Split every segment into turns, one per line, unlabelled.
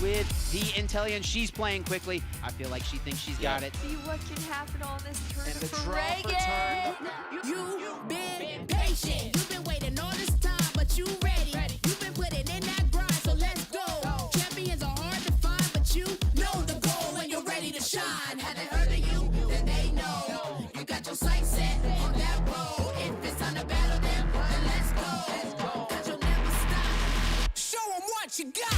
with the Intellion. She's playing quickly. I feel like she thinks she's got it.
See what can happen on this turn
And the
for
draw for turn.
You've been patient. You've been waiting all this time, but you ready. You've been putting in that grind, so let's go. Champions are hard to find, but you know the goal when you're ready to shine. Have they heard of you? Then they know. You got your sights set on that road. If it's on the battle, then let's go. Cause you'll never stop. Show them what you got.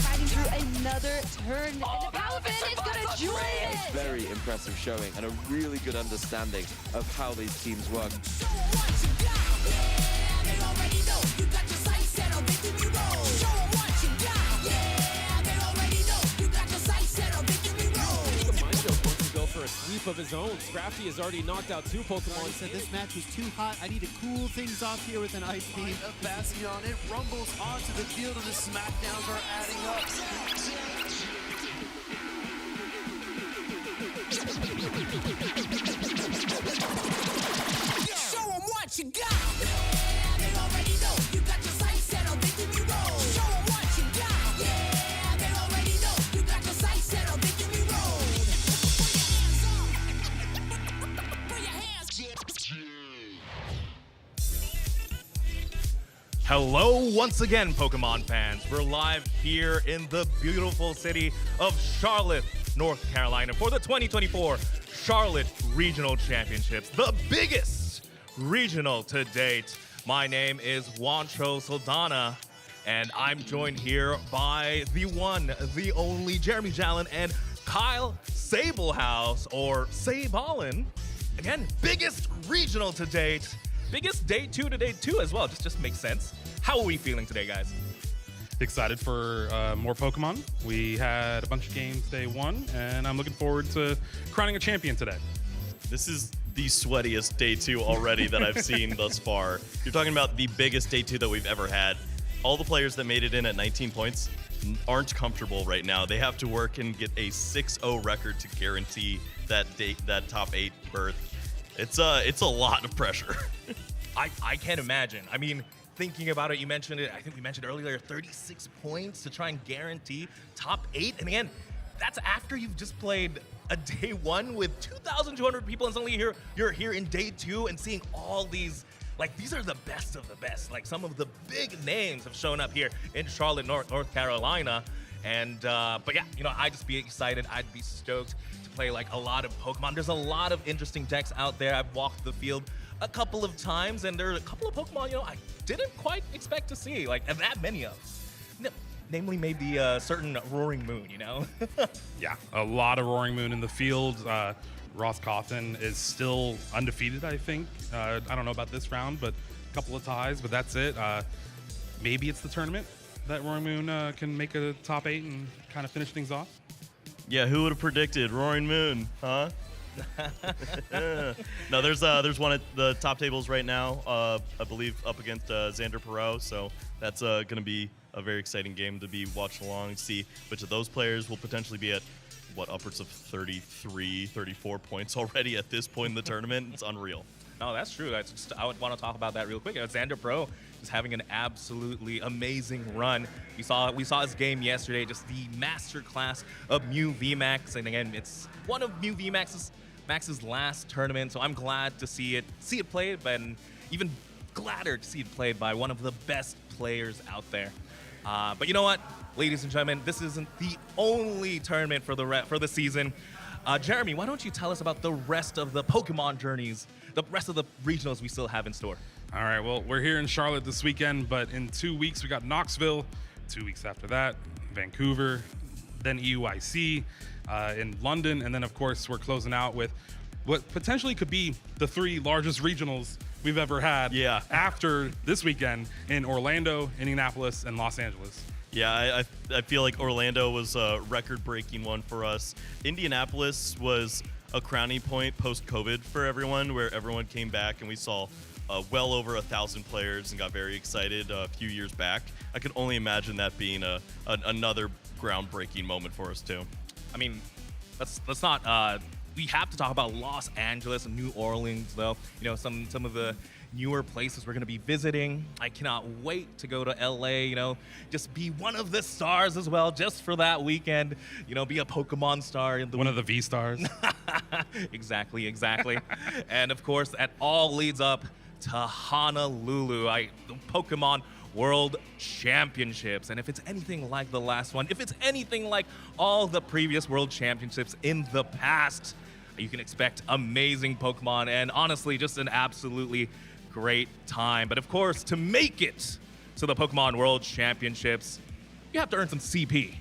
Riding through another turn, and the Paladin is gonna join it.
Very impressive showing and a really good understanding of how these teams work.
Show 'em what you got. Yeah, they already know. You got your sights set on victory road. Show 'em what you got. Yeah, they already know. You got your sights set on victory road.
Mindfield wants to go for a sweep of his own. Scrafty has already knocked out 2 Pokemon.
He said this match was too hot. I need to cool things off here with an ice beam.
A Bastion, it rumbles onto the field, and the smackdowns are adding up.
Show 'em what you got. Yeah, they already know. You got your sights set on victory road. Show 'em what you got. Yeah, they already know. You got your sights set on victory road. Put your hands
Hello once again, Pokemon fans. We're live here in the beautiful city of Charlotte, North Carolina for the 2024 Charlotte Regional Championships, the biggest regional to date. My name is Juancho Saldana, and I'm joined here by the one, the only Jeremy Jalen and Kyle Sablehouse, or Saballin. Again, biggest regional to date. Biggest day 2 to day 2 as well. Just makes sense. How are we feeling today, guys?
Excited for more Pokemon. We had a bunch of games day 1, and I'm looking forward to crowning a champion today.
This is the sweatiest day 2 already that I've seen thus far. You're talking about the biggest day 2 that we've ever had. All the players that made it in at 19 points aren't comfortable right now. They have to work and get a 6-0 record to guarantee that top 8 berth. It's a lot of pressure.
I can't imagine. I mean, thinking about it, you mentioned it, I think we mentioned earlier, 36 points to try and guarantee top 8. And again, that's after you've just played a day 1 with 2,200 people, and suddenly you're here in day 2 and seeing all these, like, these are the best of the best. Like, some of the big names have shown up here in Charlotte, North Carolina. And, but yeah, you know, I'd just be excited. I'd be stoked to play, like, a lot of Pokemon. There's a lot of interesting decks out there. I've walked the field a couple of times, and there are a couple of Pokemon, you know, I didn't quite expect to see, like, that many of. Namely, maybe a certain Roaring Moon, you know?
Yeah, a lot of Roaring Moon in the field. Ross Coffin is still undefeated, I think. I don't know about this round, but a couple of ties, but that's it. Maybe it's the tournament that Roaring Moon can make a top 8 and kind of finish things off.
Yeah, who would have predicted Roaring Moon, huh? No, there's one at the top tables right now, I believe up against Xander Perot, so that's going to be a very exciting game to be watched along, see which of those players will potentially be at, what, upwards of 33, 34 points already at this point in the tournament. It's unreal.
No, that's true. I would want to talk about that real quick. Xander Pro is having an absolutely amazing run. We saw his game yesterday, just the master class of Mew VMAX, and again, it's one of Mew VMAX's last tournament, so I'm glad to see it played, but even gladder to see it played by one of the best players out there. But you know what, ladies and gentlemen, this isn't the only tournament for the season. Jeremy, why don't you tell us about the rest of the Pokemon journeys, the rest of the regionals we still have in store?
All right, well, we're here in Charlotte this weekend, but in 2 weeks, we got Knoxville. 2 weeks after that, Vancouver, then EUIC in London, and then, of course, we're closing out with what potentially could be the 3 largest regionals we've ever had after this weekend in Orlando, Indianapolis, and Los Angeles.
Yeah, I feel like Orlando was a record-breaking one for us. Indianapolis was a crowning point post-COVID for everyone, where everyone came back and we saw well over 1,000 players and got very excited a few years back. I could only imagine that being another groundbreaking moment for us too.
I mean, let's not we have to talk about Los Angeles and New Orleans, though. You know, some of the newer places we're going to be visiting. I cannot wait to go to LA, you know, just be one of the stars as well, just for that weekend, you know, be a Pokemon star in the
One of the V stars.
Exactly. And of course, that all leads up to Honolulu, the Pokemon World Championships. And if it's anything like the last one, if it's anything like all the previous World Championships in the past, you can expect amazing Pokemon and honestly just an absolutely great time. But of course, to make it to the Pokemon World Championships, you have to earn some CP.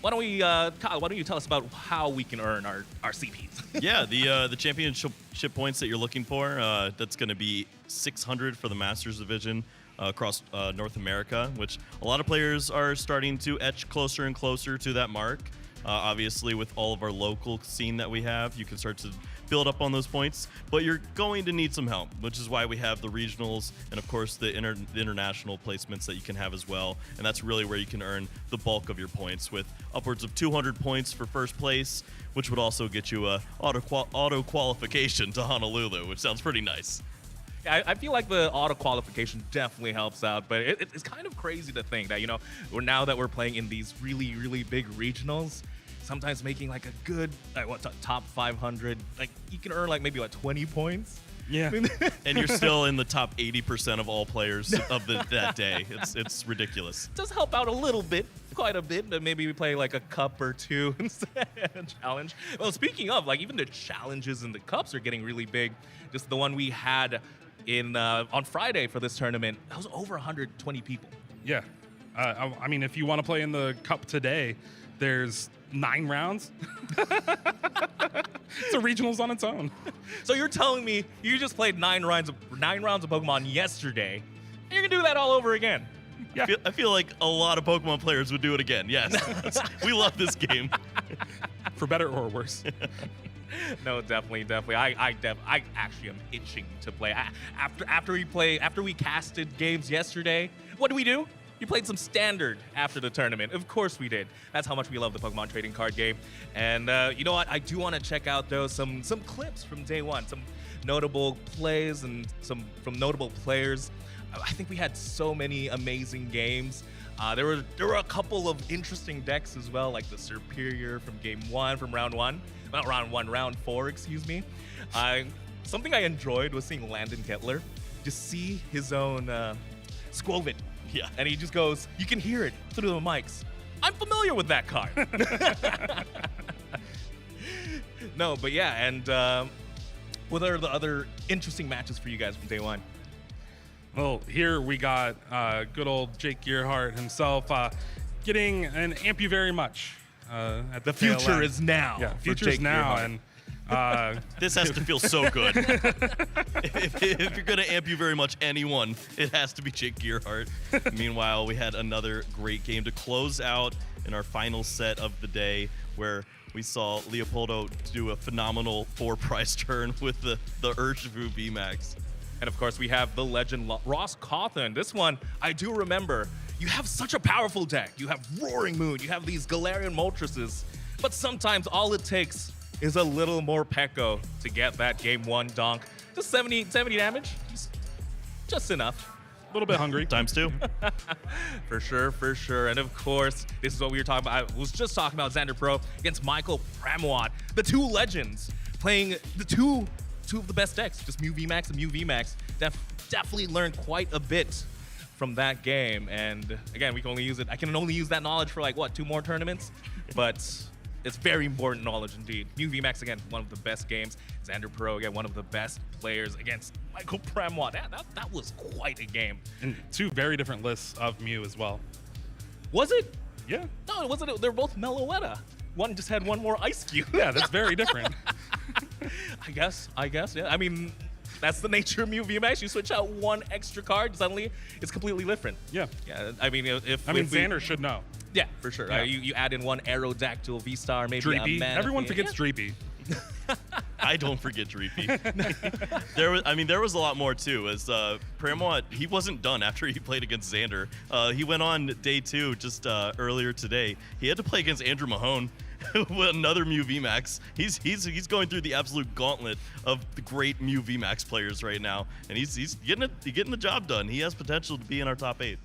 Why don't we, Kyle, why don't you tell us about how we can earn our CPs?
Yeah, the championship points that you're looking for, that's going to be 600 for the Masters Division across North America, which a lot of players are starting to etch closer and closer to that mark. Obviously, with all of our local scene that we have, you can start to build up on those points, but you're going to need some help, which is why we have the regionals and, of course, the international placements that you can have as well. And that's really where you can earn the bulk of your points, with upwards of 200 points for first place, which would also get you a auto qualification to Honolulu, which sounds pretty nice.
I feel like the auto qualification definitely helps out, but it's kind of crazy to think that, you know, now that we're playing in these really big regionals, sometimes making like a good top 500, like you can earn like maybe like 20 points.
Yeah.
And you're still in the top 80% of all players of that day. It's ridiculous.
It does help out a little bit, quite a bit. But maybe we play like a cup or two instead of challenge. Well, speaking of, like, even the challenges and the cups are getting really big. Just the one we had in on Friday for this tournament, that was over 120 people.
Yeah. I mean, if you want to play in the cup today, there's 9 rounds. It's a regionals on its own.
So you're telling me you just played 9 rounds of Pokemon yesterday, and you're gonna do that all over again?
Yeah.
I feel like a lot of Pokemon players would do it again. Yes, we love this game.
For better or worse.
No, definitely. I actually am itching to play. After we casted games yesterday, what do? You played some Standard after the tournament. Of course we did. That's how much we love the Pokemon trading card game. And you know what? I do want to check out, though, some clips from day one, some notable plays and some from notable players. I think we had so many amazing games. There were a couple of interesting decks as well, like the Superior from game 1, from round 1. Not round 1, round 4, excuse me. Something I enjoyed was seeing Landon Kettler just see his own Squovit.
Yeah.
And he just goes, you can hear it through the mics. I'm familiar with that card. No, but yeah, and what are the other interesting matches for you guys from day one?
Well, here we got good old Jake Gearhart himself getting an Amp You Very Much. At
The future is now.
Yeah,
for
future's
Jake
now.
Gearhart.
And
This has to feel so good. if you're going to amp you very much anyone, it has to be Jake Gearhart. Meanwhile, we had another great game to close out in our final set of the day, where we saw Leopoldo do a phenomenal 4-prize turn with the Urshifu VMAX.
And of course, we have the legend Ross Cawthon. This one, I do remember. You have such a powerful deck. You have Roaring Moon. You have these Galarian Moltres. But sometimes all it takes is a little more Pekko to get that game 1 donk. Just 70 damage. Just enough.
a little bit hungry.
Times 2.
For sure. And of course, this is what we were talking about. I was just talking about Xander Pro against Michael Pramawat. The two legends playing the two of the best decks, just Mew VMAX and Mew VMAX. Definitely learned quite a bit from that game. And again, we can only use it. I can only use that knowledge for like, what, 2 more tournaments? But it's very important knowledge indeed. Mew VMAX, again, one of the best games. Xander Pro, again, one of the best players against Michael Pramawat. That was quite a game.
And 2 very different lists of Mew as well.
Was it?
Yeah.
No, it wasn't. They're both Meloetta. One just had 1 more Ice Cube.
Yeah, that's very different.
I guess, yeah. I mean, that's the nature of Mew VMAX. You switch out 1 extra card, suddenly it's completely different.
Yeah.
Yeah, I mean,
Xander should know.
Yeah, for sure.
Yeah.
You add in 1 Aerodactyl, V-Star, maybe
Dreepy.
a Manaphy.
Everyone forgets Dreepy.
I don't forget Dreepy. There was a lot more too. As Pramawat, he wasn't done after he played against Xander. He went on day 2 just earlier today. He had to play against Andrew Mahone, another Mew VMAX. He's going through the absolute gauntlet of the great Mew VMAX players right now, and he's getting the job done. He has potential to be in our top 8.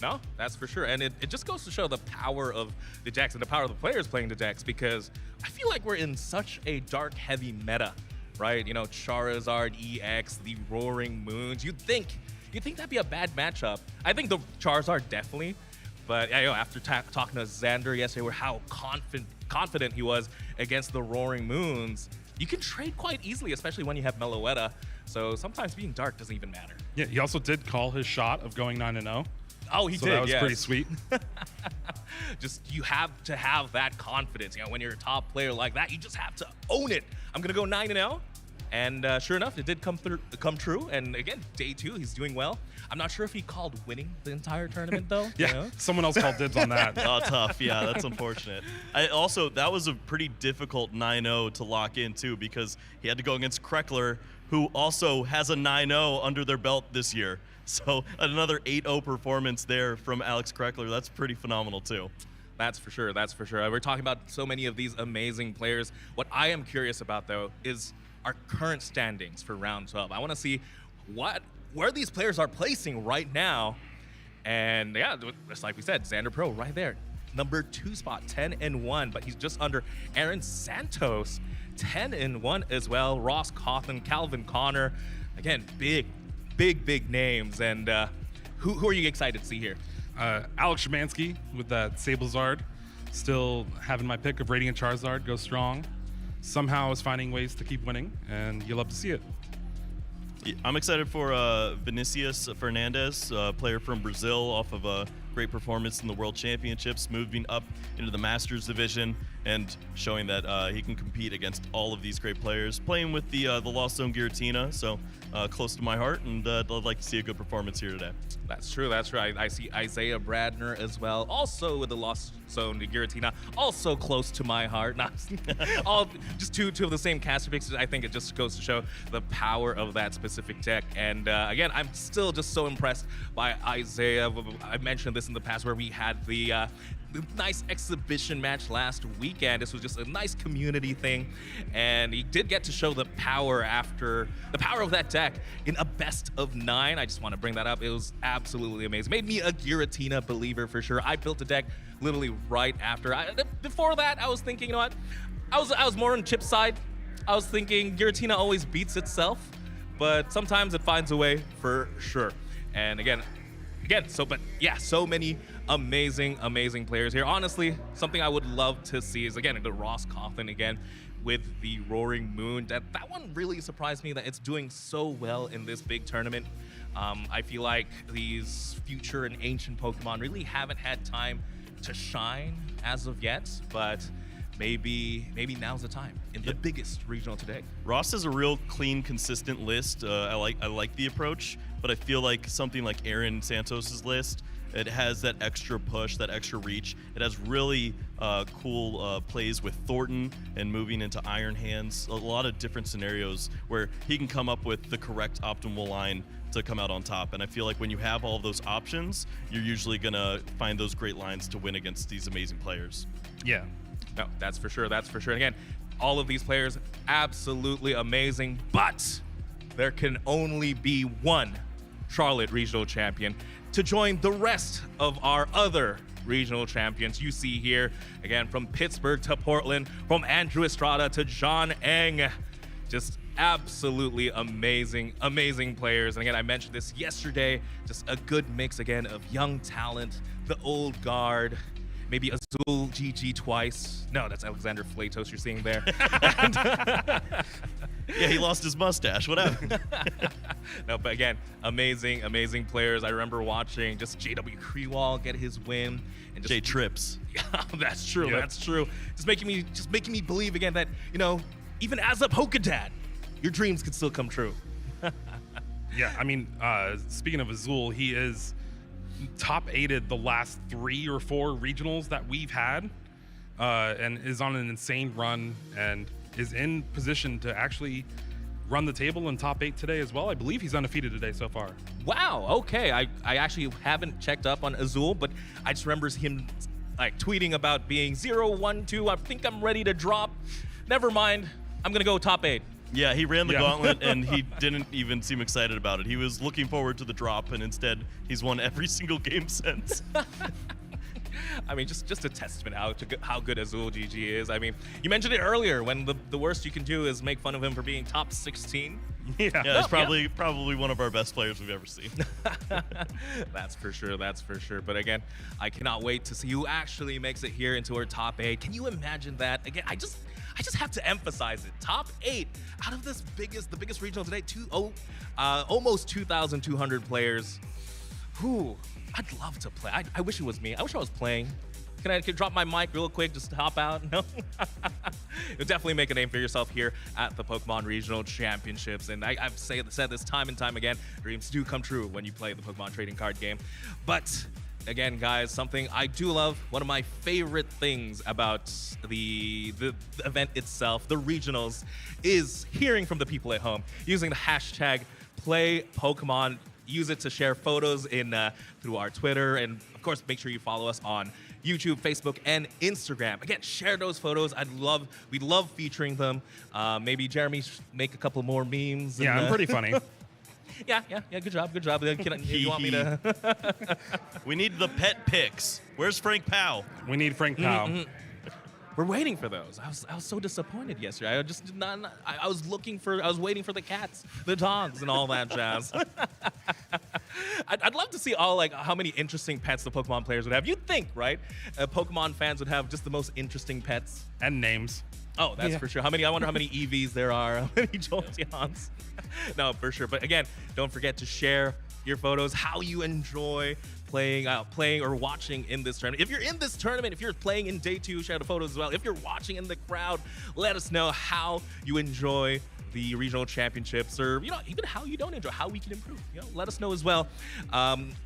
No, that's for sure. And it just goes to show the power of the decks and the power of the players playing the decks, because I feel like we're in such a dark, heavy meta, right? You know, Charizard, EX, the Roaring Moons. You'd think that'd be a bad matchup. I think the Charizard definitely, but you know, after talking to Xander yesterday, how confident he was against the Roaring Moons, you can trade quite easily, especially when you have Meloetta. So sometimes being dark doesn't even matter.
Yeah, he also did call his shot of going 9-0.
Oh, he
so
did.
That was
yes.
pretty sweet.
Just you have to have that confidence. You know, when you're a top player like that, you just have to own it. I'm gonna go 9-0, and sure enough, it did come true. And again, day 2, he's doing well. I'm not sure if he called winning the entire tournament though.
Yeah,
you know?
someone else called dibs on that.
Oh, tough. Yeah, that's unfortunate. That was a pretty difficult 9-0 to lock in too, because he had to go against Kreckler, who also has a 9-0 under their belt this year. So another 8-0 performance there from Alex Kreckler. That's pretty phenomenal too.
That's for sure. That's for sure. We're talking about so many of these amazing players. What I am curious about though is our current standings for round 12. I want to see where these players are placing right now. And yeah, just like we said, Xander Pro right there. Number 2 spot, 10-1, but he's just under Aaron Santos, 10-1 as well. Ross Cawthon, Calvin Connor, again, big names. And who are you excited to see here?
Alex Szymanski with that Sablezard, still having my pick of Radiant Charizard go strong. Somehow is finding ways to keep winning, and you'll love to see it.
I'm excited for Vinicius Fernandez, player from Brazil, off of a great performance in the World Championships, moving up into the Masters division and showing that he can compete against all of these great players. Playing with the Lost Zone Giratina, so close to my heart, and I'd like to see a good performance here today.
That's true. That's right. I see Isaiah Bradner as well, also with the Lost Zone Giratina, also close to my heart. Not all just two of the same caster picks. I think it just goes to show the power of that specific deck. And again, I'm still just so impressed by Isaiah. I mentioned this in the past where we had the nice exhibition match last weekend. This was just a nice community thing, and he did get to show the power of that deck in a best of 9. I just want to bring that up. It was absolutely amazing. Made me a Giratina believer for sure. I built a deck literally right after. Before that, I was thinking, you know what? I was more on Chip's side. I was thinking Giratina always beats itself, but sometimes it finds a way for sure. And again, so many amazing players here. Honestly, something I would love to see is, again, the Ross Cawthon again with the Roaring Moon. That one really surprised me that it's doing so well in this big tournament. I feel like these future and ancient Pokemon really haven't had time to shine as of yet, but maybe now's the time in the biggest regional today.
Ross has a real clean, consistent list. I like the approach, but I feel like something like Aaron Santos's list, it has that extra push, that extra reach. It has really cool plays with Thornton and moving into Iron Hands. A lot of different scenarios where he can come up with the correct optimal line to come out on top. And I feel like when you have all of those options, you're usually going to find those great lines to win against these amazing players.
Yeah.
No, that's for sure. That's for sure. And again, all of these players, absolutely amazing, but there can only be one Charlotte Regional Champion to join the rest of our other regional champions. You see here, again, from Pittsburgh to Portland, from Andrew Estrada to John Eng. Just absolutely amazing players. And again, I mentioned this yesterday, just a good mix, again, of young talent, the old guard, maybe Azul GG twice. No, that's Alexander Flatos you're seeing there.
Yeah, he lost his mustache. What happened?
No, but again, amazing players. I remember watching just JW Krewall get his win. And just,
J Trips.
Yeah, that's true.
Yep.
That's true. Just making me believe again that, you know, even as a Pokedad, your dreams can still come true.
Yeah, I mean, speaking of Azul, he is top-8'd the last 3 or 4 regionals that we've had, and is on an insane run and is in position to actually run the table in top 8 today as well. I believe he's undefeated today so far.
Wow, okay. I actually haven't checked up on Azul, but I just remember him like tweeting about being 0-1-2. I think I'm ready to drop. Never mind. I'm gonna go top 8.
Yeah, he ran the gauntlet, and he didn't even seem excited about it. He was looking forward to the drop, and instead, he's won every single game since.
I mean, just a testament how good Azul GG is. I mean, you mentioned it earlier when the worst you can do is make fun of him for being top 16.
Yeah, he's probably one of our best players we've ever seen.
That's for sure. That's for sure. But again, I cannot wait to see who actually makes it here into our top 8. Can you imagine that? Again, I just have to emphasize it. Top 8 out of the biggest regional today. Almost 2,200 players. Who? I'd love to play. I wish it was me. I wish I was playing. Can I drop my mic real quick, just hop out? No? You'll definitely make a name for yourself here at the Pokemon Regional Championships. And I've said this time and time again, dreams do come true when you play the Pokemon trading card game. But again, guys, something I do love, one of my favorite things about the event itself, the regionals, is hearing from the people at home, using the hashtag #PlayPokemon. Use it to share photos through our Twitter, and of course, make sure you follow us on YouTube, Facebook, and Instagram. Again, share those photos. We love featuring them. Maybe Jeremy make a couple more memes.
Yeah, I'm pretty funny.
Yeah. Good job. You want me to?
We need the pet pics. Where's Frank Powell?
We need Frank Powell.
We're waiting for those. I was so disappointed yesterday. I just did not. I was waiting for the cats, the dogs, and all that jazz. I'd love to see how many interesting pets the Pokemon players would have. You'd think, right? Pokemon fans would have just the most interesting pets
And names.
Oh, that's for sure. I wonder how many EVs there are, how many Jolteons. No, for sure. But again, don't forget to share your photos, how you enjoy playing or watching in this tournament. If you're in this tournament, if you're playing in day 2, share the photos as well. If you're watching in the crowd, let us know how you enjoy the regional championships, or even how you don't enjoy, how we can improve. Let us know as well.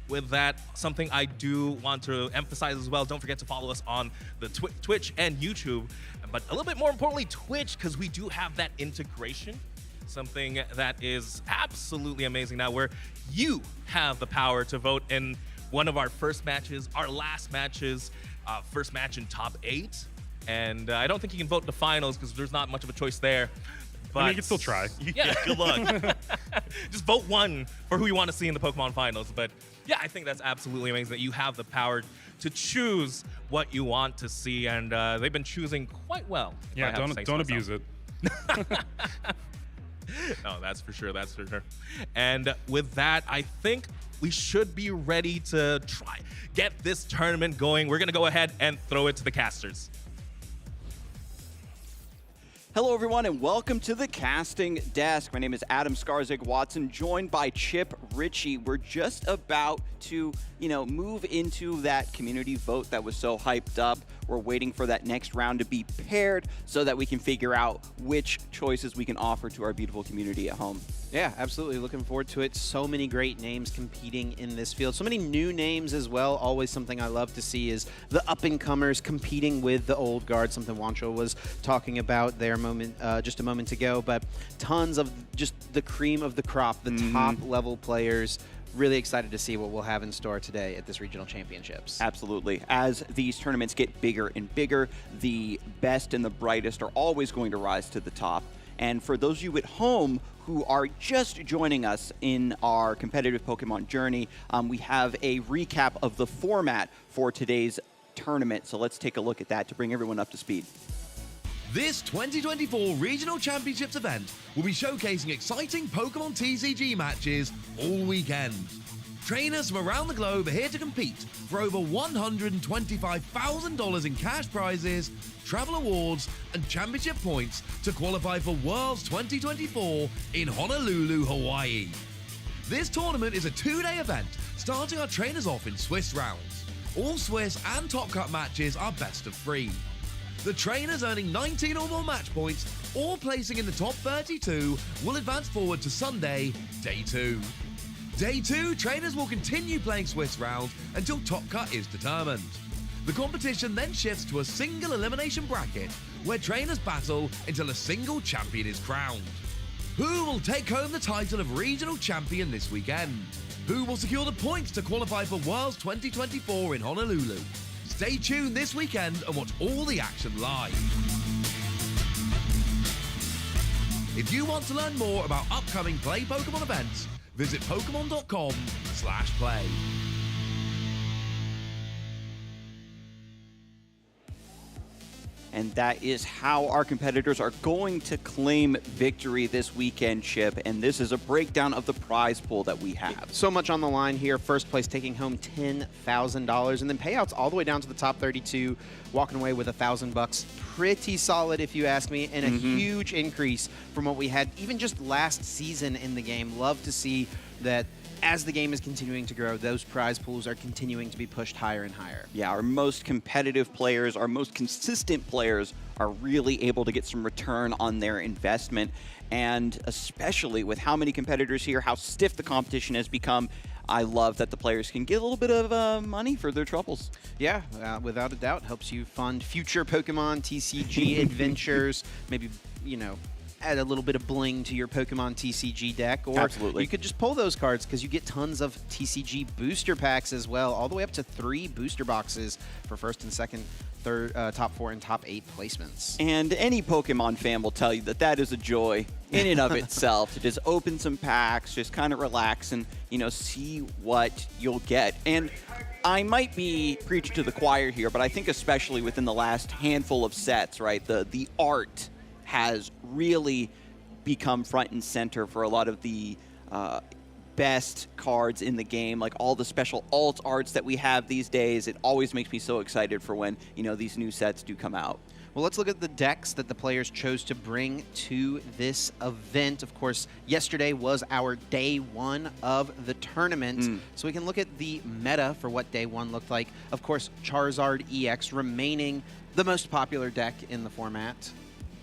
With that, something I do want to emphasize as well, don't forget to follow us on the Twitch and YouTube, but a little bit more importantly, Twitch, because we do have that integration. Something that is absolutely amazing now, where you have the power to vote in one of our first matches, our last matches, first match in top 8. And I don't think you can vote in the finals because there's not much of a choice there. But
you can still try.
Yeah, good luck. Just vote one for who you want to see in the Pokemon finals. But yeah, I think that's absolutely amazing that you have the power to choose what you want to see. And they've been choosing quite well.
Yeah, don't abuse it.
No, that's for sure. That's for sure. And with that, I think we should be ready to get this tournament going. We're going to go ahead and throw it to the casters.
Hello, everyone, and welcome to the casting desk. My name is Adam Skarzig-Watson, joined by Chip Ritchie. We're just about to, move into that community vote that was so hyped up. We're waiting for that next round to be paired so that we can figure out which choices we can offer to our beautiful community at home.
Yeah, absolutely. Looking forward to it. So many great names competing in this field. So many new names as well. Always something I love to see is the up-and-comers competing with the old guard, something Wancho was talking about there just a moment ago. But tons of just the cream of the crop, the top-level players. Really excited to see what we'll have in store today at this regional championships.
Absolutely. As these tournaments get bigger and bigger, the best and the brightest are always going to rise to the top. And for those of you at home who are just joining us in our competitive Pokemon journey, we have a recap of the format for today's tournament. So let's take a look at that to bring everyone up to speed.
This 2024 Regional Championships event will be showcasing exciting Pokemon TCG matches all weekend. Trainers from around the globe are here to compete for over $125,000 in cash prizes, travel awards, and championship points to qualify for Worlds 2024 in Honolulu, Hawaii. This tournament is a 2-day event, starting our trainers off in Swiss rounds. All Swiss and Top Cut matches are best of 3. The trainers earning 19 or more match points or placing in the top 32 will advance forward to Sunday, Day 2. Day 2, trainers will continue playing Swiss rounds until Top Cut is determined. The competition then shifts to a single elimination bracket where trainers battle until a single champion is crowned. Who will take home the title of Regional Champion this weekend? Who will secure the points to qualify for Worlds 2024 in Honolulu? Stay tuned this weekend and watch all the action live. If you want to learn more about upcoming Play Pokemon events, visit pokemon.com/play.
And that is how our competitors are going to claim victory this weekend, Chip. And this is a breakdown of the prize pool that we have.
So much on the line here. First place taking home $10,000, and then payouts all the way down to the top 32, walking away with $1,000. Pretty solid, if you ask me, and a huge increase from what we had even just last season in the game. Love to see that as the game is continuing to grow, those prize pools are continuing to be pushed higher and higher.
Yeah, our most competitive players, our most consistent players are really able to get some return on their investment. And especially with how many competitors here, how stiff the competition has become, I love that the players can get a little bit of money for their troubles.
Yeah, without a doubt, helps you fund future Pokemon TCG adventures, maybe, you know, add a little bit of bling to your Pokemon TCG deck, or
Absolutely.
you could just pull those cards because you get tons of TCG booster packs as well, all the way up to 3 booster boxes for first and second, third, top 4 and top 8 placements.
And any Pokemon fan will tell you that that is a joy in and of itself to just open some packs, just kind of relax and, you know, see what you'll get. And I might be preaching to the choir here, but I think especially within the last handful of sets, right, the art has really become front and center for a lot of the best cards in the game, like all the special alt arts that we have these days. It always makes me so excited for when, you know, these new sets do come out.
Well, let's look at the decks that the players chose to bring to this event. Of course, yesterday was our day 1 of the tournament, so we can look at the meta for what day 1 looked like. Of course, Charizard EX remaining the most popular deck in the format.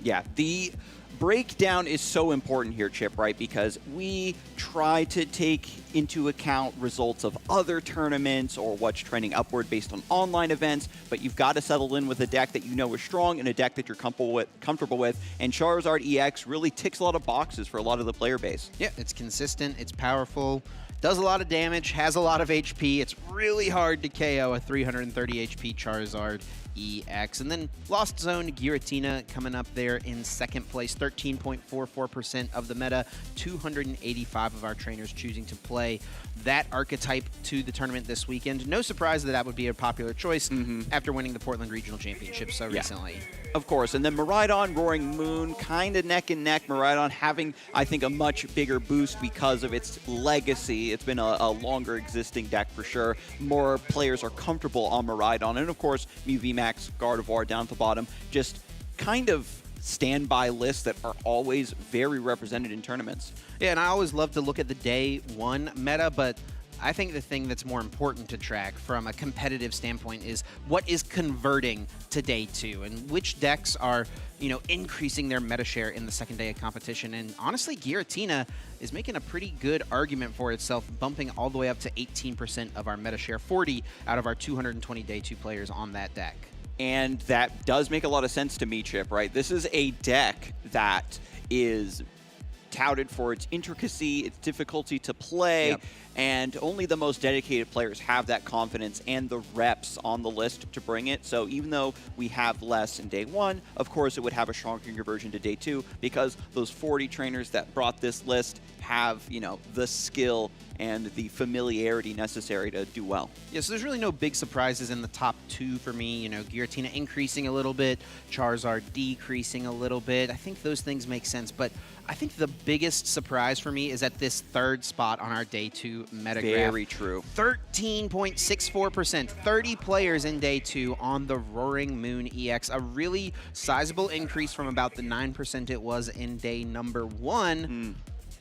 Yeah, the breakdown is so important here, Chip, right? Because we try to take into account results of other tournaments or what's trending upward based on online events, but you've got to settle in with a deck that you know is strong and a deck that you're comfortable with. And Charizard EX really ticks a lot of boxes for a lot of the player base.
Yeah, it's consistent, it's powerful, does a lot of damage, has a lot of HP. It's really hard to KO a 330 HP Charizard EX. And then Lost Zone Giratina coming up there in second place, 13.44% of the meta, 285 of our trainers choosing to play that archetype to the tournament this weekend. No surprise that that would be a popular choice after winning the Portland Regional Championships so recently.
Of course, and then Miraidon, Roaring Moon, kind of neck and neck. Miraidon having, I think, a much bigger boost because of its legacy. It's been a longer existing deck for sure. More players are comfortable on Miraidon. And of course, Mew VMAX, Gardevoir down at the bottom. Just kind of standby lists that are always very represented in tournaments.
Yeah, and I always love to look at the day 1 meta, but I think the thing that's more important to track from a competitive standpoint is what is converting to day 2 and which decks are, you know, increasing their meta share in the second day of competition. And honestly, Giratina is making a pretty good argument for itself, bumping all the way up to 18% of our meta share, 40 out of our 220 day 2 players on that deck.
And that does make a lot of sense to me, Chip, right? This is a deck that is touted for its intricacy, its difficulty to play, and only the most dedicated players have that confidence and the reps on the list to bring it. So even though we have less in day 1, of course it would have a stronger conversion to day 2 because those 40 trainers that brought this list have, you know, the skill and the familiarity necessary to do well.
Yeah, so there's really no big surprises in the top 2 for me. You know, Giratina increasing a little bit, Charizard decreasing a little bit. I think those things make sense, but I think the biggest surprise for me is at this 3rd spot on our day 2 meta graph.
Very true.
13.64%, 30 players in day 2 on the Roaring Moon EX, a really sizable increase from about the 9% it was in day number 1.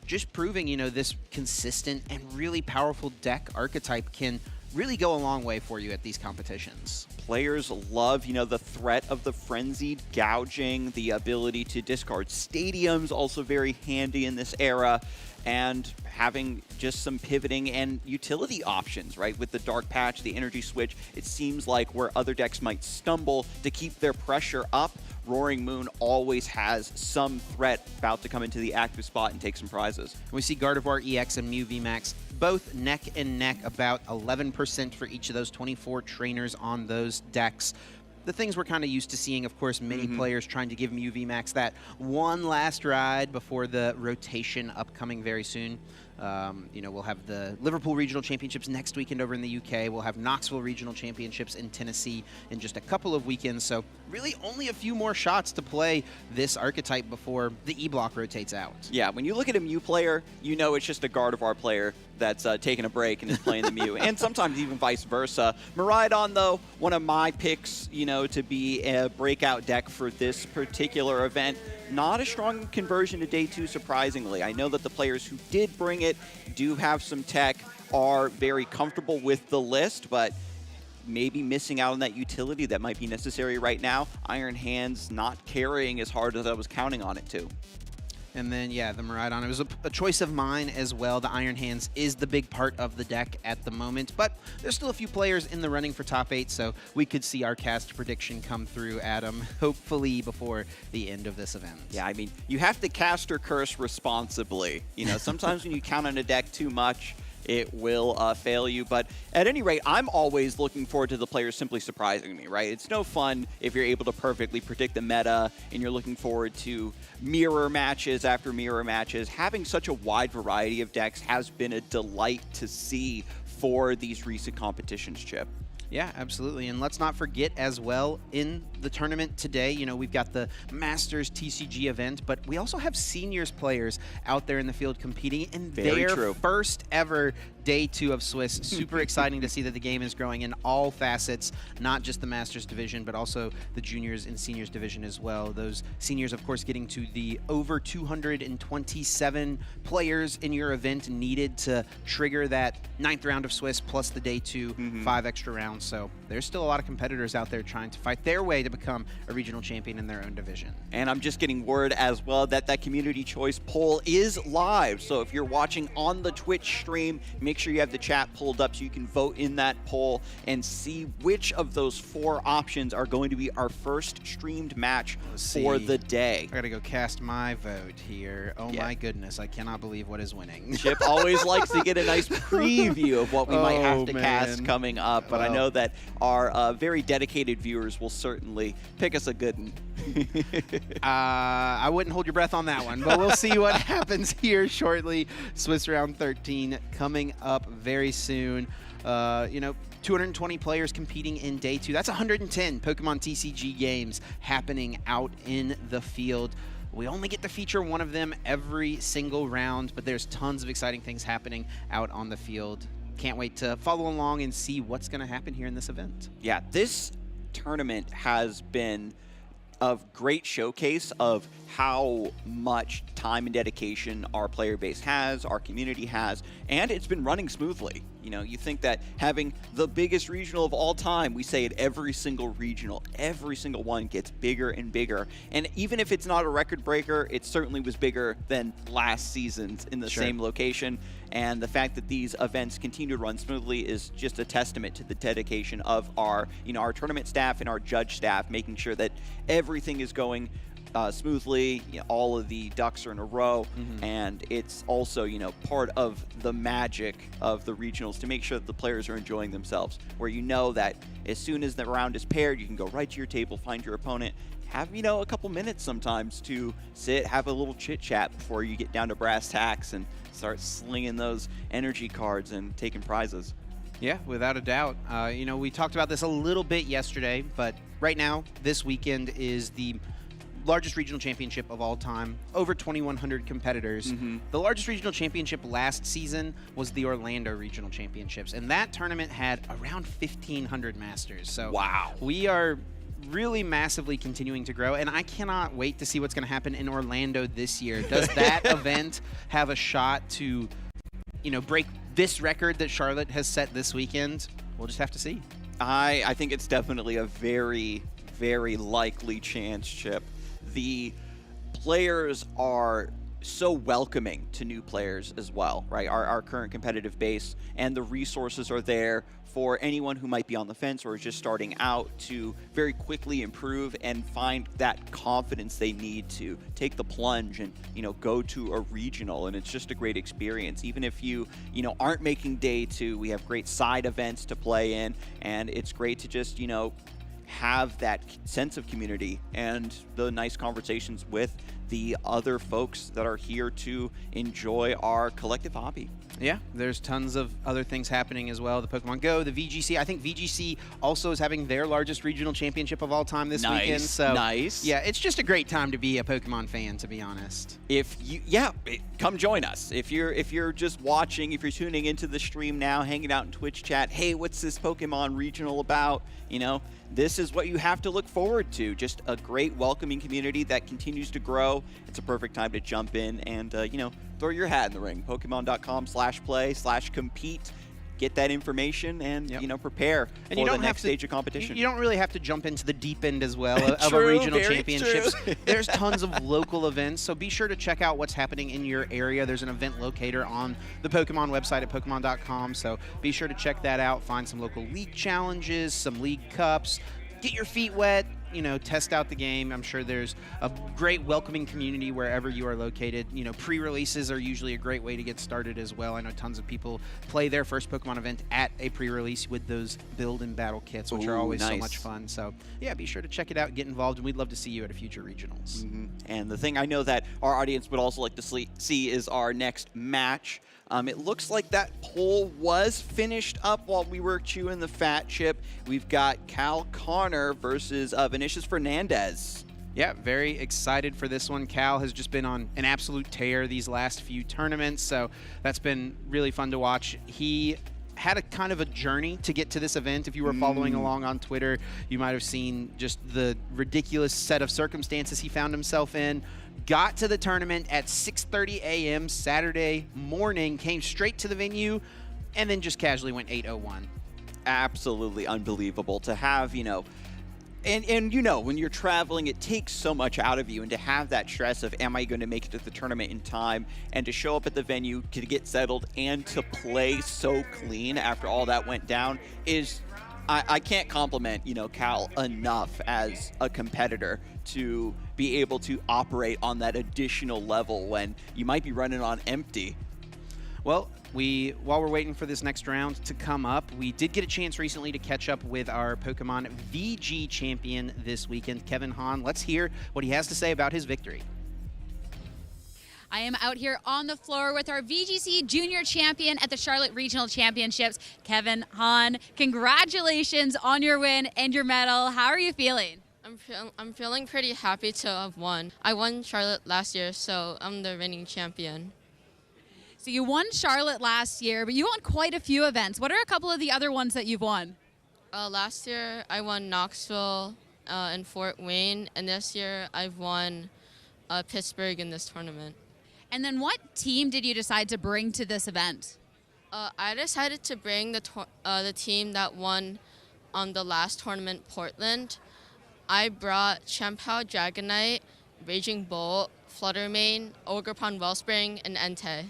Just proving, you know, this consistent and really powerful deck archetype can really go a long way for you at these competitions.
Players love, you know, the threat of the frenzied gouging, the ability to discard stadiums, also very handy in this era, and having just some pivoting and utility options, right? With the Dark Patch, the Energy Switch, it seems like where other decks might stumble to keep their pressure up, Roaring Moon always has some threat about to come into the active spot and take some prizes.
We see Gardevoir EX and Mew VMAX both neck and neck, about 11% for each of those 24 trainers on those decks. The things we're kind of used to seeing, of course, many players trying to give Mew VMAX that one last ride before the rotation upcoming very soon. You know, we'll have the Liverpool Regional Championships next weekend over in the UK. We'll have Knoxville Regional Championships in Tennessee in just a couple of weekends. So really only a few more shots to play this archetype before the E-Block rotates out.
Yeah, when you look at a Mew player, you know it's just a Gardevoir player that's taking a break and is playing the Mew, and sometimes even vice versa. Miraidon, though, one of my picks, you know, to be a breakout deck for this particular event. Not a strong conversion to day 2, surprisingly. I know that the players who did bring it do have some tech, are very comfortable with the list, but maybe missing out on that utility that might be necessary right now. Iron Hands not carrying as hard as I was counting on it to.
And then, yeah, the Miraidon, it was a choice of mine as well. The Iron Hands is the big part of the deck at the moment, but there's still a few players in the running for top 8, so we could see our cast prediction come through, Adam, hopefully before the end of this event.
Yeah, I mean, you have to cast or curse responsibly. You know, sometimes when you count on a deck too much, it will fail you. But at any rate, I'm always looking forward to the players simply surprising me, right? It's no fun if you're able to perfectly predict the meta and you're looking forward to mirror matches after mirror matches. Having such a wide variety of decks has been a delight to see for these recent competitions, Chip.
Yeah, absolutely. And let's not forget as well, in the tournament today, you know, we've got the Masters TCG event, but we also have seniors players out there in the field competing in their first ever day 2 of Swiss. Super exciting to see that the game is growing in all facets, not just the Masters division, but also the juniors and seniors division as well. Those seniors, of course, getting to the over 227 players in your event needed to trigger that 9th round of Swiss plus the day 2, 5 extra rounds. So there's still a lot of competitors out there trying to fight their way to become a regional champion in their own division.
And I'm just getting word as well that that community choice poll is live. So if you're watching on the Twitch stream, make sure you have the chat pulled up so you can vote in that poll and see which of those 4 options are going to be our first streamed match for the day.
I gotta go cast my vote here. Oh my goodness, I cannot believe what is winning.
Chip always likes to get a nice preview of what we might have to cast coming up, but I know that our very dedicated viewers will certainly pick us a good one.
I wouldn't hold your breath on that one, but we'll see what happens here shortly. Swiss Round 13 coming up very soon. You know, 220 players competing in day 2. That's 110 Pokemon TCG games happening out in the field. We only get to feature one of them every single round, but there's tons of exciting things happening out on the field. Can't wait to follow along and see what's going to happen here in this event.
Yeah, this tournament has been a great showcase of how much time and dedication our player base has, our community has, and it's been running smoothly. You know, you think that having the biggest regional of all time, we say it every single regional, every single one gets bigger and bigger. And even if it's not a record breaker, it certainly was bigger than last season's in the same location. And the fact that these events continue to run smoothly is just a testament to the dedication of our, you know, our tournament staff and our judge staff, making sure that everything is going smoothly, you know, all of the ducks are in a row, and it's also, you know, part of the magic of the regionals to make sure that the players are enjoying themselves, where you know that as soon as the round is paired, you can go right to your table, find your opponent, have, you know, a couple minutes sometimes to sit, have a little chit chat before you get down to brass tacks and start slinging those energy cards and taking prizes.
Yeah, without a doubt. You know, we talked about this a little bit yesterday, but right now, this weekend is the largest regional championship of all time, over 2,100 competitors. The largest regional championship last season was the Orlando Regional Championships, and that tournament had around 1,500 masters. So
wow,
we are really massively continuing to grow, and I cannot wait to see what's going to happen in Orlando this year. Does that event have a shot to, you know, break this record that Charlotte has set this weekend? We'll just have to see.
I think it's definitely a very, very likely chance, Chip. The players are so welcoming to new players as well, right? Our current competitive base and the resources are there for anyone who might be on the fence or is just starting out to very quickly improve and find that confidence they need to take the plunge and, go to a regional. And it's just a great experience. Even if you aren't making day 2, we have great side events to play in, and it's great to just, have that sense of community and the nice conversations with the other folks that are here to enjoy our collective hobby.
Yeah, there's tons of other things happening as well. The Pokemon Go, the VGC. I think VGC also is having their largest regional championship of all time this weekend. So
nice.
Yeah, it's just a great time to be a Pokemon fan, to be honest.
Come join us. If you're just watching, if you're tuning into the stream now, hanging out in Twitch chat, hey, what's this Pokemon regional about? This is what you have to look forward to. Just a great welcoming community that continues to grow. It's a perfect time to jump in and, throw your hat in the ring. Pokemon.com/play/compete. Get that information and, prepare for the next stage of competition.
You don't really have to jump into the deep end as well of a regional championships. There's tons of local events, so be sure to check out what's happening in your area. There's an event locator on the Pokemon website at Pokemon.com, so be sure to check that out. Find some local league challenges, some league cups, get your feet wet, test out the game. I'm sure there's a great welcoming community wherever you are located. Pre-releases are usually a great way to get started as well. I know tons of people play their first Pokemon event at a pre-release with those build and battle kits, which are always so much fun. So yeah, be sure to check it out, get involved, and we'd love to see you at a future regionals.
And the thing I know that our audience would also like to see is our next match. It looks like that poll was finished up while we were chewing the fat, Chip. We've got Cal Connor versus Vinicius Fernandez.
Yeah, very excited for this one. Cal has just been on an absolute tear these last few tournaments, so that's been really fun to watch. He had a kind of a journey to get to this event. If you were following along on Twitter, you might have seen just the ridiculous set of circumstances he found himself in. Got to the tournament at 6:30 a.m. Saturday morning, came straight to the venue, and then just casually went 8-0-1.
Absolutely unbelievable to have, and when you're traveling, it takes so much out of you, and to have that stress of, am I going to make it to the tournament in time, and to show up at the venue, to get settled, and to play so clean after all that went down is, I can't compliment, Cal enough as a competitor to be able to operate on that additional level when you might be running on empty.
Well, while we're waiting for this next round to come up, we did get a chance recently to catch up with our Pokemon VG champion this weekend, Kevin Hahn. Let's hear what he has to say about his victory.
I am out here on the floor with our VGC Junior Champion at the Charlotte Regional Championships, Kevin Hahn. Congratulations on your win and your medal. How are you feeling?
I'm feeling pretty happy to have won. I won Charlotte last year, so I'm the reigning champion.
So you won Charlotte last year, but you won quite a few events. What are a couple of the other ones that you've won?
Last year, I won Knoxville and Fort Wayne, and this year I've won Pittsburgh in this tournament.
And then what team did you decide to bring to this event?
I decided to bring the team that won on the last tournament, Portland. I brought Chempao Dragonite, Raging Bolt, Fluttermane, Ogerpon Wellspring, and Entei.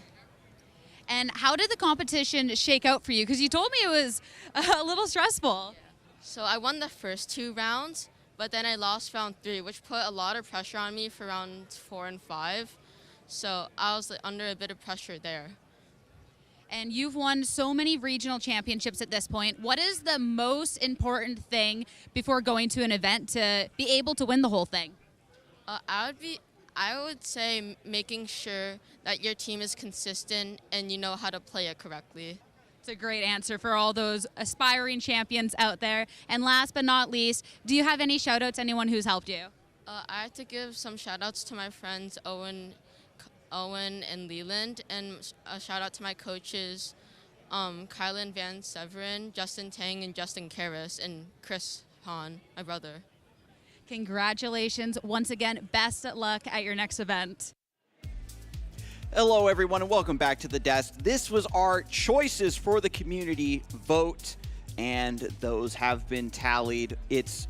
And how did the competition shake out for you? Because you told me it was a little stressful.
Yeah. So I won the first 2 rounds, but then I lost round 3, which put a lot of pressure on me for rounds 4 and 5. So I was under a bit of pressure there.
And you've won so many regional championships at this point. What is the most important thing before going to an event to be able to win the whole thing?
I would say making sure that your team is consistent and you know how to play it correctly.
It's a great answer for all those aspiring champions out there. And last but not least, do you have any shout outs to anyone who's helped you?
I have to give some shout outs to my friends Owen and Leland, and a shout out to my coaches, Kylan Van Severin, Justin Tang, and Justin Karras, and Chris Hahn, my brother.
Congratulations once again. Best of luck at your next event.
Hello, everyone, and welcome back to the desk. This was our choices for the community vote, and those have been tallied.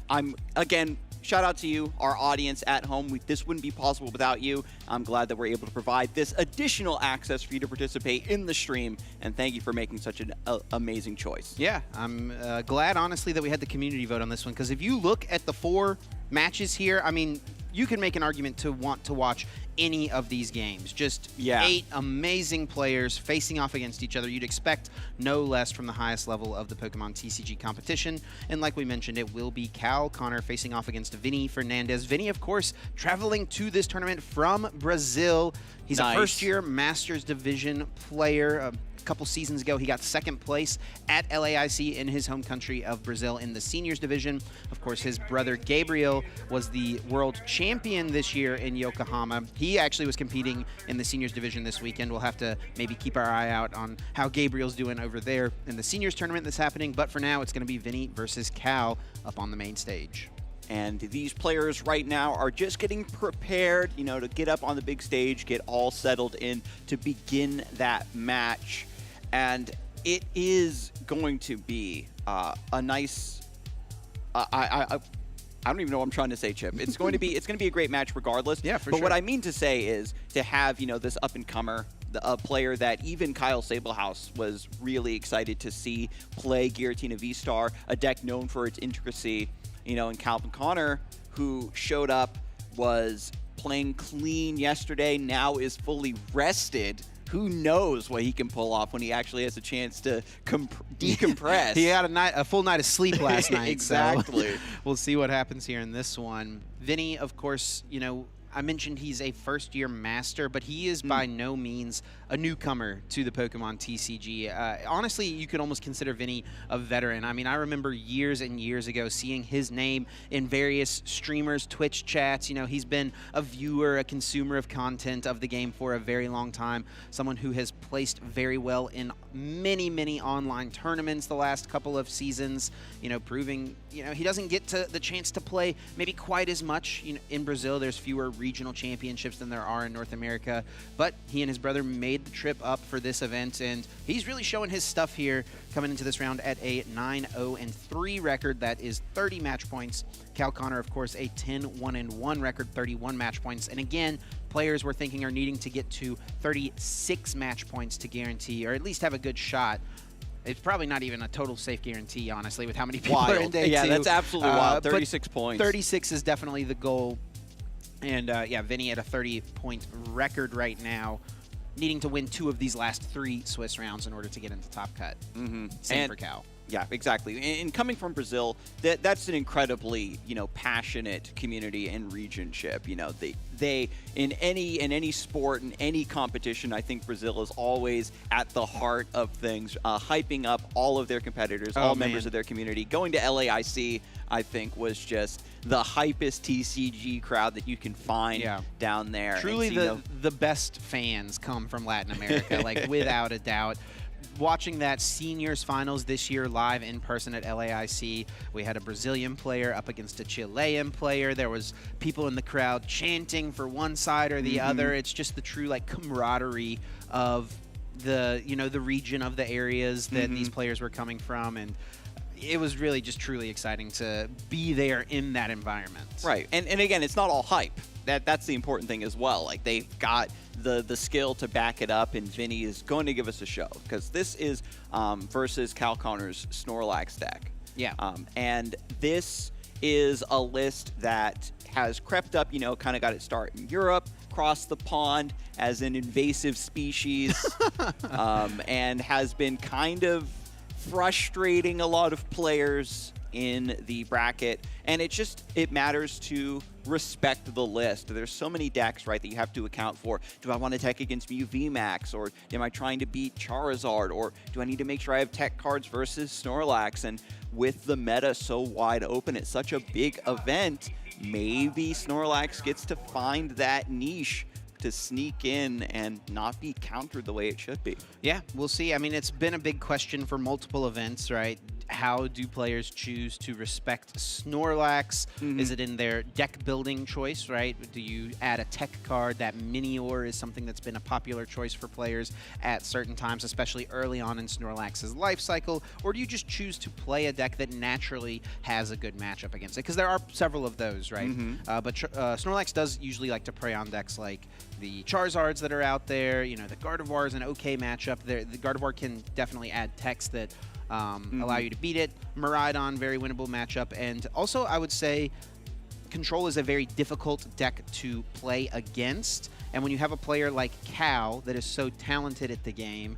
I'm again shout out to you, our audience at home. This wouldn't be possible without you. I'm glad that we're able to provide this additional access for you to participate in the stream, and thank you for making such an amazing choice.
Yeah, I'm glad, honestly, that we had the community vote on this one, because if you look at the 4 matches here, I mean, you can make an argument to want to watch any of these games. Just 8 amazing players facing off against each other. You'd expect no less from the highest level of the Pokemon TCG competition. And like we mentioned, it will be Cal Connor facing off against Vinny Fernandez. Vinny, of course, traveling to this tournament from Brazil. He's a first-year Masters Division player. A couple seasons ago, he got 2nd place at LAIC in his home country of Brazil in the seniors division. Of course, his brother Gabriel was the world champion this year in Yokohama. He actually was competing in the seniors division this weekend. We'll have to maybe keep our eye out on how Gabriel's doing over there in the seniors tournament that's happening. But for now, it's going to be Vinny versus Cal up on the main stage.
And these players right now are just getting prepared, you know, to get up on the big stage, get all settled in to begin that match. And it is going to be a nice. I don't even know what I'm trying to say, Chip. It's going to be a great match regardless.
Yeah, for
but
sure.
What I mean to say is to have, you know, this up and comer, a player that even Kyle Sablehouse was really excited to see play Giratina V-Star, a deck known for its intricacy. You know, and Calvin Connor, who showed up, was playing clean yesterday, now is fully rested. Who knows what he can pull off when he actually has a chance to decompress.
He had a full night of sleep last night.
Exactly.
So we'll see what happens here in this one. Vinny, of course, you know, I mentioned he's a first-year master, but he is by no means a newcomer to the Pokemon TCG. Honestly, you could almost consider Vinny a veteran. I mean, I remember years and years ago seeing his name in various streamers, Twitch chats. You know, he's been a viewer, a consumer of content of the game for a very long time, someone who has placed very well in many, many online tournaments the last couple of seasons, you know, proving, you know, he doesn't get to the chance to play maybe quite as much. You know, in Brazil, there's fewer regional championships than there are in North America, but he and his brother made the trip up for this event, and he's really showing his stuff here coming into this round at a 9-0-3 record. That is 30 match points. Cal Connor, of course, a 10-1-1 record, 31 match points. And again, players we're thinking are needing to get to 36 match points to guarantee, or at least have a good shot. It's probably not even a total safe guarantee, honestly, with how many people are in day 2.
Yeah, that's absolutely wild. 36 points.
36 is definitely the goal. And yeah, Vinny at a 30-point record right now, needing to win 2 of these last 3 Swiss rounds in order to get into top cut. Same for Cal.
Yeah, exactly. And coming from Brazil, that's an incredibly, you know, passionate community and regionship. You know, they in any sport, in any competition, I think Brazil is always at the heart of things, hyping up all of their competitors, all members of their community. Going to LAIC, I think, was just the hypest TCG crowd that you can find down there.
Truly the best fans come from Latin America, like without a doubt. Watching that seniors finals this year live in person at LAIC, we had a Brazilian player up against a Chilean player. There was people in the crowd chanting for one side or the other. It's just the true like camaraderie of the, you know, the region of the areas that these players were coming from, and it was really just truly exciting to be there in that environment.
Right, and again, it's not all hype. That's the important thing as well. Like, they've got the skill to back it up, and Vinny is going to give us a show, because this is versus Cal Connor's Snorlax deck.
Yeah.
And this is a list that has crept up, you know, kind of got its start in Europe, across the pond as an invasive species, and has been kind of frustrating a lot of players in the bracket. And it matters to respect the list. There's so many decks, right, that you have to account for. Do I want to tech against Mew VMAX, or am I trying to beat Charizard, or do I need to make sure I have tech cards versus Snorlax? And with the meta so wide open, it's such a big event, maybe Snorlax gets to find that niche to sneak in and not be countered the way it should be.
Yeah, we'll see. I mean, it's been a big question for multiple events, right? how do players choose to respect Snorlax? Is it in their deck building choice, right? Do you add a tech card? That Minior is something that's been a popular choice for players at certain times, especially early on in Snorlax's life cycle. Or do you just choose to play a deck that naturally has a good matchup against it? Because there are several of those, right? But Snorlax does usually like to prey on decks like the Charizards that are out there. You know, the Gardevoir is an okay matchup. The Gardevoir can definitely add techs that allow you to beat it. Miraidon, very winnable matchup. And also, I would say Control is a very difficult deck to play against. And when you have a player like Cal that is so talented at the game,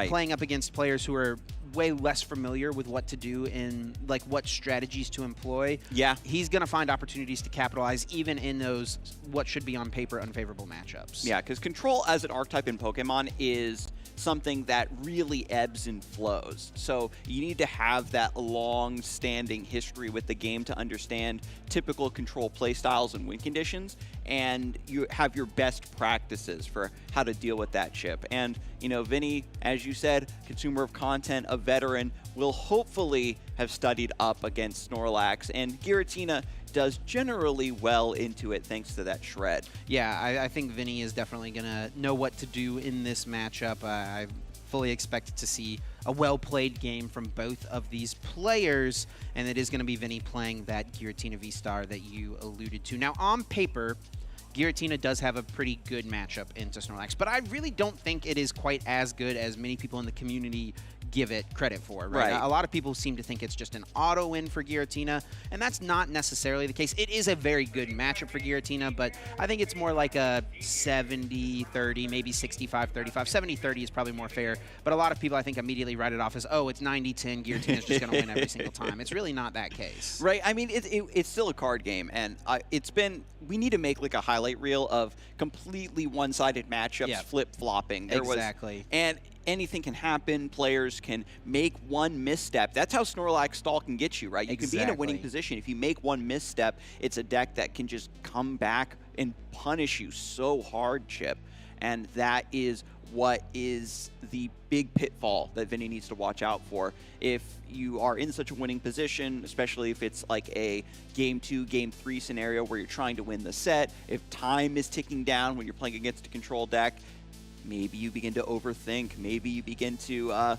playing up against players who are way less familiar with what to do and like what strategies to employ, he's going to find opportunities to capitalize even in those what should be on paper unfavorable matchups.
Yeah, because Control as an archetype in Pokemon is something that really ebbs and flows. So you need to have that long-standing history with the game to understand typical Control playstyles and win conditions, and you have your best practices for how to deal with that chip. And, you know, Vinny, as you said, consumer of content, a veteran, will hopefully have studied up against Snorlax, and Giratina does generally well into it thanks to that shred.
Yeah, I think Vinny is definitely going to know what to do in this matchup. I fully expect to see a well-played game from both of these players, and it is going to be Vinny playing that Giratina V-Star that you alluded to. Now, on paper, Giratina does have a pretty good matchup into Snorlax, but I really don't think it is quite as good as many people in the community give it credit for, right? A lot of people seem to think it's just an auto win for Giratina, and that's not necessarily the case. It is a very good matchup for Giratina, but I think it's more like a 70-30, maybe 65-35. 70-30 is probably more fair, but a lot of people I think immediately write it off as, oh, it's 90-10, Giratina's just going to win every single time. It's really not that case.
Right, I mean, it's still a card game, and we need to make like a highlight reel of completely one-sided matchups flip-flopping.
Exactly.
And anything can happen. Players can make one misstep. That's how Snorlax stall can get you, right? You can be in a winning position. If you make one misstep, it's a deck that can just come back and punish you so hard, Chip. And that is what is the big pitfall that Vinny needs to watch out for. If you are in such a winning position, especially if it's like a Game 2, Game 3 scenario where you're trying to win the set, if time is ticking down when you're playing against a control deck, maybe you begin to overthink. Maybe you begin to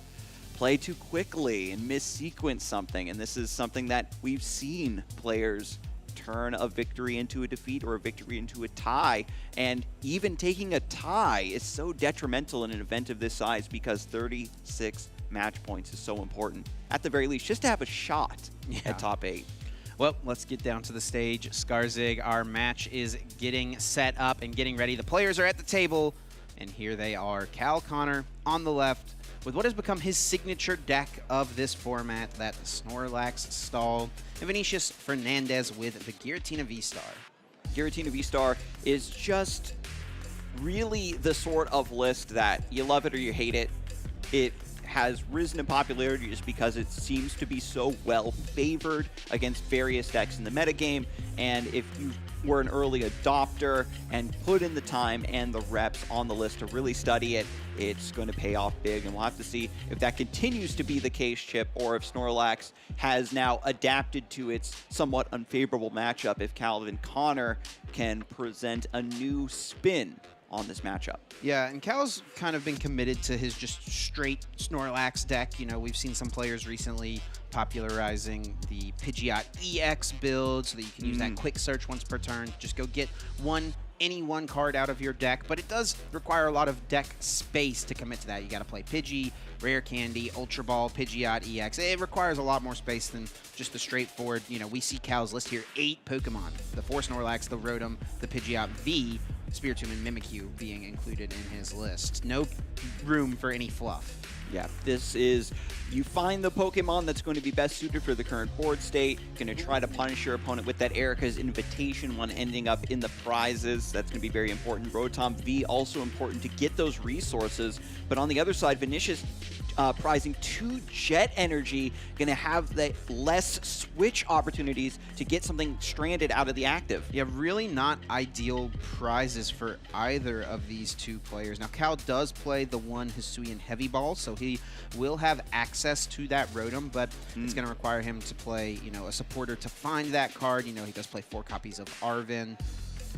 play too quickly and missequence something. And this is something that we've seen players turn a victory into a defeat or a victory into a tie. And even taking a tie is so detrimental in an event of this size because 36 match points is so important. At the very least, just to have a shot at top 8.
Well, let's get down to the stage. Skarzig, our match is getting set up and getting ready. The players are at the table. And here they are, Cal Connor on the left with what has become his signature deck of this format, that Snorlax stall, and Vinicius Fernandez with the Giratina V-Star.
Giratina V-Star is just really the sort of list that you love it or you hate it. It has risen in popularity just because it seems to be so well favored against various decks in the metagame, and if you were an early adopter and put in the time and the reps on the list to really study it, it's going to pay off big, and we'll have to see if that continues to be the case, Chip, or if Snorlax has now adapted to its somewhat unfavorable matchup, if Calvin Connor can present a new spin on this matchup.
Yeah, and Cal's kind of been committed to his just straight Snorlax deck. You know, we've seen some players recently popularizing the Pidgeot EX build so that you can use that quick search once per turn. Just go get any one card out of your deck, but it does require a lot of deck space to commit to that. You got to play Pidgey, Rare Candy, Ultra Ball, Pidgeot EX. It requires a lot more space than just the straightforward, you know, we see Cal's list here, 8 Pokemon. The 4 Snorlax, the Rotom, the Pidgeot V, Spiritomb, and Mimikyu being included in his list. No room for any fluff.
Yeah, this is, you find the Pokemon that's going to be best suited for the current board state, going to try to punish your opponent with that Erica's Invitation one ending up in the prizes. That's going to be very important. Rotom V also important to get those resources, but on the other side, Vinicius prizing 2 Jet Energy, going to have the less switch opportunities to get something stranded out of the active.
Yeah, really not ideal prizes for either of these two players. Now, Cal does play the one Hisuian Heavy Ball, so he will have access access to that Rotom, but it's going to require him to play, you know, a supporter to find that card. You know, he does play 4 copies of Arven.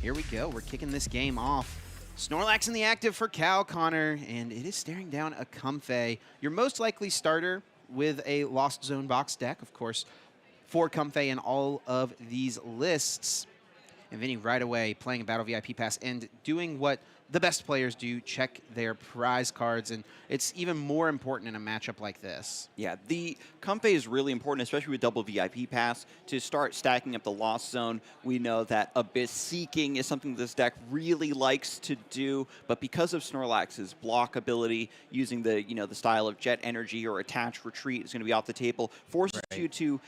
Here we go. We're kicking this game off. Snorlax in the active for Cal Connor, and it is staring down a Comfey. Your most likely starter with a Lost Zone box deck, of course, 4 Comfey in all of these lists. And Vinny right away playing a Battle VIP Pass and doing what the best players do, check their prize cards, and it's even more important in a matchup like this.
Yeah, the Comfey is really important, especially with double VIP Pass, to start stacking up the Lost Zone. We know that Abyss Seeking is something this deck really likes to do, but because of Snorlax's block ability, using the, you know, the style of Jet Energy or Attach Retreat is going to be off the table, forces you to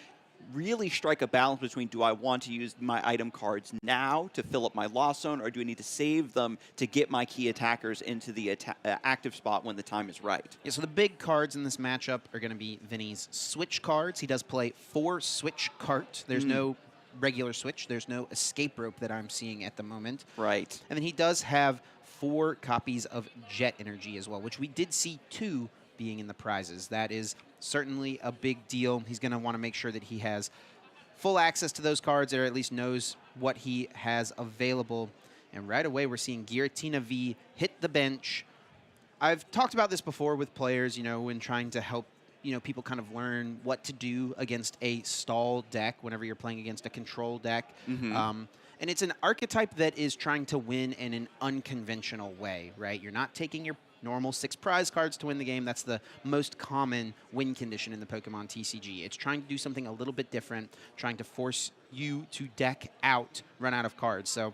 really strike a balance between, do I want to use my item cards now to fill up my Lost Zone, or do I need to save them to get my key attackers into the active spot when the time is right?
Yeah, so the big cards in this matchup are going to be Vinny's switch cards. He does play 4 switch carts. There's no regular switch. There's no escape rope that I'm seeing at the moment.
Right.
And then he does have 4 copies of Jet Energy as well, which we did see 2 being in the prizes. That is certainly a big deal. He's going to want to make sure that he has full access to those cards, or at least knows what he has available. And right away, we're seeing Giratina V hit the bench. I've talked about this before with players, you know, when trying to help, you know, people kind of learn what to do against a stall deck whenever you're playing against a control deck. And it's an archetype that is trying to win in an unconventional way, right? You're not taking your normal 6 prize cards to win the game. That's the most common win condition in the Pokemon TCG. It's trying to do something a little bit different, trying to force you to deck out, run out of cards. So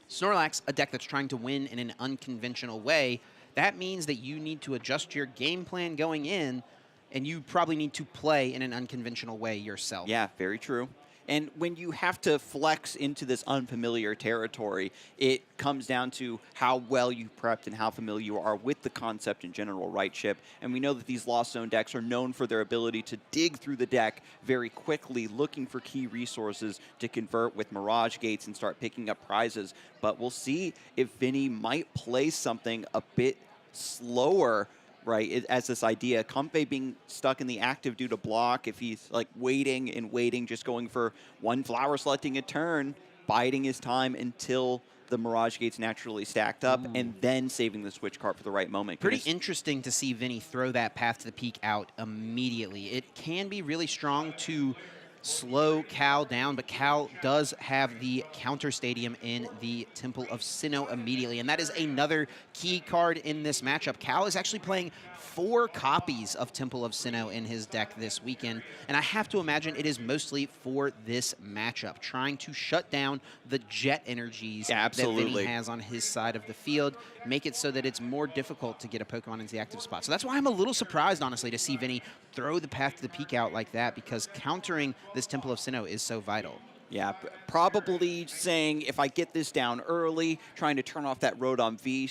Snorlax, a deck that's trying to win in an unconventional way, that means that you need to adjust your game plan going in, and you probably need to play in an unconventional way yourself.
Yeah, very true. And when you have to flex into this unfamiliar territory, it comes down to how well you prepped and how familiar you are with the concept in general, right, Chip? And we know that these Lost Zone decks are known for their ability to dig through the deck very quickly, looking for key resources to convert with Mirage Gates and start picking up prizes. But we'll see if Vinny might play something a bit slower, right, as this idea. Comfey being stuck in the active due to block, if he's like waiting and waiting, just going for 1 flower selecting a turn, biding his time until the Mirage Gate's naturally stacked up, and then saving the switch card for the right moment.
Pretty interesting to see Vinny throw that Path to the Peak out immediately. It can be really strong to slow Cal down, but Cal does have the counter stadium in the Temple of Sinnoh immediately, and that is another key card in this matchup. Cal is actually playing 4 copies of Temple of Sinnoh in his deck this weekend, and I have to imagine it is mostly for this matchup, trying to shut down the Jet Energies that Vinny has on his side of the field, make it so that it's more difficult to get a Pokemon into the active spot. So that's why I'm a little surprised, honestly, to see Vinny throw the Path to the Peak out like that, because countering this Temple of Sinnoh is so vital.
Yeah, probably saying, if I get this down early, trying to turn off that Rotom V,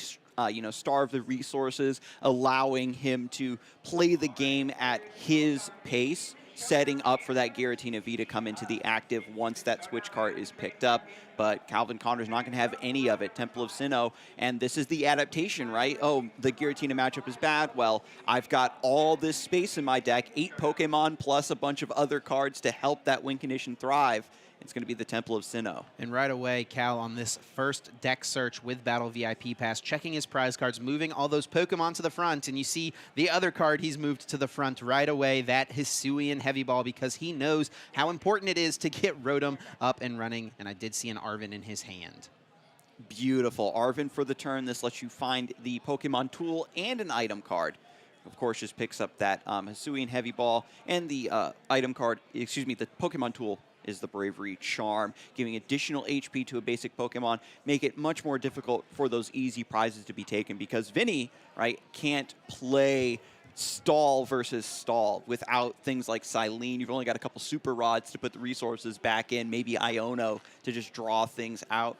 you know, starve the resources, allowing him to play the game at his pace, setting up for that Giratina V to come into the active once that switch card is picked up. But Calvin Connor's not going to have any of it. Temple of Sinnoh, and this is the adaptation, right? Oh, the Giratina matchup is bad. Well, I've got all this space in my deck, 8 Pokemon plus a bunch of other cards to help that win condition thrive. It's going to be the Temple of Sinnoh.
And right away, Cal on this first deck search with Battle VIP Pass, checking his prize cards, moving all those Pokemon to the front. And you see the other card he's moved to the front right away, that Hisuian Heavy Ball, because he knows how important it is to get Rotom up and running. And I did see an Arven in his hand.
Beautiful. Arven for the turn. This lets you find the Pokemon tool and an item card. Of course, just picks up that Hisuian Heavy Ball, and the item card, excuse me, the Pokemon tool is the Bravery Charm, giving additional HP to a basic Pokemon, make it much more difficult for those easy prizes to be taken, because Vinny, right, can't play stall versus stall without things like Silene. You've only got a couple Super Rods to put the resources back in, maybe Iono to just draw things out.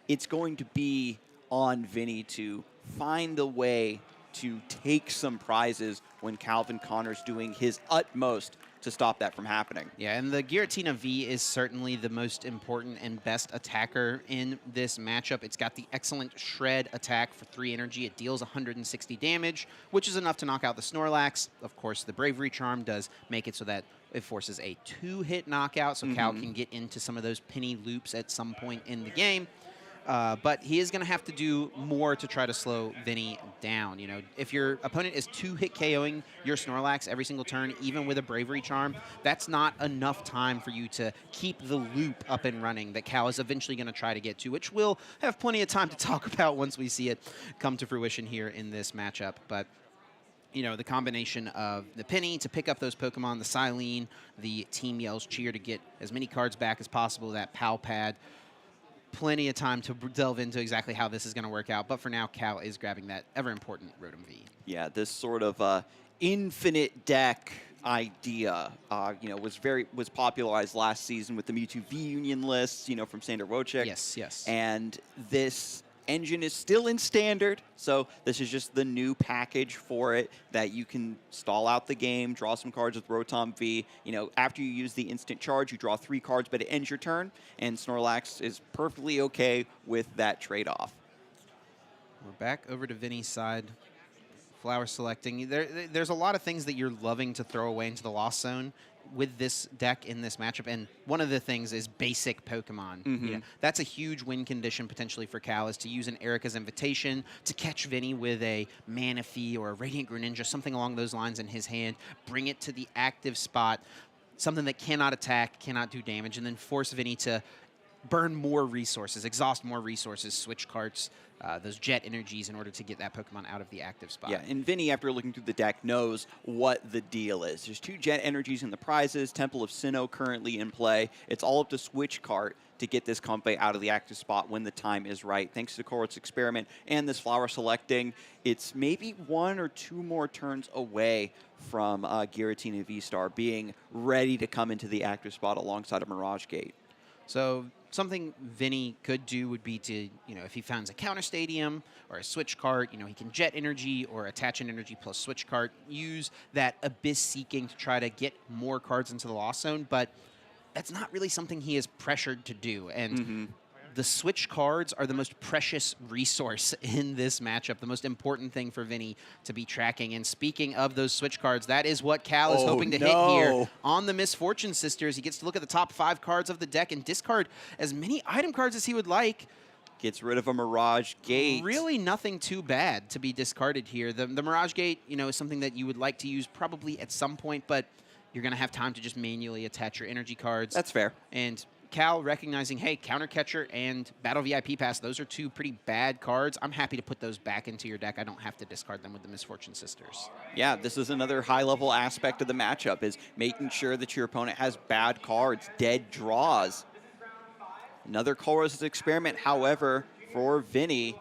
It's going to be on Vinny to find a way to take some prizes when Calvin Connor's doing his utmost to stop that from happening.
Yeah, and the Giratina V is certainly the most important and best attacker in this matchup. It's got the excellent Shred attack for 3 energy. It deals 160 damage, which is enough to knock out the Snorlax. Of course, the Bravery Charm does make it so that it forces a 2-hit knockout, so Cal can get into some of those penny loops at some point in the game. But he is going to have to do more to try to slow Vinny down. You know, if your opponent is 2-hit KOing your Snorlax every single turn, even with a Bravery Charm, that's not enough time for you to keep the loop up and running that Cal is eventually going to try to get to, which we'll have plenty of time to talk about once we see it come to fruition here in this matchup. But you know, the combination of the Penny to pick up those Pokemon, the Silene, the Team Yell's Cheer to get as many cards back as possible, that Pal Pad. Plenty of time to delve into exactly how this is going to work out. But for now, Cal is grabbing that ever-important Rotom V.
Yeah, this sort of infinite deck idea, you know, was popularized last season with the Mewtwo V Union lists, you know, from Sander Wojcik.
Yes, yes.
And this engine is still in standard, so this is just the new package for it that you can stall out the game, draw some cards with Rotom V. You know, after you use the instant charge, you draw 3 cards, but it ends your turn, and Snorlax is perfectly okay with that trade-off.
We're back over to Vinny's side. Flower selecting. There's a lot of things that you're loving to throw away into the Lost Zone with this deck in this matchup, and one of the things is basic Pokemon. You know, that's a huge win condition potentially for Cal, is to use an Erica's Invitation to catch Vinny with a Manaphy or a Radiant Greninja, something along those lines in his hand, bring it to the active spot, something that cannot attack, cannot do damage, and then force Vinny to burn more resources, exhaust more resources, switch carts, those jet energies in order to get that Pokemon out of the active spot.
Yeah, and Vinny, after looking through the deck, knows what the deal is. There's 2 jet energies in the prizes, Temple of Sinnoh currently in play. It's all up to switch cart to get this Comfey out of the active spot when the time is right. Thanks to Corwit's experiment and this flower selecting, it's maybe 1 or 2 more turns away from Giratina V-Star being ready to come into the active spot alongside a Mirage Gate.
So something Vinny could do would be to, you know, if he finds a counter stadium or a switch cart, you know, he can jet energy or attach an energy plus switch cart, use that abyss seeking to try to get more cards into the Lost Zone, but that's not really something he is pressured to do. And the switch cards are the most precious resource in this matchup, the most important thing for Vinny to be tracking. And speaking of those switch cards, that is what Cal is hoping to hit here on the Misfortune Sisters. He gets to look at the top 5 cards of the deck and discard as many item cards as he would like.
Gets rid of a Mirage Gate.
Really nothing too bad to be discarded here. The Mirage Gate, you know, is something that you would like to use probably at some point, but you're going to have time to just manually attach your energy cards.
That's fair.
And Cal recognizing, hey, Counter Catcher and Battle VIP Pass, those are 2 pretty bad cards. I'm happy to put those back into your deck. I don't have to discard them with the Misfortune Sisters.
Yeah, this is another high-level aspect of the matchup, is making sure that your opponent has bad cards, dead draws. Another Colress's experiment, however, for Vinny.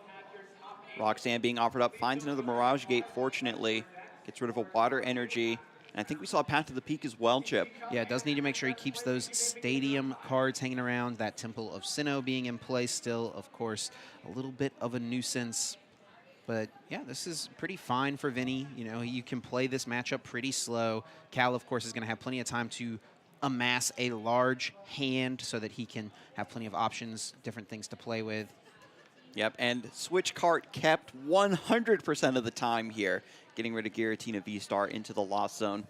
Roxanne being offered up, finds another Mirage Gate, fortunately. Gets rid of a Water Energy. And I think we saw a Path to the Peak as well, Chip.
Yeah, does need to make sure he keeps those stadium cards hanging around. That Temple of Sinnoh being in play still, of course, a little bit of a nuisance. But yeah, this is pretty fine for Vinny. You know, you can play this matchup pretty slow. Cal, of course, is going to have plenty of time to amass a large hand so that he can have plenty of options, different things to play with.
Yep, and switch cart kept 100% of the time here, getting rid of Giratina V-Star into the Lost Zone.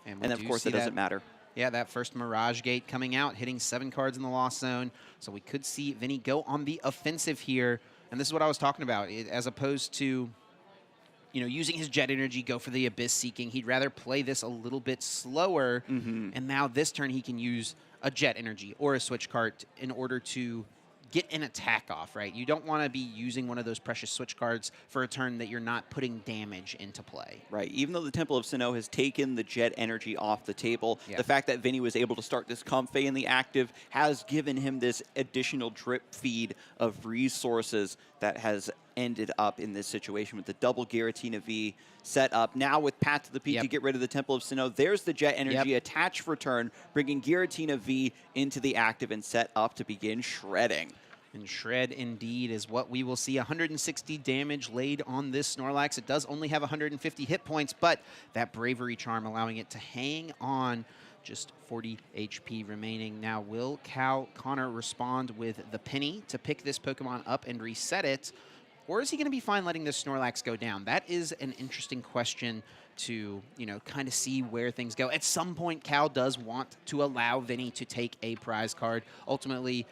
And of course, it doesn't matter.
Yeah, that first Mirage Gate coming out, hitting 7 cards in the Lost Zone. So we could see Vinny go on the offensive here. And this is what I was talking about. As opposed to, you know, using his jet energy, go for the Abyss Seeking, he'd rather play this a little bit slower. And now this turn he can use a jet energy or a switch cart in order to get an attack off, right? You don't want to be using one of those precious switch cards for a turn that you're not putting damage into play.
Right. Even though the Temple of Sinnoh has taken the jet energy off the table, the fact that Vinny was able to start this Comfey in the active has given him this additional drip feed of resources that has ended up in this situation with the double Giratina V set up. Now with Path to the Peak to get rid of the Temple of Sinnoh, there's the jet energy attached for turn, bringing Giratina V into the active and set up to begin shredding.
And shred indeed is what we will see. 160 damage laid on this Snorlax. It does only have 150 hit points, but that Bravery Charm allowing it to hang on just 40 HP remaining. Now, will Cal Connor respond with the penny to pick this Pokemon up and reset it? Or is he going to be fine letting the Snorlax go down? That is an interesting question to, kind of see where things go. At some point, Cal does want to allow Vinny to take a prize card. Ultimately,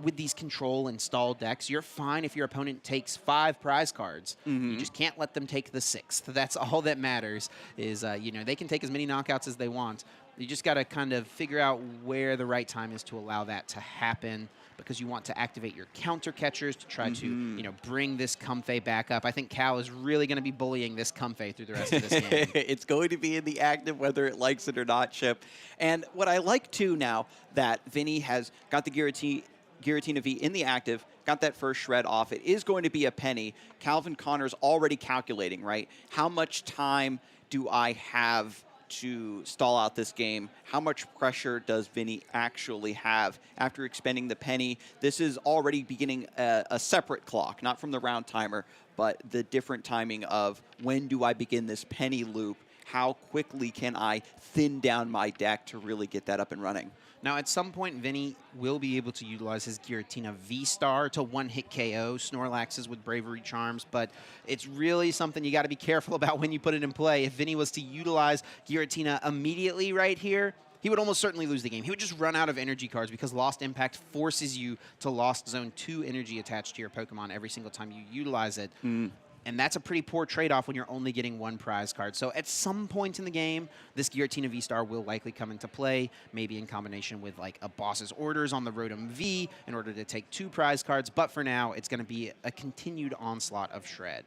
with these control and stall decks, you're fine if your opponent takes 5 prize cards. You just can't let them take the 6th. That's all that matters is, they can take as many knockouts as they want. You just got to kind of figure out where the right time is to allow that to happen, because you want to activate your counter catchers to try to, bring this Comfey back up. I think Cal is really going to be bullying this Comfey through the rest of this game.
It's going to be in the active, whether it likes it or not, Chip. And what I like, too, now that Vinny has got the Giratina V in the active, got that first shred off, it is going to be a penny. Calvin Connor's already calculating, right? How much time do I have to stall out this game? How much pressure does Vinny actually have after expending the penny? This is already beginning a separate clock, not from the round timer, but the different timing of when do I begin this penny loop? How quickly can I thin down my deck to really get that up and running?
Now, at some point, Vinny will be able to utilize his Giratina V-Star to one-hit KO Snorlaxes with Bravery Charms, but it's really something you got to be careful about when you put it in play. If Vinny was to utilize Giratina immediately right here, he would almost certainly lose the game. He would just run out of energy cards because Lost Impact forces you to Lost Zone 2 energy attached to your Pokemon every single time you utilize it. And that's a pretty poor trade-off when you're only getting 1 prize card. So at some point in the game, this Giratina V-Star will likely come into play, maybe in combination with like a Boss's Orders on the Rotom V in order to take 2 prize cards. But for now, it's going to be a continued onslaught of Shred.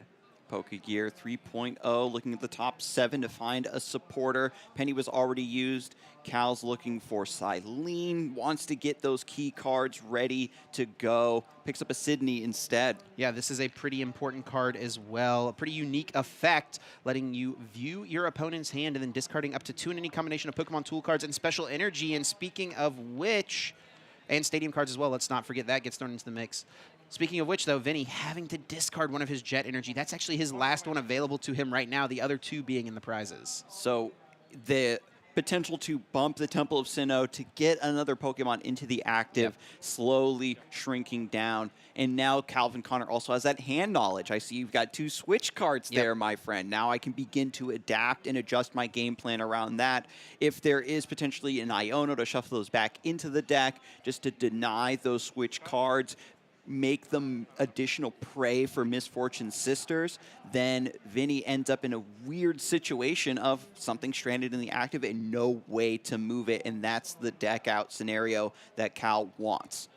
Pokegear 3.0, looking at the top 7 to find a supporter. Penny was already used. Cal's looking for Silene, wants to get those key cards ready to go. Picks up a Sydney instead.
Yeah, this is a pretty important card as well. A pretty unique effect, letting you view your opponent's hand and then discarding up to 2 in any combination of Pokemon tool cards and special energy. And speaking of which, and stadium cards as well, let's not forget that gets thrown into the mix. Speaking of which, though, Vinny having to discard one of his Jet Energy. That's actually his last one available to him right now, the other 2 being in the prizes.
So the potential to bump the Temple of Sinnoh to get another Pokemon into the active, slowly shrinking down. And now Calvin Connor also has that hand knowledge. I see you've got 2 switch cards there, my friend. Now I can begin to adapt and adjust my game plan around that. If there is potentially an Iono to shuffle those back into the deck, just to deny those switch cards, make them additional prey for Misfortune's sisters, then Vinny ends up in a weird situation of something stranded in the active and no way to move it, and that's the deck out scenario that Cal wants.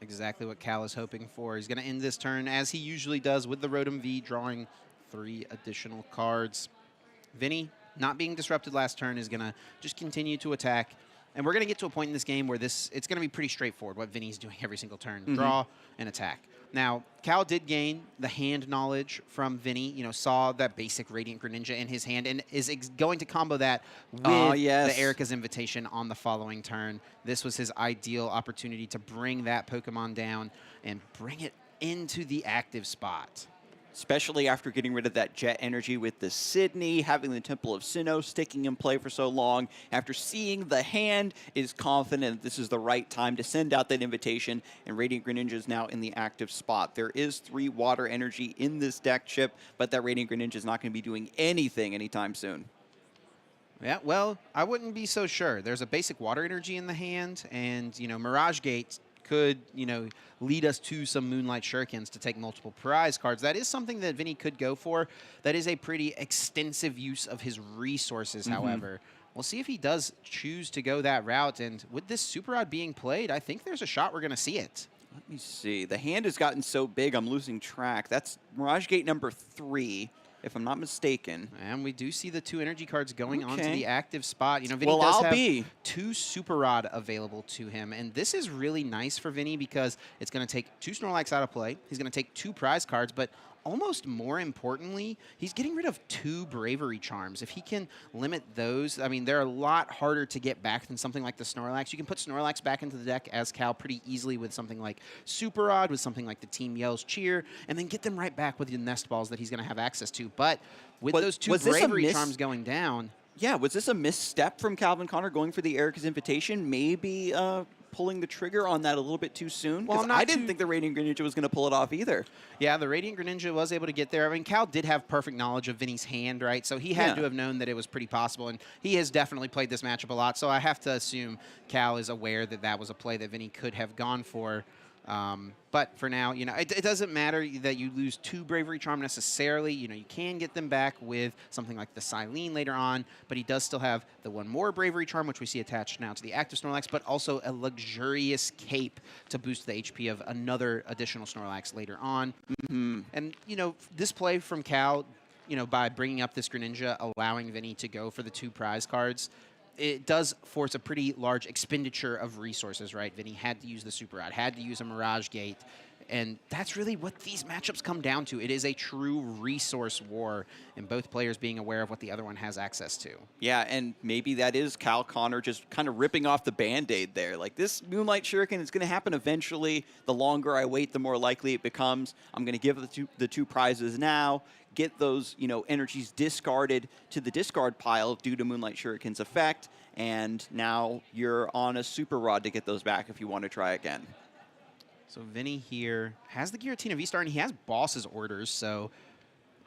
Exactly what Cal is hoping for. He's going to end this turn, as he usually does, with the Rotom V, drawing 3 additional cards. Vinny, not being disrupted last turn, is going to just continue to attack. And we're going to get to a point in this game where it's going to be pretty straightforward what Vinny's doing every single turn. Draw and attack. Now, Cal did gain the hand knowledge from Vinny, saw that basic Radiant Greninja in his hand and is going to combo that with the Erica's Invitation on the following turn. This was his ideal opportunity to bring that Pokemon down and bring it into the active spot.
Especially after getting rid of that Jet Energy with the Sydney, having the Temple of Sinnoh sticking in play for so long. After seeing the hand, is confident this is the right time to send out that invitation, and Radiant Greninja is now in the active spot. There is 3 Water Energy in this deck, Chip, but that Radiant Greninja is not going to be doing anything anytime soon.
Yeah, well, I wouldn't be so sure. There's a basic Water Energy in the hand, and, Mirage Gate could, lead us to some Moonlight Shurikens to take multiple prize cards. That is something that Vinny could go for. That is a pretty extensive use of his resources, however. We'll see if he does choose to go that route. And with this Super Rod being played, I think there's a shot we're going to see it.
Let me see. The hand has gotten so big, I'm losing track. That's Mirage Gate number 3. If I'm not mistaken.
And we do see the 2 energy cards going onto the active spot. Vinny
well,
does have 2 Super Rod available to him. And this is really nice for Vinny because it's going to take 2 Snorlax out of play. He's going to take 2 prize cards, but almost more importantly, he's getting rid of 2 Bravery Charms. If he can limit those, I mean, they're a lot harder to get back than something like the Snorlax. You can put Snorlax back into the deck as Cal pretty easily with something like Super Rod, with something like the Team Yell's Cheer, and then get them right back with the Nest Balls that he's going to have access to. But with those 2 Bravery Charms going down...
yeah, was this a misstep from Calvin Connor going for the Erica's Invitation? Maybe pulling the trigger on that a little bit too soon? Because I didn't think the Radiant Greninja was going to pull it off either.
Yeah, the Radiant Greninja was able to get there. I mean, Cal did have perfect knowledge of Vinny's hand, right? So he had to have known that it was pretty possible, and he has definitely played this matchup a lot, so I have to assume Cal is aware that that was a play that Vinny could have gone for. But for now, you know, it doesn't matter that you lose 2 Bravery Charm necessarily. You know, you can get them back with something like the Silene later on, but he does still have the 1 more Bravery Charm, which we see attached now to the active Snorlax, but also a luxurious cape to boost the HP of another additional Snorlax later on. And, you know, this play from Cal, you know, by bringing up this Greninja, allowing Vinny to go for the 2 prize cards, it does force a pretty large expenditure of resources, right? Vinny had to use the Super Rod, had to use a Mirage Gate, and that's really what these matchups come down to. It is a true resource war, and both players being aware of what the other one has access to.
Yeah, and maybe that is Cal Connor just kind of ripping off the Band-Aid there. Like, this Moonlight Shuriken is going to happen eventually. The longer I wait, the more likely it becomes. I'm going to give the two prizes now, get those, you know, energies discarded to the discard pile due to Moonlight Shuriken's effect, and now you're on a Super Rod to get those back if you want to try again.
So Vinny here has the Giratina V-Star, and he has Boss's Orders, so,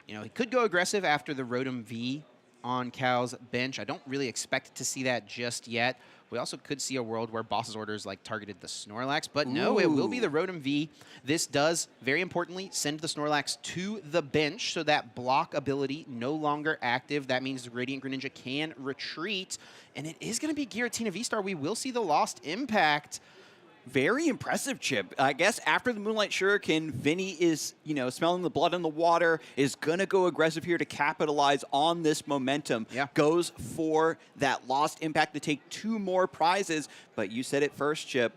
you know, he could go aggressive after the Rotom V on Cal's bench. I don't really expect to see that just yet. We also could see a world where Boss's Orders like targeted the Snorlax, but no, it will be the Rotom V. This does, very importantly, send the Snorlax to the bench, so that block ability no longer active. That means the Radiant Greninja can retreat, and it is going to be Giratina V-Star. We will see the Lost Impact.
Very impressive, Chip. I guess after the Moonlight Shuriken, Vinny is, you know, smelling the blood in the water, is going to go aggressive here to capitalize on this momentum.
Yeah.
Goes for that Lost Impact to take 2 more prizes. But you said it first, Chip.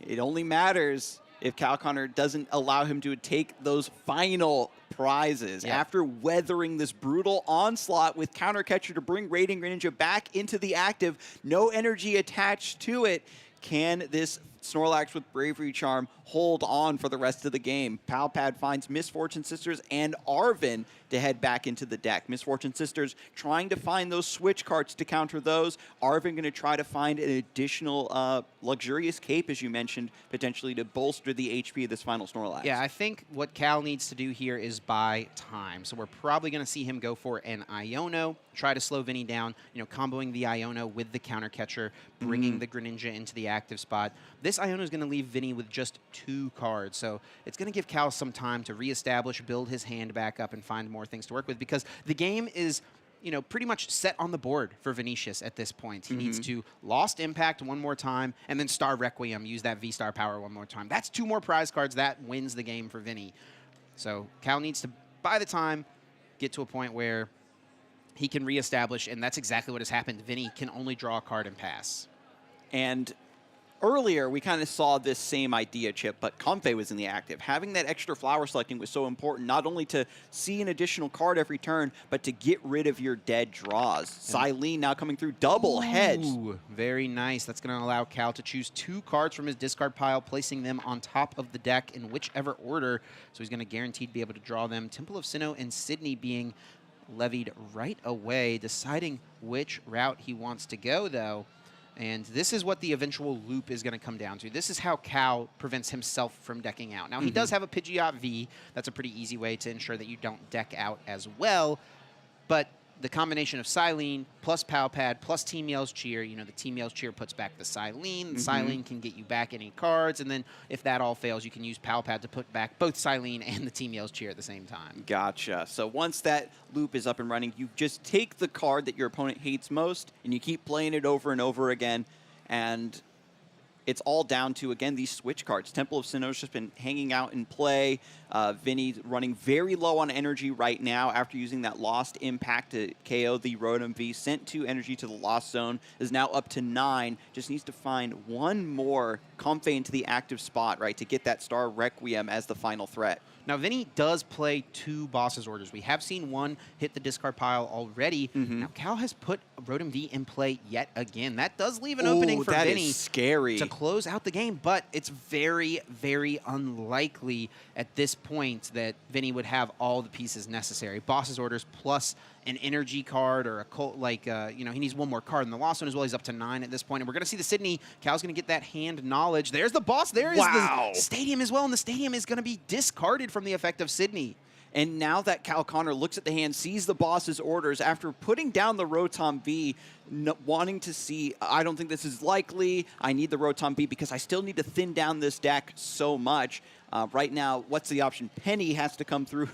It only matters if Cal Connor doesn't allow him to take those final prizes.
Yeah.
After weathering this brutal onslaught with Counter Catcher to bring Radiant Greninja back into the active, no energy attached to it. Can this Snorlax with Bravery Charm hold on for the rest of the game? Palpad finds Misfortune Sisters and Arven to head back into the deck. Misfortune Sisters trying to find those switch cards to counter those. Arven going to try to find an additional luxurious cape, as you mentioned, potentially to bolster the HP of this final Snorlax.
Yeah, I think what Cal needs to do here is buy time. So we're probably going to see him go for an Iono, try to slow Vinny down, you know, comboing the Iono with the Counter Catcher, bringing the Greninja into the active spot. This Iono is going to leave Vinny with just 2 cards, so it's going to give Cal some time to reestablish, build his hand back up, and find more things to work with, because the game is, you know, pretty much set on the board for Vinicius at this point. He needs to Lost Impact 1 more time, and then Star Requiem, use that V-Star power 1 more time. That's 2 more prize cards. That wins the game for Vinny. So Cal needs to buy the time, get to a point where he can reestablish, and that's exactly what has happened. Vinny can only draw a card and pass.
And earlier, we kind of saw this same idea, Chip, but Comfey was in the active. Having that extra flower selecting was so important, not only to see an additional card every turn, but to get rid of your dead draws. Silene now coming through double heads.
Very nice. That's going to allow Cal to choose 2 cards from his discard pile, placing them on top of the deck in whichever order. So he's going to guaranteed be able to draw them. Temple of Sinnoh and Sydney being levied right away, deciding which route he wants to go, though. And this is what the eventual loop is going to come down to. This is how Cal prevents himself from decking out. Now, he does have a Pidgeot V. That's a pretty easy way to ensure that you don't deck out as well. But the combination of Silene plus Palpad plus Team Yell's Cheer, you know, the Team Yell's Cheer puts back the Silene. The Silene can get you back any cards. And then if that all fails, you can use Palpad to put back both Silene and the Team Yell's Cheer at the same time.
Gotcha. So once that loop is up and running, you just take the card that your opponent hates most, and you keep playing it over and over again. And it's all down to, again, these switch cards. Temple of Sinnoh's just been hanging out in play. Vinny running very low on energy right now after using that Lost Impact to KO the Rotom V. Sent 2 energy to the Lost Zone. Is now up to 9. Just needs to find 1 more Comfey into the active spot, right, to get that Star Requiem as the final threat.
Now, Vinny does play 2 Boss's Orders. We have seen 1 hit the discard pile already. Now, Cal has put Rotom V in play yet again. That does leave an opening for Vinny to close out the game, but it's very, very unlikely at this point that Vinny would have all the pieces necessary. Boss's Orders plus an energy card or a he needs one more card in the Lost Zone as well. He's up to 9 at this point, and we're going to see the Sydney. Cal's going to get that hand knowledge. There's the boss. There is the stadium as well, and the stadium is going to be discarded from the effect of Sydney.
And now that Cal Connor looks at the hand, sees the boss's orders, after putting down the Rotom V, wanting to see, I don't think this is likely, I need the Rotom V because I still need to thin down this deck so much. Right now, what's the option? Penny has to come through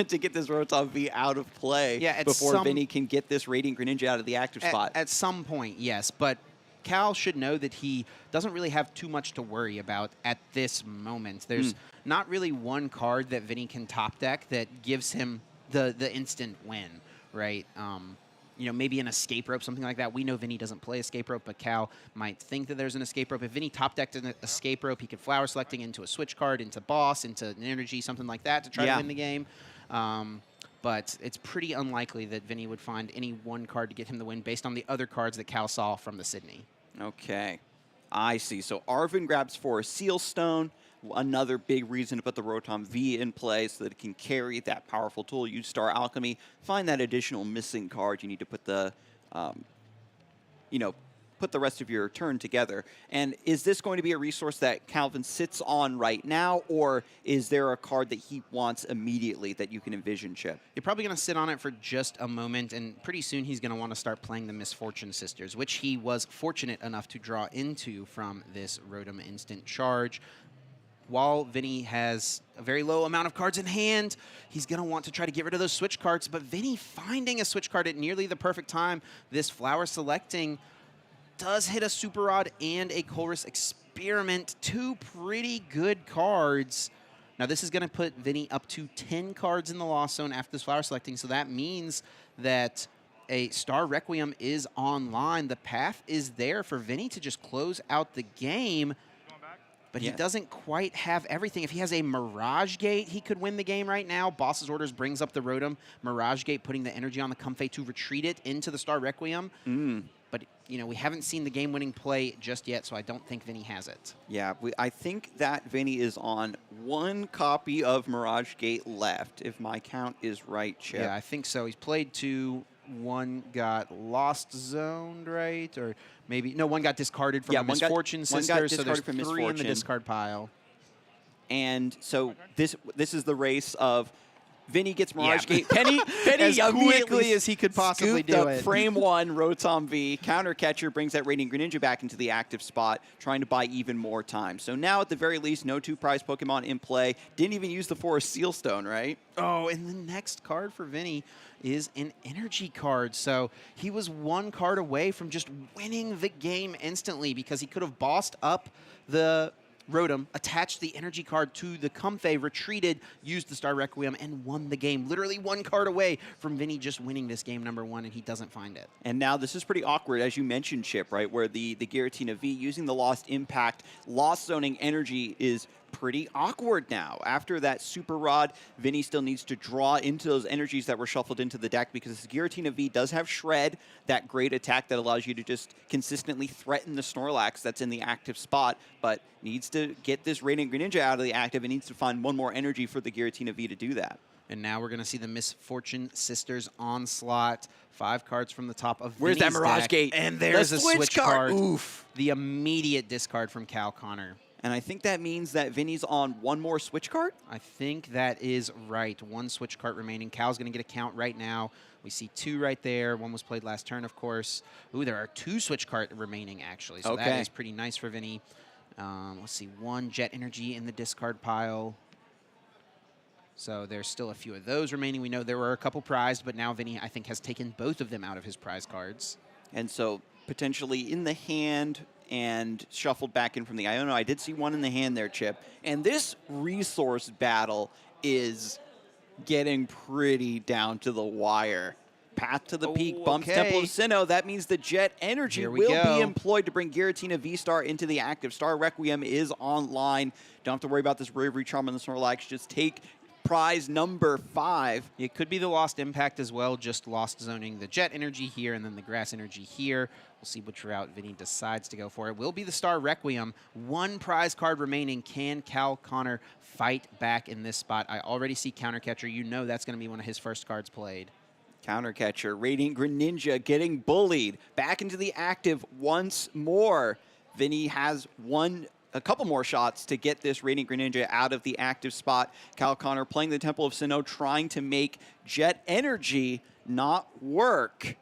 to get this Rotom V out of play before Vinny can get this Radiant Greninja out of the active spot.
At some point, yes, but Cal should know that he doesn't really have too much to worry about at this moment. There's not really one card that Vinny can top deck that gives him the instant win, right? Maybe an escape rope, something like that. We know Vinny doesn't play escape rope, but Cal might think that there's an escape rope. If Vinny top decked an escape rope, he could flower selecting into a switch card, into boss, into an energy, something like that to try to win the game. But it's pretty unlikely that Vinny would find any one card to get him the win based on the other cards that Cal saw from the Sydney.
Okay, I see. So Arvin grabs for a Seal Stone, another big reason to put the Rotom V in play so that it can carry that powerful tool. Use Star Alchemy, find that additional missing card. You need to put the, put the rest of your turn together. And is this going to be a resource that Calvin sits on right now, or is there a card that he wants immediately that you can envision, Chip?
You're probably going to sit on it for just a moment, and pretty soon he's going to want to start playing the Misfortune Sisters, which he was fortunate enough to draw into from this Rotom Instant Charge. While Vinny has a very low amount of cards in hand, he's going to want to try to get rid of those switch cards, but Vinny finding a switch card at nearly the perfect time, this flower selecting does hit a Super Rod and a Colress Experiment, 2 pretty good cards. Now this is going to put Vinny up to 10 cards in the Lost Zone after this flower selecting, so that means that a Star Requiem is online. The path is there for Vinny to just close out the game, but he doesn't quite have everything. If he has a Mirage Gate, he could win the game right now. Boss's Orders brings up the Rotom. Mirage Gate putting the energy on the Comfey to retreat it into the Star Requiem. But, we haven't seen the game-winning play just yet, so I don't think Vinny has it.
Yeah, I think that Vinny is on 1 copy of Mirage Gate left, if my count is right, Chip.
Yeah, I think so. He's played 2. 1 got Lost Zoned, right? Or maybe, no, 1 got discarded from the Misfortune Sisters, so there's 3 in the discard pile.
And so this is the race of Vinny gets Mirage Gate. Penny
as quickly as he could possibly do it.
Frame 1, Rotom V. Counter Catcher brings that Radiant Greninja back into the active spot, trying to buy even more time. So now, at the very least, no 2 prize Pokemon in play. Didn't even use the Forest Seal Stone, right?
Oh, and the next card for Vinny is an energy card. So he was 1 card away from just winning the game instantly because he could have bossed up the Rotom, attached the energy card to the Comfey, retreated, used the Star Requiem, and won the game. Literally 1 card away from Vinny just winning this game number 1, and he doesn't find it.
And now this is pretty awkward, as you mentioned, Chip, right, where the Giratina V, using the Lost Impact, Lost Zoning energy is pretty awkward now. After that Super Rod, Vinny still needs to draw into those energies that were shuffled into the deck because Giratina V does have Shred, that great attack that allows you to just consistently threaten the Snorlax that's in the active spot, but needs to get this Radiant Greninja out of the active and needs to find 1 more energy for the Giratina V to do that.
And now we're going to see the Misfortune Sisters Onslaught. 5 cards from the top of
Where's
Vinny's
that Mirage
deck.
Gate?
And there's a switch card.
Oof.
The immediate discard from Cal Connor.
And I think that means that Vinny's on 1 more switch card?
I think that is right. 1 switch card remaining. Cal's going to get a count right now. We see 2 right there. 1 was played last turn, of course. Ooh, there are 2 switch card remaining, actually. So that is pretty nice for Vinny. Let's see, 1 Jet Energy in the discard pile. So there's still a few of those remaining. We know there were a couple prized, but now Vinny, I think, has taken both of them out of his prize cards.
And so potentially in the hand and shuffled back in from the Iono. I did see 1 in the hand there, Chip. And this resource battle is getting pretty down to the wire. Path to the Peak, bumps Temple of Sinnoh. That means the Jet Energy will be employed to bring Giratina V-Star into the active. Star Requiem is online. Don't have to worry about this Bravery Charm and the Snorlax. Just take prize number 5.
It could be the Lost Impact as well, just Lost Zoning the Jet Energy here and then the Grass Energy here. We'll see which route Vinny decides to go for. It will be the Star Requiem. 1 prize card remaining. Can Cal Connor fight back in this spot? I already see Counter Catcher. You know that's going to be one of his first cards played.
Counter catcher, Radiant Greninja getting bullied. Back into the active once more. Vinny has a couple more shots to get this Radiant Greninja out of the active spot. Cal Connor playing the Temple of Sinnoh, trying to make Jet Energy not work.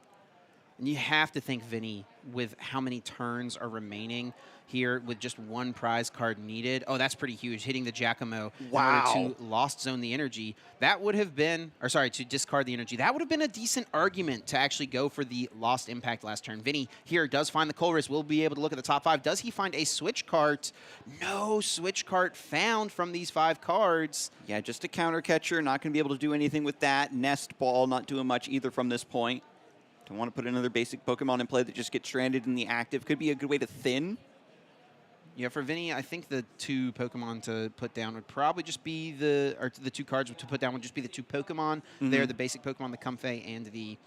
And you have to think, Vinny, with how many turns are remaining here with just one prize card needed. Oh, that's pretty huge. Hitting the Giacomo in order to lost zone the energy. That would have been, or sorry, to discard the energy. That would have been a decent argument to actually go for the lost impact last turn. Vinny here does find the Colress. We'll be able to look at the top 5. Does he find a switch cart? No switch cart found from these 5 cards.
Yeah, just a counter catcher. Not going to be able to do anything with that. Nest Ball not doing much either from this point. Don't want to put another basic Pokemon in play that just gets stranded in the active. Could be a good way to thin.
Yeah, for Vinny, I think the 2 Pokemon to put down would probably just be the 2 cards to put down would just be the 2 Pokemon. They're the basic Pokemon, the Comfey and the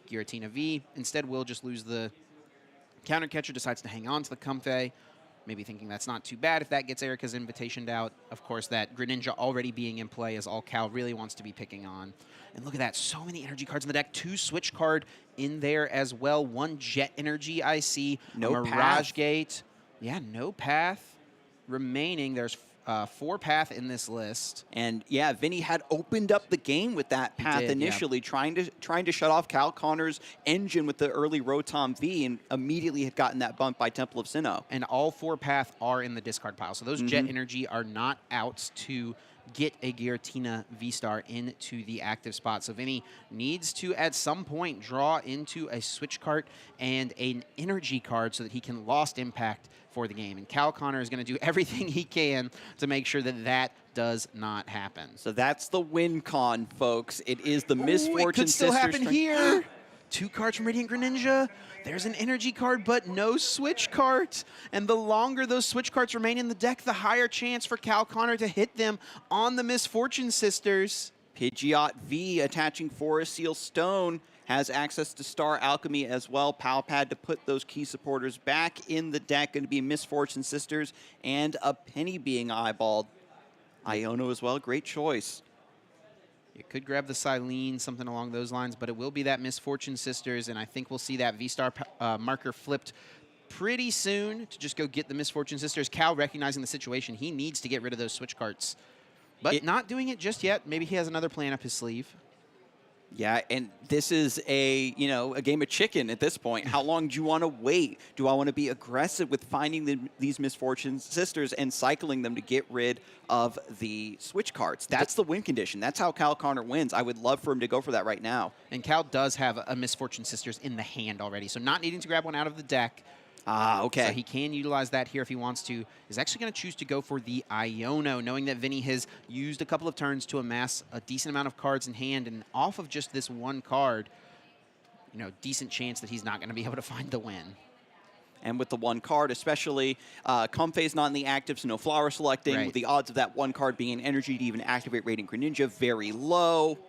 Giratina V. Instead, we'll just lose the Counter Catcher, decides to hang on to the Comfey, maybe thinking that's not too bad if that gets Erica's Invitationed out. Of course, that Greninja already being in play is all Cal really wants to be picking on. And look at that, so many energy cards in the deck. 2 Switch card in there as well. 1 Jet Energy I see.
No
Mirage
path.
Gate. Yeah, no path remaining. There's 4 path in this list.
And yeah, Vinny had opened up the game with that path initially, trying to shut off Cal Connor's engine with the early Rotom V, and immediately had gotten that bump by Temple of Sinnoh.
And all 4 path are in the discard pile. So those Jet Energy are not out to get a Giratina V-Star into the active spot. So Vinny needs to, at some point, draw into a switch cart and an energy card so that he can lost impact for the game. And Cal Connor is going to do everything he can to make sure that that does not happen.
So that's the win con, folks. It is the Misfortune
It could still
Sisters.
happen here. 2 cards from Radiant Greninja. There's an energy card, but no switch cart. And the longer those switch carts remain in the deck, the higher chance for Cal Connor to hit them on the Misfortune Sisters.
Pidgeot V attaching Forest Seal Stone has access to Star Alchemy as well. Palpad to put those key supporters back in the deck. Going to be Misfortune Sisters and a Penny being eyeballed. Iono as well, great choice.
You could grab the Silene, something along those lines, but it will be that Misfortune Sisters, and I think we'll see that V-Star marker flipped pretty soon to just go get the Misfortune Sisters. Cal recognizing the situation, he needs to get rid of those switch carts, but not doing it just yet. Maybe he has another plan up his sleeve.
Yeah, and this is a game of chicken at this point. How long do you want to wait? Do I want to be aggressive with finding these Misfortune Sisters and cycling them to get rid of the switch cards? That's the win condition. That's how Cal Connor wins. I would love for him to go for that right now.
And Cal does have a Misfortune Sisters in the hand already, so not needing to grab one out of the deck.
Okay.
So he can utilize that here if he wants to. Is actually going to choose to go for the Iono, knowing that Vinny has used a couple of turns to amass a decent amount of cards in hand, and off of just this 1 card, decent chance that he's not going to be able to find the win.
And with the 1 card, especially, Comfey's not in the active, so no flower selecting.
Right.
With the odds of that 1 card being an energy to even activate Radiant Greninja, very low.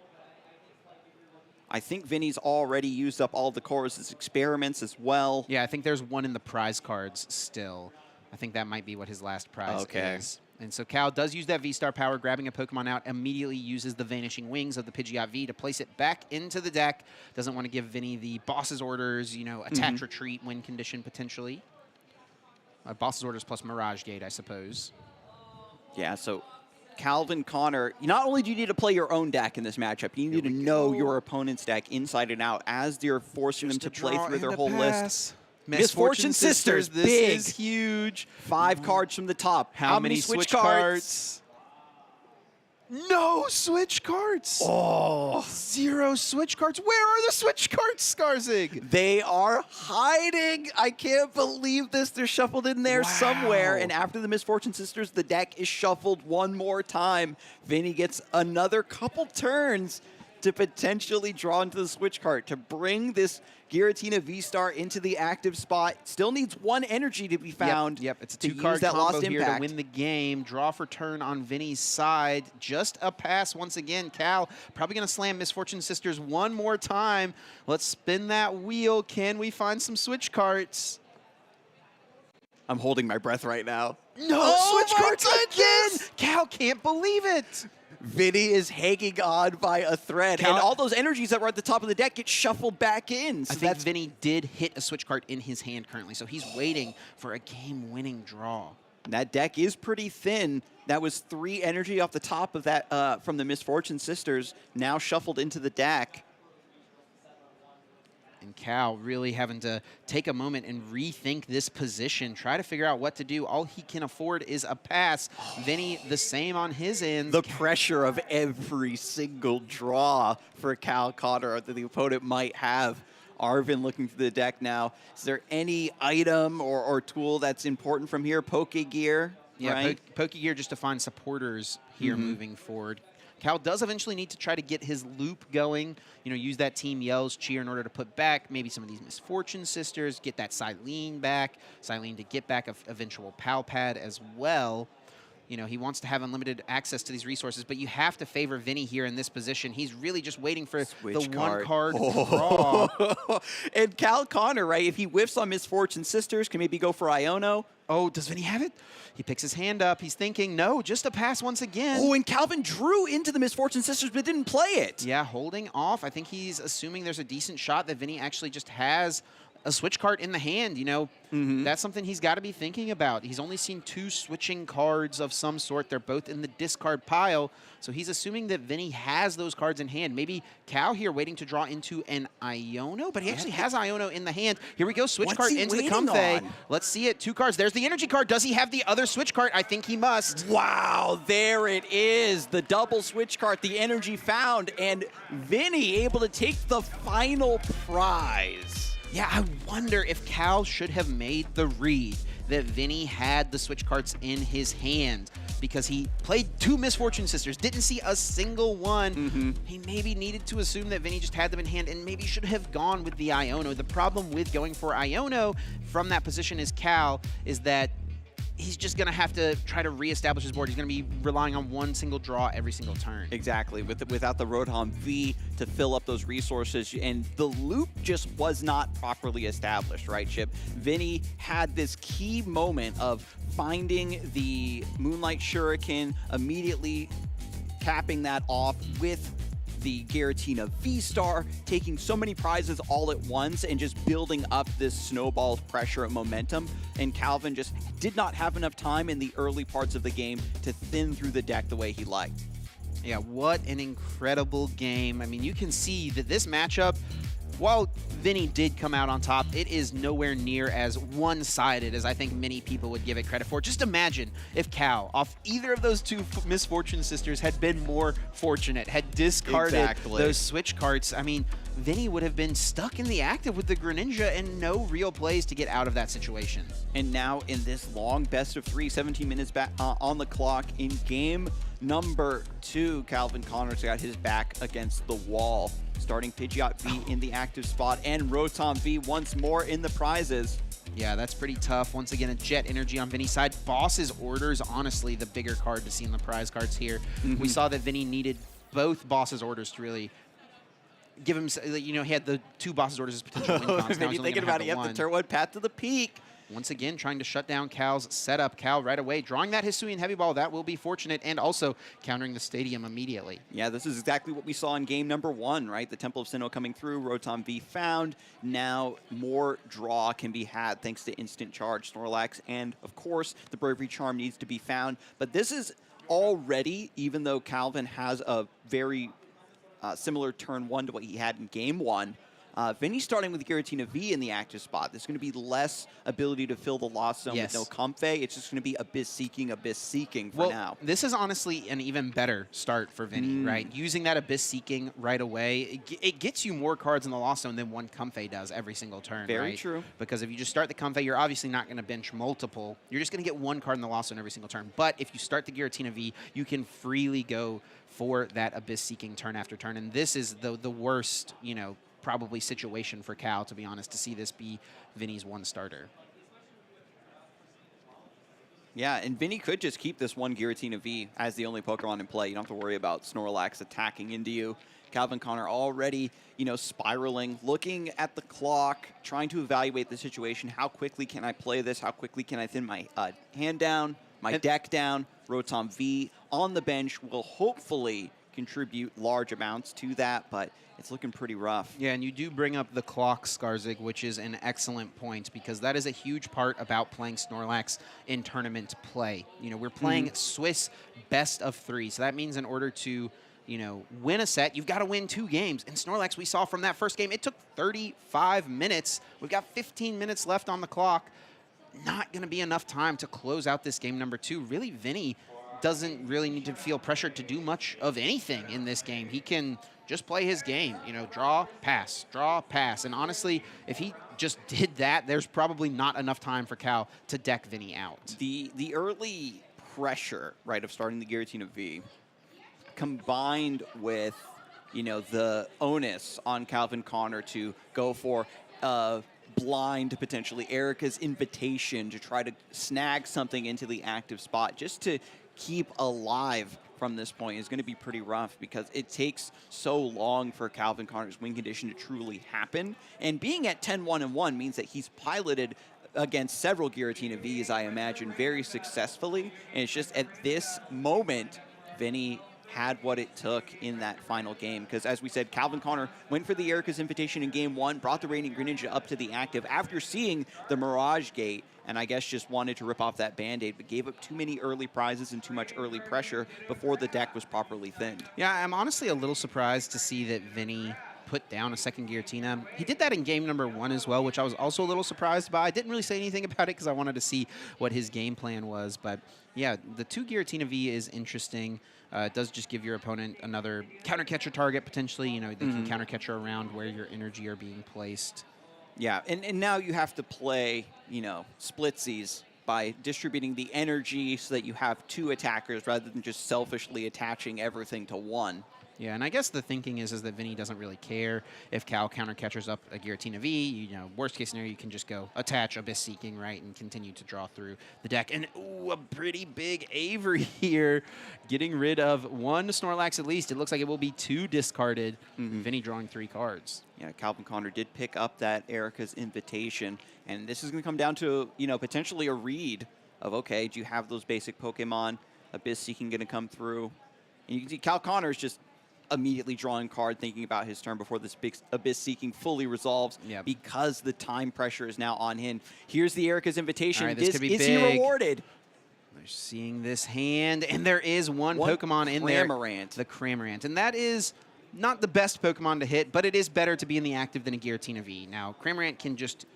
I think Vinny's already used up all of the Chorus's experiments as well.
Yeah, I think there's 1 in the prize cards still. I think that might be what his last prize is. And so Cal does use that V-Star power, grabbing a Pokemon out, immediately uses the Vanishing Wings of the Pidgeot V to place it back into the deck. Doesn't want to give Vinny the boss's orders, attach, retreat, win condition potentially. Boss's orders plus Mirage Gate, I suppose.
Yeah, so Calvin Connor, not only do you need to play your own deck in this matchup, you need to know your opponent's deck inside and out as you're forcing them to play through their whole list. Misfortune Sisters,
this
big.
is huge.
5 cards from the top.
How many switch cards? No switch cards.
Oh.
0 switch cards. Where are the switch cards, Skarzig?
They are hiding. I can't believe this. They're shuffled in there somewhere. And after the Misfortune Sisters, the deck is shuffled 1 more time. Vinny gets another couple turns to potentially draw into the switch card to bring this Giratina V-Star into the active spot. Still needs 1 energy to be found.
Yep. It's a
to
2-card
use that
combo
lost
here
impact
to win the game. Draw for turn on Vinny's side. Just a pass once again. Cal probably going to slam Misfortune Sisters 1 more time. Let's spin that wheel. Can we find some switch cards?
I'm holding my breath right now.
No switch cards again! Cal can't believe it.
Vinny is hanging on by a thread, and all those energies that were at the top of the deck get shuffled back in. So
I think Vinny did hit a switch card in his hand currently, so he's waiting for a game-winning draw.
That deck is pretty thin. That was 3 energy off the top of that from the Misfortune Sisters, now shuffled into the deck.
And Cal really having to take a moment and rethink this position, try to figure out what to do. All he can afford is a pass. Vinny, the same on his end.
The pressure of every single draw for Cal Connor that the opponent might have. Arvin looking through the deck now. Is there any item or tool that's important from here? Poke Gear,
yeah,
right?
Poke Gear just to find supporters here moving forward. Cal does eventually need to try to get his loop going, you know, use that Team Yells cheer in order to put back maybe some of these Misfortune Sisters, get that Silene back, Silene to get back a eventual Pal Pad as well. You know, he wants to have unlimited access to these resources, but you have to favor Vinny here in this position. He's really just waiting for the one card draw.
And Cal Connor, right, if he whiffs on Misfortune Sisters, can maybe go for Iono.
Oh, does Vinny have it? He picks his hand up. He's thinking, no, just a pass once again.
Oh, and Calvin drew into the Misfortune Sisters but didn't play it.
Yeah, holding off. I think he's assuming there's a decent shot that Vinny actually just has a switch card in the hand. You know, that's something he's got to be thinking about. He's only seen 2 switching cards of some sort. They're both in the discard pile. So he's assuming that Vinny has those cards in hand. Maybe Cal here waiting to draw into an Iono, but he actually has Iono in the hand. Here we go, switch card into the Comfey. Let's see it, 2 cards. There's the energy card. Does he have the other switch card? I think he must.
Wow, there it is. The double switch card, the energy found, and Vinny able to take the final prize.
Yeah, I wonder if Cal should have made the read that Vinny had the switch cards in his hand, because he played 2 Misfortune Sisters, didn't see a single one. He maybe needed to assume that Vinny just had them in hand and maybe should have gone with the Iono. The problem with going for Iono from that position is Cal is that he's just going to have to try to reestablish his board. He's going to be relying on one single draw every single turn.
Exactly, without the Rotom V to fill up those resources, and the loop just was not properly established, right, Chip? Vinny had this key moment of finding the Moonlight Shuriken, immediately capping that off with the Giratina V-Star, taking so many prizes all at once and just building up this snowball of pressure and momentum. And Calvin just did not have enough time in the early parts of the game to thin through the deck the way he liked.
Yeah, what an incredible game. I mean, you can see that this matchup, while Vinny did come out on top, it is nowhere near as one-sided as I think many people would give it credit for. Just imagine if Cal, off either of those 2 Misfortune Sisters, had been more fortunate, had discarded those switch cards. I mean, Vinny would have been stuck in the active with the Greninja and no real plays to get out of that situation.
And now in this long best of 3, 17 minutes back on the clock in game number 2, Calvin Connor's got his back against the wall. Starting Pidgeot V in the active spot and Rotom V once more in the prizes.
Yeah, that's pretty tough. Once again, a Jet Energy on Vinny's side. Boss's Orders, honestly, the bigger card to see in the prize cards here. We saw that Vinny needed both Boss's Orders to really give him, you know, he had the 2 Boss's Orders as potential win cons.
Maybe thinking about it, you have the turn 1 path to the peak.
Once again, trying to shut down Cal's setup. Cal right away, drawing that Hisuian Heavy Ball. That will be fortunate, and also countering the Stadium immediately.
Yeah, this is exactly what we saw in game number 1, right? The Temple of Sinnoh coming through, Rotom V found. Now more draw can be had thanks to Instant Charge, Snorlax, and of course, the Bravery Charm needs to be found. But this is already, even though Calvin has a very similar turn 1 to what he had in game 1, Vinny's starting with Giratina V in the active spot. There's going to be less ability to fill the Lost Zone with no Comfey. It's just going to be Abyss Seeking for now.
This is honestly an even better start for Vinny, right? Using that Abyss Seeking right away, it gets you more cards in the Lost Zone than one Comfey does every single turn,
Very
right?
true.
Because if you just start the Comfey, you're obviously not going to bench multiple. You're just going to get 1 card in the Lost Zone every single turn. But if you start the Giratina V, you can freely go for that Abyss Seeking turn after turn. And this is the worst, you know, probably situation for Cal, to be honest, to see this be Vinny's 1 starter.
Yeah, and Vinny could just keep this 1 Giratina V as the only Pokemon in play. You don't have to worry about Snorlax attacking into you. Calvin Connor already, you know, spiraling, looking at the clock, trying to evaluate the situation. How quickly can I play this? How quickly can I thin my hand down? my deck down. Rotom V on the bench will hopefully contribute large amounts to that, but it's looking pretty rough.
Yeah, and you do bring up the clock, Skarzig, which is an excellent point because that is a huge part about playing Snorlax in tournament play. You know, we're playing Swiss best of 3, so that means in order to, you know, win a set, you've got to win 2 games. And Snorlax, we saw from that first game, it took 35 minutes. We've got 15 minutes left on the clock. Not going to be enough time to close out this game number 2. Really, Vinny doesn't really need to feel pressured to do much of anything in this game. He can just play his game, you know, draw, pass, draw, pass. And honestly, if he just did that, there's probably not enough time for Cal to deck Vinny out.
The early pressure, right, of starting the Giratina V, combined with, you know, the onus on Calvin Connor to go for blind, potentially, Erica's invitation to try to snag something into the active spot just to keep alive from this point is going to be pretty rough because it takes so long for Calvin Connor's win condition to truly happen. And being at 10-1-1 means that he's piloted against several Giratina Vs, I imagine, very successfully. And it's just at this moment, Vinny had what it took in that final game. Because as we said, Calvin Connor went for the Erica's invitation in game 1, brought the Radiant Greninja up to the active after seeing the Mirage Gate, and I guess just wanted to rip off that Band-Aid, but gave up too many early prizes and too much early pressure before the deck was properly thinned.
Yeah, I'm honestly a little surprised to see that Vinny put down a second Giratina. He did that in game number 1 as well, which I was also a little surprised by. I didn't really say anything about it because I wanted to see what his game plan was, but yeah, the 2 Giratina V is interesting. It does just give your opponent another counter catcher target, potentially. You know, they can counter catcher around where your energy are being placed.
Yeah, and now you have to play, you know, splitsies by distributing the energy so that you have 2 attackers rather than just selfishly attaching everything to 1.
Yeah, and I guess the thinking is that Vinny doesn't really care if Cal counter catchers up a Giratina V. You know, worst case scenario, you can just go attach Abyss Seeking, right, and continue to draw through the deck. And ooh, a pretty big Avery here, getting rid of 1 Snorlax at least. It looks like it will be 2 discarded. Vinny drawing 3 cards.
Yeah, Calvin Connor did pick up that Erica's invitation, and this is going to come down to, you know, potentially a read of, okay, do you have those basic Pokemon? Abyss Seeking going to come through. And you can see Cal Connor's just immediately drawing card, thinking about his turn before this big Abyss Seeking fully resolves because the time pressure is now on him. Here's the Erica's invitation.
Right, this could be
is
big.
he rewarded?
They're seeing this hand, and there is one Pokemon in there. The Cramorant. And that is not the best Pokemon to hit, but it is better to be in the active than a Giratina V. Now, Cramorant can just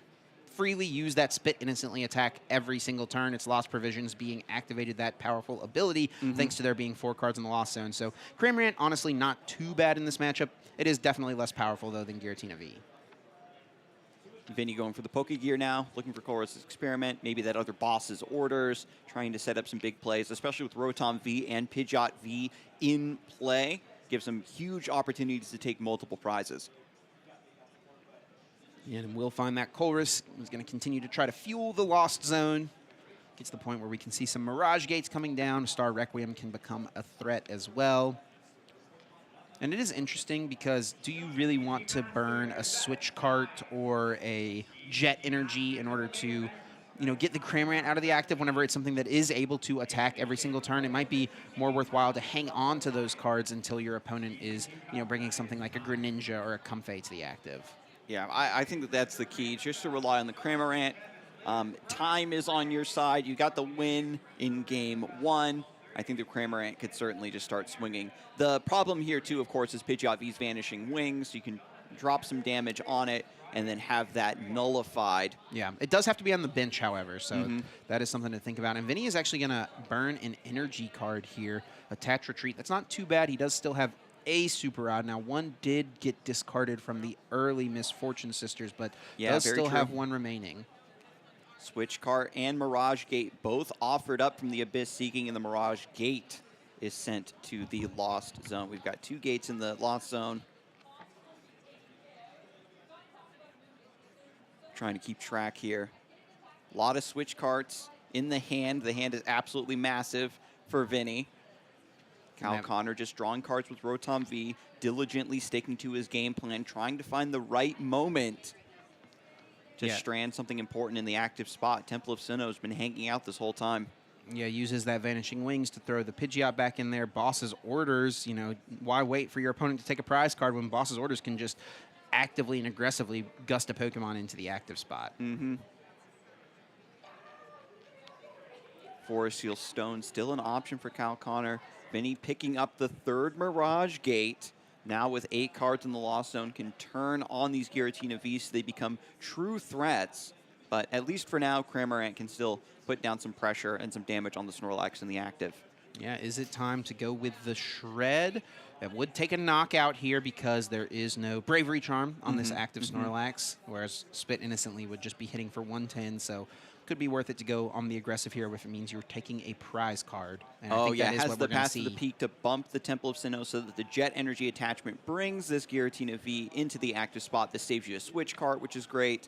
freely use that spit and instantly attack every single turn. Its Lost Provisions being activated that powerful ability thanks to there being 4 cards in the Lost Zone. So Cramorant, honestly, not too bad in this matchup. It is definitely less powerful, though, than Giratina V.
Vinny going for the Pokegear now, looking for Chorus's Experiment, maybe that other boss's orders, trying to set up some big plays, especially with Rotom V and Pidgeot V in play. Gives them huge opportunities to take multiple prizes.
And we'll find that Chorus is going to continue to try to fuel the Lost Zone. Gets to the point where we can see some Mirage Gates coming down. Star Requiem can become a threat as well. And it is interesting because do you really want to burn a Switch Cart or a Jet Energy in order to, you know, get the Cramorant out of the active whenever it's something that is able to attack every single turn? It might be more worthwhile to hang on to those cards until your opponent is, you know, bringing something like a Greninja or a Comfey to the active.
Yeah, I think that that's the key, just to rely on the Cramorant. Time is on your side. You got the win in game 1. I think the Cramorant could certainly just start swinging. The problem here, too, of course, is Pidgeot V's Vanishing Wings. You can drop some damage on it and then have that nullified.
Yeah, it does have to be on the bench, however, so that is something to think about. And Vinny is actually going to burn an energy card here, Attach Retreat. That's not too bad. He does still have a Super Rod. Now, one did get discarded from the early Misfortune Sisters, but does still have one remaining.
Switch Cart and Mirage Gate both offered up from the Abyss Seeking, and the Mirage Gate is sent to the Lost Zone. We've got 2 gates in the Lost Zone. Trying to keep track here. A lot of Switch Carts in the hand. The hand is absolutely massive for Vinny. Cal Connor just drawing cards with Rotom V, diligently sticking to his game plan, trying to find the right moment to strand something important in the active spot. Temple of Sinnoh has been hanging out this whole time.
Yeah, uses that Vanishing Wings to throw the Pidgeot back in there. Boss's Orders, you know, why wait for your opponent to take a prize card when Boss's Orders can just actively and aggressively gust a Pokemon into the active spot?
Mm-hmm. Forest Seal Stone still an option for Cal Connor. Vinny picking up the third Mirage Gate. Now with 8 cards in the Lost Zone, can turn on these Giratina Vs so they become true threats. But at least for now, Cramorant can still put down some pressure and some damage on the Snorlax in the active.
Yeah, is it time to go with the Shred? That would take a knockout here because there is no Bravery Charm on this active Snorlax, whereas Spit Innocently would just be hitting for 110, so could be worth it to go on the aggressive here if it means you're taking a prize card. And I think that is
has
what
the
we're gonna
Pass
see.
to the Peak to bump the Temple of Sinnoh so that the Jet Energy attachment brings this Giratina V into the active spot. This saves you a switch card, which is great.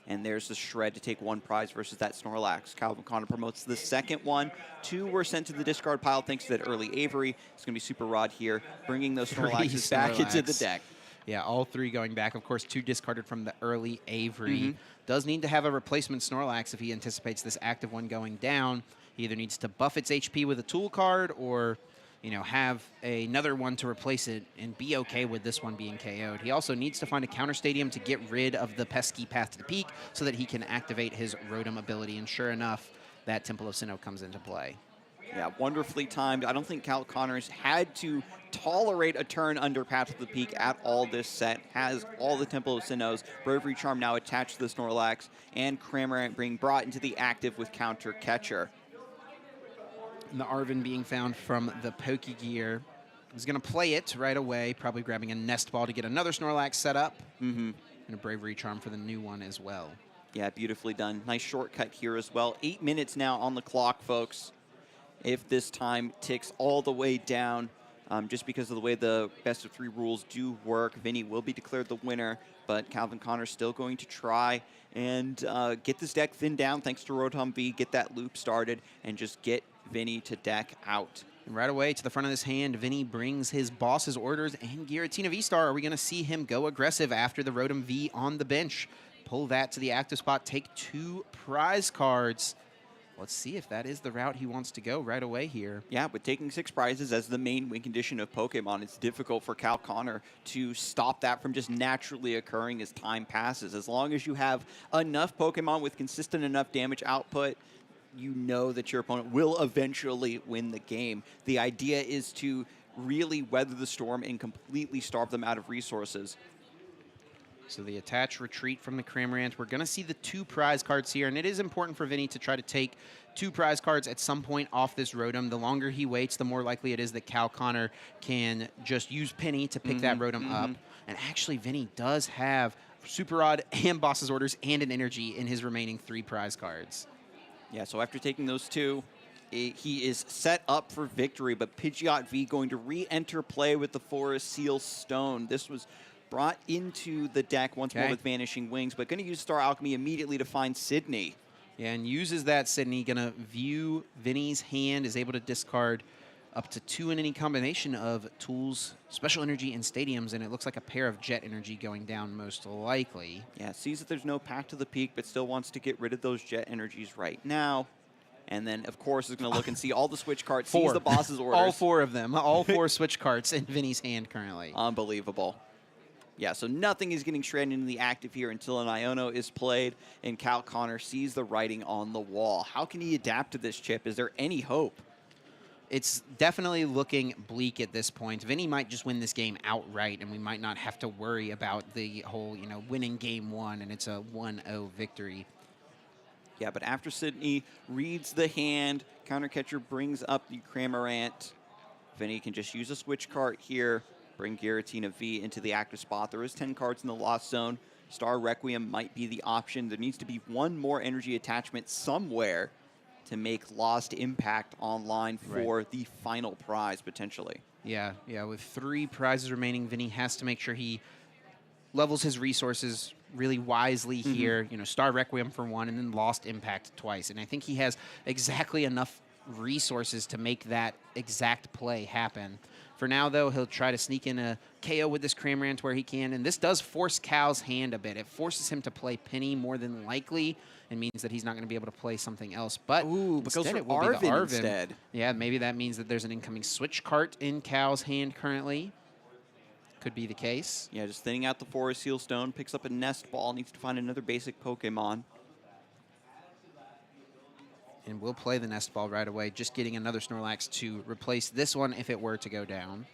And there's the Shred to take 1 prize versus that Snorlax. Calvin Connor promotes the second one. 2 were sent to the discard pile thanks to that early Avery. It's going to be Super Rod here, bringing those Snorlaxes back into the deck.
Yeah, all 3 going back. Of course, 2 discarded from the early Avery. Does need to have a replacement Snorlax if he anticipates this active one going down. He either needs to buff its HP with a tool card or, you know, have another one to replace it and be okay with this one being KO'd. He also needs to find a counter stadium to get rid of the pesky Path to the Peak so that he can activate his Rotom ability. And sure enough, that Temple of Sinnoh comes into play.
Yeah, wonderfully timed. I don't think Cal Connors had to tolerate a turn under Path to the Peak at all this set. Has all the Temple of Sinnohs. Bravery Charm now attached to the Snorlax, and Cramorant being brought into the active with Counter Catcher.
And the Arven being found from the Pokegear. He's going to play it right away, probably grabbing a Nest Ball to get another Snorlax set up. And a Bravery Charm for the new one as well.
Yeah, beautifully done. Nice shortcut here as well. 8 minutes now on the clock, folks. If this time ticks all the way down, just because of the way the best-of-3 rules do work, Vinny will be declared the winner, but Calvin Connor's still going to try and get this deck thinned down thanks to Rotom V, get that loop started, and just get Vinny to deck out.
And right away to the front of this hand, Vinny brings his Boss's Orders and Giratina V-Star. Are we going to see him go aggressive after the Rotom V on the bench? Pull that to the active spot, take 2 prize cards. Let's see if that is the route he wants to go right away here.
Yeah, but taking 6 prizes as the main win condition of Pokemon, it's difficult for Cal Connor to stop that from just naturally occurring as time passes. As long as you have enough Pokemon with consistent enough damage output, you know that your opponent will eventually win the game. The idea is to really weather the storm and completely starve them out of resources.
So the attach retreat from the Cramorant. We're going to see the 2 prize cards here, and it is important for Vinny to try to take 2 prize cards at some point off this Rotom. The longer he waits, the more likely it is that Cal Connor can just use Penny to pick that Rotom up. And actually, Vinny does have Super Rod and Boss's Orders and an Energy in his remaining 3 prize cards.
Yeah, so after taking those 2, he is set up for victory, but Pidgeot V going to re-enter play with the Forest Seal Stone. This was brought into the deck once more with Vanishing Wings, but going to use Star Alchemy immediately to find Sydney.
Yeah, and uses that Sydney. Going to view Vinny's hand, is able to discard up to 2 in any combination of tools, special energy, and stadiums, and it looks like a pair of Jet Energy going down most likely.
Yeah, sees that there's no Path to the Peak, but still wants to get rid of those Jet Energies right now. And then, of course, is going to look and see all the switch cards, sees the Boss's Orders.
All 4 of them. All 4 switch cards in Vinny's hand currently.
Unbelievable. Yeah, so nothing is getting shredded into the active here until an Iono is played, and Cal Connor sees the writing on the wall. How can he adapt to this, Chip? Is there any hope?
It's definitely looking bleak at this point. Vinny might just win this game outright, and we might not have to worry about the whole, you know, winning game 1, and it's a 1-0 victory.
Yeah, but after Sydney reads the hand, Countercatcher brings up the Cramorant. Vinny can just use a switch card here, bring Giratina V into the active spot. There is 10 cards in the Lost Zone. Star Requiem might be the option. There needs to be 1 more energy attachment somewhere to make Lost Impact online for the final prize, potentially.
Yeah, with 3 prizes remaining, Vinny has to make sure he levels his resources really wisely here. You know, Star Requiem for 1 and then Lost Impact twice. And I think he has exactly enough resources to make that exact play happen. For now, though, he'll try to sneak in a KO with this Cramorant where he can, and this does force Cal's hand a bit. It forces him to play Penny more than likely, and means that he's not going to be able to play something else. But instead, it will be the Arven
instead.
Yeah, maybe that means that there's an incoming switch cart in Cal's hand currently. Could be the case.
Yeah, just thinning out the Forest Seal Stone, picks up a Nest Ball, needs to find another basic Pokemon.
And we'll play the Nest Ball right away, just getting another Snorlax to replace this one if it were to go down.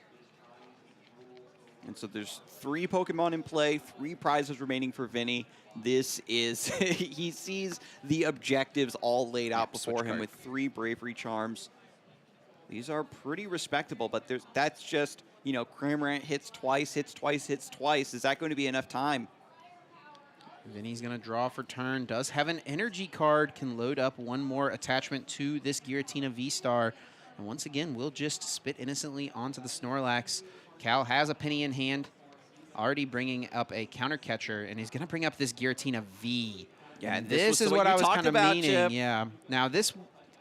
And so there's 3 Pokemon in play, 3 prizes remaining for Vinny. This is, he sees the objectives all laid out before him with 3 Bravery Charms. These are pretty respectable, but that's just, you know, Cramorant hits twice, hits twice, hits twice. Is that going to be enough time?
Vinny's going to draw for turn. Does have an energy card. Can load up one more attachment to this Giratina V-Star. And once again, we'll just spit innocently onto the Snorlax. Cal has a Penny in hand. Already bringing up a counter catcher. And he's going to bring up this Giratina V.
Yeah, and
this is what I was kind of meaning.
Chip.
Yeah. Now, this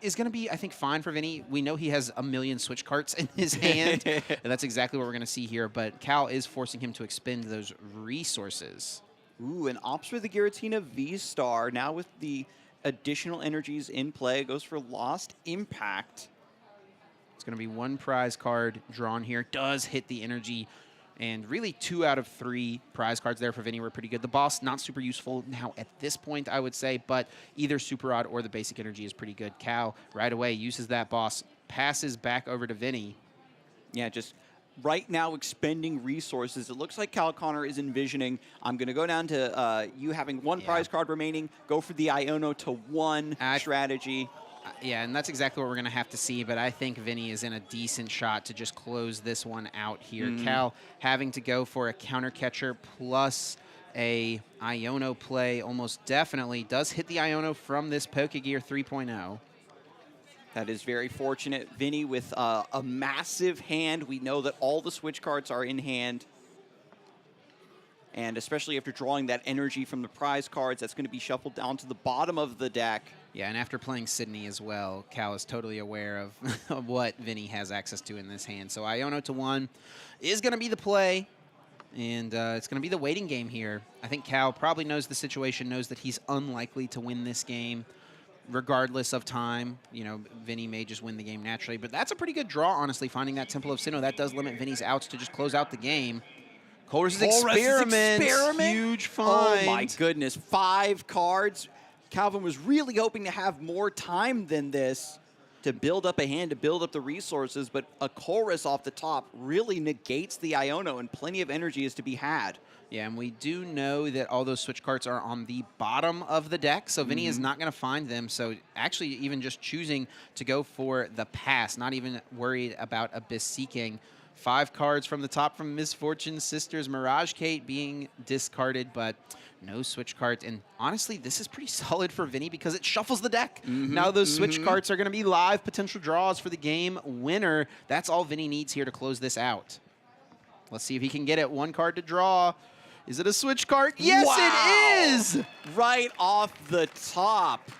is going to be, I think, fine for Vinny. We know he has a million switch carts in his hand. And that's exactly what we're going to see here. But Cal is forcing him to expend those resources.
Ooh, and opts for the Giratina V-Star. Now with the additional energies in play, goes for Lost Impact.
It's going to be 1 prize card drawn here. Does hit the energy. And really 2 out of 3 prize cards there for Vinny were pretty good. The boss, not super useful now at this point, I would say. But either Super Rod or the basic energy is pretty good. Cal, right away, uses that boss. Passes back over to Vinny.
Yeah, just right now expending resources. It looks like Cal Connor is envisioning, I'm going to go down to you having 1 prize card remaining, go for the Iono to 1 strategy.
Yeah, and that's exactly what we're going to have to see, but I think Vinny is in a decent shot to just close this one out here. Cal having to go for a counter catcher plus a Iono play almost definitely does hit the Iono from this Pokegear 3.0.
That is very fortunate. Vinny with a massive hand. We know that all the switch cards are in hand. And especially after drawing that energy from the prize cards, that's going to be shuffled down to the bottom of the deck.
Yeah, and after playing Sydney as well, Cal is totally aware of what Vinny has access to in this hand. So Iono to 1 is going to be the play, and it's going to be the waiting game here. I think Cal probably knows the situation, knows that he's unlikely to win this game regardless of time. You know, Vinny may just win the game naturally, but that's a pretty good draw, honestly, finding that Temple of Sinnoh. That does limit Vinny's outs to just close out the game. Colress's experiment, huge find.
Oh my goodness, 5 cards. Calvin was really hoping to have more time than this to build up a hand, to build up the resources, but a Colress off the top really negates the Iono, and plenty of energy is to be had.
Yeah, and we do know that all those switch carts are on the bottom of the deck, so Vinny is not going to find them. So actually even just choosing to go for the pass, not even worried about Abyss Seeking. 5 cards from the top from Misfortune Sisters. Mirage Kate being discarded, but no switch cart. And honestly, this is pretty solid for Vinny because it shuffles the deck. Now those switch carts are going to be live potential draws for the game winner. That's all Vinny needs here to close this out. Let's see if he can get it. 1 card to draw. Is it a switch cart? Yes, it is!
Right off the top,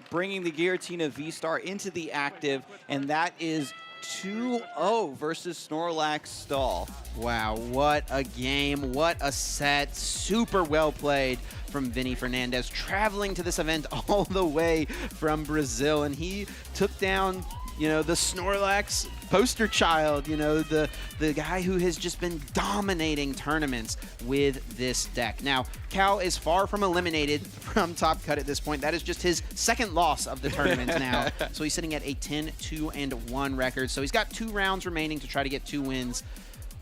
bringing the Giratina V-Star into the active, and that is 2-0 versus Snorlax Stall.
Wow, what a game, what a set. Super well played from Vinny Fernandez, traveling to this event all the way from Brazil, and he took down, you know, the Snorlax poster child, you know, the guy who has just been dominating tournaments with this deck. Now, Cal is far from eliminated from Top Cut at this point. That is just his 2nd loss of the tournament now. So he's sitting at a 10-2-1 record. So he's got 2 rounds remaining to try to get 2 wins.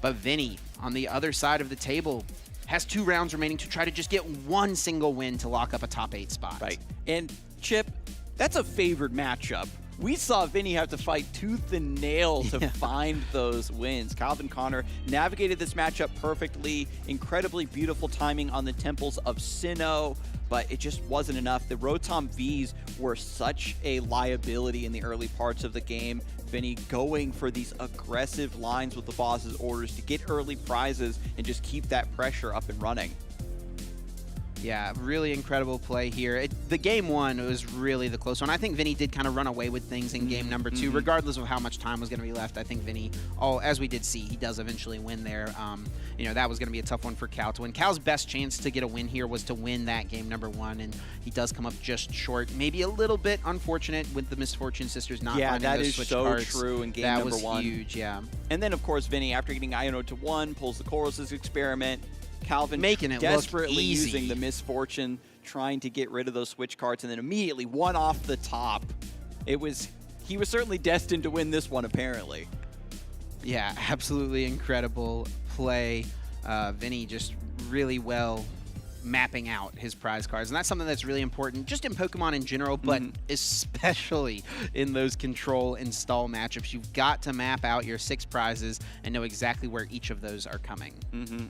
But Vinny, on the other side of the table, has 2 rounds remaining to try to just get 1 single win to lock up a top 8 spot.
Right. And Chip, that's a favored matchup. We saw Vinny have to fight tooth and nail to find those wins. Calvin Connor navigated this matchup perfectly. Incredibly beautiful timing on the Temples of Sinnoh, but it just wasn't enough. The Rotom Vs were such a liability in the early parts of the game. Vinny going for these aggressive lines with the boss's orders to get early prizes and just keep that pressure up and running.
Yeah, really incredible play here. The game one was really the close one. I think Vinny did kind of run away with things in game number two, regardless of how much time was going to be left. I think Vinny, as we did see, he does eventually win there. That was going to be a tough one for Cal to win. Cal's best chance to get a win here was to win that game number one, and he does come up just short. Maybe a little bit unfortunate with the Misfortune Sisters not finding those switch cards.
Yeah, that is so true in game number one.
That was huge, yeah.
And then, of course, Vinny, after getting Iono to 1, pulls the Chorus's experiment. Calvin
making it
desperately
look easy.
using the Misfortune, trying to get rid of those switch cards, and then immediately one off the top. He was certainly destined to win this one, apparently.
Yeah, absolutely incredible play. Vinny just really well mapping out his prize cards, and that's something that's really important just in Pokemon in general, but especially in those control and stall matchups. You've got to map out your 6 prizes and know exactly where each of those are coming.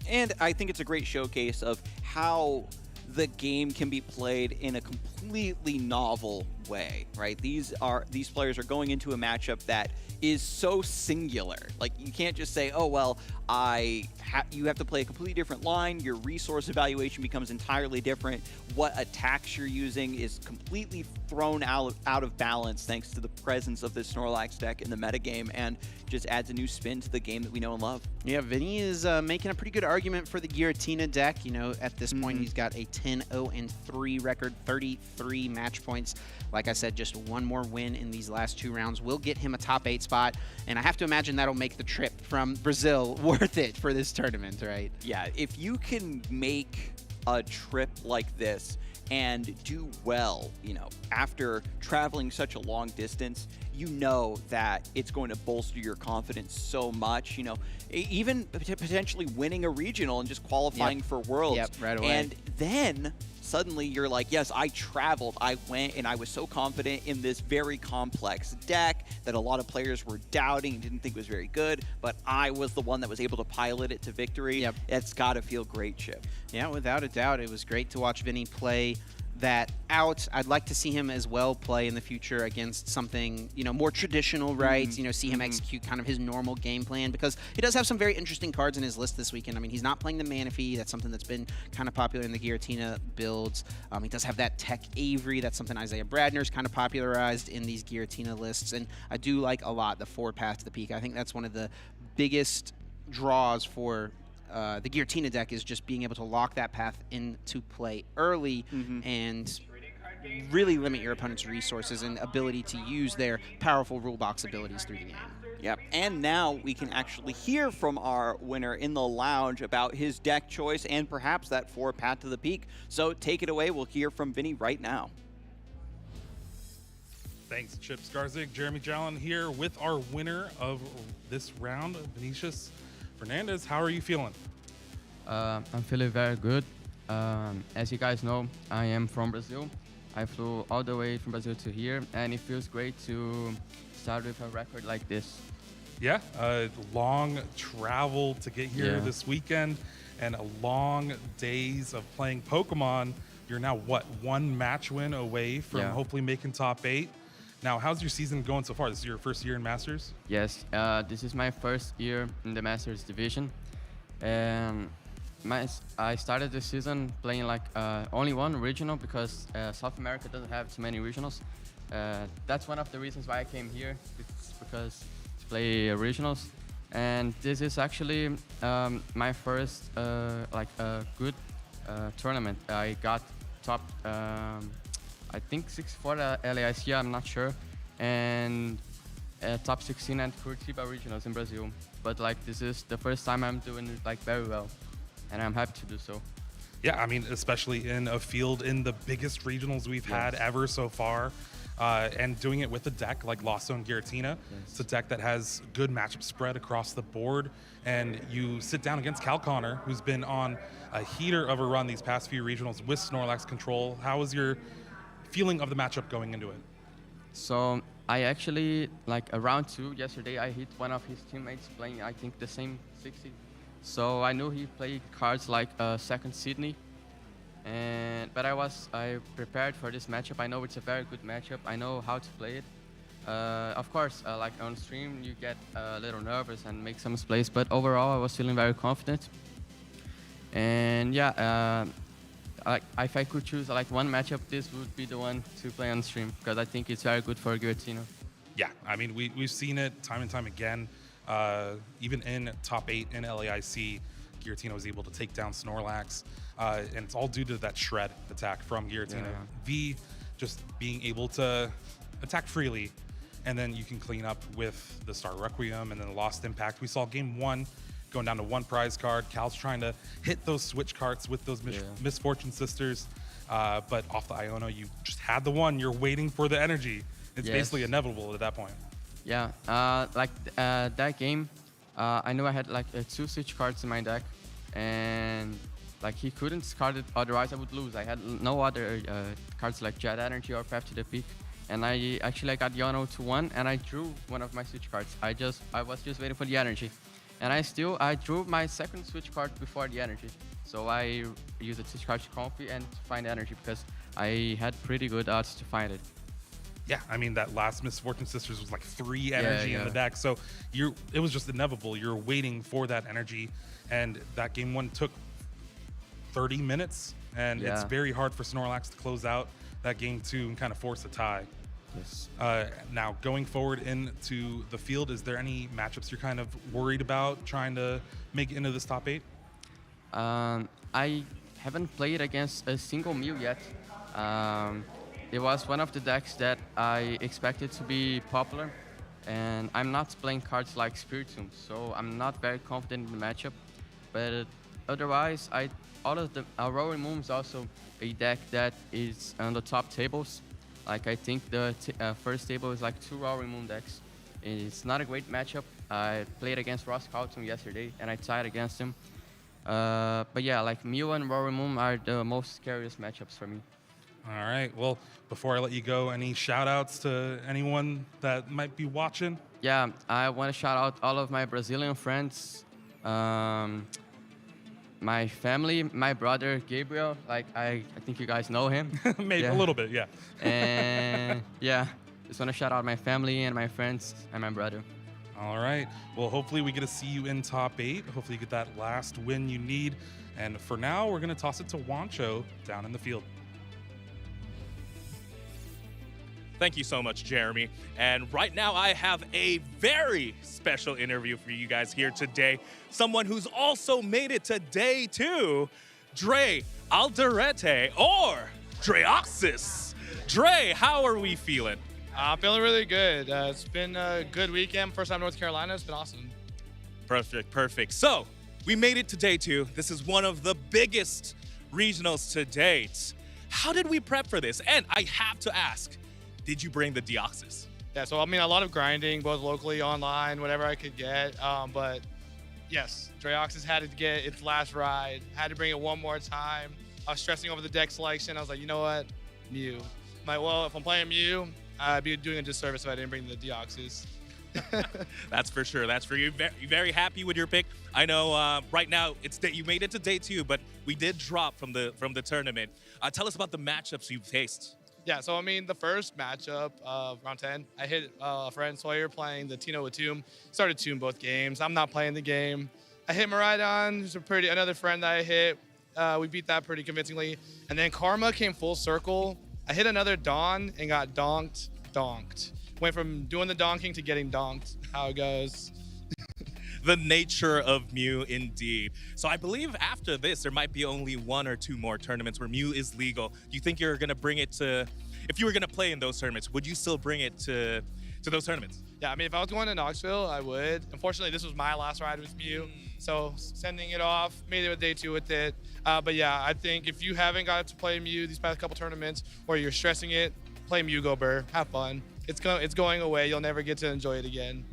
And I think it's a great showcase of how the game can be played in a completely novel way, right? These players are going into a matchup that is so singular. Like, you can't just say, oh, well, you have to play a completely different line. Your resource evaluation becomes entirely different. What attacks you're using is completely thrown out of balance thanks to the presence of this Snorlax deck in the metagame, and just adds a new spin to the game that we know and love.
Yeah, Vinny is making a pretty good argument for the Giratina deck. At this point, he's got a 10-0-3 record, 33 match points. Like I said, just one more win in these last 2 rounds will get him a top 8 spot, and I have to imagine that'll make the trip from Brazil worth it for this tournament, right?
Yeah, if you can make a trip like this and do well, after traveling such a long distance, that it's going to bolster your confidence so much, even potentially winning a regional and just qualifying for Worlds.
Yep, right away.
And then suddenly you're like, yes, I traveled, I went, and I was so confident in this very complex deck that a lot of players were doubting and didn't think was very good, but I was the one that was able to pilot it to victory.
Yep.
It's got to feel great, Chip.
Yeah, without a doubt. It was great to watch Vinny play that out. I'd like to see him as well play in the future against something, more traditional, right? See him execute kind of his normal game plan, because he does have some very interesting cards in his list this weekend. I mean, he's not playing the Manaphy. That's something that's been kind of popular in the Giratina builds. He does have that Tech Avery. That's something Isaiah Bradner's kind of popularized in these Giratina lists, and I do like a lot the 4 Path to the Peak. I think that's one of the biggest draws for the Giratina deck, is just being able to lock that path into play early and really limit your opponent's resources and ability to use their powerful rule box abilities through the game.
Yep, and now we can actually hear from our winner in the lounge about his deck choice and perhaps that 4 Path to the Peak. So take it away. We'll hear from Vinny right now.
Thanks, Chip Skarzig. Jeremy Jallin here with our winner of this round, Vinicius Fernandez. How are you feeling?
I'm feeling very good. As you guys know, I am from Brazil. I flew all the way from Brazil to here, and it feels great to start with a record like this.
Yeah, a long travel to get here this weekend, and a long days of playing Pokemon. You're now, what, 1 match win away from hopefully making top 8. Now, how's your season going so far? This is your first year in Masters?
Yes, this is my first year in the Masters division. And I started the season playing only 1 regional, because South America doesn't have too many regionals. That's one of the reasons why I came here. It's because to play regionals. And this is actually my first good tournament. I got top, I think 6 for the LAIC, I'm not sure, and top 16 at Curitiba regionals in Brazil. But this is the first time I'm doing it very well, and I'm happy to do so.
Yeah, I mean, especially in a field in the biggest regionals we've had ever so far, and doing it with a deck like Lost Zone Giratina. It's a deck that has good matchup spread across the board, and you sit down against Cal Connor, who's been on a heater of a run these past few regionals with Snorlax control. How was your feeling of the matchup going into it?
So I actually, around 2 yesterday, I hit one of his teammates playing, I think, the same 60. So I knew he played cards like Second Sydney, but I prepared for this matchup. I know it's a very good matchup. I know how to play it. Of course, on stream, you get a little nervous and make some misplays, but overall, I was feeling very confident. And if I could choose like one matchup, this would be the one to play on stream because I think it's very good for Giratina.
Yeah, I mean, we've seen it time and time again. Even in top 8 in LAIC, Giratina was able to take down Snorlax, and it's all due to that shred attack from Giratina.
Yeah.
V just being able to attack freely, and then you can clean up with the Star Requiem and then the Lost Impact. We saw game 1 going down to 1 prize card. Cal's trying to hit those switch carts with those Misfortune Sisters, but off the Iono, you just had the one. You're waiting for the energy. It's basically inevitable at that point.
Yeah, that game, I knew I had like 2 switch cards in my deck, and like he couldn't discard it, otherwise I would lose. I had no other cards like Jet Energy or Path to the Peak, and I actually got Yono to 1, and I drew one of my switch cards. I was just waiting for the energy, and I drew my second switch card before the energy. So I used a switch card to Comfy and to find energy because I had pretty good odds to find it.
Yeah, I mean, that last Misfortune Sisters was like 3 energy in the deck. So it was just inevitable. You're waiting for that energy. And that game 1 took 30 minutes. And it's very hard for Snorlax to close out that game 2 and kind of force a tie.
Yes.
Now, going forward into the field, is there any matchups you're kind of worried about trying to make it into this top 8?
I haven't played against a single Mew yet. It was one of the decks that I expected to be popular, and I'm not playing cards like Spiritomb, so I'm not very confident in the matchup. But otherwise, all of the Roaring Moon is also a deck that is on the top tables. Like I think the first table is like 2 Roaring Moon decks. It's not a great matchup. I played against Ross Carlton yesterday, and I tied against him. But yeah, like Mew and Roaring Moon are the most scariest matchups for me.
All right. Well, before I let you go, any shout-outs to anyone that might be watching?
Yeah, I want to shout out all of my Brazilian friends, my family, my brother Gabriel. Like I think you guys know him.
Maybe a little bit, yeah.
And yeah, just want to shout out my family and my friends and my brother.
All right. Well, hopefully we get to see you in top 8. Hopefully you get that last win you need. And for now, we're going to toss it to Wancho down in the field.
Thank you so much, Jeremy. And right now I have a very special interview for you guys here today. Someone who's also made it to day 2, Dre Alderete or Dreoxys. Dre, how are we feeling?
I'm feeling really good. It's been a good weekend. First time in North Carolina. It's been awesome.
Perfect. So we made it to day 2. This is one of the biggest regionals to date. How did we prep for this? And I have to ask, did you bring the Deoxys?
Yeah, so I mean, a lot of grinding, both locally, online, whatever I could get. But yes, Dreoxys had to get its last ride. Had to bring it one more time. I was stressing over the deck selection. I was like, you know what? Mew. I'm like, well, if I'm playing Mew, I'd be doing a disservice if I didn't bring the Deoxys.
That's for sure. That's for you. Very happy with your pick. I know right now you made it to day 2, but we did drop from the tournament. Tell us about the matchups you've faced.
Yeah, so I mean, the first matchup of round 10, I hit a friend Sawyer playing the Tino with Tomb. Started Tomb both games. I'm not playing the game. I hit Miraidon, who's another friend that I hit. We beat that pretty convincingly. And then Karma came full circle. I hit another Dawn and got donked. Went from doing the donking to getting donked. How it goes.
The nature of Mew, indeed. So I believe after this, there might be only 1 or 2 more tournaments where Mew is legal. Do you think you're going to bring it to, if you were going to play in those tournaments, would you still bring it to those tournaments?
Yeah, I mean, if I was going to Knoxville, I would. Unfortunately, this was my last ride with Mew, so sending it off, made it with day 2 with it. But yeah, I think if you haven't got to play Mew these past couple tournaments, or you're stressing it, play Mew Go Burr, have fun. It's going away. You'll never get to enjoy it again.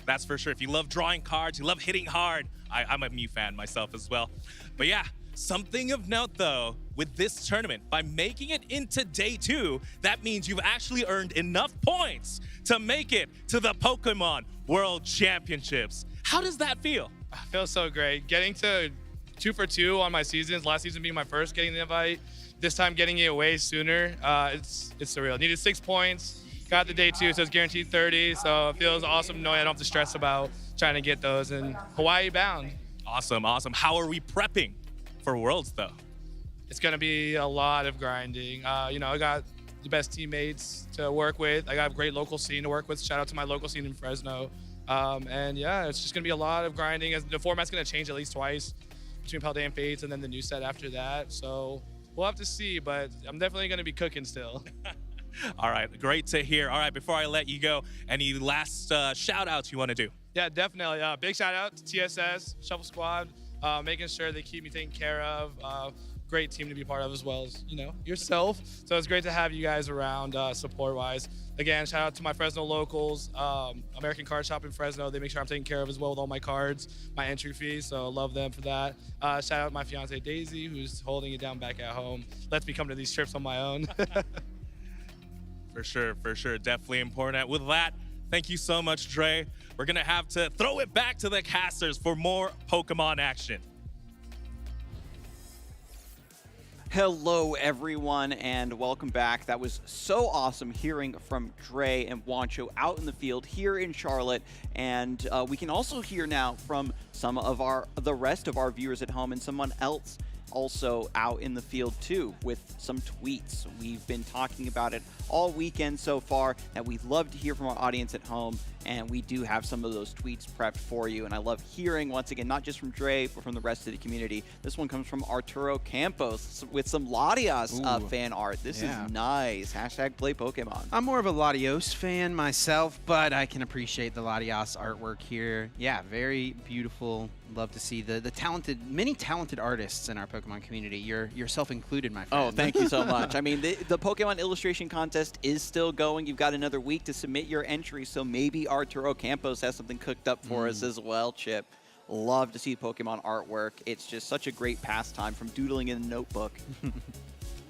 That's for sure. If you love drawing cards, you love hitting hard, I'm a Mew fan myself as well. But yeah, something of note though, with this tournament, by making it into day 2, that means you've actually earned enough points to make it to the Pokemon World Championships. How does that feel?
It feels so great. Getting to 2 for 2 on my seasons, last season being my first getting the invite, this time getting it way sooner, it's surreal. Needed 6 points. Got the day 2, so it's guaranteed 30. So it feels awesome knowing I don't have to stress about trying to get those, and Hawaii bound.
Awesome. How are we prepping for Worlds though?
it's going to be a lot of grinding. I got the best teammates to work with. I got a great local scene to work with. Shout out to my local scene in Fresno. And yeah, it's just going to be a lot of grinding. As the format's going to change at least twice between Paldea and Fates and then the new set after that. So we'll have to see, but I'm definitely going to be cooking still.
All right, great to hear. All right, before I let you go, any last shout outs you want to do?
Yeah, definitely. Big shout out to TSS, Shuffle Squad, making sure they keep me taken care of. Great team to be part of as well as, yourself. So it's great to have you guys around support-wise. Again, shout out to my Fresno locals, American Card Shop in Fresno. They make sure I'm taken care of as well with all my cards, my entry fees, so love them for that. Shout out my fiance Daisy, who's holding it down back at home. Lets me come to these trips on my own.
For sure. Definitely important. With that, thank you so much, Dre. We're going to have to throw it back to the casters for more Pokemon action.
Hello, everyone, and welcome back. That was so awesome hearing from Dre and Wancho out in the field here in Charlotte, and we can also hear now from some of the rest of our viewers at home and someone else also out in the field too with some tweets. We've been talking about it all weekend so far, that we'd love to hear from our audience at home, and we do have some of those tweets prepped for you. And I love hearing, once again, not just from Dre, but from the rest of the community. This one comes from Arturo Campos with some Latios fan art. This is nice. Hashtag play Pokemon.
I'm more of a Latios fan myself, but I can appreciate the Latios artwork here. Yeah, very beautiful. Love to see the many talented artists in our Pokemon community. Yourself included, my friend.
Oh, thank you so much. I mean, the Pokemon illustration contest is still going. You've got another week to submit your entry, so maybe Arturo Campos has something cooked up for us as well, Chip. Love to see Pokemon artwork. It's just such a great pastime from doodling in a notebook.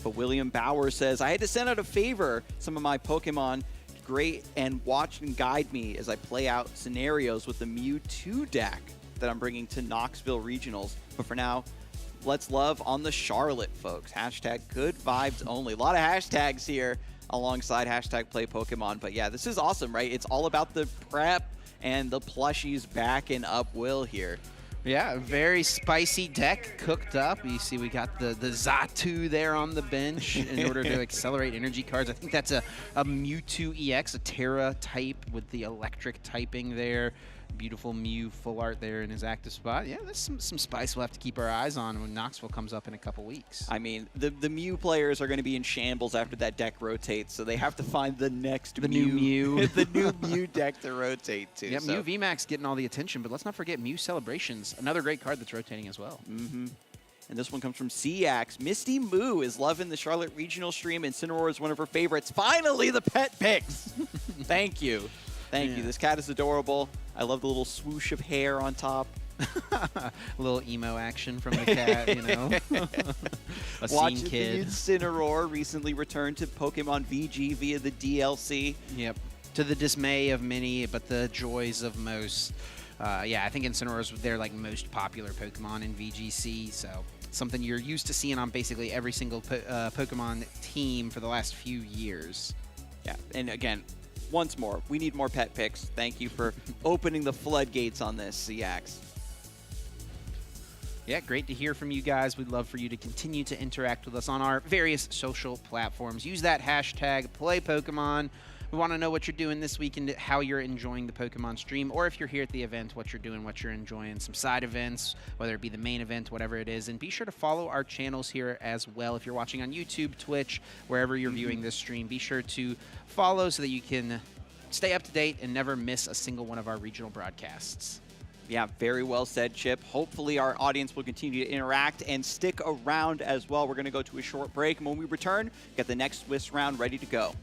But William Bauer says, I had to send out a favor some of my Pokemon great and watch and guide me as I play out scenarios with the Mewtwo deck that I'm bringing to Knoxville Regionals. But for now, let's love on the Charlotte, folks. Hashtag good vibes only. A lot of hashtags here alongside hashtag play Pokemon. But yeah, this is awesome, right? It's all about the prep and the plushies backing up Will here.
Yeah, very spicy deck cooked up. You see we got the Xatu there on the bench in order to accelerate energy cards. I think that's a Mewtwo EX, a Terra type with the electric typing there. Beautiful Mew full art there in his active spot. Yeah, that's some spice we'll have to keep our eyes on when Knoxville comes up in a couple weeks.
I mean, the Mew players are going to be in shambles after that deck rotates, so they have to find the next
new Mew.
The new Mew deck to rotate to.
Yeah, so. Mew VMAX getting all the attention, but let's not forget Mew Celebrations, another great card that's rotating as well.
Mm-hmm. And this one comes from Seax. Misty Moo is loving the Charlotte Regional stream, and Cineroar is one of her favorites. Finally, the pet picks. Thank you. Thank you. This cat is adorable. I love the little swoosh of hair on top.
A little emo action from the cat, you know. A scene kid.
Incineroar recently returned to Pokemon VG via the DLC.
Yep. To the dismay of many, but the joys of most. Yeah, I think Incineroar is their most popular Pokemon in VGC, so something you're used to seeing on basically every single Pokemon team for the last few years.
Yeah, and again, once more, we need more pet picks. Thank you for opening the floodgates on this, CX.
Yeah, great to hear from you guys. We'd love for you to continue to interact with us on our various social platforms. Use that hashtag #PlayPokemon. We want to know what you're doing this weekend, how you're enjoying the Pokemon stream, or if you're here at the event, what you're doing, what you're enjoying, some side events, whether it be the main event, whatever it is. And be sure to follow our channels here as well. If you're watching on YouTube, Twitch, wherever you're viewing this stream, be sure to follow so that you can stay up to date and never miss a single one of our regional broadcasts.
Yeah, very well said, Chip. Hopefully our audience will continue to interact and stick around as well. We're going to go to a short break, and when we return, get the next Swiss round ready to go.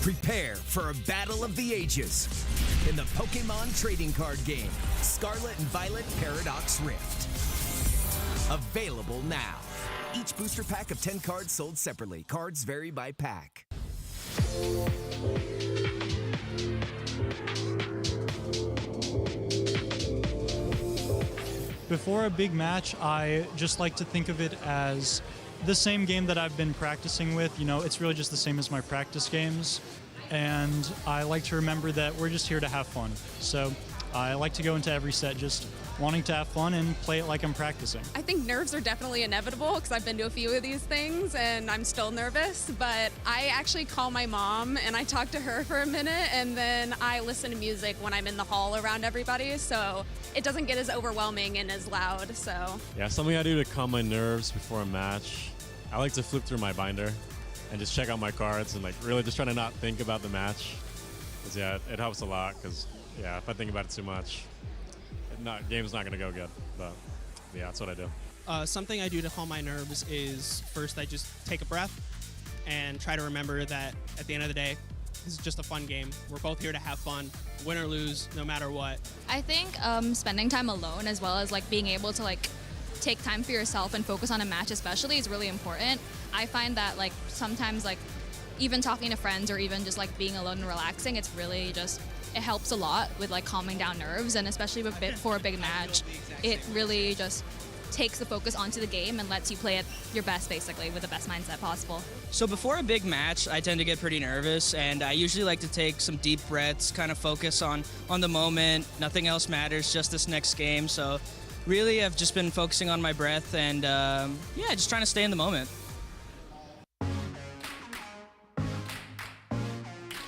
Prepare for a battle of the ages in the Pokemon trading card game, Scarlet and Violet Paradox Rift. Available now. Each booster pack of 10 cards sold separately. Cards vary by pack.
Before a big match, I just like to think of it as the same game that I've been practicing with. You know, it's really just the same as my practice games. And I like to remember that we're just here to have fun. So I like to go into every set just wanting to have fun and play it like I'm practicing.
I think nerves are definitely inevitable because I've been to a few of these things and I'm still nervous, but I actually call my mom and I talk to her for a minute and then I listen to music when I'm in the hall around everybody, so it doesn't get as overwhelming and as loud. So
yeah, something I do to calm my nerves before a match, I like to flip through my binder and just check out my cards and like really just try to not think about the match. Because yeah, it helps a lot because yeah, if I think about it too much, game's not gonna go good, but yeah, that's what I do.
Something I do to calm my nerves is first I just take a breath and try to remember that at the end of the day, this is just a fun game. We're both here to have fun, win or lose, no matter what.
I think spending time alone as well as like being able to like take time for yourself and focus on a match especially is really important. I find that like sometimes like even talking to friends or even just like being alone and relaxing, it's really just, it helps a lot with like calming down nerves, and especially before a big match, it really just takes the focus onto the game and lets you play at your best basically with the best mindset possible.
So before a big match, I tend to get pretty nervous, and I usually like to take some deep breaths, kind of focus on the moment. Nothing else matters, just this next game. So really I've just been focusing on my breath and yeah, just trying to stay in the moment.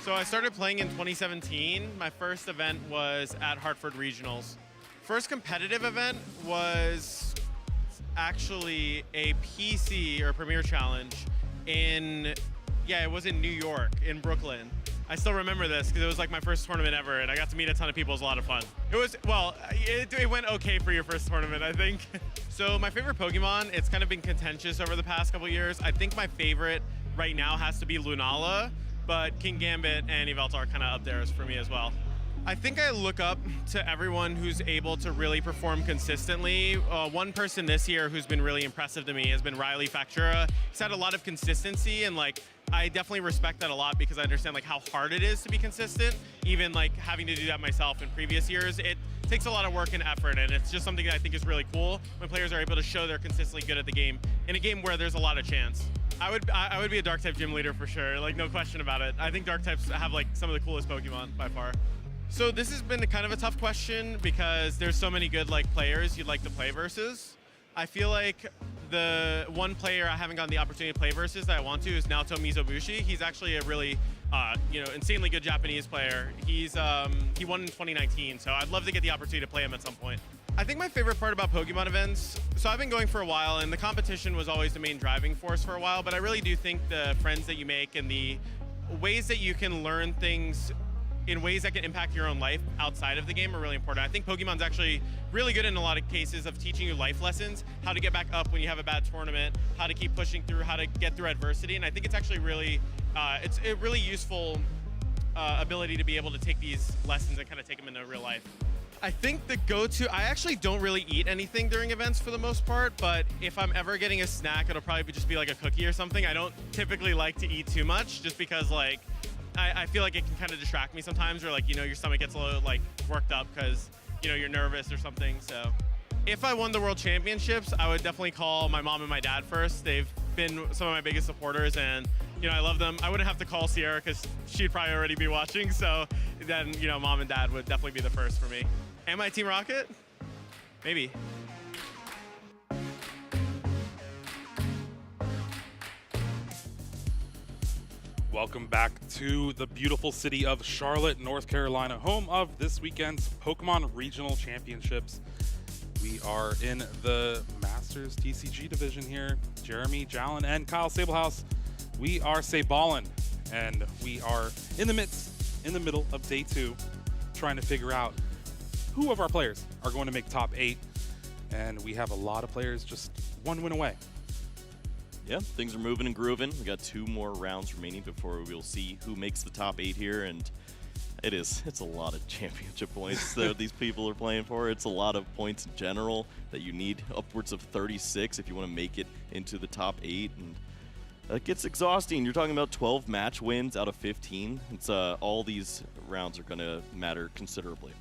So I started playing in 2017. My first event was at Hartford Regionals. First competitive event was actually a PC or Premier Challenge it was in New York, in Brooklyn. I still remember this because it was like my first tournament ever and I got to meet a ton of people. It was a lot of fun. It went okay for your first tournament, I think. So my favorite Pokemon, it's kind of been contentious over the past couple years. I think my favorite right now has to be Lunala, but King Gambit and Yveltal are kind of up there for me as well. I think I look up to everyone who's able to really perform consistently. One person this year who's been really impressive to me has been Riley Factura. He's had a lot of consistency, and like I definitely respect that a lot because I understand like how hard it is to be consistent. Even like having to do that myself in previous years, it takes a lot of work and effort, and it's just something that I think is really cool when players are able to show they're consistently good at the game in a game where there's a lot of chance. I would be a Dark type gym leader for sure, like no question about it. I think Dark types have like some of the coolest Pokemon by far. So this has been kind of a tough question because there's so many good like players you'd like to play versus. I feel like the one player I haven't gotten the opportunity to play versus that I want to is Naoto Mizobushi. He's actually a really insanely good Japanese player. He won in 2019, so I'd love to get the opportunity to play him at some point. I think my favorite part about Pokemon events, so I've been going for a while and the competition was always the main driving force for a while, but I really do think the friends that you make and the ways that you can learn things in ways that can impact your own life outside of the game are really important. I think Pokemon's actually really good in a lot of cases of teaching you life lessons, how to get back up when you have a bad tournament, how to keep pushing through, how to get through adversity, and I think it's actually really, it's a really useful ability to be able to take these lessons and kind of take them into real life. I think the go-to, I actually don't really eat anything during events for the most part, but if I'm ever getting a snack, it'll probably just be like a cookie or something. I don't typically like to eat too much just because like, I feel like it can kind of distract me sometimes, or like, your stomach gets a little like worked up because, you're nervous or something. So if I won the World Championships, I would definitely call my mom and my dad first. They've been some of my biggest supporters and, I love them. I wouldn't have to call Sierra because she'd probably already be watching. So then, mom and dad would definitely be the first for me. Am I Team Rocket? Maybe.
Welcome back to the beautiful city of Charlotte, North Carolina, home of this weekend's Pokemon Regional Championships. We are in the Masters TCG division here. Jeremy Jalen and Kyle Sablehouse. We are Saballin, and we are in the middle of day 2, trying to figure out who of our players are going to make top 8, and we have a lot of players just one win away.
Yeah, things are moving and grooving. We got 2 more rounds remaining before we'll see who makes the top 8 here, and it's a lot of championship points that these people are playing for. It's a lot of points in general that you need, upwards of 36 if you want to make it into the top 8, and that gets exhausting. You're talking about 12 match wins out of 15. It's all these rounds are going to matter considerably.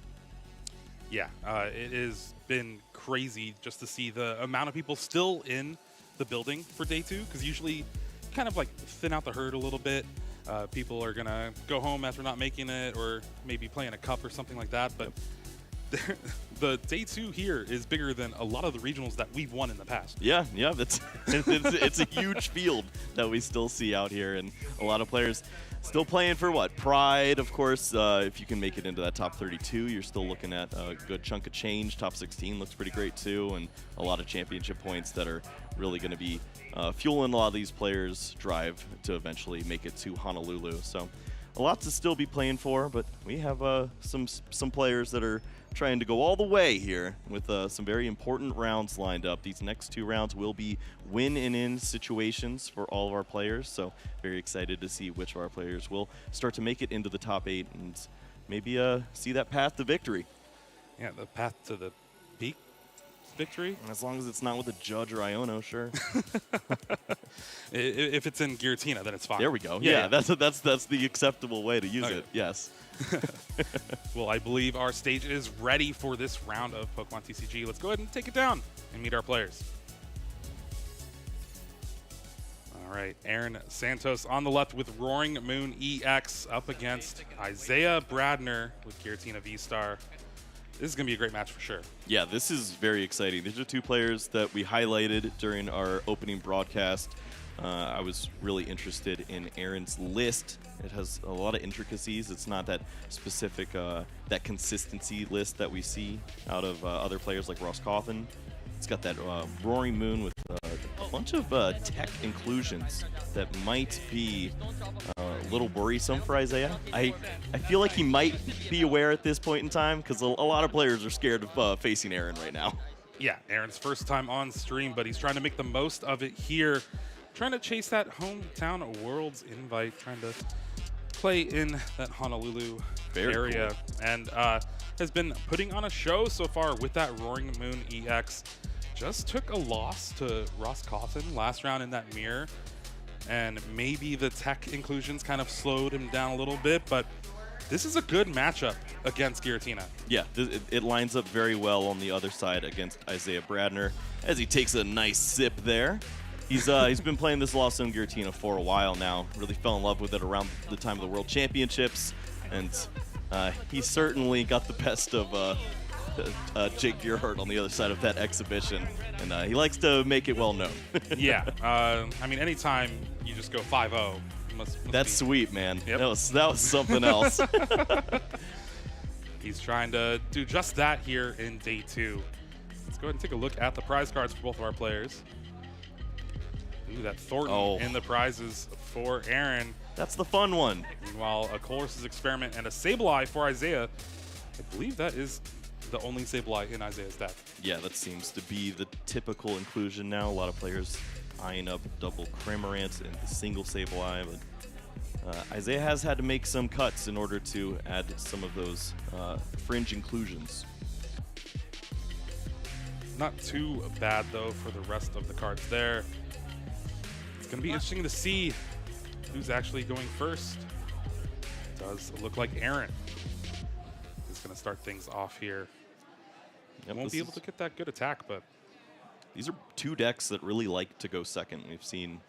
Yeah, it has been crazy just to see the amount of people still in the building for day 2, because usually kind of like thin out the herd a little bit. People are gonna go home after not making it, or maybe playing a cup or something like that. But the day 2 here is bigger than a lot of the regionals that we've won in the past.
Yeah, it's a huge field that we still see out here, and a lot of players still playing for what? Pride, of course. If you can make it into that top 32, you're still looking at a good chunk of change. Top 16 looks pretty great too, and a lot of championship points that are really going to be fueling a lot of these players' drive to eventually make it to Honolulu. So a lot to still be playing for, but we have some players that are trying to go all the way here with some very important rounds lined up. These next 2 rounds will be win and in situations for all of our players, so very excited to see which of our players will start to make it into the top 8 and maybe see that path to victory.
Yeah, the path to the peak victory.
As long as it's not with a Judge or Iono, sure.
If it's in Giratina, then it's fine.
There we go. Yeah. That's the acceptable way to use it. Yes.
Well, I believe our stage is ready for this round of Pokemon TCG. Let's go ahead and take it down and meet our players. All right, Aaron Santos on the left with Roaring Moon EX up against Isaiah Bradner with Giratina V-Star. This is going to be a great match for sure.
Yeah, this is very exciting. These are 2 players that we highlighted during our opening broadcast. I was really interested in Aaron's list. It has a lot of intricacies. It's not that specific, that consistency list that we see out of other players like Ross Coffin. It's got that Roaring Moon with a bunch of tech inclusions that might be a little worrisome for Isaiah. I feel like he might be aware at this point in time, because a lot of players are scared of facing Aaron right now.
Yeah, Aaron's first time on stream, but he's trying to make the most of it here. Trying to chase that hometown Worlds invite, trying to play in that Honolulu area.
Cool.
And has been putting on a show so far with that Roaring Moon EX. Just took a loss to Ross Coffin last round in that mirror. And maybe the tech inclusions kind of slowed him down a little bit, but this is a good matchup against Giratina.
Yeah, it lines up very well on the other side against Isaiah Bradner as he takes a nice sip there. He's been playing this Lost Zone Giratina for a while now. Really fell in love with it around the time of the World Championships, and he certainly got the best of Jake Gearhart on the other side of that exhibition, and he likes to make it well known.
Yeah, I mean, anytime you just go 5-0, must
that's
be
sweet, man.
Yep.
That was something else.
He's trying to do just that here in day 2. Let's go ahead and take a look at the prize cards for both of our players. Ooh, that Thornton in the prizes for Aaron.
That's the fun one.
Meanwhile, a Colress's Experiment and a Sableye for Isaiah. I believe that is the only Sableye in Isaiah's deck.
Yeah, that seems to be the typical inclusion now. A lot of players eyeing up double Cramorant and the single Sableye, but Isaiah has had to make some cuts in order to add some of those fringe inclusions.
Not too bad, though, for the rest of the cards there. It's going to be interesting to see who's actually going first. It does look like Aaron is going to start things off here.
Yep,
Won't be able to get that good attack, but
these are 2 decks that really like to go second. We've seen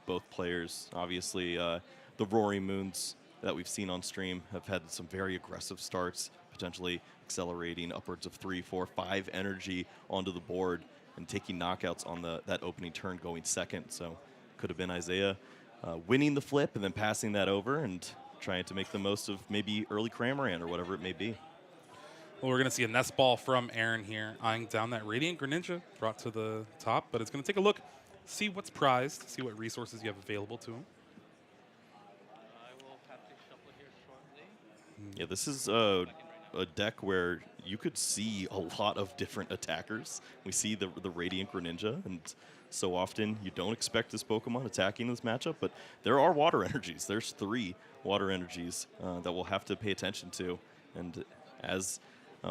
both players, obviously, the Roaring Moons that we've seen on stream have had some very aggressive starts, potentially accelerating upwards of 3, 4, 5 energy onto the board and taking knockouts on that opening turn going second. So could have been Isaiah winning the flip and then passing that over and trying to make the most of maybe early Cramorant or whatever it may be.
Well, we're going to see a nest ball from Aaron here, eyeing down that Radiant Greninja brought to the top, but it's going to take a look, see what's prized, see what resources you have available to him.
Yeah, this is a a deck where you could see a lot of different attackers. We see the Radiant Greninja, and so often you don't expect this Pokemon attacking this matchup, but there are water energies. There's 3 water energies that we'll have to pay attention to. And as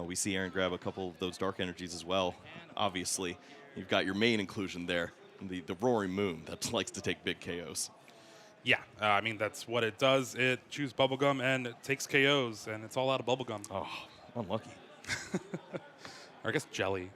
we see Aaron grab a couple of those dark energies as well, obviously, you've got your main inclusion there, the Roaring Moon that likes to take big KOs.
Yeah, I mean, that's what it does. It chews Bubblegum and it takes KOs, and it's all out of Bubblegum.
Oh, unlucky.
Or I guess Jelly.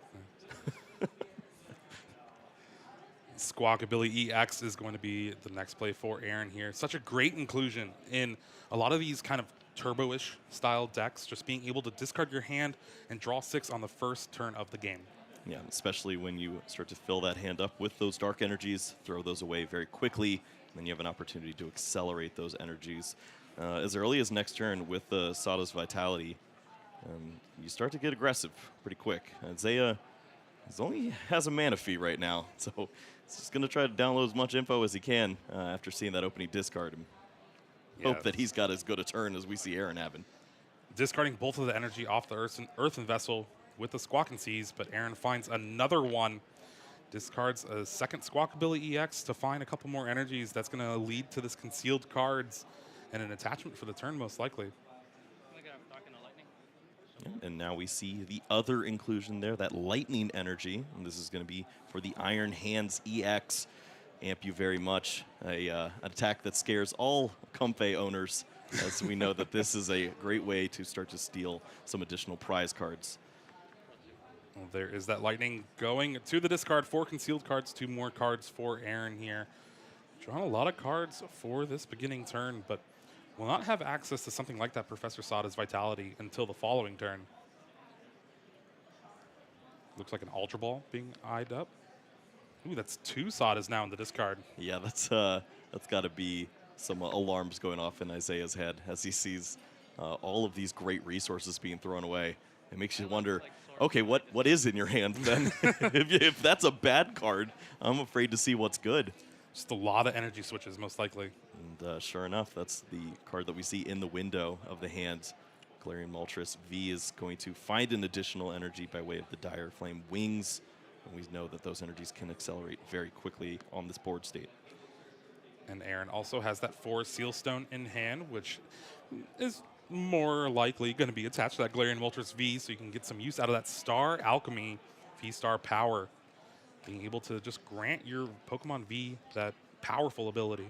Squawkabilly EX is going to be the next play for Aaron here. Such a great inclusion in a lot of these kind of turbo-ish style decks, just being able to discard your hand and draw 6 on the first turn of the game.
Yeah, especially when you start to fill that hand up with those dark energies, throw those away very quickly, and then you have an opportunity to accelerate those energies. As early as next turn with the Sada's Vitality, you start to get aggressive pretty quick. Isaiah only has a mana fee right now, so he's just going to try to download as much info as he can after seeing that opening discard. And hope that he's got as good a turn as we see Aaron having.
Discarding both of the energy off the Earthen Vessel with the Squawk and Seize, but Aaron finds another one. Discards a second Squawkabilly EX to find a couple more energies. That's going to lead to this concealed cards and an attachment for the turn, most likely.
Yeah, and now we see the other inclusion there, that lightning energy. And this is going to be for the Iron Hands EX. Amp you very much. An attack that scares all Comfey owners, as we know that this is a great way to start to steal some additional prize cards.
Well, there is that lightning going to the discard. 4 concealed cards, 2 more cards for Aaron here. Drawn a lot of cards for this beginning turn, but will not have access to something like that Professor Sada's Vitality until the following turn. Looks like an Ultra Ball being eyed up. Ooh, that's 2 Sadas now in the discard.
Yeah, that's got to be some alarms going off in Isaiah's head as he sees all of these great resources being thrown away. It makes you wonder, okay, what is in your hand then? if that's a bad card, I'm afraid to see what's good.
Just a lot of energy switches, most likely.
And sure enough, that's the card that we see in the window of the hand. Galarian Moltres V is going to find an additional energy by way of the Dire Flame Wings. And we know that those energies can accelerate very quickly on this board state.
And Aaron also has that 4 Sealstone in hand, which is more likely going to be attached to that Galarian Moltres V, so you can get some use out of that Star Alchemy V-Star power. Being able to just grant your Pokemon V that powerful ability.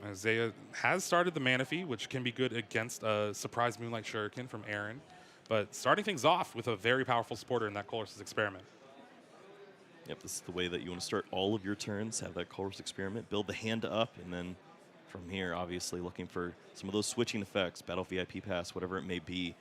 Isaiah has started the Manaphy, which can be good against a surprise Moonlight Shuriken from Aaron. But starting things off with a very powerful supporter in that Colress's Experiment.
Yep, this is the way that you want to start all of your turns, have that Colress Experiment, build the hand up, and then from here, obviously looking for some of those switching effects, Battle VIP Pass, whatever it may be.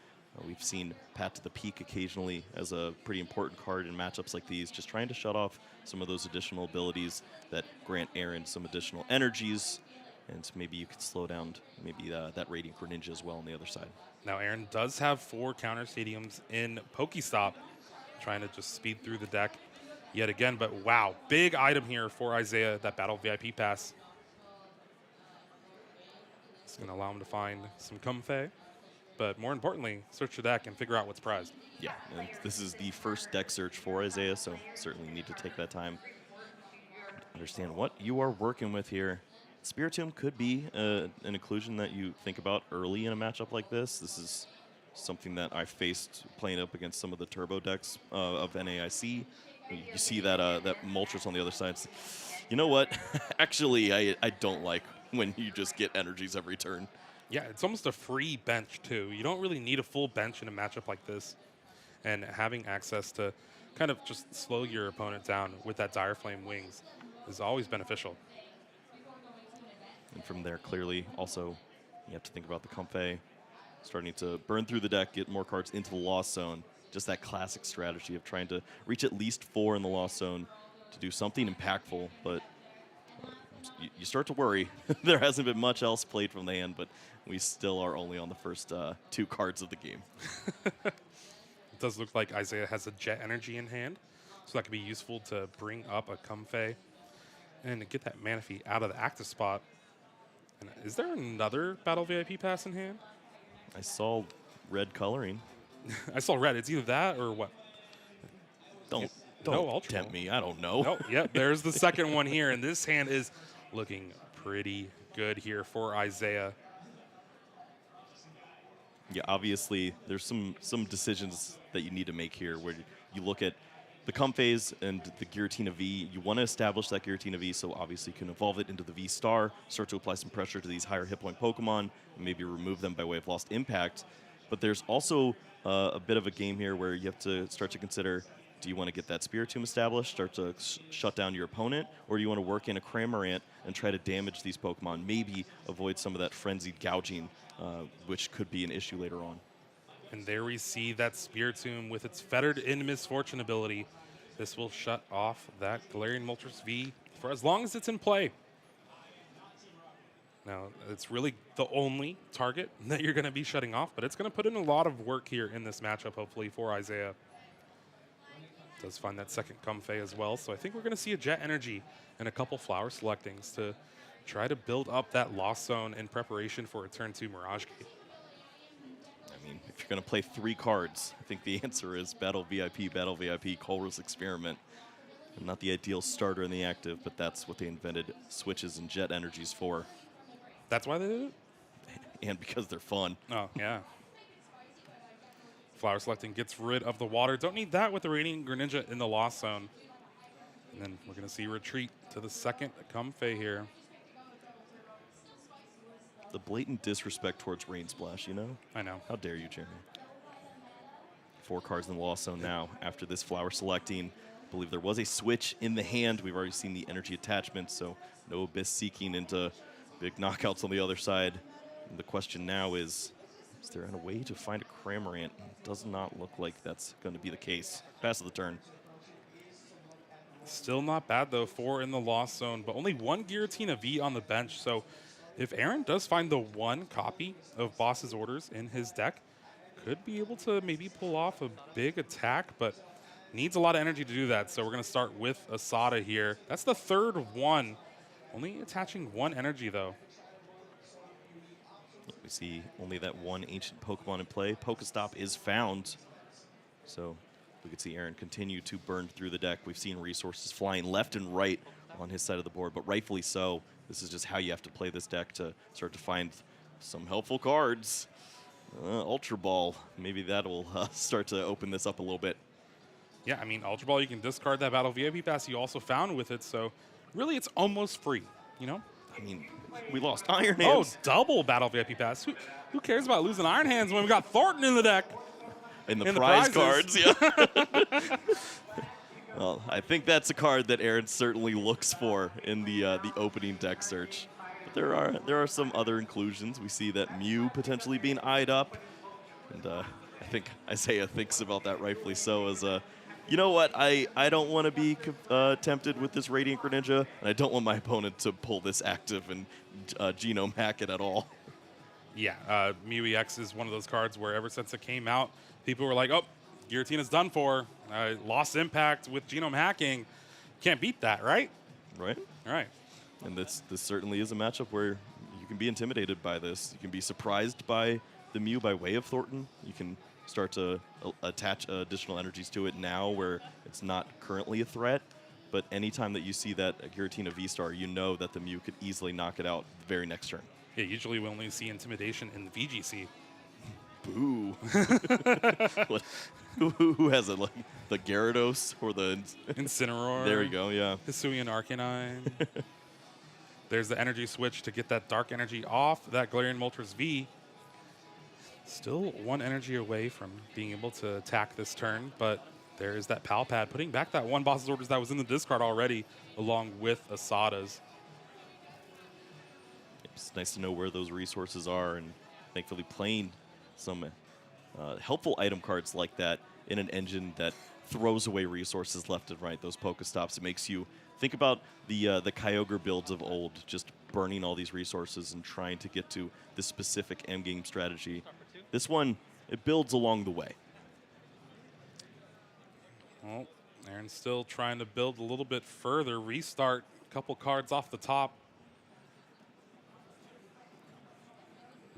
We've seen Pat to the Peak occasionally as a pretty important card in matchups like these, just trying to shut off some of those additional abilities that grant Aaron some additional energies, and maybe you could slow down maybe that Radiant Greninja as well on the other side.
Now Aaron does have 4 counter stadiums in Pokestop, trying to just speed through the deck yet again, but wow, big item here for Isaiah, that Battle VIP Pass. It's going to allow him to find some Comfey, but more importantly, search the deck and figure out what's prized.
Yeah, and this is the first deck search for Isaiah, so certainly need to take that time. Understand what you are working with here. Spiritomb could be an inclusion that you think about early in a matchup like this. This is something that I faced playing up against some of the turbo decks of NAIC. You see that that Moltres on the other side. You know what? Actually, I don't like when you just get energies every turn.
Yeah, it's almost a free bench, too. You don't really need a full bench in a matchup like this. And having access to kind of just slow your opponent down with that Dire Flame Wings is always beneficial.
And from there, clearly, also, you have to think about the Comfey starting to burn through the deck, get more cards into the Lost Zone. Just that classic strategy of trying to reach at least 4 in the Lost Zone to do something impactful, but you start to worry. There hasn't been much else played from the hand, but we still are only on the first 2 cards of the game.
It does look like Isaiah has a Jet Energy in hand, so that could be useful to bring up a Comfey and get that Manaphy out of the active spot. And is there another Battle VIP Pass in hand?
I saw red coloring.
I saw red. It's either that or what?
Don't
Ultra
tempt me. I don't know.
Oh, yep. There's the second one here, and this hand is looking pretty good here for Isaiah.
Yeah, obviously, there's some decisions that you need to make here where you look at the Come phase and the Giratina V. You want to establish that Giratina V, so obviously you can evolve it into the V Star, start to apply some pressure to these higher hit point Pokemon, and maybe remove them by way of lost impact. But there's also a bit of a game here where you have to start to consider, do you want to get that Spiritomb established, start to shut down your opponent, or do you want to work in a Cramorant and try to damage these Pokemon, maybe avoid some of that frenzied gouging, which could be an issue later on.
And there we see that Spiritomb with its Fettered in Misfortune ability. This will shut off that Galarian Moltres V for as long as it's in play. Now, it's really the only target that you're going to be shutting off, but it's going to put in a lot of work here in this matchup, hopefully, for Isaiah. Does find that second Comfey as well, so I think we're going to see a Jet Energy and a couple Flower Selectings to try to build up that Lost Zone in preparation for a turn 2 Mirage Gate.
I mean, if you're going to play 3 cards, I think the answer is Battle VIP, Colress Experiment. Not the ideal starter in the active, but that's what they invented switches and Jet Energies for.
That's why they did it?
And because they're fun.
Oh, yeah. Flower Selecting gets rid of the water. Don't need that with the Radiant Greninja in the Lost Zone. And then we're going to see retreat to the second Comfey here.
The blatant disrespect towards Rain Splash, you know?
I know.
How dare you, Jeremy? 4 cards in the Lost Zone now after this Flower Selecting. I believe there was a switch in the hand. We've already seen the energy attachment, so no Abyss Seeking into big knockouts on the other side. And the question now is there a way to find a Cramorant? It does not look like that's going to be the case. Pass of the turn.
Still not bad, though, 4 in the Lost Zone, but only 1 Giratina V on the bench. So if Aaron does find the 1 copy of Boss's Orders in his deck, could be able to maybe pull off a big attack, but needs a lot of energy to do that. So we're going to start with Asada here. That's the third one. Only attaching 1 energy, though.
We see only that 1 ancient Pokemon in play. Pokestop is found. So we could see Aaron continue to burn through the deck. We've seen resources flying left and right on his side of the board, but rightfully so. This is just how you have to play this deck to start to find some helpful cards. Ultra Ball, maybe that will start to open this up a little bit.
Yeah, I mean, Ultra Ball, you can discard that Battle VIP pass you also found with it, so really it's almost free, you know?
I mean, we lost Iron Hands.
Oh, double Battle VIP pass. Who cares about losing Iron Hands when we got Thornton in the deck?
In the prize cards, yeah. Well, I think that's a card that Aaron certainly looks for in the opening deck search. But there are some other inclusions. We see that Mew potentially being eyed up, and I think Isaiah thinks about that rightfully so. As you know what, I don't want to be tempted with this Radiant Greninja, and I don't want my opponent to pull this active and genome hack it at all.
Yeah, Mew EX is one of those cards where ever since it came out, people were like, oh, Giratina's done for. Lost impact with genome hacking. Can't beat that, right?
Right.
All right.
And this certainly is a matchup where you can be intimidated by this. You can be surprised by the Mew by way of Thornton. You can start to attach additional energies to it now where it's not currently a threat. But anytime that you see that Giratina V-Star, you know that the Mew could easily knock it out the very next turn.
Yeah, usually we only see intimidation in the VGC.
Boo. Who has it? Like the Gyarados or the
Incineroar?
There you go, yeah.
Hisuian Arcanine. There's the energy switch to get that dark energy off that Galarian Moltres V. Still 1 energy away from being able to attack this turn, but there is that Pal Pad, putting back that 1 Boss's Orders that was in the discard already, along with Asada's.
It's nice to know where those resources are, and thankfully playing some helpful item cards like that in an engine that throws away resources left and right, those Pokestops. It makes you think about the Kyogre builds of old, just burning all these resources and trying to get to this specific endgame strategy. This one, it builds along the way.
Well, Aaron's still trying to build a little bit further. Restart a couple cards off the top.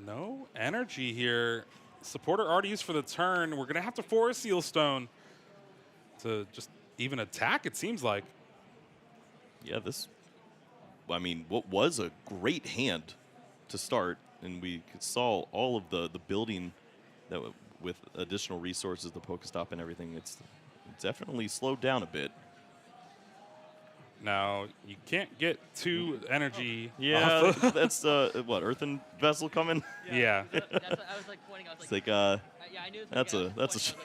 No energy here. Supporter already used for the turn. We're going to have to force Seal Stone to just even attack, it seems like.
Yeah, I mean, what was a great hand to start, and we saw all of the building that with additional resources, the Pokestop and everything. It's definitely slowed down a bit.
Now, you can't get 2 energy.
Yeah, that's what, Earthen Vessel coming?
Yeah.
That's what I was like pointing. I was like,
It's like
yeah, I knew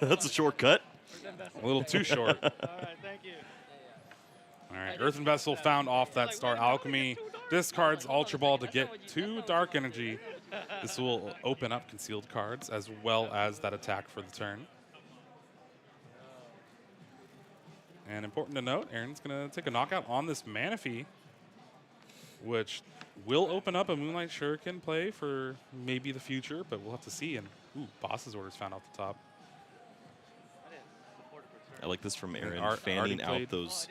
that's a shortcut.
A little too short.
All right, thank you.
All right, Earthen Vessel found off that Star Alchemy. Discards Ultra Ball to get 2 Dark Energy. This will open up concealed cards as well as that attack for the turn. And important to note, Aaron's going to take a knockout on this Manaphy, which will open up a Moonlight Shuriken play for maybe the future, but we'll have to see. And, ooh, Boss's Orders found off the top.
I like this from Aaron,
Art
fanning
already
out those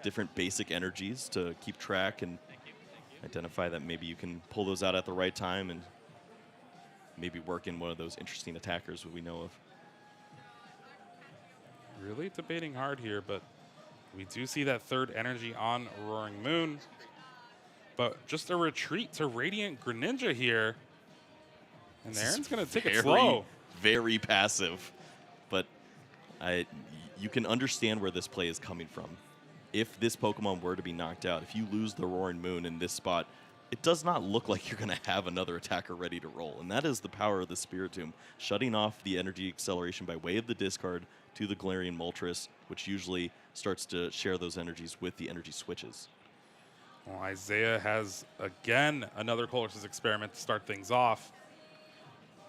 different basic energies to keep track and identify that maybe you can pull those out at the right time and maybe work in one of those interesting attackers that we know of.
Really debating hard here, but we do see that 3rd energy on Roaring Moon. But just a retreat to Radiant Greninja here. And Aaron's going to take it slow.
Very passive. But you can understand where this play is coming from. If this Pokemon were to be knocked out, if you lose the Roaring Moon in this spot, it does not look like you're going to have another attacker ready to roll. And that is the power of the Spiritomb, shutting off the energy acceleration by way of the discard to the Galarian Moltres, which usually starts to share those energies with the energy switches.
Well, Isaiah has, again, another Colossus experiment to start things off.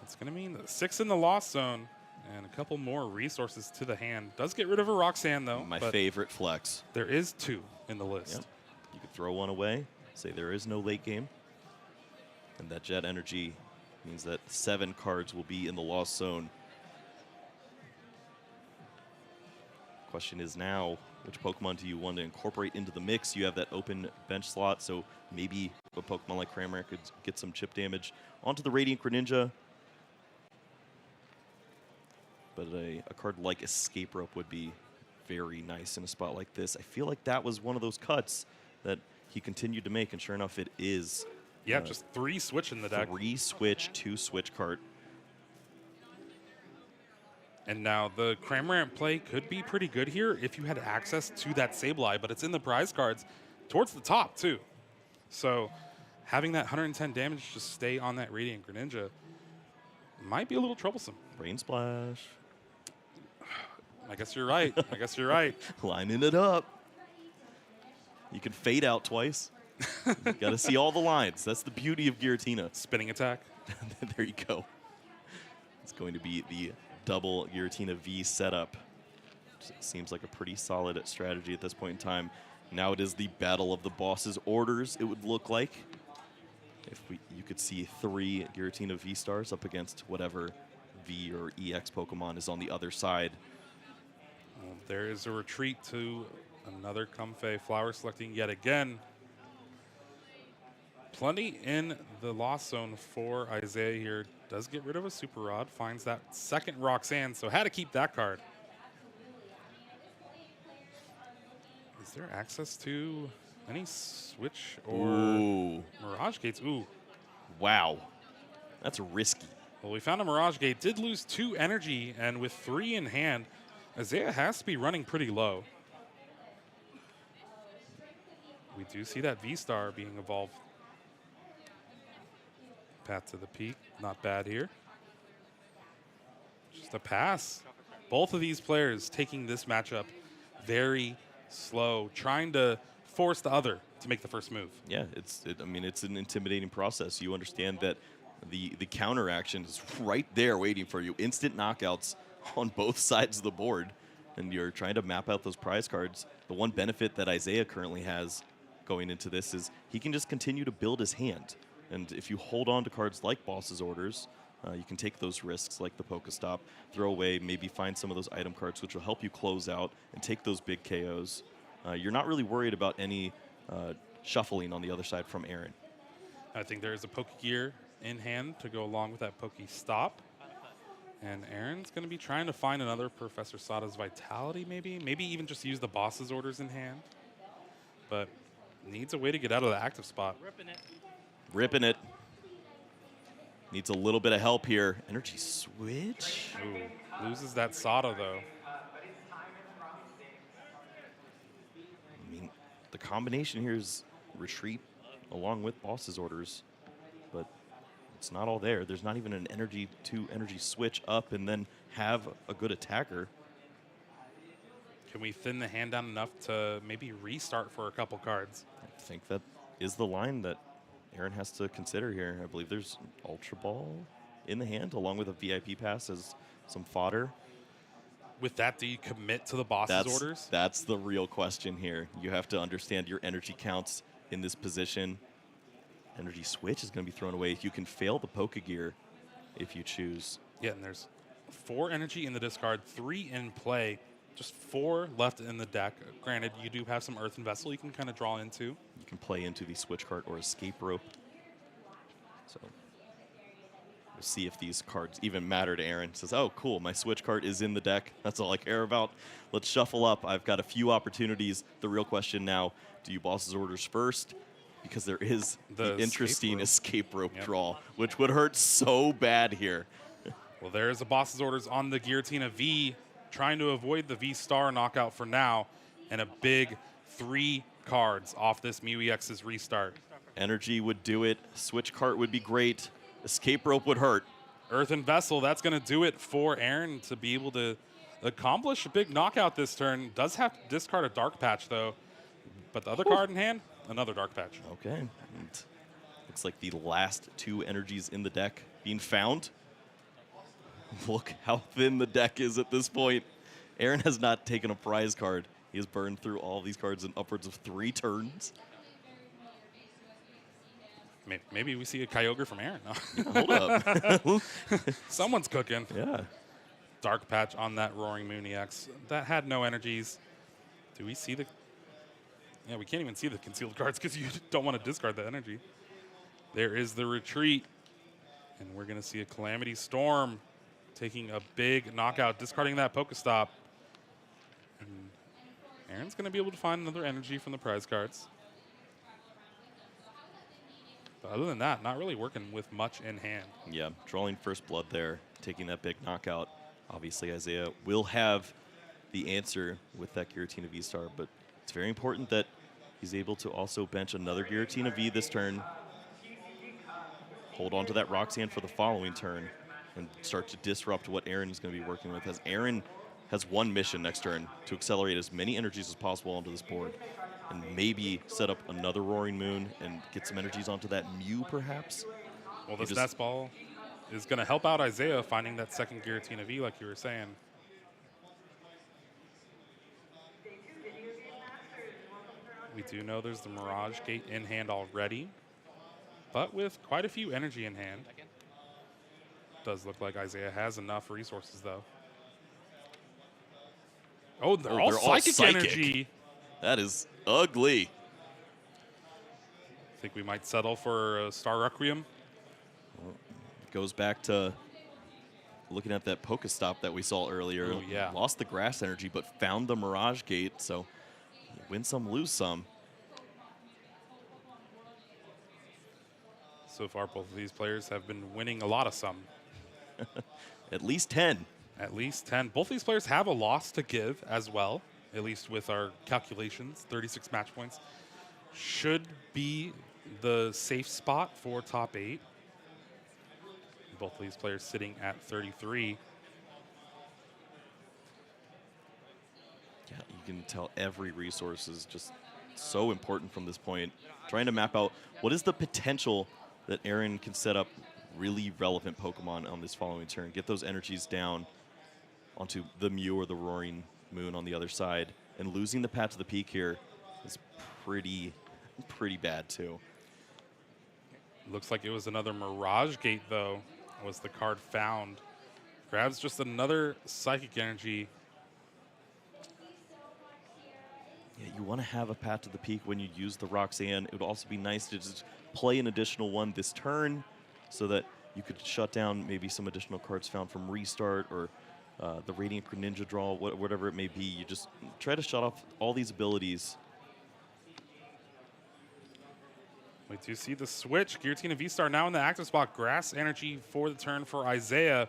It's going to mean 6 in the Lost Zone and a couple more resources to the hand. Does get rid of a Roxanne, though.
My favorite flex.
There is 2 in the list.
Yep. You could throw one away, say there is no late game, and that Jet Energy means that 7 cards will be in the Lost Zone. Question is now, which Pokemon do you want to incorporate into the mix? You have that open bench slot, so maybe a Pokemon like Cramorant could get some chip damage onto the Radiant Greninja. But a card like Escape Rope would be very nice in a spot like this. I feel like that was one of those cuts that he continued to make, and sure enough, it is.
Yeah, just 3 switch in the deck.
3 switch, 2 switch card.
And now the Cramorant play could be pretty good here if you had access to that Sableye, but it's in the prize cards towards the top, too. So having that 110 damage just stay on that Radiant Greninja might be a little troublesome.
Rain Splash.
I guess you're right. I guess you're right.
Lining it up. You can fade out twice. You got to see all the lines. That's the beauty of Giratina.
Spinning attack.
There you go. It's going to be the double Giratina V setup. Seems like a pretty solid strategy at this point in time. Now it is the battle of the boss's orders, it would look like. If you could see 3 Giratina V-Stars up against whatever V or EX Pokemon is on the other side.
Well, there is a retreat to another Comfey Flower selecting yet again. Plenty in the Lost Zone for Isaiah here. Does get rid of a Super Rod, finds that 2nd Roxanne, so had to keep that card. Is there access to any switch or Mirage Gates? Ooh.
Wow. That's risky.
Well, we found a Mirage Gate. Did lose 2 energy, and with 3 in hand, Isaiah has to be running pretty low. We do see that V-Star being evolved. Path to the peak, not bad here. Just a pass. Both of these players taking this matchup very slow, trying to force the other to make the first move.
Yeah, I mean, it's an intimidating process. You understand that the counter action is right there waiting for you. Instant knockouts on both sides of the board, and you're trying to map out those prize cards. The one benefit that Isaiah currently has going into this is he can just continue to build his hand. And if you hold on to cards like Boss's Orders, you can take those risks like the Pokestop, throw away, maybe find some of those item cards which will help you close out and take those big KOs. You're not really worried about any shuffling on the other side from Aaron.
I think there is a Pokegear in hand to go along with that Pokestop. And Aaron's going to be trying to find another Professor Sada's Vitality, maybe. Maybe even just use the boss's orders in hand. But needs a way to get out of the active spot.
Ripping it. Needs a little bit of help here. Energy switch.
Ooh, loses that Sada, though.
I mean, the combination here is retreat along with boss's orders. But it's not all there. There's not even an energy switch up and then have a good attacker.
Can we thin the hand down enough to maybe restart for a couple cards?
I think that is the line that Aaron has to consider here. I believe there's Ultra Ball in the hand along with a VIP pass as some fodder.
With that, do you commit to the boss's orders?
That's the real question here. You have to understand your energy counts in this position. Energy switch is going to be thrown away. You can fail the Pokegear if you choose.
Yeah, and there's 4 energy in the discard, 3 in play, just 4 left in the deck. Granted, you do have some Earthen Vessel you can kind of draw into.
You can play into the switch card or escape rope. So we'll see if these cards even matter to Aaron. Says, oh, cool, my switch card is in the deck. That's all I care about. Let's shuffle up. I've got a few opportunities. The real question now, do you boss's orders first? Because there is the interesting escape rope draw, which would hurt so bad here.
Well, there's a boss's orders on the Giratina V, trying to avoid the V-Star knockout for now, and a big 3 cards off this Mew EX's restart.
Energy would do it. Switch cart would be great. Escape rope would hurt.
Earthen Vessel, that's going to do it for Aaron to be able to accomplish a big knockout this turn. Does have to discard a Dark Patch, though. But the other card in hand, another Dark Patch.
Okay. And looks like the last 2 energies in the deck being found. Look how thin the deck is at this point. Aaron has not taken a prize card. He has burned through all of these cards in upwards of 3 turns.
Maybe we see a Kyogre from Aaron.
Hold up.
Someone's cooking.
Yeah.
Dark Patch on that Roaring Moon EX. That had no energies. Do we see the... Yeah, we can't even see the concealed cards because you don't want to discard the energy. There is the retreat. And we're going to see a Calamity Storm taking a big knockout, discarding that Pokestop. And Aaron's going to be able to find another energy from the prize cards. But other than that, not really working with much in hand.
Yeah, drawing first blood there, taking that big knockout. Obviously, Isaiah will have the answer with that Giratina V-Star, but it's very important that he's able to also bench another Giratina V this turn, hold on to that Roxanne for the following turn, and start to disrupt what Aaron is going to be working with, as Aaron has one mission next turn, to accelerate as many energies as possible onto this board, and maybe set up another Roaring Moon and get some energies onto that Mew, perhaps.
Well, the Stats Ball is going to help out Isaiah finding that second Giratina V, like you were saying. We do know there's the Mirage Gate in hand already, but with quite a few energy in hand. Does look like Isaiah has enough resources, though. Oh, they're all psychic energy.
That is ugly.
Think we might settle for a Star Requiem?
Well, it goes back to looking at that Pokestop that we saw earlier.
Oh, yeah.
Lost the grass energy, but found the Mirage Gate, so win some, lose some.
So far, both of these players have been winning a lot of some.
At least 10.
At least 10. Both these players have a loss to give as well, at least with our calculations. 36 match points should be the safe spot for top 8. Both of these players sitting at 33.
Yeah, you can tell every resource is just so important from this point. Trying to map out what is the potential that Aaron can set up really relevant Pokemon on this following turn. Get those energies down onto the Mew or the Roaring Moon on the other side. And losing the Path to the Peak here is pretty bad, too.
Looks like it was another Mirage Gate, though, was the card found. Grabs just another Psychic Energy.
Yeah, you want to have a Path to the Peak when you use the Roxanne. It would also be nice to just play an additional one this turn so that you could shut down maybe some additional cards found from Restart or the Radiant Greninja draw, whatever it may be. You just try to shut off all these abilities.
We do see the switch. Giratina V-Star now in the active spot. Grass Energy for the turn for Isaiah.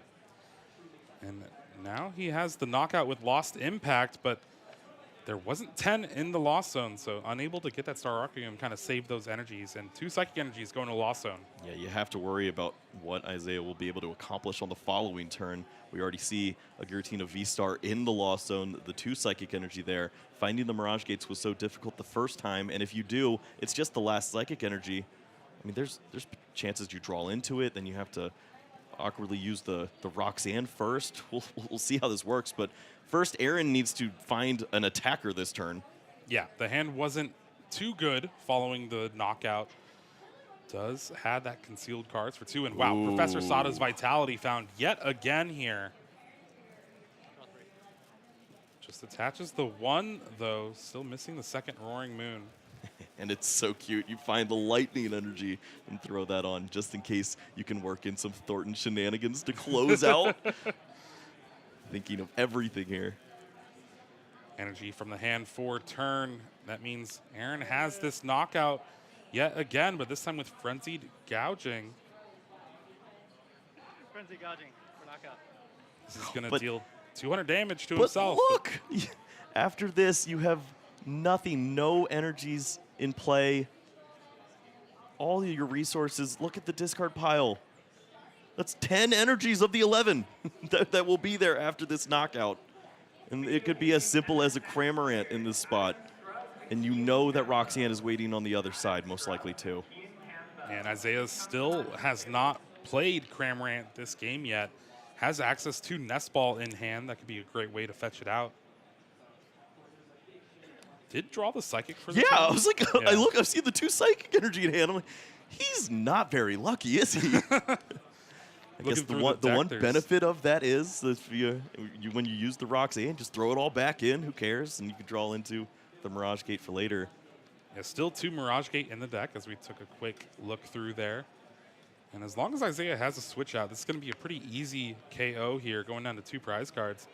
And now he has the knockout with Lost Impact, but there wasn't 10 in the Lost Zone, so unable to get that Star Requiem kind of save those energies. And 2 Psychic Energies going to Lost Zone.
Yeah, you have to worry about what Isaiah will be able to accomplish on the following turn. We already see a Giratina V-Star in the Lost Zone, the 2 Psychic Energy there. Finding the Mirage Gates was so difficult the first time, and if you do, it's just the last Psychic Energy. I mean, there's chances you draw into it, then you have to awkwardly use the Roxanne first. We'll see how this works, but first, Aaron needs to find an attacker this turn.
Yeah, the hand wasn't too good following the knockout. Does have that concealed cards for 2, and wow,
Ooh.
Professor Sada's Vitality found yet again here. Just attaches the 1, though, still missing the second Roaring Moon.
And it's so cute. You find the lightning energy and throw that on just in case you can work in some Thornton shenanigans to close out. Thinking of everything here.
Energy from the hand for turn. That means Aaron has this knockout yet again, but this time with Frenzied Gouging.
Frenzy gouging for knockout.
This is going to deal 200 damage to
But
himself.
look! After this, you have nothing, no energies in play. All of your resources, look at the discard pile. That's 10 energies of the 11 that will be there after this knockout. And it could be as simple as a Cramorant in this spot. And you know that Roxanne is waiting on the other side, most likely too.
And Isaiah still has not played Cramorant this game yet. Has access to Nest Ball in hand. That could be a great way to fetch it out. Did draw the Psychic for the
Yeah,
turn.
I was like,
Yeah.
I see the 2 Psychic Energy in hand. I'm like, he's not very lucky, is he? I guess the one benefit of that is that when you use the Roxanne, just throw it all back in. Who cares? And you can draw into the Mirage Gate for later.
Yeah, still 2 Mirage Gate in the deck as we took a quick look through there. And as long as Isaiah has a switch out, this is going to be a pretty easy KO here, going down to 2 prize cards.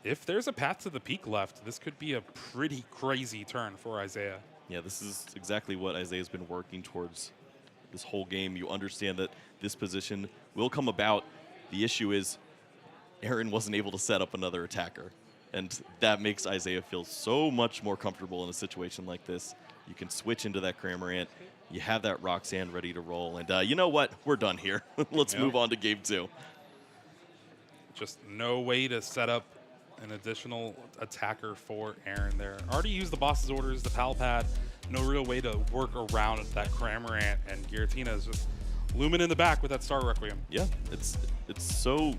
If there's a path to the peak left, this could be a pretty crazy turn for Isaiah.
Yeah, this is exactly what Isaiah's been working towards this whole game. You understand that this position will come about. The issue is Aaron wasn't able to set up another attacker. And that makes Isaiah feel so much more comfortable in a situation like this. You can switch into that Cramorant. You have that Roxanne ready to roll. And you know what? We're done here. Let's move on to game 2.
Just no way to set up an additional attacker for Aaron there. Already used the boss's orders, the pal pad. No real way to work around that Cramorant, and Giratina is just looming in the back with that Star Requiem.
Yeah, it's so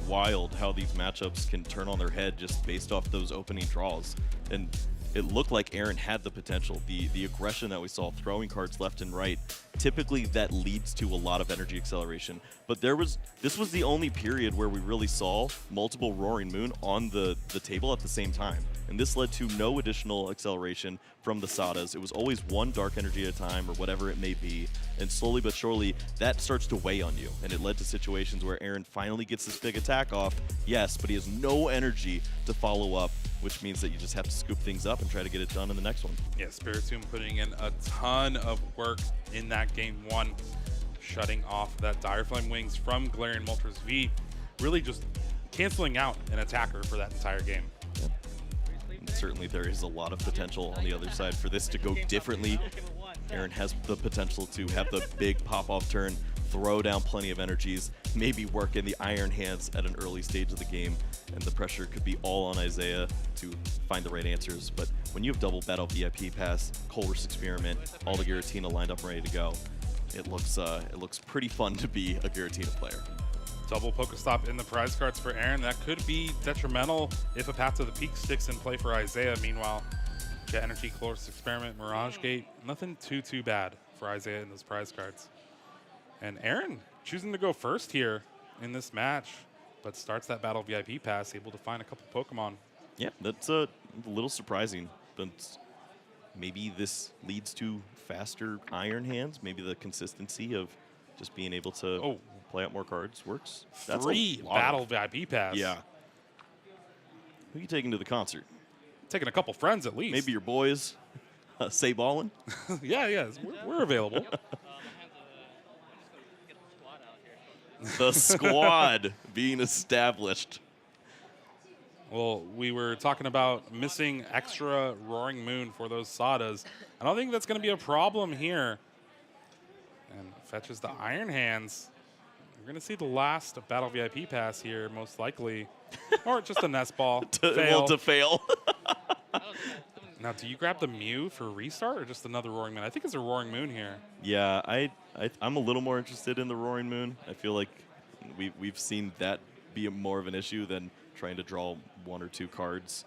wild how these matchups can turn on their head just based off those opening draws. And it looked like Aaron had the potential. The aggression that we saw, throwing cards left and right, typically that leads to a lot of energy acceleration. But this was the only period where we really saw multiple Roaring Moon on the table at the same time. And this led to no additional acceleration from the Sadas. It was always 1 dark energy at a time or whatever it may be. And slowly but surely, that starts to weigh on you. And it led to situations where Aaron finally gets this big attack off, yes, but he has no energy to follow up, which means that you just have to scoop things up and try to get it done in the next one.
Yeah, Spiritomb putting in a ton of work in that game 1, shutting off that Dire Flame Wings from Galarian Moltres V, really just canceling out an attacker for that entire game.
Yep. And certainly there is a lot of potential on the other side for this to go differently. Aaron has the potential to have the big pop-off turn, throw down plenty of energies, maybe work in the Iron Hands at an early stage of the game, and the pressure could be all on Isaiah to find the right answers. But when you have double Battle VIP Pass, Colress Experiment, all the Giratina lined up ready to go, it looks pretty fun to be a Giratina player.
Double Pokestop in the prize cards for Aaron. That could be detrimental if a path to the peak sticks in play for Isaiah. Meanwhile, Jet Energy, Colress Experiment, Mirage Gate, nothing too bad for Isaiah in those prize cards. And Aaron choosing to go first here in this match, but starts that Battle VIP Pass, able to find a couple Pokemon.
Yeah, that's a little surprising. But maybe this leads to faster Iron Hands. Maybe the consistency of just being able to play out more cards works. That's
Three battle VIP pass.
Yeah. Who are you taking to the concert?
Taking a couple friends at least.
Maybe your boys. Say ballin'?
Yeah, we're available.
The squad being established.
Well, we were talking about missing extra Roaring Moon for those Sadas. I don't think that's going to be a problem here. And fetches the Iron Hands. We're going to see the last Battle VIP pass here, most likely. Or just a nest ball.
To fail.
Now, do you grab the Mew for restart or just another Roaring Moon? I think it's a Roaring Moon here.
Yeah, I'm a little more interested in the Roaring Moon. I feel like we've seen that be more of an issue than trying to draw one or two cards.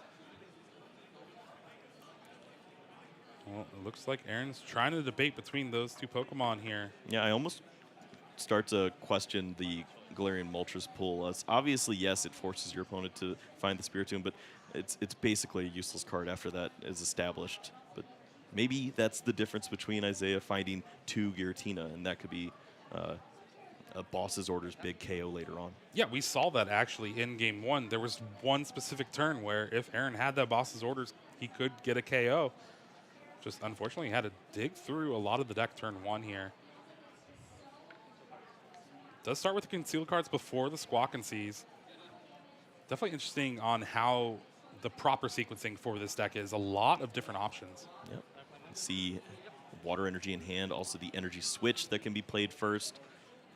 Well, it looks like Aaron's trying to debate between those two Pokemon here.
Yeah, I almost start to question the Galarian Moltres pull. Obviously, yes, it forces your opponent to find the Spiritomb, but it's basically a useless card after that is established. But maybe that's the difference between Isaiah finding 2 Giratina, and that could be a boss's orders big KO later on.
Yeah, we saw that actually in game 1. There was one specific turn where if Aaron had that boss's orders, he could get a KO. Just unfortunately, he had to dig through a lot of the deck turn 1 here. Does start with the concealed cards before the Squawk and Seize. Definitely interesting on how the proper sequencing for this deck is. A lot of different options.
Yep. See water energy in hand, also the energy switch that can be played first.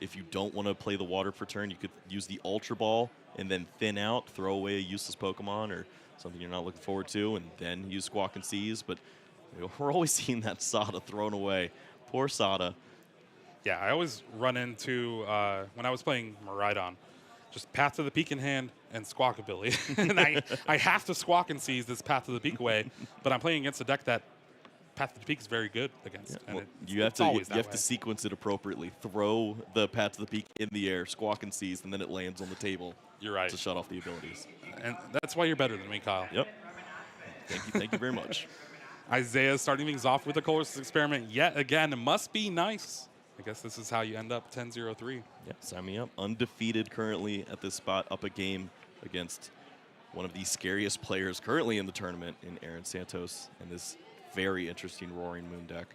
If you don't want to play the water per turn, you could use the Ultra Ball and then thin out, throw away a useless Pokemon or something you're not looking forward to, and then use Squawk and Seize. But we're always seeing that Sada thrown away. Poor Sada.
Yeah, I always run into, when I was playing Miraidon, just Path to the Peak in hand and Squawk ability. And I have to Squawk and Seize this Path to the Peak away, but I'm playing against a deck that Path to the Peak is very good against.
Yeah,
and
you have to sequence it appropriately. Throw the Path to the Peak in the air, Squawk and Seize, and then it lands on the table.
You're right.
To shut off the abilities.
And that's why you're better than me, Kyle.
Yep. Thank you very much.
Isaiah starting things off with a Colorless Experiment yet again. It must be nice. I guess this is how you end up 10-0-3.
Yeah, sign me up. Undefeated currently at this spot, up a game against one of the scariest players currently in the tournament in Aaron Santos and this very interesting Roaring Moon deck.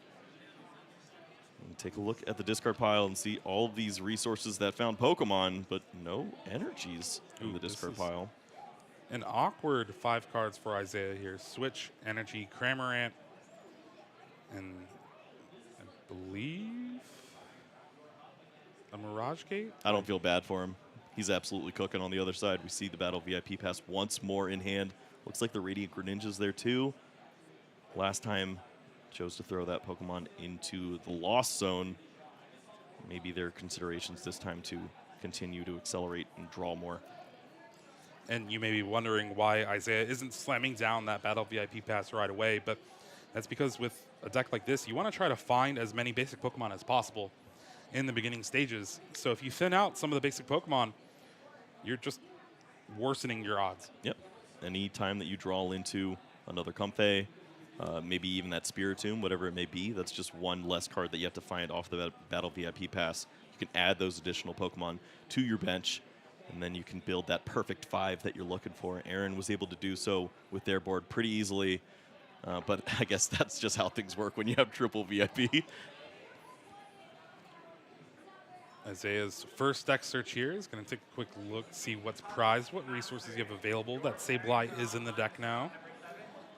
And take a look at the discard pile and see all of these resources that found Pokemon, but no energies in the discard pile.
An awkward 5 cards for Isaiah here. Switch, Energy, Cramorant, and I believe a Mirage Gate?
I don't feel bad for him. He's absolutely cooking on the other side. We see the Battle VIP pass once more in hand. Looks like the Radiant Greninja's there too. Last time chose to throw that Pokemon into the Lost Zone. Maybe there are considerations this time to continue to accelerate and draw more.
And you may be wondering why Isaiah isn't slamming down that Battle VIP pass right away, but that's because with a deck like this, you want to try to find as many basic Pokemon as possible in the beginning stages. So if you thin out some of the basic Pokemon, you're just worsening your odds.
Yep. Any time that you draw into another Comfey, maybe even that Spiritomb, whatever it may be, that's just one less card that you have to find off the Battle VIP pass. You can add those additional Pokemon to your bench, and then you can build that perfect 5 that you're looking for. Aaron was able to do so with their board pretty easily, but I guess that's just how things work when you have triple VIP.
Isaiah's first deck search here is going to take a quick look, see what's prized, what resources you have available. That Sableye is in the deck now.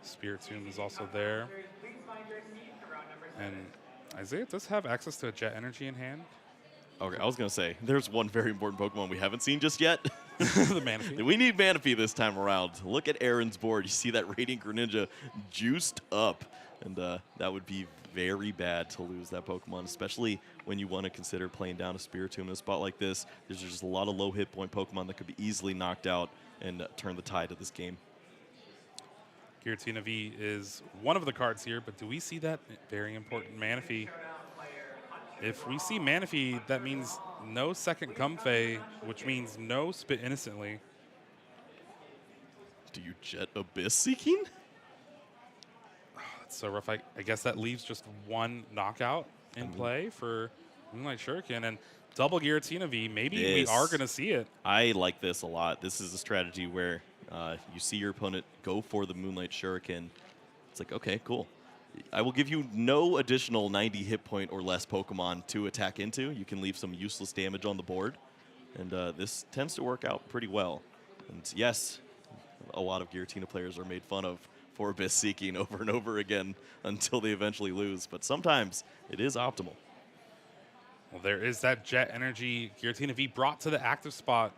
Spiritomb is also there. And Isaiah does have access to a Jet Energy in hand.
Okay, I was going to say, there's one very important Pokemon we haven't seen just yet.
The Manaphy.
We need Manaphy this time around. Look at Aaron's board. You see that Radiant Greninja juiced up. And that would be very bad to lose that Pokemon, especially when you want to consider playing down a Spiritomb in a spot like this. There's just a lot of low hit point Pokemon that could be easily knocked out and turn the tide of this game.
Giratina V is one of the cards here, but do we see that very important Manaphy? If we see Manaphy, that means no second Comfey, which means no Spit Innocently.
Do you Jet Abyss Seeking?
Oh, that's so rough. I guess that leaves just one knockout in play for Moonlight Shuriken and double Giratina V. Maybe we are going to see it.
I like this a lot. This is a strategy where you see your opponent go for the Moonlight Shuriken. It's like, okay, cool. I will give you no additional 90 hit point or less Pokemon to attack into. You can leave some useless damage on the board. And this tends to work out pretty well. And yes, a lot of Giratina players are made fun of for Abyss Seeking over and over again until they eventually lose. But sometimes it is optimal.
Well, there is that Jet Energy Giratina V brought to the active spot.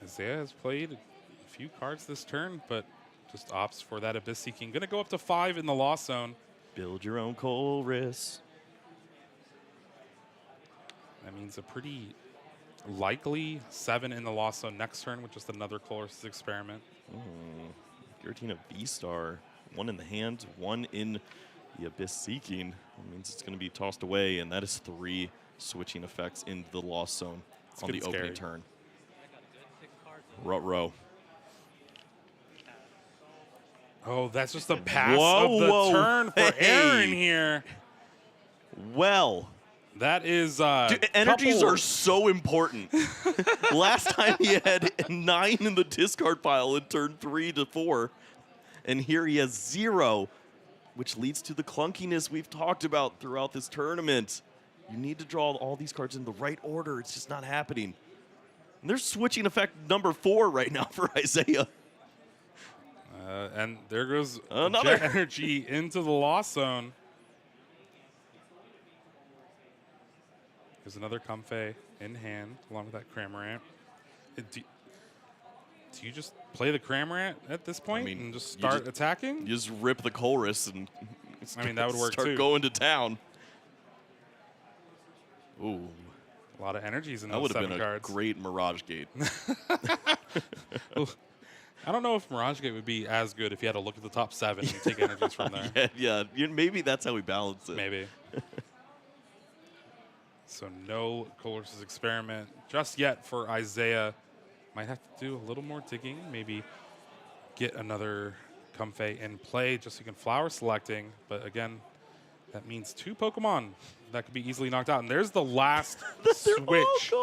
Isaiah has played a few cards this turn, but just opts for that Abyss Seeking. Going to go up to 5 in the Lost Zone.
Build your own Colress.
That means a pretty likely 7 in the Lost Zone next turn with just another Colress Experiment.
Giratina V-Star. 1 in the hand, 1 in the Abyss Seeking. That means it's going to be tossed away, and that is 3 switching effects into the Lost Zone on the opening turn. Ruh-roh.
Oh, that's just a pass of the turn for Aaron here.
Well.
That is
Dude, energies are so important. Last time he had 9 in the discard pile in turn 3 to 4. And here he has 0, which leads to the clunkiness we've talked about throughout this tournament. You need to draw all these cards in the right order. It's just not happening. And there's switching effect number 4 right now for Isaiah.
And there goes
another
Jet Energy into the Lost Zone. There's another Comfey in hand, along with that Cramorant. Do you just play the Cramorant at this point and just start attacking?
You just rip the Colress and
I mean, that would work
start
too.
going to town. Ooh.
A lot of energies in
that
those
would have
7
been
cards.
a great Mirage Gate.
I don't know if Mirage Gate would be as good if you had to look at the top 7 and take energies from there.
Yeah, maybe that's how we balance it.
Maybe. So no Colress's Experiment just yet for Isaiah. Might have to do a little more digging. Maybe get another Comfey in play just so you can Flower Selecting. But again, that means 2 Pokemon that could be easily knocked out. And there's the last switch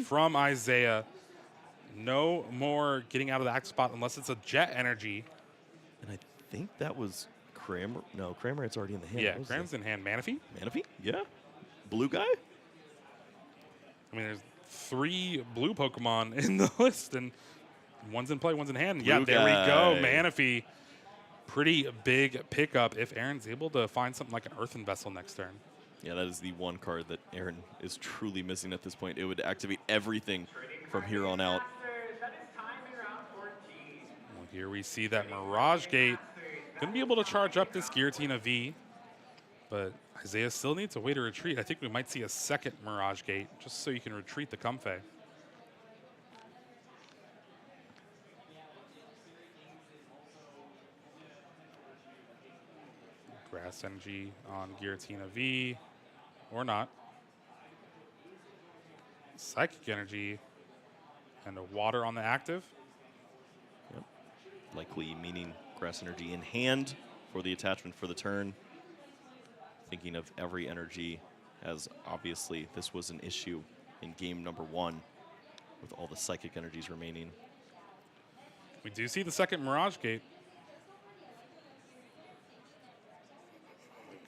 from Isaiah. No more getting out of the active spot unless it's a Jet Energy.
And I think that was Cramor. No, Cramorant's already in the hand.
Yeah, Cram's in hand. Manaphy?
Manaphy? Yeah. Blue guy?
I mean, there's 3 blue Pokemon in the list, and one's in play, one's in hand. Yeah, there we go. Manaphy. Pretty big pickup if Aaron's able to find something like an Earthen Vessel next turn.
Yeah, that is the one card that Aaron is truly missing at this point. It would activate everything from here on out.
Well, here we see that Mirage Gate. Going to be able to charge up this Giratina V, but Isaiah still needs a way to retreat. I think we might see a second Mirage Gate just so you can retreat the Comfey. Grass Energy on Giratina V, or not. Psychic Energy and a Water on the active.
Yep. Likely meaning Grass Energy in hand for the attachment for the turn. Thinking of every energy, as obviously this was an issue in game number 1 with all the Psychic Energies remaining.
We do see the second Mirage Gate.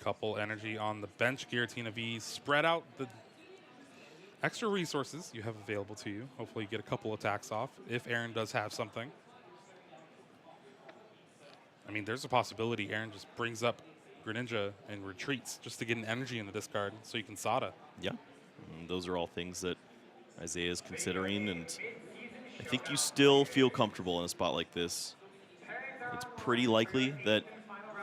Couple energy on the bench. Giratina V, spread out the extra resources you have available to you. Hopefully you get a couple attacks off if Aaron does have something. I mean, there's a possibility Aaron just brings up Greninja and retreats just to get an energy in the discard so you can Sada.
Yeah, and those are all things that Isaiah is considering, and I think you still feel comfortable in a spot like this. It's pretty likely that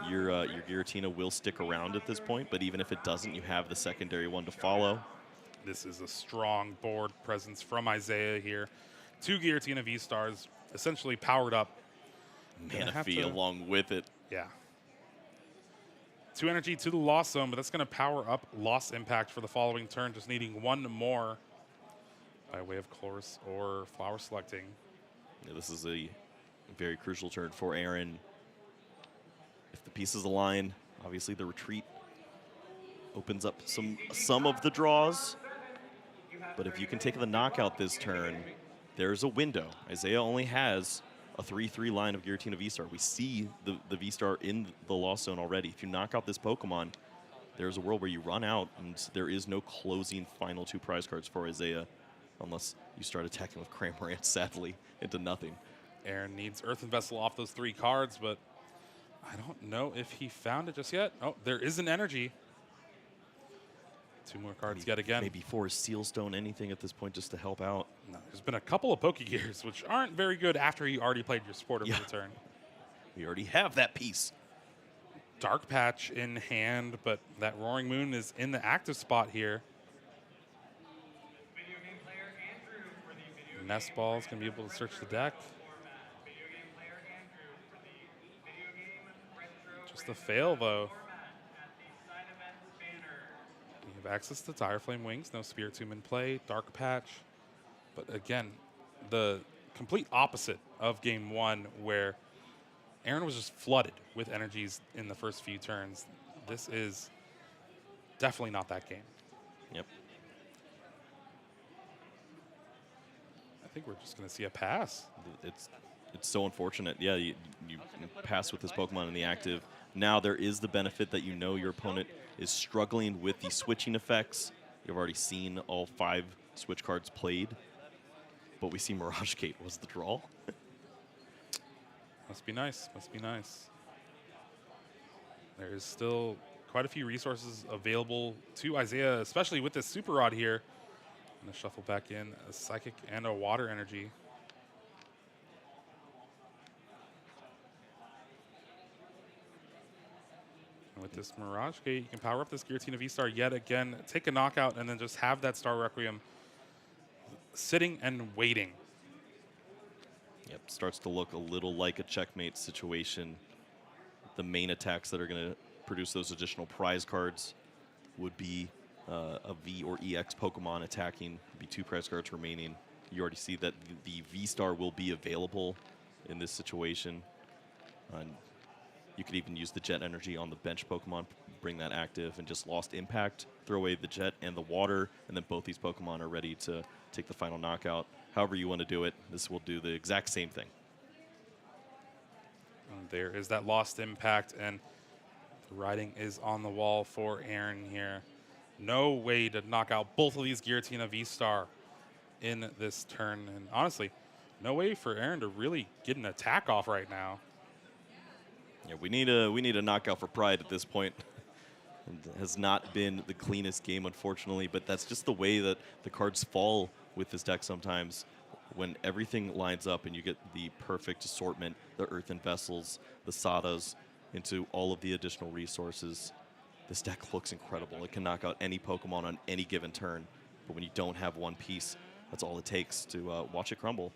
your Giratina will stick around at this point, but even if it doesn't, you have the secondary one to follow.
This is a strong board presence from Isaiah here. 2 Giratina V-Stars essentially powered up.
Manaphy along with it.
Yeah. 2 energy to the Lost Zone, but that's going to power up Lost Impact for the following turn, just needing 1 more by way of Colress or Flower Selecting.
Yeah, this is a very crucial turn for Aaron. If the pieces align, obviously the retreat opens up some of the draws. But if you can take the knockout this turn, there's a window. Isaiah only has a 3-3 line of Giratina V-Star. We see the V-Star in the loss zone already. If you knock out this Pokemon, there's a world where you run out and there is no closing final 2 prize cards for Isaiah unless you start attacking with Cramorant, sadly, into nothing.
Aaron needs Earthen Vessel off those 3 cards, but I don't know if he found it just yet. Oh, there is an energy. 2 more cards yet again.
Maybe Forest Sealstone, anything at this point just to help out.
No, there's been a couple of Pokegears, which aren't very good after you already played your supporter for the turn.
We already have that piece.
Dark Patch in hand, but that Roaring Moon is in the active spot here. Nest Ball's going to be able to search the deck. Just a fail, though. You have access to Dire Flame Wings, no Spiritomb in play, Dark Patch. But again, the complete opposite of game 1, where Aaron was just flooded with energies in the first few turns. This is definitely not that game.
Yep.
I think we're just going to see a pass.
It's so unfortunate. Yeah, you pass with this Pokemon in the active. Now there is the benefit that you know your opponent is struggling with the switching effects. You've already seen all 5 switch cards played. But we see Mirage Gate was the draw.
Must be nice. Must be nice. There is still quite a few resources available to Isaiah, especially with this Super Rod here. I'm going to shuffle back in a Psychic and a Water Energy. And with this Mirage Gate, you can power up this Giratina V-Star yet again, take a knockout, and then just have that Star Requiem sitting and waiting.
Yep, starts to look a little like a checkmate situation. The main attacks that are going to produce those additional prize cards would be a V or EX Pokemon attacking. Be 2 prize cards remaining. You already see that the V-Star will be available in this situation. And you could even use the Jet Energy on the bench Pokemon, bring that active, and just Lost Impact, throw away the Jet and the Water, and then both these Pokemon are ready to take the final knockout. However you want to do it, this will do the exact same thing.
And there is that Lost Impact, and the writing is on the wall for Aaron here. No way to knock out both of these Giratina V-Star in this turn. And honestly, no way for Aaron to really get an attack off right now.
Yeah, we need a knockout for Pride at this point. It has not been the cleanest game, unfortunately, but that's just the way that the cards fall with this deck sometimes. When everything lines up and you get the perfect assortment, the Earthen Vessels, the Sadas, into all of the additional resources, this deck looks incredible. It can knock out any Pokemon on any given turn, but when you don't have one piece, that's all it takes to watch it crumble.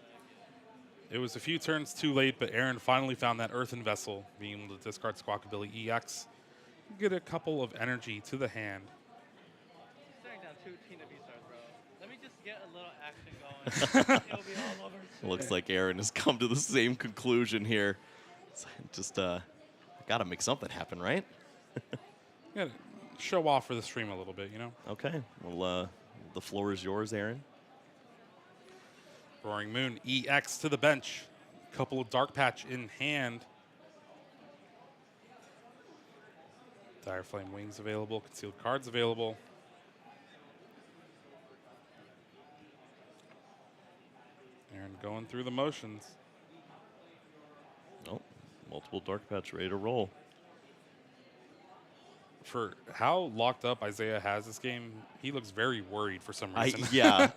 It was a few turns too late, but Aaron finally found that Earthen Vessel, being able to discard Squawkabilly EX, get a couple of energy to the hand.
Staring down 2 Tina V-Stars, bro. Let me just get a little action going. It'll be all over.
Looks like Aaron has come to the same conclusion here. Just gotta make something happen, right?
Yeah, show off for the stream a little bit, you know?
Okay. Well, the floor is yours, Aaron.
Roaring Moon, EX to the bench. Couple of Dark Patch in hand. Dire Flame Wings available, concealed cards available. Aaron going through the motions.
Oh, multiple Dark Patch ready to roll.
For how locked up Isaiah has this game, he looks very worried for some reason.
Yeah.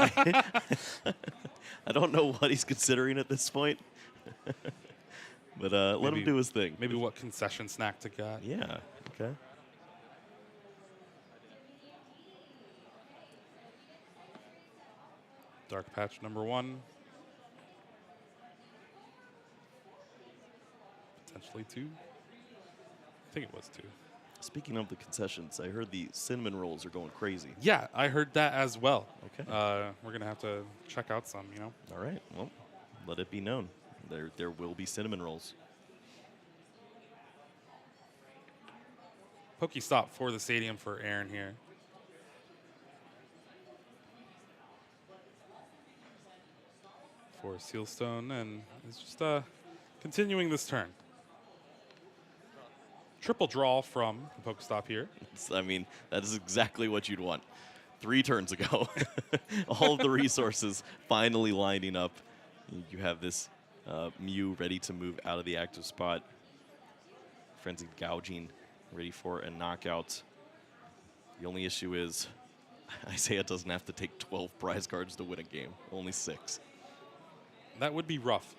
I don't know what he's considering at this point. But let him do his thing.
Maybe what concession snack to get.
Yeah, okay.
Dark Patch number 1. Potentially 2. I think it was 2.
Speaking of the concessions, I heard the cinnamon rolls are going crazy.
Yeah, I heard that as well.
Okay.
We're going to have to check out some, you know?
All right. Well, let it be known. There will be cinnamon rolls.
Pokestop for the stadium for Aaron here. For Sealstone, and it's just continuing this turn. Triple draw from the Pokestop here.
I mean, that is exactly what you'd want 3 turns ago. All of the resources finally lining up. You have this Mew ready to move out of the active spot. Frenzied Gouging ready for a knockout. The only issue is Isaiah doesn't have to take 12 prize cards to win a game, only 6.
That would be rough.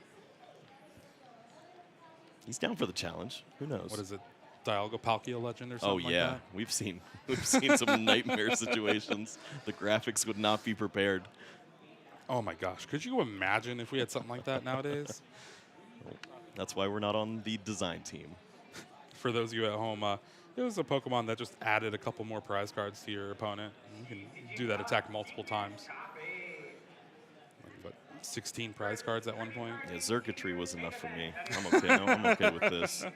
He's down for the challenge. Who knows?
What is it? Dialga Palkia Legend or something
Oh yeah,
like that?
we've seen some nightmare situations. The graphics would not be prepared.
Oh my gosh, could you imagine if we had something like that nowadays?
That's why we're not on the design team.
For those of you at home, it was a Pokemon that just added a couple more prize cards to your opponent. You can do that attack multiple times. But 16 prize cards at one point.
Yeah, Xurkitree was enough for me. I'm okay. I'm okay with this.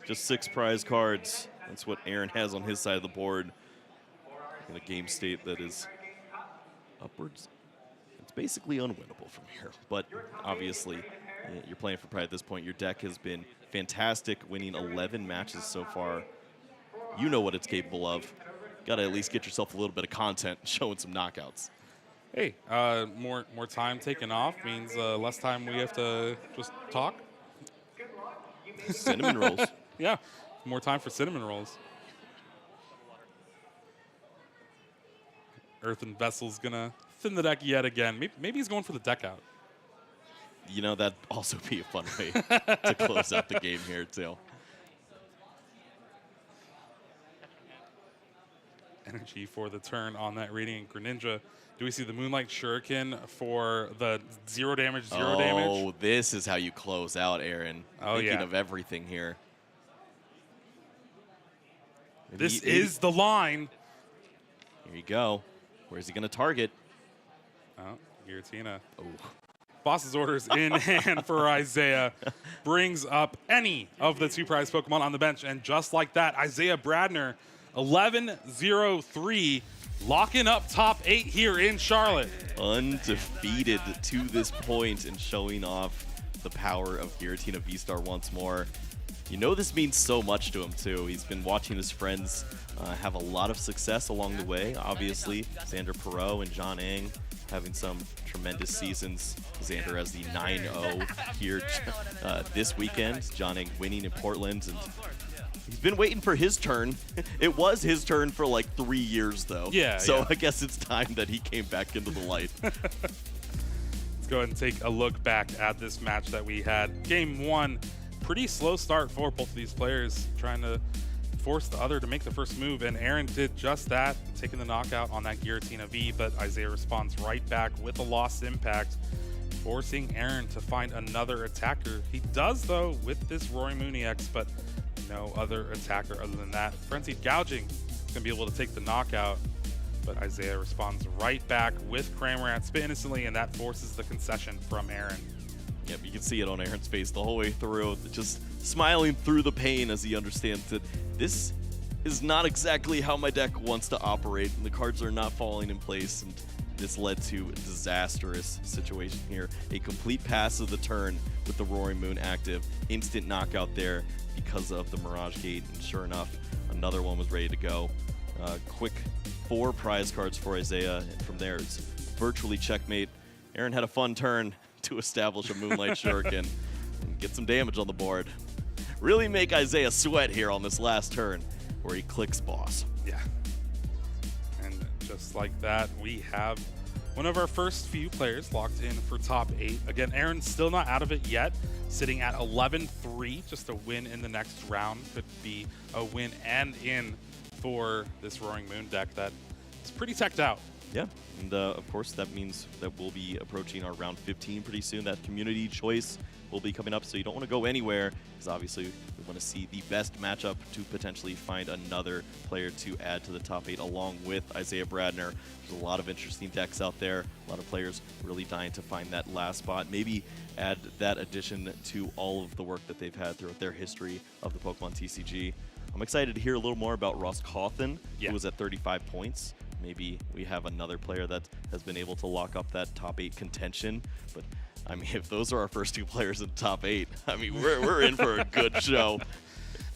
Just 6 prize cards. That's what Aaron has on his side of the board. In a game state that is upwards. It's basically unwinnable from here. But obviously, you're playing for pride at this point. Your deck has been fantastic, winning 11 matches so far. You know what it's capable of. Got to at least get yourself a little bit of content, showing some knockouts.
Hey, more time taken off means less time we have to just talk.
Cinnamon rolls.
Yeah, more time for cinnamon rolls. Earthen Vessel's gonna thin the deck yet again. Maybe he's going for the deck out.
You know, that'd also be a fun way to close out the game here, too.
Energy for the turn on that Radiant Greninja. Do we see the Moonlight Shuriken for the 0 damage, 0 damage?
Oh, this is how you close out, Aaron.
Oh,
Thinking
yeah.
of everything here.
This is the line.
Here you go. Where's he going to target?
Oh, Giratina.
Oh.
Boss's orders in hand for Isaiah. Brings up any of the 2 prize Pokemon on the bench. And just like that, Isaiah Bradner, 11-0-3, locking up top 8 here in Charlotte.
Undefeated to this point and showing off the power of Giratina V-Star once more. You know this means so much to him, too. He's been watching his friends have a lot of success along the way. Obviously, Xander Perot and John Ang having some tremendous seasons. Xander has the 9-0 here this weekend. John Ang winning in Portland. And he's been waiting for his turn. It was his turn for like 3 years, though.
Yeah.
So I guess it's time that he came back into the light.
Let's go ahead and take a look back at this match that we had. Game 1, pretty slow start for both of these players, trying to force the other to make the first move, and Aaron did just that, taking the knockout on that Giratina V, but Isaiah responds right back with a lost impact, forcing Aaron to find another attacker. He does, though, with this Roaring Moon EX, but no other attacker other than that. Frenzied Gouging is going to be able to take the knockout, but Isaiah responds right back with Cramorant, spit innocently, and that forces the concession from Aaron.
Yep, you can see it on Aaron's face the whole way through, just smiling through the pain as he understands that this is not exactly how my deck wants to operate, and the cards are not falling in place, and this led to a disastrous situation here. A complete pass of the turn with the Roaring Moon active, instant knockout there because of the Mirage Gate, and sure enough, another one was ready to go. Quick 4 prize cards for Isaiah, and from there it's virtually checkmate. Aaron had a fun turn to establish a Moonlight Shuriken and get some damage on the board. Really make Isaiah sweat here on this last turn where he clicks boss.
Yeah. And just like that, we have one of our first few players locked in for top 8. Again, Aaron's still not out of it yet, sitting at 11-3. Just a win in the next round could be a win and in for this Roaring Moon deck that is pretty teched out.
Yeah, and of course that means that we'll be approaching our round 15 pretty soon. That community choice will be coming up, so you don't want to go anywhere, because obviously we want to see the best matchup to potentially find another player to add to the top 8 along with Isaiah Bradner. There's a lot of interesting decks out there, a lot of players really dying to find that last spot. Maybe add that addition to all of the work that they've had throughout their history of the Pokemon TCG. I'm excited to hear a little more about Ross Cawthon,
Yeah.
who was at 35 points. Maybe we have another player that has been able to lock up that top 8 contention. But I mean, if those are our first 2 players in the top 8, I mean, we're in for a good show.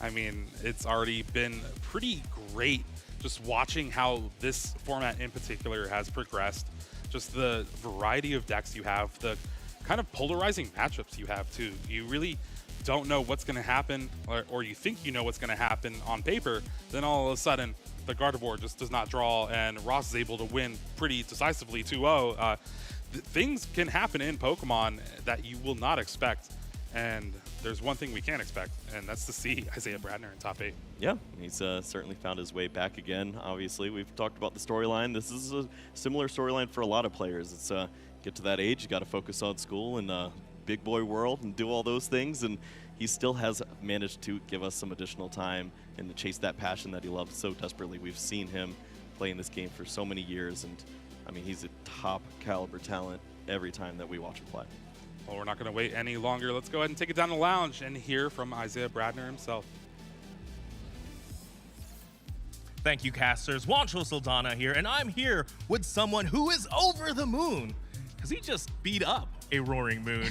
I mean, it's already been pretty great just watching how this format in particular has progressed. Just the variety of decks you have, the kind of polarizing matchups you have too. You really don't know what's going to happen, or you think you know what's going to happen on paper, then all of a sudden the Gardevoir just does not draw and Ross is able to win pretty decisively 2-0. Things can happen in Pokemon that you will not expect, and there's one thing we can expect, and that's to see Isaiah Bradner in top 8.
Yeah, he's certainly found his way back again. Obviously, we've talked about the storyline. This is a similar storyline for a lot of players. It's get to that age, you got to focus on school and big boy world and do all those things, and he still has managed to give us some additional time and to chase that passion that he loves so desperately. We've seen him play in this game for so many years, and I mean, he's a top caliber talent every time that we watch him play.
Well, we're not going to wait any longer. Let's go ahead and take it down the lounge and hear from Isaiah Bradner himself.
Thank you, casters. Juancho Saldana here, and I'm here with someone who is over the moon because he just beat up a roaring moon.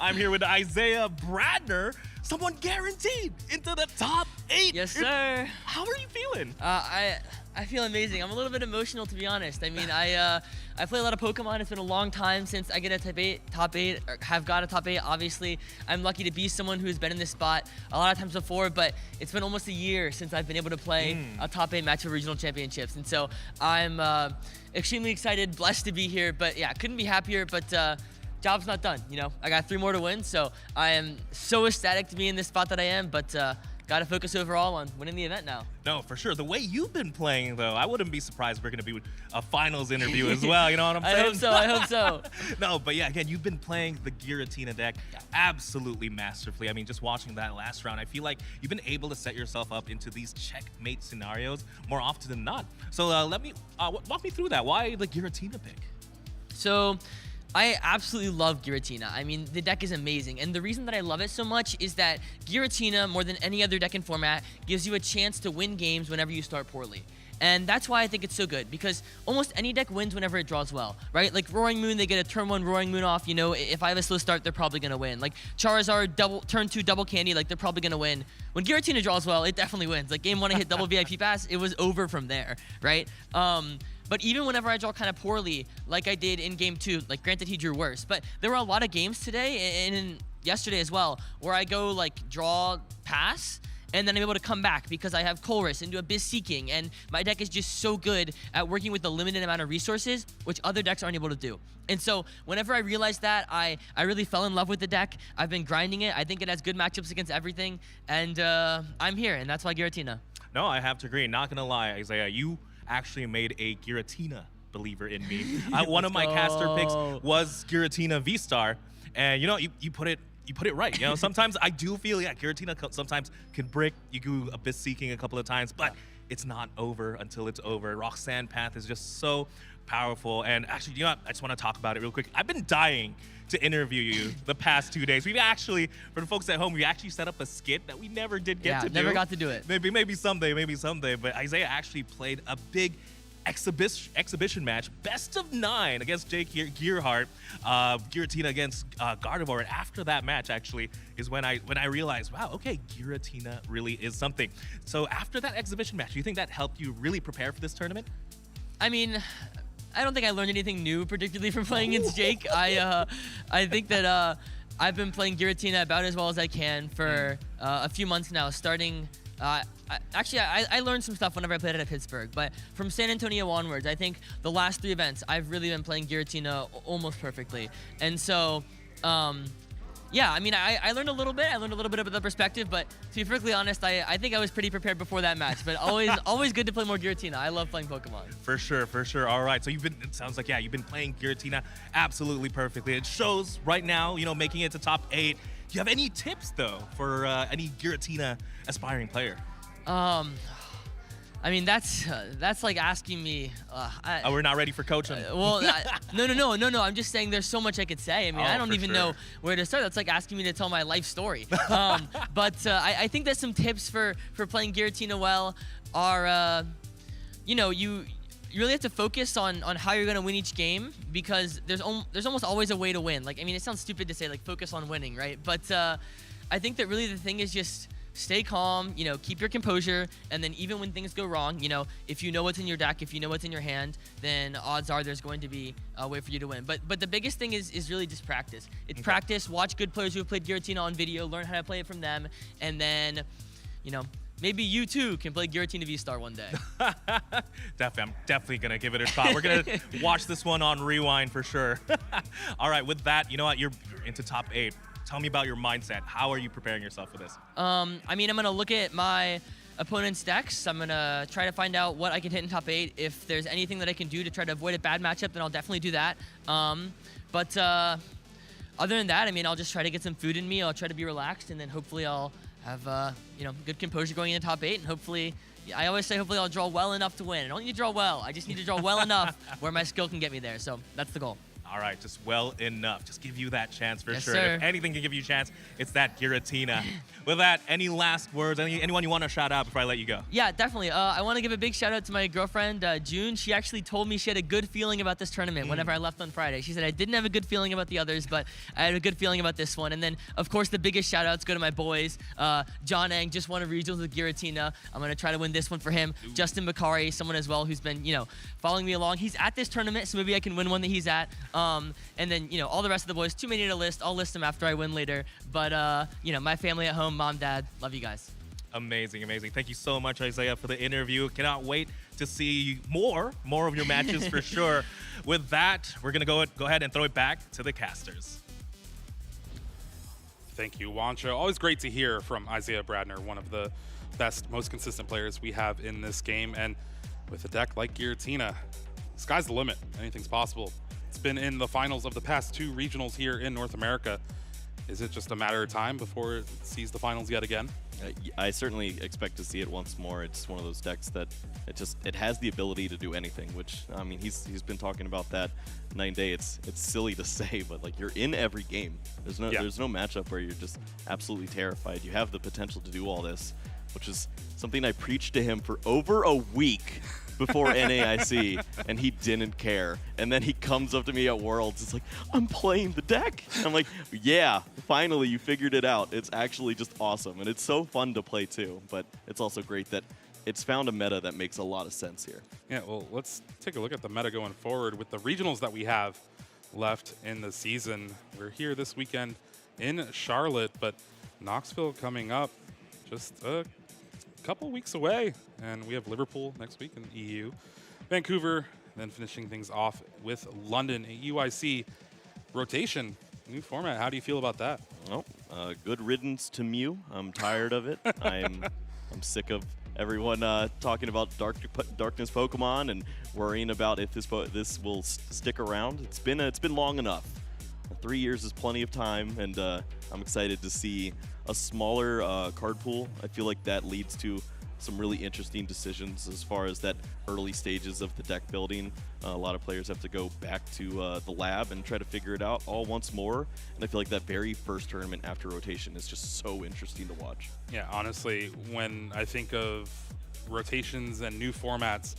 I'm here with Isaiah Bradner, someone guaranteed into the top 8.
Yes, sir.
How are you feeling?
I feel amazing. I'm a little bit emotional, to be honest. I mean, I play a lot of Pokemon. It's been a long time since I get a top 8, or have got a top 8. Obviously, I'm lucky to be someone who's been in this spot a lot of times before, but it's been almost a year since I've been able to play a top 8 match of regional championships. And so I'm extremely excited, blessed to be here. But yeah, couldn't be happier, but job's not done. You know, I got 3 more to win, so I am so ecstatic to be in this spot that I am, but got to focus overall on winning the event now.
No, for sure. The way you've been playing, though, I wouldn't be surprised if we're going to be with a finals interview as well. You know what I'm saying?
I hope so.
No, but yeah, again, you've been playing the Giratina deck absolutely masterfully. I mean, just watching that last round, I feel like you've been able to set yourself up into these checkmate scenarios more often than not. So let me walk me through that. Why the Giratina pick?
So I absolutely love Giratina. I mean, the deck is amazing. And the reason that I love it so much is that Giratina, more than any other deck in format, gives you a chance to win games whenever you start poorly. And that's why I think it's so good, because almost any deck wins whenever it draws well, right? Like Roaring Moon, they get a turn 1 Roaring Moon off. You know, if I have a slow start, they're probably going to win. Like Charizard, turn 2 double candy, like they're probably going to win. When Giratina draws well, it definitely wins. Like game 1, I hit double VIP pass, it was over from there, right? But even whenever I draw kind of poorly, like I did in game 2, like granted he drew worse, but there were a lot of games today and yesterday as well, where I go like draw, pass, and then I'm able to come back because I have Colress and do Abyss Seeking, and my deck is just so good at working with the limited amount of resources, which other decks aren't able to do. And so whenever I realized that, I really fell in love with the deck. I've been grinding it. I think it has good matchups against everything, and I'm here, and that's why Giratina.
No, I have to agree. Not gonna lie, Isaiah, you actually made a Giratina believer in me. One of my caster picks was Giratina V-Star, and you know, you put it right. You know, sometimes I do feel Giratina sometimes can brick. You do Abyss Seeking a couple of times, but it's not over until it's over. Roxanne Path is just so powerful, and actually, you know what? I just want to talk about it real quick. I've been dying to interview you the past 2 days. We've actually, for the folks at home, we actually set up a skit that we never did get to do.
Never got to do it.
Maybe someday. But Isaiah actually played a big exhibition match, best of 9 against Jake Gearhart, Giratina against Gardevoir. And after that match, actually, is when I realized, wow, okay, Giratina really is something. So after that exhibition match, do you think that helped you really prepare for this tournament?
I mean, I don't think I learned anything new, particularly from playing against Jake. I think that I've been playing Giratina about as well as I can for a few months now, starting... I learned some stuff whenever I played it at Pittsburgh, but from San Antonio onwards, I think the last 3 events, I've really been playing Giratina almost perfectly. And so, yeah, I mean, I learned a little bit. I learned a little bit of the perspective, but to be perfectly honest, I think I was pretty prepared before that match. But always good to play more Giratina. I love playing Pokemon.
For sure. All right, so it sounds like, you've been playing Giratina absolutely perfectly. It shows right now, you know, making it to top 8. Do you have any tips, though, for any Giratina aspiring player?
I mean, that's like asking me.
We're not ready for coaching.
Well, no. I'm just saying there's so much I could say. I mean, I don't even know where to start. That's like asking me to tell my life story. But I think that some tips for playing Giratina well are, you really have to focus on how you're gonna win each game, because there's almost always a way to win. Like, I mean, it sounds stupid to say like focus on winning, right? But I think that really the thing is just stay calm, keep your composure, and then even when things go wrong, if you know what's in your deck, if you know what's in your hand, then odds are there's going to be a way for you to win. But the biggest thing is really just practice. It's practice, watch good players who have played Giratina on video, learn how to play it from them, and then, maybe you too can play Giratina V-Star one day.
I'm definitely going to give it a shot. We're going to watch this one on Rewind for sure. All right, with that, you know what? You're into top 8. Tell me about your mindset. How are you preparing yourself for this?
I mean, I'm going to look at my opponent's decks. I'm going to try to find out what I can hit in top 8. If there's anything that I can do to try to avoid a bad matchup, then I'll definitely do that. But other than that, I mean, I'll just try to get some food in me. I'll try to be relaxed, and then hopefully I'll have good composure going into top 8, and hopefully, I always say hopefully I'll draw well enough to win. I don't need to draw well. I just need to draw well enough where my skill can get me there. So that's the goal.
All right, just well enough. Just give you that chance for
Yes,
sure.
sir.
If anything can give you a chance, it's that Giratina. With that, any last words? Anyone you want to shout out before I let you go?
Yeah, definitely. I want to give a big shout out to my girlfriend, June. She actually told me she had a good feeling about this tournament whenever I left on Friday. She said I didn't have a good feeling about the others, but I had a good feeling about this one. And then, of course, the biggest shout outs go to my boys. John Ang just won a regionals with Giratina. I'm going to try to win this one for him. Ooh. Justin Bakari, someone as well who's been, following me along. He's at this tournament, so maybe I can win one that he's at. And then, all the rest of the boys, too many to list. I'll list them after I win later. But, my family at home, mom, dad, love you guys.
Amazing. Thank you so much, Isaiah, for the interview. Cannot wait to see more of your matches for sure. With that, we're going to go ahead and throw it back to the casters.
Thank you, Wancho. Always great to hear from Isaiah Bradner, one of the best, most consistent players we have in this game. And with a deck like Giratina, sky's the limit. Anything's possible. It's been in the finals of the past 2 regionals here in North America. Is it just a matter of time before it sees the finals yet again?
I certainly expect to see it once more. It's one of those decks that it has the ability to do anything, which, I mean, he's been talking about that night and day. It's silly to say, but like, you're in every game. There's no matchup where you're just absolutely terrified. You have the potential to do all this, which is something I preached to him for over a week before NAIC, and he didn't care. And then he comes up to me at Worlds. It's like, I'm playing the deck. I'm like, yeah, finally you figured it out. It's actually just awesome, and it's so fun to play too. But it's also great that it's found a meta that makes a lot of sense here.
Yeah, well, let's take a look at the meta going forward with the regionals that we have left in the season. We're here this weekend in Charlotte, but Knoxville coming up just a couple weeks away, and we have Liverpool next week in the EU, Vancouver, then finishing things off with London at UIC. Rotation, new format. How do you feel about that?
Well, good riddance to Mew. I'm tired of it. I'm sick of everyone talking about darkness Pokemon and worrying about if this will stick around. It's been long enough. 3 years is plenty of time, and I'm excited to see a smaller card pool. I feel like that leads to some really interesting decisions as far as that early stages of the deck building. A lot of players have to go back to the lab and try to figure it out all once more. And I feel like that very first tournament after rotation is just so interesting to watch.
Yeah, honestly, when I think of rotations and new formats,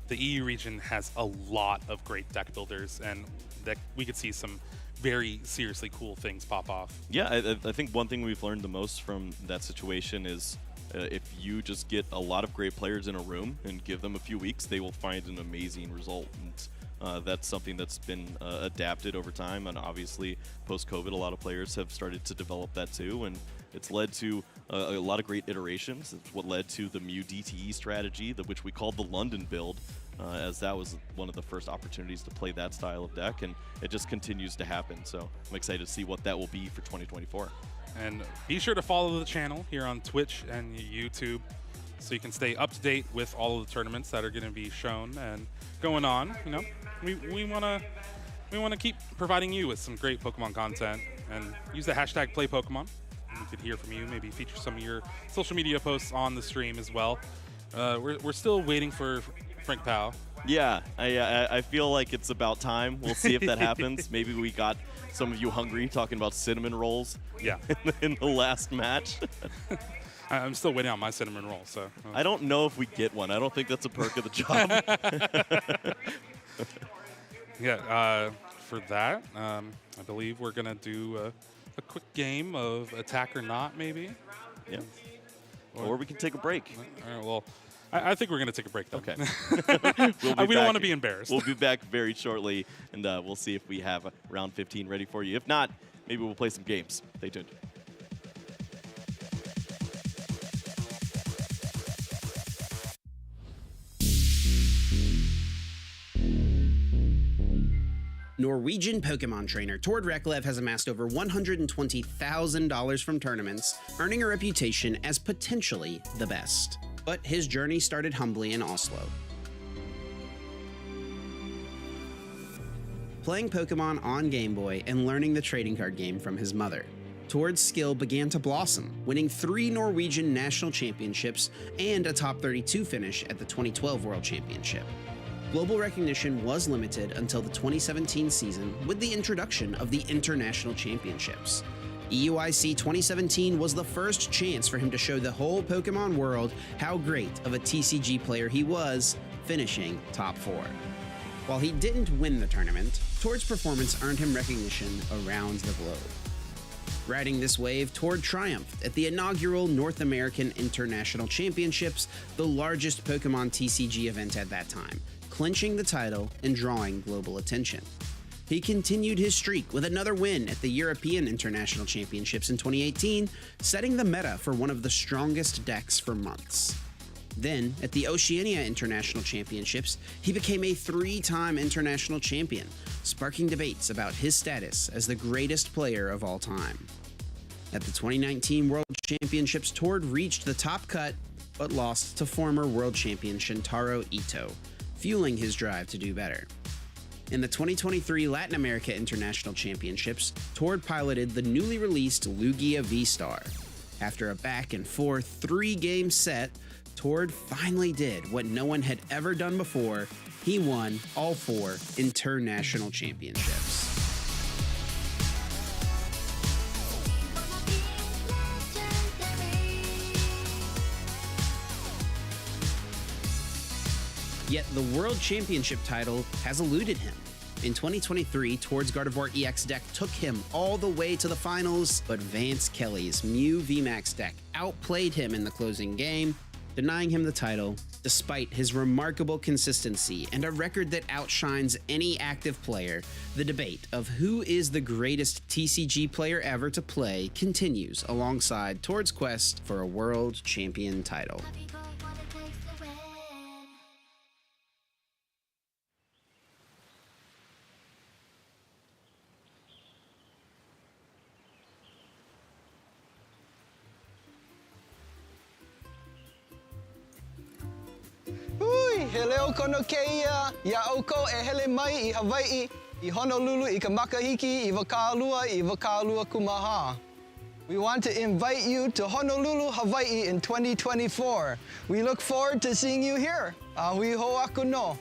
the EU region has a lot of great deck builders, and that we could see some very seriously cool things pop off.
Yeah, I think one thing we've learned the most from that situation is if you just get a lot of great players in a room and give them a few weeks, they will find an amazing result. And that's something that's been adapted over time. And obviously, post-COVID, a lot of players have started to develop that too. And it's led to a lot of great iterations. It's what led to the Mew DTE strategy, which we called the London build, as that was one of the first opportunities to play that style of deck. And it just continues to happen. So I'm excited to see what that will be for 2024.
And be sure to follow the channel here on Twitch and YouTube so you can stay up to date with all of the tournaments that are going to be shown and going on. You know, we want to keep providing you with some great Pokemon content, and use the hashtag #PlayPokemon. We could hear from you, maybe feature some of your social media posts on the stream as well. We're still waiting for Frank Powell.
Yeah, I feel like it's about time. We'll see if that happens. Maybe we got some of you hungry talking about cinnamon rolls.
Yeah.
in the last match.
I'm still waiting on my cinnamon roll. So
I don't know if we get one. I don't think that's a perk of the job.
Yeah. For that, I believe we're gonna do a quick game of attack or not, maybe.
Yeah. Or we can take a break.
All right, well, I think we're going to take a break, though.
Okay.
We don't want to be embarrassed.
We'll be back very shortly, and we'll see if we have round 15 ready for you. If not, maybe we'll play some games. Stay tuned.
Norwegian Pokemon trainer Tord Reklev has amassed over $120,000 from tournaments, earning a reputation as potentially the best. But his journey started humbly in Oslo. Playing Pokemon on Game Boy and learning the trading card game from his mother, Tord's skill began to blossom, winning 3 Norwegian national championships and a top 32 finish at the 2012 World Championship. Global recognition was limited until the 2017 season with the introduction of the International Championships. EUIC 2017 was the first chance for him to show the whole Pokemon world how great of a TCG player he was, finishing top 4. While he didn't win the tournament, Tord's performance earned him recognition around the globe. Riding this wave, Tord triumphed at the inaugural North American International Championships, the largest Pokemon TCG event at that time, clinching the title and drawing global attention. He continued his streak with another win at the European International Championships in 2018, setting the meta for one of the strongest decks for months. Then, at the Oceania International Championships, he became a 3-time international champion, sparking debates about his status as the greatest player of all time. At the 2019 World Championships, Tord reached the top cut, but lost to former world champion Shintaro Ito, fueling his drive to do better. In the 2023 Latin America International Championships, Tord piloted the newly released Lugia V-Star. After a back-and-forth 3-game set, Tord finally did what no one had ever done before. He won all 4 international championships. Yet the World Championship title has eluded him. In 2023, Tord's Gardevoir EX deck took him all the way to the finals, but Vance Kelly's Mew VMAX deck outplayed him in the closing game, denying him the title, despite his remarkable consistency and a record that outshines any active player. The debate of who is the greatest TCG player ever to play continues alongside Tord's quest for a world champion title.
Hui, he leo kono keia, ia oko e hele mai I Hawaii, I Honolulu I ka makahiki, I Wakalua kumaha. We want to invite you to Honolulu, Hawaii in 2024. We look forward to seeing you here. Ahui ho aku no.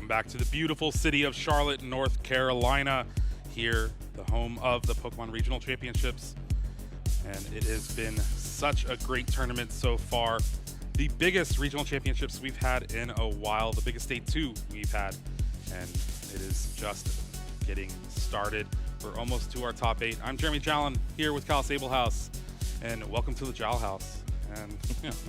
Welcome back to the beautiful city of Charlotte, North Carolina. Here, the home of the Pokemon Regional Championships. And it has been such a great tournament so far. The biggest regional championships we've had in a while, the biggest day 2 we've had. And it is just getting started. We're almost to our top 8. I'm Jeremy Jallin here with Kyle Sablehouse. And welcome to the Jowl House. And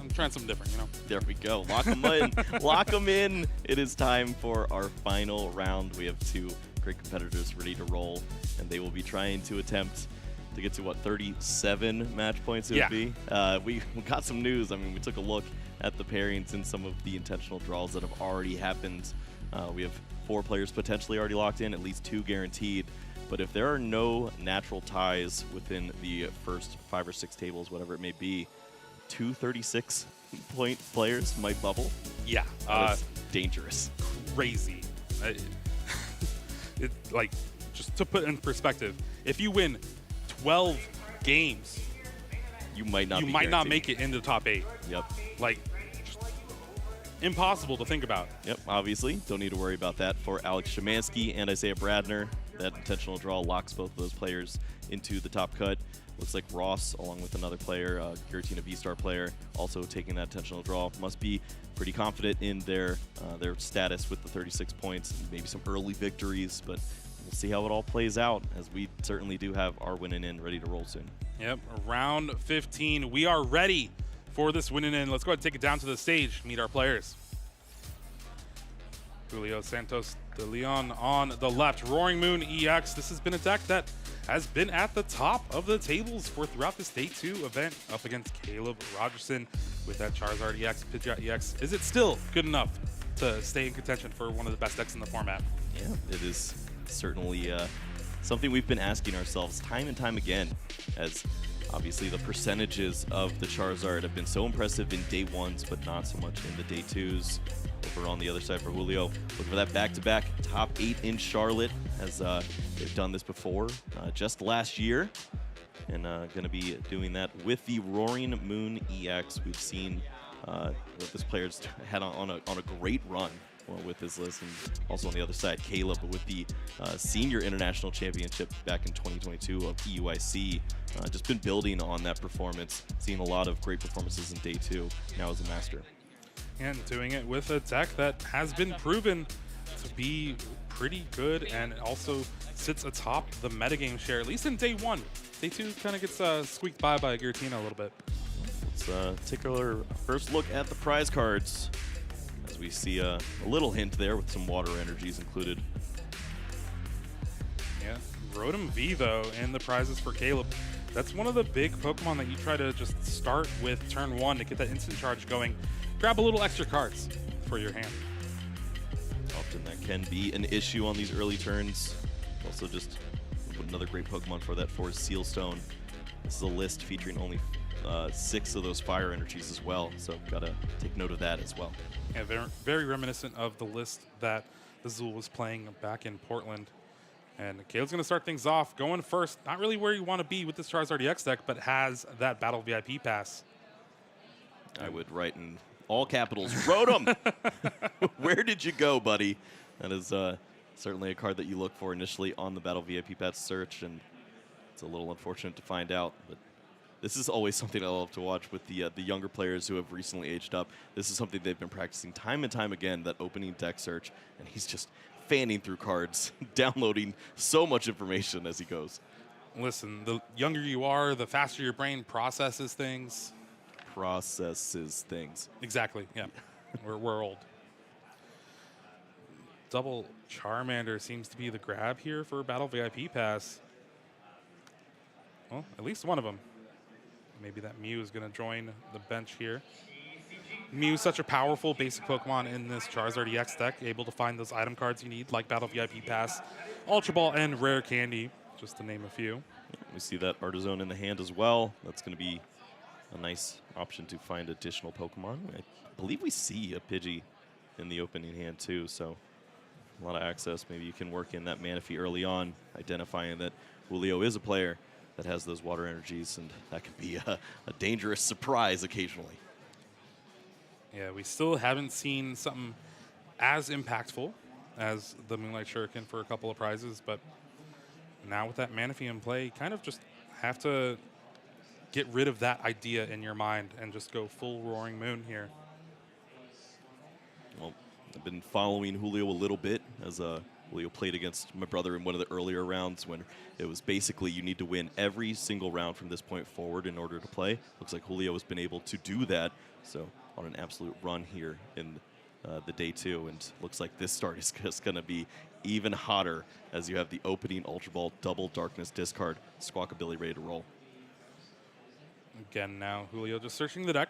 I'm trying something different,
There we go. Lock them in. Lock them in. It is time for our final round. We have 2 great competitors ready to roll, and they will be trying to attempt to get to, what, 37 match points it would be? We got some news. I mean, we took a look at the pairings and some of the intentional draws that have already happened. We have 4 players potentially already locked in, at least 2 guaranteed. But if there are no natural ties within the first 5 or 6 tables, whatever it may be, 2 36-point players might bubble.
Yeah.
That's dangerous.
Crazy. Like, just to put in perspective, if you win 12 games,
you might not
make it into the top 8.
Yep.
Like, just impossible to think about.
Yep, obviously. Don't need to worry about that for Alex Szymanski and Isaiah Bradner. That intentional draw locks both of those players into the top cut. Looks like Ross, along with another player, Giratina V-Star player, also taking that intentional draw. Must be pretty confident in their status with the 36 points, and maybe some early victories, but we'll see how it all plays out, as we certainly do have our winning in ready to roll soon.
Yep, round 15. We are ready for this winning in. Let's go ahead and take it down to the stage, meet our players. Julio Santos de Leon on the left. Roaring Moon EX. This has been a deck that has been at the top of the tables for throughout this day 2 event, up against Caleb Rogerson with that Charizard EX, Pidgeot EX. Is it still good enough to stay in contention for one of the best decks in the format?
Yeah, it is certainly something we've been asking ourselves time and time again, as obviously the percentages of the Charizard have been so impressive in day 1s, but not so much in the day 2s. Over on the other side for Julio, looking for that back-to-back top 8 in Charlotte, as they've done this before just last year, and going to be doing that with the Roaring Moon EX. We've seen what this player's had on a great run with his list, and also on the other side, Caleb with the Senior International Championship back in 2022 of EUIC. Just been building on that performance, seeing a lot of great performances in day 2, now as a master.
And doing it with a deck that has been proven to be pretty good and also sits atop the metagame share, at least in day 1. Day 2 kind of gets squeaked by Giratina a little bit.
Let's take our first look at the prize cards, as we see a little hint there with some water energies included.
Yeah, Rotom V though, and the prizes for Caleb. That's one of the big Pokemon that you try to just start with turn 1 to get that instant charge going. Grab a little extra cards for your hand.
Often that can be an issue on these early turns. Also just another great Pokemon for that for Sealstone. This is a list featuring only 6 of those fire energies as well, so gotta take note of that as well.
Yeah, very reminiscent of the list that Azul was playing back in Portland. And Caleb's going to start things off, going first. Not really where you want to be with this Charizard EX deck, but has that Battle VIP pass.
I would write in all capitals, Rotom! Where did you go, buddy? That is certainly a card that you look for initially on the Battle VIP pass search, and it's a little unfortunate to find out, but this is always something I love to watch with the younger players who have recently aged up. This is something they've been practicing time and time again, that opening deck search, and he's just fanning through cards, downloading so much information as he goes.
Listen, the younger you are, the faster your brain processes things. Exactly, yeah. we're old. Double Charmander seems to be the grab here for Battle VIP Pass. Well, at least one of them. Maybe that Mew is going to join the bench here. Mew is such a powerful basic Pokemon in this Charizard EX deck, able to find those item cards you need, like Battle VIP Pass, Ultra Ball, and Rare Candy, just to name a few.
We see that Artizone in the hand as well. That's going to be a nice option to find additional Pokemon. I believe we see a Pidgey in the opening hand too, so a lot of access. Maybe you can work in that Manaphy early on, identifying that Julio is a player that has those water energies, and that can be a dangerous surprise occasionally.
Yeah, we still haven't seen something as impactful as the Moonlight Shuriken for a couple of prizes, but now with that Manaphy in play, you kind of just have to get rid of that idea in your mind and just go full Roaring Moon here.
Well, I've been following Julio a little bit as Julio played against my brother in one of the earlier rounds when it was basically you need to win every single round from this point forward in order to play. Looks like Julio has been able to do that, so on an absolute run here in the day 2, and looks like this start is just going to be even hotter as you have the opening Ultra Ball double darkness discard. Squawkabilly ready to roll.
Again, now Julio just searching the deck,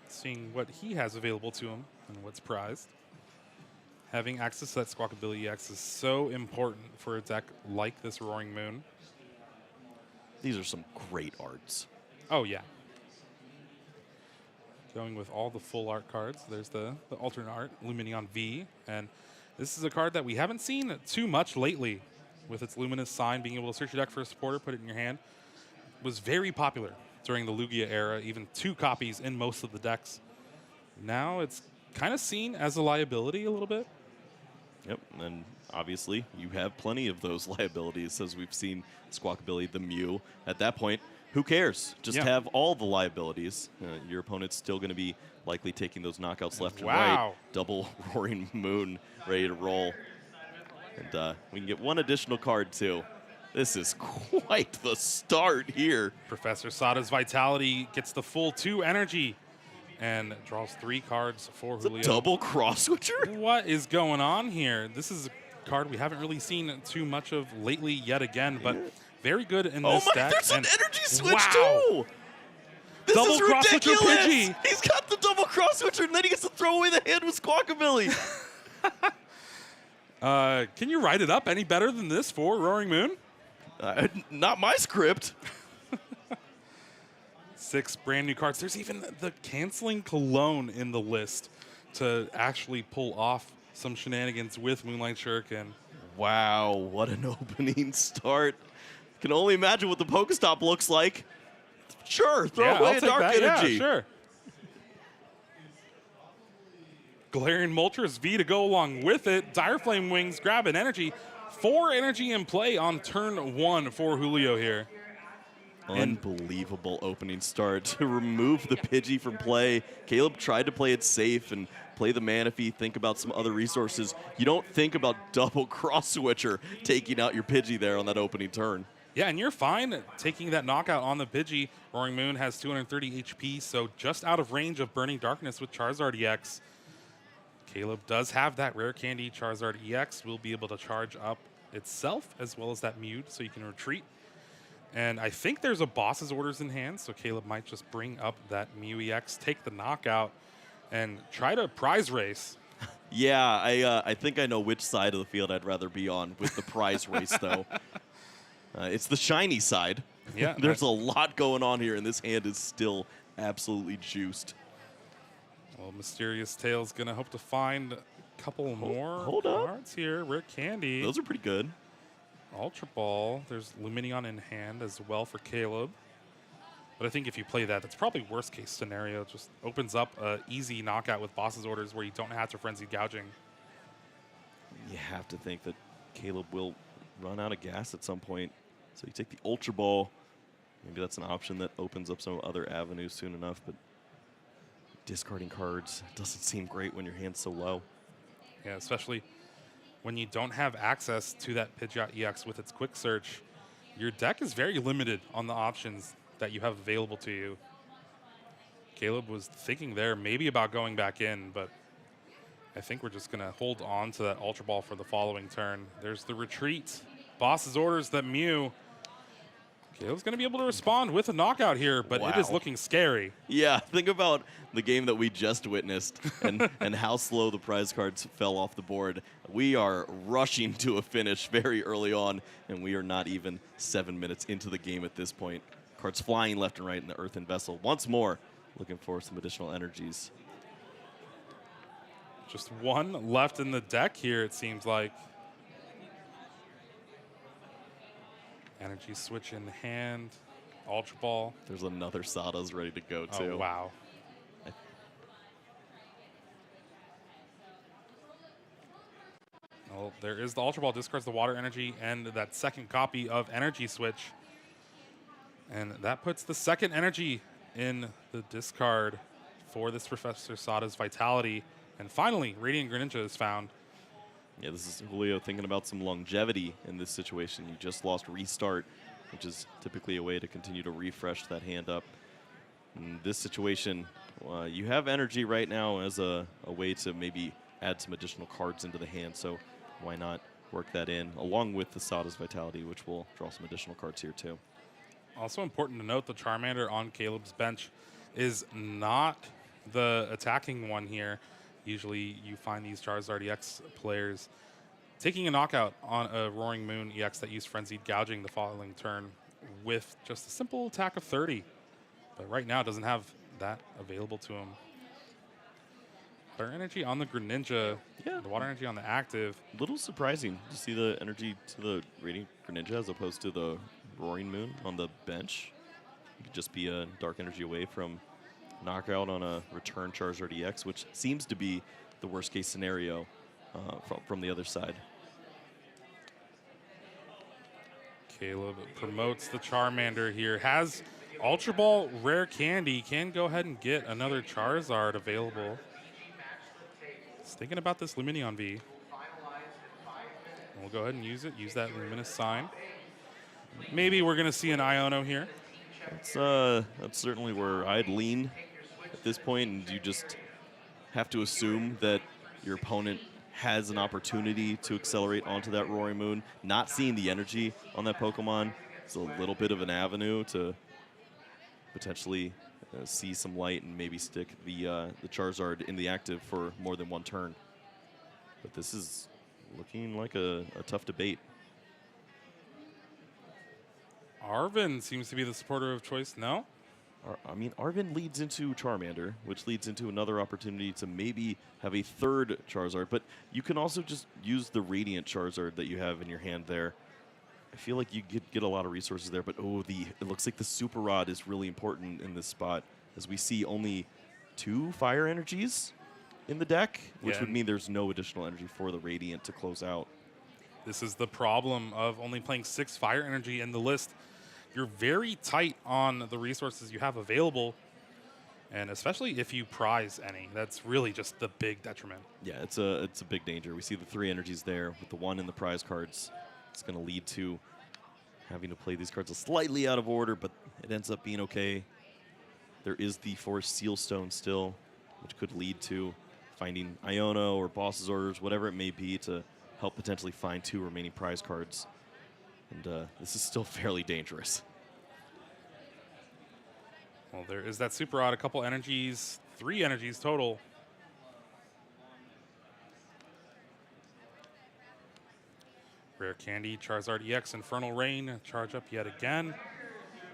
seeing what he has available to him and what's prized. Having access to that Squawkabilly EX is so important for a deck like this Roaring Moon.
These are some great arts.
Oh, yeah. Going with all the full art cards. There's the alternate art, Luminion V. And this is a card that we haven't seen too much lately with its Luminous Sign. Being able to search your deck for a supporter, put it in your hand, was very popular during the Lugia era, even 2 copies in most of the decks. Now it's kind of seen as a liability a little bit.
Yep, and obviously you have plenty of those liabilities as we've seen Squawkabilly, the Mew. At that point, who cares? Just have all the liabilities. Your opponent's still going to be likely taking those knockouts left and right. Double Roaring Moon ready to roll. And we can get one additional card, too. This is quite the start here.
Professor Sada's Vitality gets the full 2 energy and draws 3 cards for Julio.
Double cross switcher?
What is going on here? This is a card we haven't really seen too much of lately yet again, but very good in this deck.
There's an energy switch too! This
double
is
cross switcher
ridiculous!
Pidgey.
He's got the double cross switcher, and then he gets to throw away the hand with Squawkabilly.
Can you write it up any better than this for Roaring Moon?
Not my script.
6 brand new cards. There's even the Canceling Cologne in the list to actually pull off some shenanigans with Moonlight Shuriken.
Wow, what an opening start. Can only imagine what the Pokestop looks like. Sure, throw away a Dark Energy.
Yeah, sure. Galarian Moltres V to go along with it. Dire Flame Wings grab an energy. 4 energy in play on turn 1 for Julio here.
Unbelievable opening start to remove the Pidgey from play. Caleb tried to play it safe and play the Manaphy, think about some other resources. You don't think about double cross switcher taking out your Pidgey there on that opening turn.
Yeah, and you're fine taking that knockout on the Pidgey. Roaring Moon has 230 HP, so just out of range of Burning Darkness with Charizard EX. Caleb does have that Rare Candy Charizard EX, will be able to charge up itself as well as that Mew, so you can retreat. And I think there's a boss's orders in hand, so Caleb might just bring up that Mew EX, take the knockout, and try to prize race.
Yeah, I think I know which side of the field I'd rather be on with the prize race, though. It's the shiny side.
Yeah,
There's a lot going on here, and this hand is still absolutely juiced.
Well, Mysterious Tail's going to hope to find a couple more
hold up.
cards here. Rare Candy.
Those are pretty good.
Ultra Ball. There's Luminion in hand as well for Caleb. But I think if you play that, that's probably worst case scenario. It just opens up an easy knockout with boss's orders where you don't have to Frenzy Gouging.
You have to think that Caleb will run out of gas at some point. So you take the Ultra Ball. Maybe that's an option that opens up some other avenues soon enough, but discarding cards doesn't seem great when your hand's so low.
Yeah, especially when you don't have access to that Pidgeot EX with its quick search. Your deck is very limited on the options that you have available to you. Caleb was thinking there maybe about going back in, but I think we're just going to hold on to that Ultra Ball for the following turn. There's the retreat. Boss's orders that Mew. Caleb's going to be able to respond with a knockout here, but it is looking scary.
Yeah, think about the game that we just witnessed and, and how slow the prize cards fell off the board. We are rushing to a finish very early on, and we are not even 7 minutes into the game at this point. Cards flying left and right in the Earthen Vessel. Once more, looking for some additional energies.
Just one left in the deck here, it seems like. Energy switch in hand. Ultra Ball.
There's another Sada's ready to go, too.
Oh, wow.
Oh,
there is the Ultra Ball, discards the Water Energy and that second copy of Energy Switch. And that puts the second energy in the discard for this Professor Sada's Vitality. And finally, Radiant Greninja is found.
Yeah, this is Julio thinking about some longevity in this situation. You just lost Restart, which is typically a way to continue to refresh that hand up. In this situation, you have energy right now as a way to maybe add some additional cards into the hand, so why not work that in, along with the Sada's Vitality, which will draw some additional cards here too.
Also important to note, the Charmander on Caleb's bench is not the attacking one here. Usually you find these Charizard EX players taking a knockout on a Roaring Moon EX that used Frenzied Gouging the following turn with just a simple attack of 30. But right now it doesn't have that available to him. Water Energy on the Greninja, the Water Energy on the active.
A little surprising to see the energy to the Radiant Greninja as opposed to the Roaring Moon on the bench. It could just be a Dark Energy away from knockout on a return Charizard EX, which seems to be the worst case scenario from the other side.
Caleb promotes the Charmander here. Has Ultra Ball, Rare Candy, can go ahead and get another Charizard available. He's thinking about this Lumineon V. And we'll go ahead and use it. Use that Luminous sign. Maybe we're going to see an Iono here.
That's certainly where I'd lean at this point, and you just have to assume that your opponent has an opportunity to accelerate onto that Roaring Moon. Not seeing the energy on that Pokemon is a little bit of an avenue to potentially see some light and maybe stick the Charizard in the active for more than one turn. But this is looking like a tough debate.
Arvin seems to be the supporter of choice, no?
I mean, Arvin leads into Charmander, which leads into another opportunity to maybe have a third Charizard, but you can also just use the Radiant Charizard that you have in your hand there. I feel like you get a lot of resources there, but it looks like the Super Rod is really important in this spot, as we see only 2 Fire Energies in the deck, which would mean there's no additional energy for the Radiant to close out.
This is the problem of only playing 6 Fire Energy in the list. You're very tight on the resources you have available, and especially if you prize any, that's really just the big detriment.
Yeah, it's a big danger. We see the 3 energies there with the 1 in the prize cards. It's going to lead to having to play these cards slightly out of order, but it ends up being okay. There is the Forest Seal Stone still, which could lead to finding Iono or Boss's Orders, whatever it may be, to help potentially find 2 remaining prize cards. And this is still fairly dangerous.
Well, there is that Super Rod, a couple energies, 3 energies total. Rare Candy, Charizard EX, Infernal Rain, charge up yet again.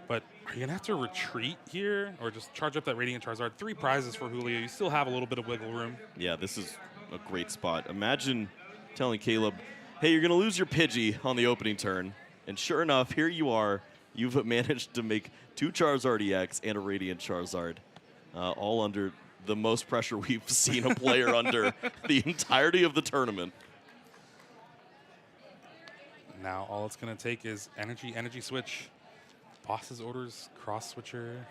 But are you going to have to retreat here or just charge up that Radiant Charizard? 3 prizes for Julio. You still have a little bit of wiggle room.
Yeah, this is a great spot. Imagine telling Caleb, hey, you're going to lose your Pidgey on the opening turn. And sure enough, here you are. You've managed to make 2 Charizard EX and a Radiant Charizard, all under the most pressure we've seen a player under the entirety of the tournament.
Now all it's going to take is energy switch, Boss's Orders, cross switcher.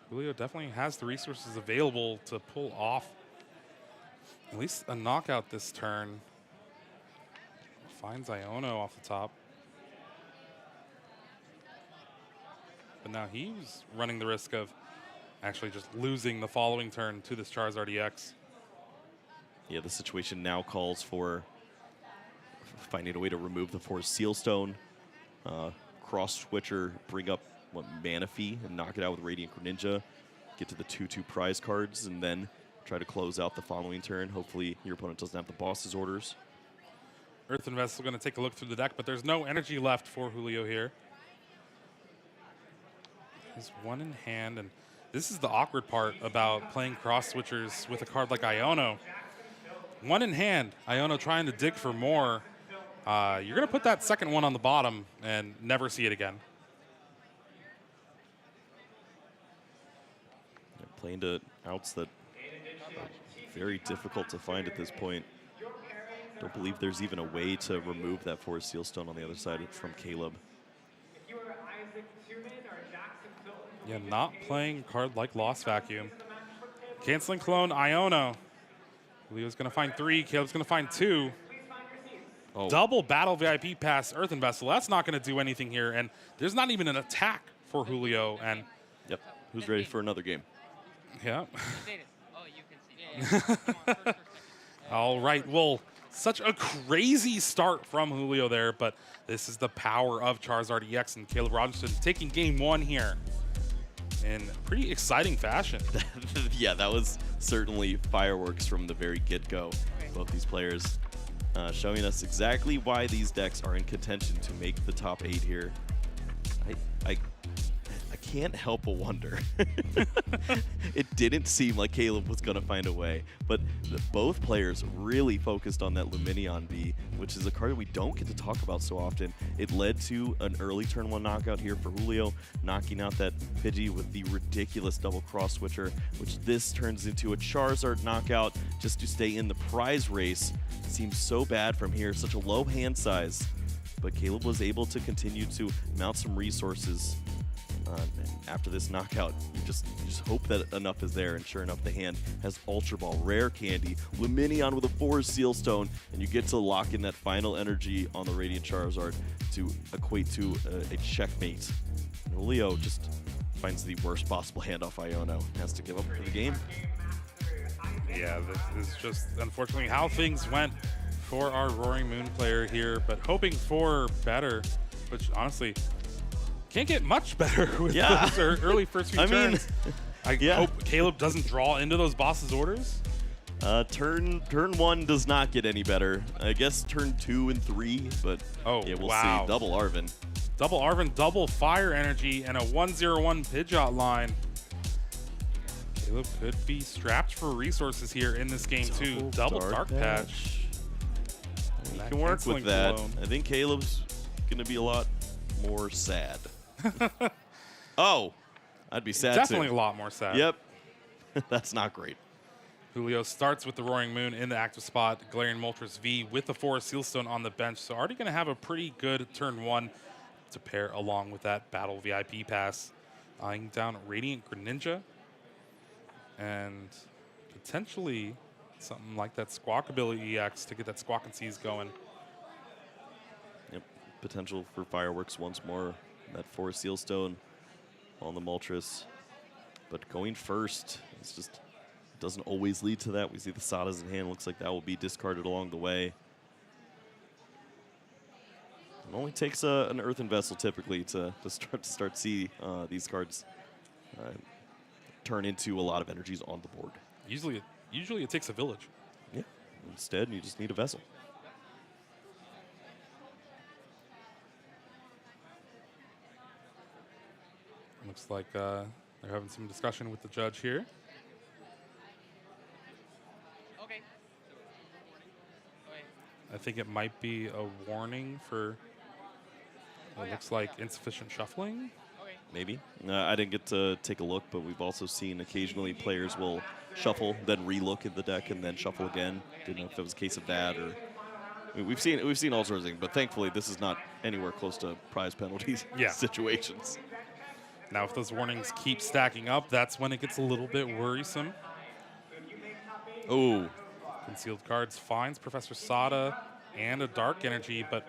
Julio definitely has the resources available to pull off at least a knockout this turn. Finds Iono off the top. But now he's running the risk of actually just losing the following turn to this Charizard EX.
Yeah, the situation now calls for finding a way to remove the Forest Seal Stone, cross switcher, bring up Manaphy and knock it out with Radiant Greninja, get to the 2/2 prize cards, and then try to close out the following turn. Hopefully your opponent doesn't have the Boss's Orders.
Earthen Vessel going to take a look through the deck, but there's no energy left for Julio here. He's 1 in hand, and this is the awkward part about playing cross switchers with a card like Iono. 1 in hand, Iono trying to dig for more. You're going to put that second one on the bottom and never see it again.
Yeah, playing to outs that are very difficult to find at this point. Don't believe there's even a way to remove that Forest Sealstone on the other side from Caleb.
Yeah, not playing a card like Lost Vacuum. Canceling Clone, Iono. Leo's going to find 3. Caleb's going to find 2.
Oh.
Double Battle VIP Pass Earthen Vessel. That's not going to do anything here. And there's not even an attack for Julio. And
yep, who's ready for another game?
Yeah. All right. Well, such a crazy start from Julio there, but this is the power of Charizard EX and Caleb Robinson taking game 1 here in pretty exciting fashion.
Yeah, that was certainly fireworks from the very get-go. Both these players showing us exactly why these decks are in contention to make the top 8 here. I can't help but wonder. It didn't seem like Caleb was going to find a way, but both players really focused on that Lumineon V, which is a card we don't get to talk about so often. It led to an early turn 1 knockout here for Julio, knocking out that Pidgey with the ridiculous double cross switcher, which this turns into a Charizard knockout just to stay in the prize race. Seems so bad from here, such a low hand size, but Caleb was able to continue to mount some resources. After this knockout, you just hope that enough is there, and sure enough, the hand has Ultra Ball, Rare Candy, Lumineon with a Forest Sealstone, and you get to lock in that final energy on the Radiant Charizard to equate to a checkmate. And Julio just finds the worst possible hand off Iono and has to give up for the game.
Yeah, this is just unfortunately how things went for our Roaring Moon player here, but hoping for better, which honestly can't get much better with those early first few turns. I hope Caleb doesn't draw into those boss's orders.
Turn 1 does not get any better. I guess turn 2 and 3, but yeah, we'll see. Double Arven.
Double Arven, double Fire Energy, and a 101 Pidgeot line. Caleb could be strapped for resources here in this game too. Double Dark Patch.
He can work with that. I think Caleb's going to be a lot more sad. Oh, I'd be sad
Definitely
too.
a lot more sad.
Yep. That's not great.
Julio starts with the Roaring Moon in the active spot, Galarian Moltres V with the Forest Sealstone on the bench. So already going to have a pretty good turn 1 to pair along with that Battle VIP Pass. Eyeing down Radiant Greninja and potentially something like that Squawk ability EX to get that Squawk and Seize going.
Yep. Potential for fireworks once more. That Forest Sealstone on the Moltres. But going first, it's just doesn't always lead to that. We see the Sadas in hand. Looks like that will be discarded along the way. It only takes an Earthen Vessel typically to start see these cards turn into a lot of energies on the board.
Usually it takes a village.
Yeah. Instead, you just need a vessel.
Looks like they're having some discussion with the judge here.
Okay.
I think it might be a warning for what looks like insufficient shuffling.
Maybe. I didn't get to take a look, but we've also seen occasionally players will shuffle, then re-look at the deck, and then shuffle again. Didn't know if it was a case of that or... We've seen all sorts of things, but thankfully this is not anywhere close to prize penalties situations.
Now, if those warnings keep stacking up, that's when it gets a little bit worrisome.
Oh.
Concealed cards finds Professor Sada and a Dark Energy, but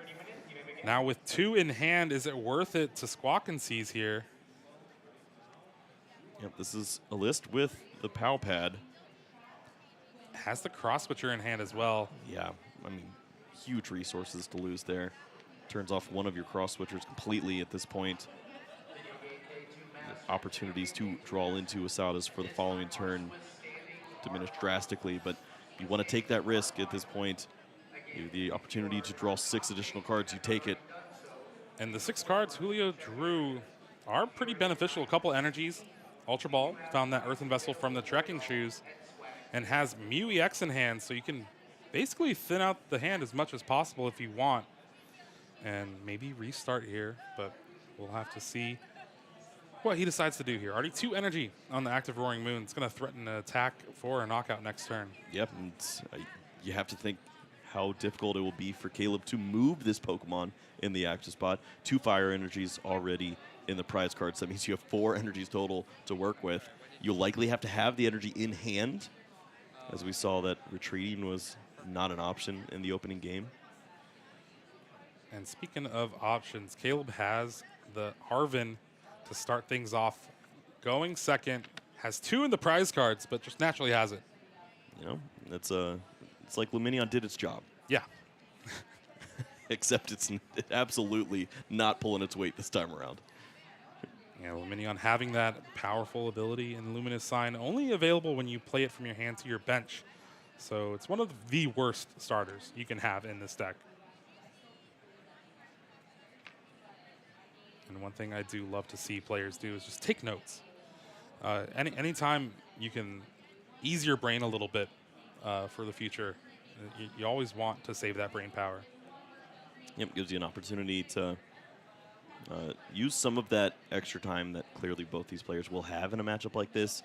now with 2 in hand, is it worth it to Squawk and Seize here?
Yep, this is a list with the POW pad.
Has the Cross Switcher in hand as well.
Yeah, I mean, huge resources to lose there. Turns off one of your Cross Switchers completely at this point. Opportunities to draw into Asadas for the following turn diminished drastically, but you want to take that risk at this point. The opportunity to draw 6 additional cards, you take it.
And the 6 cards Julio drew are pretty beneficial. A couple energies. Ultra Ball found that Earthen Vessel from the Trekking Shoes and has Mew EX in hand, so you can basically thin out the hand as much as possible if you want. And maybe restart here, but we'll have to see what he decides to do here. Already 2 energy on the active Roaring Moon. It's going to threaten an attack for a knockout next turn.
Yep, and you have to think how difficult it will be for Caleb to move this Pokemon in the active spot. 2 fire energies already in the prize cards. That means you have 4 energies total to work with. You'll likely have to have the energy in hand, as we saw that retreating was not an option in the opening game.
And speaking of options, Caleb has the Arven to start things off. Going second, has 2 in the prize cards, but just naturally has it.
You know, it's like Luminion did its job.
Yeah.
Except it's absolutely not pulling its weight this time around.
Yeah, Luminion having that powerful ability in Luminous Sign, only available when you play it from your hand to your bench. So it's one of the worst starters you can have in this deck. And one thing I do love to see players do is just take notes. Anytime you can ease your brain a little bit for the future, you always want to save that brain power.
Yep, gives you an opportunity to use some of that extra time that clearly both these players will have in a matchup like this.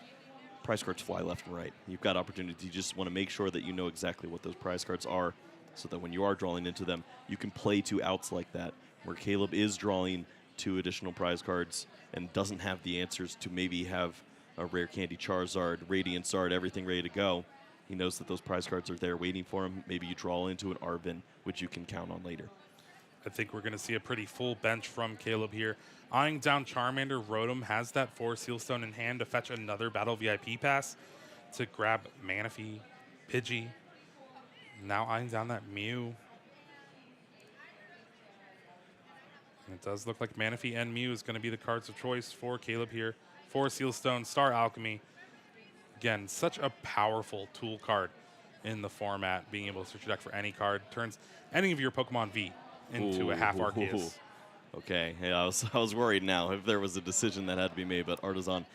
Prize cards fly left and right. You've got opportunity. You just want to make sure that you know exactly what those prize cards are so that when you are drawing into them, you can play 2 outs like that, where Caleb is drawing 2 additional prize cards and doesn't have the answers to maybe have a Rare Candy Charizard, Radiant Zard, everything ready to go. He knows that those prize cards are there waiting for him. Maybe you draw into an Arven, which you can count on later.
I think we're going to see a pretty full bench from Caleb here. Eyeing down Charmander, Rotom has that 4 Sealstone in hand to fetch another Battle VIP pass to grab Manaphy, Pidgey. Now eyeing down that Mew. And it does look like Manaphy and Mew is going to be the cards of choice for Caleb here. 4 Sealstone, Star Alchemy. Again, such a powerful tool card in the format. Being able to search your deck for any card turns any of your Pokemon V into a half Arceus.
Okay, yeah, I was worried now if there was a decision that had to be made, but Artisan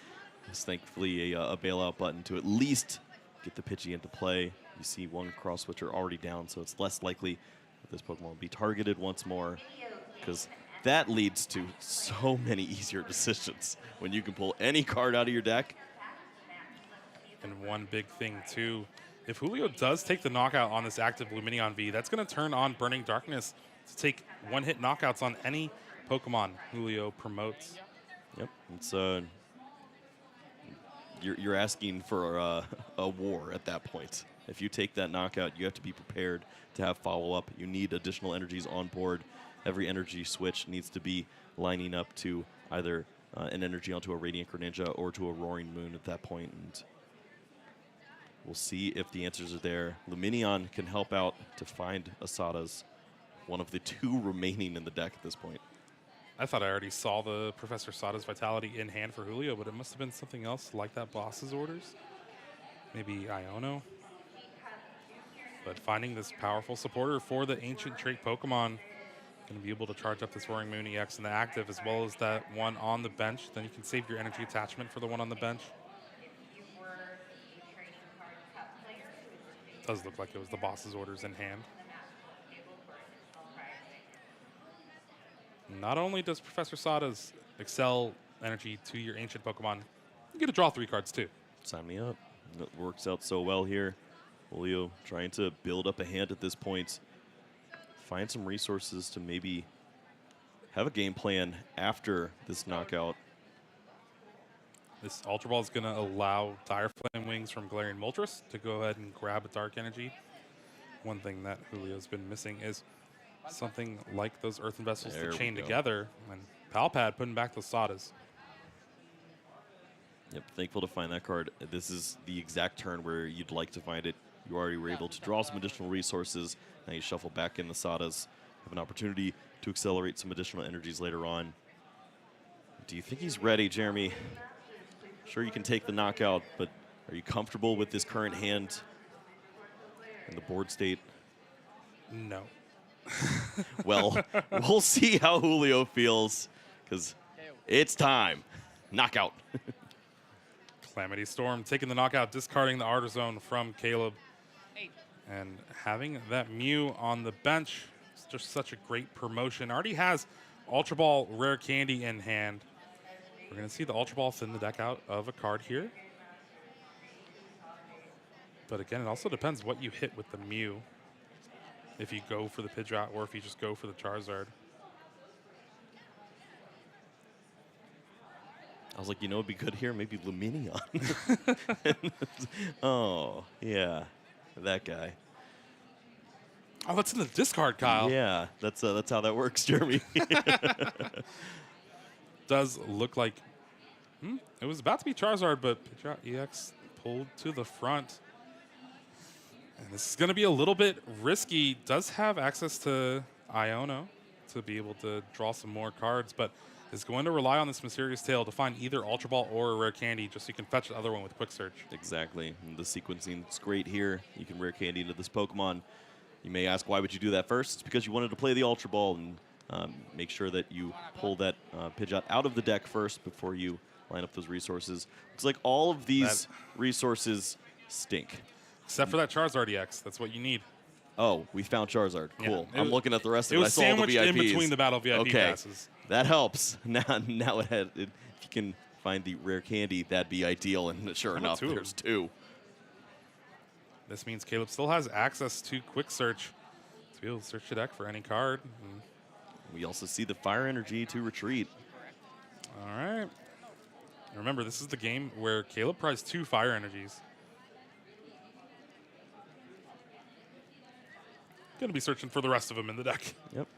is thankfully a bailout button to at least get the Pidgey into play. You see 1 cross switcher already down, so it's less likely that this Pokemon will be targeted once more, because that leads to so many easier decisions when you can pull any card out of your deck.
And one big thing, too, if Julio does take the knockout on this active Luminion V, that's going to turn on Burning Darkness to take 1-hit knockouts on any Pokemon Julio promotes.
Yep, it's you're asking for a war at that point. If you take that knockout, you have to be prepared to have follow-up. You need additional energies on board. Every energy switch needs to be lining up to either an energy onto a Radiant Greninja or to a Roaring Moon at that point. And we'll see if the answers are there. Luminion can help out to find Asada's, one of the 2 remaining in the deck at this point.
I thought I already saw the Professor Sada's Vitality in hand for Julio, but it must have been something else like that boss's orders. Maybe Iono. But finding this powerful supporter for the ancient trait Pokemon, going to be able to charge up this Roaring Moon EX in the active as well as that one on the bench. Then you can save your energy attachment for the one on the bench. It does look like it was the boss's orders in hand. Not only does Professor Sada's Excel energy to your ancient Pokemon, you get to draw 3 cards too.
Sign me up. It works out so well here. Julio trying to build up a hand at this point. Find some resources to maybe have a game plan after this knockout.
This Ultra Ball is going to allow Dire Flame Wings from Galarian Moltres to go ahead and grab a Dark Energy. One thing that Julio's been missing is something like those Earthen Vessels to chain together, and Palpad putting back those Sadas.
Yep, thankful to find that card. This is the exact turn where you'd like to find it. You already were able to draw some additional resources. Now you shuffle back in the Sadas, have an opportunity to accelerate some additional energies later on. Do you think he's ready, Jeremy? Sure, you can take the knockout, but are you comfortable with this current hand and the board state?
No.
Well, we'll see how Julio feels, because it's time. Knockout.
Calamity Storm taking the knockout, discarding the Artizone from Caleb. And having that Mew on the bench is just such a great promotion. Already has Ultra Ball Rare Candy in hand. We're going to see the Ultra Ball thin the deck out of a card here. But again, it also depends what you hit with the Mew. if you go for the Pidgeot or if you just go for the Charizard.
I was like, you know, it'd be good here, maybe Luminion. Oh, yeah, that guy.
Oh, that's in the discard, Kyle.
Yeah, that's how that works, Jeremy.
Does look like it was about to be Charizard, but Pidgeot EX pulled to the front. And this is going to be a little bit risky. Does have access to Iono to be able to draw some more cards, but is going to rely on this Mysterious Tail to find either Ultra Ball or a Rare Candy just so you can fetch the other one with Quick Search.
Exactly. And the sequencing is great here. You can Rare Candy into this Pokemon. You may ask, why would you do that first? It's because you wanted to play the Ultra Ball and make sure that you pull that Pidgeot out of the deck first before you line up those resources. Looks like all of these resources stink.
Except for that Charizard EX. That's what you need.
Oh, we found Charizard. Cool.
Yeah,
I'm looking at the rest of it.
It was
I saw all the
sandwiched
VIPs.
in between the Battle VIP
okay.
passes.
That helps. Now if you can find the Rare Candy, that'd be ideal. And sure enough, there's two.
This means Caleb still has access to Quick Search to be able to search the deck for any card.
We also see the Fire Energy to retreat.
All right. Remember, this is the game where Caleb prized 2 Fire Energies. Going to be searching for the rest of them in the deck.
Yep.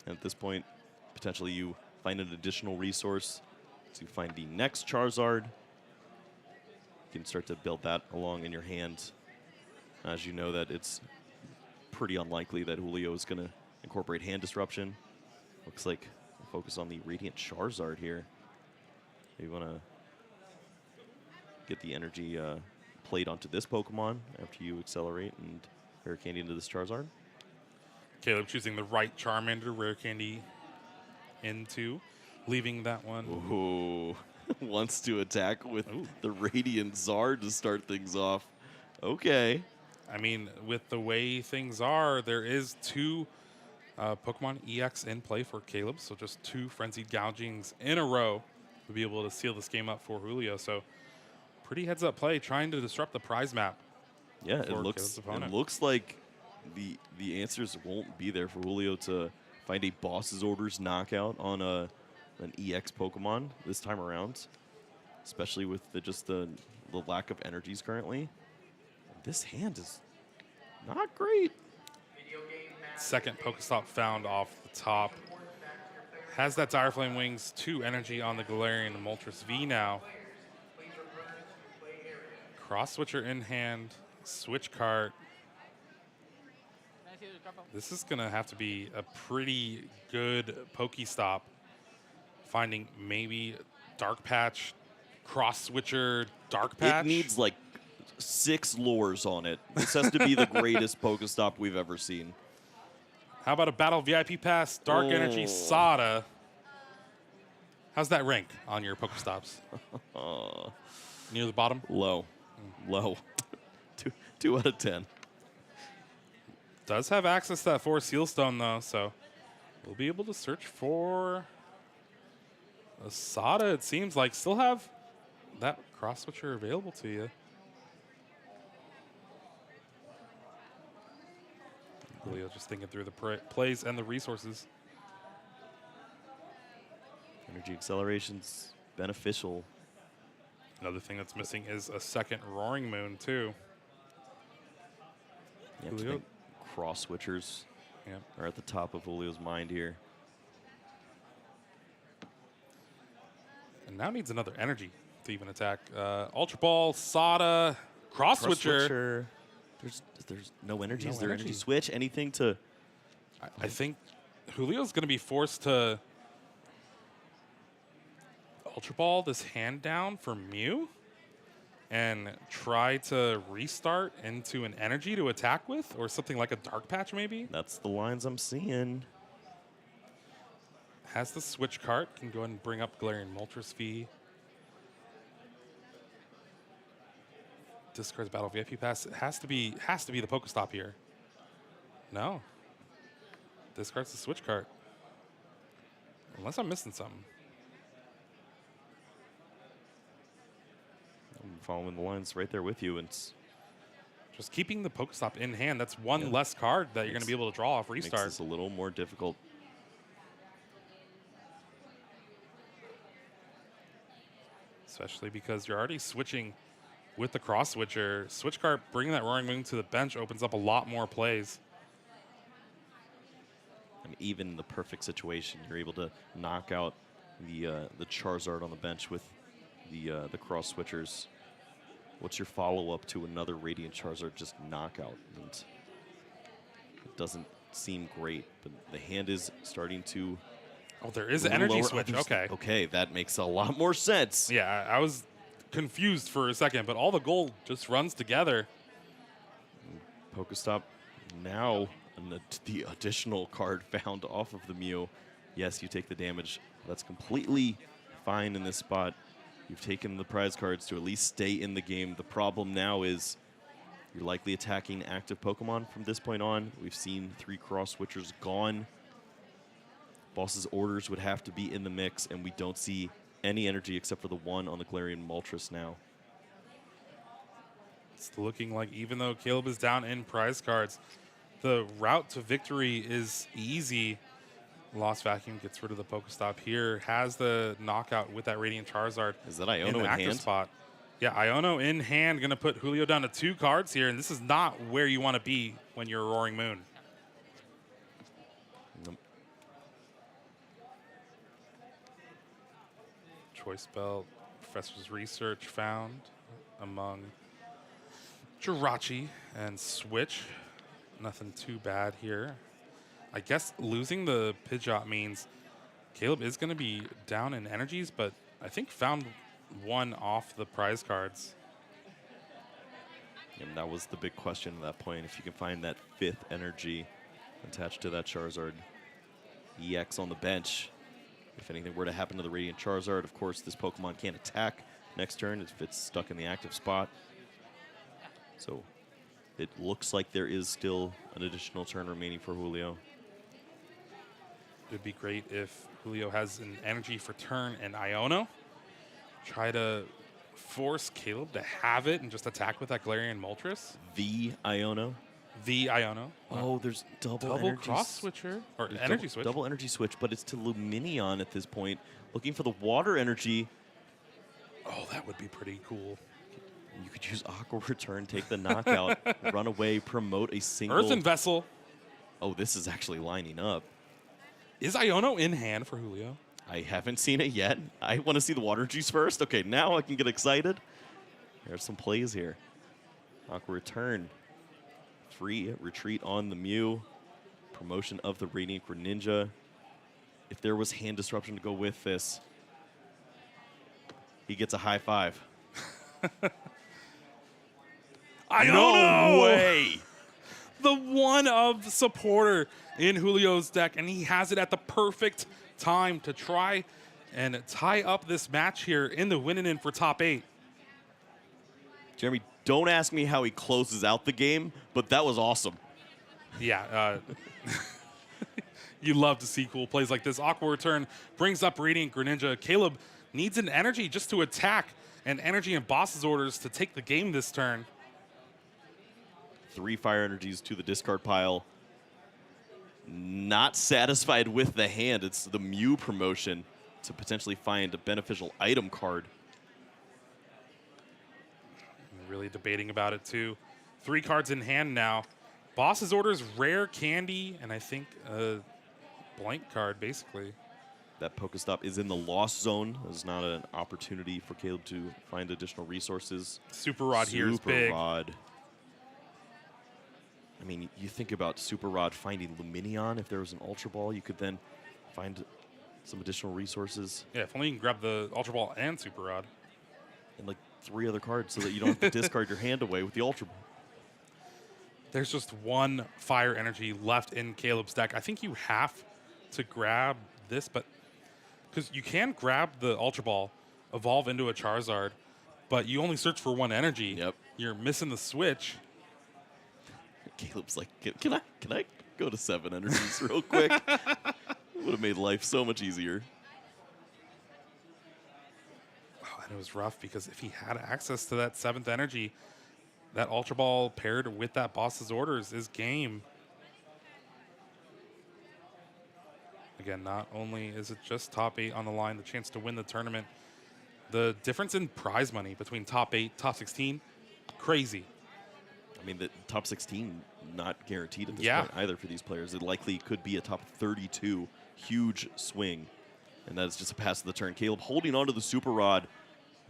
And at this point, potentially you find an additional resource to find the next Charizard. You can start to build that along in your hand. As you know that it's pretty unlikely that Julio is going to incorporate Hand Disruption. Looks like we'll focus on the Radiant Charizard here. You want to get the energy played onto this Pokemon after you accelerate and Rare Candy into this Charizard.
Caleb choosing the right Charmander, Rare Candy into, leaving that one.
Ooh, wants to attack with the Radiant Zard to start things off. Okay.
I mean, with the way things are, there is 2 Pokemon EX in play for Caleb, so just 2 Frenzied Gougings in a row to be able to seal this game up for Julio. So pretty heads-up play, trying to disrupt the prize map.
Yeah, it looks like the answers won't be there for Julio to find a boss's orders knockout on an EX Pokemon this time around, especially with the lack of energies currently. This hand is not great.
Second Pokestop found off the top. Has that Dire Flame Wings, 2 energy on the Galarian and Moltres V now. Cross Switcher in hand, switch card. This is going to have to be a pretty good Pokestop. Finding maybe Dark Patch, Cross Switcher, Dark Patch.
It needs like 6 lures on it. This has to be the greatest Pokestop we've ever seen.
How about a Battle VIP Pass, Dark Energy, Sada? How's that rank on your Pokestops? Near the bottom?
Low. Low. 2 out of 10.
Does have access to that 4 Sealstone, though, so we'll be able to search for a Sada, it seems like. Still have that Cross Switcher available to you. Julio just thinking through the plays and the resources.
Energy Acceleration's beneficial.
Another thing that's missing is a second Roaring Moon, too.
Yeah, I think Cross Switchers are at the top of Julio's mind here.
And now needs another energy to even attack. Ultra Ball, Sada, Cross Switcher.
There's no energy. Is there energy switch? Anything to...
I think Julio's going to be forced to Ultra Ball this hand down for Mew and try to restart into an energy to attack with, or something like a Dark Patch maybe.
That's the lines I'm seeing.
Has the switch card, can go ahead and bring up Galarian Moltres V. Discards Battle VIP Pass. It has to be the Pokestop here. No. Discards the switch card. Unless I'm missing something.
I'm following the lines right there with you, and
just keeping the Pokestop in hand. That's one less card that you're going to be able to draw off restart.
Makes this a little more difficult.
Especially because you're already switching with the cross switcher. Switch card, bringing that Roaring Moon to the bench opens up a lot more plays.
And even in the perfect situation, you're able to knock out the Charizard on the bench with the cross switchers. What's your follow-up to another Radiant Charizard just knockout? And it doesn't seem great, but the hand is starting to...
Oh, there is an energy switch. Okay.
Okay, that makes a lot more sense.
Yeah, I was confused for a second, but all the gold just runs together.
Pokestop now, and the additional card found off of the Mew. Yes, you take the damage. That's completely fine in this spot. You've taken the prize cards to at least stay in the game. The problem now is you're likely attacking active Pokemon from this point on. We've seen 3 cross switchers gone. Boss's orders would have to be in the mix, and we don't see any energy except for the one on the Galarian Moltres now.
It's looking like even though Caleb is down in prize cards, the route to victory is easy. Lost Vacuum gets rid of the Pokestop here, has the knockout with that Radiant Charizard.
Is that Iono
in the
in
active
hand?
spot. Yeah, Iono in hand, going to put Julio down to 2 cards here, and this is not where you want to be when you're a Roaring Moon.
Nope.
Choice Belt, Professor's Research found among Jirachi and Switch. Nothing too bad here. I guess losing the Pidgeot means Caleb is going to be down in energies, but I think found one off the prize cards.
And that was the big question at that point. If you can find that 5th energy attached to that Charizard. EX on the bench. If anything were to happen to the Radiant Charizard, of course, this Pokemon can't attack next turn if it's stuck in the active spot. So it looks like there is still an additional turn remaining for Julio.
It would be great if Julio has an energy for turn and Iono. Try to force Caleb to have it and just attack with that Galarian Moltres.
The Iono.
The Iono.
Oh, there's double energy
cross switcher or
there's
energy switch.
Double energy switch, but it's to Luminion at this point. Looking for the water energy.
Oh, that would be pretty cool.
You could use Aqua Return, take the knockout, run away, promote a single...
Earthen Vessel.
Oh, this is actually lining up.
Is Iono in hand for Julio?
I haven't seen it yet. I want to see the water juice first. Okay, now I can get excited. There's some plays here. Aqua Return. Free retreat on the Mew. Promotion of the Radiant Greninja. If there was hand disruption to go with this, he gets a high 5.
No
way!
The one of supporter in Julio's deck, and he has it at the perfect time to try and tie up this match here in the winning in for top 8.
Jeremy, don't ask me how he closes out the game, but that was awesome.
Yeah, you love to see cool plays like this. Aqua Return brings up Radiant Greninja. Caleb needs an energy just to attack, and energy and boss's orders to take the game this turn.
3 fire energies to the discard pile. Not satisfied with the hand. It's the Mew promotion to potentially find a beneficial item card.
Really debating about it too. 3 cards in hand now. Boss's orders, rare candy, and I think a blank card basically.
That Pokestop is in the lost zone. There's not an opportunity for Caleb to find additional resources.
Super Rod here is big.
Super Rod. I mean, you think about Super Rod finding Luminion. If there was an Ultra Ball, you could then find some additional resources.
Yeah, if only you can grab the Ultra Ball and Super Rod.
And like 3 other cards so that you don't have to discard your hand away with the Ultra Ball.
There's just 1 fire energy left in Caleb's deck. I think you have to grab this, but because you can grab the Ultra Ball, evolve into a Charizard, but you only search for 1 energy.
Yep.
You're missing the switch.
Caleb's like, can I go to 7 energies real quick? Would have made life so much easier.
Oh, and it was rough because if he had access to that 7th energy, That Ultra Ball paired with that Boss's Orders is game. Again, not only is it just top 8 on the line, the chance to win the tournament, the difference in prize money between top 8, top 16, crazy.
I mean, the top 16 not guaranteed at this
Yeah.
point either for these players. It likely could be a top 32 huge swing, and that is just a pass of the turn. Caleb holding onto the Super Rod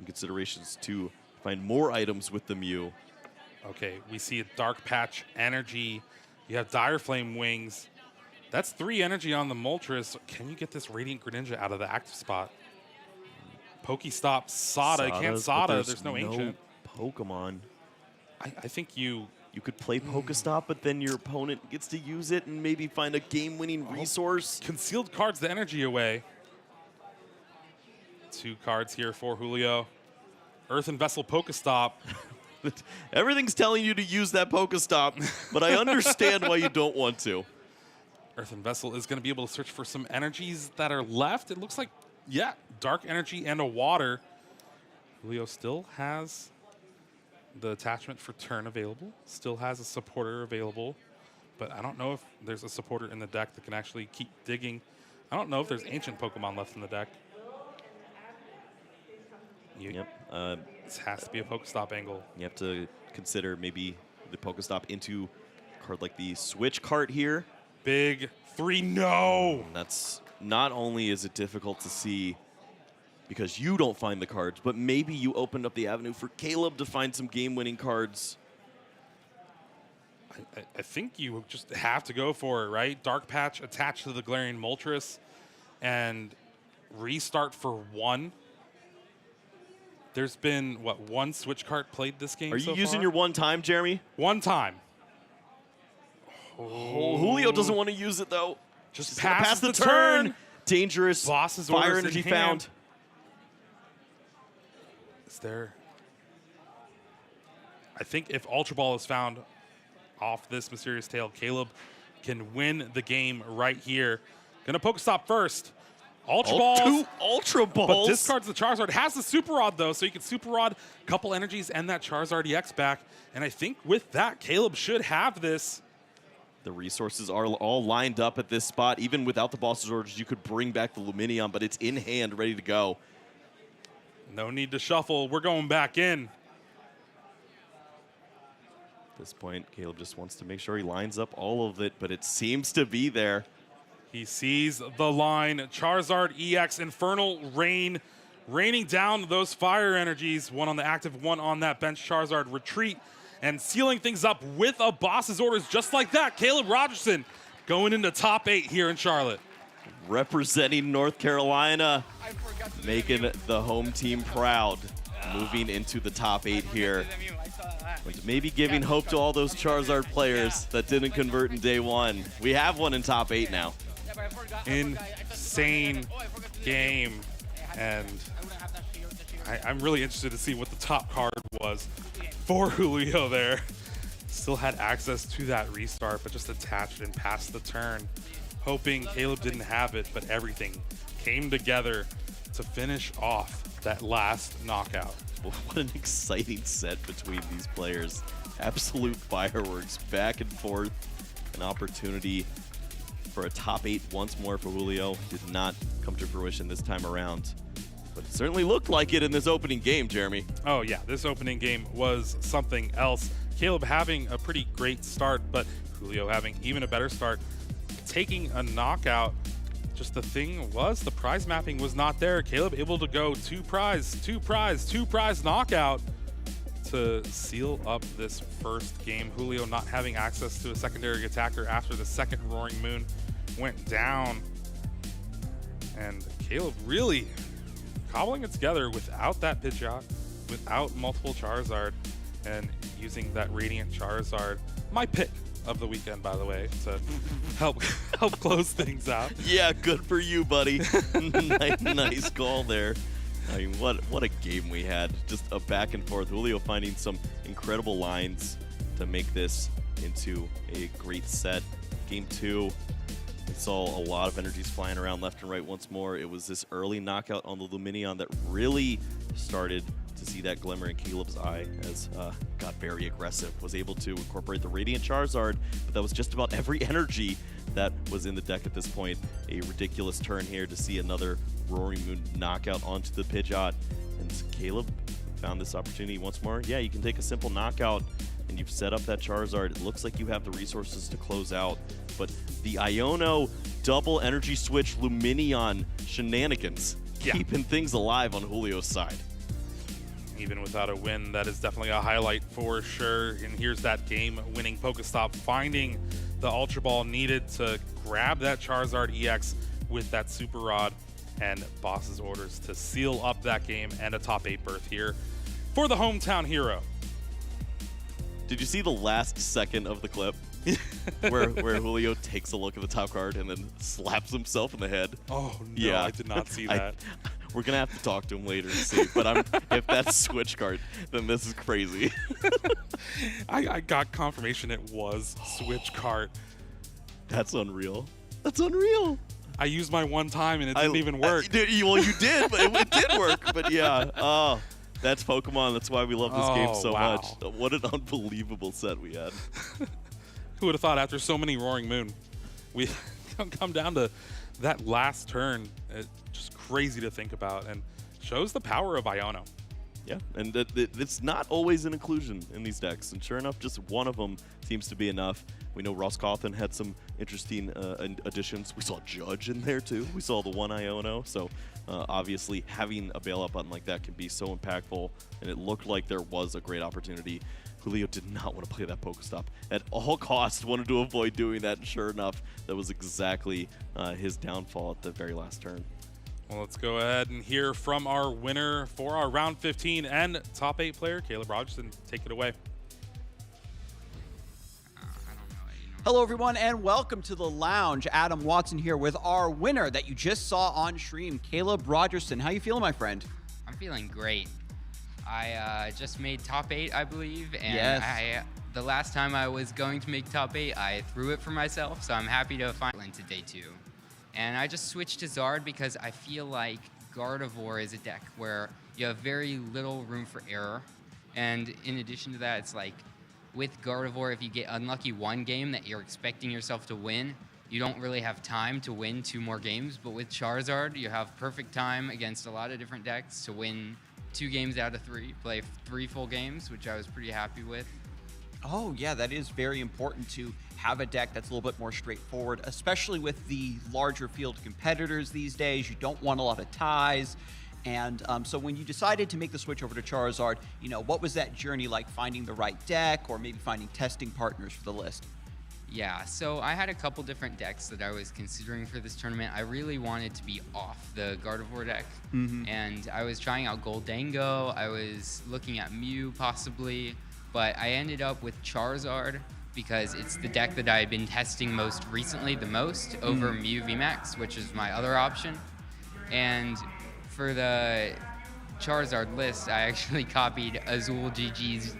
in considerations to find more items with the Mew.
Okay, we see a Dark Patch energy. You have Dire Flame wings. That's 3 energy on the Moltres. Can you get this Radiant Greninja out of the active spot? Pokestop Sada. Can't Sada. There's no Ancient.
Pokemon.
I think you
could play Pokestop, but then your opponent gets to use it and maybe find a game-winning resource.
Concealed cards the energy away. 2 cards here for Julio. Earthen Vessel Pokestop.
Everything's telling you to use that Pokestop, but I understand why you don't want to.
Earthen Vessel is going to be able to search for some energies that are left. It looks like, yeah, Dark Energy and a Water. Julio still has the attachment for turn available, still has a supporter available, but I don't know if there's a supporter in the deck that can actually keep digging. I don't know if there's Ancient Pokemon left in the deck. This has to be a Pokestop angle.
You have to consider maybe the Pokestop into a card like the Switch cart here.
Big 3, no!
And that's not only is it difficult to see because you don't find the cards, but maybe you opened up the avenue for Caleb to find some game-winning cards.
I think you just have to go for it, right? Dark Patch attached to the Galarian Moltres and restart for 1. There's been, what, 1 Switch cart played this game
Are you
so
using
far?
your 1 time, Jeremy?
1 time.
Oh, Julio doesn't want to use it, though.
Just
pass the turn. Dangerous.
Boss's
Fire
Orders
energy
in hand.
found.
Is there... I think if Ultra Ball is found off this Mysterious Tail, Caleb can win the game right here. Gonna Pokestop first. Ultra Balls.
2 Ultra Balls.
But discards the Charizard. Has the Super Rod, though, so you can Super Rod a couple energies and that Charizard EX back. And I think with that, Caleb should have this.
The resources are all lined up at this spot. Even without the Boss's Orders, you could bring back the Luminion, but it's in hand, ready to go.
No need to shuffle. We're going back in.
At this point, Caleb just wants to make sure he lines up all of it, but it seems to be there.
He sees the line. Charizard EX, Infernal Rain, raining down those fire energies. 1 on the active, 1 on that bench. Charizard retreat and sealing things up with a Boss's Orders just like that. Caleb Rogerson going into top 8 here in Charlotte.
Representing North Carolina, making the home team proud, moving into the top 8 here. But maybe giving hope to all those Charizard players that didn't convert in day 1. We have one in top 8 now.
Insane game. And I'm really interested to see what the top card was for Julio there. Still had access to that restart, but just attached and passed the turn. Hoping Caleb didn't have it, but everything came together to finish off that last knockout.
What an exciting set between these players. Absolute fireworks back and forth. An opportunity for a top 8 once more for Julio. Did not come to fruition this time around. But it certainly looked like it in this opening game, Jeremy.
Oh yeah, this opening game was something else. Caleb having a pretty great start, but Julio having even a better start. Taking a knockout. Just the thing was, the prize mapping was not there. Caleb able to go 2 prize knockout to seal up this first game. Julio not having access to a secondary attacker after the second Roaring Moon went down. And Caleb really cobbling it together without that Pidgeot, without multiple Charizard, and using that Radiant Charizard. My pick of the weekend, by the way, to help close things out.
Yeah, good for you, buddy. Nice call there. I mean, what a game we had. Just a back and forth. Julio finding some incredible lines to make this into a great set. Game 2, we saw a lot of energies flying around left and right once more. It was this early knockout on the Luminion that really started to see that glimmer in Caleb's eye as got very aggressive, was able to incorporate the Radiant Charizard, but that was just about every energy that was in the deck at this point. A ridiculous turn here to see another Roaring Moon knockout onto the Pidgeot, and Caleb found this opportunity once more. Yeah, you can take a simple knockout and you've set up that Charizard. It looks like you have the resources to close out, but the Iono double energy switch Lumineon shenanigans keeping things alive on Julio's side.
Even without a win, that is definitely a highlight for sure. And here's that game-winning Pokestop, finding the Ultra Ball needed to grab that Charizard EX with that Super Rod, and Boss's orders to seal up that game and a top 8 berth here for the hometown hero.
Did you see the last second of the clip where Julio takes a look at the top card and then slaps himself in the head?
Oh, no,
yeah.
I did not see that.
We're going to have to talk to him later and see, but if that's Switch card, then this is crazy.
I got confirmation it was Switch card.
That's unreal. That's unreal.
I used my one time and it didn't even work.
Well, you did, but it did work. But yeah, oh, that's Pokemon. That's why we love this game so much. What an unbelievable set we had.
Who would have thought after so many Roaring Moon, we come down to that last turn. It's just crazy to think about and shows the power of Iono.
Yeah, and it's not always an inclusion in these decks, and sure enough, just one of them seems to be enough. We know Ross Cawthon had some interesting additions. We saw Judge in there too. We saw the one Iono, so obviously having a bailout button like that can be so impactful, and it looked like there was a great opportunity. Julio did not want to play that Pokestop at all costs, wanted to avoid doing that, and sure enough, that was exactly his downfall at the very last turn.
Well, let's go ahead and hear from our winner for our round 15 and top 8 player, Caleb Rogerson. Take it away.
Hello, everyone, and welcome to the lounge. Adam Watson here with our winner that you just saw on stream, Caleb Rogerson. How you feeling, my friend?
I'm feeling great. I just made top 8, I believe, and
yes.
The last time I was going to make top 8, I threw it for myself, so I'm happy to finally into day 2. And I just switched to Zard because I feel like Gardevoir is a deck where you have very little room for error. And in addition to that, it's like with Gardevoir, if you get unlucky one game that you're expecting yourself to win, you don't really have time to win 2 more games. But with Charizard, you have perfect time against a lot of different decks to win 2 games out of 3, play 3 full games, which I was pretty happy with.
Oh, yeah, that is very important to have a deck that's a little bit more straightforward, especially with the larger field competitors these days. You don't want a lot of ties. And so when you decided to make the switch over to Charizard, you know, what was that journey like, finding the right deck or maybe finding testing partners for the list?
Yeah, so I had a couple different decks that I was considering for this tournament. I really wanted to be off the Gardevoir deck, and I was trying out Goldango. I was looking at Mew possibly, but I ended up with Charizard because it's the deck that I had been testing most recently the most over Mew VMAX, which is my other option. And for the Charizard list, I actually copied Azul GG's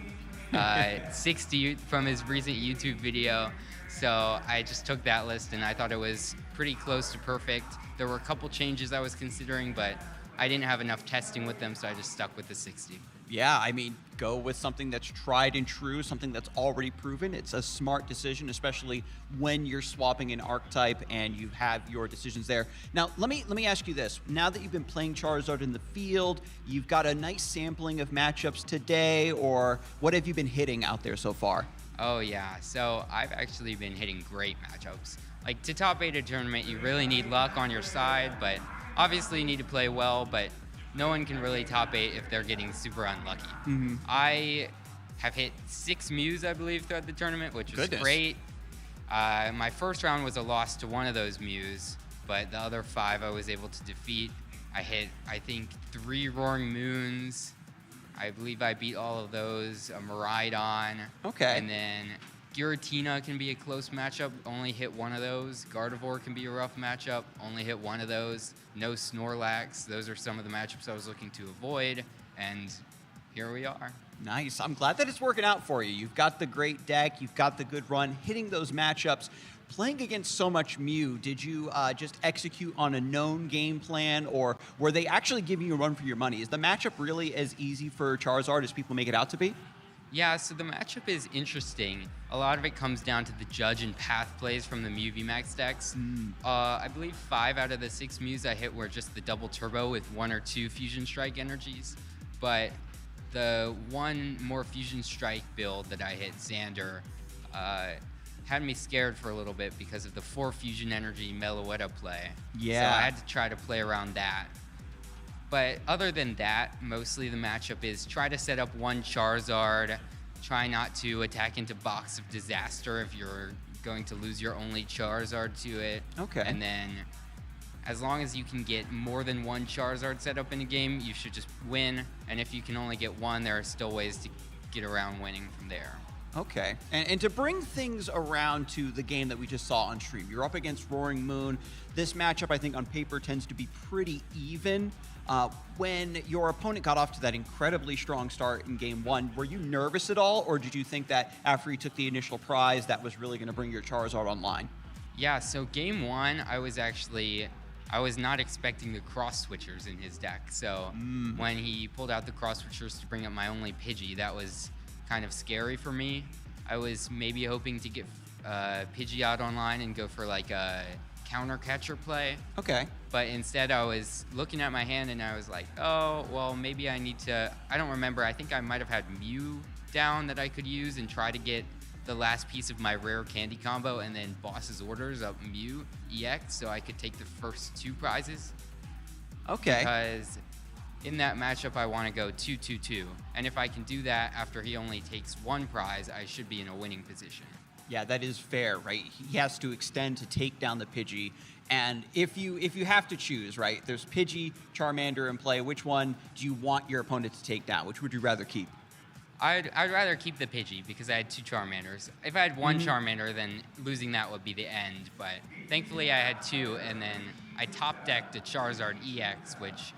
60 from his recent YouTube video. So I just took that list and I thought it was pretty close to perfect. There were a couple changes I was considering, but I didn't have enough testing with them, so I just stuck with the 60.
Yeah, I mean, go with something that's tried and true, something that's already proven. It's a smart decision, especially when you're swapping an archetype and you have your decisions there. Now, let me ask you this. Now that you've been playing Charizard in the field, you've got a nice sampling of matchups today, or what have you been hitting out there so far?
Oh yeah, so I've actually been hitting great matchups. Like to top 8 a tournament, you really need luck on your side, but obviously you need to play well, but no one can really top 8 if they're getting super unlucky. I have hit 6 Mews, I believe, throughout the tournament, which was great. My first round was a loss to one of those Mews, but the other 5 I was able to defeat. I hit, I think, 3 Roaring Moons. I believe I beat all of those. A Miraidon.
Okay.
And then Giratina can be a close matchup. Only hit one of those. Gardevoir can be a rough matchup. Only hit one of those. No Snorlax. Those are some of the matchups I was looking to avoid. And here we are.
Nice. I'm glad that it's working out for you. You've got the great deck. You've got the good run. Hitting those matchups playing against so much Mew, did you just execute on a known game plan, or were they actually giving you a run for your money? Is the matchup really as easy for Charizard as people make it out to be?
Yeah, so the matchup is interesting. A lot of it comes down to the judge and path plays from the Mew VMAX decks. I believe 5 out of the 6 Mews I hit were just the double turbo with 1 or 2 Fusion Strike energies. But the one more Fusion Strike build that I hit, Xander, had me scared for a little bit because of the 4 Fusion Energy Meloetta play.
Yeah.
So I had to try to play around that. But other than that, mostly the matchup is try to set up one Charizard, try not to attack into Box of Disaster if you're going to lose your only Charizard to it.
Okay.
And then as long as you can get more than one Charizard set up in a game, you should just win. And if you can only get one, there are still ways to get around winning from there.
Okay. And to bring things around to the game that we just saw on stream, you're up against Roaring Moon. This matchup, I think, on paper tends to be pretty even. When your opponent got off to that incredibly strong start in game 1, were you nervous at all, or did you think that after he took the initial prize, that was really going to bring your Charizard online?
Yeah, so game 1, I was not expecting the cross switchers in his deck. So when he pulled out the cross switchers to bring up my only Pidgey, that was kind of scary for me. I was maybe hoping to get Pidgey out online and go for like a counter catcher play.
Okay.
But instead I was looking at my hand and I was like, oh, well, maybe I need to, I don't remember, I think I might have had Mew down that I could use and try to get the last piece of my rare candy combo and then Boss's Orders up Mew EX so I could take the first 2 prizes.
Okay.
Because in that matchup I want to go 2-2-2. And if I can do that after he only takes 1 prize, I should be in a winning position.
Yeah, that is fair, right? He has to extend to take down the Pidgey. And if you have to choose, right, there's Pidgey, Charmander in play. Which one do you want your opponent to take down? Which would you rather keep?
I'd rather keep the Pidgey because I had 2 Charmanders. If I had 1 Charmander, then losing that would be the end. But thankfully I had 2, and then I top decked a Charizard EX, which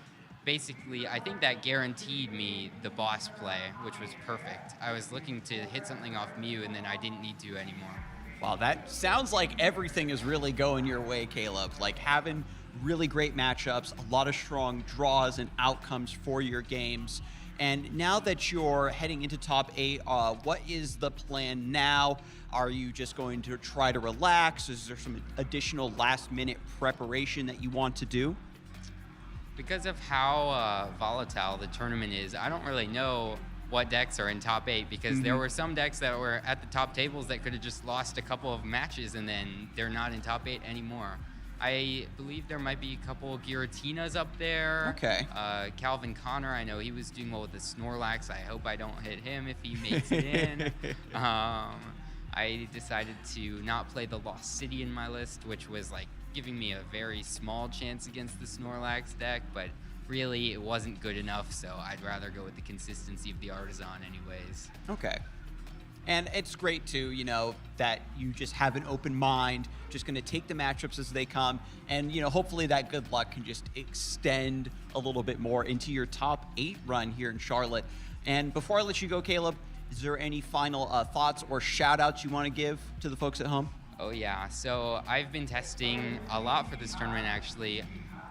basically I think that guaranteed me the boss play, which was perfect. I was looking to hit something off Mew, and then I didn't need to anymore.
Wow, that sounds like everything is really going your way, Caleb. Like having really great matchups, a lot of strong draws and outcomes for your games. And now that you're heading into top 8, what is the plan now? Are you just going to try to relax? Is there some additional last-minute preparation that you want to do?
Because of how volatile the tournament is, I don't really know what decks are in top 8 because there were some decks that were at the top tables that could have just lost a couple of matches and then they're not in top 8 anymore. I believe there might be a couple of Giratinas up there.
Okay.
Calvin Connor, I know he was doing well with the Snorlax. I hope I don't hit him if he makes it in. I decided to not play the Lost City in my list, which was like giving me a very small chance against the Snorlax deck, but really it wasn't good enough, so I'd rather go with the consistency of the Artisan anyways.
Okay. And it's great too, you know, that you just have an open mind, just going to take the matchups as they come, and, you know, hopefully that good luck can just extend a little bit more into your top 8 run here in Charlotte. And before I let you go, Caleb, is there any final thoughts or shout outs you want to give to the folks at home?
Oh yeah, so I've been testing a lot for this tournament actually.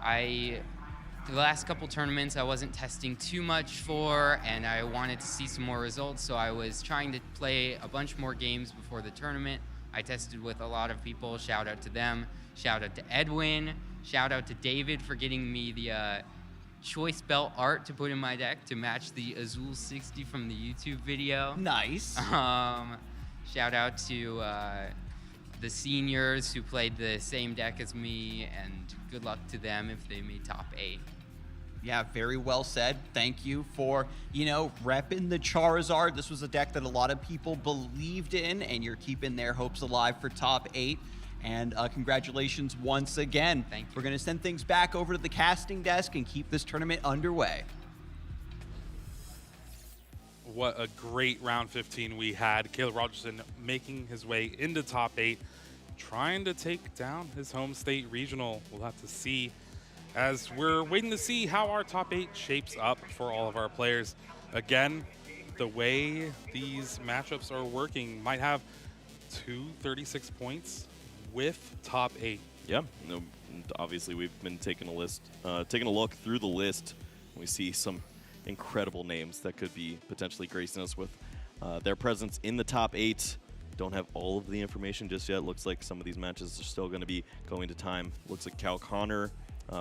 The last couple tournaments I wasn't testing too much for, and I wanted to see some more results, so I was trying to play a bunch more games before the tournament. I tested with a lot of people, shout out to them, shout out to Edwin, shout out to David for getting me the choice belt art to put in my deck to match the Azul 60 from the YouTube video.
Nice.
Shout out to the seniors who played the same deck as me, and good luck to them if they made top 8.
Yeah, very well said. Thank you for, you know, repping the Charizard. This was a deck that a lot of people believed in, and you're keeping their hopes alive for top 8. And congratulations once again.
Thank you.
We're going to send things back over to the casting desk and keep this tournament underway.
What a great round 15 we had. Caleb Rogerson making his way into top 8, trying to take down his home state regional. We'll have to see as we're waiting to see how our top 8 shapes up for all of our players. Again, the way these matchups are working, might have 2 36 points, with top 8.
Yeah, no, obviously we've been taking a look through the list. We see some incredible names that could be potentially gracing us with their presence in the top 8. Don't have all of the information just yet. Looks like some of these matches are still going to be going to time. Looks like Cal Connor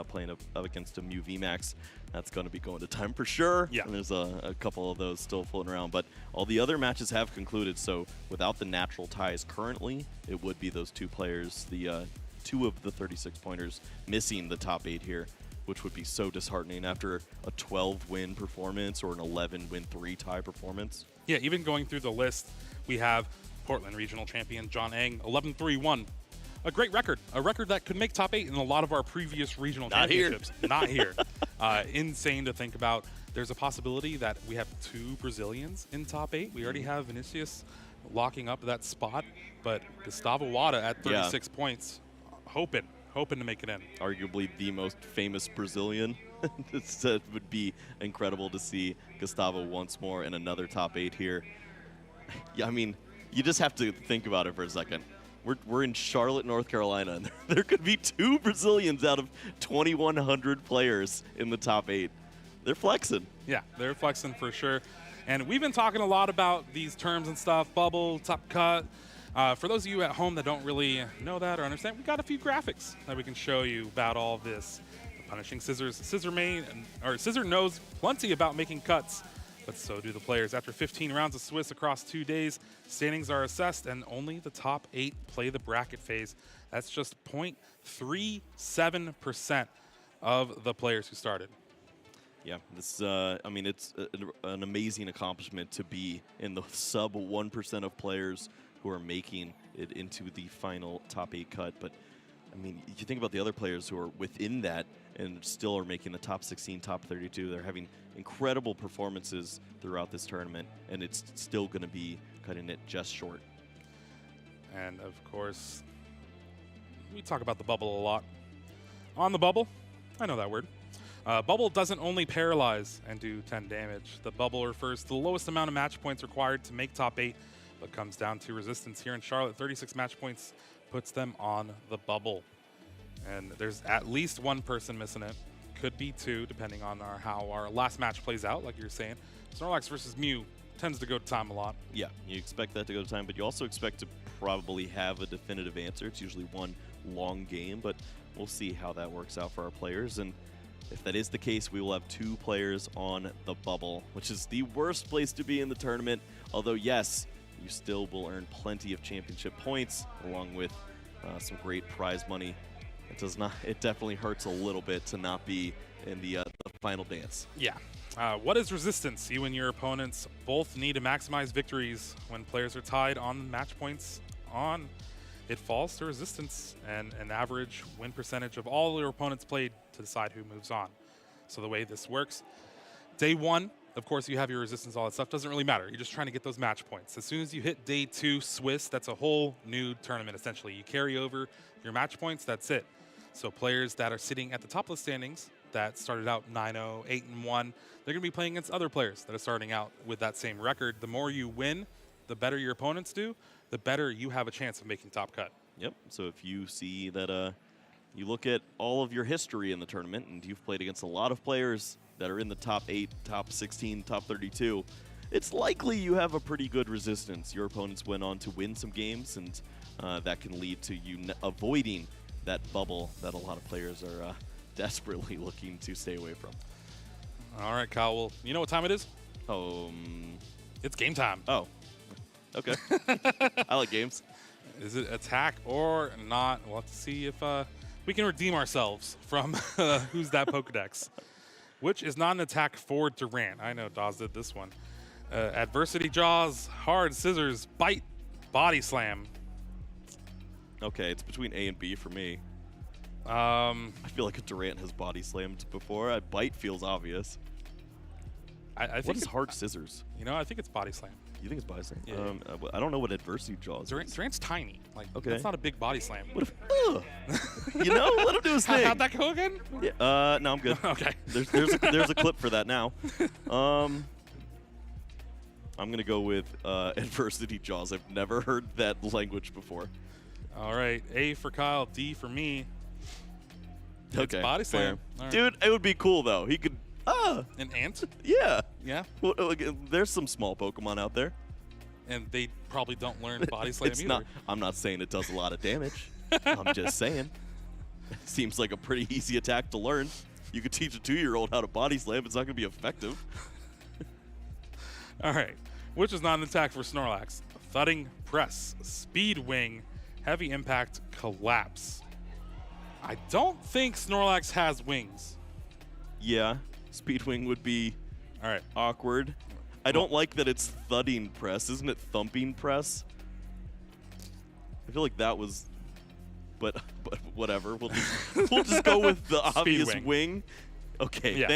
playing up against a Mew VMAX. That's going to be going to time for sure.
Yeah.
And there's a couple of those still floating around. But all the other matches have concluded. So without the natural ties currently, it would be those 2 players, the 2 of the 36 pointers missing the top 8 here, which would be so disheartening after a 12-win performance or an 11-win 3-tie performance.
Yeah, even going through the list, we have Portland Regional Champion John Eng, 11-3-1. A great record, a record that could make top 8 in a lot of our previous regional championships. Not here. Insane to think about. There's a possibility that we have 2 Brazilians in top 8. We already have Vinicius locking up that spot, but Gustavo Wada at 36 points, hoping to make it in.
Arguably the most famous Brazilian. It would be incredible to see Gustavo once more in another top 8 here. Yeah, I mean, you just have to think about it for a second. We're in Charlotte, North Carolina, and there could be 2 Brazilians out of 2,100 players in the top 8. They're flexing.
Yeah, they're flexing for sure. And we've been talking a lot about these terms and stuff, bubble, top cut. For those of you at home that don't really know that or understand, we got a few graphics that we can show you about all of this. The punishing scissors. Scissor knows plenty about making cuts, but so do the players. After 15 rounds of Swiss across 2 days, standings are assessed, and only the top 8 play the bracket phase. That's just 0.37% of the players who started.
Yeah, this. I mean, it's an amazing accomplishment to be in the sub 1% of players who are making it into the final top 8 cut. But I mean, you think about the other players who are within that and still are making the top 16, top 32. They're having incredible performances throughout this tournament, and it's still going to be cutting it just short.
And of course, we talk about the bubble a lot. On the bubble, I know that word. Bubble doesn't only paralyze and do 10 damage. The bubble refers to the lowest amount of match points required to make top 8, but comes down to resistance. Here in Charlotte, 36 match points puts them on the bubble. And there's at least 1 person missing it. Could be 2, depending on how our last match plays out, like you're saying. Snorlax versus Mew tends to go to time a lot.
Yeah, you expect that to go to time, but you also expect to probably have a definitive answer. It's usually one long game, but we'll see how that works out for our players. And if that is the case, we will have 2 players on the bubble, which is the worst place to be in the tournament. Although, yes, you still will earn plenty of championship points, along with some great prize money. It definitely hurts a little bit to not be in the final dance.
Yeah. What is resistance? You and your opponents both need to maximize victories. When players are tied on match points it falls to resistance and an average win percentage of all your opponents played to decide who moves on. So the way this works, day 1, of course, you have your resistance, all that stuff. Doesn't really matter. You're just trying to get those match points. As soon as you hit day 2 Swiss, that's a whole new tournament, essentially. You carry over your match points, that's it. So players that are sitting at the top of the standings that started out 9-0, 8-1, they're going to be playing against other players that are starting out with that same record. The more you win, the better your opponents do, the better you have a chance of making top cut.
Yep. So if you see that you look at all of your history in the tournament and you've played against a lot of players that are in the top 8, top 16, top 32, it's likely you have a pretty good resistance. Your opponents went on to win some games, and that can lead to you avoiding that bubble that a lot of players are desperately looking to stay away from.
All right, Kyle. Well, you know what time it is? It's game time.
Oh. Okay. I like games.
Is it attack or not? We'll have to see if we can redeem ourselves from Who's That Pokedex, which is not an attack for Durant. I know Dawes did this one. Adversity Jaws, Hard Scissors, Bite, Body Slam.
Okay, it's between A and B for me. I feel like a Durant has body slammed before. Bite feels obvious.
I think
what is Hard Scissors?
You know, I think it's Body Slam.
You think it's body slam?
Yeah.
I don't know what Adversity Jaws is.
Durant's tiny. Like,
okay.
That's not a big body slam.
What if, you know, let him do his thing.
How'd that go again?
Yeah, no, I'm good.
Okay.
There's a clip for that now. I'm going to go with Adversity Jaws. I've never heard that language before.
All right, A for Kyle, D for me. It's
Okay,
body slam.
fair.
All right.
Dude, it would be cool though. He could.
An ant?
Yeah.
Yeah.
Well, there's some small Pokemon out there.
And they probably don't learn body slam
It's
either.
not. I'm not saying it does a lot of damage. I'm just saying. It seems like a pretty easy attack to learn. You could teach a 2-year-old how to body slam. It's not going to be effective.
All right. Which is not an attack for Snorlax? Thudding Press, Speed Wing, Heavy Impact, Collapse. I don't think Snorlax has wings.
Yeah. Speedwing would be
all right.
Awkward. I don't like that it's thudding press. Isn't it thumping press? I feel like that was, but whatever. We'll just go with the obvious wing. Okay,
Yeah.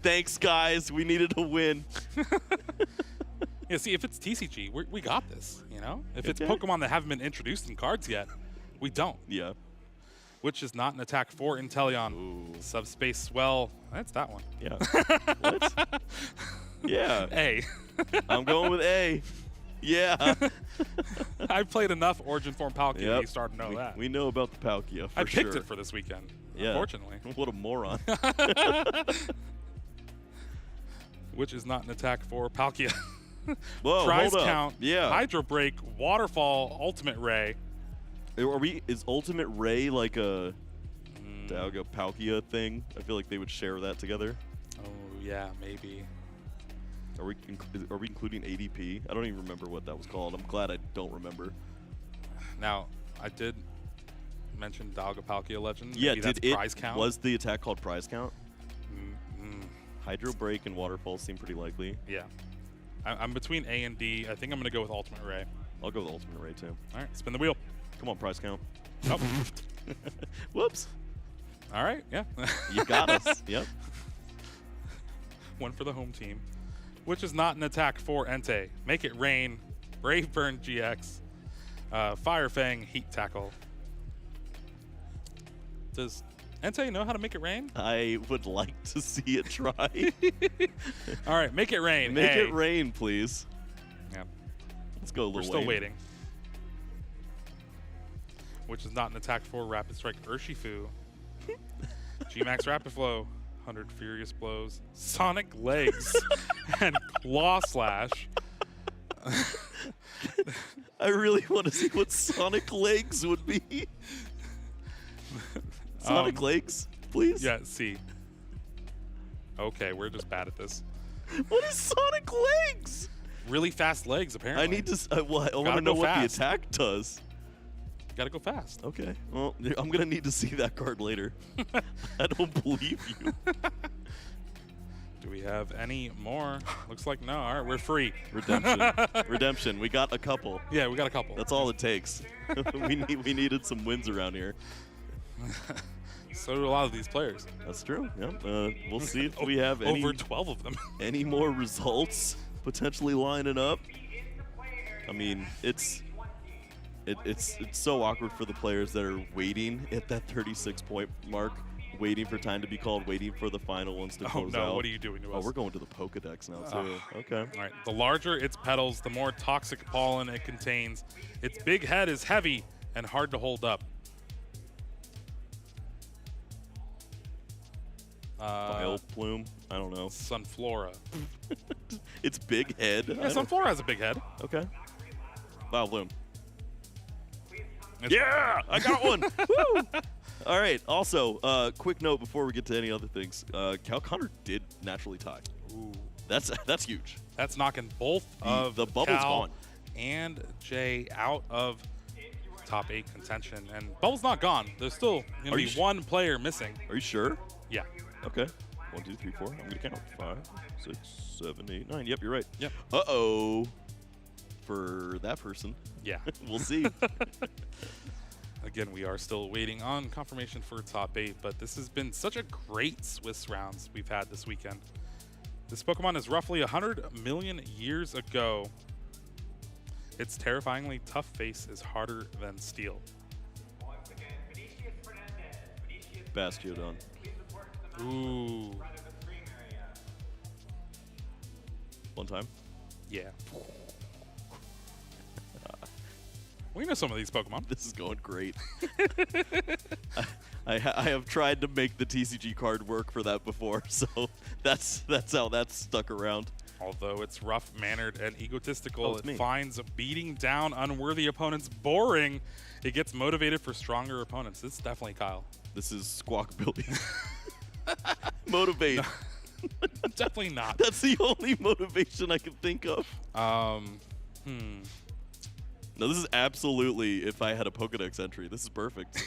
thanks guys. We needed a win.
Yeah, see, if it's TCG, we got this, you know? If it's
Okay.
Pokemon that haven't been introduced in cards yet, we don't.
Yeah.
Which is not an attack for Inteleon. Subspace Swell. That's that one.
Yeah. What? Yeah.
A.
I'm going with A. Yeah.
I've played enough Origin Form Palkia.
Yep.
You start to know that.
We know about the Palkia for
I picked
sure.
it for this weekend,
Yeah.
unfortunately.
What a moron.
Which is not an attack for Palkia.
Whoa,
Prize
hold up.
count,
Yeah.
Hydro Break, Waterfall, Ultimate Ray.
Is Ultimate Ray like a Dialga Palkia thing? I feel like they would share that together.
Oh, yeah, maybe.
Are we including ADP? I don't even remember what that was called. I'm glad I don't remember.
Now, I did mention Dialga Palkia Legend.
Yeah,
Maybe that's
did it
prize count.
was the attack called prize count?
Mm.
Hydro Break and Waterfall seem pretty likely.
Yeah. I'm between A and D. I think I'm going to go with Ultimate Ray.
I'll go with Ultimate Ray too.
All right, spin the wheel.
Come on, prize count.
Oh.
Whoops.
All right, yeah.
You got us. Yep.
One for the home team. Which is not an attack for Entei. Make It Rain, Brave Burn GX, Fire Fang, Heat Tackle. Does Entei know how to make it rain?
I would like to see it try.
All right, Make It Rain.
Make
A.
it rain, please.
Yeah.
Let's go, Lil
We're still
Wayne.
waiting. Which is not an attack for Rapid Strike Urshifu. G-Max Rapid Flow, 100 Furious Blows, Sonic Legs, and Claw Slash.
I really want to see what Sonic Legs would be. Sonic Legs, please?
Yeah, C. Okay, we're just bad at this.
What is Sonic Legs?
Really fast legs, apparently.
I need to. I want to
Gotta
know
go
what
fast.
the attack does.
Gotta go fast.
Okay. Well, I'm gonna need to see that card later. I don't believe you.
Do we have any more? Looks like no. All right, we're free.
Redemption. Redemption. We got a couple.
Yeah, we got a couple.
That's all it takes. we needed some wins around here.
So do a lot of these players.
That's true. Yep. We'll see if we have any,
over 12 of them.
any more results potentially lining up. I mean, it's so awkward for the players that are waiting at that 36-point mark, waiting for time to be called, waiting for the final ones to close out.
What are you doing to
Oh,
us?
we're going to the Pokedex now too. Okay.
All right. The larger its petals, the more toxic pollen it contains. Its big head is heavy and hard to hold up.
Bile plume. I don't know.
Sunflora.
It's big head.
Yeah, Sunflora has a big head.
Okay. Bile bloom.
It's
Yeah, I got one. Woo! All right. Also, quick note before we get to any other things. Cal Connor did naturally tie.
Ooh.
That's huge.
That's knocking both of
the bubble's
Cal
gone.
and Jay out of top 8 contention. And bubble's not gone. There's still going to be one player missing.
Are you sure?
Yeah.
Okay. 1, 2, 3, 4. I'm gonna count. 5, 6, 7, 8, 9. Yep, you're right.
Yep.
Uh-oh. For that person.
Yeah.
We'll see.
Again, we are still waiting on confirmation for top 8, but this has been such a great Swiss rounds we've had this weekend. This Pokemon is roughly 100 million years ago. Its terrifyingly tough face is harder than steel.
Bastiodon.
Ooh.
One time?
Yeah. We know some of these Pokemon.
This is going great. I have tried to make the TCG card work for that before, so that's how that's stuck around.
Although it's rough-mannered and egotistical,
Oh, it's me.
it finds beating down unworthy opponents boring. It gets motivated for stronger opponents. This is definitely Kyle.
This is Squawkabilly. Motivate.
No, definitely not.
That's the only motivation I can think of. No, this is absolutely if I had a Pokedex entry. This is perfect.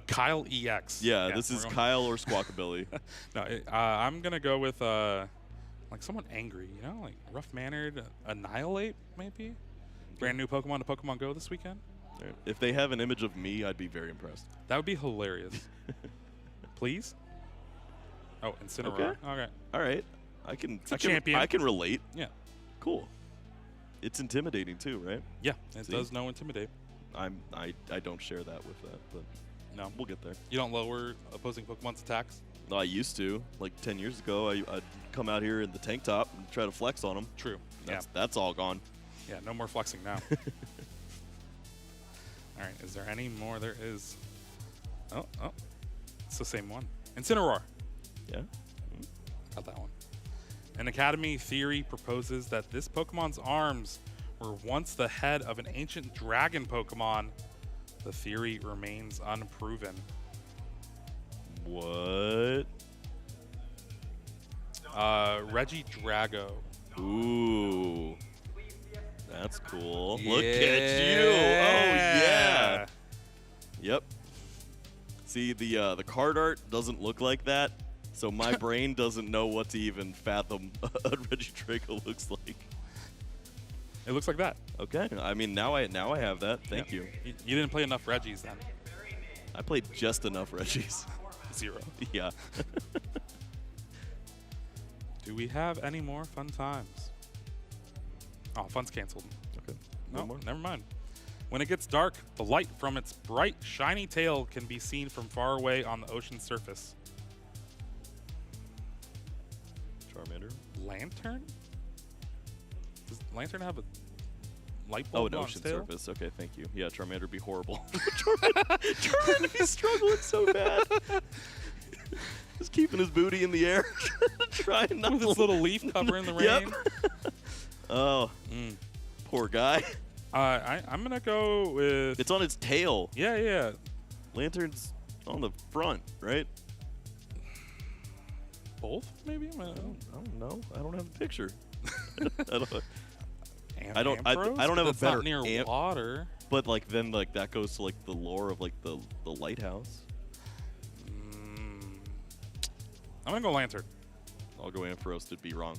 Kyle EX.
Yeah, this is Kyle or Squawkabilly.
No, I'm going to go with like someone angry, you know? Like rough-mannered, Annihilate, maybe? Brand new Pokemon to Pokemon Go this weekend.
If they have an image of me, I'd be very impressed.
That would be hilarious. Please? Oh, Incineroar. Okay.
All right. I can
champion.
I can relate.
Yeah.
Cool. It's intimidating too, right?
Yeah, it does no intimidate.
I don't share that with that, but
no,
we'll get there.
You don't lower opposing Pokemon's attacks?
No, I used to. Like 10 years ago, I'd come out here in the tank top and try to flex on them.
True.
That's all gone.
Yeah, no more flexing now. All right, is there any more? There is. Oh, it's the same one. Incineroar.
Yeah.
Got that one. An Academy theory proposes that this Pokemon's arms were once the head of an ancient dragon Pokemon. The theory remains unproven.
What?
Regidrago.
Ooh. That's cool. Yeah. Look at you. Oh, yeah. Yep. See, the card art doesn't look like that, so my brain doesn't know what to even fathom a Regidrago looks like.
It looks like that.
Okay. I mean, now I have that. Thank you.
You didn't play enough Regis then.
I played just enough Regis.
0.
Yeah.
Do we have any more fun times? Oh, fun's canceled.
Okay.
No, never mind. When it gets dark, the light from its bright, shiny tail can be seen from far away on the ocean surface.
Charmander.
Lantern? Does Lantern have a light
Oh,
bulb
an
on
ocean
its tail?
surface. Okay, thank you. Yeah, Charmander would be horrible. Charmander is struggling so bad. Just keeping his booty in the air, trying not
with
to
his little leaf cover in the rain.
Yep. Oh, poor guy.
I'm gonna go with.
It's on its tail.
Yeah.
Lantern's on the front, right?
Both, maybe.
I don't know. I don't have a picture. I don't
Ampharos?
have a
That's
better
not near water.
But like then like that goes to like the lore of like the lighthouse.
I'm gonna go Lantern.
I'll go Ampharos to be wrong.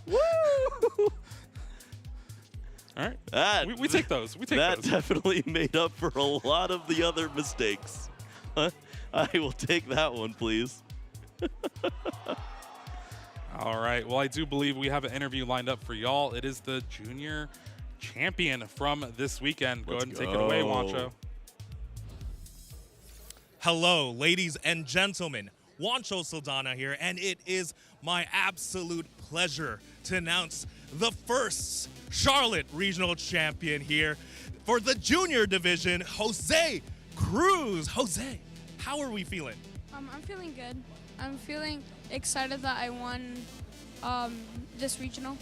Woo!
All right. We take those. We take
that
those.
definitely made up for a lot of the other mistakes. I will take that one, please.
All right. Well, I do believe we have an interview lined up for y'all. It is the junior champion from this weekend. Go ahead and take it away, Wancho.
Hello, ladies and gentlemen. Wancho Saldana here, and it is my absolute pleasure to announce the first Charlotte Regional Champion here for the junior division, Jose Cruz. Jose, how are we feeling?
I'm feeling good. I'm feeling excited that I won this regional.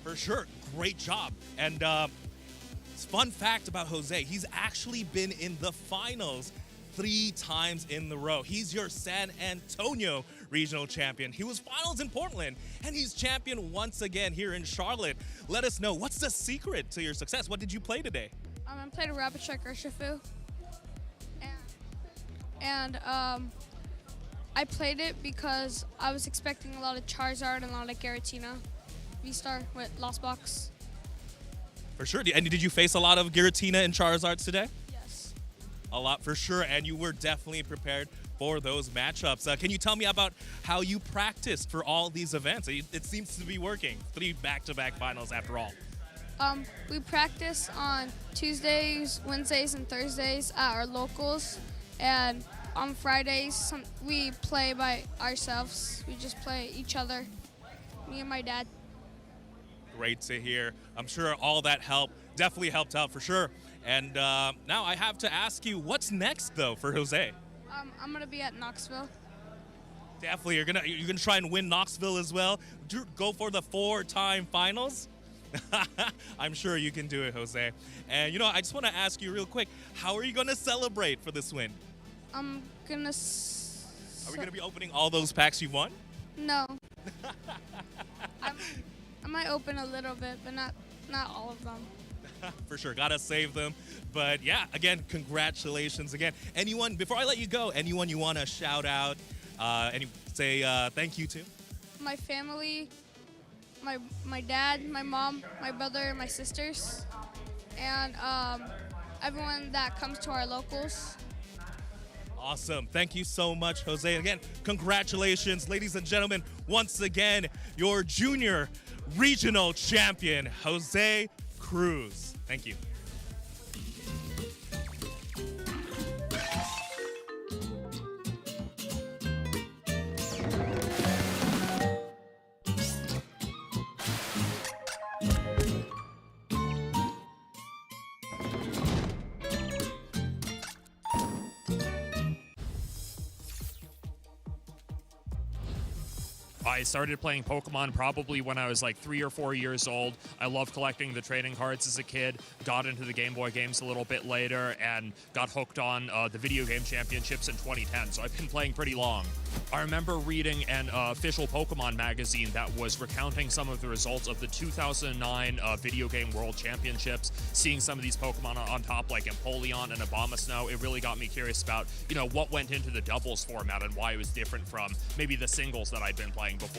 For sure, great job. And fun fact about Jose, he's actually been in the finals 3 times in a row. He's your San Antonio regional champion. He was finals in Portland, and he's champion once again here in Charlotte. Let us know, what's the secret to your success? What did you play today?
I played a Rapid Strike Urshifu. And I played it because I was expecting a lot of Charizard and a lot of Giratina V-Star with Lost Box.
For sure. And did you face a lot of Giratina and Charizards today?
Yes.
A lot for sure, and you were definitely prepared for those matchups. Can you tell me about how you practiced for all these events? It seems to be working. 3 back-to-back finals after all.
We practice on Tuesdays, Wednesdays, and Thursdays at our locals, and on Fridays we play by ourselves. We just play each other, me and my dad.
Great to hear. I'm sure all that definitely helped out for sure. And now I have to ask you, what's next though for Jose?
I'm gonna be at Knoxville.
Definitely, you're gonna try and win Knoxville as well. Go for the 4-time finals. I'm sure you can do it, Jose. And I just want to ask you real quick, how are you gonna celebrate for this win?
I'm gonna.
Are we gonna be opening all those packs you won?
No. I might open a little bit, but not all of them.
For sure, gotta save them. But yeah, again, congratulations again. Anyone, before I let you go, anyone you want to shout out, say thank you to?
My family, my dad, my mom, my brother, my sisters, and everyone that comes to our locals.
Awesome. Thank you so much, Jose. Again, congratulations, ladies and gentlemen. Once again, your junior regional champion, Jose Cruz. Thank you.
I started playing Pokemon probably when I was like 3 or 4 years old. I loved collecting the trading cards as a kid, got into the Game Boy games a little bit later, and got hooked on the video game championships in 2010, so I've been playing pretty long. I remember reading an official Pokemon magazine that was recounting some of the results of the 2009 Video Game World Championships, seeing some of these Pokemon on top like Empoleon and Abomasnow. It really got me curious about, what went into the doubles format and why it was different from maybe the singles that I'd been playing before.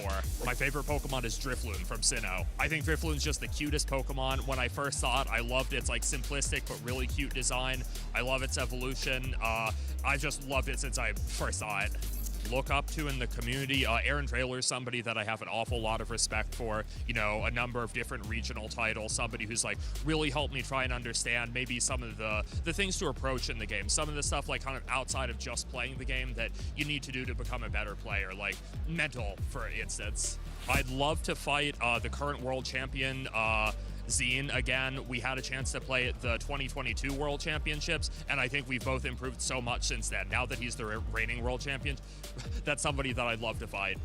My favorite Pokemon is Drifloon from Sinnoh. I think Drifloon's just the cutest Pokemon. When I first saw it, I loved its simplistic but really cute design. I love its evolution. I just loved it since I first saw it. Look up to in the community, Aaron Traylor is somebody that I have an awful lot of respect for. A number of different regional titles, somebody who's really helped me try and understand maybe some of the things to approach in the game, some of the stuff kind of outside of just playing the game that you need to do to become a better player, like mental, for instance. I'd love to fight the current world champion, Zine again. We had a chance to play at the 2022 World Championships, and I think we've both improved so much since then. Now that he's the reigning world champion, that's somebody that I'd love to fight.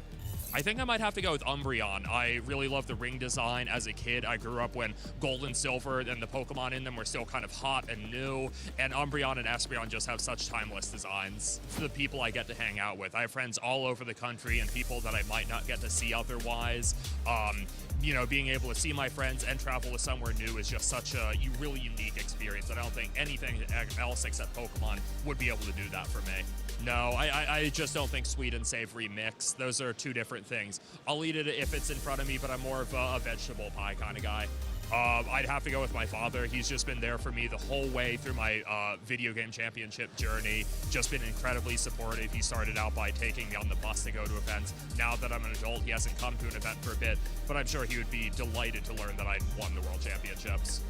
I think I might have to go with Umbreon. I really love the ring design as a kid. I grew up when Gold and Silver and the Pokemon in them were still kind of hot and new, and Umbreon and Espeon just have such timeless designs. For the people I get to hang out with, I have friends all over the country and people that I might not get to see otherwise. Being able to see my friends and travel to somewhere new is just such a really unique experience, and I don't think anything else except Pokemon would be able to do that for me. No, I just don't think sweet and savory mix. Those are two different things. I'll eat it if it's in front of me, but I'm more of a vegetable pie kind of guy. I'd have to go with my father. He's just been there for me the whole way through my video game championship journey. Just been incredibly supportive. He started out by taking me on the bus to go to events. Now that I'm an adult, he hasn't come to an event for a bit, but I'm sure he would be delighted to learn that I won the World Championships.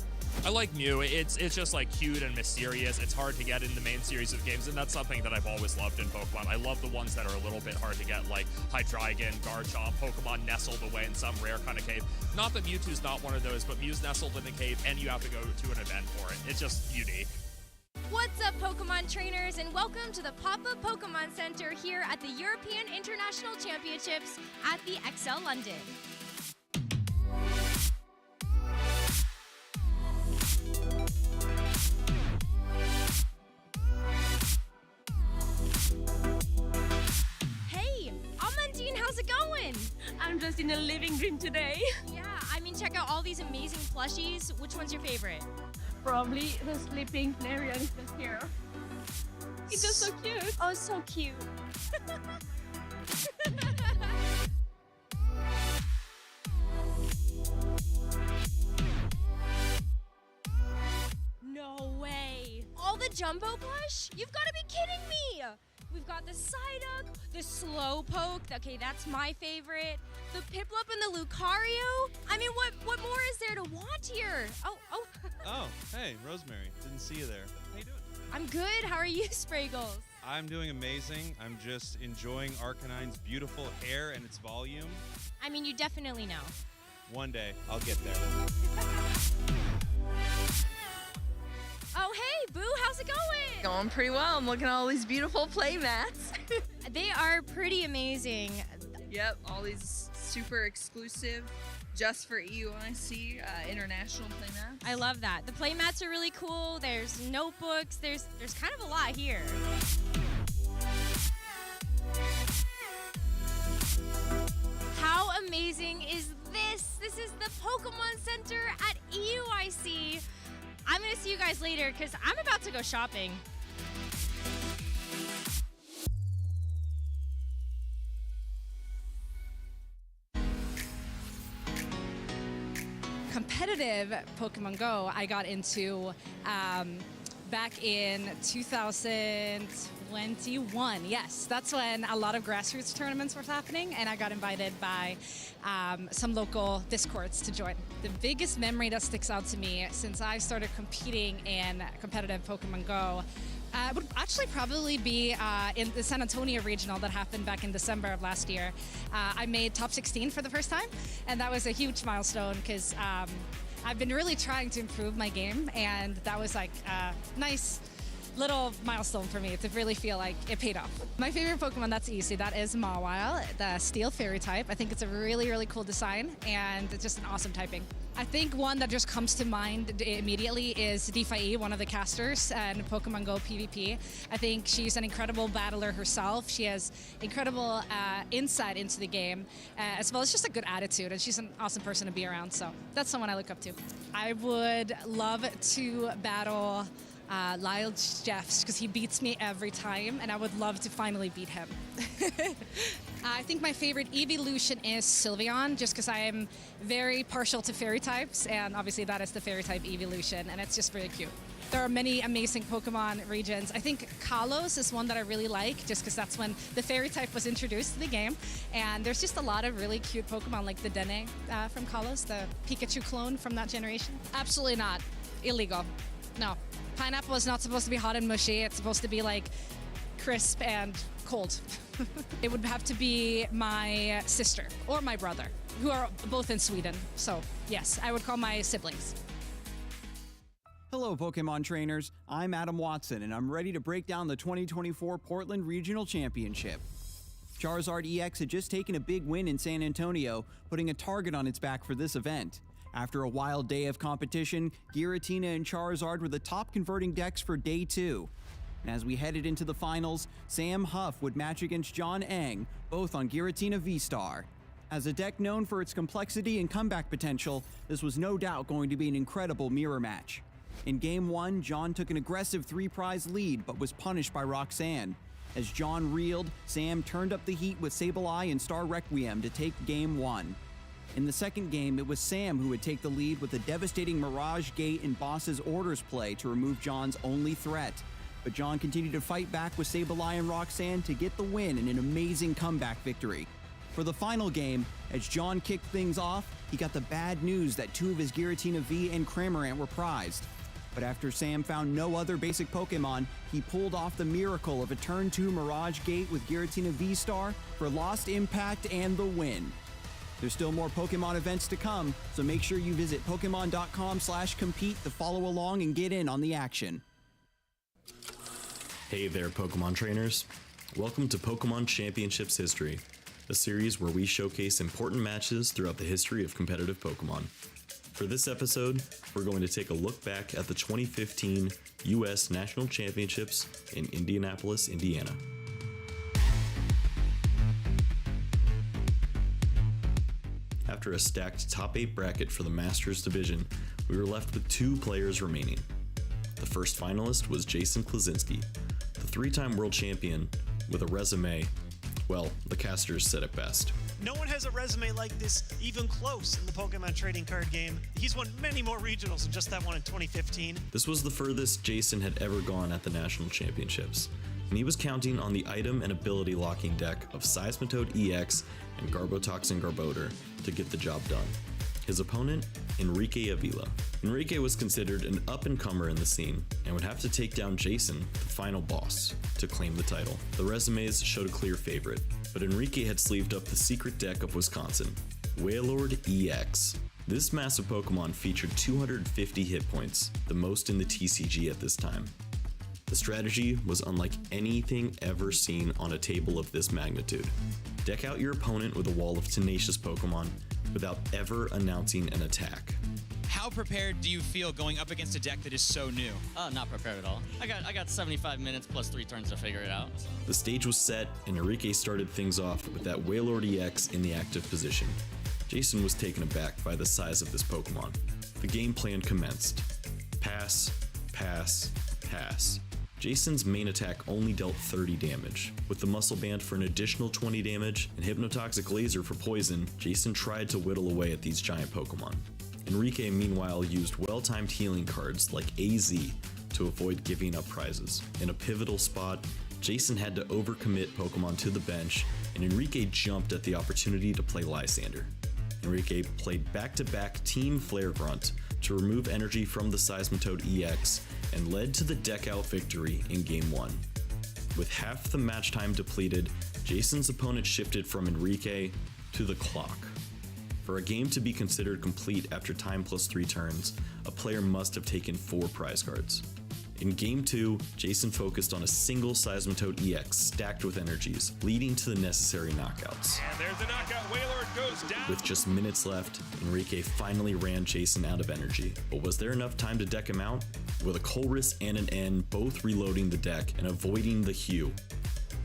I like Mew. It's just cute and mysterious. It's hard to get in the main series of games, and that's something that I've always loved in Pokemon. I love the ones that are a little bit hard to get, like Hydreigon, Garchomp, Pokemon nestled away in some rare kind of cave. Not that Mewtwo's not one of those, but Mew's nestled in a cave, and you have to go to an event for it. It's just unique.
What's up, Pokemon trainers, and welcome to the Pop-Up Pokemon Center here at the European International Championships at the XL London. Hey, Amandine, how's it going? I'm just in a living room today. Yeah, check out all these amazing plushies. Which one's your favorite?
Probably the sleeping Flareon is just here. It's just so cute.
Oh, so cute. No way. All the Jumbo plush? You've got to be kidding me. We've got the Psyduck, the Slowpoke. Okay, that's my favorite. The Piplup and the Lucario. What more is there to want here? Oh.
Oh, hey, Rosemary. Didn't see you there. How you doing?
I'm good. How are you, Spraggles?
I'm doing amazing. I'm just enjoying Arcanine's beautiful hair and its volume.
You definitely know.
One day, I'll get there.
Oh, hey, Boo, how's it going?
Going pretty well. I'm looking at all these beautiful play mats.
They are pretty amazing.
Yep, all these super exclusive, just for EUIC international play mats.
I love that. The play mats are really cool. There's notebooks. There's kind of a lot here. How amazing is this? This is the Pokemon Center at EUIC. I'm going to see you guys later because I'm about to go shopping.
Competitive Pokemon Go I got into back in 2021. Yes, that's when a lot of grassroots tournaments were happening, and I got invited by some local Discords to join. The biggest memory that sticks out to me since I started competing in competitive Pokemon Go would actually probably be in the San Antonio Regional that happened back in December of last year. I made top 16 for the first time, and that was a huge milestone because I've been really trying to improve my game, and that was like a nice little milestone for me to really feel like it paid off. My favorite Pokemon that's easy, that is Mawile, the Steel Fairy type. I think it's a really, really cool design, and it's just an awesome typing. I think one that just comes to mind immediately is Defai, one of the casters in Pokemon Go PvP. I think she's an incredible battler herself. She has incredible insight into the game, as well as just a good attitude, and she's an awesome person to be around, so that's someone I look up to. I would love to battle Lyle Jeffs because he beats me every time, and I would love to finally beat him. I think my favorite evolution is Sylveon, just because I am very partial to fairy types, and obviously that is the fairy type evolution, and it's just really cute. There are many amazing Pokemon regions. I think Kalos is one that I really like, just because that's when the fairy type was introduced to the game, and there's just a lot of really cute Pokemon like the Dene from Kalos, the Pikachu clone from that generation. Absolutely not. Illegal. No. Pineapple is not supposed to be hot and mushy. It's supposed to be like crisp and cold. It would have to be my sister or my brother, who are both in Sweden. So yes, I would call my siblings.
Hello, Pokemon trainers. I'm Adam Watson, and I'm ready to break down the 2024 Portland Regional Championship. Charizard EX had just taken a big win in San Antonio, putting a target on its back for this event. After a wild day of competition, Giratina and Charizard were the top converting decks for Day 2. And as we headed into the finals, Sam Huff would match against John Eng, both on Giratina V-Star. As a deck known for its complexity and comeback potential, this was no doubt going to be an incredible mirror match. In Game 1, John took an aggressive 3-prize lead, but was punished by Roxanne. As John reeled, Sam turned up the heat with Sableye and Star Requiem to take Game 1. In the second game, it was Sam who would take the lead with a devastating Mirage Gate and Boss's Orders play to remove John's only threat. But John continued to fight back with Sableye and Roxanne to get the win in an amazing comeback victory. For the final game, as John kicked things off, he got the bad news that 2 of his Giratina V and Cramorant were prized. But after Sam found no other basic Pokemon, he pulled off the miracle of a Turn 2 Mirage Gate with Giratina V-Star for Lost Impact and the win. There's still more Pokemon events to come, so make sure you visit Pokemon.com/compete to follow along and get in on the action.
Hey there, Pokemon trainers. Welcome to Pokemon Championships History, a series where we showcase important matches throughout the history of competitive Pokemon. For this episode, we're going to take a look back at the 2015 U.S. National Championships in Indianapolis, Indiana. After a stacked top 8 bracket for the Masters division, we were left with 2 players remaining. The first finalist was Jason Klasinski, the 3-time world champion with a resume, well, the casters said it best.
No one has a resume like this even close in the Pokemon trading card game. He's won many more regionals than just that one in 2015.
This was the furthest Jason had ever gone at the National Championships, and he was counting on the item and ability locking deck of Seismitoad EX and Garbotoxin Garbodor to get the job done. His opponent, Enrique Avila. Enrique was considered an up-and-comer in the scene and would have to take down Jason, the final boss, to claim the title. The resumes showed a clear favorite, but Enrique had sleeved up the secret deck of Wisconsin.
Wailord EX. This massive Pokemon featured 250 hit points, the most in the TCG at this time. The strategy was unlike anything ever seen on a table of this magnitude. Deck out your opponent with a wall of tenacious Pokemon without ever announcing an attack.
How prepared do you feel going up against a deck that is so new?
Not prepared at all. I got 75 minutes plus 3 turns to figure it out. So.
The stage was set, and Enrique started things off with that Wailord EX in the active position. Jason was taken aback by the size of this Pokemon. The game plan commenced. Pass, pass, pass. Jason's main attack only dealt 30 damage. With the Muscle Band for an additional 20 damage and Hypnotoxic Laser for poison, Jason tried to whittle away at these giant Pokemon. Enrique meanwhile used well-timed healing cards like AZ to avoid giving up prizes. In a pivotal spot, Jason had to overcommit Pokemon to the bench, and Enrique jumped at the opportunity to play Lysander. Enrique played back-to-back Team Flare Grunt to remove energy from the Seismitoad EX and led to the deck-out victory in Game 1. With half the match time depleted, Jason's opponent shifted from Enrique to the clock. For a game to be considered complete after time plus 3 turns, a player must have taken 4 prize cards. In Game 2, Jason focused on a single Seismitoad EX stacked with energies, leading to the necessary knockouts.
And there's the knockout. Wailord goes down.
With just minutes left, Enrique finally ran Jason out of energy. But was there enough time to deck him out? With a Colress and an N both reloading the deck and avoiding the Hue,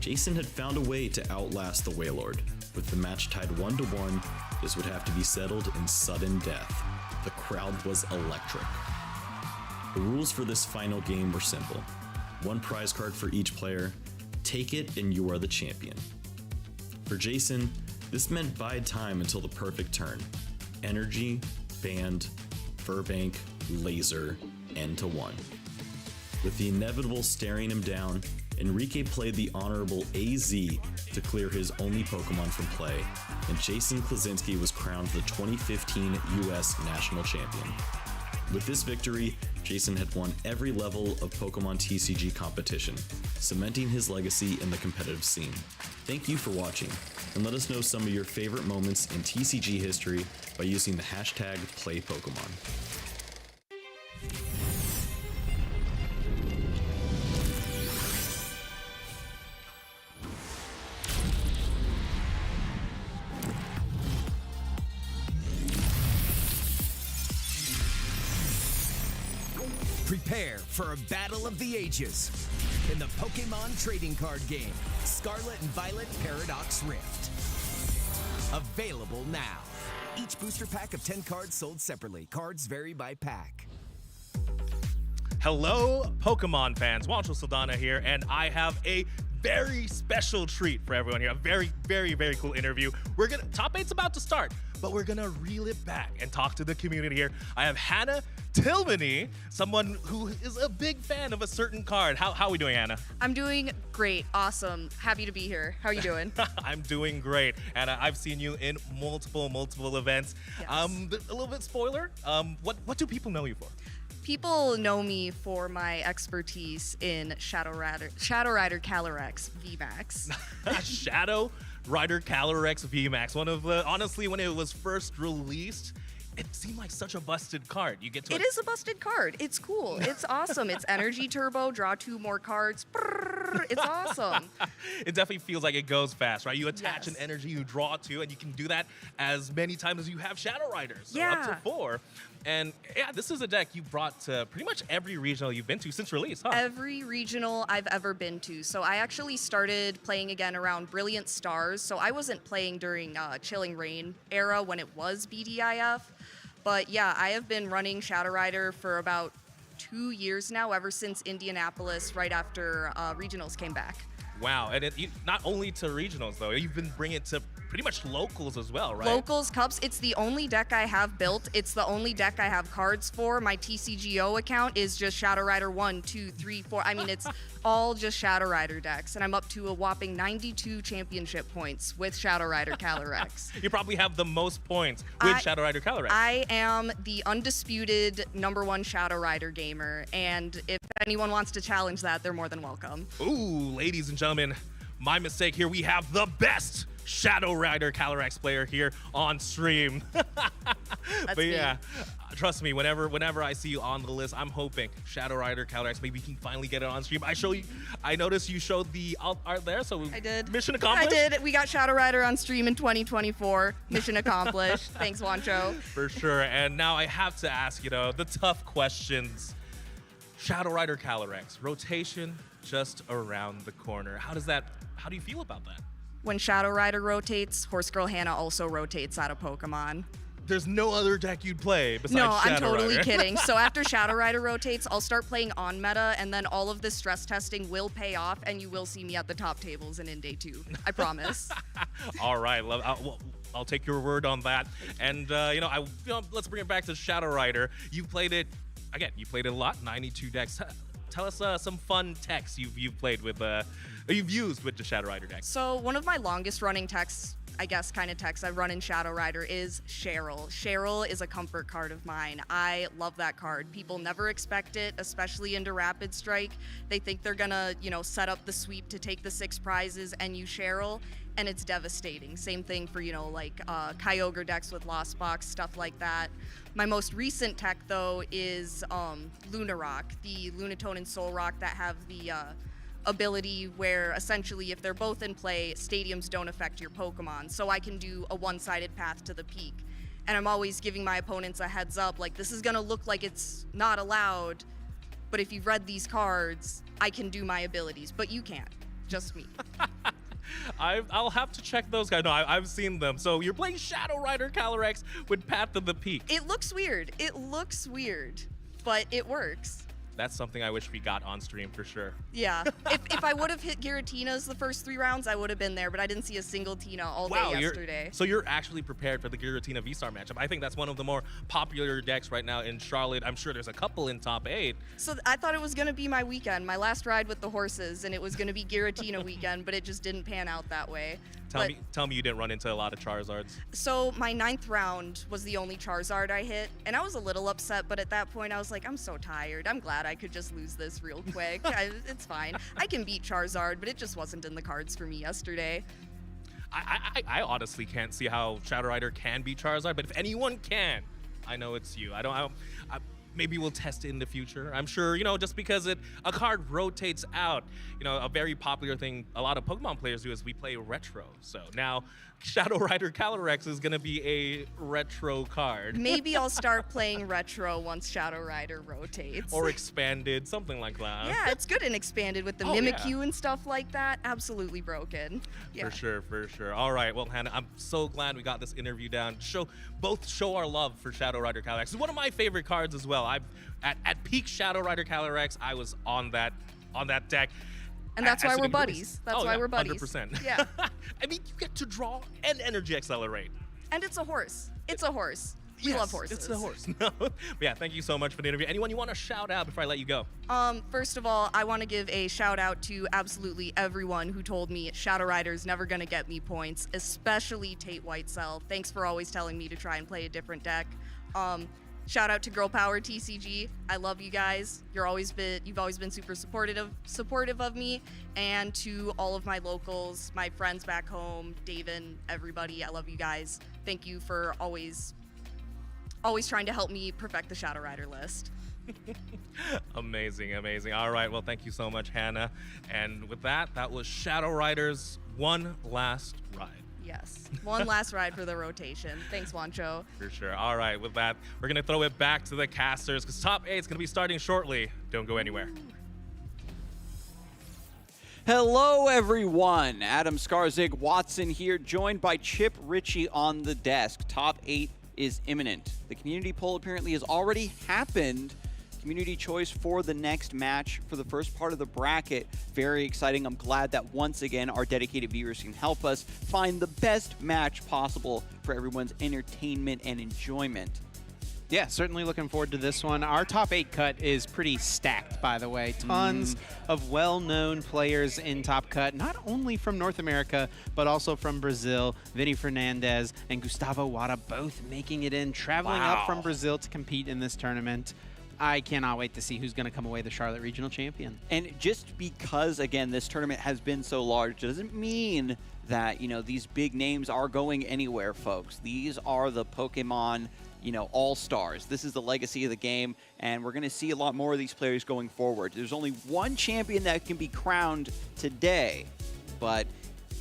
Jason had found a way to outlast the Wailord. With the match tied 1-1, this would have to be settled in sudden death. The crowd was electric. The rules for this final game were simple. 1 prize card for each player. Take it and you are the champion. For Jason, this meant bide time until the perfect turn. Energy, Band, Furbank, Laser, N to 1. With the inevitable staring him down, Enrique played the honorable AZ to clear his only Pokemon from play, and Jason Klaczynski was crowned the 2015 US National Champion. With this victory, Jason had won every level of Pokemon TCG competition, cementing his legacy in the competitive scene. Thank you for watching, and let us know some of your favorite moments in TCG history by using the hashtag #PlayPokemon.
Prepare for a battle of the ages in the Pokemon trading card game, Scarlet and Violet Paradox Rift. Available now. Each booster pack of 10 cards sold separately. Cards vary by pack.
Hello, Pokemon fans. Juancho Saldana here, and I have a very special treat for everyone here. A very, very, very cool interview. Top 8's about to start, but we're gonna reel it back and talk to the community here. I have Hannah Tilmany, someone who is a big fan of a certain card. How are we doing, Hannah?
I'm doing great. Awesome. Happy to be here. How are you doing?
I'm doing great. Hannah, I've seen you in multiple events.
Yes.
A little bit spoiler. What do people know you for?
People know me for my expertise in Shadow Rider Calyrex VMAX.
Shadow Rider Calyrex VMAX. One of the, honestly, when it was first released, it seemed like such a busted card. You get to
It is a busted card. It's cool. It's awesome. It's energy turbo, draw 2 more cards. Brrr, it's awesome.
It definitely feels like it goes fast, right? You attach an energy, you draw 2, and you can do that as many times as you have Shadow Riders. So up to 4. And yeah, this is a deck you brought to pretty much every regional you've been to since release, huh?
Every regional I've ever been to. So I actually started playing again around Brilliant Stars. So I wasn't playing during Chilling Reign era when it was BDIF. But yeah, I have been running Shadow Rider for about 2 years now, ever since Indianapolis, right after regionals came back.
Wow, and not only to regionals though, you've been bringing it to pretty much locals as well, right?
Locals, Cups, it's the only deck I have built. It's the only deck I have cards for. My TCGO account is just Shadow Rider 1, 2, 3, 4. I mean, it's all just Shadow Rider decks, and I'm up to a whopping 92 championship points with Shadow Rider Calyrex.
You probably have the most points with Shadow Rider Calyrex.
I am the undisputed #1 Shadow Rider gamer, and if anyone wants to challenge that, they're more than welcome.
Ooh, ladies and gentlemen, my mistake here. We have the best Shadow Rider Calyrex player here on stream. But yeah, trust me, whenever I see you on the list, I'm hoping Shadow Rider Calyrex, maybe we can finally get it on stream. I noticed you showed the alt art there, so
I did.
Mission accomplished.
I did. We got Shadow Rider on stream in 2024. Mission accomplished. Thanks, Wancho.
For sure. And now I have to ask, the tough questions. Shadow Rider Calyrex, rotation just around the corner. How do you feel about that?
When Shadow Rider rotates, Horse Girl Hannah also rotates out of Pokemon.
There's no other deck you'd play besides
No,
Shadow
I'm totally
Rider.
kidding. So after Shadow Rider rotates, I'll start playing on meta, and then all of this stress testing will pay off, and you will see me at the top tables in Day 2. I promise.
All right, I'll take your word on that. And let's bring it back to Shadow Rider. You played it a lot, 92 decks. Tell us some fun techs you've played with, you've used with the Shadow Rider deck.
So one of my longest running techs, I guess, kind of techs I run in Shadow Rider is Cheryl. Cheryl is a comfort card of mine. I love that card. People never expect it, especially into Rapid Strike. They think they're gonna, set up the sweep to take the 6 prizes and use Cheryl, and it's devastating. Same thing for, Kyogre decks with Lost Box, stuff like that. My most recent tech, though, is Lunarock, the Lunatone and Solrock that have the ability where essentially if they're both in play, stadiums don't affect your Pokemon. So I can do a one-sided path to the peak. And I'm always giving my opponents a heads up, like, this is gonna look like it's not allowed, but if you've read these cards, I can do my abilities, but you can't, just me.
I'll have to check those guys. No, I've seen them. So you're playing Shadow Rider Calyrex with Path to the Peak.
It looks weird, but it works.
That's something I wish we got on stream for sure.
Yeah. If I would have hit Giratina's the first 3 rounds, I would have been there, but I didn't see a single Tina all day yesterday.
So you're actually prepared for the Giratina V-Star matchup. I think that's one of the more popular decks right now in Charlotte. I'm sure there's a couple in top 8.
So I thought it was going to be my weekend, my last ride with the horses, and it was going to be Giratina weekend, but it just didn't pan out that way.
Tell me you didn't run into a lot of Charizards.
So my 9th round was the only Charizard I hit, and I was a little upset, but at that point I was like, I'm so tired. I'm glad I could just lose this real quick. It's fine. I can beat Charizard, but it just wasn't in the cards for me yesterday.
I honestly can't see how Shadow Rider can beat Charizard, but if anyone can, I know it's you. Maybe we'll test it in the future. I'm sure, just because a card rotates out, a very popular thing a lot of Pokemon players do is we play retro. So now Shadow Rider Calyrex is going to be a retro card.
Maybe I'll start playing retro once Shadow Rider rotates.
Or expanded, something like that.
Yeah, it's good and expanded with the Mimikyu and stuff like that. Absolutely broken. Yeah.
For sure. All right, well, Hannah, I'm so glad we got this interview down. Show our love for Shadow Rider Calyrex. It's one of my favorite cards as well. At peak Shadow Rider Calyrex, I was on that deck.
And that's why we're buddies. That's why we're buddies.
100%.
Yeah.
I mean, you get to draw and energy accelerate.
And it's a horse. We love horses.
It's a horse. No. But yeah, thank you so much for the interview. Anyone you want to shout out before I let you go?
First of all, I want to give a shout out to absolutely everyone who told me Shadow Rider's never going to get me points, especially Tate Whitesell. Thanks for always telling me to try and play a different deck. Shout out to Girl Power TCG. I love you guys. You've always been super supportive of me, and to all of my locals, my friends back home, David, everybody. I love you guys. Thank you for always trying to help me perfect the Shadow Rider list.
Amazing. All right, well, thank you so much, Hannah. And with that was Shadow Rider's one last ride.
Yes, one last ride for the rotation. Thanks, Wancho.
For sure. All right, with that, we're going to throw it back to the casters because top 8 is going to be starting shortly. Don't go anywhere.
Hello, everyone. Adam Skarzig Watson here, joined by Chip Ritchie on the desk. Top 8 is imminent. The community poll apparently has already happened. Community choice for the next match for the first part of the bracket. Very exciting. I'm glad that once again our dedicated viewers can help us find the best match possible for everyone's entertainment and enjoyment.
Yeah, certainly looking forward to this one. Our top 8 cut is pretty stacked, by the way. Tons of well-known players in top cut, not only from North America, but also from Brazil. Vinny Fernandez and Gustavo Wada both making it in, traveling up from Brazil to compete in this tournament. I cannot wait to see who's going to come away the Charlotte Regional Champion.
And just because, again, this tournament has been so large doesn't mean that, you know, these big names are going anywhere, folks. These are the Pokemon, you know, all-stars. This is the legacy of the game, and we're going to see a lot more of these players going forward. There's only one champion that can be crowned today, but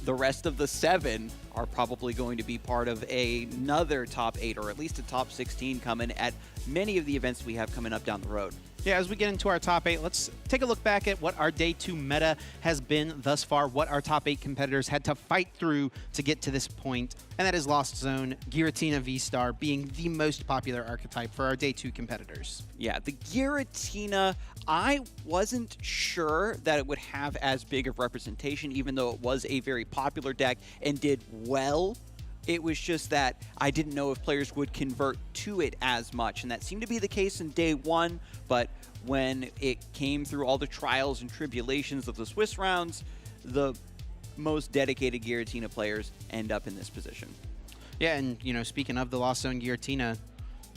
the rest of the 7 are probably going to be part of another top 8, or at least a top 16 coming at many of the events we have coming up down the road.
Yeah, as we get into our top 8, let's take a look back at what our Day 2 meta has been thus far, what our top 8 competitors had to fight through to get to this point, and that is Lost Zone, Giratina V-Star being the most popular archetype for our Day 2 competitors.
Yeah, the Giratina, I wasn't sure that it would have as big of representation, even though it was a very popular deck and did well. It was just that I didn't know if players would convert to it as much, and that seemed to be the case in Day 1, but when it came through all the trials and tribulations of the Swiss rounds, the most dedicated Giratina players end up in this position.
Yeah, and, you know, speaking of the Lost Zone Giratina,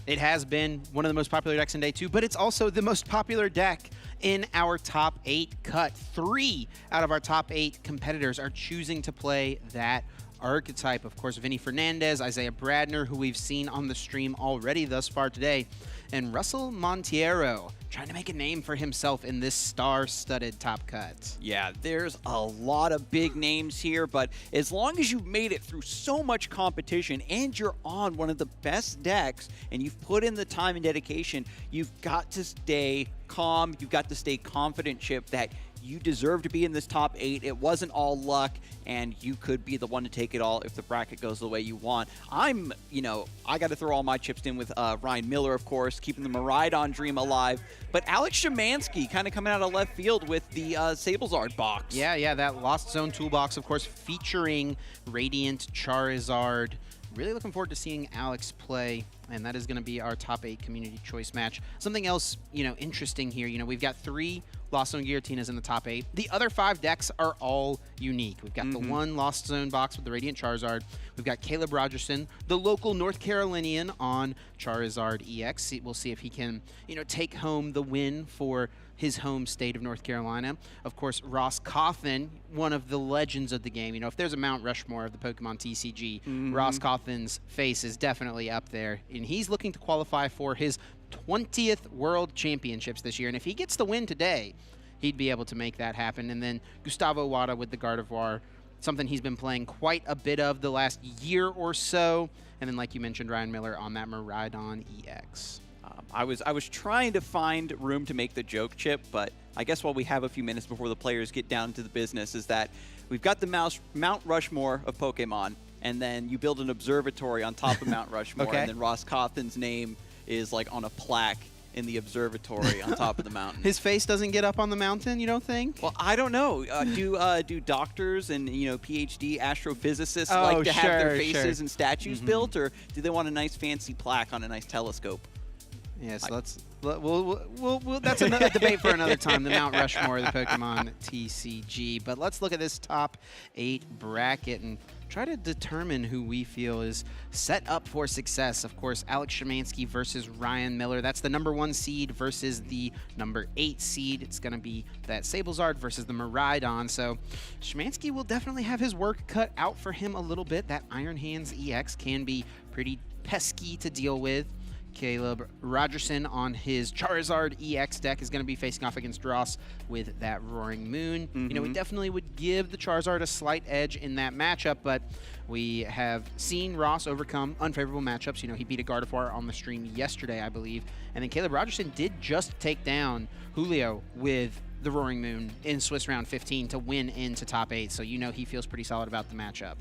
it has been one of the most popular decks in Day 2, but it's also the most popular deck in our top 8 cut. 3 out of our top 8 competitors are choosing to play that archetype. Of course, Vinny Fernandez, Isaiah Bradner, who we've seen on the stream already thus far today, and Russell Monteiro, trying to make a name for himself in this star-studded top cut.
Yeah, there's a lot of big names here, but as long as you've made it through so much competition and you're on one of the best decks and you've put in the time and dedication, you've got to stay calm, you've got to stay confident, Chip, that you deserve to be in this top 8. It wasn't all luck, and you could be the one to take it all if the bracket goes the way you want. I got to throw all my chips in with Ryan Miller, of course, keeping the Miraidon dream alive. But Alex Szymanski kind of coming out of left field with the Sablezard box.
Yeah, that Lost Zone toolbox, of course, featuring Radiant Charizard. Really looking forward to seeing Alex play, and that is going to be our top 8 community choice match. Something else, interesting here. We've got 3 Lost Zone Giratinas in the top 8. The other 5 decks are all unique. We've got the one Lost Zone box with the Radiant Charizard. We've got Caleb Rogerson, the local North Carolinian, on Charizard EX. We'll see if he can, take home the win for his home state of North Carolina. Of course, Ross Cawthon, one of the legends of the game. If there's a Mount Rushmore of the Pokemon TCG, Ross Cawthon's face is definitely up there. And he's looking to qualify for his 20th World Championships this year. And if he gets the win today, he'd be able to make that happen. And then Gustavo Wada with the Gardevoir, something he's been playing quite a bit of the last year or so. And then, like you mentioned, Ryan Miller on that Miraidon EX.
I was trying to find room to make the joke, Chip, but I guess while we have a few minutes before the players get down to the business, is that we've got the Mount Rushmore of Pokemon, and then you build an observatory on top of Mount Rushmore,
Okay.
and then Ross Cawthon's name is like on a plaque in the observatory on top of the mountain.
His face doesn't get up on the mountain, you don't think?
Well, I don't know. Do doctors and PhD astrophysicists like to have their faces and statues built, or do they want a nice fancy plaque on a nice telescope?
Yes, we'll that's another debate for another time, the Mount Rushmore of the Pokemon TCG. But let's look at this top 8 bracket and try to determine who we feel is set up for success. Of course, Alex Szymanski versus Ryan Miller. That's the number 1 seed versus the number 8 seed. It's going to be that Sablezard versus the Miraidon. So Szymanski will definitely have his work cut out for him a little bit. That Iron Hands EX can be pretty pesky to deal with. Caleb Rogerson on his Charizard EX deck is going to be facing off against Ross with that Roaring Moon. We definitely would give the Charizard a slight edge in that matchup, but we have seen Ross overcome unfavorable matchups. He beat a Gardevoir on the stream yesterday, I believe. And then Caleb Rogerson did just take down Julio with the Roaring Moon in Swiss Round 15 to win into top 8. So he feels pretty solid about the matchup.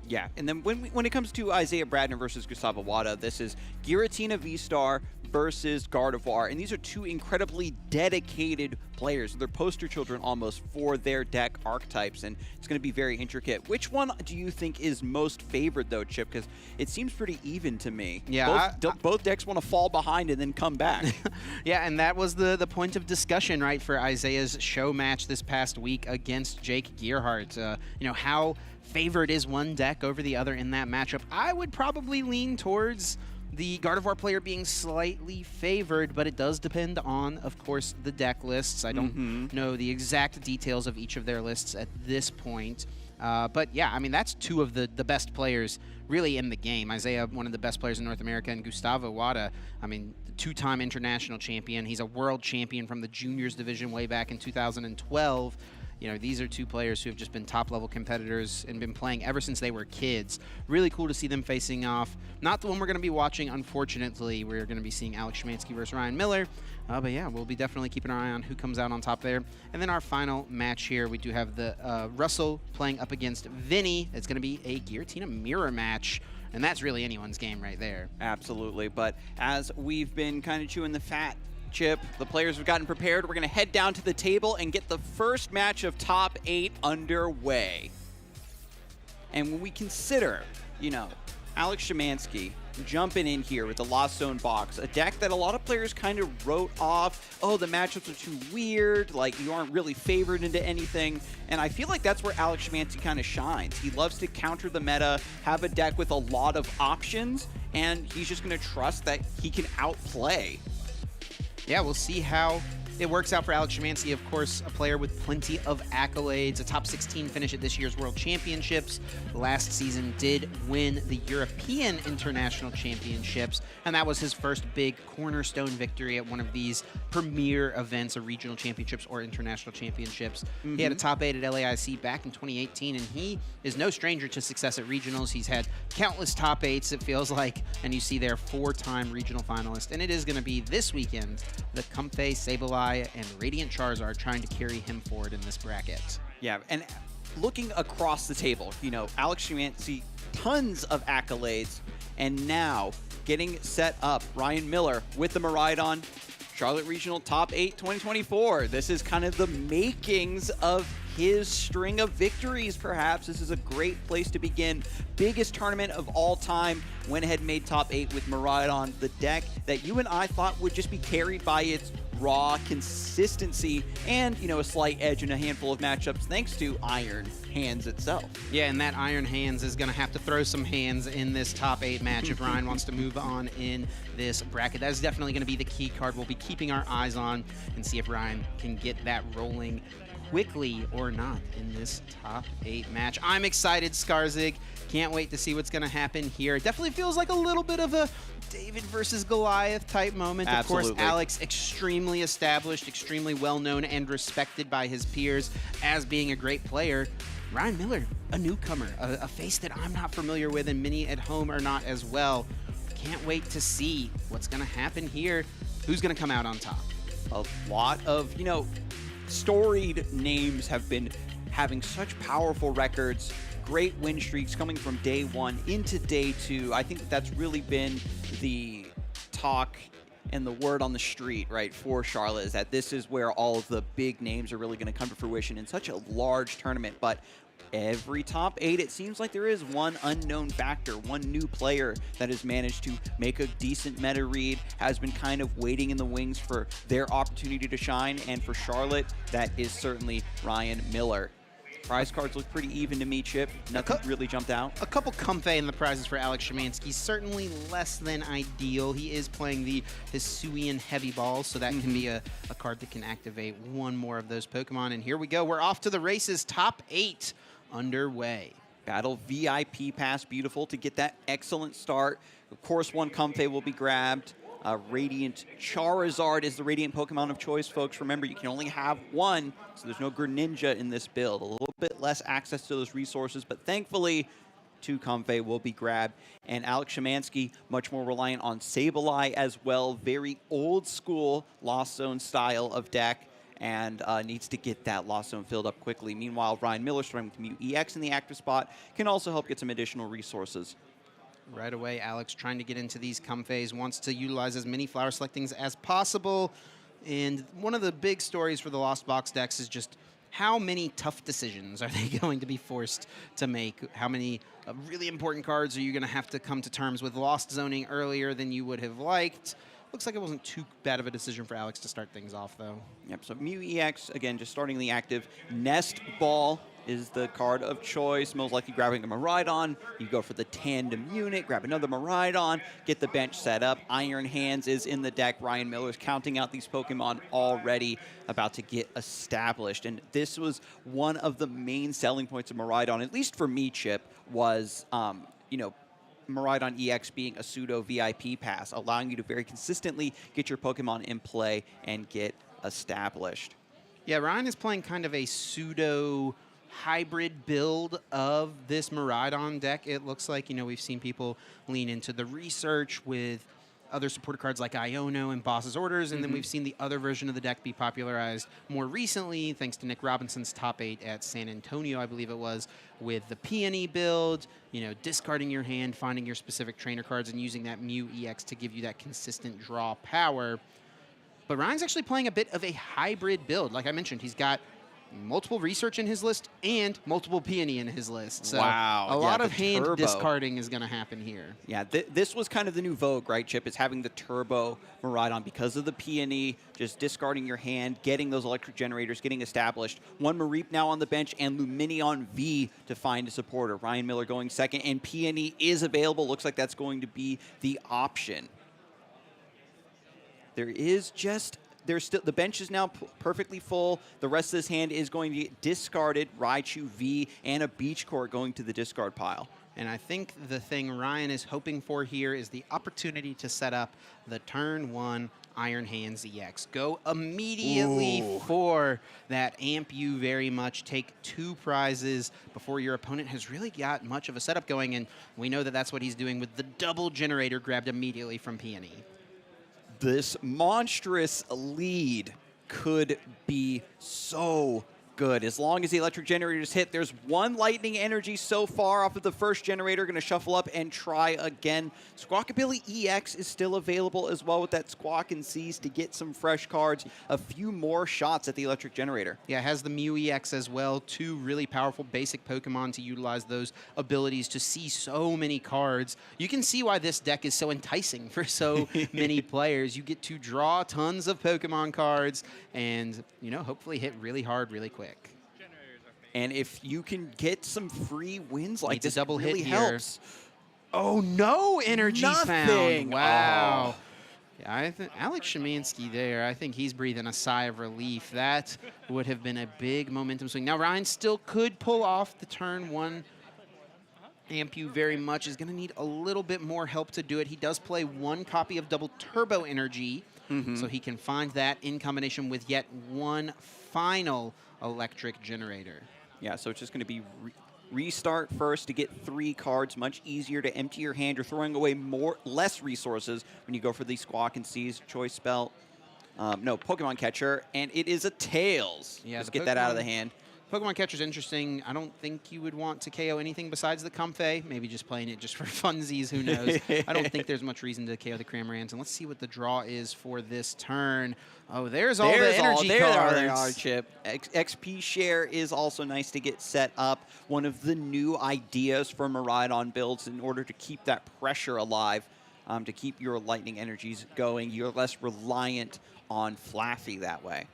Yeah, and then when it comes to Isaiah Bradner versus Gustavo Wada, this is Giratina V-Star versus Gardevoir, and these are 2 incredibly dedicated players. They're poster children almost for their deck archetypes, and it's going to be very intricate. Which one do you think is most favored, though, Chip? Because it seems pretty even to me.
Yeah,
both decks want to fall behind and then come back.
Yeah, and that was the point of discussion, right, for Isaiah's show match this past week against Jake Gearhart. How favored is one deck over the other in that matchup? I would probably lean towards the Gardevoir player being slightly favored, but it does depend on, of course, the deck lists. I don't know the exact details of each of their lists at this point. But yeah, I mean, that's two of the best players really in the game. Isaiah, one of the best players in North America, and Gustavo Wada, I mean, two-time international champion. He's a world champion from the juniors division way back in 2012. You know, these are two players who have just been top-level competitors and been playing ever since they were kids. Really cool to see them facing off. Not the one we're going to be watching, unfortunately. We're going to be seeing Alex Szymanski versus Ryan Miller. But yeah, we'll be definitely keeping our eye on who comes out on top there. And then our final match here, we do have the Russell playing up against Vinny. It's going to be a Giratina mirror match. And that's really anyone's game right there.
Absolutely. But as we've been kind of chewing the fat, Chip, the players have gotten prepared. We're going to head down to the table and get the first match of top 8 underway. And when we consider, you know, Alex Szymanski jumping in here with the Lost Zone box, a deck that a lot of players kind of wrote off, oh, the matchups are too weird, like you aren't really favored into anything. And I feel like that's where Alex Szymanski kind of shines. He loves to counter the meta, have a deck with a lot of options, and he's just going to trust that he can outplay.
Yeah, we'll see how it works out for Alex Szymanski. Of course, a player with plenty of accolades, a top 16 finish at this year's World Championships. Last season did win the European International Championships, and that was his first big cornerstone victory at one of these premier events, or regional championships or international championships. He had a top 8 at LAIC back in 2018, and he is no stranger to success at regionals. He's had countless top 8s, it feels like, and you see there 4-time regional finalist. And it is going to be this weekend, the Comfey, Sableye, and Radiant Charizard trying to carry him forward in this bracket.
Yeah, and looking across the table, you know, Alex Szymanski, tons of accolades, and now getting set up, Ryan Miller with the Miraidon, Charlotte Regional Top 8 2024. This is kind of the makings of his string of victories, perhaps. This is a great place to begin. Biggest tournament of all time. Went ahead and made top 8 with Miraidon, the deck that you and I thought would just be carried by its raw consistency and, you know, a slight edge in a handful of matchups thanks to Iron Hands itself.
Yeah, and that Iron Hands is going to have to throw some hands in this top 8 match if Ryan wants to move on in this bracket. That is definitely going to be the key card we'll be keeping our eyes on and see if Ryan can get that rolling quickly or not in this top 8 match. I'm excited, Skarzig. Can't wait to see what's going to happen here. It definitely feels like a little bit of a David versus Goliath type moment.
Absolutely.
Of course, Alex, extremely established, extremely well-known and respected by his peers as being a great player. Ryan Miller, a newcomer, a face that I'm not familiar with and many at home are not as well. Can't wait to see what's going to happen here. Who's going to come out on top?
A lot of, you know, storied names have been having such powerful records, great win streaks coming from day 1 into day 2. I think that's really been the talk and the word on the street, right, for Charlotte, is that this is where all of the big names are really going to come to fruition in such a large tournament. But every top 8, it seems like there is one unknown factor, one new player that has managed to make a decent meta read, has been kind of waiting in the wings for their opportunity to shine. And for Charlotte, that is certainly Ryan Miller. Prize cards look pretty even to me, Chip. Nothing really jumped out.
A couple Comfey in the prizes for Alex Szymanski. Certainly less than ideal. He is playing the Hisuian Heavy Ball, so that can be a card that can activate one more of those Pokemon. And here we go. We're off to the races. Top 8 underway.
Battle VIP pass, beautiful to get that excellent start. Of course, one Comfey will be grabbed. Radiant Charizard is the Radiant Pokemon of choice, folks. Remember, you can only have one, so there's no Greninja in this build. A little bit less access to those resources, but thankfully, 2 Comfey will be grabbed. And Alex Szymanski, much more reliant on Sableye as well. Very old school Lost Zone style of deck, and needs to get that Lost Zone filled up quickly. Meanwhile, Ryan Miller, starting with Mew EX in the active spot, can also help get some additional resources.
Right away, Alex trying to get into these Comfeys, wants to utilize as many flower selectings as possible. And one of the big stories for the Lost Box decks is just how many tough decisions are they going to be forced to make? How many really important cards are you going to have to come to terms with lost zoning earlier than you would have liked? Looks like it wasn't too bad of a decision for Alex to start things off, though.
Yep, so Mew EX, again, just starting the active. Nest Ball is the card of choice. Most likely grabbing a Miraidon. You go for the tandem unit, grab another Miraidon, get the bench set up. Iron Hands is in the deck. Ryan Miller is counting out these Pokemon already, about to get established. And this was one of the main selling points of Miraidon, at least for me, Chip, was, you know, Miraidon EX being a pseudo VIP pass, allowing you to very consistently get your Pokemon in play and get established.
Yeah, Ryan is playing kind of a pseudo hybrid build of this Miraidon deck. It looks like, you know, we've seen people lean into the research with other supporter cards like Iono and Boss's Orders, and then we've seen the other version of the deck be popularized more recently, thanks to Nick Robinson's top 8 at San Antonio, I believe it was, with the Peony build, you know, discarding your hand, finding your specific trainer cards, and using that Mew EX to give you that consistent draw power. But Ryan's actually playing a bit of a hybrid build. Like I mentioned, he's got multiple research in his list and multiple peony in his list. So
wow.
a lot of
the
hand
turbo
discarding is going to happen here.
Yeah, this was kind of the new vogue, right, Chip, is having the turbo Miraidon because of the peony, just discarding your hand, getting those electric generators, getting established. One Mareep now on the bench, and Luminion V to find a supporter. Ryan Miller going second, and peony is available. Looks like that's going to be the option. There's still, the bench is now perfectly full. The rest of this hand is going to get discarded. Raichu V and a Beach Court going to the discard pile.
And I think the thing Ryan is hoping for here is the opportunity to set up the turn 1 Iron Hands EX. Go immediately for that amp you very much. Take 2 prizes before your opponent has really got much of a setup going. And we know that that's what he's doing with the double generator grabbed immediately from Peony.
This monstrous lead could be so good. As long as the electric generators hit, there's 1 lightning energy so far off of the first generator. Going to shuffle up and try again. Squawkabilly EX is still available as well with that Squawk and Seize to get some fresh cards. A few more shots at the electric generator.
Yeah, it has the Mew EX as well. 2 really powerful basic Pokemon to utilize those abilities to see so many cards. You can see why this deck is so enticing for so many players. You get to draw tons of Pokemon cards and, you know, hopefully hit really hard really quick.
And if you can get some free wins like this,
double
it really
hit here.
helps.
Oh, no energy
Nothing.
found. Wow.
Oh.
Yeah, I think Alex Szymanski there, I think he's breathing a sigh of relief. That would have been a big momentum swing. Now, Ryan still could pull off the turn 1 Ampu very much. Is going to need a little bit more help to do it. He does play 1 copy of Double Turbo Energy, so he can find that in combination with yet 1 final electric generator.
Yeah, so it's just going to be restart first to get 3 cards. Much easier to empty your hand. You're throwing away less resources when you go for the Squawk and Seize choice spell. No, Pokemon Catcher, and it is a Tails.
Yeah,
just get that out of the hand.
Pokemon Catcher is interesting. I don't think you would want to KO anything besides the Comfey. Maybe just playing it just for funsies, who knows. I don't think there's much reason to KO the Cramorants. And let's see what the draw is for this turn. Oh, there's all the energy cards.
There they are, Chip. XP share is also nice to get set up. One of the new ideas for Miraidon builds in order to keep that pressure alive, to keep your lightning energies going. You're less reliant on Flaffy that way.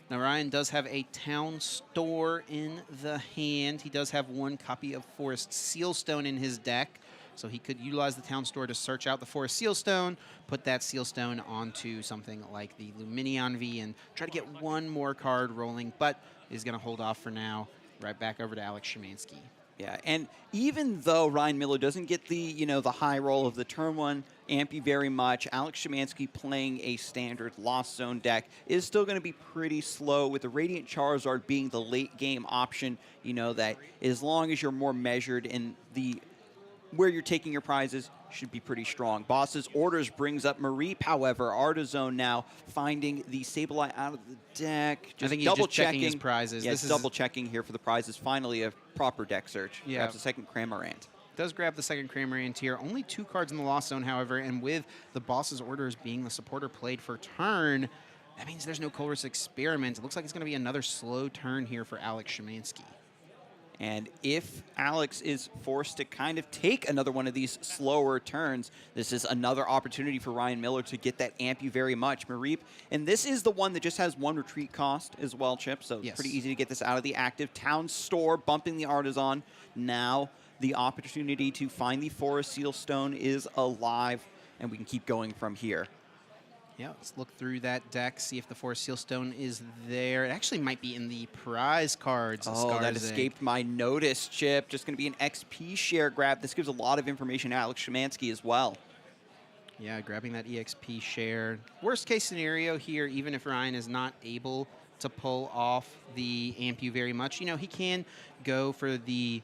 Now, Ryan does have a town store in the hand. He does have 1 copy of Forest Sealstone in his deck, so he could utilize the town store to search out the Forest Sealstone, put that Sealstone onto something like the Luminion V, and try to get 1 more card rolling, but is going to hold off for now. Right back over to Alex Szymanski.
Yeah, and even though Ryan Miller doesn't get the, you know, the high roll of the turn 1 Ampy very much, Alex Szymanski playing a standard Lost Zone deck is still going to be pretty slow, with the Radiant Charizard being the late game option. You know that as long as you're more measured in the where you're taking your prizes, should be pretty strong. Boss's Orders brings up Mareep, however. Artizone now finding the Sableye out of the deck.
I think he's
double
just checking his prizes.
Yeah,
This is
double checking here for the prizes. Finally, a proper deck search.
Yeah.
Grabs a second Cramorant.
Does grab the second Cramorant here. Only 2 cards in the Lost Zone, however, and with the Boss's Orders being the supporter played for turn, that means there's no Colress Experiment. It looks like it's going to be another slow turn here for Alex Szymanski.
And if Alex is forced to kind of take another one of these slower turns, this is another opportunity for Ryan Miller to get that amp you very much. Mareep, and this is the one that just has 1 retreat cost as well, Chip, so it's pretty easy to get this out of the active. Town Store, bumping the Artisan. Now the opportunity to find the Forest Seal Stone is alive, and we can keep going from here.
Yeah, let's look through that deck, see if the Forest Seal Stone is there. It actually might be in the prize cards.
Oh, that escaped my notice, Chip. Just going to be an XP share grab. This gives a lot of information to Alex Szymanski as well.
Yeah, grabbing that EXP share. Worst case scenario here, even if Ryan is not able to pull off the Ampu very much, you know, he can go for the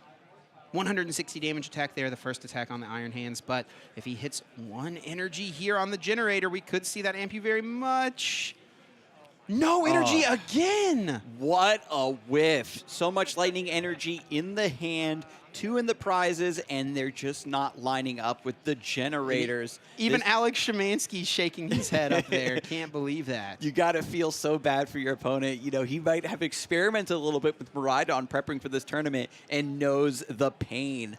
160 damage attack there, the first attack on the Iron Hands, but if he hits 1 energy here on the generator, we could see that amp you very much. No energy again!
What a whiff. So much lightning energy in the hand, 2 in the prizes, and they're just not lining up with the generators.
Even Alex Szymanski shaking his head up there. Can't believe that.
You got to feel so bad for your opponent. You know, he might have experimented a little bit with Miraidon prepping for this tournament and knows the pain.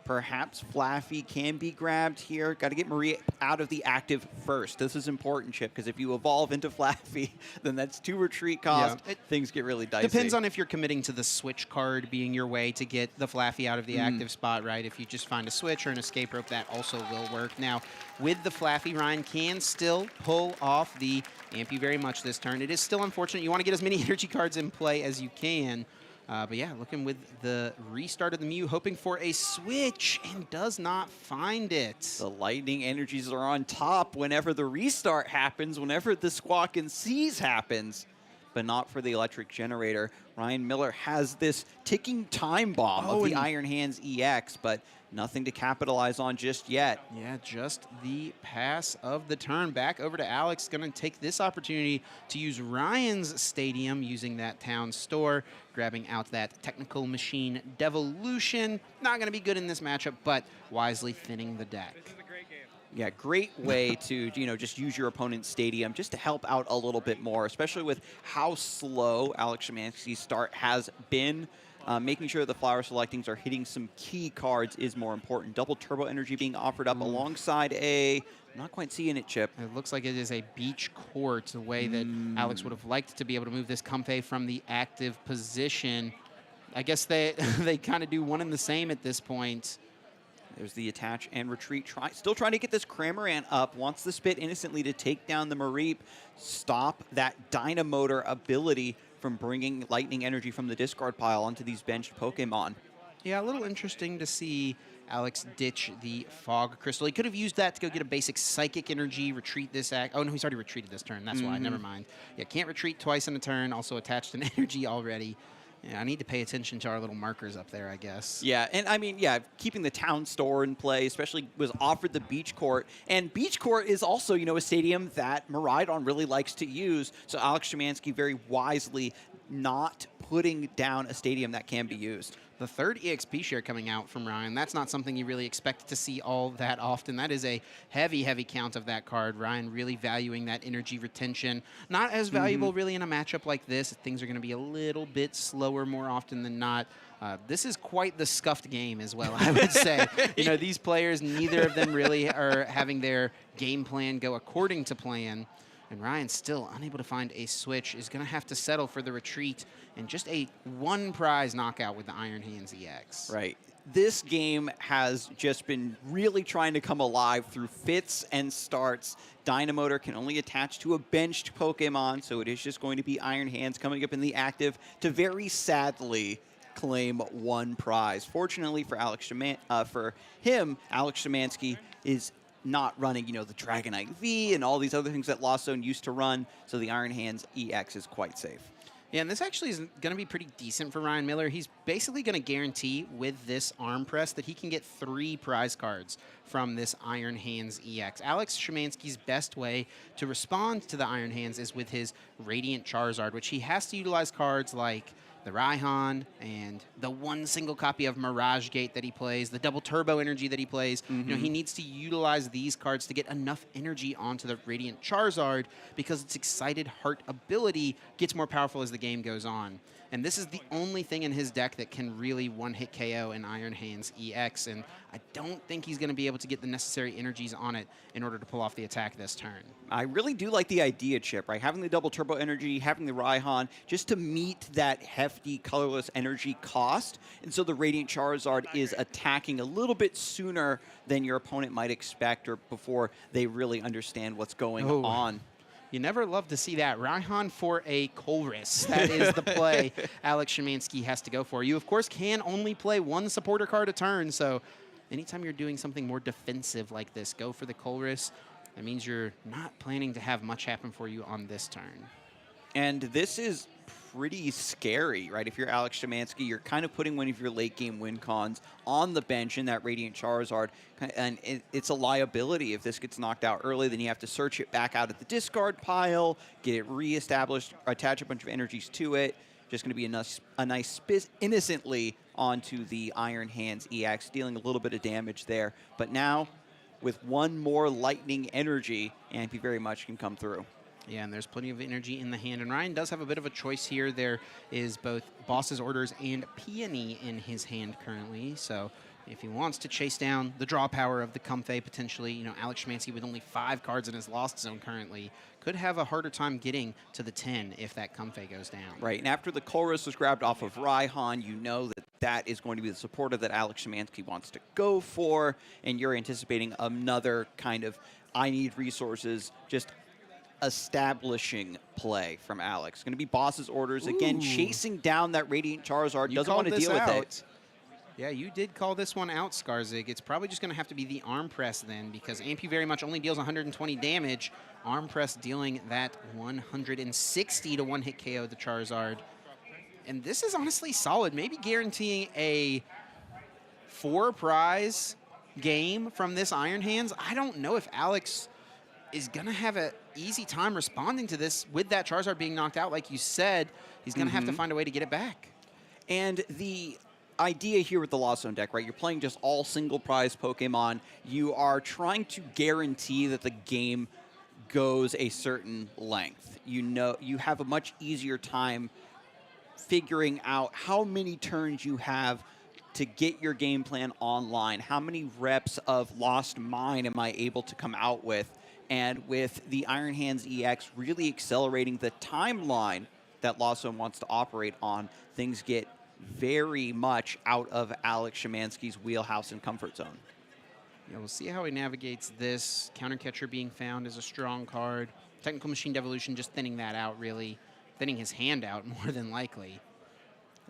Perhaps Flaffy can be grabbed here. Got to get Marie out of the active first. This is important, Chip, because if you evolve into Flaffy, then that's 2 retreat cost.
Yeah.
Things get really dicey.
Depends on if you're committing to the switch card being your way to get the Flaffy out of the active spot, right? If you just find a switch or an escape rope, that also will work. Now, with the Flaffy, Ryan can still pull off the amp you very much this turn. It is still unfortunate. You want to get as many energy cards in play as you can. But yeah, looking with the restart of the Mew, hoping for a switch, and does not find it.
The lightning energies are on top whenever the restart happens, whenever the Squawk and Seize happens, but not for the electric generator. Ryan Miller has this ticking time bomb of the Iron Hands EX, but nothing to capitalize on just yet.
Yeah, just the pass of the turn. Back over to Alex, going to take this opportunity to use Ryan's Stadium using that Town Store, grabbing out that Technical Machine Devolution. Not going to be good in this matchup, but wisely thinning the deck.
Yeah, great way to, you know, just use your opponent's stadium just to help out a little bit more, especially with how slow Alex Szymanski's start has been. Making sure the flower selectings are hitting some key cards is more important. Double turbo energy being offered up alongside I'm not quite seeing it, Chip.
It looks like it is a beach court, the way that Alex would have liked to be able to move this Comfey from the active position. I guess they kind of do one and the same at this point.
There's the attach and retreat. Still trying to get this Cramorant up. Wants the Spit innocently to take down the Mareep. Stop that Dynamotor ability from bringing lightning energy from the discard pile onto these benched Pokemon.
Yeah, a little interesting to see Alex ditch the Fog Crystal. He could have used that to go get a basic Psychic Energy, retreat this act. Oh, no, he's already retreated this turn. That's why. Never mind. Yeah, can't retreat twice in a turn. Also attached an energy already. Yeah, I need to pay attention to our little markers up there, I guess.
Yeah, and I mean, yeah, keeping the Town Store in play, especially was offered the Beach Court. And Beach Court is also, you know, a stadium that Miraidon really likes to use. So Alex Szymanski very wisely not putting down a stadium that can be used.
The third EXP share coming out from Ryan, that's not something you really expect to see all that often. That is a heavy, heavy count of that card. Ryan really valuing that energy retention. Not as valuable really in a matchup like this. Things are going to be a little bit slower more often than not. This is quite the scuffed game as well, I would say. You know, these players, neither of them really are having their game plan go according to plan. And Ryan, still unable to find a switch, is going to have to settle for the retreat and just a 1 prize knockout with the Iron Hands EX.
Right. This game has just been really trying to come alive through fits and starts. Dynamotor can only attach to a benched Pokemon, so it is just going to be Iron Hands coming up in the active to very sadly claim 1 prize. Fortunately for Alex Szymanski is not running, you know, the Dragonite V and all these other things that Lost Zone used to run, so the Iron Hands EX is quite safe.
Yeah, and this actually is going to be pretty decent for Ryan Miller. He's basically going to guarantee with this arm press that he can get 3 prize cards from this Iron Hands EX. Alex Szymanski's best way to respond to the Iron Hands is with his Radiant Charizard, which he has to utilize cards like the Raihan, and the one single copy of Mirage Gate that he plays, the double turbo energy that he plays. You know, he needs to utilize these cards to get enough energy onto the Radiant Charizard because its Excited Heart ability gets more powerful as the game goes on. And this is the only thing in his deck that can really one-hit KO an Iron Hands EX, and I don't think he's going to be able to get the necessary energies on it in order to pull off the attack this turn.
I really do like the idea, Chip, right? Having the double turbo energy, having the Raihan, just to meet that hefty colorless energy cost. And so the Radiant Charizard is attacking a little bit sooner than your opponent might expect or before they really understand what's going on.
You never love to see that. Raihan for a Colress. That is the play Alex Szymanski has to go for. You, of course, can only play one supporter card a turn, so anytime you're doing something more defensive like this, go for the Colress. That means you're not planning to have much happen for you on this turn.
And this is pretty scary, right? If you're Alex Szymanski, you're kind of putting one of your late game win cons on the bench in that Radiant Charizard, and it's a liability. If this gets knocked out early, then you have to search it back out of the discard pile, get it reestablished, attach a bunch of energies to it. Just going to be a nice spin innocently onto the Iron Hands EX, dealing a little bit of damage there. But now, with one more lightning energy, Ampy very much can come through.
Yeah, and there's plenty of energy in the hand. And Ryan does have a bit of a choice here. There is both Boss's Orders and Peony in his hand currently. So if he wants to chase down the draw power of the Comfey, potentially, you know, Alex Szymanski with only 5 cards in his Lost Zone currently could have a harder time getting to the 10 if that Comfey goes down.
Right, and after the Colress was grabbed off of Raihan, you know that that is going to be the supporter that Alex Szymanski wants to go for, and you're anticipating another kind of I need resources, just establishing play from Alex. Going to be Boss's Orders again, chasing down that Radiant Charizard. Doesn't want to deal with it.
Yeah, you did call this one out, Skarzig. It's probably just going to have to be the Arm Press then, because Ampy very much only deals 120 damage. Arm Press dealing that 160 to one-hit KO the Charizard. And this is honestly solid, maybe guaranteeing a 4-prize game from this Iron Hands. I don't know if Alex is going to have an easy time responding to this with that Charizard being knocked out. Like you said, he's going to have to find a way to get it back.
And the idea here with the Lost Zone deck, right? You're playing just all single prize Pokemon. You are trying to guarantee that the game goes a certain length. You know, you have a much easier time figuring out how many turns you have to get your game plan online. How many reps of Lost Mine am I able to come out with? And with the Iron Hands EX really accelerating the timeline that Lost Zone wants to operate on, things get very much out of Alex Szymanski's wheelhouse and comfort zone.
Yeah, we'll see how he navigates this. Counter Catcher being found is a strong card. Technical Machine Devolution just thinning that out, really. Thinning his hand out more than likely.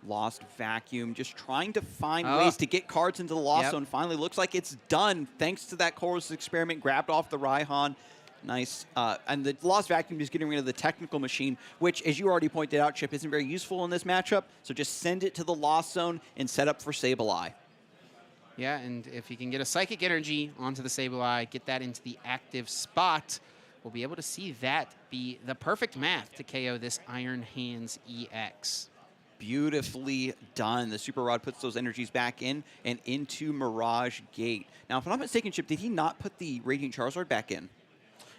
Lost Vacuum, just trying to find ways to get cards into the Lost Zone. Finally looks like it's done thanks to that Colress experiment, grabbed off the Raihan. Nice. And the Lost Vacuum is getting rid of the Technical Machine, which, as you already pointed out, Chip, isn't very useful in this matchup. So just send it to the Lost Zone and set up for Sableye.
Yeah, and if he can get a Psychic Energy onto the Sableye, get that into the active spot, we'll be able to see that be the perfect math to KO this Iron Hands EX.
Beautifully done. The Super Rod puts those energies back in and into Mirage Gate. Now, if I'm not mistaken, Chip, did he not put the Radiant Charizard back in?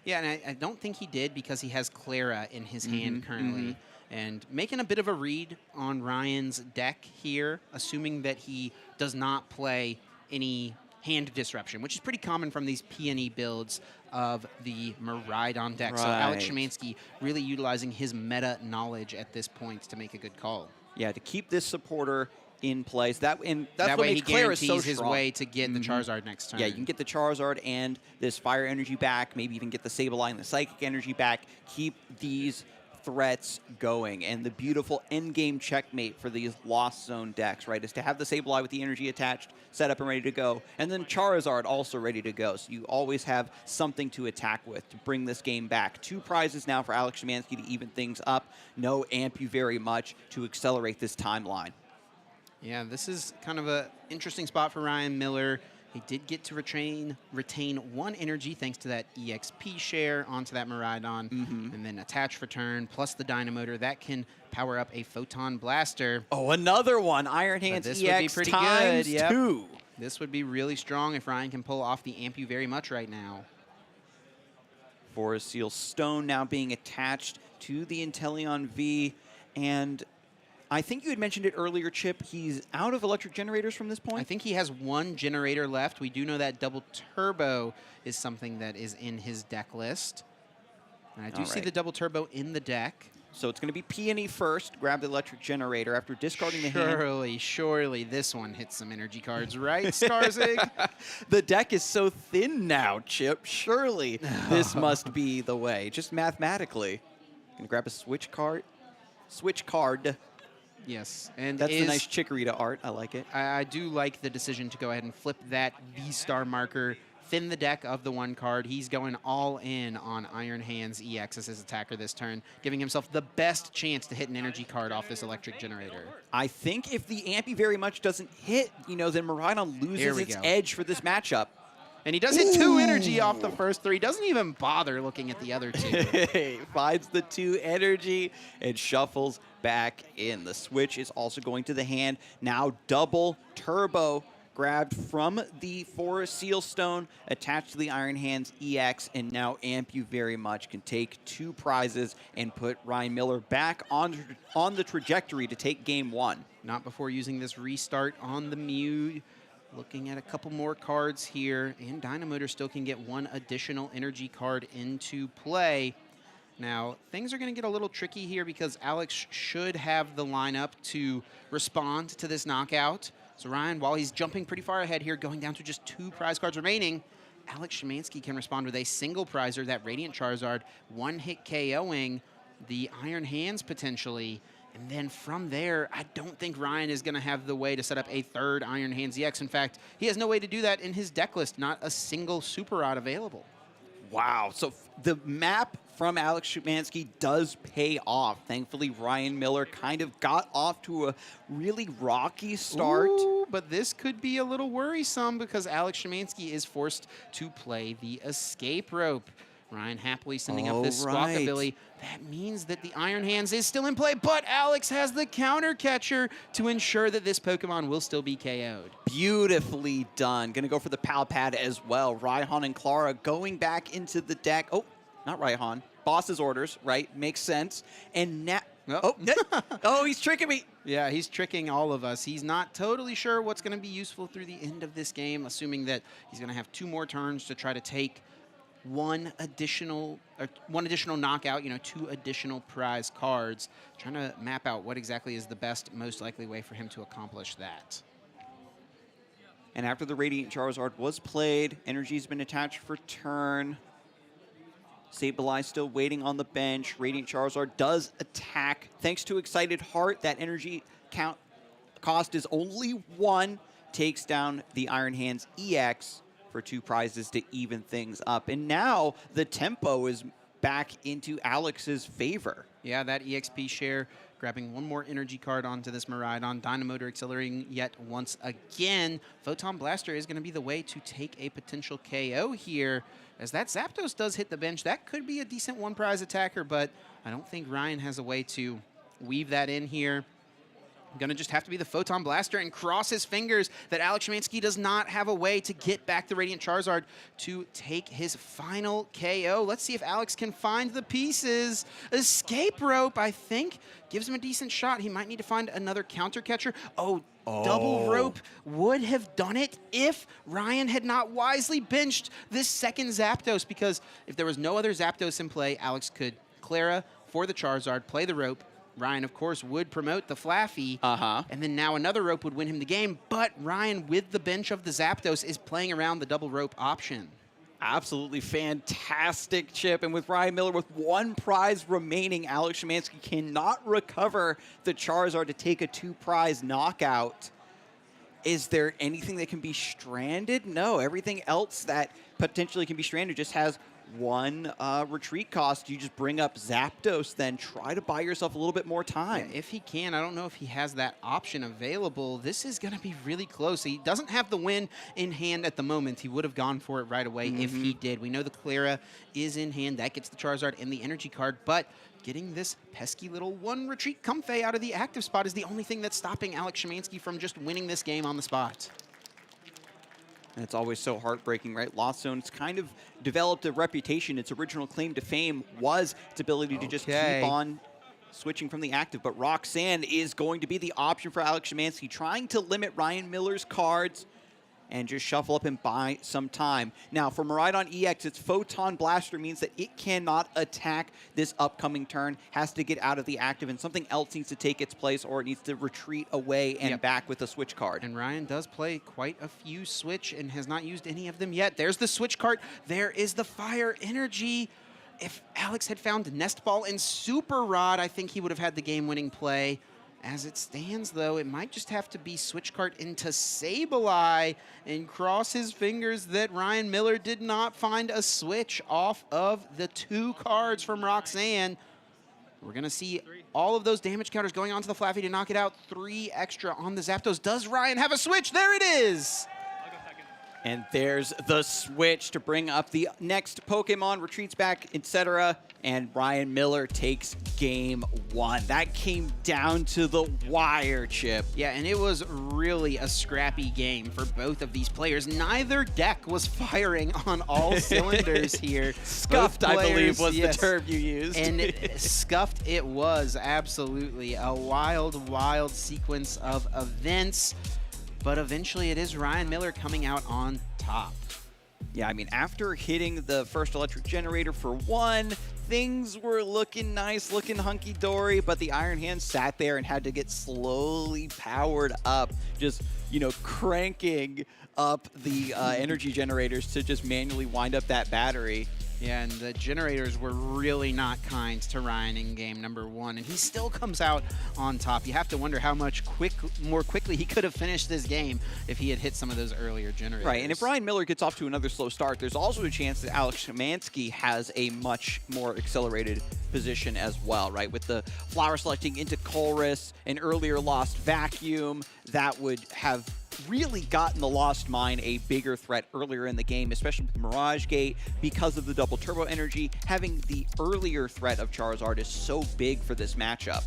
Yeah, and I don't think he did because he has Clara in his hand currently. And making a bit of a read on Ryan's deck here, assuming that he does not play any hand disruption, which is pretty common from these Peony builds of the Miraidon deck.
Right.
So Alex Szymanski really utilizing his meta knowledge at this point to make a good call.
Yeah, to keep this supporter in place. That's
that
what
way
makes
he
Clara so
guarantees his
strong.
way to get the Charizard next turn.
Yeah, you can get the Charizard and this Fire Energy back, maybe even get the Sableye and the Psychic Energy back. Keep these threats going. And the beautiful endgame checkmate for these Lost Zone decks, right, is to have the Sableye with the energy attached, set up and ready to go, and then Charizard also ready to go. So you always have something to attack with to bring this game back. 2 prizes now for Alex Szymanski to even things up. No Ampy very much to accelerate this timeline.
Yeah, this is kind of an interesting spot for Ryan Miller. He did get to retain 1 energy thanks to that EXP share onto that Miraidon, and then attach return plus the Dynamotor. That can power up a Photon Blaster.
Oh, another one. Iron Hands
This
EX
would be pretty
times
good. Yep.
2.
This would be really strong if Ryan can pull off the Amp You Very Much right now.
Forest Seal Stone now being attached to the Inteleon V, and I think you had mentioned it earlier, Chip. He's out of electric generators from this point.
I think he has 1 generator left. We do know that double turbo is something that is in his deck list. And I do see the double turbo in the deck.
So it's going to be Peony first. Grab the electric generator after discarding the hand.
Surely this one hits some energy cards, right, Skarzig?
The deck is so thin now, Chip. Surely this must be the way. Just mathematically. Going to grab a switch card.
Yes, and
that's the nice Chikorita art. I like it.
I do like the decision to go ahead and flip that V-Star marker, thin the deck of the 1 card. He's going all in on Iron Hands EX as his attacker this turn, giving himself the best chance to hit an energy card off this electric generator.
I think if the Ampy very much doesn't hit, then Miraidon loses its edge for this matchup.
And he does hit 2 energy off the first 3. Doesn't even bother looking at the other 2.
Finds the 2 energy and shuffles back in. The switch is also going to the hand. Now double turbo grabbed from the Forest Seal Stone, attached to the Iron Hands EX, and now Amp You Very Much can take 2 prizes and put Ryan Miller back on the trajectory to take game 1.
Not before using this restart on the Mew. Looking at a couple more cards here, and Dynamotor still can get 1 additional energy card into play. Now, things are going to get a little tricky here because Alex should have the lineup to respond to this knockout. So Ryan, while he's jumping pretty far ahead here, going down to just 2 prize cards remaining, Alex Szymanski can respond with a single prizer, that Radiant Charizard, 1-hit KOing the Iron Hands potentially. And then from there, I don't think Ryan is going to have the way to set up a 3rd Iron Hands EX. In fact, he has no way to do that in his deck list. Not a single Super Rod available.
Wow. So the map from Alex Szymanski does pay off. Thankfully, Ryan Miller kind of got off to a really rocky start.
Ooh, but this could be a little worrisome because Alex Szymanski is forced to play the escape rope. Ryan happily sending up this Squawkabilly. That means that the Iron Hands is still in play, but Alex has the counter catcher to ensure that this Pokemon will still be KO'd.
Beautifully done. Going to go for the Pal Pad as well. Raihan and Clara going back into the deck. Oh, not Raihan. Boss's orders, right? Makes sense. And now... Oh, he's tricking me.
Yeah, he's tricking all of us. He's not totally sure what's going to be useful through the end of this game, assuming that he's going to have 2 more turns to try to take one additional knockout, 2 additional prize cards, trying to map out what exactly is the best, most likely way for him to accomplish that.
And after the Radiant Charizard was played, energy's been attached for turn. Sableye still waiting on the bench. Radiant Charizard does attack. Thanks to Excited Heart, that energy cost is only 1. Takes down the Iron Hands EX for 2 prizes to even things up. And now the tempo is back into Alex's favor.
Yeah, that EXP share grabbing 1 more energy card onto this Miraidon. Dynamotor accelerating yet once again. Photon Blaster is going to be the way to take a potential KO here. As that Zapdos does hit the bench, that could be a decent 1 prize attacker, but I don't think Ryan has a way to weave that in here. Going to just have to be the Photon Blaster and cross his fingers that Alex Szymanski does not have a way to get back the Radiant Charizard to take his final KO. Let's see if Alex can find the pieces. Escape Rope, I think, gives him a decent shot. He might need to find another counter catcher. Double Rope would have done it if Ryan had not wisely benched this 2nd Zapdos, because if there was no other Zapdos in play, Alex could Clara for the Charizard, play the Rope. Ryan, of course, would promote the Flaffy, and then now another Rope would win him the game, but Ryan, with the bench of the Zapdos, is playing around the double Rope option.
Absolutely fantastic, Chip. And with Ryan Miller with 1 prize remaining, Alex Szymanski cannot recover the Charizard to take a 2 prize knockout. Is there anything that can be stranded? No, everything else that potentially can be stranded just has 1 retreat cost. You just bring up Zapdos, then try to buy yourself a little bit more time.
Yeah, if he can. I don't know if he has that option available. This is going to be really close. He doesn't have the win in hand at the moment. He would have gone for it right away if he did. We know the Clara is in hand. That gets the Charizard and the energy card, but getting this pesky little 1 retreat Comfey out of the active spot is the only thing that's stopping Alex Szymanski from just winning this game on the spot.
And it's always so heartbreaking, right? Lost Zone's kind of developed a reputation. Its original claim to fame was its ability to just keep on switching from the active. But Roxanne is going to be the option for Alex Szymanski, trying to limit Ryan Miller's cards and just shuffle up and buy some time. Now, for Miraidon EX, its Photon Blaster means that it cannot attack this upcoming turn, has to get out of the active, and something else needs to take its place, or it needs to retreat away and back with a switch card.
And Ryan does play quite a few switch and has not used any of them yet. There's the switch card. There is the Fire Energy. If Alex had found Nest Ball and Super Rod, I think he would have had the game-winning play. As it stands, though, it might just have to be switch card into Sableye and cross his fingers that Ryan Miller did not find a switch off of the 2 cards from Roxanne. We're going to see all of those damage counters going onto the Flaffy to knock it out. 3 extra on the Zapdos. Does Ryan have a switch? There it is!
And there's the switch to bring up the next Pokemon, retreats back, etc. And Ryan Miller takes game 1. That came down to the wire, Chip.
Yeah, and it was really a scrappy game for both of these players. Neither deck was firing on all cylinders here.
Scuffed, I believe, was the term you used.
And scuffed it was, absolutely. A wild, wild sequence of events. But eventually it is Ryan Miller coming out on top.
Yeah, I mean, after hitting the first electric generator for 1, things were looking nice, looking hunky-dory, but the Iron Hand sat there and had to get slowly powered up, just, you know, cranking up the energy generators to just manually wind up that battery.
Yeah, and the generators were really not kind to Ryan in game number 1, and he still comes out on top. You have to wonder how much more quickly he could have finished this game if he had hit some of those earlier generators.
Right, and if Ryan Miller gets off to another slow start, there's also a chance that Alex Szymanski has a much more accelerated position as well, right? With the flower selecting into Colress, an earlier lost Vacuum, that would have really gotten the Lost Mine a bigger threat earlier in the game, especially with Mirage Gate, because of the double turbo energy. Having the earlier threat of Charizard is so big for this matchup.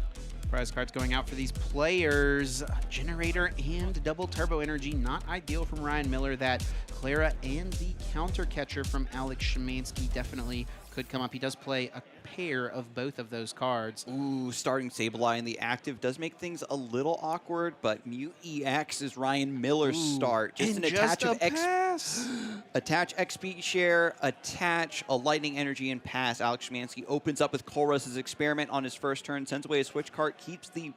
Prize cards going out for these players. Generator and double turbo energy, not ideal from Ryan Miller. That Clara and the counter catcher from Alex Szymanski definitely could come up. He does play a pair of both of those cards.
Ooh, starting Sableye in the active does make things a little awkward, but Mute EX is Ryan Miller's start. Just an attach of attach XP share, attach a lightning energy, and pass. Alex Szymanski opens up with Colress's experiment on his first turn, sends away a switch card, keeps the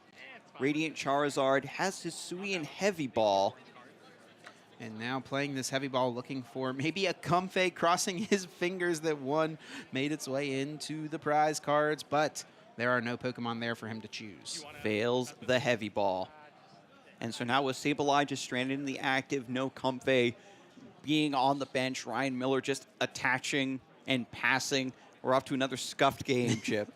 Radiant Charizard, has his Hisuian Heavy Ball.
And now playing this heavy ball, looking for maybe a Comfey, crossing his fingers that 1 made its way into the prize cards, but there are no Pokemon there for him to choose.
Fails the heavy ball. And so now with Sableye just stranded in the active, no Comfey being on the bench, Ryan Miller just attaching and passing. We're off to another scuffed game, Chip.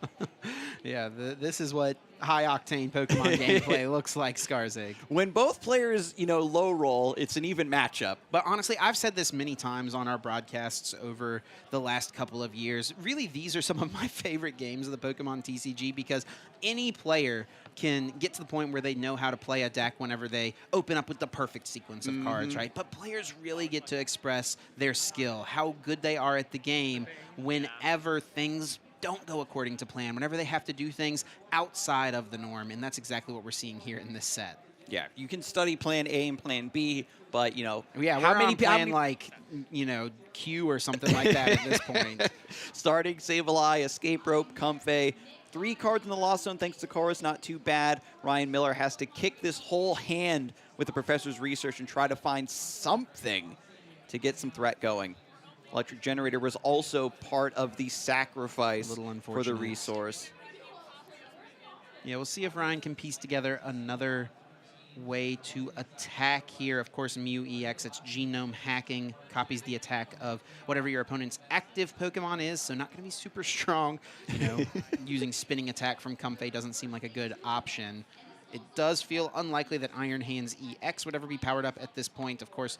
Yeah, this is what high-octane Pokemon gameplay looks like, Skarzig.
When both players, you know, low roll, it's an even matchup.
But honestly, I've said this many times on our broadcasts over the last couple of years. Really, these are some of my favorite games of the Pokemon TCG because any player can get to the point where they know how to play a deck whenever they open up with the perfect sequence of cards, right? But players really get to express their skill, how good they are at the game whenever things don't go according to plan, whenever they have to do things outside of the norm, and that's exactly what we're seeing here in this set.
Yeah, you can study plan A and plan B, but, you know,
yeah,
how
we're
many
on plan like, you know, Q or something like that at this point.
Starting Sableye, Escape Rope, Comfey, 3 cards in the Lost Zone thanks to Chorus, not too bad. Ryan Miller has to kick this whole hand with the Professor's research and try to find something to get some threat going. Electric Generator was also part of the sacrifice for the resource.
Yeah, we'll see if Ryan can piece together another way to attack here. Of course, Mew EX, it's genome hacking, copies the attack of whatever your opponent's active Pokemon is, so not going to be super strong. You know, using spinning attack from Comfey doesn't seem like a good option. It does feel unlikely that Iron Hands EX would ever be powered up at this point. Of course,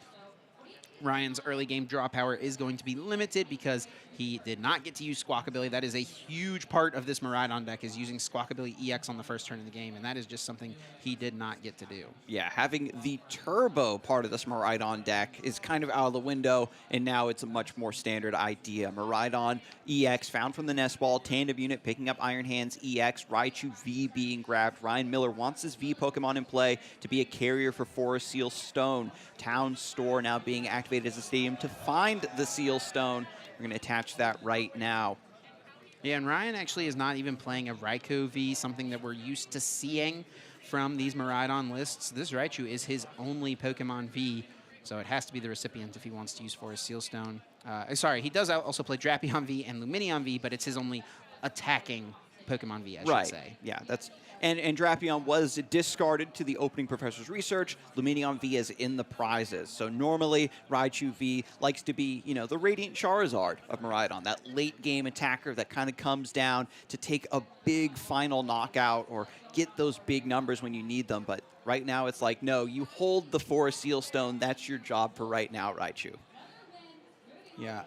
Ryan's early game draw power is going to be limited because he did not get to use Squawkabilly. That is a huge part of this Miraidon deck, is using Squawkabilly EX on the first turn of the game, and that is just something he did not get to do.
Yeah, having the turbo part of this Miraidon deck is kind of out of the window, and now it's a much more standard idea. Miraidon EX found from the nest ball, tandem unit picking up Iron Hands EX, Raichu V being grabbed. Ryan Miller wants his V Pokemon in play to be a carrier for Forest Seal Stone. Town Store now being activated as a stadium to find the Seal Stone. We're going to attach that right now.
Yeah, and Ryan actually is not even playing a Raikou V, something that we're used to seeing from these Miraidon lists. This Raichu is his only Pokemon V, so it has to be the recipient if he wants to use Forest Seal Stone. Sorry, he does also play Drapion V and Lumineon V, but it's his only attacking Pokemon V, I should say.
Yeah, that's and Drapion was discarded to the opening Professor's Research. Lumineon V is in the prizes. So normally Raichu V likes to be, you know, the Radiant Charizard of Miraidon, that late game attacker that kind of comes down to take a big final knockout or get those big numbers when you need them. But right now it's like, no, you hold the Forest Seal Stone. That's your job for right now, Raichu.
Yeah.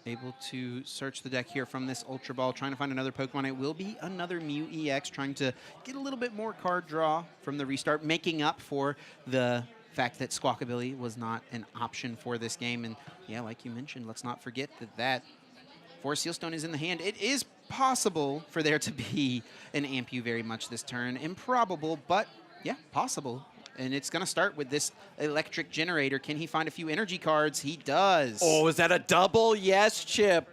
Able to search the deck here from this Ultra Ball, trying to find another Pokemon. It will be another Mew EX, trying to get a little bit more card draw from the restart, making up for the fact that Squawkabilly was not an option for this game. And yeah, like you mentioned, let's not forget that Forest Seal Stone is in the hand. It is possible for there to be an Ampu very much this turn. Improbable, but yeah, possible. And it's going to start with this electric generator. Can he find a few energy cards? He does.
Oh, is that a double? Yes, Chip.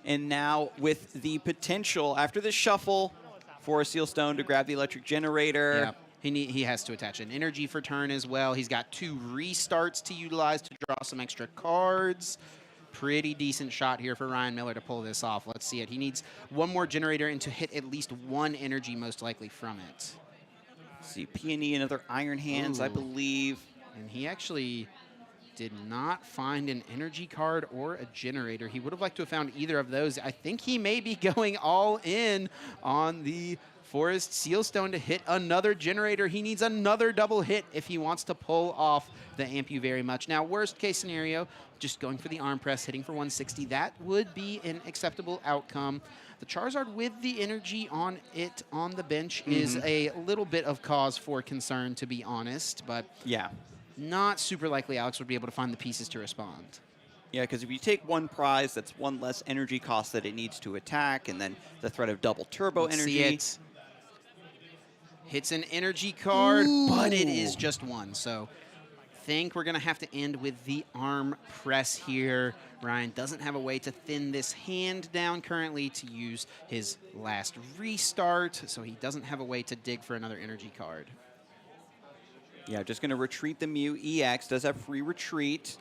And now with the potential, after the shuffle, Forest Seal Stone to grab the electric generator.
Yeah, he has to attach an energy for turn as well. He's got 2 restarts to utilize to draw some extra cards. Pretty decent shot here for Ryan Miller to pull this off. Let's see it. He needs 1 more generator and to hit at least 1 energy most likely from it.
See, Peony and other Iron Hands, I believe.
And he actually did not find an energy card or a generator. He would have liked to have found either of those. I think he may be going all in on the Forest Seal Stone to hit another generator. He needs another double hit if he wants to pull off the Ampu very much. Now, worst case scenario, just going for the arm press, hitting for 160. That would be an acceptable outcome. The Charizard with the energy on it on the bench is a little bit of cause for concern, to be honest. But
yeah,
not super likely Alex would be able to find the pieces to respond.
Yeah, because if you take 1 prize, that's 1 less energy cost that it needs to attack, and then the threat of double turbo energy.
See it. Hits an energy card, but it is just 1. So think we're going to have to end with the arm press here. Ryan doesn't have a way to thin this hand down currently to use his last restart, so he doesn't have a way to dig for another energy card.
Yeah, just going to retreat the Mew EX. Does have free retreat.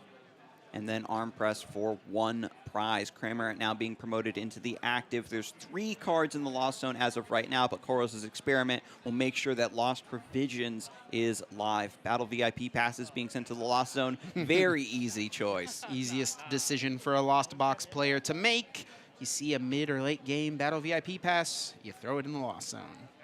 And then arm press for 1 prize. Kramer now being promoted into the active. There's 3 cards in the Lost Zone as of right now, but Koros' experiment will make sure that Lost Provisions is live. Battle VIP passes being sent to the Lost Zone. Very easy choice.
Easiest decision for a Lost Box player to make. You see a mid or late game Battle VIP pass, you throw it in the Lost Zone.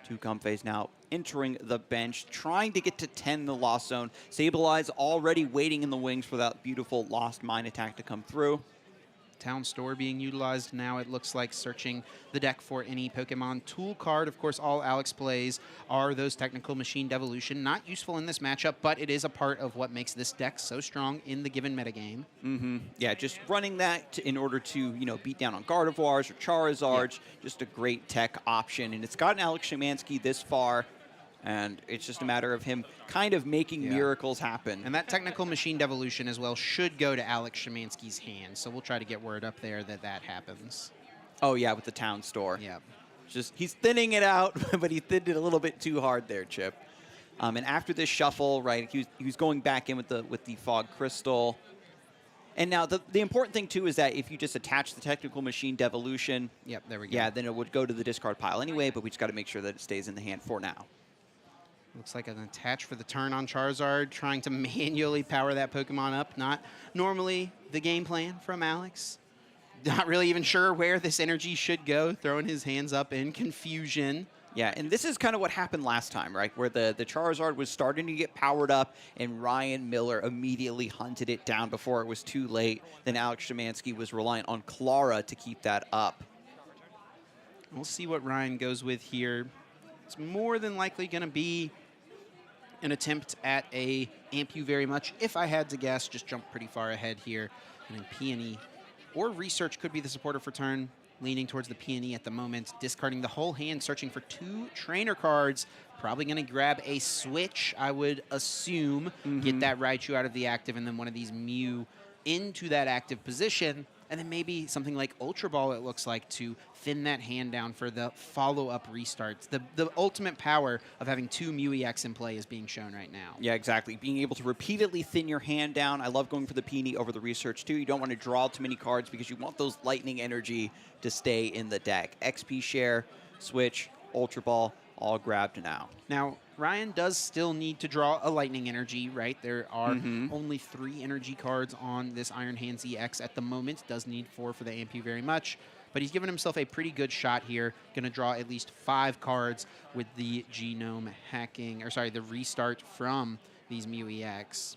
2 Comfeys now entering the bench, trying to get to 10 in the Lost Zone. Sableye already waiting in the wings for that beautiful Lost Mine attack to come through.
Town Store being utilized now, it looks like, searching the deck for any Pokemon tool card. Of course, all Alex plays are those Technical Machine Devolution. Not useful in this matchup, but it is a part of what makes this deck so strong in the given metagame.
Yeah, just running that in order to, you know, beat down on Gardevoirs or Charizards. Yeah. Just a great tech option. And it's gotten Alex Szymanski this far. And it's just a matter of him kind of making miracles happen.
And that Technical Machine Devolution as well should go to Alex Szymanski's hand. So we'll try to get word up there that that happens.
Oh, yeah, with the Town Store.
Yeah.
Just he's thinning it out, but he thinned it a little bit too hard there, Chip. And after this shuffle, right, he was going back in with the Fog Crystal. And now the important thing, too, is that if you just attach the Technical Machine Devolution,
yep, there we go.
Yeah, then it would go to the discard pile anyway, but we just got to make sure that it stays in the hand for now.
Looks like an attach for the turn on Charizard, trying to manually power that Pokemon up. Not normally the game plan from Alex. Not really even sure where this energy should go, throwing his hands up in confusion.
Yeah, and this is kind of what happened last time, right? Where the Charizard was starting to get powered up, and Ryan Miller immediately hunted it down before it was too late. Then Alex Szymanski was reliant on Clara to keep that up.
We'll see what Ryan goes with here. It's more than likely going to be an attempt at a Amp You Very Much. If I had to guess, just jump pretty far ahead here. And then Peony or Research could be the supporter for turn, leaning towards the Peony at the moment, discarding the whole hand, searching for 2 trainer cards. Probably going to grab a Switch, I would assume, get that Raichu out of the active, and then one of these Mew into that active position. And then maybe something like Ultra Ball, it looks like, to thin that hand down for the follow-up restarts. The ultimate power of having 2 Mew EX in play is being shown right now.
Yeah, exactly. Being able to repeatedly thin your hand down. I love going for the Peony over the Research, too. You don't want to draw too many cards because you want those lightning energy to stay in the deck. XP Share, Switch, Ultra Ball, all grabbed now.
Now, Ryan does still need to draw a lightning energy, right? There are only 3 energy cards on this Iron Hands EX at the moment. Does need 4 for the Amp You Very Much. But he's given himself a pretty good shot here. Going to draw at least 5 cards with the genome hacking, or sorry, the restart from these Mew EX.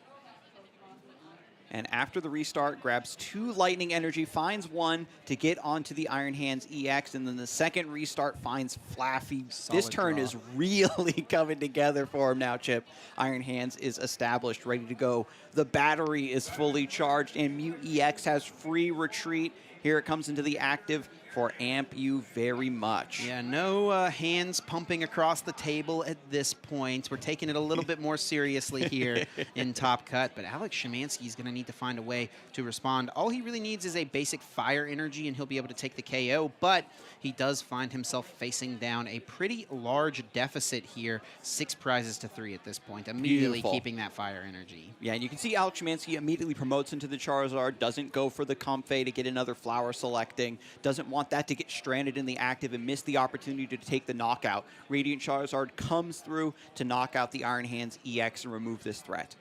And after the restart, grabs 2 Lightning Energy, finds 1 to get onto the Iron Hands EX, and then the second restart finds Flaffy. This turn is really coming together for him now, Chip. Iron Hands is established, ready to go. The battery is fully charged, and Mew EX has free retreat. Here it comes into the active for Amp You Very Much.
Yeah, no hands pumping across the table at this point. We're taking it a little bit more seriously here in Top Cut, but Alex Szymanski is going to need to find a way to respond. All he really needs is a basic fire energy, and he'll be able to take the KO, but he does find himself facing down a pretty large deficit here. 6 prizes to 3 at this point, immediately keeping that fire energy.
Yeah, and you can see Alex Szymanski immediately promotes into the Charizard, doesn't go for the Comfey to get another flower selecting, doesn't want that to get stranded in the active and miss the opportunity to take the knockout. Radiant Charizard comes through to knock out the Iron Hands EX and remove this threat.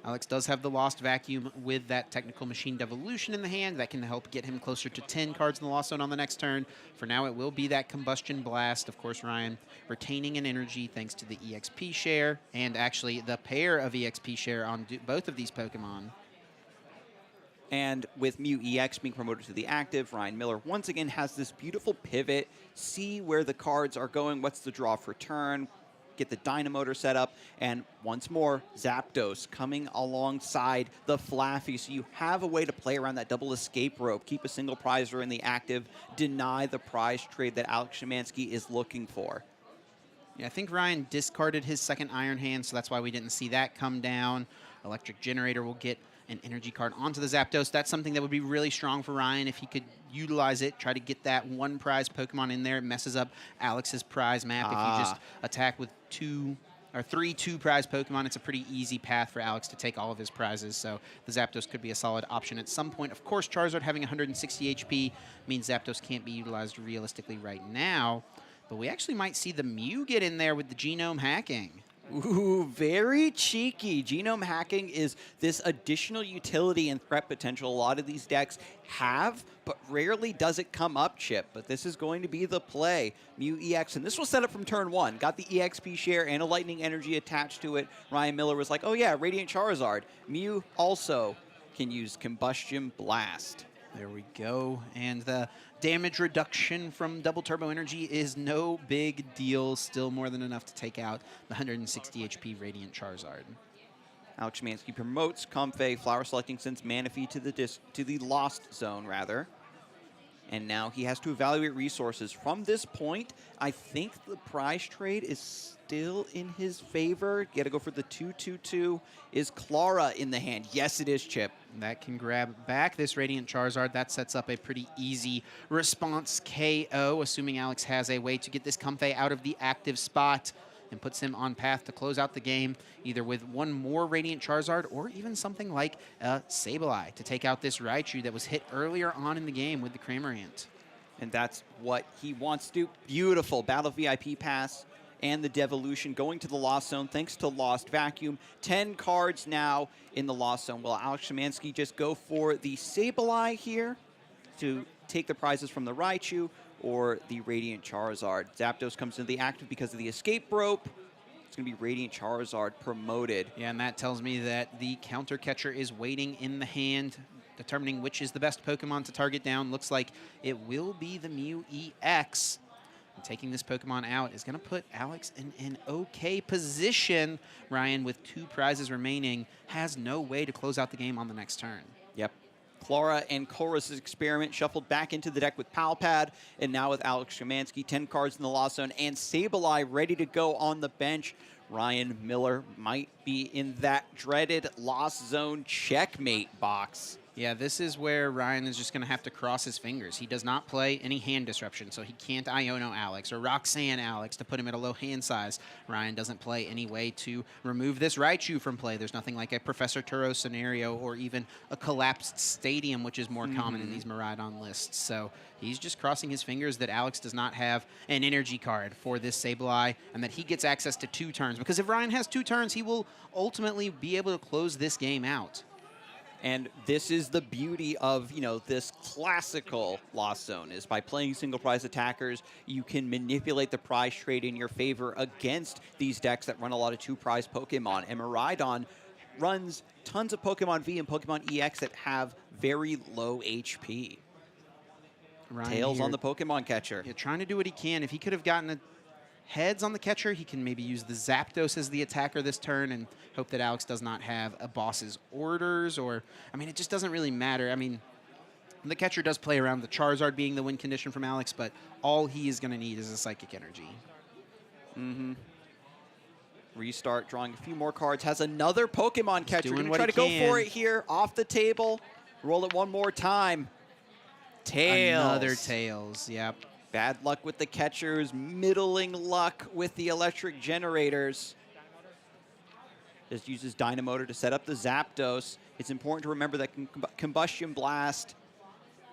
Alex does have the Lost Vacuum with that Technical Machine Devolution in the hand. That can help get him closer to 10 cards in the Lost Zone on the next turn. For now, it will be that Combustion Blast. Of course, Ryan retaining an energy thanks to the EXP share, and actually the pair of EXP share on both of these Pokemon.
And with Mew EX being promoted to the active, Ryan Miller once again has this beautiful pivot, see where the cards are going, what's the draw for turn, get the Dynamotor set up, and once more, Zapdos coming alongside the Flaffy. So you have a way to play around that double escape rope, keep a single prizer in the active, deny the prize trade that Alex Szymanski is looking for.
Yeah, I think Ryan discarded his second Iron Hand, so that's why we didn't see that come down. Electric Generator will get an energy card onto the Zapdos. That's something that would be really strong for Ryan if he could utilize it, try to get that 1 prize Pokemon in there. It messes up Alex's prize map. If you just attack with 3 2-prize Pokemon, it's a pretty easy path for Alex to take all of his prizes. So the Zapdos could be a solid option at some point. Of course, Charizard having 160 HP means Zapdos can't be utilized realistically right now. But we actually might see the Mew get in there with the genome hacking.
Ooh, very cheeky. Genome hacking is this additional utility and threat potential a lot of these decks have, but rarely does it come up, Chip. But this is going to be the play. Mew EX, and this was set up from turn 1. Got the EXP share and a lightning energy attached to it. Ryan Miller was like, oh yeah, Radiant Charizard. Mew also can use Combustion Blast.
There we go. And the damage reduction from Double Turbo Energy is no big deal. Still more than enough to take out the 160 HP Radiant Charizard.
Alex Szymanski promotes Comfey, Flower Selecting Sense, Manaphy to the Lost Zone, rather. And now he has to evaluate resources. From this point, I think the prize trade is still in his favor. Got to go for the 2/2/2. Is Clara in the hand? Yes, it is, Chip.
That can grab back this Radiant Charizard. That sets up a pretty easy response KO, assuming Alex has a way to get this Comfey out of the active spot and puts him on path to close out the game, either with 1 more Radiant Charizard or even something like a Sableye to take out this Raichu that was hit earlier on in the game with the Cramorant.
And that's what he wants to do. Beautiful Battle VIP pass and the Devolution going to the Lost Zone thanks to Lost Vacuum. 10 cards now in the Lost Zone. Will Alex Szymanski just go for the Sableye here to take the prizes from the Raichu or the Radiant Charizard? Zapdos comes into the active because of the escape rope. It's going to be Radiant Charizard promoted.
Yeah, and that tells me that the counter catcher is waiting in the hand, determining which is the best Pokemon to target down. Looks like it will be the Mew EX. And taking this Pokemon out is going to put Alex in an okay position. Ryan, with 2 prizes remaining, has no way to close out the game on the next turn.
Yep. Clara and Chorus's experiment shuffled back into the deck with Palpad, and now with Alex Szymanski, 10 cards in the Lost Zone, and Sableye ready to go on the bench. Ryan Miller might be in that dreaded Lost Zone checkmate box.
Yeah, this is where Ryan is just going to have to cross his fingers. He does not play any hand disruption, so he can't Iono Alex or Roxanne Alex to put him at a low hand size. Ryan doesn't play any way to remove this Raichu from play. There's nothing like a Professor Turo scenario or even a collapsed stadium, which is more common in these Miraidon lists. So he's just crossing his fingers that Alex does not have an energy card for this Sableye and that he gets access to 2 turns. Because if Ryan has 2 turns, he will ultimately be able to close this game out.
And this is the beauty of, this classical Lost Zone, is by playing single prize attackers, you can manipulate the prize trade in your favor against these decks that run a lot of 2 prize Pokemon. And Miraidon runs tons of Pokemon V and Pokemon EX that have very low HP.
Ryan
Tails
here,
on the Pokemon catcher.
Yeah, trying to do what he can. If he could have gotten heads on the catcher, he can maybe use the Zapdos as the attacker this turn and hope that Alex does not have a boss's orders, or, it just doesn't really matter. The catcher does play around the Charizard being the win condition from Alex, but all he is going to need is a Psychic Energy.
Restart, drawing a few more cards, has another Pokemon catcher.
Doing
Gonna
what
try
he
to go
can.
for it here, off the table. Roll it one more time. Tails.
Another Tails, yep.
Bad luck with the catchers, middling luck with the electric generators. Just uses Dynamotor to set up the Zapdos. It's important to remember that Combustion Blast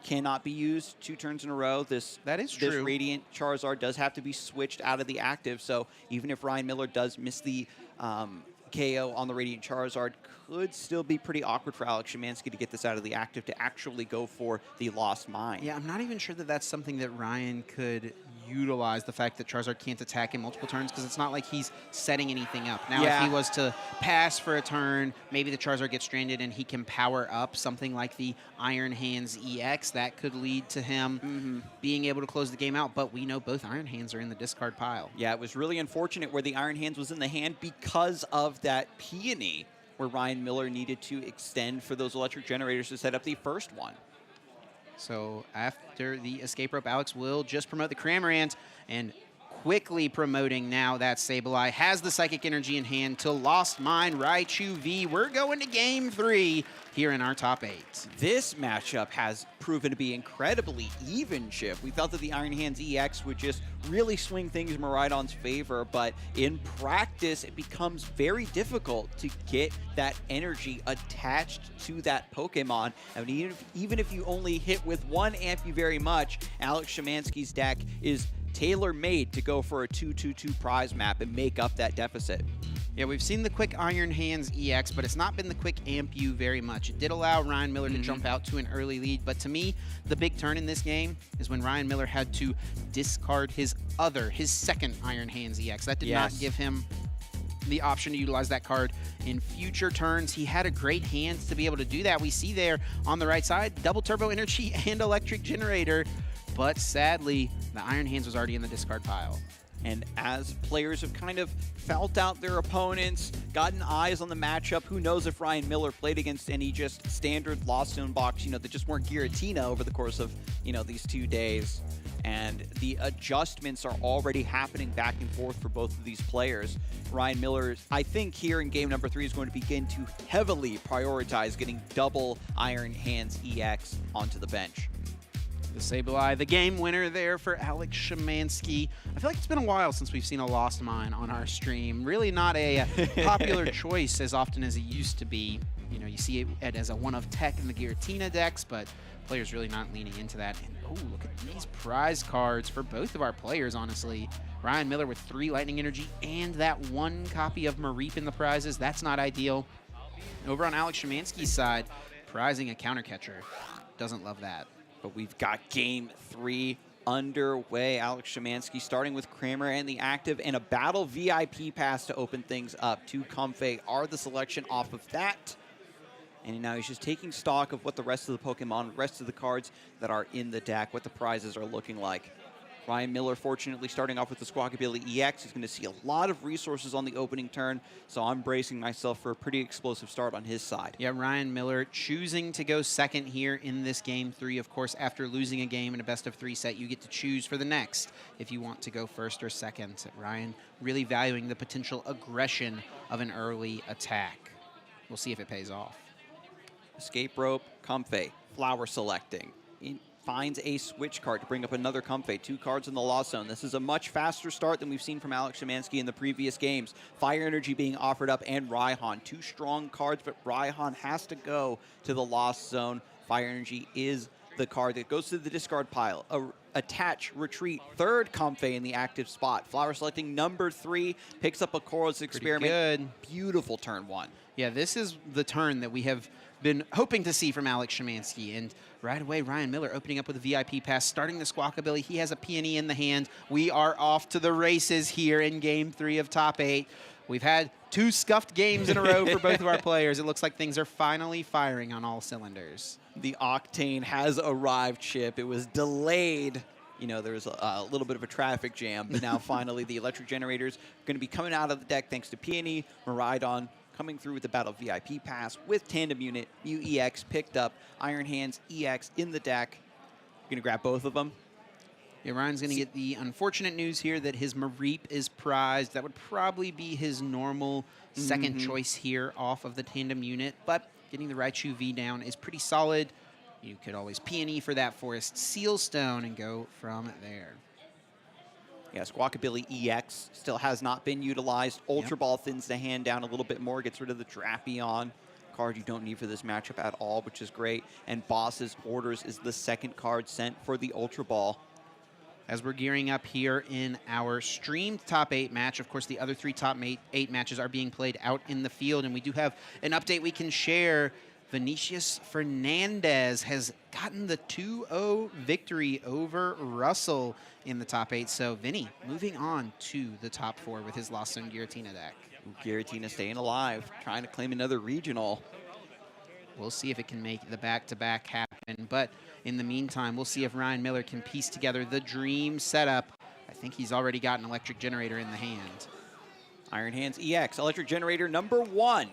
cannot be used 2 turns in a row.
That is
This
true.
Radiant Charizard does have to be switched out of the active, so even if Ryan Miller does miss the KO on the Radiant Charizard, could still be pretty awkward for Alex Szymanski to get this out of the active to actually go for the Lost Mine.
Yeah, I'm not even sure that that's something that Ryan could utilize, the fact that Charizard can't attack in multiple turns, because it's not like he's setting anything up. Now, if he was to pass for a turn, maybe the Charizard gets stranded and he can power up something like the Iron Hands EX. That could lead to him being able to close the game out, but we know both Iron Hands are in the discard pile.
Yeah, it was really unfortunate where the Iron Hands was in the hand because of that Peony, where Ryan Miller needed to extend for those electric generators to set up the first one.
So after the escape rope, Alex will just promote the Cramorant, and quickly promoting now that Sableye has the Psychic Energy in hand to Lost Mine Raichu V. We're going to Game 3 here in our top 8.
This matchup has proven to be incredibly even, Chip. We thought that the Iron Hands EX would just really swing things in Miraidon's favor, but in practice, it becomes very difficult to get that energy attached to that Pokemon. Even if you only hit with one Ampy very much, Alex Szymanski's deck is tailor-made to go for a 2-2-2 prize map and make up that deficit.
Yeah, we've seen the quick Iron Hands EX, but it's not been the quick Ampu very much. It did allow Ryan Miller to jump out to an early lead, but to me, the big turn in this game is when Ryan Miller had to discard his second Iron Hands EX. That did not give him the option to utilize that card in future turns. He had a great hand to be able to do that. We see there on the right side, double Turbo Energy and Electric Generator, but sadly, the Iron Hands was already in the discard pile.
And as players have kind of felt out their opponents, gotten eyes on the matchup, who knows if Ryan Miller played against any just standard Lost Zone box, that just weren't Giratina over the course of, these 2 days. And the adjustments are already happening back and forth for both of these players. Ryan Miller, I think here in game number 3, is going to begin to heavily prioritize getting double Iron Hands EX onto the bench.
The Sableye, the game winner there for Alex Szymanski. I feel like it's been a while since we've seen a Lost Mine on our stream. Really not a popular choice as often as it used to be. You see it as a one-of tech in the Giratina decks, but players really not leaning into that. And oh, look at these prize cards for both of our players, honestly. Ryan Miller with 3 Lightning Energy and that 1 copy of Mareep in the prizes. That's not ideal. Over on Alex Szymanski's side, prizing a counter catcher. Doesn't love that.
But we've got game 3 underway. Alex Szymanski starting with Kramer and the active, and a battle VIP pass to open things up. 2 Comfey are the selection off of that. And now he's just taking stock of what the rest of the Pokemon, rest of the cards that are in the deck, what the prizes are looking like. Ryan Miller, fortunately, starting off with the Squawkabilly EX. He's going to see a lot of resources on the opening turn, so I'm bracing myself for a pretty explosive start on his side.
Yeah, Ryan Miller choosing to go second here in this game 3. Of course, after losing a game in a best-of-3 set, you get to choose for the next if you want to go first or second. Ryan really valuing the potential aggression of an early attack. We'll see if it pays off.
Escape Rope, Comfey, Flower selecting. He finds a switch card to bring up another Comfey. 2 cards in the Lost Zone. This is a much faster start than we've seen from Alex Szymanski in the previous games. Fire Energy being offered up and Raihan. 2 strong cards, but Raihan has to go to the Lost Zone. Fire Energy is the card that goes to the discard pile. Attach, retreat, 3rd Comfey in the active spot. Flower selecting number 3, picks up a Coral's Experiment.
Good.
Beautiful turn 1.
Yeah, this is the turn that we have been hoping to see from Alex Szymanski. And right away, Ryan Miller opening up with a VIP pass, starting the Squawkabilly. He has a Peony in the hand. We are off to the races here in game 3 of top 8. We've had 2 scuffed games in a row for both of our players. It looks like things are finally firing on all cylinders.
The Octane has arrived, Chip. It was delayed. You know, there was a little bit of a traffic jam, but now finally the electric generators are going to be coming out of the deck thanks to Peony, Miraidon, coming through with the Battle VIP pass with Tandem Unit, Mew EX picked up, Iron Hands EX in the deck. You're going to grab both of them?
Yeah, Ryan's going to get the unfortunate news here that his Mareep is prized. That would probably be his normal second choice here off of the Tandem Unit, but getting the Raichu V down is pretty solid. You could always Peony for that Forest Sealstone and go from there.
Yeah, Squawkabilly EX still has not been utilized. Ultra Ball thins the hand down a little bit more, gets rid of the Drapion, card you don't need for this matchup at all, which is great. And Boss's Orders is the 2nd card sent for the Ultra Ball.
As we're gearing up here in our streamed top 8 match, of course, the other 3 top 8 matches are being played out in the field, and we do have an update we can share. Vinicius Fernandez has gotten the 2-0 victory over Russell in the top 8. So Vinny moving on to the top 4 with his Lost Zone Giratina deck.
Giratina staying alive, trying to claim another regional.
We'll see if it can make the back-to-back happen. But in the meantime, we'll see if Ryan Miller can piece together the dream setup. I think he's already got an electric generator in the hand.
Iron Hands EX, electric generator number 1.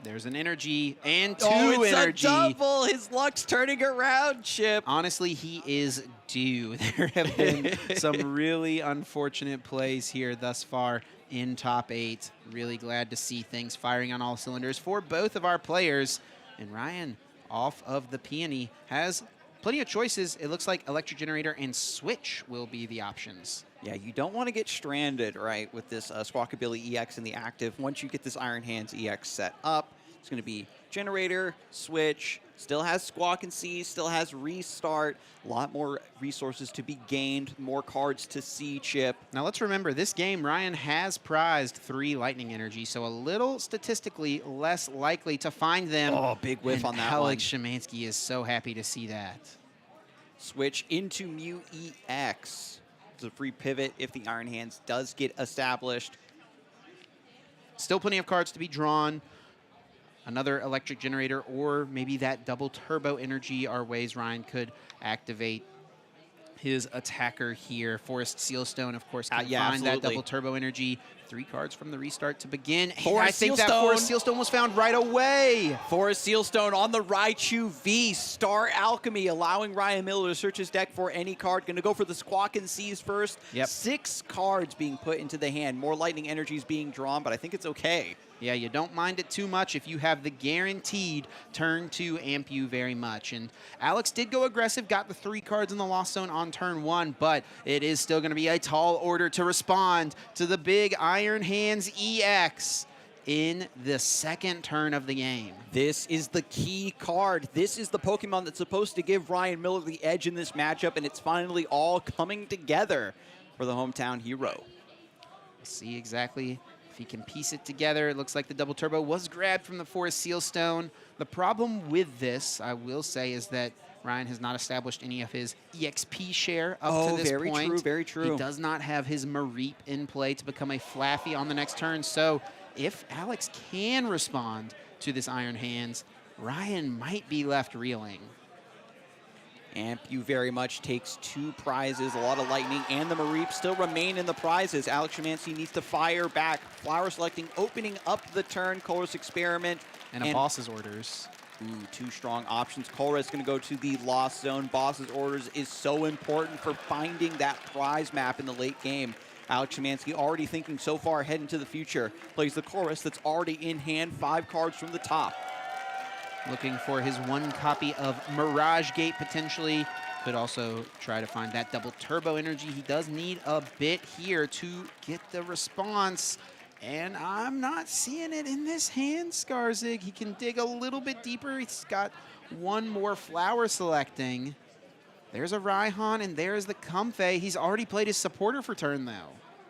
There's an energy and 2
it's
energy.
A double. His luck's turning around, Chip.
Honestly, he is due. There have been some really unfortunate plays here thus far in top 8. Really glad to see things firing on all cylinders for both of our players. And Ryan, off of the Peony, has plenty of choices. It looks like electric generator and switch will be the options.
Yeah, you don't want to get stranded, right, with this Squawkabilly EX in the active. Once you get this Iron Hands EX set up, it's going to be generator, switch, still has Squawk and Seize, still has restart, a lot more resources to be gained, more cards to see, Chip.
Now let's remember, this game, Ryan has prized 3 Lightning Energy, so a little statistically less likely to find them.
Oh, big whiff on that
Alex Szymanski is so happy to see that.
Switch into Mew EX. It's a free pivot if the Iron Hands does get established.
Still plenty of cards to be drawn. Another electric generator, or maybe that double turbo energy are ways Ryan could activate his attacker here. Forest Sealstone, of course, can find that double turbo energy. 3 cards from the restart to begin. I think that Forest Sealstone was found right away.
Forest Sealstone on the Raichu V. Star Alchemy, allowing Ryan Miller to search his deck for any card. Going to go for the Squawk and Seize first. 6 cards being put into the hand. More lightning energies being drawn, but I think it's okay.
Yeah, you don't mind it too much if you have the guaranteed turn 2 amp you very much. And Alex did go aggressive, got the 3 cards in the Lost Zone on turn 1, but it is still going to be a tall order to respond to the big Iron Hands EX in the 2nd turn of the game.
This is the key card. This is the Pokemon that's supposed to give Ryan Miller the edge in this matchup, and it's finally all coming together for the hometown hero.
We'll see exactly if he can piece it together. It looks like the double turbo was grabbed from the Forest Seal Stone. The problem with this, I will say, is that Ryan has not established any of his EXP share up to this
very
point.
true, very true.
He does not have his Mareep in play to become a Flaffy on the next turn. So if Alex can respond to this Iron Hands, Ryan might be left reeling.
Ampu very much takes 2 prizes, a lot of lightning, and the Mareep still remain in the prizes. Alex Szymanski needs to fire back. Flower selecting, opening up the turn, Colress Experiment.
And a boss's orders.
Ooh, 2 strong options. Colress going to go to the Lost Zone. Boss's orders is so important for finding that prize map in the late game. Alex Szymanski already thinking so far ahead into the future. Plays the Colress that's already in hand, 5 cards from the top.
Looking for his 1 copy of Mirage Gate, potentially. Could also try to find that double turbo energy. He does need a bit here to get the response. And I'm not seeing it in this hand, Skarzig. He can dig a little bit deeper. He's got 1 more flower selecting. There's a Raihan, and there's the Comfey. He's already played his supporter for turn, though.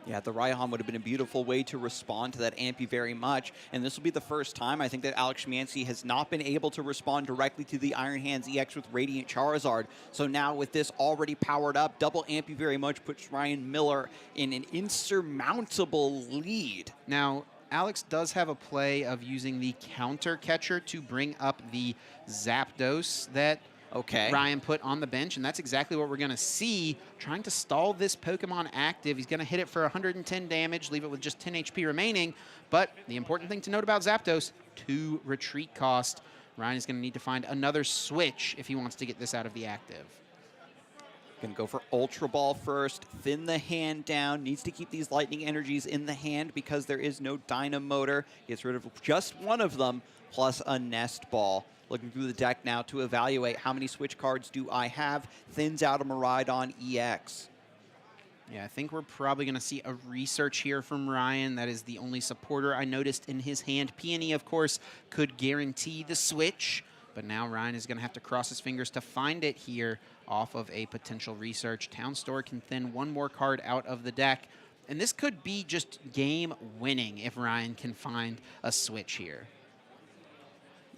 Yeah, the Raihan would have been a beautiful way to respond to that Ampu very much. And this will be the first time I think that Alex Szymanski has not been able to respond directly to the Iron Hands EX with Radiant Charizard. So now with this already powered up, double Ampu very much puts Ryan Miller in an insurmountable lead.
Now, Alex does have a play of using the counter catcher to bring up the Zapdos that Ryan put on the bench, and that's exactly what we're going to see. Trying to stall this Pokemon active. He's going to hit it for 110 damage, leave it with just 10 HP remaining. But the important thing to note about Zapdos, 2 retreat cost. Ryan is going to need to find another switch if he wants to get this out of the active.
Gonna go for Ultra Ball first, thin the hand down, needs to keep these lightning energies in the hand because there is no Dynamotor. Gets rid of just 1 of them, plus a Nest Ball. Looking through the deck now to evaluate how many switch cards do I have. Thins out a Miraidon EX.
Yeah, I think we're probably going to see a research here from Ryan. That is the only supporter I noticed in his hand. Peony, of course, could guarantee the switch, but now Ryan is going to have to cross his fingers to find it here off of a potential research. Town Store can thin 1 more card out of the deck, and this could be just game winning if Ryan can find a switch here.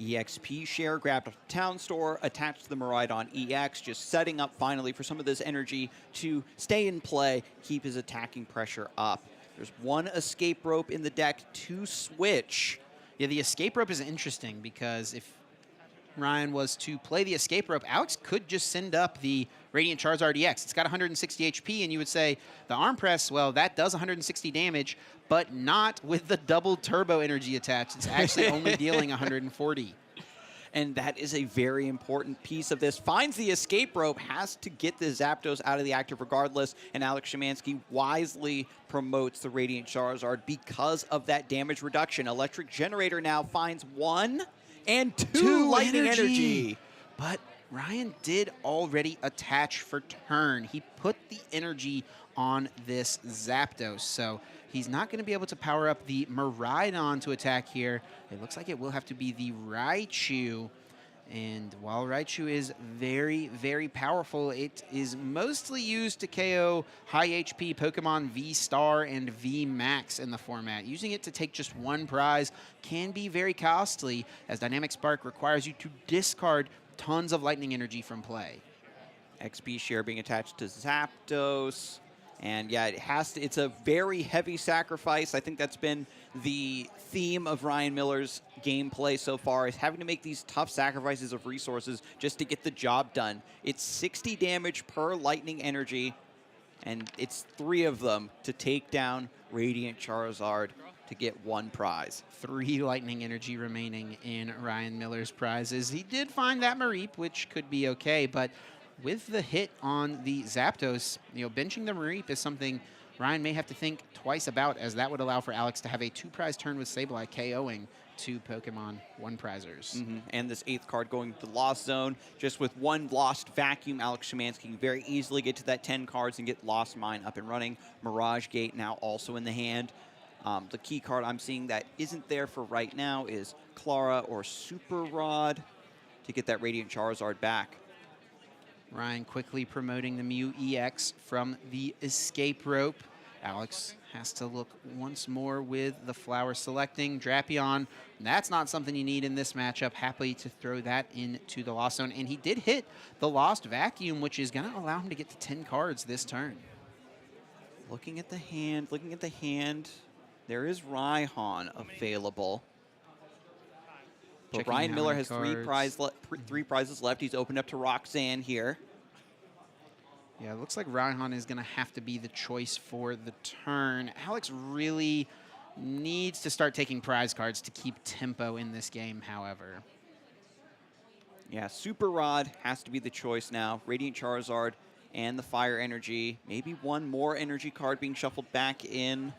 EXP share grabbed off the Town Store, attached to the Miraidon EX, just setting up finally for some of this energy to stay in play, keep his attacking pressure up. There's 1 escape rope in the deck to switch.
Yeah, the escape rope is interesting because if Ryan was to play the escape rope, Alex could just send up the Radiant Charizard EX. It's got 160 HP, and you would say the arm press, well, that does 160 damage, but not with the double turbo energy attached. It's actually only dealing 140.
And that is a very important piece of this. Finds the escape rope, has to get the Zapdos out of the active regardless, and Alex Szymanski wisely promotes the Radiant Charizard because of that damage reduction. Electric Generator now finds 1 and 2 lightning energy.
But Ryan did already attach for turn. He put the energy on this Zapdos, so he's not going to be able to power up the Miraidon to attack here. It looks like it will have to be the Raichu. And while Raichu is very, very powerful, it is mostly used to KO high HP Pokemon V-Star and V-Max in the format. Using it to take just 1 prize can be very costly, as Dynamic Spark requires you to discard tons of lightning energy from play.
XP share being attached to Zapdos. And yeah, it's a very heavy sacrifice. I think that's been the theme of Ryan Miller's gameplay so far, is having to make these tough sacrifices of resources just to get the job done. It's 60 damage per lightning energy, and it's 3 of them to take down Radiant Charizard to get 1 prize.
3 lightning energy remaining in Ryan Miller's prizes. He did find that Mareep, which could be okay, but with the hit on the Zapdos, benching the Mareep is something Ryan may have to think twice about, as that would allow for Alex to have a 2-prize turn with Sableye, KOing 2 Pokemon 1-prizers.
And this 8th card going to the Lost Zone. Just with 1 Lost Vacuum, Alex Szymanski can very easily get to that 10 cards and get Lost Mine up and running. Mirage Gate now also in the hand. The key card I'm seeing that isn't there for right now is Clara or Super Rod to get that Radiant Charizard back.
Ryan quickly promoting the Mew EX from the escape rope. Alex has to look once more with the flower selecting. Drapion, that's not something you need in this matchup. Happy to throw that into the Lost Zone. And he did hit the Lost Vacuum, which is going to allow him to get to 10 cards this turn.
Looking at the hand, there is Raihan available. But
Checking
Ryan
how
Miller
many
has three prizes left. He's opened up to Roxanne here.
Yeah, it looks like Raihan is going to have to be the choice for the turn. Alex really needs to start taking prize cards to keep tempo in this game, however.
Yeah, Super Rod has to be the choice now. Radiant Charizard and the Fire Energy. Maybe one more energy card being shuffled back in.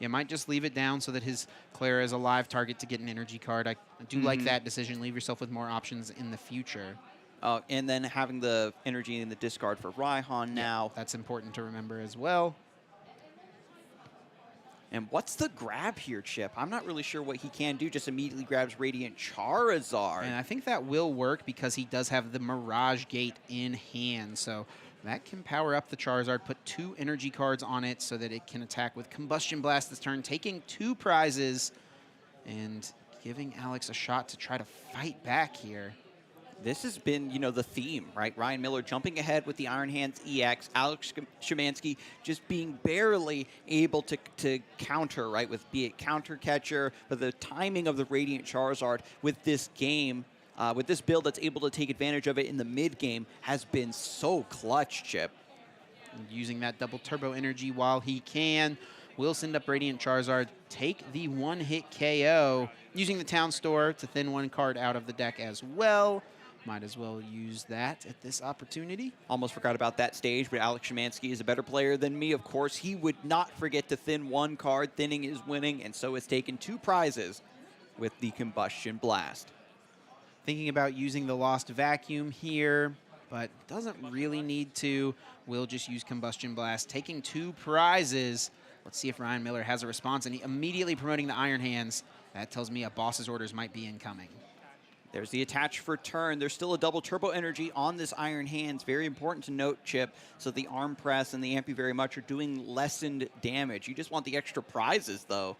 You might just leave it down so that his Clara is a live target to get an energy card. I do like that decision. Leave yourself with more options in the future.
And then having the energy in the discard for Raihan now.
That's important to remember as well.
And what's the grab here, Chip? I'm not really sure what he can do. Just immediately grabs Radiant Charizard.
And I think that will work because he does have the Mirage Gate in hand. So that can power up the Charizard, put 2 energy cards on it so that it can attack with Combustion Blast this turn, taking 2 prizes and giving Alex a shot to try to fight back here.
This has been, you know, the theme, right? Ryan Miller jumping ahead with the Iron Hands EX. Alex Szymanski just being barely able to counter, right? With be it counter catcher, but the timing of the Radiant Charizard with this game, with this build that's able to take advantage of it in the mid game has been so clutch, Chip.
And using that double turbo energy while he can. Will send up Radiant Charizard, take the 1-hit KO, using the Town Store to thin 1 card out of the deck as well. Might as well use that at this opportunity.
Almost forgot about that stage, but Alex Szymanski is a better player than me. Of course, he would not forget to thin 1 card. Thinning is winning, and so it's taken 2 prizes with the Combustion Blast.
Thinking about using the Lost Vacuum here, but doesn't really need to. We'll just use Combustion Blast, taking 2 prizes. Let's see if Ryan Miller has a response, and he immediately promoting the Iron Hands. That tells me a boss's orders might be incoming.
There's the attach for turn. There's still a double turbo energy on this Iron Hands. Very important to note, Chip. So the arm press and the Ampy very much are doing lessened damage. You just want the extra prizes, though.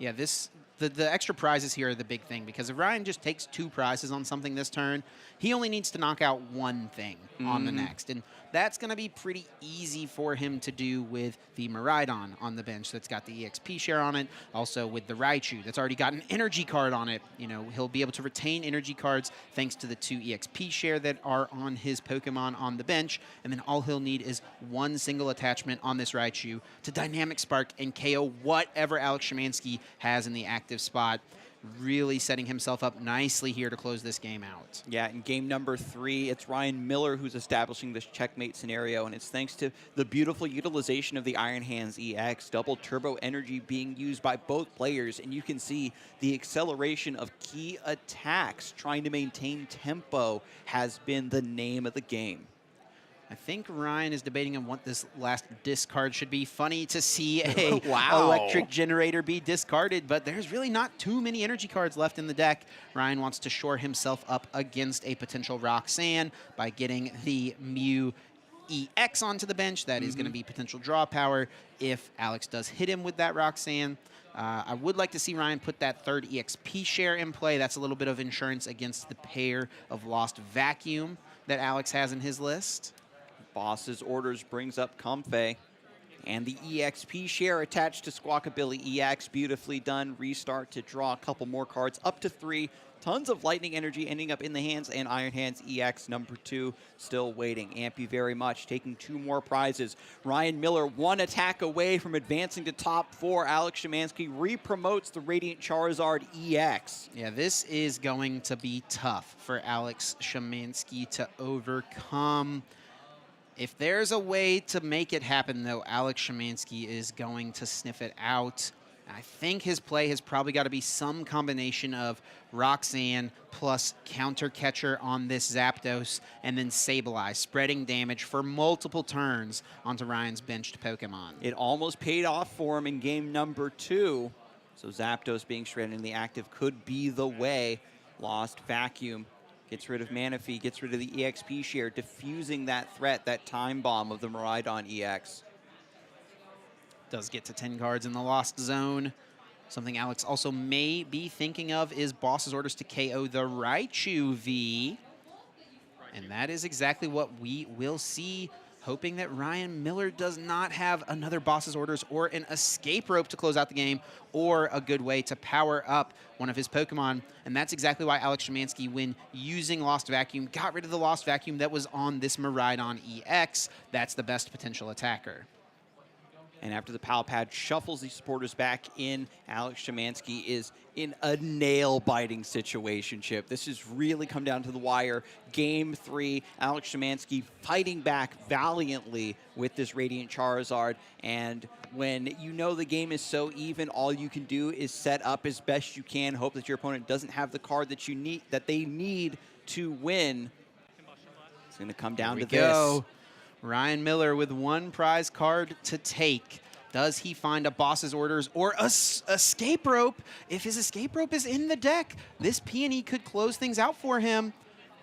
Yeah, the extra prizes here are the big thing, because if Ryan just takes 2 prizes on something this turn, he only needs to knock out 1 thing on the next. And that's going to be pretty easy for him to do with the Miraidon on the bench that's got the EXP share on it. Also with the Raichu that's already got an energy card on it. You know, he'll be able to retain energy cards thanks to the 2 EXP share that are on his Pokemon on the bench. And then all he'll need is 1 single attachment on this Raichu to Dynamic Spark and KO whatever Alex Szymanski has in the active spot. Really setting himself up nicely here to close this game out.
Yeah, in game number 3, it's Ryan Miller who's establishing this checkmate scenario, and it's thanks to the beautiful utilization of the Iron Hands EX, double turbo energy being used by both players, and you can see the acceleration of key attacks. Trying to maintain tempo has been the name of the game.
I think Ryan is debating on what this last discard should be. Funny to see a
Wow.
electric generator be discarded, but there's really not too many energy cards left in the deck. Ryan wants to shore himself up against a potential Roxanne by getting the Mew EX onto the bench. That is going to be potential draw power if Alex does hit him with that Roxanne. I would like to see Ryan put that 3rd EXP share in play. That's a little bit of insurance against the pair of Lost Vacuum that Alex has in his list.
Boss's orders brings up Comfey. And the EXP share attached to Squawkabilly EX. Beautifully done. Restart to draw a couple more cards, up to 3. Tons of lightning energy ending up in the hands, and Iron Hands EX number 2 still waiting. Ampy very much taking 2 more prizes. Ryan Miller 1 attack away from advancing to top 4. Alex Szymanski re-promotes the Radiant Charizard EX.
Yeah, this is going to be tough for Alex Szymanski to overcome. If there's a way to make it happen, though, Alex Szymanski is going to sniff it out. I think his play has probably got to be some combination of Roxanne plus counter catcher on this Zapdos and then Sableye, spreading damage for multiple turns onto Ryan's benched Pokemon.
It almost paid off for him in game number 2. So Zapdos being shredded in the active could be the way. Lost Vacuum gets rid of Manaphy, gets rid of the EXP share, diffusing that threat, that time bomb of the Miraidon EX.
Does get to 10 cards in the Lost Zone. Something Alex also may be thinking of is boss's orders to KO the Raichu V. And that is exactly what we will see, hoping that Ryan Miller does not have another boss's orders or an escape rope to close out the game, or a good way to power up one of his Pokemon. And that's exactly why Alex Szymanski, when using Lost Vacuum, got rid of the Lost Vacuum that was on this Miraidon EX. That's the best potential attacker.
And after the Pal Pad shuffles these supporters back in, Alex Szymanski is in a nail-biting situation, Chip. This has really come down to the wire. Game 3, Alex Szymanski fighting back valiantly with this Radiant Charizard. And when you know the game is so even, all you can do is set up as best you can, hope that your opponent doesn't have the card that they need to win. It's going to come down to this.
Ryan Miller with one prize card to take. Does he find a boss's orders or a escape rope? If his escape rope is in the deck, this Peony could close things out for him.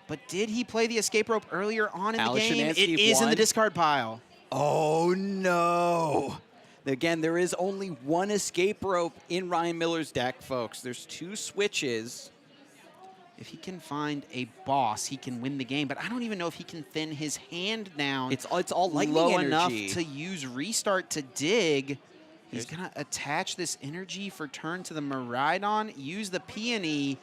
But did he play the escape rope earlier on in the game? It is in the discard pile.
Oh, no. Again, there is only one escape rope in Ryan Miller's deck, folks. There's 2 switches.
If he can find a boss, he can win the game. But I don't even know if he can thin his hand down.
It's all lightning
low
energy.
enough to use Restart to dig. He's going to attach this energy for turn to the Miraidon, use the Peony.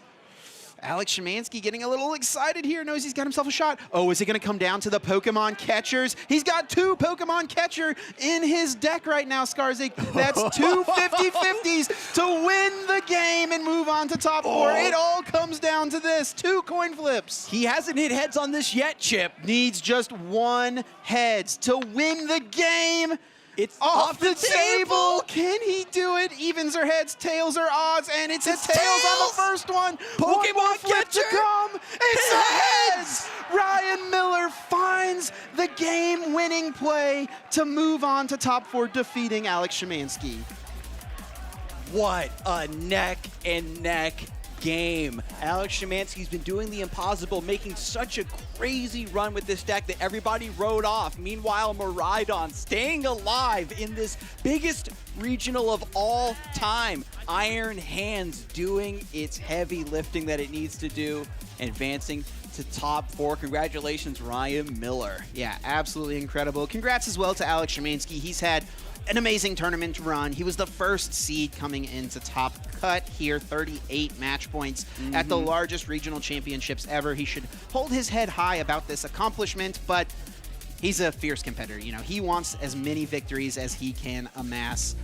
Alex Szymanski getting a little excited here, knows he's got himself a shot. Oh, is it going to come down to the Pokemon catchers? He's got 2 Pokemon catcher in his deck right now, Skarzik. That's 2 50-50s to win the game and move on to top 4. It all comes down to this, 2 coin flips.
He hasn't hit heads on this yet, Chip.
Needs just 1 heads to win the game.
It's
off the table. Can he do it? Evens or heads, tails or odds, and it's a tails on the first one.
Pokemon
flip to come. It's a heads. Ryan Miller finds the game-winning play to move on to top 4, defeating Alex Szymanski.
What a neck-and-neck game. Alex Szymanski's been doing the impossible, making such a crazy run with this deck that everybody wrote off. Meanwhile, Miraidon staying alive in this biggest regional of all time. Iron Hands doing its heavy lifting that it needs to do, advancing to top 4. Congratulations, Ryan Miller.
Yeah, absolutely incredible. Congrats as well to Alex Szymanski. He's had an amazing tournament run. He was the first seed coming into top cut here, 38 match points at the largest regional championships ever. He should hold his head high about this accomplishment, but he's a fierce competitor. You know, he wants as many victories as he can amass.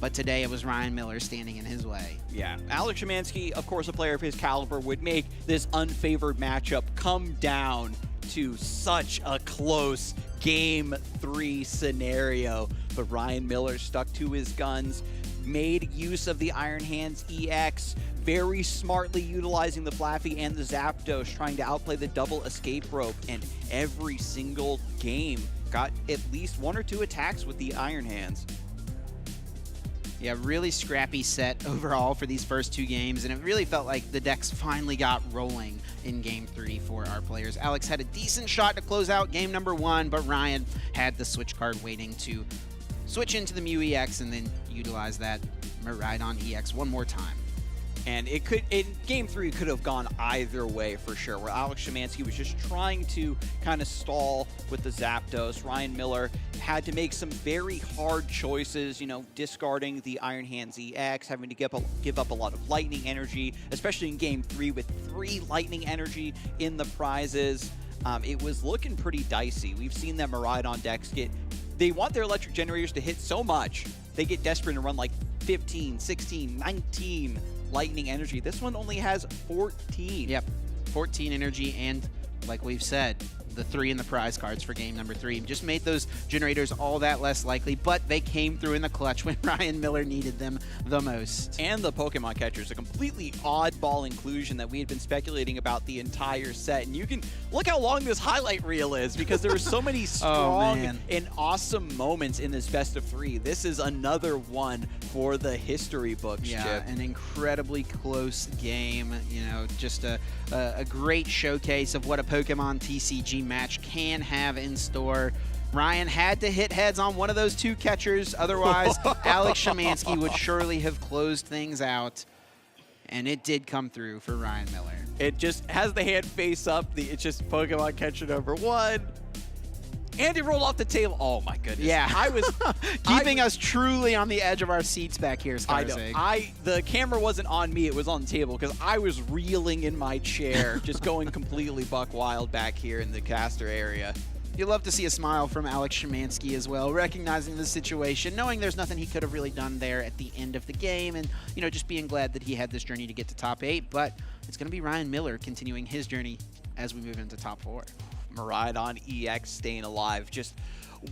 But today it was Ryan Miller standing in his way.
Yeah, Alex Szymanski, of course, a player of his caliber, would make this unfavored matchup come down to such a close Game 3 scenario. But Ryan Miller stuck to his guns, made use of the Iron Hands EX, very smartly utilizing the Flaffy and the Zapdos, trying to outplay the double escape rope, and every single game got at least 1 or 2 attacks with the Iron Hands.
Yeah, really scrappy set overall for these first 2 games, and it really felt like the decks finally got rolling in Game 3 for our players. Alex had a decent shot to close out game number 1, but Ryan had the switch card waiting to switch into the Mew EX and then utilize that Miraidon EX one more time.
And it could, in Game 3, could have gone either way for sure, where Alex Szymanski was just trying to kind of stall with the Zapdos. Ryan Miller had to make some very hard choices, you know, discarding the Iron Hands EX, having to give up a lot of lightning energy, especially in Game 3 with 3 lightning energy in the prizes. It was looking pretty dicey. We've seen that Miraidon decks they want their electric generators to hit so much, they get desperate and run like 15, 16, 19 lightning energy. This one only has 14.
Yep, 14 energy, and like we've said, the 3 in the prize cards for game number 3 just made those generators all that less likely, but they came through in the clutch when Ryan Miller needed them the most.
And the Pokemon catchers, a completely oddball inclusion that we had been speculating about the entire set. And you can look how long this highlight reel is, because there were so many strong and awesome moments in this best of 3. This is another one for the history books,
Yeah,
Chip.
an incredibly close game. You know, just a great showcase of what a Pokemon TCG match can have in store. Ryan had to hit heads on one of those two catchers. Otherwise, Alex Szymanski would surely have closed things out. And it did come through for Ryan Miller.
It just has the hand face up. It's just Pokemon catcher number 1. And he rolled off the table. Oh, my goodness.
Yeah.
I was
keeping us truly on the edge of our seats back here, Skarzig.
I know. The camera wasn't on me. It was on the table because I was reeling in my chair, just going completely buck wild back here in the caster area.
You love to see a smile from Alex Szymanski as well, recognizing the situation, knowing there's nothing he could have really done there at the end of the game, and just being glad that he had this journey to get to top 8. But it's going to be Ryan Miller continuing his journey as we move into top 4.
Miraidon EX staying alive. Just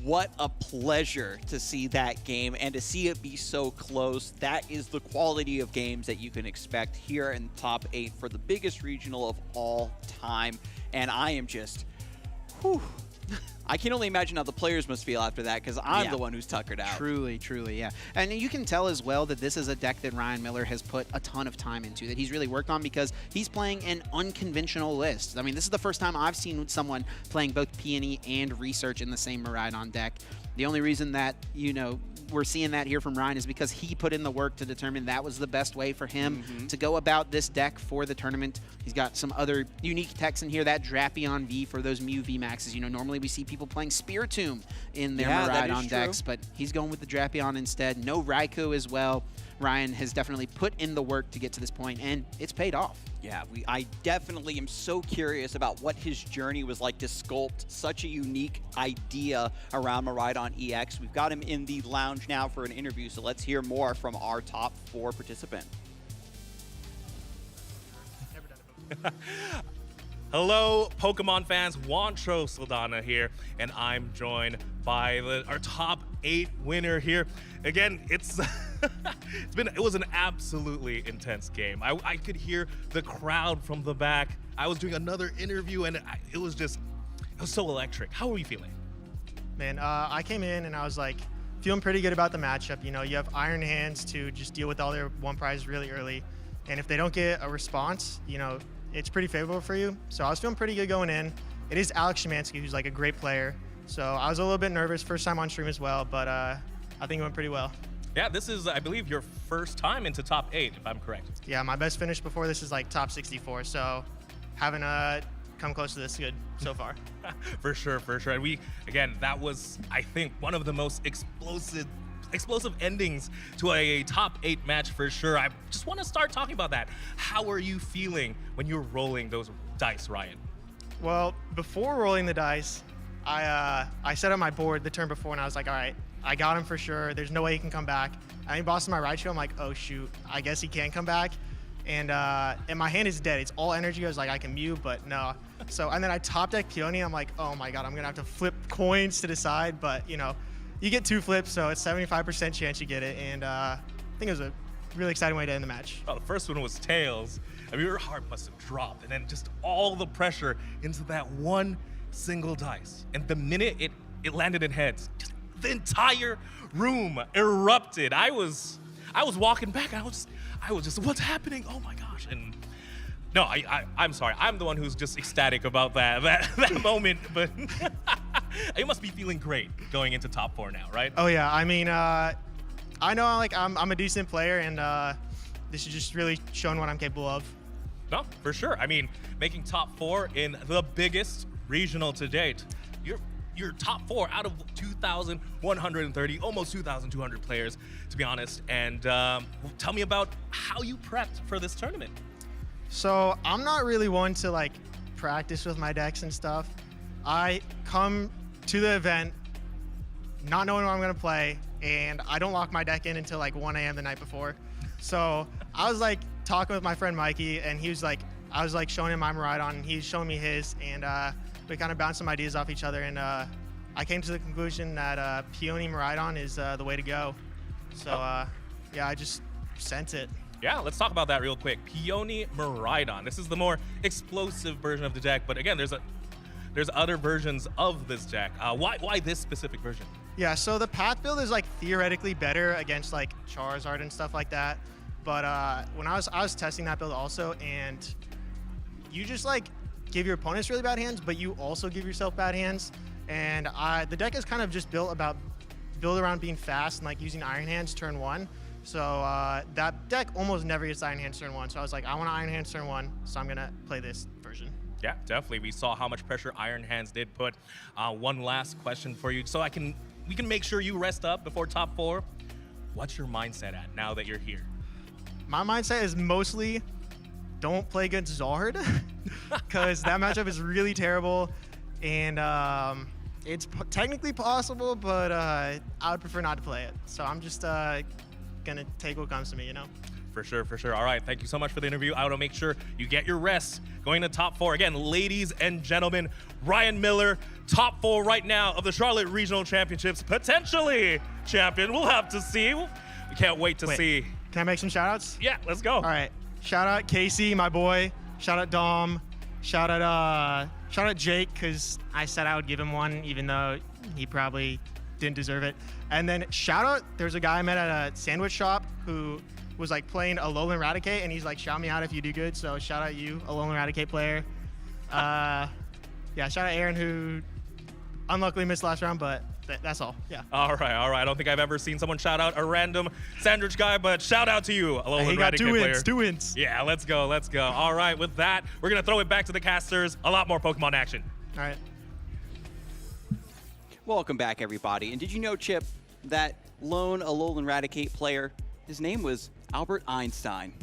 what a pleasure to see that game and to see it be so close. That is the quality of games that you can expect here in top 8 for the biggest regional of all time. And I am just, whew. I can only imagine how the players must feel after that because I'm the one who's tuckered out.
Truly, truly, yeah. And you can tell as well that this is a deck that Ryan Miller has put a ton of time into, that he's really worked on because he's playing an unconventional list. I mean, this is the first time I've seen someone playing both Peony and Research in the same Miraidon deck. The only reason that, we're seeing that here from Ryan is because he put in the work to determine that was the best way for him to go about this deck for the tournament. He's got some other unique techs in here, that Drapion V for those Mew VMAXs. Normally we see people playing Spiritomb in their Miraidon decks, but he's going with the Drapion instead. No Raikou as well. Ryan has definitely put in the work to get to this point, and it's paid off.
Yeah, I definitely am so curious about what his journey was like to sculpt such a unique idea around Miraidon EX. We've got him in the lounge now for an interview, so let's hear more from our top 4 participant.
Hello, Pokemon fans. Juancho Saldana here, and I'm joined by our top 8 winner here. Again, it was an absolutely intense game. I could hear the crowd from the back. I was doing another interview, and it was so electric. How are you feeling?
Man, I came in and I was like feeling pretty good about the matchup. You have Iron Hands to just deal with all their one prize really early, and if they don't get a response, it's pretty favorable for you. So I was feeling pretty good going in. It is Alex Szymanski, who's like a great player. So I was a little bit nervous, first time on stream as well, but I think it went pretty well.
Yeah, this is, I believe, your first time into top 8, if I'm correct.
Yeah, my best finish before this is like top 64, so haven't come close to this good so far.
For sure. And that was, I think, one of the most explosive endings to a top 8 match for sure. I just want to start talking about that. How are you feeling when you're rolling those dice, Ryan?
Well, before rolling the dice, I set up my board the turn before, and I was like, all right, I got him for sure. There's no way he can come back. I think boss in my Raichu, I'm like, oh shoot, I guess he can come back. And my hand is dead. It's all energy. I was like, I can Mew, but no. So, and then I top deck Peony. I'm like, oh my God, I'm gonna have to flip coins to decide, but you get 2 flips, so it's 75% chance you get it. And I think it was a really exciting way to end the match.
Well, the first one was tails. I mean, your heart must have dropped, and then just all the pressure into that one single dice. And the minute it landed in heads, just the entire room erupted. I was walking back, and I was just, what's happening? Oh my gosh! And no, I'm sorry. I'm the one who's just ecstatic about that moment. But you must be feeling great going into top 4 now, right?
Oh yeah. I mean, I know I'm a decent player, and this is just really showing what I'm capable of.
No, for sure. I mean, making top 4 in the biggest regional to date. You're top 4 out of 2,130, almost 2,200 players, to be honest. And tell me about how you prepped for this tournament.
So I'm not really one to practice with my decks and stuff. I come to the event not knowing what I'm gonna play, and I don't lock my deck in until 1 a.m. the night before. So I was talking with my friend Mikey, and I was showing him my Miraidon, and he's showing me his, and we kind of bounced some ideas off each other, and I came to the conclusion that Peony Miraidon is the way to go. So yeah, I just sent it.
Yeah, let's talk about that real quick. Peony Miraidon. This is the more explosive version of the deck, but again, there's other versions of this deck. Why this specific version?
Yeah, so the path build is theoretically better against Charizard and stuff like that. But when I was testing that build also, and you just give your opponents really bad hands, but you also give yourself bad hands. and the deck is kind of just built around being fast and like using Iron Hands turn 1. So that deck almost never gets Iron Hands turn 1. So I was like, I want Iron Hands turn 1, so I'm gonna play this version.
Yeah, definitely. We saw how much pressure Iron Hands did put. One last question for you, so we can make sure you rest up before top 4. What's your mindset at now that you're here?
My mindset is mostly don't play against Zard, because that matchup is really terrible, and it's technically possible, but I would prefer not to play it. So I'm just gonna take what comes to me, you know?
For sure, for sure. All right, thank you so much for the interview. I want to make sure you get your rest going to top 4. Again, ladies and gentlemen, Ryan Miller, top 4 right now of the Charlotte Regional Championships, potentially champion. We'll have to see. We can't wait to see.
Can I make some shout outs?
Yeah, let's go.
All right. Shout out Casey, my boy. Shout out Dom. Shout out Jake, because I said I would give him one, even though he probably didn't deserve it. And then shout out, there's a guy I met at a sandwich shop who was like playing Alolan Raticate, and he's like, shout me out if you do good. So shout out you, Alolan Raticate player. Yeah, shout out Aaron, who unluckily missed last round, but that's all. Yeah.
All right. I don't think I've ever seen someone shout out a random sandwich guy, but shout out to you, Alolan
He got
Raticate
two
player.
wins, 2 wins.
Yeah, let's go. All right, with that, we're going to throw it back to the casters. A lot more Pokemon action.
All right.
Welcome back, everybody. And did you know, Chip, that lone Alolan Raticate player, his name was Albert Einstein.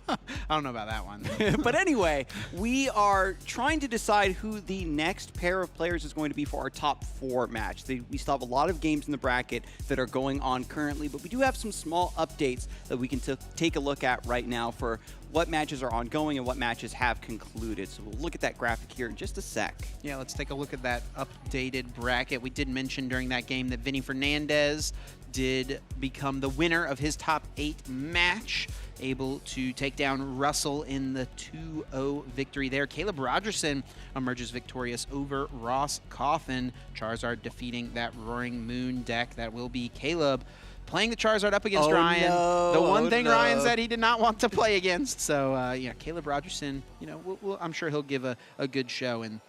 I don't know about that one.
But anyway, we are trying to decide who the next pair of players is going to be for our top 4 match. We still have a lot of games in the bracket that are going on currently, but we do have some small updates that we can take a look at right now for what matches are ongoing and what matches have concluded. So we'll look at that graphic here in just a sec.
Yeah, let's take a look at that updated bracket. We did mention during that game that Vinny Fernandez did become the winner of his top 8 match, able to take down Russell in the 2-0 victory there. Caleb Rogerson emerges victorious over Ross Coffin. Charizard defeating that Roaring Moon deck. That will be Caleb playing the Charizard up against Ryan.
No,
the one thing
no.
Ryan said he did not want to play against. So, yeah, Caleb Rogerson, you know, I'm sure he'll give a good show, and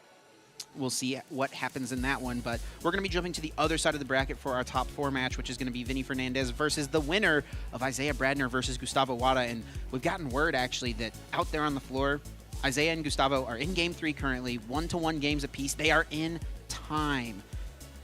we'll see what happens in that one. But we're going to be jumping to the other side of the bracket for our top 4 match, which is going to be Vinny Fernandez versus the winner of Isaiah Bradner versus Gustavo Wada. And we've gotten word, actually, that out there on the floor, Isaiah and Gustavo are in Game 3 currently, 1-1 games apiece. They are in time.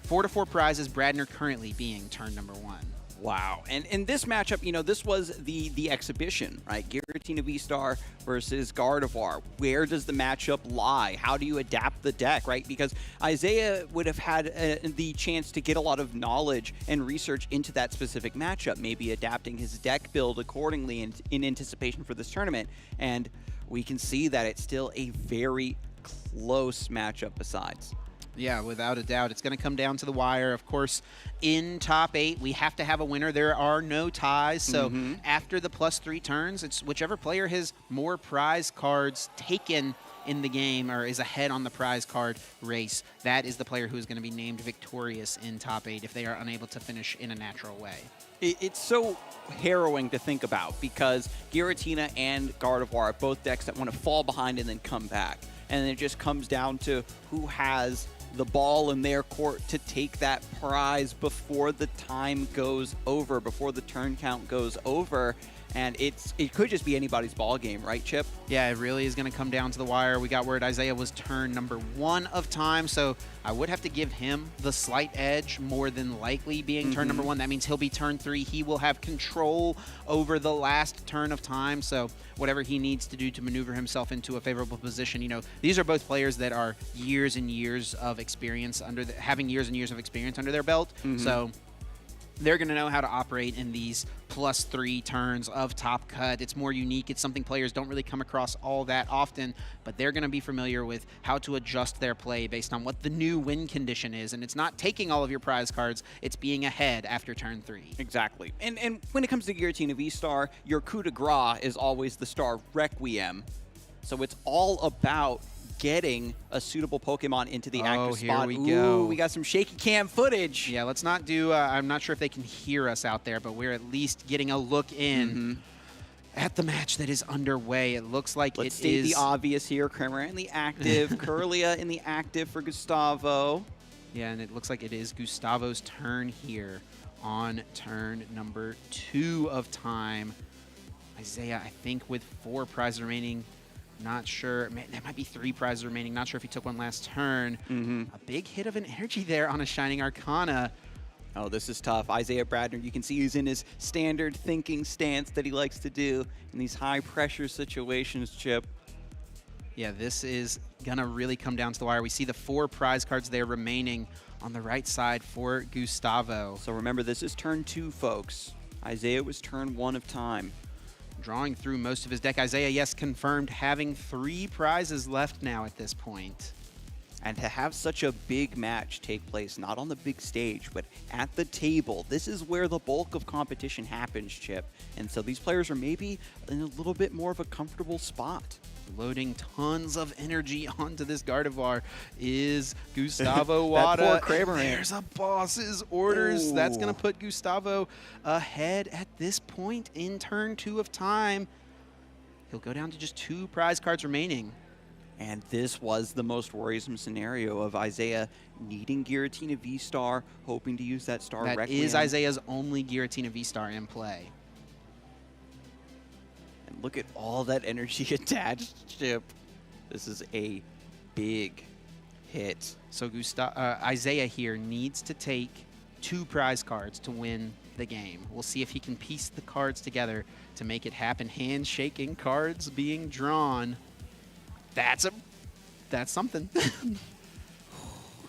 4-4 prizes, Bradner currently being turn number 1.
Wow. And in this matchup, you know, this was the exhibition, right? Giratina V-Star versus Gardevoir. Where does the matchup lie? How do you adapt the deck, right? Because Isaiah would have had the chance to get a lot of knowledge and research into that specific matchup, maybe adapting his deck build accordingly in anticipation for this tournament. And we can see that it's still a very close matchup besides.
Yeah, without a doubt. It's going to come down to the wire. Of course, in top 8, we have to have a winner. There are no ties. So after the +3 turns, it's whichever player has more prize cards taken in the game or is ahead on the prize card race, that is the player who is going to be named victorious in top 8 if they are unable to finish in a natural way.
It's so harrowing to think about because Giratina and Gardevoir are both decks that want to fall behind and then come back. And it just comes down to who has the ball in their court to take that prize before the time goes over, before the turn count goes over. And it could just be anybody's ball game, right, Chip?
Yeah, it really is going to come down to the wire. We got word Isaiah was turn number 1 of time, so I would have to give him the slight edge, more than likely being turn number 1. That means he'll be turn 3. He will have control over the last turn of time, so whatever he needs to do to maneuver himself into a favorable position. You know, these are both players that are years and years of experience having years and years of experience under their belt. So they're going to know how to operate in these +3 turns of Top Cut. It's more unique. It's something players don't really come across all that often, but they're going to be familiar with how to adjust their play based on what the new win condition is. And it's not taking all of your prize cards, it's being ahead after turn 3.
Exactly. And when it comes to Giratina V-Star, your coup de grace is always the Star Requiem. So it's all about getting a suitable Pokemon into the active spot.
Here we go.
We got some shaky cam footage.
Yeah, let's not do, I'm not sure if they can hear us out there, but we're at least getting a look in at the match that is underway. It looks like
Let's state the obvious here. Cramorant in the active, Curlia in the active for Gustavo.
Yeah, and it looks like it is Gustavo's turn here on turn number 2 of time. Isaiah, I think, with 4 prizes remaining. Not sure. There might be 3 prizes remaining. Not sure if he took one last turn. A big hit of an energy there on a Shining Arcana.
Oh, this is tough. Isaiah Bradner, you can see he's in his standard thinking stance that he likes to do in these high-pressure situations, Chip.
Yeah, this is going to really come down to the wire. We see the 4 prize cards there remaining on the right side for Gustavo.
So remember, this is turn 2, folks. Isaiah was turn 1 of time.
Drawing through most of his deck. Isaiah, yes, confirmed having 3 prizes left now at this point.
And to have such a big match take place, not on the big stage, but at the table, this is where the bulk of competition happens, Chip. And so these players are maybe in a little bit more of a comfortable spot.
Loading tons of energy onto this Gardevoir is Gustavo Wada.
That poor Kramer.
There's a boss's orders. Ooh. That's going to put Gustavo ahead at this point in turn 2 of time. He'll go down to just 2 prize cards remaining.
And this was the most worrisome scenario of Isaiah needing Giratina V-Star, hoping to use that Star Requiem.
That is Isaiah's only Giratina V-Star in play.
And look at all that energy attached, Chip. This is a big hit.
So Isaiah here needs to take 2 prize cards to win the game. We'll see if he can piece the cards together to make it happen. Handshaking cards being drawn. That's something.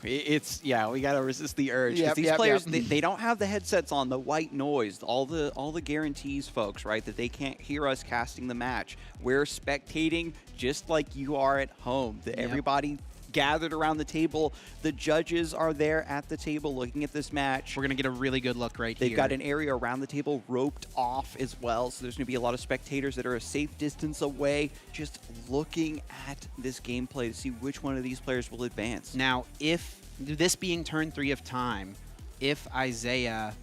Yeah, we gotta resist the urge. These players, they don't have the headsets on, the white noise, all the guarantees, folks, right? That they can't hear us casting the match. We're spectating just like you are at home. Everybody gathered around the table. The judges are there at the table looking at this match.
We're going to get a really good look right here.
They've got an area around the table roped off as well, so there's going to be a lot of spectators that are a safe distance away just looking at this gameplay to see which one of these players will advance.
Now, if this being turn 3 of time, if Isaiah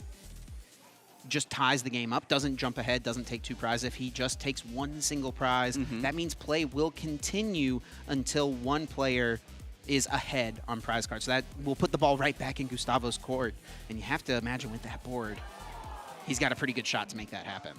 just ties the game up, doesn't jump ahead, doesn't take 2 prizes, if he just takes 1 single prize, that means play will continue until one player is ahead on prize cards. So that will put the ball right back in Gustavo's court. And you have to imagine with that board, he's got a pretty good shot to make that happen.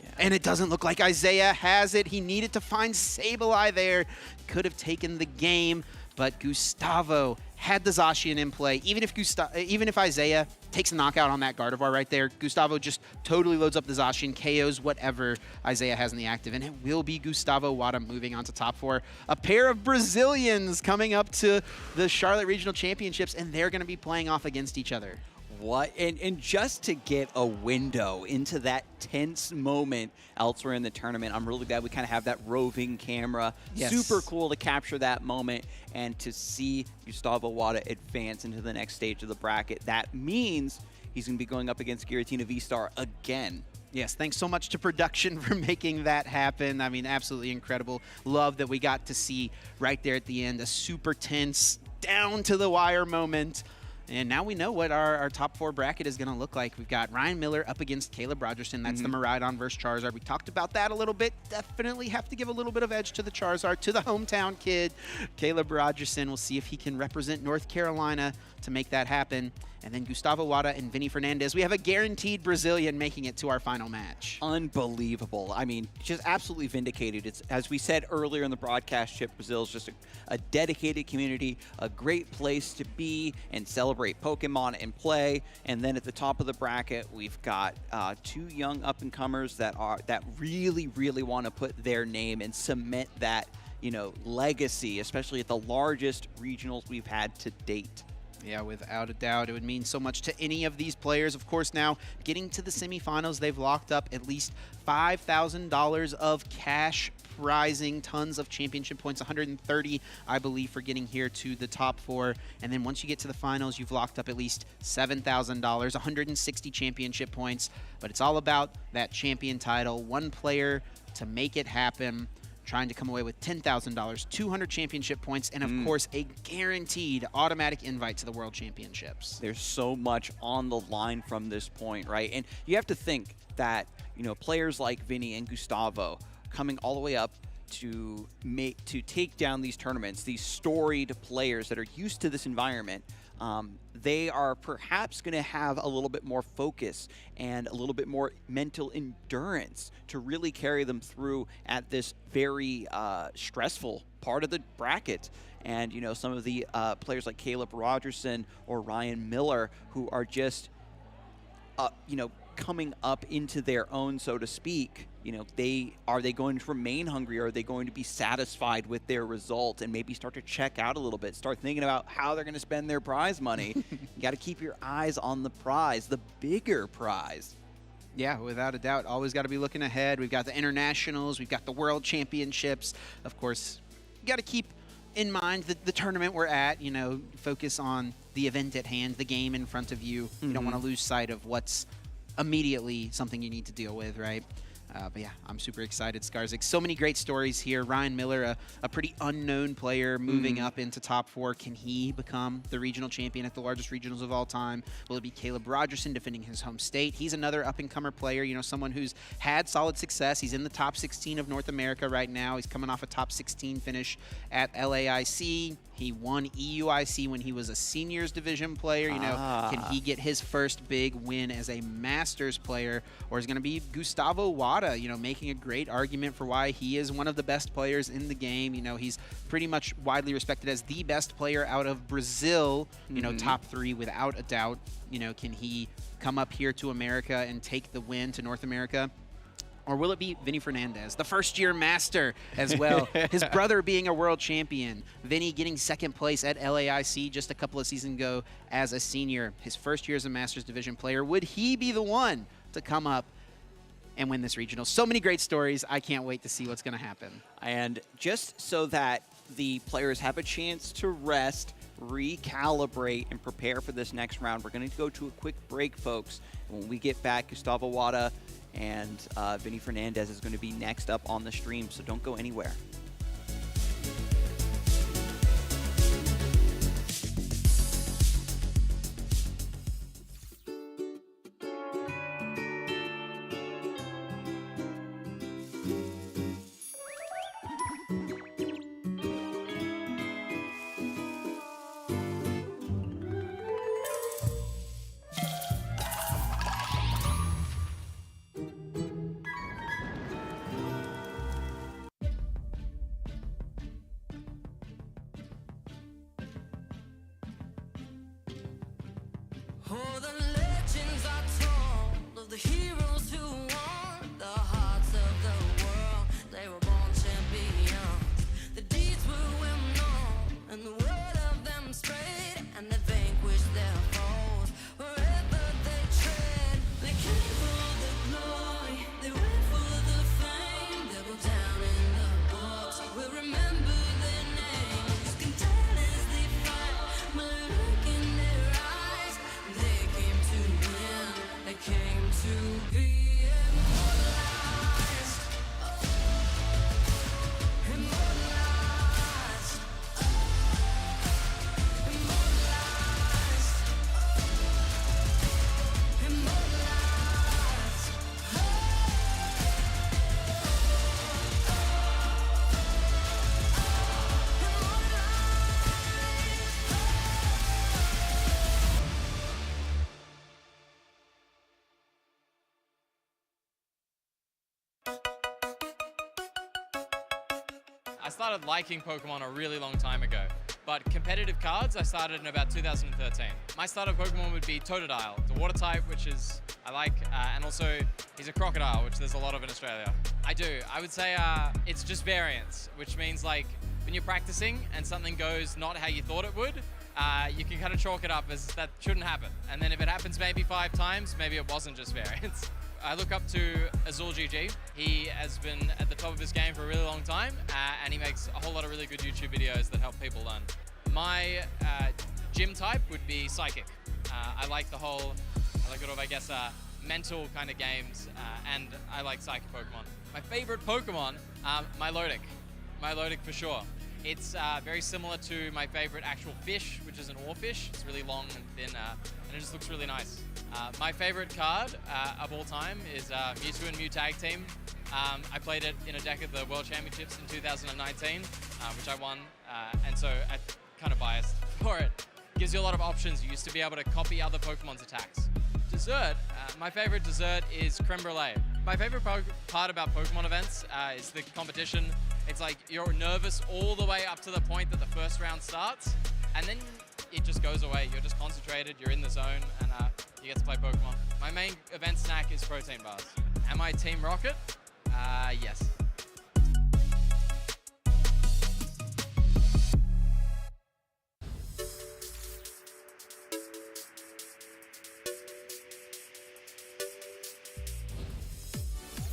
Yeah. And it doesn't look like Isaiah has it. He needed to find Sableye there. Could have taken the game, but Gustavo had the Zacian in play. Even if Isaiah takes a knockout on that Gardevoir right there, Gustavo just totally loads up the Zacian, KOs whatever Isaiah has in the active, and it will be Gustavo Wada moving on to top 4. A pair of Brazilians coming up to the Charlotte Regional Championships, and they're going to be playing off against each other.
What? And just to get a window into that tense moment elsewhere in the tournament, I'm really glad we kind of have that roving camera.
Yes.
Super cool to capture that moment and to see Gustavo Wada advance into the next stage of the bracket. That means he's going to be going up against Giratina V-Star again.
Yes, thanks so much to production for making that happen. I mean, absolutely incredible. Love that we got to see right there at the end a super tense, down to the wire moment. And now we know what our top 4 bracket is going to look like. We've got Ryan Miller up against Caleb Rogerson. That's the Miraidon versus Charizard. We talked about that a little bit. Definitely have to give a little bit of edge to the Charizard, to the hometown kid. Caleb Rogerson. We'll see if he can represent North Carolina to make that happen. And then Gustavo Wada and Vinny Fernandez. We have a guaranteed Brazilian making it to our final match.
Unbelievable. I mean, just absolutely vindicated. It's, as we said earlier in the broadcast, Chip, Brazil is just a dedicated community, a great place to be and celebrate Pokemon and play. And then at the top of the bracket, we've got 2 young up-and-comers that really, really want to put their name and cement that, legacy, especially at the largest regionals we've had to date.
Yeah, without a doubt. It would mean so much to any of these players. Of course, now getting to the semifinals, they've locked up at least $5,000 of cash prizing, tons of championship points, 130, I believe, for getting here to the top 4. And then once you get to the finals, you've locked up at least $7,000, 160 championship points. But it's all about that champion title. One player to make it happen, trying to come away with $10,000, 200 championship points, and of course, a guaranteed automatic invite to the World Championships.
There's so much on the line from this point, right? And you have to think that, players like Vinny and Gustavo coming all the way up, to take down these tournaments, these storied players that are used to this environment, they are perhaps going to have a little bit more focus and a little bit more mental endurance to really carry them through at this very stressful part of the bracket. And, you know, some of the players like Caleb Rogerson or Ryan Miller, who are just, you know, coming up into their own, so to speak. You know, are they going to remain hungry, or are they going to be satisfied with their result and maybe start to check out a little bit, start thinking about how they're going to spend their prize money? You got to keep your eyes on the prize, the bigger prize.
Yeah, without a doubt. Always got to be looking ahead. We've got the internationals, we've got the world championships. Of course, you got to keep in mind the tournament we're at, you know, focus on the event at hand, the game in front of you. You don't want to lose sight of what's immediately something you need to deal with, right? But yeah, I'm super excited, Skarzik. So many great stories here. Ryan Miller, a pretty unknown player moving up into top 4. Can he become the regional champion at the largest regionals of all time? Will it be Caleb Rogerson defending his home state? He's another up-and-comer player, you know, someone who's had solid success. He's in the top 16 of North America right now. He's coming off a top 16 finish at LAIC. He won EUIC when he was a seniors division player. You know, can he get his first big win as a Masters player, or is it going to be Gustavo Wada, you know, making a great argument for why he is one of the best players in the game. You know, he's pretty much widely respected as the best player out of Brazil, you know, top 3 without a doubt. You know, can he come up here to America and take the win to North America? Or will it be Vinny Fernandez, the first-year master as well, his brother being a world champion, Vinny getting second place at LAIC just a couple of seasons ago as a senior, his first year as a Masters Division player. Would he be the one to come up and win this regional? So many great stories. I can't wait to see what's going to happen.
And just so that the players have a chance to rest, recalibrate, and prepare for this next round, we're going to go to a quick break, folks. And when we get back, Gustavo Wada and Vinny Fernandez is going to be next up on the stream, so don't go anywhere.
Oh, the legends are told of the heroes who won the hearts of the world. They were born champions. The deeds were well known, and the word of them spread, and they vanquished their foes wherever they tread. They came for the glory, they went for the fame. They go down in the books. We'll remember their names. You can tell as they fight, but look in their eyes. They came to win, they came to be immortalized. Immortalized. Immortalized. Immortalized.
I started liking Pokemon a really long time ago, but competitive cards I started in about 2013. My starter Pokemon would be Totodile, the water type, which is I like, and also he's a crocodile, which there's a lot of in Australia. I do. I would say it's just variance, which means like when you're practicing and something goes not how you thought it would, you can kind of chalk it up as that shouldn't happen. And then if it happens maybe 5 times, maybe it wasn't just variance. I look up to Azul GG. He has been at the top of his game for a really long time, and he makes a whole lot of really good YouTube videos that help people learn. My gym type would be Psychic. I like the whole, mental kind of games, and I like Psychic Pokemon. My favorite Pokemon, Milotic. Milotic for sure. It's very similar to my favorite actual fish, which is an oarfish. It's really long and thin, and it just looks really nice. My favorite card of all time is Mewtwo and Mew Tag Team. I played it in a deck at the World Championships in 2019, which I won, and so I'm kind of biased for it. Gives you a lot of options. You used to be able to copy other Pokemon's attacks. Dessert. My favorite dessert is creme brulee. My favorite part about Pokemon events is the competition. It's like you're nervous all the way up to the point that the first round starts, and then it just goes away. You're just concentrated, you're in the zone, and you get to play Pokemon. My main event snack is protein bars. Am I Team Rocket? Yes.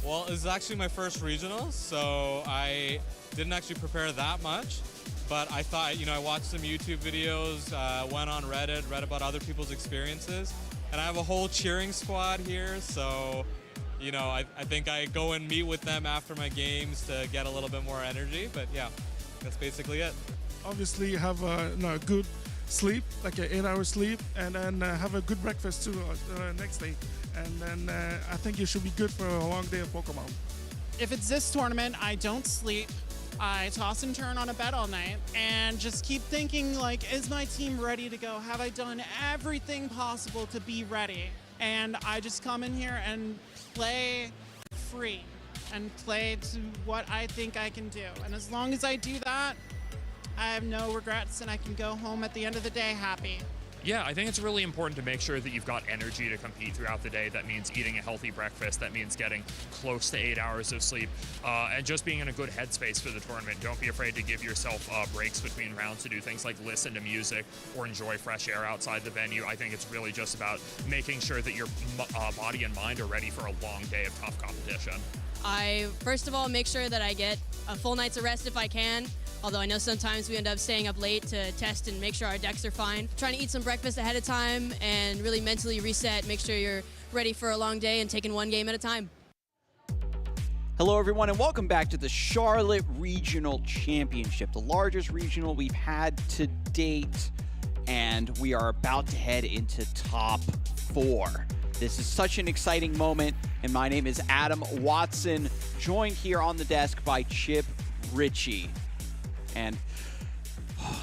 Well, this is actually my first regional, so I didn't actually prepare that much. But I thought, I watched some YouTube videos, went on Reddit, read about other people's experiences, and I have a whole cheering squad here, so, I think I go and meet with them after my games to get a little bit more energy, but yeah, that's basically it.
Obviously have a good sleep, like an 8-hour sleep, and then have a good breakfast too next day. And then I think you should be good for a long day of Pokemon.
If it's this tournament, I don't sleep. I toss and turn on a bed all night and just keep thinking, like, is my team ready to go? Have I done everything possible to be ready? And I just come in here and play free and play to what I think I can do. And as long as I do that, I have no regrets and I can go home at the end of the day happy.
Yeah, I think it's really important to make sure that you've got energy to compete throughout the day. That means eating a healthy breakfast. That means getting close to 8 hours of sleep and just being in a good headspace for the tournament. Don't be afraid to give yourself breaks between rounds to do things like listen to music or enjoy fresh air outside the venue. I think it's really just about making sure that your body and mind are ready for a long day of tough competition.
I, first of all, make sure that I get a full night's of rest if I can. Although I know sometimes we end up staying up late to test and make sure our decks are fine. Trying to eat some breakfast ahead of time and really mentally reset, make sure you're ready for a long day and taking one game at a time.
Hello everyone and welcome back to the Charlotte Regional Championship, the largest regional we've had to date, and we are about to head into top 4. This is such an exciting moment, and my name is Adam Watson, joined here on the desk by Chip Ritchie. And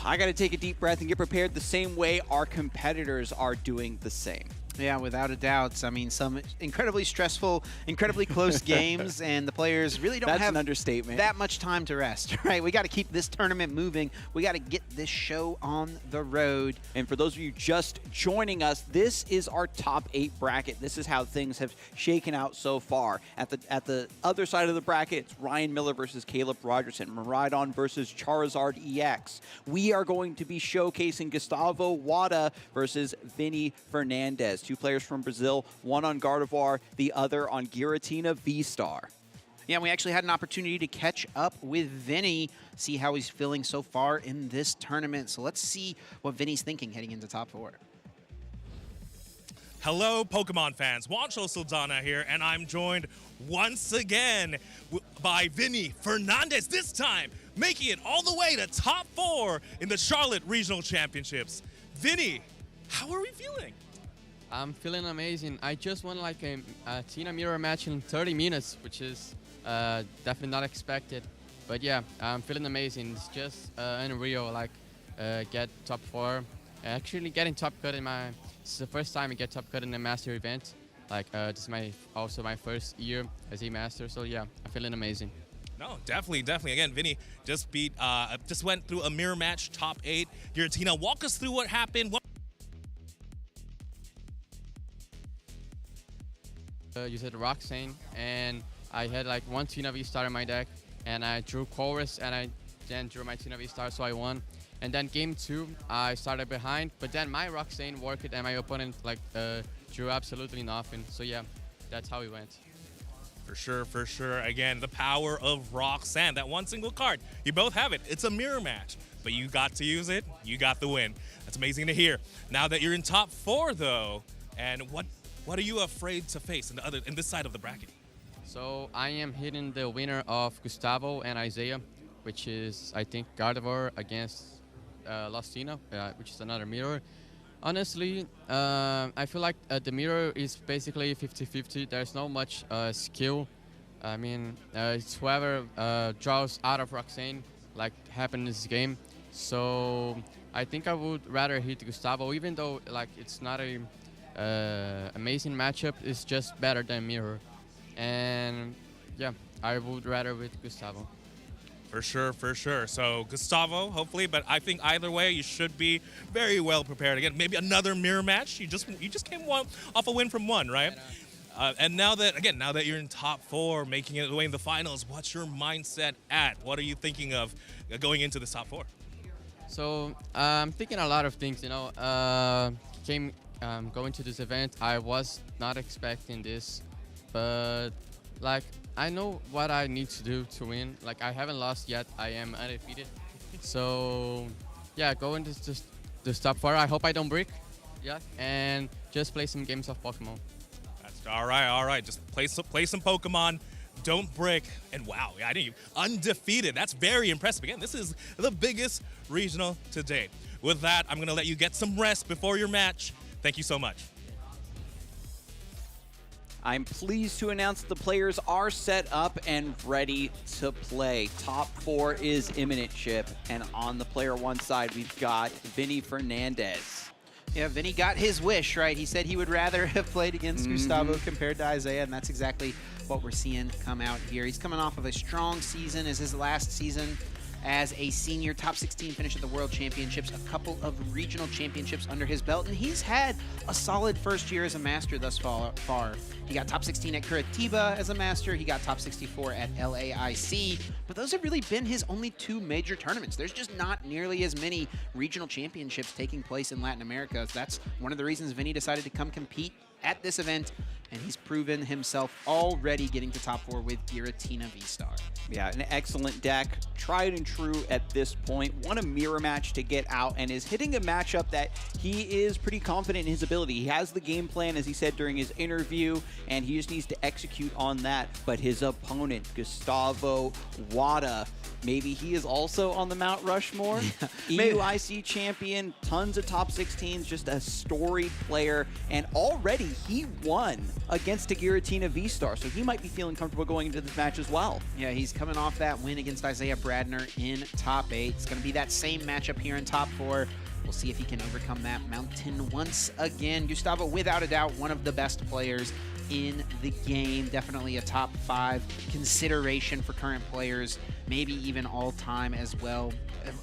I got to take a deep breath and get prepared the same way our competitors are doing the same.
Yeah, without a doubt. I mean, some incredibly stressful, incredibly close games, and the players really don't have
an understatement.
That much time to rest, right? We got to keep this tournament moving. We got to get this show on the road.
And for those of you just joining us, this is our top 8 bracket. This is how things have shaken out so far. At the other side of the bracket, it's Ryan Miller versus Caleb Rogerson, Miraidon versus Charizard EX. We are going to be showcasing Gustavo Wada versus Vinny Fernandez. 2 players from Brazil, one on Gardevoir, the other on Giratina V-Star.
Yeah, we actually had an opportunity to catch up with Vinny, see how he's feeling so far in this tournament. So let's see what Vinny's thinking heading into top 4.
Hello, Pokemon fans. Juancho Saldana here, and I'm joined once again by Vinny Fernandez, this time making it all the way to top 4 in the Charlotte Regional Championships. Vinny, how are we feeling?
I'm feeling amazing. I just won like a Tina Mirror match in 30 minutes, which is definitely not expected. But yeah, I'm feeling amazing. It's just unreal, like get top 4. Actually getting top cut this is the first time I get top cut in a master event. Like this is also my first year as a master, so yeah, I'm feeling amazing.
No, definitely. Again, Vinny just went through a mirror match, top 8. Giratina, walk us through what happened.
You said Roxanne, and I had like one Tina V-Star in my deck, and I drew Chorus, and I then drew my Tina V-Star, so I won. And then game 2, I started behind, but then my Roxanne worked, and my opponent like drew absolutely nothing. So yeah, that's how it went.
For sure. Again, the power of Roxanne, that one single card. You both have it. It's a mirror match, but you got to use it. You got the win. That's amazing to hear. Now that you're in top 4, though, and what are you afraid to face in this side of the bracket?
So I am hitting the winner of Gustavo and Isaiah, which is, I think, Gardevoir against Lustina, which is another mirror. Honestly, I feel like the mirror is basically 50-50. There's not much skill I mean, it's whoever draws out of Roxanne, like happened in this game. So I think I would rather hit Gustavo, even though like it's not a amazing matchup. It's just better than Mirror, and yeah, I would rather with Gustavo.
For sure, for sure. So Gustavo, hopefully, but I think either way, you should be very well prepared. Again, maybe another mirror match. You just came off a win from one, right? And now that you're in top 4, making it away in the finals, what's your mindset at? What are you thinking of going into this top 4?
So I'm thinking a lot of things. You know, going to this event, I was not expecting this, but like I know what I need to do to win. Like I haven't lost yet. I am undefeated. So yeah, going to this top 4. I hope I don't break. Yeah, and just play some games of Pokemon.
That's all right. Just play some Pokemon. Don't break. And wow, I didn't undefeated. That's very impressive. Again, this is the biggest regional to date. With that, I'm gonna let you get some rest before your match. Thank you so much.
I'm pleased to announce the players are set up and ready to play. Top 4 is imminent, Chip. And on the player 1 side, we've got Vinny Fernandez.
Yeah, Vinny got his wish, right? He said he would rather have played against Gustavo compared to Isaiah, and that's exactly what we're seeing come out here. He's coming off of a strong season as his last season as a senior, top 16 finish at the World Championships, a couple of regional championships under his belt, and he's had a solid first year as a master thus far. He got top 16 at Curitiba as a master, he got top 64 at LAIC, but those have really been his only 2 major tournaments. There's just not nearly as many regional championships taking place in Latin America. That's one of the reasons Vinny decided to come compete at this event, and he's proven himself already getting to top 4 with Giratina V-Star.
Yeah, an excellent deck, tried and true at this point. Won a mirror match to get out and is hitting a matchup that he is pretty confident in his ability. He has the game plan, as he said during his interview, and he just needs to execute on that. But his opponent, Gustavo Wada, maybe he is also on the Mount Rushmore. EUIC champion, tons of top 16s, just a storied player, and already he won against a Giratina V-Star, so he might be feeling comfortable going into this match as well.
Yeah, he's coming off that win against Isaiah Bradner in top 8. It's going to be that same matchup here in top 4. We'll see if he can overcome that mountain once again. Gustavo, without a doubt, one of the best players in the game. Definitely a top 5 consideration for current players, maybe even all time as well.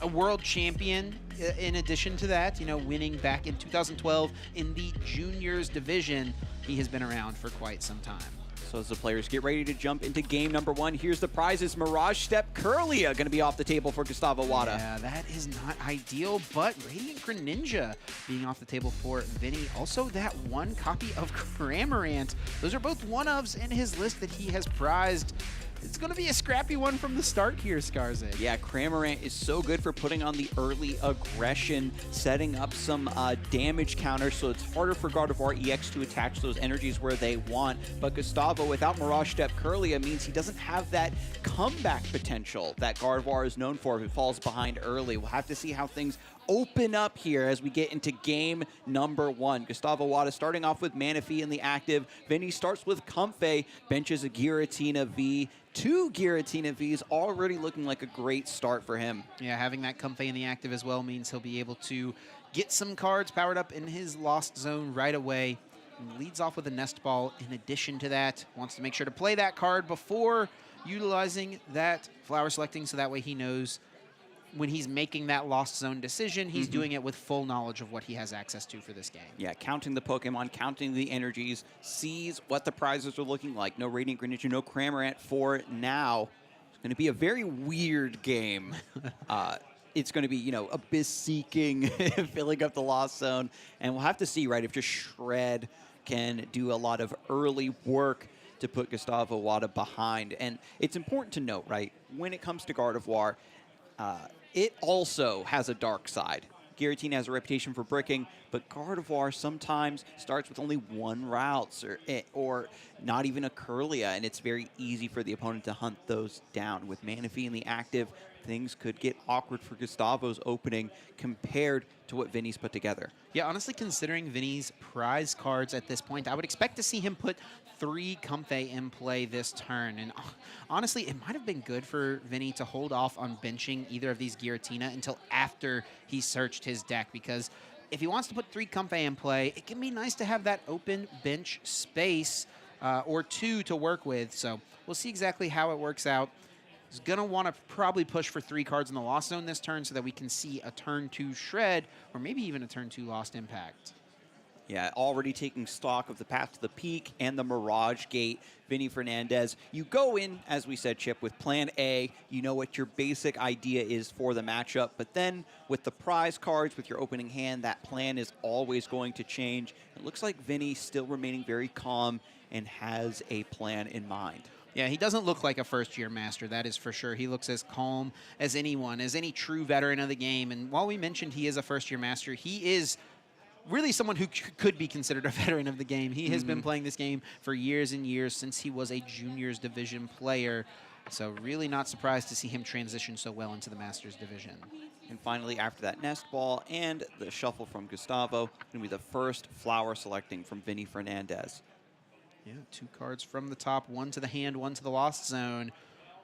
A world champion in addition to that, you know, winning back in 2012 in the juniors division. He has been around for quite some time.
So as the players get ready to jump into game number 1, here's the prizes. Mirage Step Curlia going to be off the table for Gustavo Wada.
Yeah, that is not ideal, but Radiant Greninja being off the table for Vinny. Also that 1 copy of Cramorant. Those are both one-ofs in his list that he has prized. It's going to be a scrappy one from the start here, Skarzik.
Yeah, Cramorant is so good for putting on the early aggression, setting up some damage counters, so it's harder for Gardevoir EX to attach those energies where they want. But Gustavo, without Mirage Step Curlia, means he doesn't have that comeback potential that Gardevoir is known for if it falls behind early. We'll have to see how things open up here as we get into game number 1. Gustavo Wada starting off with Manaphy in the active. Vinny starts with Comfey, benches a Giratina V. 2 Giratina Vs, already looking like a great start for him.
Yeah, having that Comfey in the active as well means he'll be able to get some cards powered up in his Lost Zone right away. And leads off with a Nest Ball. In addition to that, wants to make sure to play that card before utilizing that Flower Selecting, so that way he knows when he's making that Lost Zone decision, he's doing it with full knowledge of what he has access to for this game.
Yeah, counting the Pokemon, counting the energies, sees what the prizes are looking like. No Radiant Greninja, no Cramorant for now. It's going to be a very weird game. It's going to be, you know, Abyss Seeking, filling up the Lost Zone. And we'll have to see, right, if just Shred can do a lot of early work to put Gustavo Wada behind. And it's important to note, right, when it comes to Gardevoir, it also has a dark side. Giratina has a reputation for bricking, but Gardevoir sometimes starts with only 1 route or not even a Curlia, and it's very easy for the opponent to hunt those down. With Manaphy in the active, things could get awkward for Gustavo's opening compared to what Vinny's put together.
Yeah, honestly, considering Vinny's prize cards at this point, I would expect to see him put 3 Comfey in play this turn. And honestly, it might have been good for Vinny to hold off on benching either of these Giratina until after he searched his deck, because if he wants to put 3 Comfey in play, it can be nice to have that open bench space or 2 to work with. So we'll see exactly how it works out. He's going to want to probably push for 3 cards in the Lost Zone this turn so that we can see a turn 2 Shred or maybe even a turn 2 Lost Impact.
Yeah, already taking stock of the path to the peak and the Mirage Gate. Vinny Fernandez, you go in, as we said, Chip, with plan A. You know what your basic idea is for the matchup. But then with the prize cards, with your opening hand, that plan is always going to change. It looks like Vinny still remaining very calm and has a plan in mind.
Yeah, he doesn't look like a first-year master, that is for sure. He looks as calm as anyone, as any true veteran of the game. And while we mentioned he is a first-year master, he is really someone who could be considered a veteran of the game. He has been playing this game for years and years since he was a juniors division player. So really not surprised to see him transition so well into the Masters division.
And finally, after that nest ball and the shuffle from Gustavo, going to be the first flower selecting from Vinny Fernandez.
Yeah, 2 cards from the top, 1 to the hand, 1 to the Lost Zone.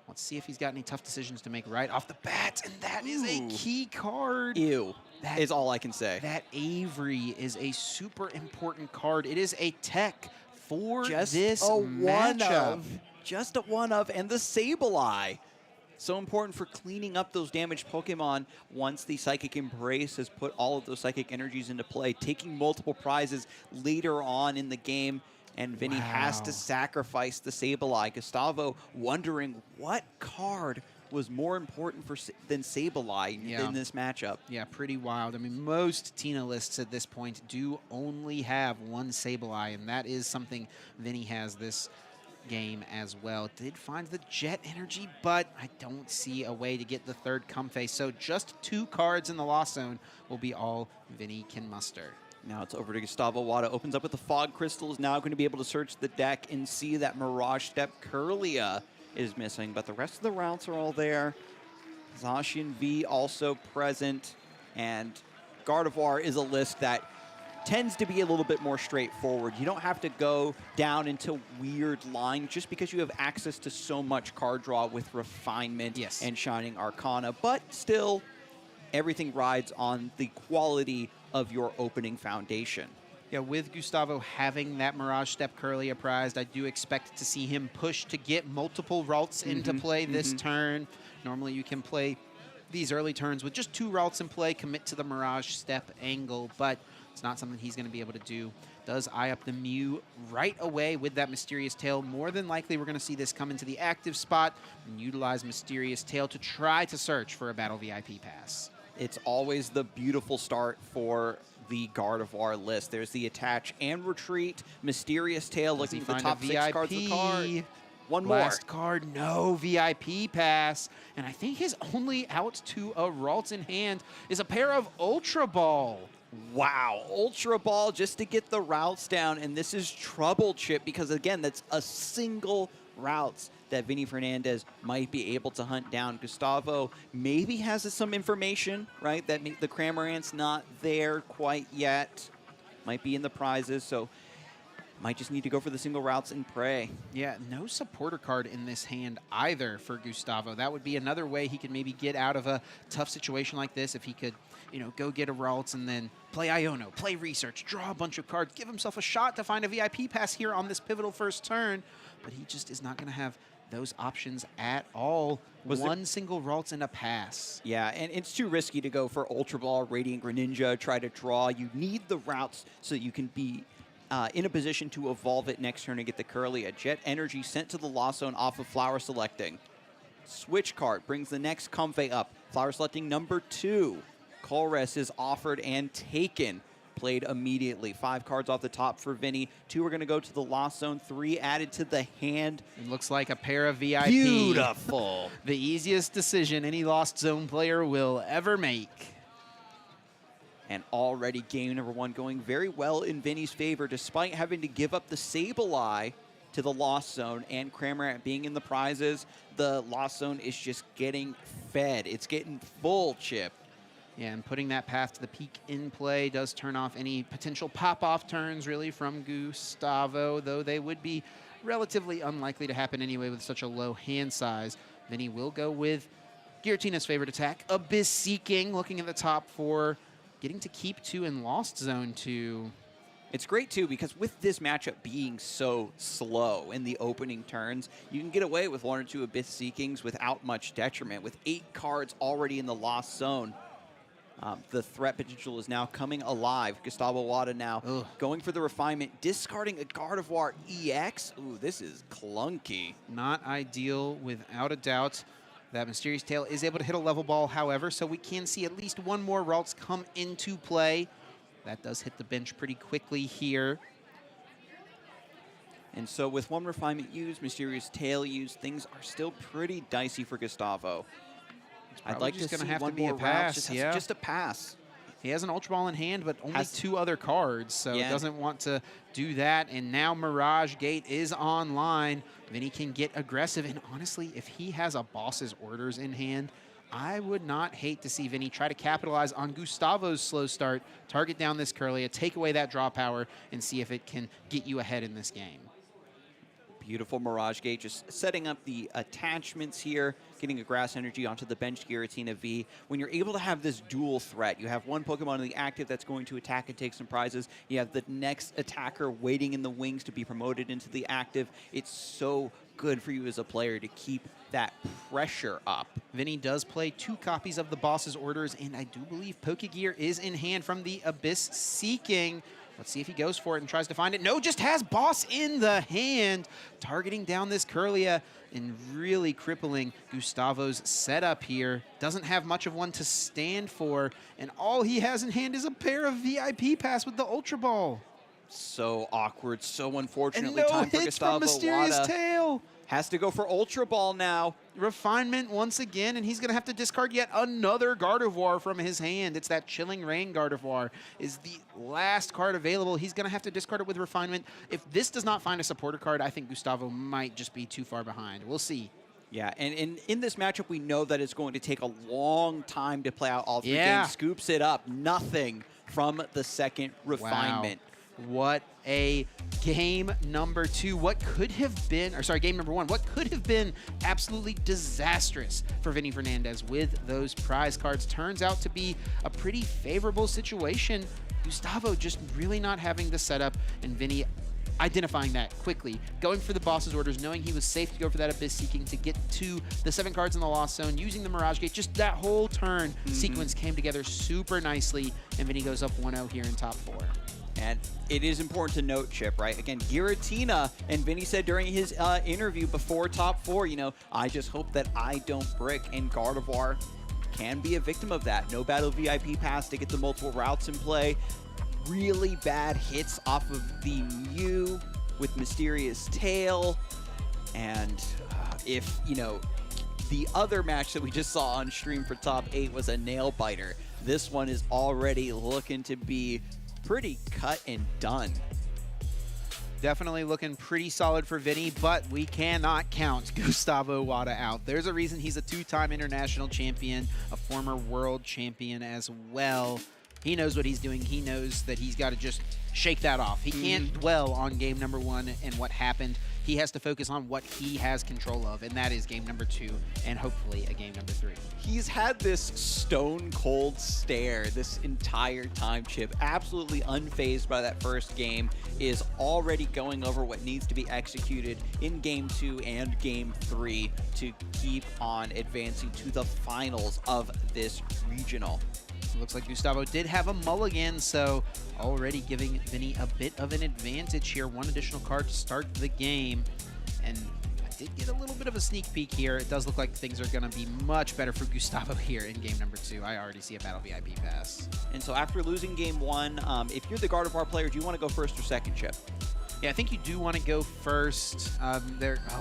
Let's see if he's got any tough decisions to make right off the bat, and that is a key card.
Ew, that is all I can say.
That Avery is a super important card. It is a tech for
Just
this
a
matchup.
Just a one of, and the Sableye. So important for cleaning up those damaged Pokemon once the Psychic Embrace has put all of those Psychic energies into play, taking multiple prizes later on in the game. And Vinny has to sacrifice the Sableye. Gustavo wondering what card was more important than Sableye in this matchup.
Yeah, pretty wild. I mean, most Tina lists at this point do only have 1 Sableye, and that is something Vinny has this game as well. Did find the Jet Energy, but I don't see a way to get the 3rd Comfey. So just 2 cards in the Lost Zone will be all Vinny can muster.
Now it's over to Gustavo. Wada opens up with the Fog Crystal, is now going to be able to search the deck and see that Mirage Step Curlia is missing, but the rest of the routes are all there. Zacian V also present, and Gardevoir is a list that tends to be a little bit more straightforward. You don't have to go down into weird lines just because you have access to so much card draw with Refinement and Shining Arcana, but still everything rides on the quality of your opening foundation.
Yeah, with Gustavo having that Mirage Step Curlia prized, I do expect to see him push to get multiple routes into play this turn. Normally you can play these early turns with just 2 routes in play, commit to the Mirage Step angle, but it's not something he's going to be able to do. Does eye up the Mew right away with that Mysterious Tail. More than likely, we're going to see this come into the active spot and utilize Mysterious Tail to try to search for a Battle VIP pass.
It's always the beautiful start for the Gardevoir list. There's the attach and retreat. Mysterious Tail looking for the top 6 cards of the card. One more.
Last card, no VIP pass. And I think his only out to a Ralts in hand is a pair of Ultra Ball.
Wow, Ultra Ball just to get the routes down. And this is trouble, Chip, because again, that's a single routes that Vinny Fernandez might be able to hunt down. Gustavo maybe has some information, right, that the Cramorant's not there quite yet. Might be in the prizes, so might just need to go for the single routes and pray.
Yeah, no supporter card in this hand either for Gustavo. That would be another way he could maybe get out of a tough situation like this if he could, you know, go get a Ralts and then play Iono, play Research, draw a bunch of cards, give himself a shot to find a VIP pass here on this pivotal first turn. But he just is not going to have those options at all. One single Ralts and a pass.
Yeah, and it's too risky to go for Ultra Ball, Radiant Greninja, try to draw. You need the routes so you can be in a position to evolve it next turn and get the Curlia. Jet Energy sent to the Lost Zone off of Flower Selecting. Switch card brings the next Comfey up. Flower Selecting number 2. Colress is offered and taken. Played immediately. 5 cards off the top for Vinny. 2 are going to go to the Lost Zone. 3 added to the hand.
It looks like a pair of VIP.
Beautiful.
The easiest decision any Lost Zone player will ever make.
And already game number 1 going very well in Vinny's favor, despite having to give up the Sableye. to the Lost Zone, and Cramorant being in the prizes, the Lost Zone is just getting fed. It's getting full, Chip.
Yeah, and putting that path to the peak in play does turn off any potential pop-off turns, really, from Gustavo, though they would be relatively unlikely to happen anyway with such a low hand size. Vinny will go with Giratina's favorite attack, Abyss Seeking, looking at the top 4, getting to keep 2 in Lost Zone 2.
It's great, too, because with this matchup being so slow in the opening turns, you can get away with 1 or 2 Abyss Seekings without much detriment. With 8 cards already in the Lost Zone, the threat potential is now coming alive. Gustavo Wada now going for the refinement, discarding a Gardevoir EX. Ooh, this is clunky.
Not ideal, without a doubt. That Mysterious Tail is able to hit a level ball, however, so we can see at least 1 more Ralts come into play. That does hit the bench pretty quickly here.
And so with 1 refinement used, Mysterious Tail used, things are still pretty dicey for Gustavo. I'd like to see
have
1
to be
more
a pass,
just a pass.
He has an Ultra Ball in hand, but only 2 other cards, so doesn't want to do that. And now Mirage Gate is online. Vinny can get aggressive, and honestly, if he has a Boss's Orders in hand, I would not hate to see Vinny try to capitalize on Gustavo's slow start, target down this Kirlia, take away that draw power, and see if it can get you ahead in this game.
Beautiful Mirage Gate, just setting up the attachments here, getting a Grass Energy onto the bench Giratina V. When you're able to have this dual threat, you have 1 Pokemon in the active that's going to attack and take some prizes. You have the next attacker waiting in the wings to be promoted into the active. It's so good for you as a player to keep that pressure up.
Vinny does play 2 copies of the Boss's Orders, and I do believe Pokegear is in hand from the Abyss Seeking. Let's see if he goes for it and tries to find it. No, just has Boss in the hand, targeting down this Kirlia and really crippling Gustavo's setup here. Doesn't have much of one to stand for, and all he has in hand is a pair of VIP Pass with the Ultra Ball.
So awkward, so unfortunately
and no
time for
hits
Gustavo
from Mysterious
Wada.
Tail.
Has to go for Ultra Ball now.
Refinement once again, and he's going to have to discard yet another Gardevoir from his hand. It's that Chilling Rain Gardevoir is the last card available. He's going to have to discard it with Refinement. If this does not find a supporter card, I think Gustavo might just be too far behind. We'll see.
Yeah, and in this matchup, we know that it's going to take a long time to play out all 3 games. Scoops it up. Nothing from the second Refinement.
Wow. What a game number 2. What could have been, or sorry, game number 1. What could have been absolutely disastrous for Vinny Fernandez with those prize cards turns out to be a pretty favorable situation. Gustavo just really not having the setup, and Vinny identifying that quickly, going for the Boss's Orders, knowing he was safe to go for that Abyss Seeking to get to the 7 cards in the Lost Zone, using the Mirage Gate. Just that whole turn sequence came together super nicely, and Vinny goes up 1-0 here in top 4.
And it is important to note, Chip, right? Again, Giratina, and Vinny said during his interview before top 4, you know, I just hope that I don't brick, and Gardevoir can be a victim of that. No Battle VIP Pass to get the multiple routes in play. Really bad hits off of the Mew with Mysterious Tail. And if, you know, the other match that we just saw on stream for top 8 was a nail biter, this one is already looking to be pretty cut and done.
Definitely looking pretty solid for Vinny, but we cannot count Gustavo Wada out. There's a reason he's a 2-time international champion, a former world champion as well. He knows what he's doing. He knows that he's got to just shake that off. He can't dwell on game number 1 and what happened. He has to focus on what he has control of, and that is game number 2 and hopefully a game number 3.
He's had this stone cold stare this entire time, Chip. Absolutely unfazed by that first game, is already going over what needs to be executed in game 2 and game 3 to keep on advancing to the finals of this regional.
Looks like Gustavo did have a mulligan, so already giving Vinny a bit of an advantage here. 1 additional card to start the game. And I did get a little bit of a sneak peek here. It does look like things are going to be much better for Gustavo here in game number 2. I already see a Battle VIP Pass.
And so after losing game 1, if you're the Gardevoir player, do you want to go first or second, Chip?
Yeah, I think you do want to go first. Oh,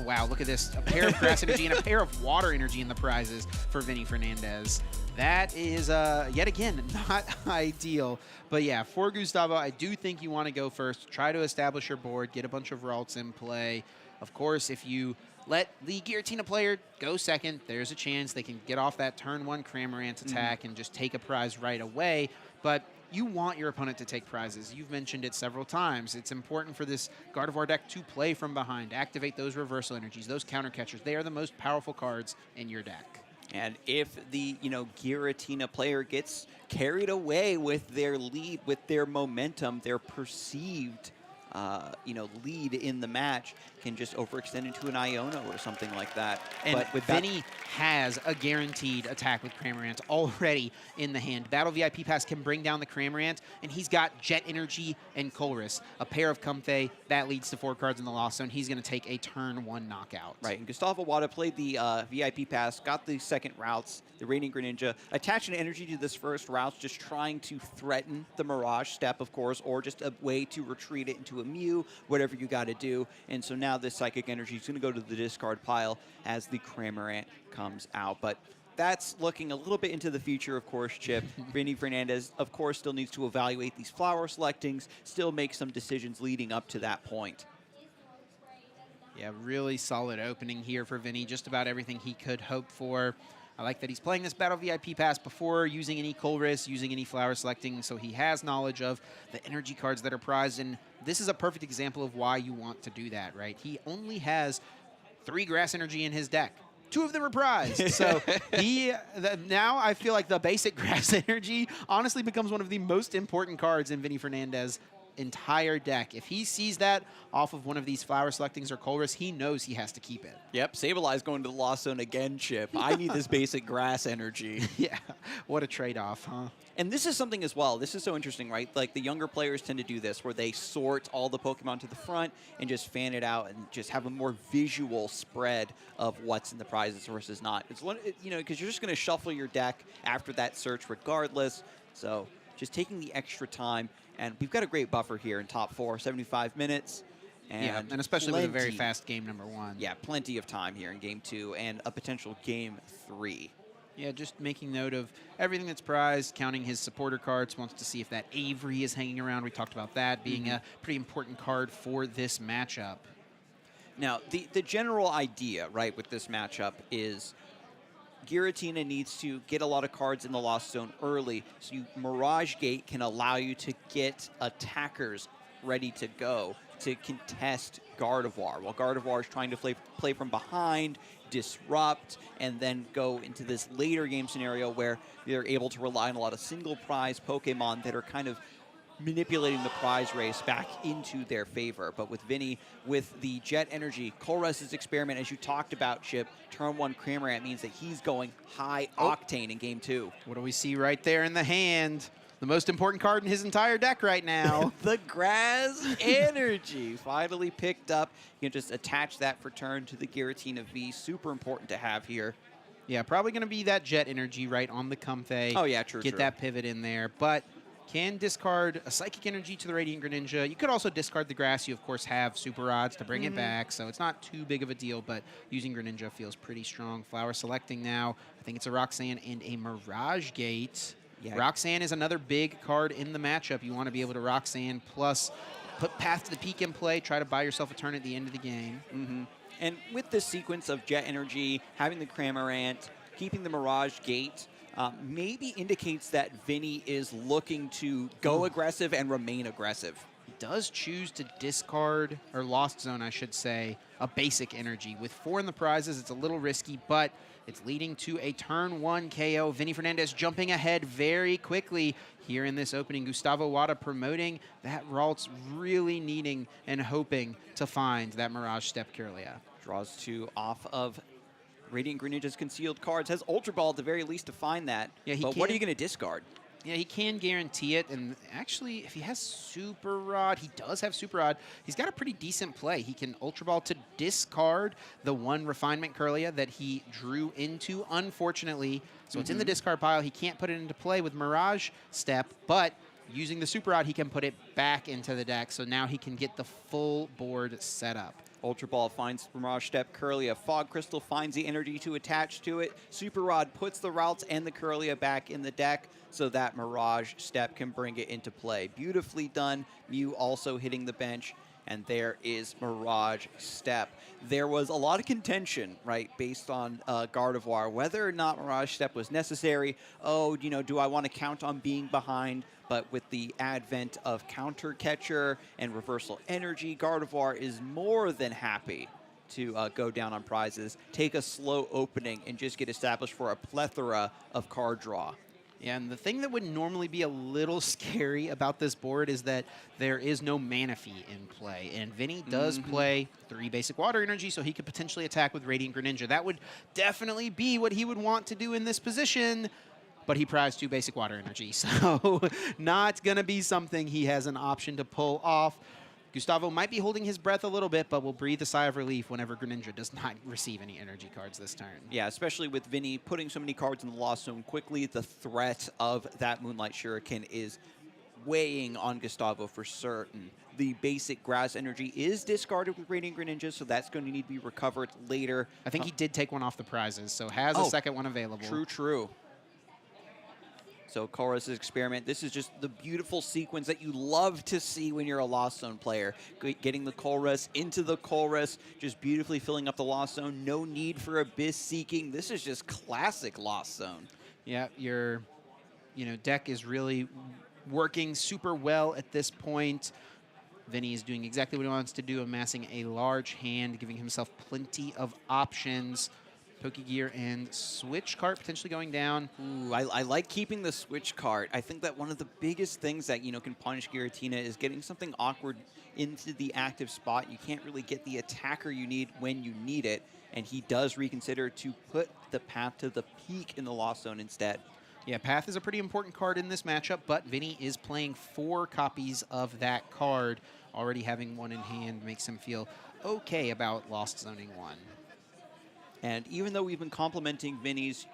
wow, look at this. A pair of grass energy and a pair of water energy in the prizes for Vinny Fernandez. That is, yet again, not ideal. But yeah, for Gustavo, I do think you want to go first. Try to establish your board, get a bunch of Ralts in play. Of course, if you let the Giratina player go second, there's a chance they can get off that turn 1 Cramorant attack and just take a prize right away. But you want your opponent to take prizes. You've mentioned it several times. It's important for this Gardevoir deck to play from behind, activate those reversal energies, those counter catchers. They are the most powerful cards in your deck.
And if the, Giratina player gets carried away with their lead, with their momentum, their perceived, lead in the match, can just overextend into an Iono or something like that.
And
but with
Vinny has a guaranteed attack with Cramorant already in the hand. Battle VIP Pass can bring down the Cramorant, and he's got Jet Energy and Colress, a pair of Comfey. That leads to 4 cards in the Lost Zone. He's going to take a turn 1 knockout.
Right, and Gustavo Wada played the VIP Pass, got the second routes, the Radiant Greninja, attached an energy to this first route, just trying to threaten the Mirage step, of course, or just a way to retreat it into a Mew, whatever you got to do. And so now this Psychic Energy is going to go to the discard pile as the Cramorant comes out. But that's looking a little bit into the future, of course, Chip. Vinny Fernandez, of course, still needs to evaluate these flower selectings, still make some decisions leading up to that point.
Yeah, really solid opening here for Vinny. Just about everything he could hope for. I like that he's playing this Battle VIP Pass before using any Colress, using any flower selecting, so he has knowledge of the energy cards that are prized, and this is a perfect example of why you want to do that, right? He only has 3 grass energy in his deck. 2 of them are prized. So now I feel like the basic grass energy honestly becomes one of the most important cards in Vinny Fernandez entire deck. If he sees that off of one of these flower selectings or Colress, he knows he has to keep it.
Yep, Sableye going to the Lost Zone again, Chip. I need this basic grass energy.
Yeah, what a trade-off, huh?
And this is something as well. This is so interesting, right? Like the younger players tend to do this where they sort all the Pokemon to the front and just fan it out and just have a more visual spread of what's in the prizes versus not. It's one, because you're just going to shuffle your deck after that search regardless. So just taking the extra time. And we've got a great buffer here in top 4, 75 minutes.
And especially with a very fast game number 1.
Yeah, plenty of time here in game 2 and a potential game 3.
Yeah, just making note of everything that's prized, counting his supporter cards, wants to see if that Avery is hanging around. We talked about that being a pretty important card for this matchup.
Now, the general idea, right, with this matchup is Giratina needs to get a lot of cards in the Lost Zone early, so Mirage Gate can allow you to get attackers ready to go to contest Gardevoir. While Gardevoir is trying to play from behind, disrupt, and then go into this later game scenario where they're able to rely on a lot of single prize Pokemon that are kind of manipulating the prize race back into their favor. But with Vinny, with the Jet Energy, Colress's experiment, as you talked about, Chip, turn 1 Cramorant means that he's going high octane in game 2.
What do we see right there in the hand? The most important card in his entire deck right now.
The Grass Energy finally picked up. You can just attach that for turn to the Giratina V. Super important to have here.
Yeah, probably going to be that Jet Energy right on the Comfey.
Oh, yeah, true.
Get that pivot in there. But can discard a Psychic Energy to the Radiant Greninja. You could also discard the Grass. You, of course, have Super Rods to bring it back, so it's not too big of a deal, but using Greninja feels pretty strong. Flower selecting now. I think it's a Roxanne and a Mirage Gate. Yeah. Roxanne is another big card in the matchup. You want to be able to Roxanne plus put Path to the Peak in play, try to buy yourself a turn at the end of the game.
And with this sequence of Jet Energy, having the Cramorant, keeping the Mirage Gate, maybe indicates that Vinny is looking to go aggressive and remain aggressive.
He does choose to discard, or Lost Zone, I should say, a basic energy. With 4 in the prizes, it's a little risky, but it's leading to a turn 1 KO. Vinny Fernandez jumping ahead very quickly here in this opening. Gustavo Wada promoting that Ralts, really needing and hoping to find that Mirage Step Kirlia.
Draws 2 off of Radiant Greninja's concealed cards. Has Ultra Ball at the very least to find that. Yeah, but what are you going to discard?
Yeah, he can guarantee it. And actually, if he has Super Rod, he does have Super Rod. He's got a pretty decent play. He can Ultra Ball to discard the 1 Refinement Kirlia that he drew into, unfortunately. So it's in the discard pile. He can't put it into play with Mirage Step, but using the Super Rod, he can put it back into the deck, so now he can get the full board set up.
Ultra Ball finds Mirage Step Curlia. Fog Crystal finds the energy to attach to it. Super Rod puts the routes and the Curlia back in the deck so that Mirage Step can bring it into play. Beautifully done. Mew also hitting the bench. And there is Mirage Step. There was a lot of contention, right, based on Gardevoir, whether or not Mirage Step was necessary. Oh, you know, do I want to count on being behind? But with the advent of Counter Catcher and Reversal Energy, Gardevoir is more than happy to go down on prizes, take a slow opening, and just get established for a plethora of card draw.
Yeah, and the thing that would normally be a little scary about this board is that there is no Manaphy in play. And Vinny does play 3 basic water energy, so he could potentially attack with Radiant Greninja. That would definitely be what he would want to do in this position, but he prized 2 basic water energy, so not going to be something he has an option to pull off. Gustavo might be holding his breath a little bit, but will breathe a sigh of relief whenever Greninja does not receive any energy cards this turn.
Yeah, especially with Vinny putting so many cards in the Lost Zone quickly, the threat of that Moonlight Shuriken is weighing on Gustavo for certain. The basic grass energy is discarded with Radiant Greninja, so that's going to need to be recovered later.
I think he did take one off the prizes, so has a second one available.
True, true. So Colress's experiment, this is just the beautiful sequence that you love to see when you're a Lost Zone player. Getting the Colress into the Colress, just beautifully filling up the Lost Zone. No need for Abyss Seeking. This is just classic Lost Zone.
Yeah, your deck is really working super well at this point. Vinny is doing exactly what he wants to do, amassing a large hand, giving himself plenty of options. Pokegear and Switch Cart potentially going down.
Ooh, I like keeping the Switch Cart. I think that one of the biggest things that, can punish Giratina is getting something awkward into the active spot. You can't really get the attacker you need when you need it, and he does reconsider to put the Path to the Peak in the Lost Zone instead.
Yeah, Path is a pretty important card in this matchup, but Vinny is playing 4 copies of that card. Already having one in hand makes him feel okay about Lost Zoning 1.
And even though we've been complimenting Vinny's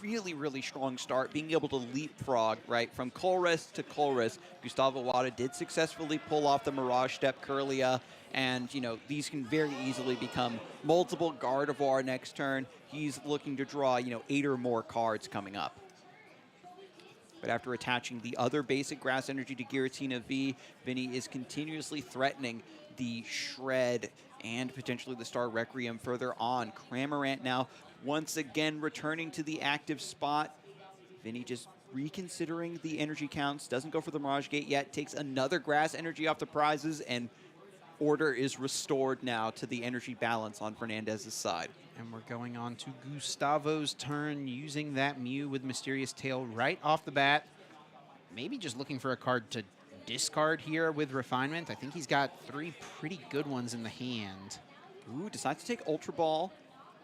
really, really strong start, being able to leapfrog, right, from Colress to Colress, Gustavo Wada did successfully pull off the Mirage Step Curlia, and, these can very easily become multiple Gardevoir next turn. He's looking to draw, 8 or more cards coming up. But after attaching the other basic grass energy to Giratina V, Vinny is continuously threatening the Shred and potentially the Star Requiem further on. Cramorant now once again returning to the active spot. Vinny just reconsidering the energy counts, doesn't go for the Mirage Gate yet, takes another grass energy off the prizes, and order is restored now to the energy balance on Fernandez's side.
And we're going on to Gustavo's turn, using that Mew with Mysterious Tail right off the bat. Maybe just looking for a card to discard here with Refinement. I think he's got 3 pretty good ones in the hand.
Ooh, decides to take Ultra Ball.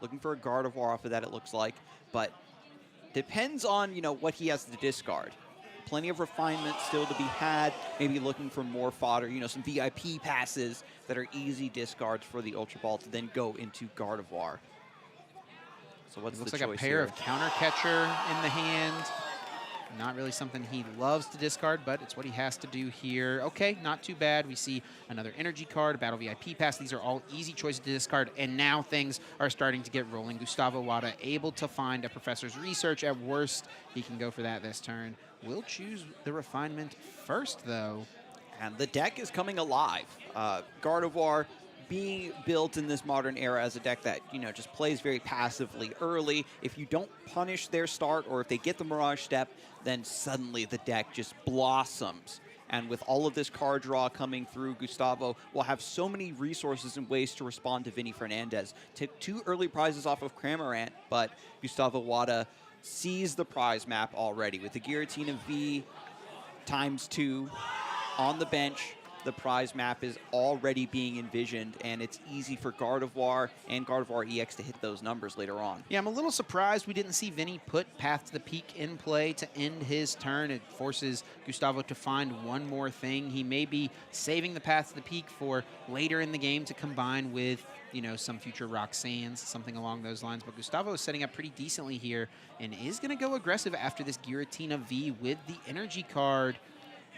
Looking for a Gardevoir off of that, it looks like. But depends on, what he has to discard. Plenty of Refinement still to be had. Maybe looking for more fodder, some VIP passes that are easy discards for the Ultra Ball to then go into Gardevoir. So what's the choice here?
Looks like a pair of Counter Catcher in the hand. Not really something he loves to discard, but it's what he has to do here. Okay, not too bad. We see another energy card, a Battle VIP pass. These are all easy choices to discard, and now things are starting to get rolling. Gustavo Wada able to find a Professor's Research. At worst, he can go for that this turn. We'll choose the Refinement first, though.
And the deck is coming alive. Gardevoir being built in this modern era as a deck that, just plays very passively early. If you don't punish their start, or if they get the Mirage Step, then suddenly the deck just blossoms. And with all of this card draw coming through, Gustavo will have so many resources and ways to respond to Vinny Fernandez. Took 2 early prizes off of Cramorant, but Gustavo Wada sees the prize map already. With the Giratina V ×2 on the bench, the prize map is already being envisioned, and it's easy for Gardevoir and Gardevoir EX to hit those numbers later on.
Yeah, I'm a little surprised we didn't see Vinny put Path to the Peak in play to end his turn. It forces Gustavo to find one more thing. He may be saving the Path to the Peak for later in the game to combine with, some future Roxanne's, something along those lines. But Gustavo is setting up pretty decently here and is going to go aggressive after this Giratina V with the energy card.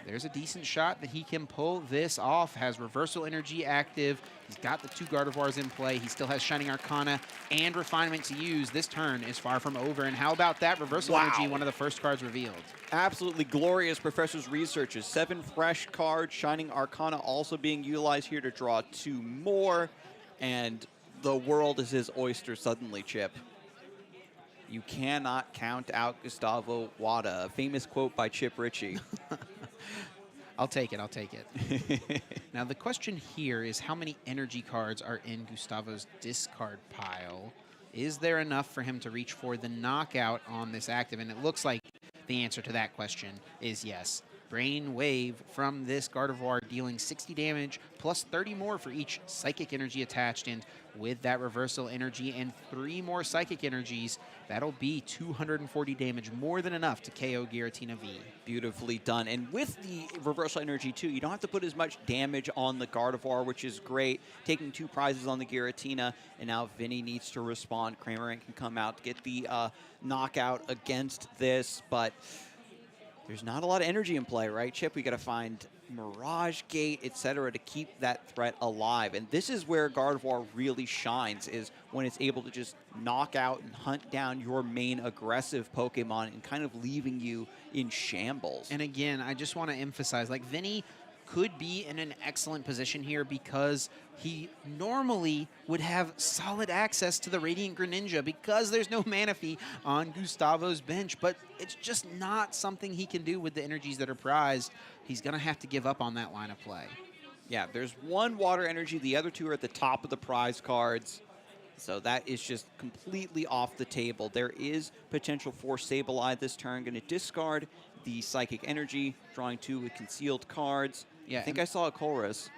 there's a decent shot that he can pull this off. Has Reversal Energy active. He's got the 2 Gardevoirs in play. He still has Shining Arcana and Refinement to use. This turn is far from over. And how about that? Reversal Energy, one of the first cards revealed.
Absolutely glorious Professor's researches. 7 fresh cards. Shining Arcana also being utilized here to draw 2 more. And the world is his oyster suddenly, Chip. You cannot count out Gustavo Wada. A famous quote by Chip Ritchie.
I'll take it. I'll take it. Now, the question here is how many energy cards are in Gustavo's discard pile? Is there enough for him to reach for the knockout on this active? And it looks like the answer to that question is yes. Brain Wave from this Gardevoir dealing 60 damage plus 30 more for each Psychic Energy attached. And with that Reversal Energy and 3 more Psychic Energies, that'll be 240 damage, more than enough to KO Giratina V.
Beautifully done. And with the Reversal Energy, too, you don't have to put as much damage on the Gardevoir, which is great. Taking 2 prizes on the Giratina, and now Vinny needs to respond. Cramorant can come out to get the knockout against this, but there's not a lot of energy in play, right, Chip? We got to find Mirage Gate, etc., to keep that threat alive. And this is where Gardevoir really shines, is when it's able to just knock out and hunt down your main aggressive Pokemon and kind of leaving you in shambles.
And again, I just want to emphasize, like, Vinny could be in an excellent position here because he normally would have solid access to the Radiant Greninja because there's no Manaphy on Gustavo's bench, but it's just not something he can do with the energies that are prized. He's going to have to give up on that line of play.
Yeah, there's 1 Water Energy. The other 2 are at the top of the prize cards. So that is just completely off the table. There is potential for Sableye this turn. Going to discard the Psychic Energy, drawing 2 with concealed cards.
Yeah,
I think I saw a Chorus.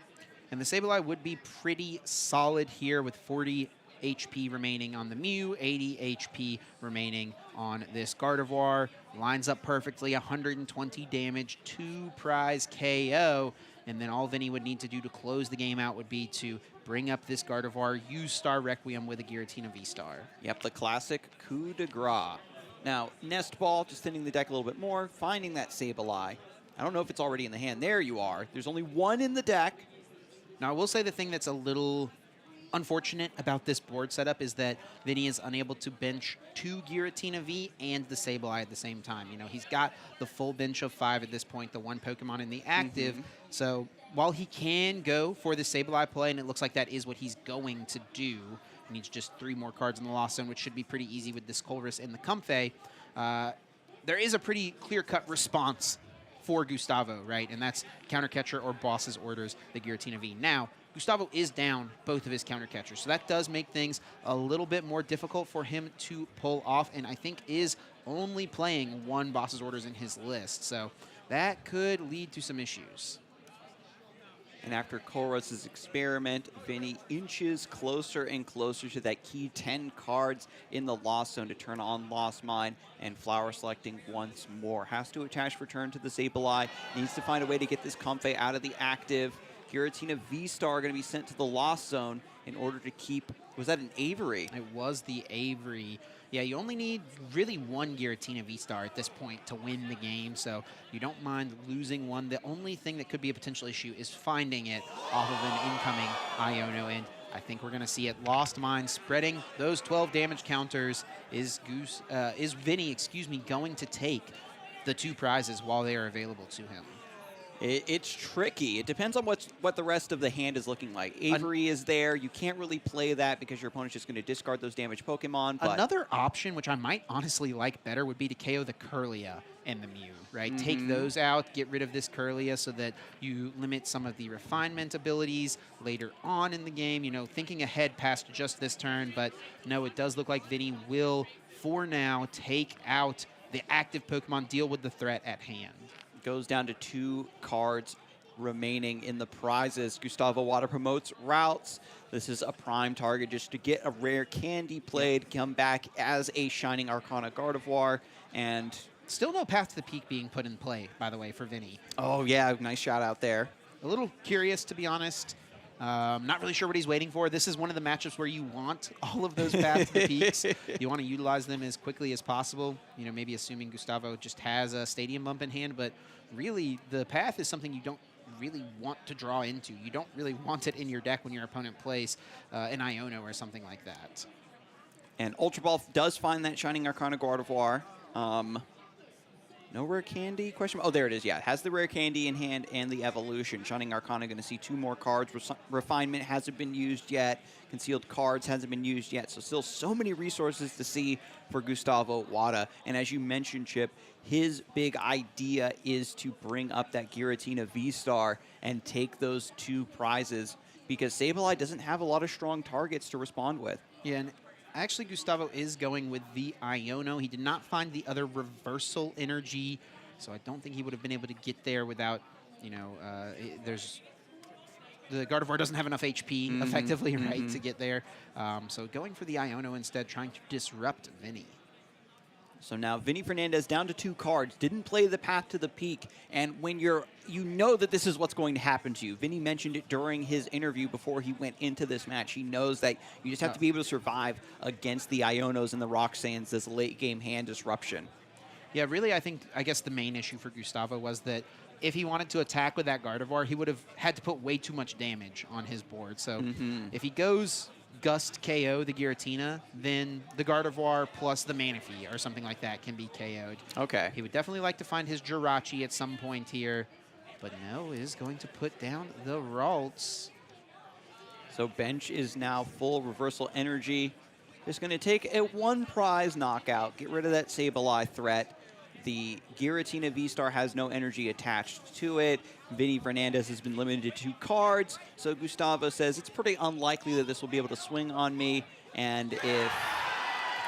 And the Sableye would be pretty solid here with 40 HP remaining on the Mew, 80 HP remaining on this Gardevoir. Lines up perfectly, 120 damage, 2 prize KO. And then all Vinny would need to do to close the game out would be to bring up this Gardevoir, use Star Requiem with a Giratina V-Star.
Yep, the classic coup de grace. Now, Nest Ball, just thinning the deck a little bit more, finding that Sableye. I don't know if it's already in the hand. There you are. There's only 1 in the deck.
Now, I will say the thing that's a little unfortunate about this board setup is that Vinny is unable to bench 2 Giratina V and the Sableye at the same time. You know, he's got the full bench of 5 at this point, the 1 Pokemon in the active. So while he can go for the Sableye play, and it looks like that is what he's going to do, he needs just 3 more cards in the Lost Zone, which should be pretty easy with this Colress and the Comfey. There is a pretty clear-cut response for Gustavo, right? And that's Counter Catcher or Boss's Orders, the Giratina V. Now, Gustavo is down both of his Counter Catchers, so that does make things a little bit more difficult for him to pull off, and I think is only playing 1 Boss's Orders in his list, so that could lead to some issues.
And after Chorus's experiment, Vinny inches closer and closer to that key 10 cards in the Lost Zone to turn on Lost Mine and Flower Selecting once more. Has to attach return to the Sableye. Needs to find a way to get this Comfey out of the active. Giratina V-Star going to be sent to the Lost Zone in order to keep... Was that an Avery?
It was the Avery. Yeah, you only need really 1 Giratina V-Star at this point to win the game, so you don't mind losing 1. The only thing that could be a potential issue is finding it off of an incoming Iono, and I think we're going to see it. Lost Mine spreading those 12 damage counters. Is Vinny, going to take the 2 prizes while they are available to him?
It's tricky. It depends on what the rest of the hand is looking like. Avery is there. You can't really play that because your opponent's just going to discard those damaged Pokemon. But
another option, which I might honestly like better, would be to KO the Kirlia and the Mew, right? Take those out, get rid of this Kirlia so that you limit some of the refinement abilities later on in the game. You know, thinking ahead past just this turn, but no, it does look like Vinny will, for now, take out the active Pokemon, deal with the threat at hand.
Goes down to 2 cards remaining in the prizes. Gustavo Wada promotes routes. This is a prime target just to get a rare candy played, come back as a Shining Arcana Gardevoir, and...
Still no Path to the Peak being put in play, by the way, for Vinny.
Oh, yeah, nice shout out there.
A little curious, to be honest. Not really sure what he's waiting for. This is one of the matchups where you want all of those paths to the peaks. You want to utilize them as quickly as possible. You know, maybe assuming Gustavo just has a stadium bump in hand, but really the path is something you don't really want to draw into. You don't really want it in your deck when your opponent plays an Iono or something like that.
And Ultra Ball does find that Shining Arcana Gardevoir. No rare candy? Question. Oh, there it is. Yeah, it has the rare candy in hand and the evolution. Shining Arcana going to see 2 more cards. Refinement hasn't been used yet. Concealed cards hasn't been used yet. So still so many resources to see for Gustavo Wada. And as you mentioned, Chip, his big idea is to bring up that Giratina V-Star and take those 2 prizes because Sableye doesn't have a lot of strong targets to respond with.
Yeah, and actually, Gustavo is going with the Iono. He did not find the other reversal energy, so I don't think he would have been able to get there without, you know, the Gardevoir doesn't have enough HP, effectively, right, to get there. So going for the Iono instead, trying to disrupt Vinny.
So now Vinny Fernandez down to 2 cards, didn't play the path to the peak, and when you know that this is what's going to happen to you. Vinny mentioned it during his interview before he went into this match. He knows that you just have to be able to survive against the Ionos and the Roxannes, this late game hand disruption.
Yeah, really, I guess the main issue for Gustavo was that if he wanted to attack with that Gardevoir, he would have had to put way too much damage on his board. So if he goes Gust KO the Giratina, then the Gardevoir plus the Manaphy or something like that can be KO'd.
Okay.
He would definitely like to find his Jirachi at some point here, but no, is going to put down the Ralts.
So bench is now full reversal energy. Just going to take a 1 prize knockout, get rid of that Sableye threat. The Giratina V-Star has no energy attached to it. Vinny Fernandez has been limited to 2 cards, so Gustavo says it's pretty unlikely that this will be able to swing on me, and if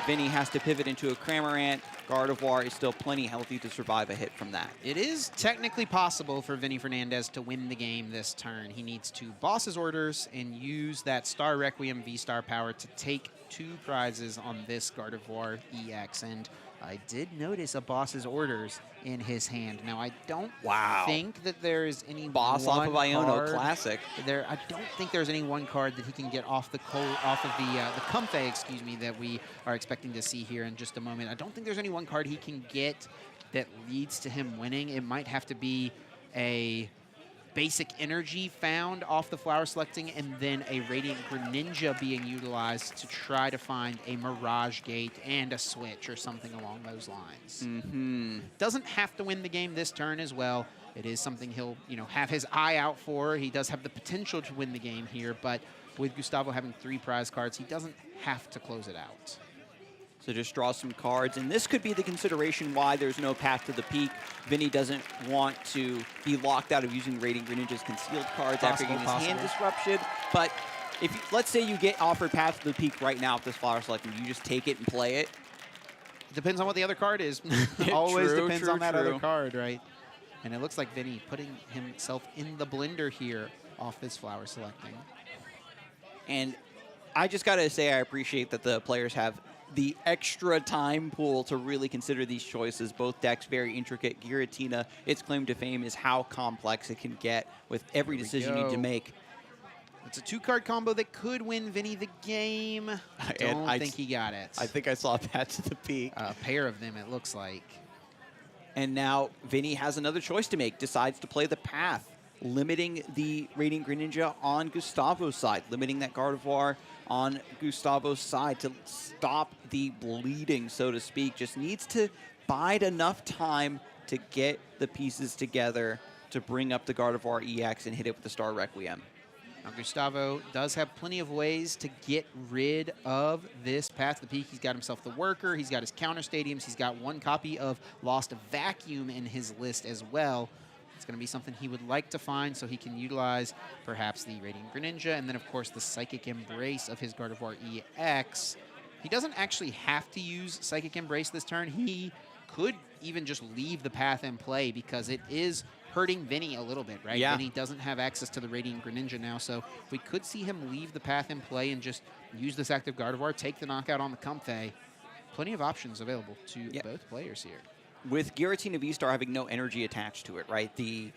Vinny has to pivot into a Cramorant, Gardevoir is still plenty healthy to survive a hit from that.
It is technically possible for Vinny Fernandez to win the game this turn. He needs to boss his orders and use that Star Requiem V-Star power to take 2 prizes on this Gardevoir EX, and I did notice a boss's orders in his hand. Now, I don't think that there is any
boss off of Iono, classic.
I don't think there's any one card that he can get off the Comfey, excuse me, that we are expecting to see here in just a moment. I don't think there's any one card he can get that leads to him winning. It might have to be a basic energy found off the flower selecting and then a Radiant Greninja being utilized to try to find a Mirage Gate and a switch or something along those lines. Doesn't have to win the game this turn as well. It is something he'll, have his eye out for. He does have the potential to win the game here, but with Gustavo having 3 prize cards, he doesn't have to close it out.
So just draw some cards, and this could be the consideration why there's no path to the peak. Vinny doesn't want to be locked out of using Radiant Greninja's concealed cards after getting his hand disrupted. But let's say you get offered path to the peak right now with this flower selection, you just take it and play it?
Depends on what the other card is. Always depends on that other card, right? And it looks like Vinny putting himself in the blender here off this flower selecting.
And I just got to say I appreciate that the players have the extra time pool to really consider these choices. Both decks very intricate. Giratina, its claim to fame is how complex it can get with every decision you need to make.
It's a 2-card combo that could win Vinny the game. I don't think he got it.
I think I saw that to the peak.
A pair of them, it looks like.
And now Vinny has another choice to make. Decides to play the path, limiting the Radiant Greninja on Gustavo's side, limiting that Gardevoir on Gustavo's side to stop the bleeding, so to speak. Just needs to bide enough time to get the pieces together to bring up the Gardevoir EX and hit it with the Star Requiem.
Now, Gustavo does have plenty of ways to get rid of this path to the peak. He's got himself the Worker. He's got his counter stadiums. He's got 1 copy of Lost Vacuum in his list as well. It's going to be something he would like to find so he can utilize perhaps the Radiant Greninja and then, of course, the Psychic Embrace of his Gardevoir EX. He doesn't actually have to use Psychic Embrace this turn. He could even just leave the path in play because it is hurting Vinny a little bit, right?
Yeah.
Vinny doesn't have access to the Radiant Greninja now, so we could see him leave the path in play and just use this active Gardevoir, take the knockout on the Comfey. Plenty of options available to both players here.
With Giratina V-Star having no energy attached to it, right? The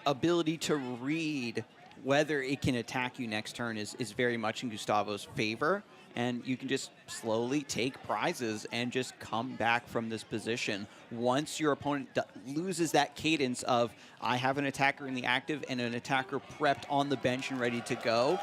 ability to read whether it can attack you next turn is very much in Gustavo's favor. And you can just slowly take prizes and just come back from this position. Once your opponent loses that cadence of, I have an attacker in the active and an attacker prepped on the bench and ready to go,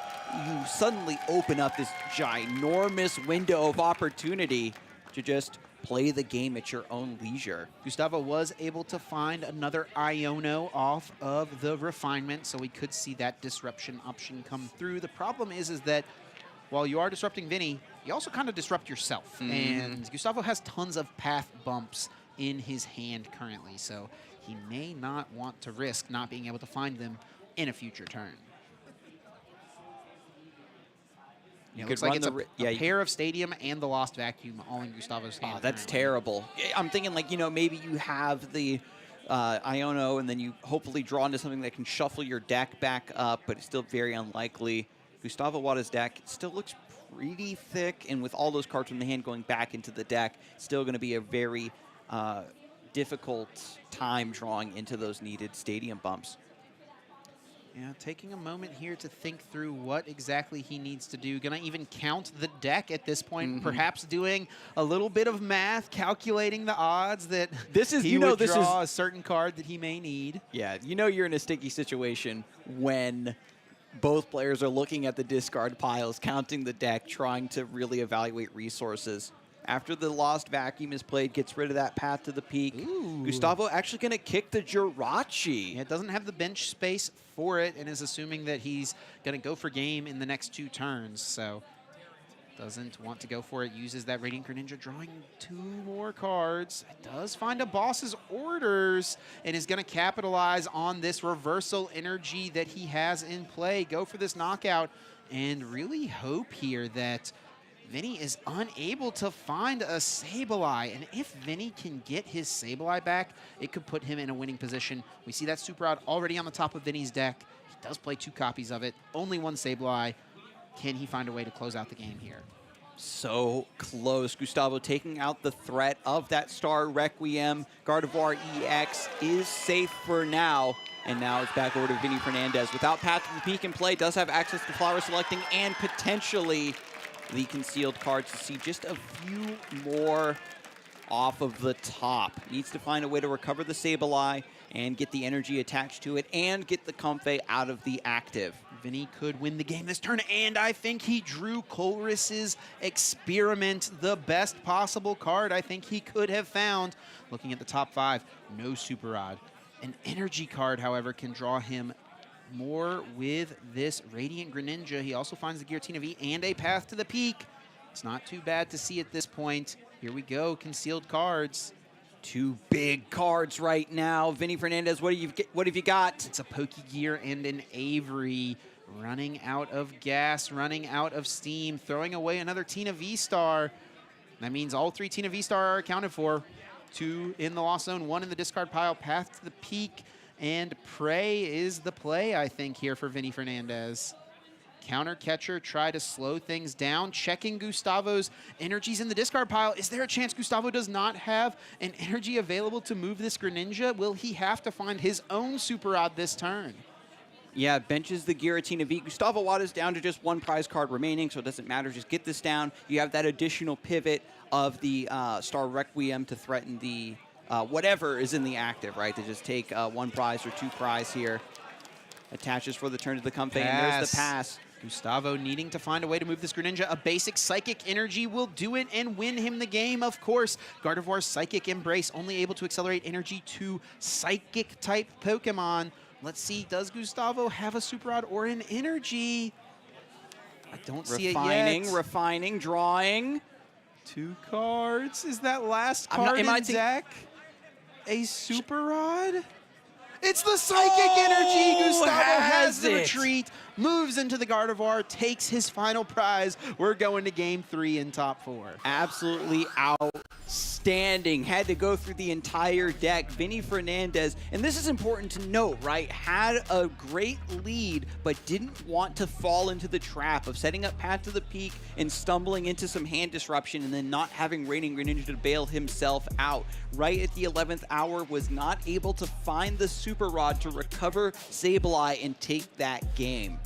you suddenly open up this ginormous window of opportunity to just play the game at your own leisure.
Gustavo was able to find another Iono off of the refinement, so we could see that disruption option come through. The problem is that while you are disrupting Vinny, you also kind of disrupt yourself. And Gustavo has tons of path bumps in his hand currently, so he may not want to risk not being able to find them in a future turn. Yeah, it looks like it's a pair of Stadium and the Lost Vacuum all in Gustavo's hand.
Oh, that's terrible. I'm thinking, like, maybe you have the Iono and then you hopefully draw into something that can shuffle your deck back up, but it's still very unlikely. Gustavo Wada's deck still looks pretty thick, and with all those cards from the hand going back into the deck, still going to be a very difficult time drawing into those needed Stadium bumps.
Yeah, taking a moment here to think through what exactly he needs to do. Gonna even count the deck at this point, perhaps doing a little bit of math, calculating the odds that he would draw a certain card that he may need.
Yeah, you're in a sticky situation when both players are looking at the discard piles, counting the deck, trying to really evaluate resources. After the Lost Vacuum is played, gets rid of that path to the peak. Ooh. Gustavo actually going to kick the Jirachi.
Yeah, it doesn't have the bench space for it and is assuming that he's going to go for game in the next 2 turns. So doesn't want to go for it. Uses that Radiant Greninja, drawing 2 more cards. Does find a Boss's Orders and is going to capitalize on this reversal energy that he has in play. Go for this knockout and really hope here that Vinny is unable to find a Sableye. And if Vinny can get his Sableye back, it could put him in a winning position. We see that Super Rod already on the top of Vinny's deck. He does play 2 copies of it. Only 1 Sableye. Can he find a way to close out the game here?
So close. Gustavo taking out the threat of that Star Requiem. Gardevoir EX is safe for now. And now it's back over to Vinny Fernandez. Without Path to the Peak in play, does have access to flower selecting and potentially the concealed cards to see just a few more off of the top. Needs to find a way to recover the Sableye and get the energy attached to it and get the Comfey out of the active.
Vinny could win the game this turn, and I think he drew Colress's Experiment, the best possible card I think he could have found. Looking at the top 5, no Super Rod. An energy card, however, can draw him more with this Radiant Greninja. He also finds the Giratina V and a Path to the Peak. It's not too bad to see at this point. Here we go, concealed cards.
2 big cards right now. Vinny Fernandez, what have you got?
It's a Pokegear and an Avery. Running out of gas, running out of steam, throwing away another Tina V-Star. That means all 3 Tina V-Star are accounted for. 2 in the Lost Zone, 1 in the discard pile. Path to the Peak and Prey is the play, I think, here for Vinny Fernandez. Counter Catcher, try to slow things down. Checking Gustavo's energies in the discard pile. Is there a chance Gustavo does not have an energy available to move this Greninja? Will he have to find his own Super Rod this turn?
Yeah, benches the Giratina V. Gustavo Wada's down to just 1 prize card remaining, so it doesn't matter. Just get this down. You have that additional pivot of the Star Requiem to threaten the whatever is in the active, right? To just take 1 prize or 2 prize here. Attaches for the turn to the Comfey, and there's the pass.
Gustavo needing to find a way to move this Greninja. A basic Psychic Energy will do it and win him the game, of course. Gardevoir's Psychic Embrace only able to accelerate energy to Psychic-type Pokemon. Let's see, does Gustavo have a Super Rod or an energy? I don't see it yet.
Refining, drawing.
2 cards. Is that last card in deck a Super Rod? It's the Psychic Energy! Gustavo has the retreat. moves into the Gardevoir, takes his final prize. We're going to game 3 in top 4.
Absolutely outstanding. Had to go through the entire deck. Vinny Fernandez, and this is important to note, right? Had a great lead, but didn't want to fall into the trap of setting up Path to the Peak and stumbling into some hand disruption and then not having Reigning Greninja to bail himself out. Right at the 11th hour, was not able to find the Super Rod to recover Sableye and take that game.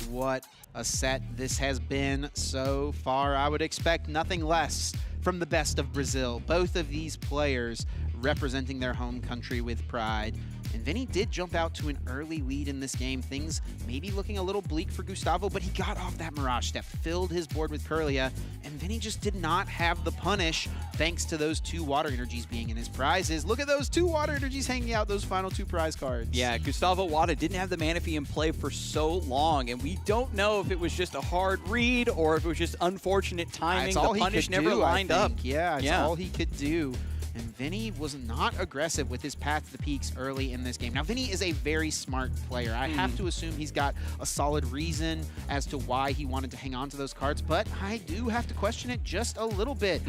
What a set this has been so far. I would expect nothing less from the best of Brazil. Both of these players representing their home country with pride. And Vinny did jump out to an early lead in this game. Things maybe looking a little bleak for Gustavo, but he got off that Mirage Step, filled his board with Kirlia, and Vinny just did not have the punish thanks to those 2 water energies being in his prizes. Look at those 2 water energies hanging out, those final 2 prize cards.
Yeah, Gustavo Wada didn't have the Manaphy in play for so long, and we don't know if it was just a hard read or if it was just unfortunate timing.
It's all
the punish
he could
never
do,
lined up.
Yeah, it's all he could do. And Vinny was not aggressive with his Path to the Peaks early in this game. Now, Vinny is a very smart player. I have to assume he's got a solid reason as to why he wanted to hang on to those cards, but I do have to question it just a little bit.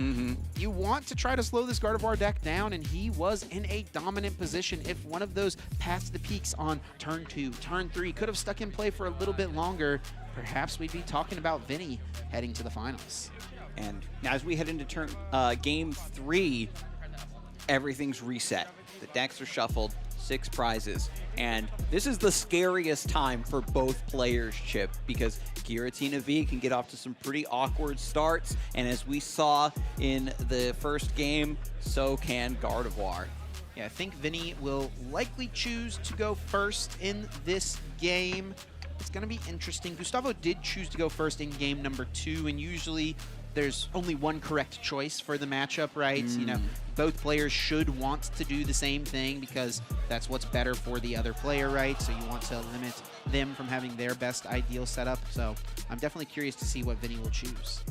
You want to try to slow this Gardevoir deck down, and he was in a dominant position. If one of those Paths to the Peaks on turn 2, turn 3 could have stuck in play for a little bit longer, perhaps we'd be talking about Vinny heading to the finals.
And as we head into game 3, everything's reset. The decks are shuffled, 6 prizes, and this is the scariest time for both players, Chip, because Giratina V can get off to some pretty awkward starts, and as we saw in the first game, so can Gardevoir.
Yeah, I think Vinny will likely choose to go first in this game. It's going to be interesting. Gustavo did choose to go first in game number 2, and usually there's only one correct choice for the matchup, right? You know, both players should want to do the same thing because that's what's better for the other player, right? So you want to limit them from having their best ideal setup. So I'm definitely curious to see what Vinny will choose.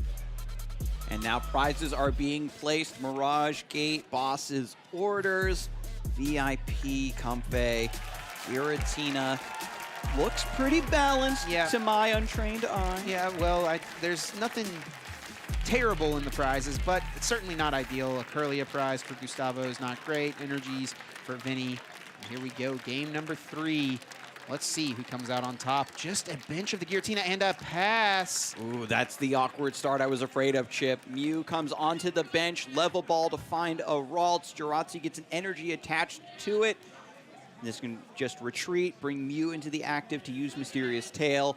And now prizes are being placed. Mirage Gate, Boss's Orders, VIP, Comfey, Giratina. Looks pretty balanced to my untrained eye.
Yeah, well, there's nothing terrible in the prizes, but it's certainly not ideal. A Kirlia prize for Gustavo is not great. Energies for Vinny. And here we go, game number 3. Let's see who comes out on top. Just a bench of the Giratina and a pass.
Ooh, that's the awkward start I was afraid of, Chip. Mew comes onto the bench, level ball to find a Ralts. Jirachi gets an energy attached to it. This can just retreat, bring Mew into the active to use Mysterious Tail.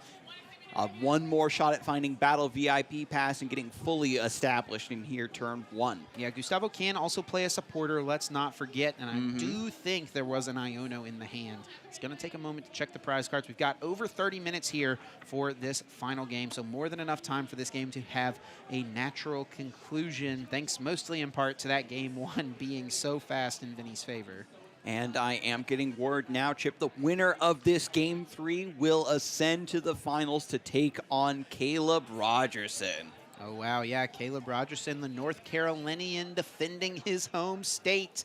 One more shot at finding Battle VIP Pass and getting fully established in here turn 1.
Yeah, Gustavo can also play a supporter, let's not forget, and I do think there was an Iono in the hand. It's going to take a moment to check the prize cards. We've got over 30 minutes here for this final game, so more than enough time for this game to have a natural conclusion, thanks mostly in part to that game 1 being so fast in Vinny's favor.
And I am getting word now, Chip, the winner of this Game 3 will ascend to the finals to take on Caleb Rogerson.
Oh, wow, yeah, Caleb Rogerson, the North Carolinian, defending his home state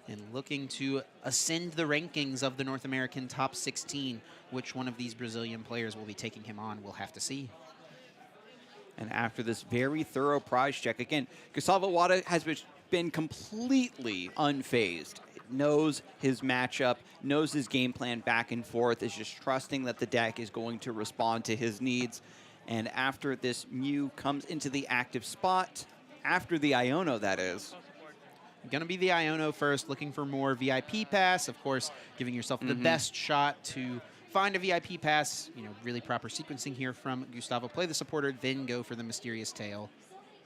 and looking to ascend the rankings of the North American top 16. Which one of these Brazilian players will be taking him on, we'll have to see.
And after this very thorough prize check, again, Gustavo Wada has been completely unfazed. Knows his matchup, knows his game plan back and forth, is just trusting that the deck is going to respond to his needs. And after this, Mew comes into the active spot, after the Iono, that is.
Going to be the Iono first, looking for more VIP pass, of course, giving yourself the best shot to find a VIP pass. You know, really proper sequencing here from Gustavo. Play the supporter, then go for the Mysterious Tail.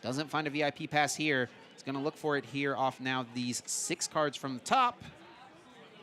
Doesn't find a VIP pass here. It's going to look for it here off now these 6 cards from the top,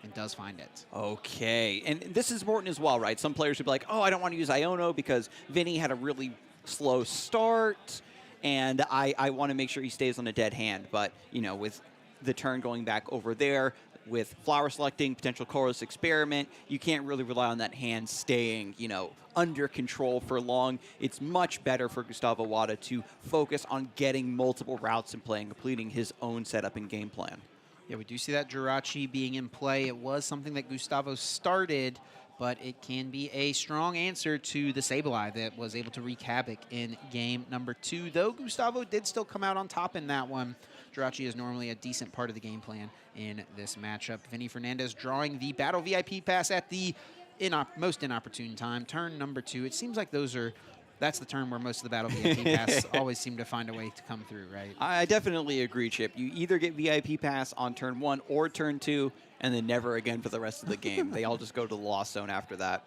and does find it.
Okay, and this is important as well, right? Some players would be like, oh, I don't want to use Iono because Vinny had a really slow start, and I want to make sure he stays on a dead hand. But, you know, with the turn going back over there, with flower selecting, potential Chorus Experiment, you can't really rely on that hand staying, you know, under control for long. It's much better for Gustavo Wada to focus on getting multiple routes and playing, completing his own setup and game plan.
Yeah, we do see that Jirachi being in play. It was something that Gustavo started, but it can be a strong answer to the Sableye that was able to wreak havoc in game number 2. Though Gustavo did still come out on top in that one. Jirachi is normally a decent part of the game plan in this matchup. Vinny Fernandez drawing the Battle VIP pass at the most inopportune time. Turn number 2. It seems like that's the turn where most of the Battle VIP pass always seem to find a way to come through, right?
I definitely agree, Chip. You either get VIP pass on turn 1 or turn 2, and then never again for the rest of the game. They all just go to the Lost Zone after that.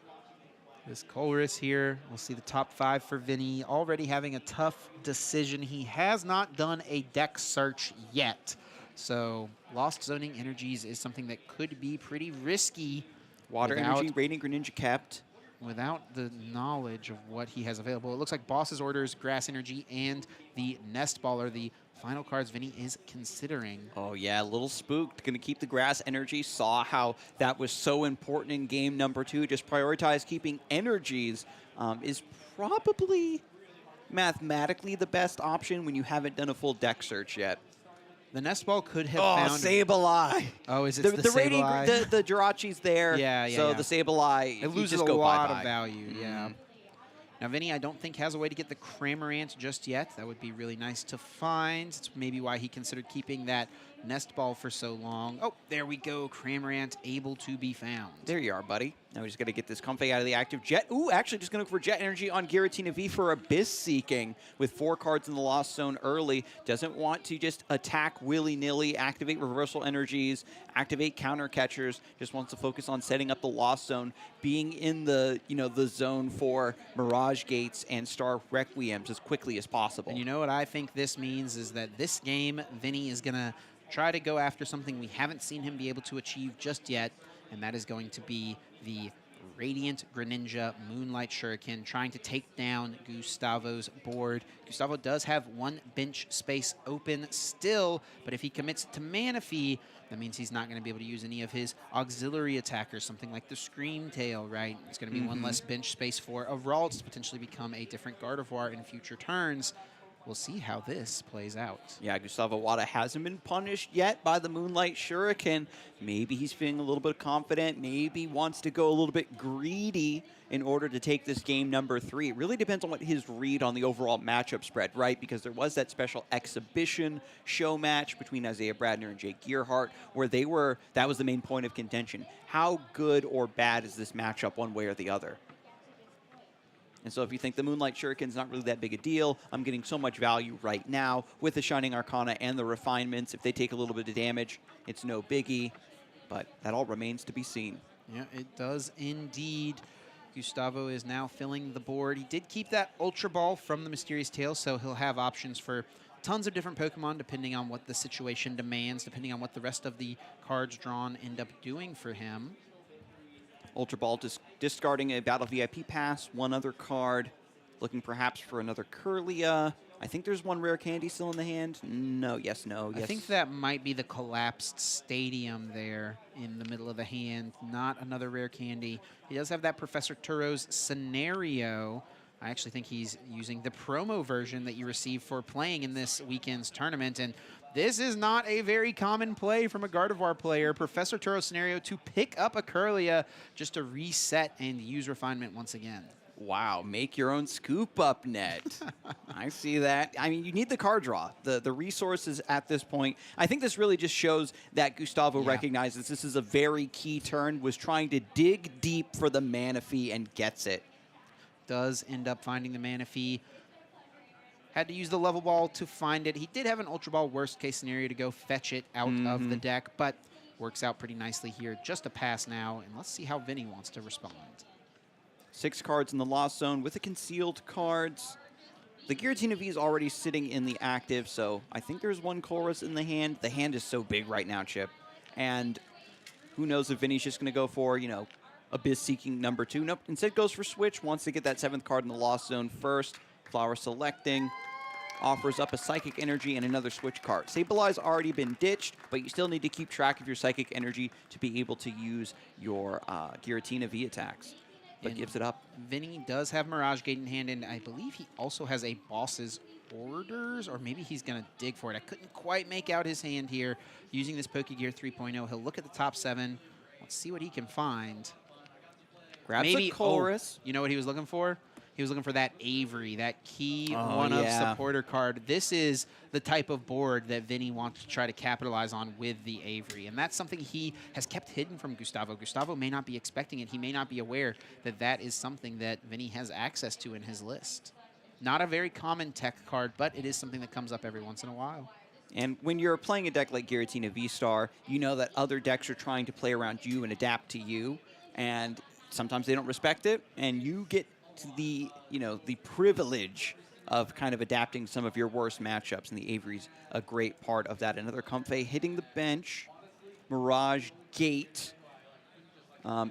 This Colress here, we'll see the top 5 for Vinny. Already having a tough decision. He has not done a deck search yet. So Lost Zoning Energies is something that could be pretty risky.
Water Energy, Radiant Greninja kept.
Without the knowledge of what he has available. It looks like Boss's Orders, Grass Energy, and the Nest Ball are the final cards Vinny is considering.
Oh, yeah, a little spooked. Going to keep the Grass Energy. Saw how that was so important in game number 2. Just prioritize keeping energies is probably mathematically the best option when you haven't done a full deck search yet.
The Nest Ball could have found...
Sableye!
Oh, is it the Sableye?
The Jirachi's there, so the Sableye,
it loses
just
a
go
lot
bye-bye.
of value, yeah. Now, Vinny, I don't think has a way to get the Cramorant just yet. That would be really nice to find. It's maybe why he considered keeping that Nest Ball for so long. Oh, there we go. Cramorant able to be found.
There you are, buddy. Now we just got to get this Comfey out of the active. Jet, ooh, actually just going to look for Jet Energy on Giratina V for Abyss Seeking with 4 cards in the Lost Zone early. Doesn't want to just attack willy-nilly, activate Reversal Energies, activate Counter Catchers. Just wants to focus on setting up the Lost Zone, being in the, the zone for Mirage Gates and Star Requiems as quickly as possible.
And you know what I think this means is that this game, Vinny is going to try to go after something we haven't seen him be able to achieve just yet, and that is going to be the Radiant Greninja Moonlight Shuriken, trying to take down Gustavo's board. Gustavo does have 1 bench space open still, but if he commits to Manaphy, that means he's not going to be able to use any of his auxiliary attackers, something like the Scream Tail, right? It's going to be 1 less bench space for Avrald to potentially become a different Gardevoir in future turns. We'll see how this plays out.
Yeah, Gustavo Wada hasn't been punished yet by the Moonlight Shuriken. Maybe he's feeling a little bit confident. Maybe wants to go a little bit greedy in order to take this game number 3. It really depends on what his read on the overall matchup spread, right? Because there was that special exhibition show match between Isaiah Bradner and Jake Gearhart where that was the main point of contention. How good or bad is this matchup one way or the other? And so if you think the Moonlight Shuriken's not really that big a deal, I'm getting so much value right now with the Shining Arcana and the Refinements. If they take a little bit of damage, it's no biggie. But that all remains to be seen.
Yeah, it does indeed. Gustavo is now filling the board. He did keep that Ultra Ball from the Mysterious Tail, so he'll have options for tons of different Pokemon depending on what the situation demands, depending on what the rest of the cards drawn end up doing for him.
Ultra Ball discarding a Battle VIP pass, 1 other card, looking perhaps for another Kirlia. I think there's 1 rare candy still in the hand. No, yes, no, yes.
I think that might be the collapsed stadium there in the middle of the hand, not another rare candy. He does have that Professor Turo's Scenario. I actually think he's using the promo version that you receive for playing in this weekend's tournament, and this is not a very common play from a Gardevoir player. Professor Turo's Scenario to pick up a Kirlia just to reset and use Refinement once again.
Wow, make your own scoop up net. I see that. I mean, you need the card draw, the resources at this point. I think this really just shows that Gustavo recognizes this is a very key turn, was trying to dig deep for the Manaphy and gets it.
Does end up finding the Manaphy. Had to use the level ball to find it. He did have an Ultra Ball worst case scenario to go fetch it out of the deck, but works out pretty nicely here. Just a pass now, and let's see how Vinny wants to respond.
6 cards in the Lost Zone with the concealed cards. The Giratina V is already sitting in the active, so I think there's 1 Chorus in the hand. The hand is so big right now, Chip. And who knows if Vinny's just going to go for, Abyss Seeking number 2. Nope, instead goes for Switch, wants to get that 7th card in the Lost Zone first. Flower selecting, offers up a Psychic Energy and another Switch card. Sableye's already been ditched, but you still need to keep track of your Psychic Energy to be able to use your Giratina V attacks. But gives it up.
Vinny does have Mirage Gate in hand, and I believe he also has a Boss's Orders, or maybe he's going to dig for it. I couldn't quite make out his hand here. Using this Pokegear 3.0, he'll look at the top 7. Let's see what he can find.
Grabs
Maybe
a chorus.
You know what he was looking for? He was looking for that Avery, that key
Oh,
one-of
yeah.
supporter card. This is the type of board that Vinny wants to try to capitalize on with the Avery, and that's something he has kept hidden from Gustavo. Gustavo may not be expecting it. He may not be aware that that is something that Vinny has access to in his list. Not a very common tech card, but it is something that comes up every once in a while.
And when you're playing a deck like Giratina V-Star, you know that other decks are trying to play around you and adapt to you, and sometimes they don't respect it, and you get to the, the privilege of kind of adapting some of your worst matchups, and the Avery's a great part of that. Another Comfey hitting the bench, Mirage Gate.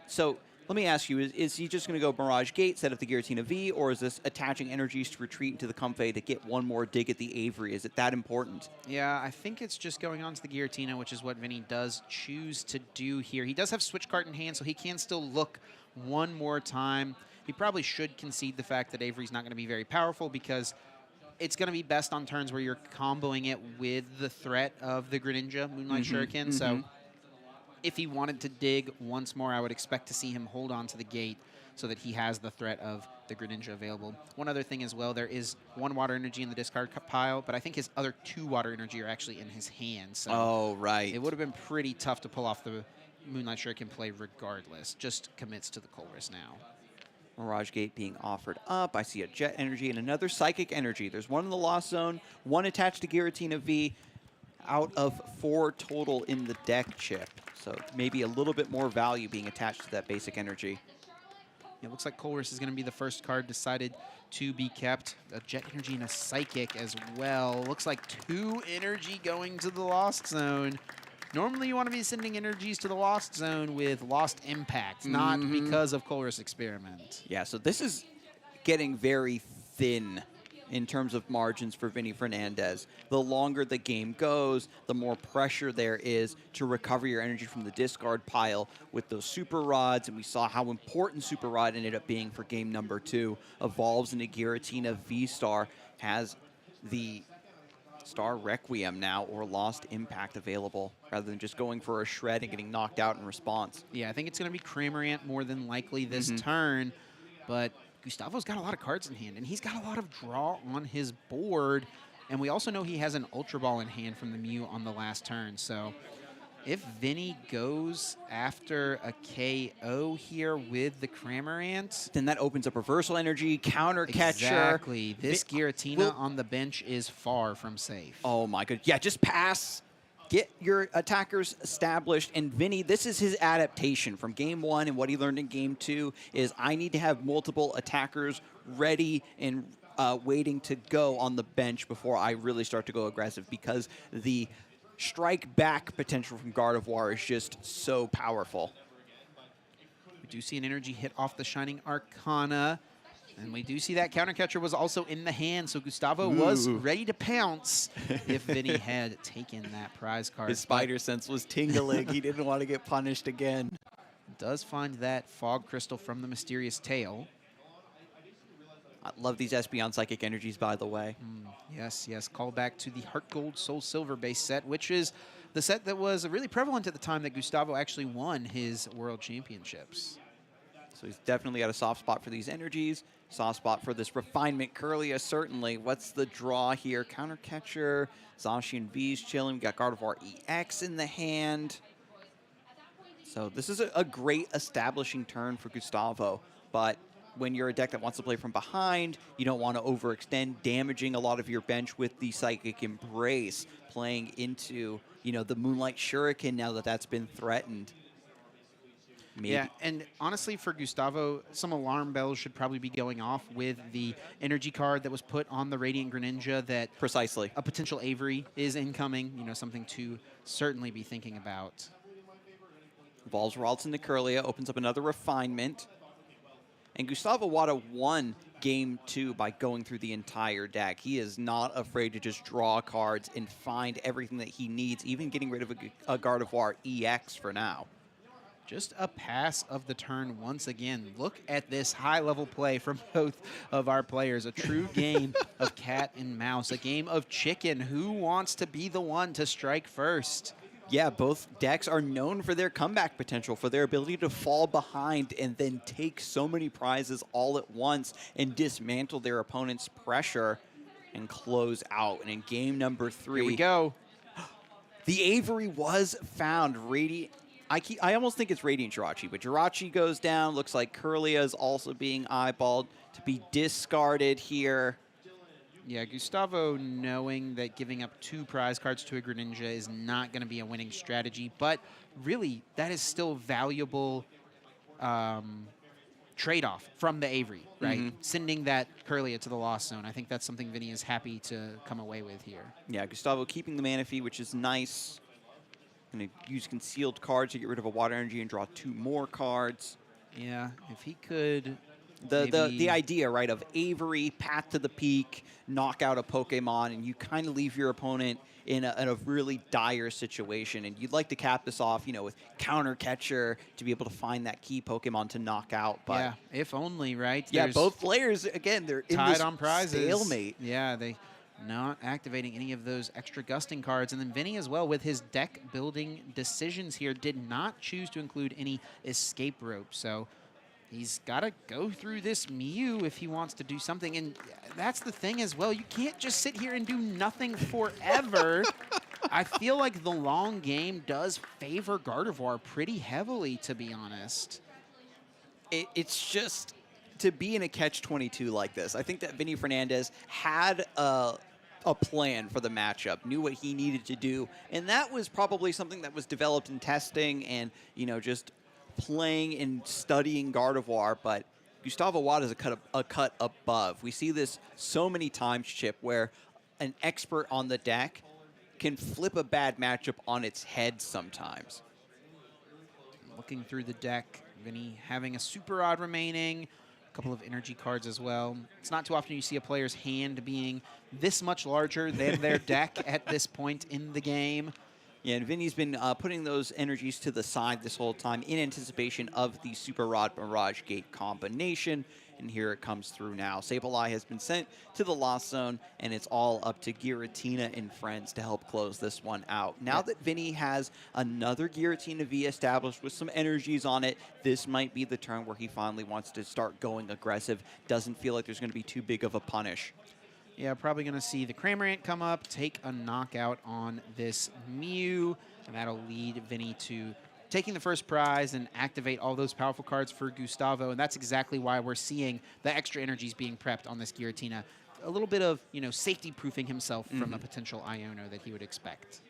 So let me ask you, is he just going to go Mirage Gate, set up the Giratina V, or is this attaching energies to retreat into the Comfey to get one more dig at the Avery? Is it that important?
Yeah, I think it's just going on to the Giratina, which is what Vinny does choose to do here. He does have Switch Card in hand, so he can still look one more time. He probably should concede the fact that Avery's not going to be very powerful, because it's going to be best on turns where you're comboing it with the threat of the Greninja Moonlight Shuriken. So if he wanted to dig once more, I would expect to see him hold on to the gate so that he has the threat of the Greninja available. One other thing as well, there is 1 water energy in the discard pile, but I think his other 2 water energy are actually in his hand. So it would have been pretty tough to pull off the Moonlight Shuriken play regardless. Just commits to the Colress now.
Mirage Gate being offered up. I see a Jet Energy and another Psychic Energy. There's one in the Lost Zone, one attached to Giratina V, out of 4 total in the deck, Chip. So maybe a little bit more value being attached to that basic energy.
It looks like Colress is going to be the first card decided to be kept. A Jet Energy and a Psychic as well. Looks like 2 energy going to the Lost Zone. Normally you want to be sending energies to the Lost Zone with Lost Impact, not because of Colress Experiment.
Yeah, so this is getting very thin in terms of margins for Vinny Fernandez. The longer the game goes, the more pressure there is to recover your energy from the discard pile with those Super Rods, and we saw how important Super Rod ended up being for game number 2. Evolves into Giratina V-Star, has the Star Requiem now, or Lost Impact available, rather than just going for a shred and getting knocked out in response.
Yeah, I think it's going to be Cramorant more than likely this turn, but Gustavo's got a lot of cards in hand, and he's got a lot of draw on his board, and we also know he has an Ultra Ball in hand from the Mew on the last turn, so if Vinny goes after a KO here with the Cramorant,
then that opens up Reversal Energy, Counter Catcher.
Exactly. This Giratina on the bench is far from safe.
Oh my god. Yeah, just pass. Get your attackers established. And Vinny, this is his adaptation from game 1, and what he learned in game 2 is I need to have multiple attackers ready and waiting to go on the bench before I really start to go aggressive, because the strike back potential from Gardevoir is just so powerful.
We do see an energy hit off the Shining Arcana, and we do see that Counter Catcher was also in the hand, so Gustavo was ready to pounce if Vinny had taken that prize card.
His spider sense was tingling. He didn't want to get punished again.
Does find that Fog Crystal from the Mysterious Tail.
I love these Espeon Psychic Energies, by the way.
Yes, yes. Call back to the Heart Gold Soul Silver base set, which is the set that was really prevalent at the time that Gustavo actually won his World Championships.
So he's definitely got a soft spot for these energies. Soft spot for this Refinement Curlia, certainly. What's the draw here? Counter Catcher, Zacian V's chilling. We got Gardevoir EX in the hand. So this is a great establishing turn for Gustavo, but when you're a deck that wants to play from behind, you don't want to overextend, damaging a lot of your bench with the Psychic Embrace, playing into, the Moonlight Shuriken now that that's been threatened. Maybe.
Yeah, and honestly, for Gustavo, some alarm bells should probably be going off with the energy card that was put on the Radiant Greninja that
precisely
a potential Avery is incoming, something to certainly be thinking about.
Evolves Ralts into Curlia, opens up another Refinement. And Gustavo Wada won game 2 by going through the entire deck. He is not afraid to just draw cards and find everything that he needs, even getting rid of a Gardevoir EX for now.
Just a pass of the turn once again. Look at this high-level play from both of our players. A true game of cat and mouse, a game of chicken. Who wants to be the one to strike first?
Yeah, both decks are known for their comeback potential, for their ability to fall behind and then take so many prizes all at once and dismantle their opponent's pressure and close out. And in game number 3,
here we go.
The Avery was found. I almost think it's Radiant Jirachi, but Jirachi goes down. Looks like Kirlia is also being eyeballed to be discarded here.
Yeah, Gustavo knowing that giving up 2 prize cards to a Greninja is not going to be a winning strategy, but really that is still valuable trade-off from the Avery, right? Sending that Kirlia to the Lost Zone. I think that's something Vinny is happy to come away with here.
Yeah, Gustavo keeping the Manaphy, which is nice. Going to use concealed cards to get rid of a Water Energy and draw 2 more cards.
Yeah, if he could...
The idea, right, of Avery, Path to the Peak, knock out a Pokemon, and you kind of leave your opponent in a really dire situation. And you'd like to cap this off, with Counter Catcher to be able to find that key Pokemon to knock out. But
yeah, if only, right?
Yeah, both players, again, they're in
tied
this
on prizes.
stalemate.
Yeah, they not activating any of those extra gusting cards. And then Vinny as well, with his deck building decisions here, did not choose to include any escape rope. So he's got to go through this Mew if he wants to do something. And that's the thing as well. You can't just sit here and do nothing forever. I feel like the long game does favor Gardevoir pretty heavily, to be honest.
It's just to be in a catch-22 like this. I think that Vinny Fernandez had a plan for the matchup, knew what he needed to do. And that was probably something that was developed in testing and, just playing and studying Gardevoir, but Gustavo Wada is a cut above. We see this so many times, Chip, where an expert on the deck can flip a bad matchup on its head sometimes.
Looking through the deck, Vinny having a Super Rod remaining, a couple of energy cards as well. It's not too often you see a player's hand being this much larger than their deck at this point in the game.
Yeah, and Vinny's been putting those energies to the side this whole time in anticipation of the Super Rod Mirage Gate combination. And here it comes through now. Sableye has been sent to the Lost Zone, and it's all up to Giratina and friends to help close this one out. Now that Vinny has another Giratina V established with some energies on it, this might be the turn where he finally wants to start going aggressive. Doesn't feel like there's going to be too big of a punish.
Yeah, probably going to see the Cramorant come up, take a knockout on this Mew, and that'll lead Vinny to taking the first prize and activate all those powerful cards for Gustavo, and that's exactly why we're seeing the extra energies being prepped on this Giratina. A little bit of, safety-proofing himself from a potential Iono that he would expect.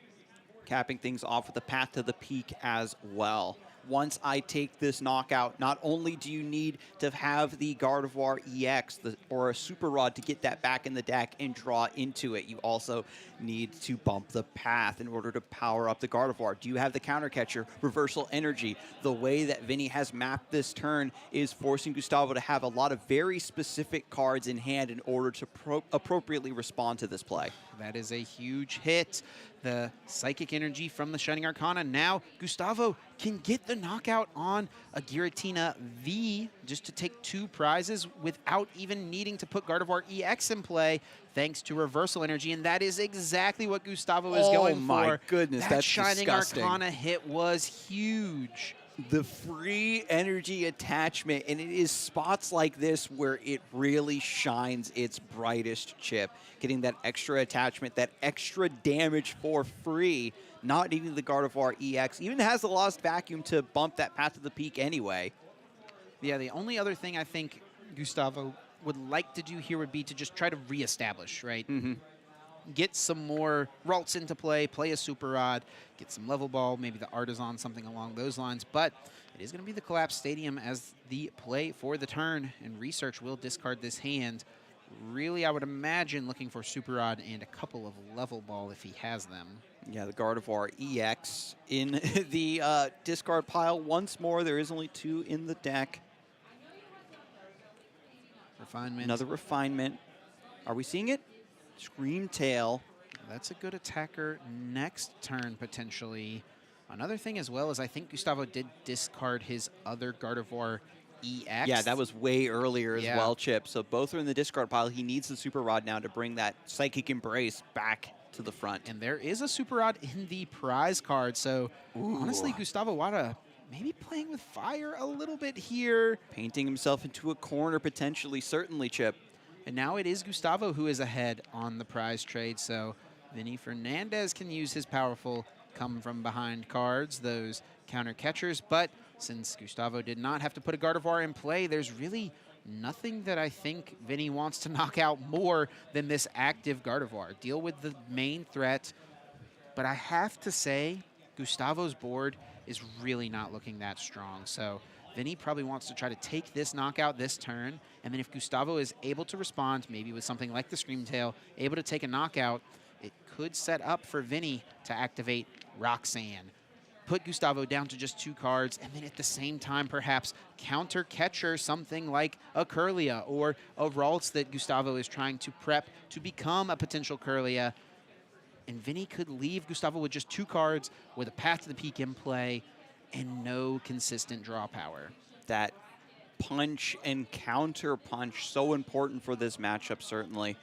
Capping things off with a Path to the Peak as well. Once I take this knockout, not only do you need to have the Gardevoir EX or a Super Rod to get that back in the deck and draw into it, you also need to bump the path in order to power up the Gardevoir. Do you have the Counter Catcher, Reversal Energy? The way that Vinny has mapped this turn is forcing Gustavo to have a lot of very specific cards in hand in order to appropriately respond to this play.
That is a huge hit. The Psychic Energy from the Shining Arcana. Now Gustavo can get the knockout on a Giratina V just to take 2 prizes without even needing to put Gardevoir EX in play, thanks to Reversal Energy, and that is exactly what Gustavo is going for.
Oh my goodness,
that
that's
Shining
disgusting.
Arcana hit was huge.
The free energy attachment, and it is spots like this where it really shines its brightest, Chip. Getting that extra attachment, that extra damage for free, not needing the Gardevoir EX, even has the Lost Vacuum to bump that Path to the Peak anyway.
Yeah, the only other thing I think Gustavo would like to do here would be to just try to reestablish, right? Get some more Ralts into play, play a Super Rod, get some Level Ball, maybe the Artisan, something along those lines. But it is going to be the Collapse Stadium as the play for the turn, and Research will discard this hand. Really, I would imagine looking for Super Rod and a couple of Level Ball if he has them.
Yeah, the Gardevoir EX in the discard pile once more. There is only 2 in the deck.
Refinement.
Another Refinement. Are we seeing it? Scream Tail.
That's a good attacker next turn, potentially. Another thing as well is I think Gustavo did discard his other Gardevoir EX.
Yeah, that was way earlier as well, Chip. So both are in the discard pile. He needs the Super Rod now to bring that Psychic Embrace back to the front.
And there is a Super Rod in the prize card, so honestly, Gustavo Wada maybe playing with fire a little bit here.
Painting himself into a corner potentially, certainly, Chip.
And now it is Gustavo who is ahead on the prize trade, so Vinny Fernandez can use his powerful come from behind cards, those counter catchers, but since Gustavo did not have to put a Gardevoir in play, there's really nothing that I think Vinny wants to knock out more than this active Gardevoir. Deal with the main threat, but I have to say, Gustavo's board is really not looking that strong. So Vinny probably wants to try to take this knockout this turn, and then if Gustavo is able to respond, maybe with something like the Screamtail, able to take a knockout, it could set up for Vinny to activate Roxanne. Put Gustavo down to just 2 cards, and then at the same time, perhaps counter catcher something like a Kirlia or a Ralts that Gustavo is trying to prep to become a potential Kirlia. And Vinny could leave Gustavo with just 2 cards with a Path to the Peak in play and no consistent draw power.
That punch and counter punch, so important for this matchup, certainly.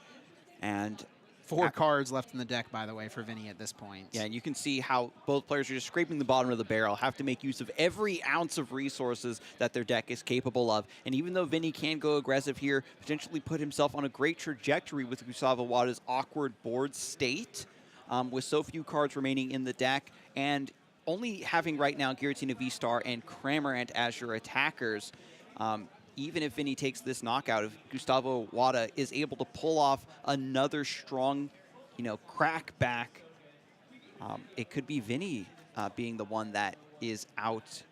And
4 cards left in the deck, by the way, for Vinny at this point.
yeah, and you can see how both players are just scraping the bottom of the barrel, have to make use of every ounce of resources that their deck is capable of. And even though Vinny can go aggressive here, potentially put himself on a great trajectory with Gustavo Wada's awkward board state, with so few cards remaining in the deck, and only having right now Giratina V-Star and Cramorant as your attackers, even if Vinny takes this knockout, if Gustavo Wada is able to pull off another strong, crack back, it could be Vinny being the one that is out,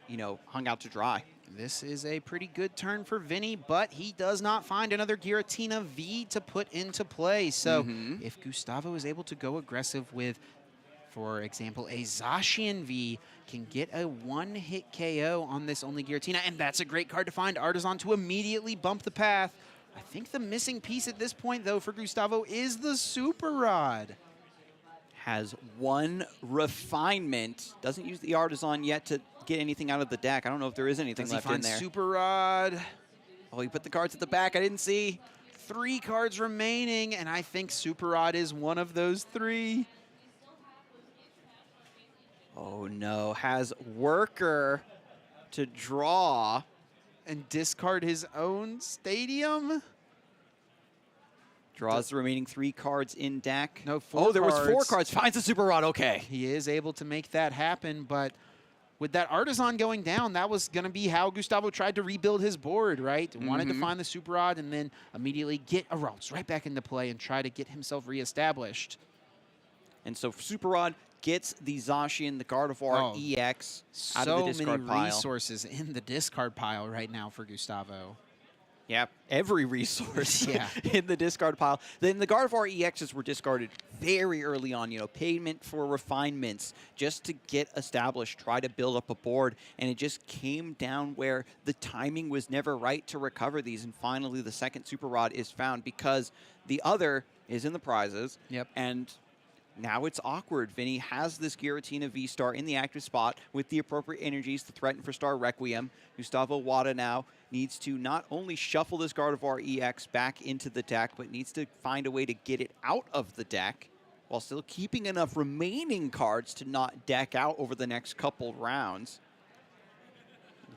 hung out to dry.
This is a pretty good turn for Vinny, but he does not find another Giratina V to put into play. So if Gustavo is able to go aggressive with, for example, a Zacian V, can get a 1-hit KO on this only Giratina, and that's a great card to find Artisan to immediately bump the path. I think the missing piece at this point, though, for Gustavo is the Super Rod.
Has 1 refinement, doesn't use the Artisan yet to get anything out of the deck. I don't know if there is anything left in there.
Super Rod?
Oh, he put the cards at the back. I didn't see.
3 cards remaining, and I think Super Rod is one of those 3.
Oh no, has Worker to draw.
And discard his own Stadium?
Draws the remaining 3 cards in deck.
No, 4 cards.
Oh, there was 4 cards. Finds a Super Rod, okay.
He is able to make that happen, but with that Artisan going down, that was going to be how Gustavo tried to rebuild his board, right? Wanted to find the Super Rod and then immediately get a Ralts right back into play and try to get himself reestablished.
And so Super Rod gets the Zacian, the Gardevoir EX out of the discard pile.
So many resources in the discard pile right now for Gustavo.
Yep, every resource in the discard pile. Then the Gardevoir EXs were discarded very early on, payment for refinements just to get established, try to build up a board, and it just came down where the timing was never right to recover these, and finally the second Super Rod is found because the other is in the prizes.
Yep.
And now it's awkward. Vinny has this Giratina V-Star in the active spot with the appropriate energies to threaten for Star Requiem. Gustavo Wada now needs to not only shuffle this Gardevoir EX back into the deck, but needs to find a way to get it out of the deck while still keeping enough remaining cards to not deck out over the next couple rounds.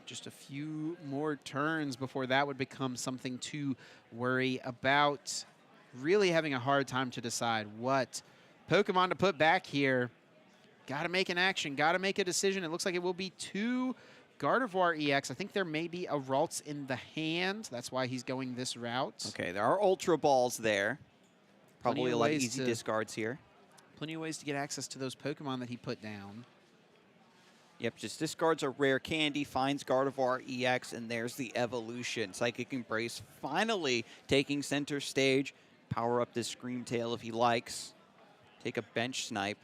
Just a few more turns before that would become something to worry about. Really having a hard time to decide what Pokemon to put back here. Got to make an action, got to make a decision. It looks like it will be 2 Gardevoir EX. I think there may be a Ralts in the hand. That's why he's going this route.
Okay, there are Ultra Balls there. Probably a lot of easy discards here.
Plenty of ways to get access to those Pokemon that he put down.
Yep, just discards a rare candy, finds Gardevoir EX, and there's the evolution. Psychic Embrace finally taking center stage. Power up this Screamtail if he likes. Take a bench snipe.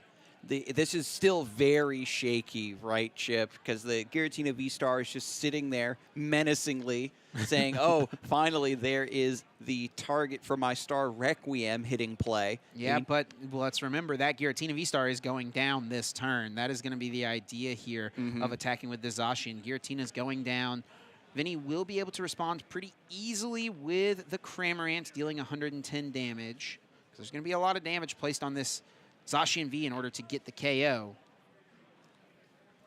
This is still very shaky, right, Chip? Because the Giratina V-Star is just sitting there menacingly saying, oh, finally there is the target for my Star Requiem hitting play.
Yeah, but let's remember that Giratina V-Star is going down this turn. That is going to be the idea here of attacking with the Zacian. Giratina's going down. Vinny will be able to respond pretty easily with the Cramorant, dealing 110 damage. Because there's going to be a lot of damage placed on this Zacian V in order to get the KO.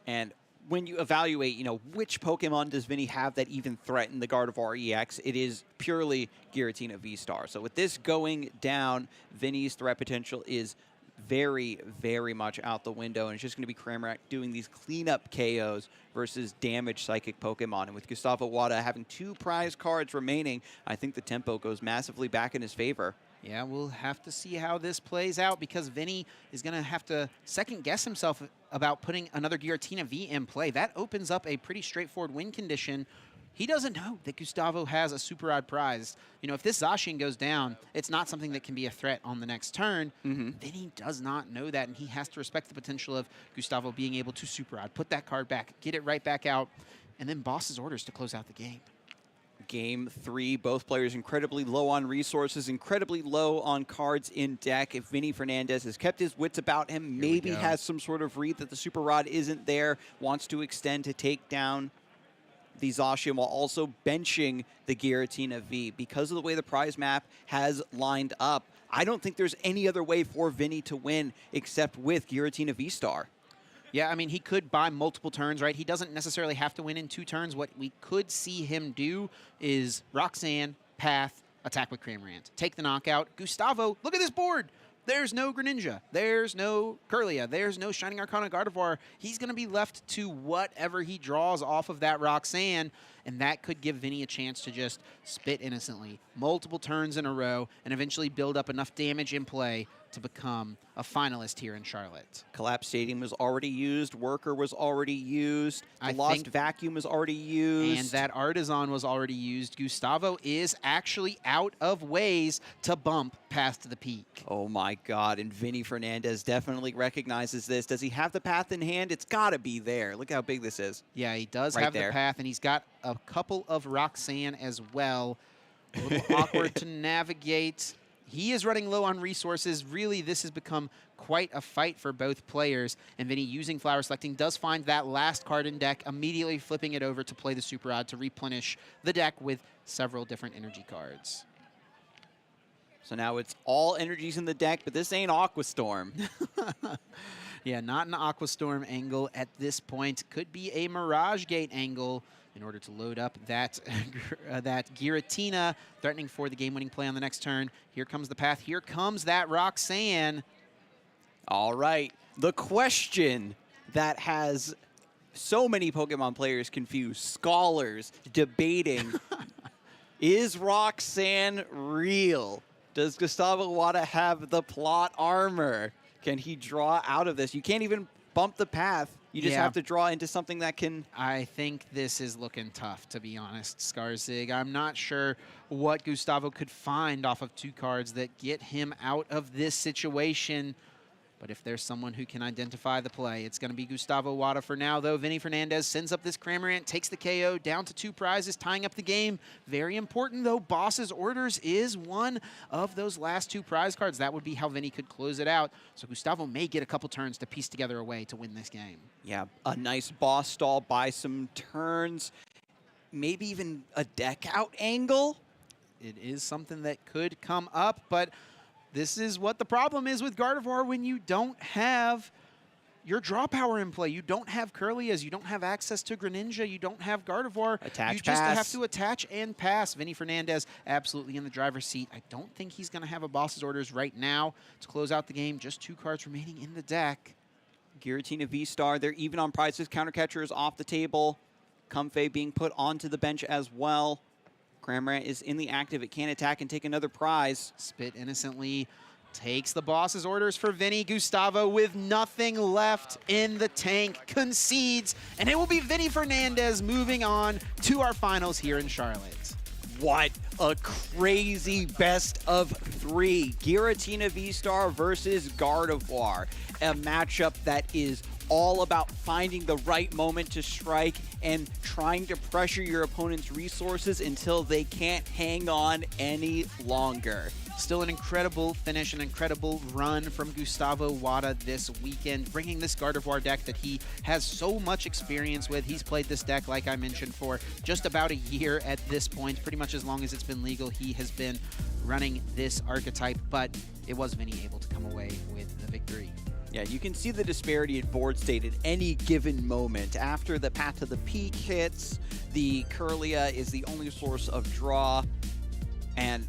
And when you evaluate, which Pokemon does Vinny have that even threaten the Gardevoir EX, it is purely Giratina V-Star. So with this going down, Vinny's threat potential is very, very much out the window, and it's just going to be Cramorant doing these cleanup KOs versus damaged Psychic Pokemon. And with Gustavo Wada having 2 prize cards remaining, I think the tempo goes massively back in his favor.
Yeah, we'll have to see how this plays out because Vinny is going to have to second-guess himself about putting another Giratina V in play. That opens up a pretty straightforward win condition. He doesn't know that Gustavo has a super odd prize. If this Zacian goes down, it's not something that can be a threat on the next turn. Vinny does not know that, and he has to respect the potential of Gustavo being able to super odd, put that card back, get it right back out, and then boss's orders to close out the game.
Game 3, both players incredibly low on resources, incredibly low on cards in deck. If Vinny Fernandez has kept his wits about him, maybe has some sort of read that the Super Rod isn't there, wants to extend to take down the Zacian while also benching the Giratina V. Because of the way the prize map has lined up, I don't think there's any other way for Vinny to win except with Giratina V-Star.
Yeah, I mean, he could buy multiple turns, right? He doesn't necessarily have to win in 2 turns. What we could see him do is Roxanne, Path, attack with Cramorant. Take the knockout. Gustavo, look at this board. There's no Greninja. There's no Kirlia. There's no Shining Arcana Gardevoir. He's going to be left to whatever he draws off of that Roxanne, and that could give Vinny a chance to just spit innocently multiple turns in a row and eventually build up enough damage in play to become a finalist here in Charlotte.
Collapse Stadium was already used. Worker was already used. The Lost Vacuum was already used.
And that Artisan was already used. Gustavo is actually out of ways to bump past the peak.
Oh my God, and Vinny Fernandez definitely recognizes this. Does he have the path in hand? It's got to be there. Look how big this is.
Yeah, he does have the path, and he's got a couple of Roxanne as well. A little awkward to navigate. He is running low on resources. Really, this has become quite a fight for both players. And Vinny, using Flower Selecting, does find that last card in deck, immediately flipping it over to play the Super Odd to replenish the deck with several different energy cards.
So now it's all energies in the deck, but this ain't Aqua Storm.
Yeah, not an Aqua Storm angle at this point. Could be a Mirage Gate angle in order to load up that, that Giratina, threatening for the game-winning play on the next turn. Here comes the path. Here comes that Roxanne.
All right. The question that has so many Pokemon players confused, scholars debating, is Roxanne real? Does Gustavo Wada have the plot armor? Can he draw out of this? You can't even bump the path. You just have to draw into something that can...
I think this is looking tough, to be honest, Skarzig. I'm not sure what Gustavo could find off of 2 cards that get him out of this situation. But if there's someone who can identify the play, it's going to be Gustavo Wada for now, though. Vinny Fernandez sends up this Cramorant, takes the KO, down to 2 prizes, tying up the game. Very important, though. Boss's Orders is one of those last 2 prize cards. That would be how Vinny could close it out. So Gustavo may get a couple turns to piece together a way to win this game.
Yeah, a nice boss stall, buy some turns, maybe even a deck out angle.
It is something that could come up, but... this is what the problem is with Gardevoir when you don't have your draw power in play. You don't have Kirlias. You don't have access to Greninja. You don't have Gardevoir.
Attach,
you just
pass.
have to attach and pass. Vinny Fernandez absolutely in the driver's seat. I don't think he's going to have a boss's orders right now to close out the game. Just 2 cards remaining in the deck.
Giratina V-Star, they're even on prizes. Countercatcher is off the table. Comfey being put onto the bench as well. Cramorant is in the active. It can attack and take another prize.
Spit innocently takes the boss's orders for Vinny. Gustavo with nothing left in the tank concedes, and it will be Vinny Fernandez moving on to our finals here in Charlotte.
What a crazy best of 3. Giratina V-Star versus Gardevoir. A matchup that is all about finding the right moment to strike and trying to pressure your opponent's resources until they can't hang on any longer.
Still an incredible finish, an incredible run from Gustavo Wada this weekend, bringing this Gardevoir deck that he has so much experience with. He's played this deck, like I mentioned, for just about a year at this point. Pretty much as long as it's been legal, he has been running this archetype, but it was Vinny able to come away with the victory.
Yeah, you can see the disparity at board state at any given moment. After the Path to the Peak hits, the Kirlia is the only source of draw, and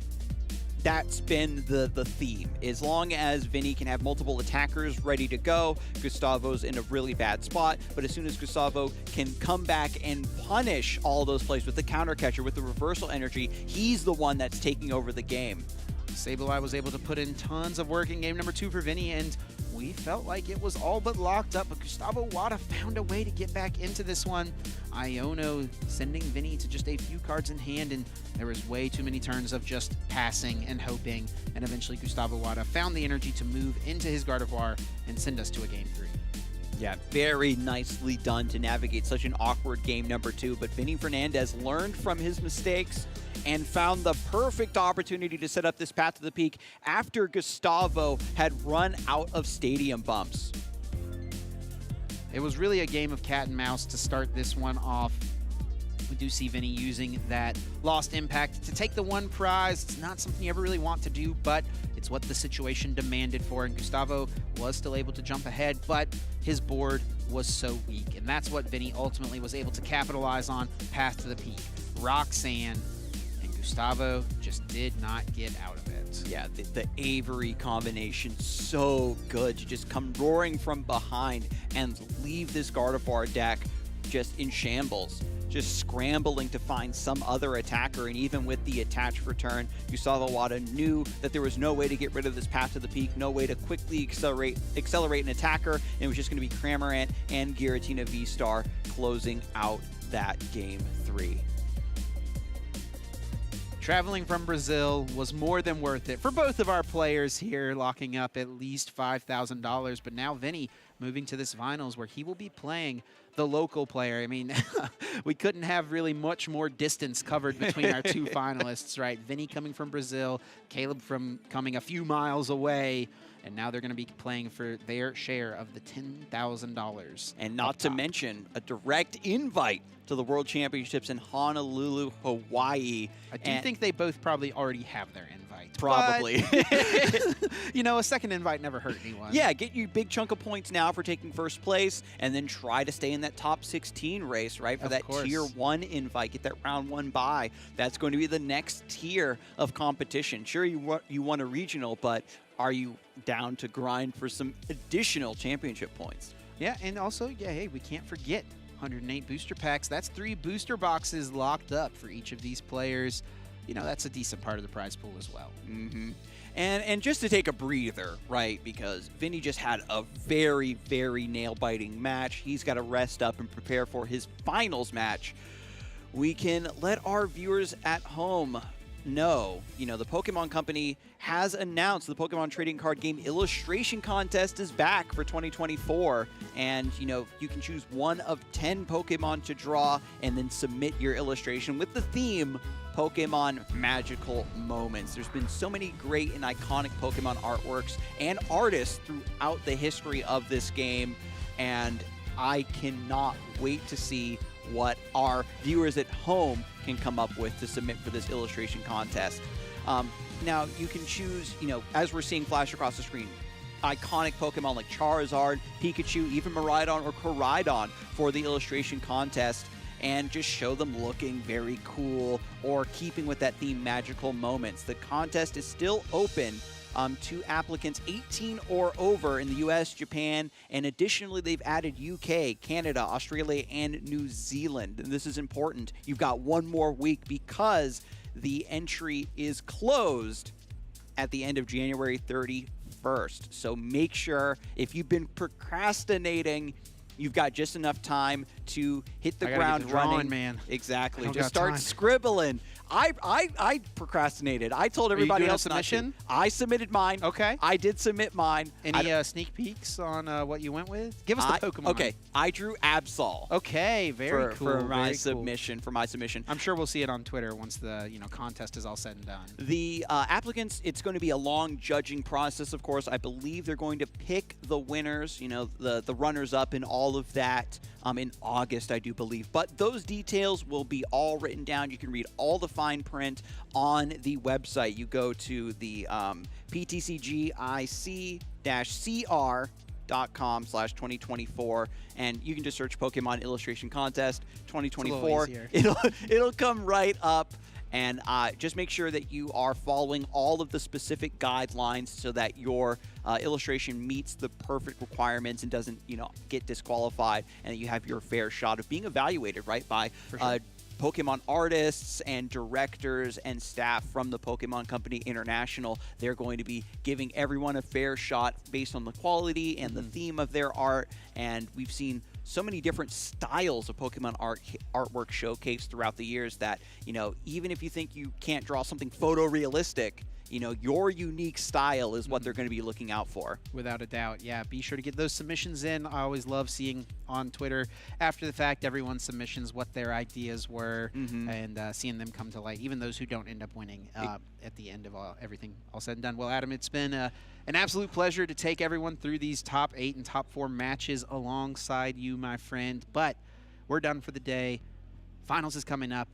that's been the theme. As long as Vinny can have multiple attackers ready to go, Gustavo's in a really bad spot, but as soon as Gustavo can come back and punish all those plays with the counter catcher, with the reversal energy, he's the one that's taking over the game.
Sableye was able to put in tons of work in game number 2 for Vinny, and we felt like it was all but locked up, but Gustavo Wada found a way to get back into this one. Iono sending Vinny to just a few cards in hand, and there was way too many turns of just passing and hoping, and eventually Gustavo Wada found the energy to move into his Gardevoir and send us to a game 3.
Yeah, very nicely done to navigate such an awkward game number 2, but Vinny Fernandez learned from his mistakes and found the perfect opportunity to set up this Path to the Peak after Gustavo had run out of stadium bumps.
It was really a game of cat and mouse to start this one off. We do see Vinny using that Lost Impact to take the one prize. It's not something you ever really want to do, but it's what the situation demanded for, and Gustavo was still able to jump ahead, but his board was so weak, and that's what Vinny ultimately was able to capitalize on. Path to the Peak, Roxanne, and Gustavo just did not get out of it.
Yeah, the Avery combination, so good to just come roaring from behind and leave this Gardevoir deck just in shambles, just scrambling to find some other attacker. And even with the attached return, Gustavo Wada knew that there was no way to get rid of this Path to the Peak, no way to quickly accelerate an attacker, and it was just going to be Cramorant and Giratina V-Star closing out that game 3.
Traveling from Brazil was more than worth it for both of our players here, locking up at least $5,000. But now Vinny moving to this finals where he will be playing the local player. I mean, we couldn't have really much more distance covered between our two finalists, right? Vinny coming from Brazil, Caleb from coming a few miles away, and now they're going to be playing for their share of the $10,000.
And not to mention a direct invite to the World Championships in Honolulu, Hawaii.
I do think they both probably already have their invite.
Probably.
You know, a second invite never hurt anyone.
Yeah, get you a big chunk of points now for taking first place, and then try to stay in that top 16 race, right? For that tier 1 invite, get that round 1 bye. That's going to be the next tier of competition. Sure, you won a regional, but are you down to grind for some additional championship points?
Yeah, and also, yeah, hey, we can't forget 108 booster packs. That's 3 booster boxes locked up for each of these players. You know, that's a decent part of the prize pool as well.
Mm-hmm. And just to take a breather, right, because Vinny just had a very, very nail-biting match. He's got to rest up and prepare for his finals match. We can let our viewers at home know, you know, the Pokemon Company has announced the Pokemon Trading Card Game Illustration Contest is back for 2024. And, you know, you can choose one of 10 Pokemon to draw and then submit your illustration with the theme Pokemon Magical Moments. There's been so many great and iconic Pokemon artworks and artists throughout the history of this game, and I cannot wait to see what our viewers at home can come up with to submit for this illustration contest. Now, you can choose, you know, as we're seeing flash across the screen, iconic Pokemon like Charizard, Pikachu, even Miraidon or Koraidon for the illustration contest, and just show them looking very cool or keeping with that theme, Magical Moments. The contest is still open to applicants 18 or over in the US, Japan, and additionally they've added UK, Canada, Australia, and New Zealand. And this is important. You've got one more week because the entry is closed at the end of January 31st. So make sure, if you've been procrastinating you've got just enough time to hit the
I gotta get
ground
to drawing,
running.
man.
Exactly.
I don't
Just
got
start
time.
scribbling. I procrastinated. I told
Are you
everybody
doing a
else not to.
submission?
I submitted mine.
Okay.
I did submit mine.
Any sneak peeks on what you went with? Give us the Pokemon.
Okay, I drew Absol.
Okay, very cool.
For my
very
submission. For my submission.
I'm sure we'll see it on Twitter once the contest is all said and done.
The applicants, it's going to be a long judging process, of course. I believe they're going to pick the winners, the runners-up and all of that in August, I do believe. But those details will be all written down. You can read all the fine print on the website. You go to the ptcgic-cr.com/2024, and you can just search Pokemon Illustration Contest 2024. It'll come right up. And just make sure that you are following all of the specific guidelines so that your illustration meets the perfect requirements and doesn't, get disqualified, and that you have your fair shot of being evaluated, right, by Pokemon artists and directors and staff from the Pokemon Company International. They're going to be giving everyone a fair shot based on the quality and the theme of their art. And we've seen so many different styles of Pokemon artwork showcased throughout the years that, even if you think you can't draw something photorealistic, your unique style is what they're going to be looking out for.
Without a doubt, yeah. Be sure to get those submissions in. I always love seeing on Twitter, after the fact, everyone's submissions, what their ideas were, and seeing them come to light, even those who don't end up winning at the end of everything all said and done. Well, Adam, it's been an absolute pleasure to take everyone through these top 8 and top 4 matches alongside you, my friend. But we're done for the day. Finals is coming up.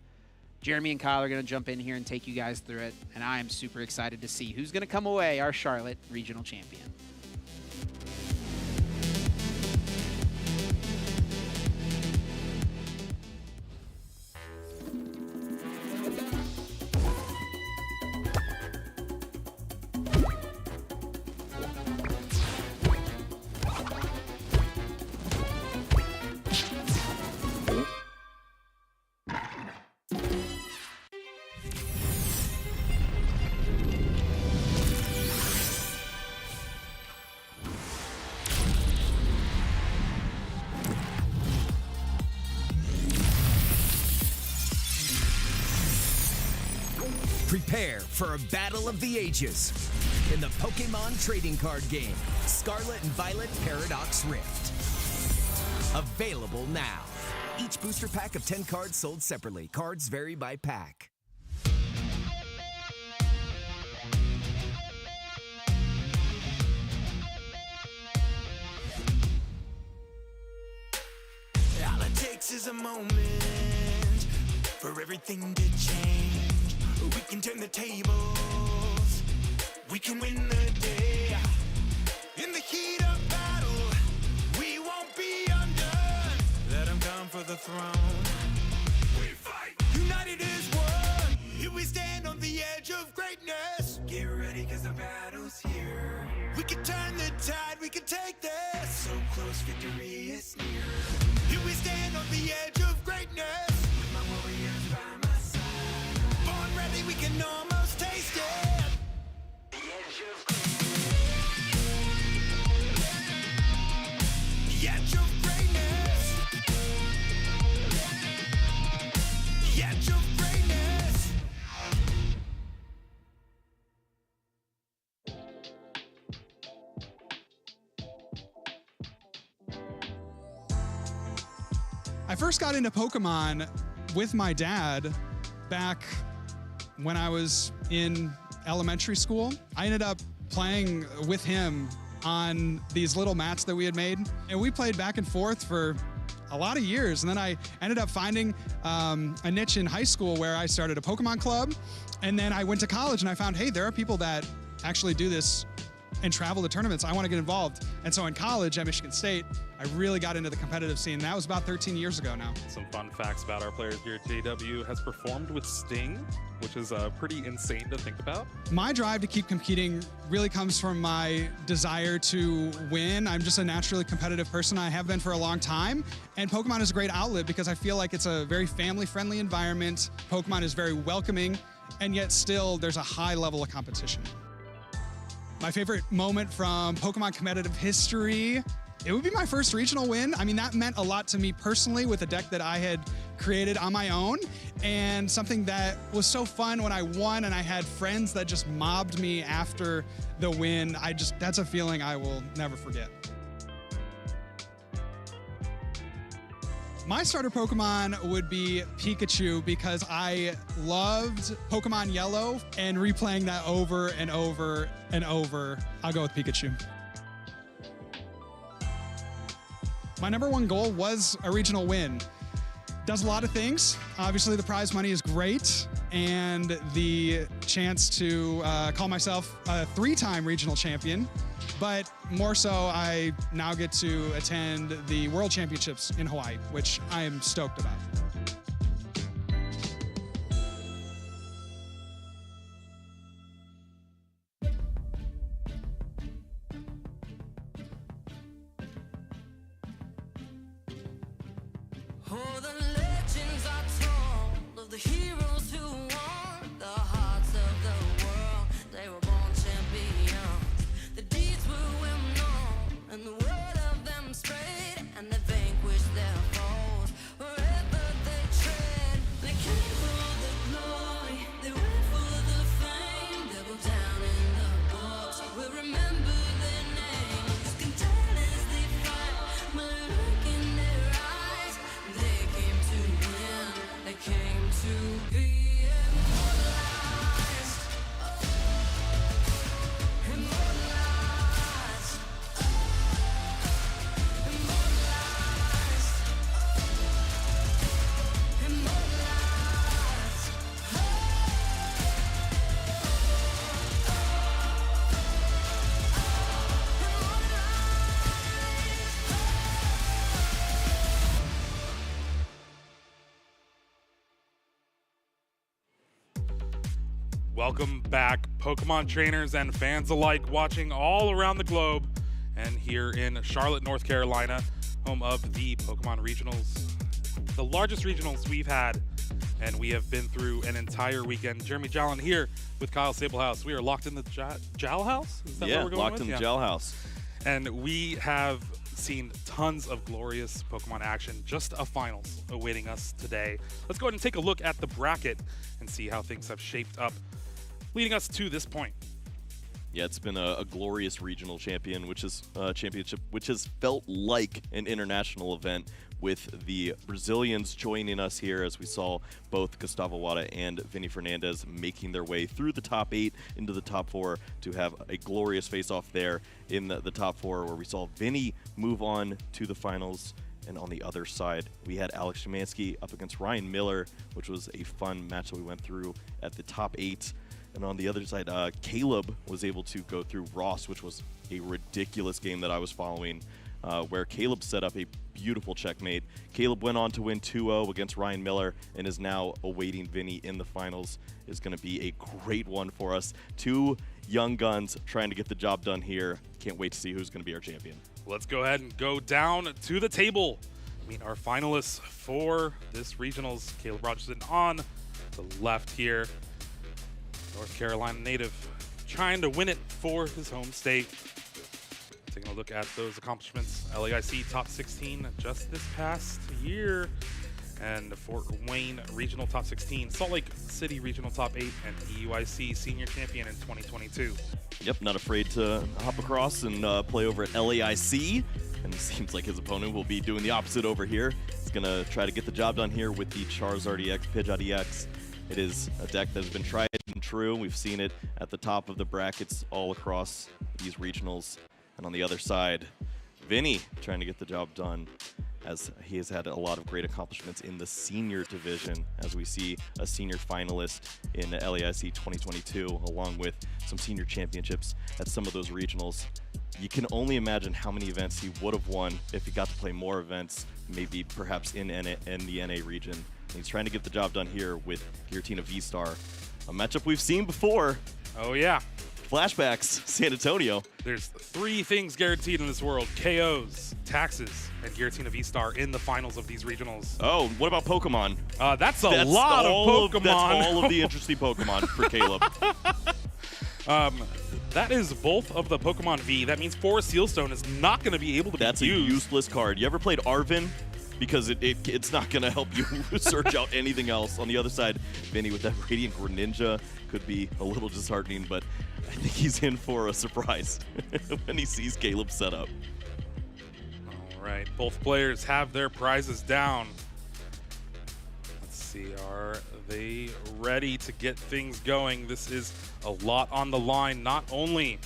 Jeremy and Kyle are going to jump in here and take you guys through it, and I am super excited to see who's going to come away our Charlotte Regional Champion.
Prepare for a battle of the ages in the Pokemon trading card game, Scarlet and Violet Paradox Rift. Available now. Each booster pack of 10 cards sold separately. Cards vary by pack.
All it takes is a moment for everything to change. We can turn the tables. We can win the day. In the heat of battle, we won't be undone. Let them come for the throne. We fight. United as one. Here we stand on the edge of greatness. Get ready, cause the battle's here. We can turn the tide, we can take this. So close, victory is near. Here we stand on the edge of greatness. With my warriors by my side. Born ready, we can almost taste it. The edge of greatness. The edge of greatness. The edge of greatness.
I first got into Pokemon with my dad back when I was in elementary school. I ended up playing with him on these little mats that we had made, and we played back and forth for a lot of years. And then I ended up finding a niche in high school where I started a Pokemon club, and then I went to college and I found, hey, there are people that actually do this and travel to tournaments. I want to get involved. And so in college at Michigan State, I really got into the competitive scene. That was about 13 years ago now.
Some fun facts about our players here. JW has performed with Sting, which is pretty insane to think about.
My drive to keep competing really comes from my desire to win. I'm just a naturally competitive person. I have been for a long time. And Pokemon is a great outlet because I feel like it's a very family-friendly environment. Pokemon is very welcoming, and yet still there's a high level of competition. My favorite moment from Pokemon competitive history It would be my first regional win. I mean, that meant a lot to me personally with a deck that I had created on my own, and something that was so fun when I won and I had friends that just mobbed me after the win. That's a feeling I will never forget. My starter Pokemon would be Pikachu because I loved Pokemon Yellow, and replaying that over and over and over, I'll go with Pikachu. My number one goal was a regional win. Does a lot of things. Obviously, the prize money is great, and the chance to call myself a 3-time regional champion. But more so, I now get to attend the World Championships in Hawaii, which I am stoked about.
Oh, the legends are told of the heroes who won the hearts of the world. They were born champions. The deeds were well known, and the word of them spread, and they vanquished their foes wherever they tread. They came for the glory, they went for the fame. They go down in the books. We'll remember their names. Can tell as they fight, my look in their eyes. They came to win, they came to be immortalized. Immortalized. Immortalized. Immortalized.
Welcome back, Pokemon trainers and fans alike watching all around the globe and here in Charlotte, North Carolina, home of the Pokemon Regionals, the largest regionals we've had, and we have been through an entire weekend. Jeremy Jallin here with Kyle Sablehouse. We are locked in the Jal House? Is that
Yeah,
where we're going
locked
with?
in the Jal House.
And we have seen tons of glorious Pokemon action, just a finals awaiting us today. Let's go ahead and take a look at the bracket and see how things have shaped up, leading us to this point.
Yeah, it's been a glorious regional championship, which has felt like an international event, with the Brazilians joining us here, as we saw both Gustavo Wada and Vinny Fernandez making their way through the top 8 into the top 4 to have a glorious face-off there in the top 4, where we saw Vinny move on to the finals. And on the other side, we had Alex Szymanski up against Ryan Miller, which was a fun match that we went through at the top 8. And on the other side, Caleb was able to go through Ross, which was a ridiculous game that I was following, where Caleb set up a beautiful checkmate. Caleb went on to win 2-0 against Ryan Miller and is now awaiting Vinny in the finals. It's going to be a great one for us. Two young guns trying to get the job done here. Can't wait to see who's going to be our champion.
Let's go ahead and go down to the table. Meet our finalists for this regionals. Caleb Rogerson on the left here. North Carolina native, trying to win it for his home state. Taking a look at those accomplishments. LAIC top 16 just this past year. And Fort Wayne Regional top 16. Salt Lake City Regional top 8. And EUIC Senior Champion in 2022.
Yep, not afraid to hop across and play over at LAIC. And it seems like his opponent will be doing the opposite over here. He's going to try to get the job done here with the Charizard EX, Pidgeot EX. It is a deck that has been tried and true. We've seen it at the top of the brackets all across these regionals. And on the other side, Vinny trying to get the job done, as he has had a lot of great accomplishments in the senior division, as we see a senior finalist in the LAIC 2022, along with some senior championships at some of those regionals. You can only imagine how many events he would have won if he got to play more events, maybe perhaps in the NA region. And he's trying to get the job done here with Giratina V-Star, a matchup we've seen before.
Oh yeah.
Flashbacks, San Antonio.
There's 3 things guaranteed in this world: KOs, taxes, and Giratina V-Star in the finals of these regionals.
Oh, what about Pokemon?
That's a lot of Pokemon.
That's all of the interesting Pokemon for Caleb.
That is both of the Pokemon V. That means Forest Sealstone is not going to be able to
That's
be used.
a useless card. You ever played Arvin? Because it's not going to help you search out anything else. On the other side, Vinny with that Radiant Greninja could be a little disheartening, but I think he's in for a surprise when he sees Caleb's setup.
All right, both players have their prizes down. Let's see, are they ready to get things going? This is a lot on the line, not only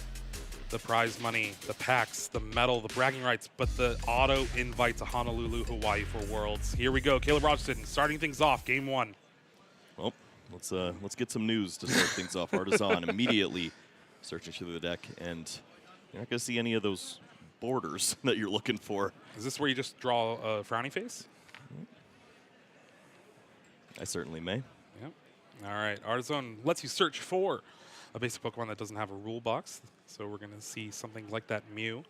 the prize money, the packs, the medal, the bragging rights, but the auto invite to Honolulu, Hawaii for Worlds. Here we go, Caleb Rogerson starting things off, game one.
Well, let's get some news to start things off. Artisan immediately searching through the deck, and you're not going to see any of those borders that you're looking for.
Is this where you just draw a frowny face?
I certainly may.
Yep. All right, Artisan lets you search for a basic Pokemon that doesn't have a rule box. So we're going to see something like that Mew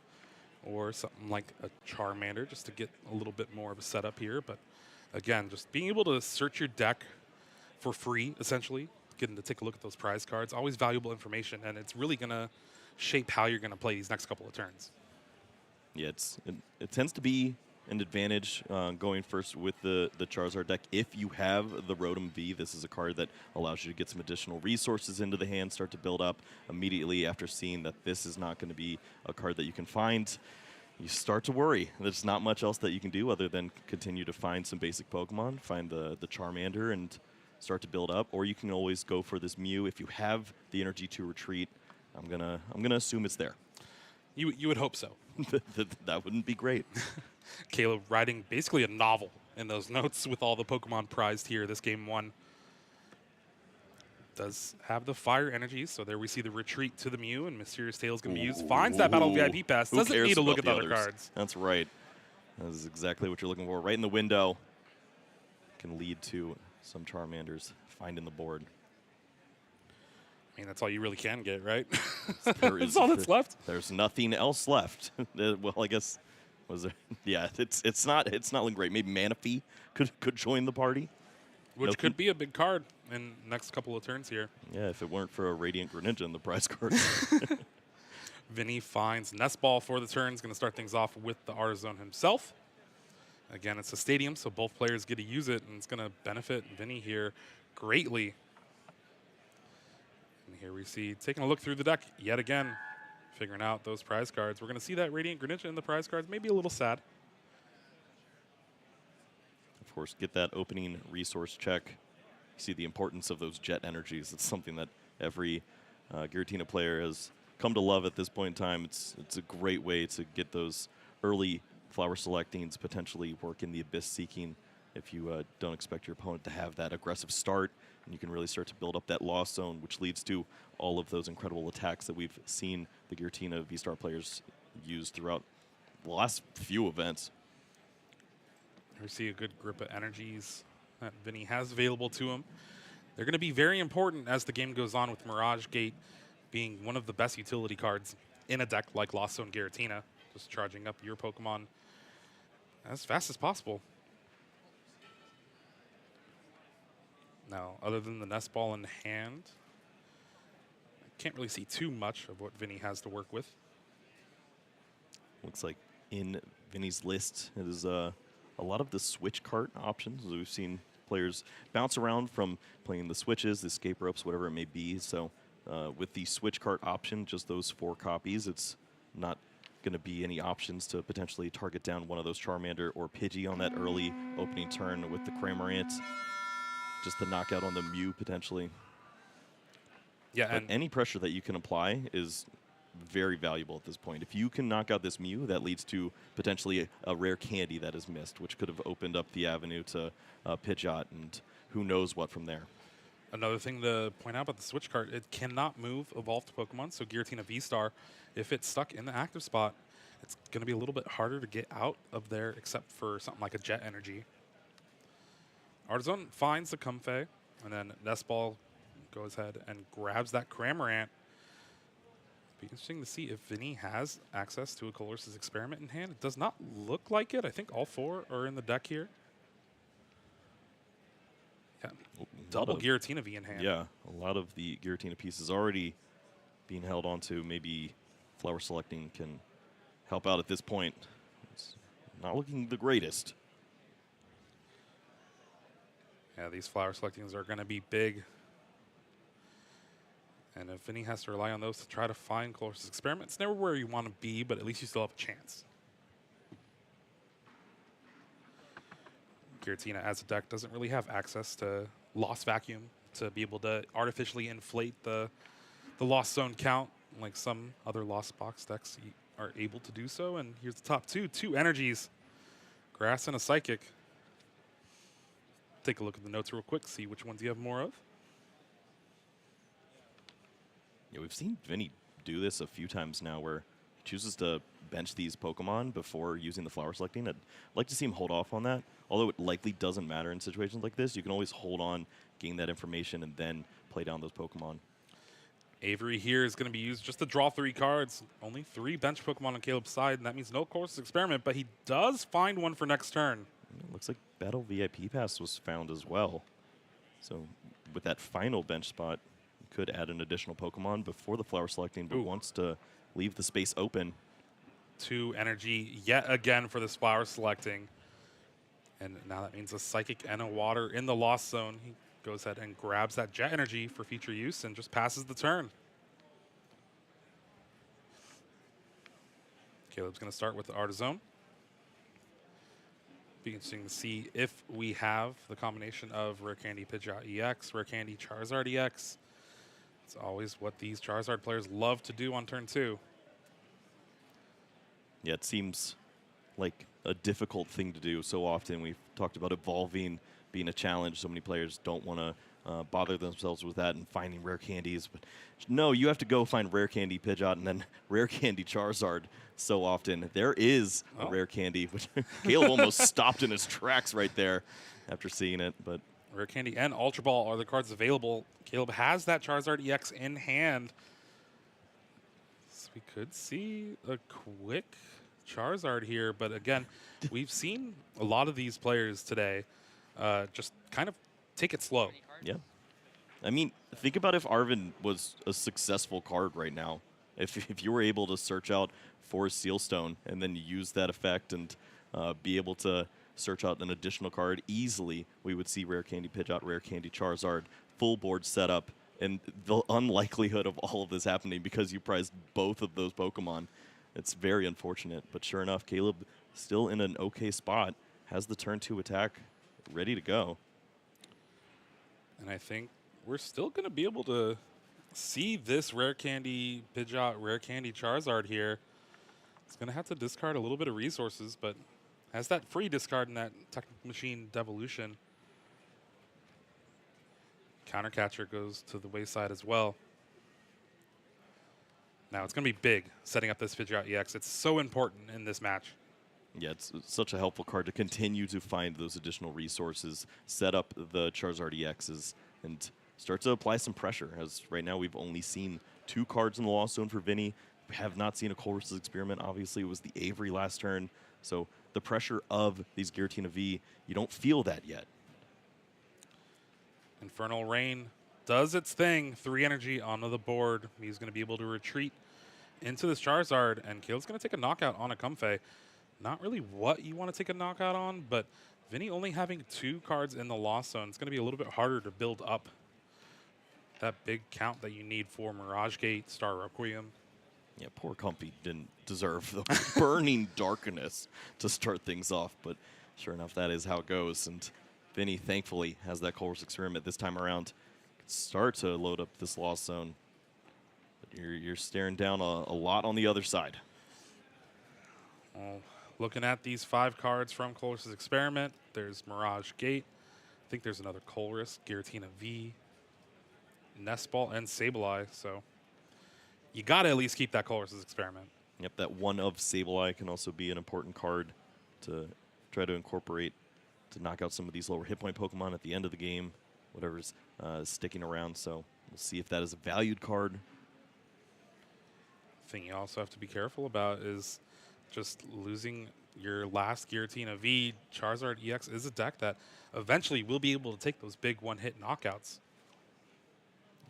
or something like a Charmander just to get a little bit more of a setup here. But again, just being able to search your deck for free, essentially, getting to take a look at those prize cards, always valuable information, and it's really going to shape how you're going to play these next couple of turns.
Yeah, it tends to be an advantage going first with the Charizard deck. If you have the Rotom V, this is a card that allows you to get some additional resources into the hand, start to build up immediately after seeing that this is not going to be a card that you can find. You start to worry. There's not much else that you can do other than continue to find some basic Pokemon, find the Charmander, and start to build up. Or you can always go for this Mew. If you have the energy to retreat, I'm gonna assume it's there.
You would hope so.
That wouldn't be great.
Caleb writing basically a novel in those notes with all the Pokemon prized here. This game one does have the fire energies, so there we see the retreat to the Mew, and Mysterious Tail is going to be used. Finds that Battle VIP Pass.
Who
Doesn't
cares
need to look
about
at the other
others?
cards.
That's right. That is exactly what you're looking for. Right in the window. Can lead to some Charmanders finding the board.
I mean, that's all you really can get, right?
There
That's all that's left.
There's nothing else left. Well, I guess was there? Yeah, it's not looking great. Maybe Manaphy could join the party,
Which could be a big card in the next couple of turns here.
Yeah, if it weren't for a Radiant Greninja in the prize card.
Vinny finds Nest Ball for the turn. He's going to start things off with the Artisan himself. Again, it's a stadium, so both players get to use it, and it's going to benefit Vinny here greatly. And here we see, taking a look through the deck yet again, figuring out those prize cards. We're going to see that Radiant Greninja in the prize cards. Maybe a little sad.
Of course, get that opening resource check. You see the importance of those jet energies. It's something that every Giratina player has come to love at this point in time. It's a great way to get those early flower selectings, potentially work in the Abyss Seeking if you don't expect your opponent to have that aggressive start. And you can really start to build up that Lost Zone, which leads to all of those incredible attacks that we've seen the Giratina V-Star players use throughout the last few events.
We see a good grip of energies that Vinny has available to him. They're going to be very important as the game goes on, with Mirage Gate being one of the best utility cards in a deck like Lost Zone Giratina, just charging up your Pokemon as fast as possible. Now, other than the Nest Ball in hand, I can't really see too much of what Vinny has to work with.
Looks like in Vinny's list it is a lot of the switch cart options. We've seen players bounce around from playing the switches, the escape ropes, whatever it may be. So with the switch cart option, just those 4 copies, it's not going to be any options to potentially target down one of those Charmander or Pidgey on that early opening turn with the Cramorant. Just the knockout on the Mew potentially.
Yeah,
but
and
any pressure that you can apply is very valuable at this point. If you can knock out this Mew, that leads to potentially a rare candy that is missed, which could have opened up the avenue to Pidgeot and who knows what from there.
another thing to point out about the switch card, it cannot move evolved Pokemon. So Giratina V-Star, if it's stuck in the active spot, it's going to be a little bit harder to get out of there, except for something like a Jet Energy. Artisan finds the Comfey, and then Nest Ball goes ahead and grabs that Cramorant. Be interesting to see if Vinny has access to a Colossus Experiment in hand. It does not look like it. I think all 4 are in the deck here. Yeah, double Giratina V in hand.
Yeah, a lot of the Giratina pieces already being held onto. Maybe flower selecting can help out at this point. It's not looking the greatest.
Yeah, these flower selectings are going to be big. And if Vinny has to rely on those to try to find Colress's Experiment, it's never where you want to be, but at least you still have a chance. Giratina as a deck doesn't really have access to Lost Vacuum to be able to artificially inflate the Lost Zone count like some other Lost Box decks are able to do so. And here's the top two energies, Grass and a Psychic. Take a look at the notes real quick, see which ones you have more of.
Yeah, we've seen Vinny do this a few times now where he chooses to bench these Pokemon before using the flower selecting. I'd like to see him hold off on that, although it likely doesn't matter in situations like this. You can always hold on, gain that information, and then play down those Pokemon.
Avery here is going to be used just to draw 3 cards. Only 3 bench Pokemon on Caleb's side, and that means no Colress's Experiment, but he does find one for next turn.
It looks like Battle VIP Pass was found as well. So with that final bench spot, you could add an additional Pokemon before the flower selecting, but wants to leave the space open.
2 energy yet again for this flower selecting. And now that means a Psychic and a Water in the Lost Zone. He goes ahead and grabs that Jet energy for future use and just passes the turn. Caleb's going to start with the Artizome. Be interesting to see if we have the combination of Rare Candy Pidgeot EX, Rare Candy Charizard EX. It's always what these Charizard players love to do on turn 2.
Yeah, it seems like a difficult thing to do so often. We've talked about evolving being a challenge. So many players don't want to bother themselves with that and finding rare candies. But no, you have to go find Rare Candy Pidgeot and then Rare Candy Charizard so often. There is a Rare Candy, which Caleb almost stopped in his tracks right there after seeing it. But
Rare Candy and Ultra Ball are the cards available. Caleb has that Charizard EX in hand. So we could see a quick Charizard here. But again, we've seen a lot of these players today just kind of take it slow.
yeah. I mean, think about if Arvin was a successful card right now. If you were able to search out Forest Sealstone and then use that effect and be able to search out an additional card easily, we would see Rare Candy Pidgeot, Rare Candy Charizard, full board setup, and the unlikelihood of all of this happening because you prized both of those Pokemon. It's very unfortunate, but sure enough, Caleb still in an okay spot, has the turn 2 attack ready to go.
And I think we're still going to be able to see this Rare Candy Pidgeot, Rare Candy Charizard here. It's going to have to discard a little bit of resources, but has that free discard in that Technical Machine Devolution. Countercatcher goes to the wayside as well. Now it's going to be big setting up this Pidgeot EX. It's so important in this match.
Yeah, it's such a helpful card to continue to find those additional resources, set up the Charizard EXs, and start to apply some pressure, as right now we've only seen 2 cards in the Lost Zone for Vinny. We have not seen a Colress's Experiment. Obviously, it was the Avery last turn. So the pressure of these Giratina V, you don't feel that yet.
Infernal Rain does its thing. 3 energy onto the board. He's going to be able to retreat into this Charizard, and Caleb's going to take a knockout on a Comfey. Not really what you want to take a knockout on, but Vinny only having 2 cards in the Lost Zone, it's going to be a little bit harder to build up that big count that you need for Mirage Gate, Star Requiem.
Yeah, poor Comfey didn't deserve the Burning Darkness to start things off, but sure enough, that is how it goes. And Vinny, thankfully, has that Colress's Experiment this time around. Can start to load up this Lost Zone. But you're staring down a lot on the other side.
Well, looking at these 5 cards from Colress's Experiment, there's Mirage Gate. I think there's another Colress, Giratina V, Nest Ball, and Sableye. So you got to at least keep that Colress's Experiment.
Yep, that one of Sableye can also be an important card to try to incorporate to knock out some of these lower hit point Pokemon at the end of the game, whatever's sticking around. So we'll see if that is a valued card.
Thing you also have to be careful about is just losing your last Giratina V. Charizard EX is a deck that eventually will be able to take those big one-hit knockouts.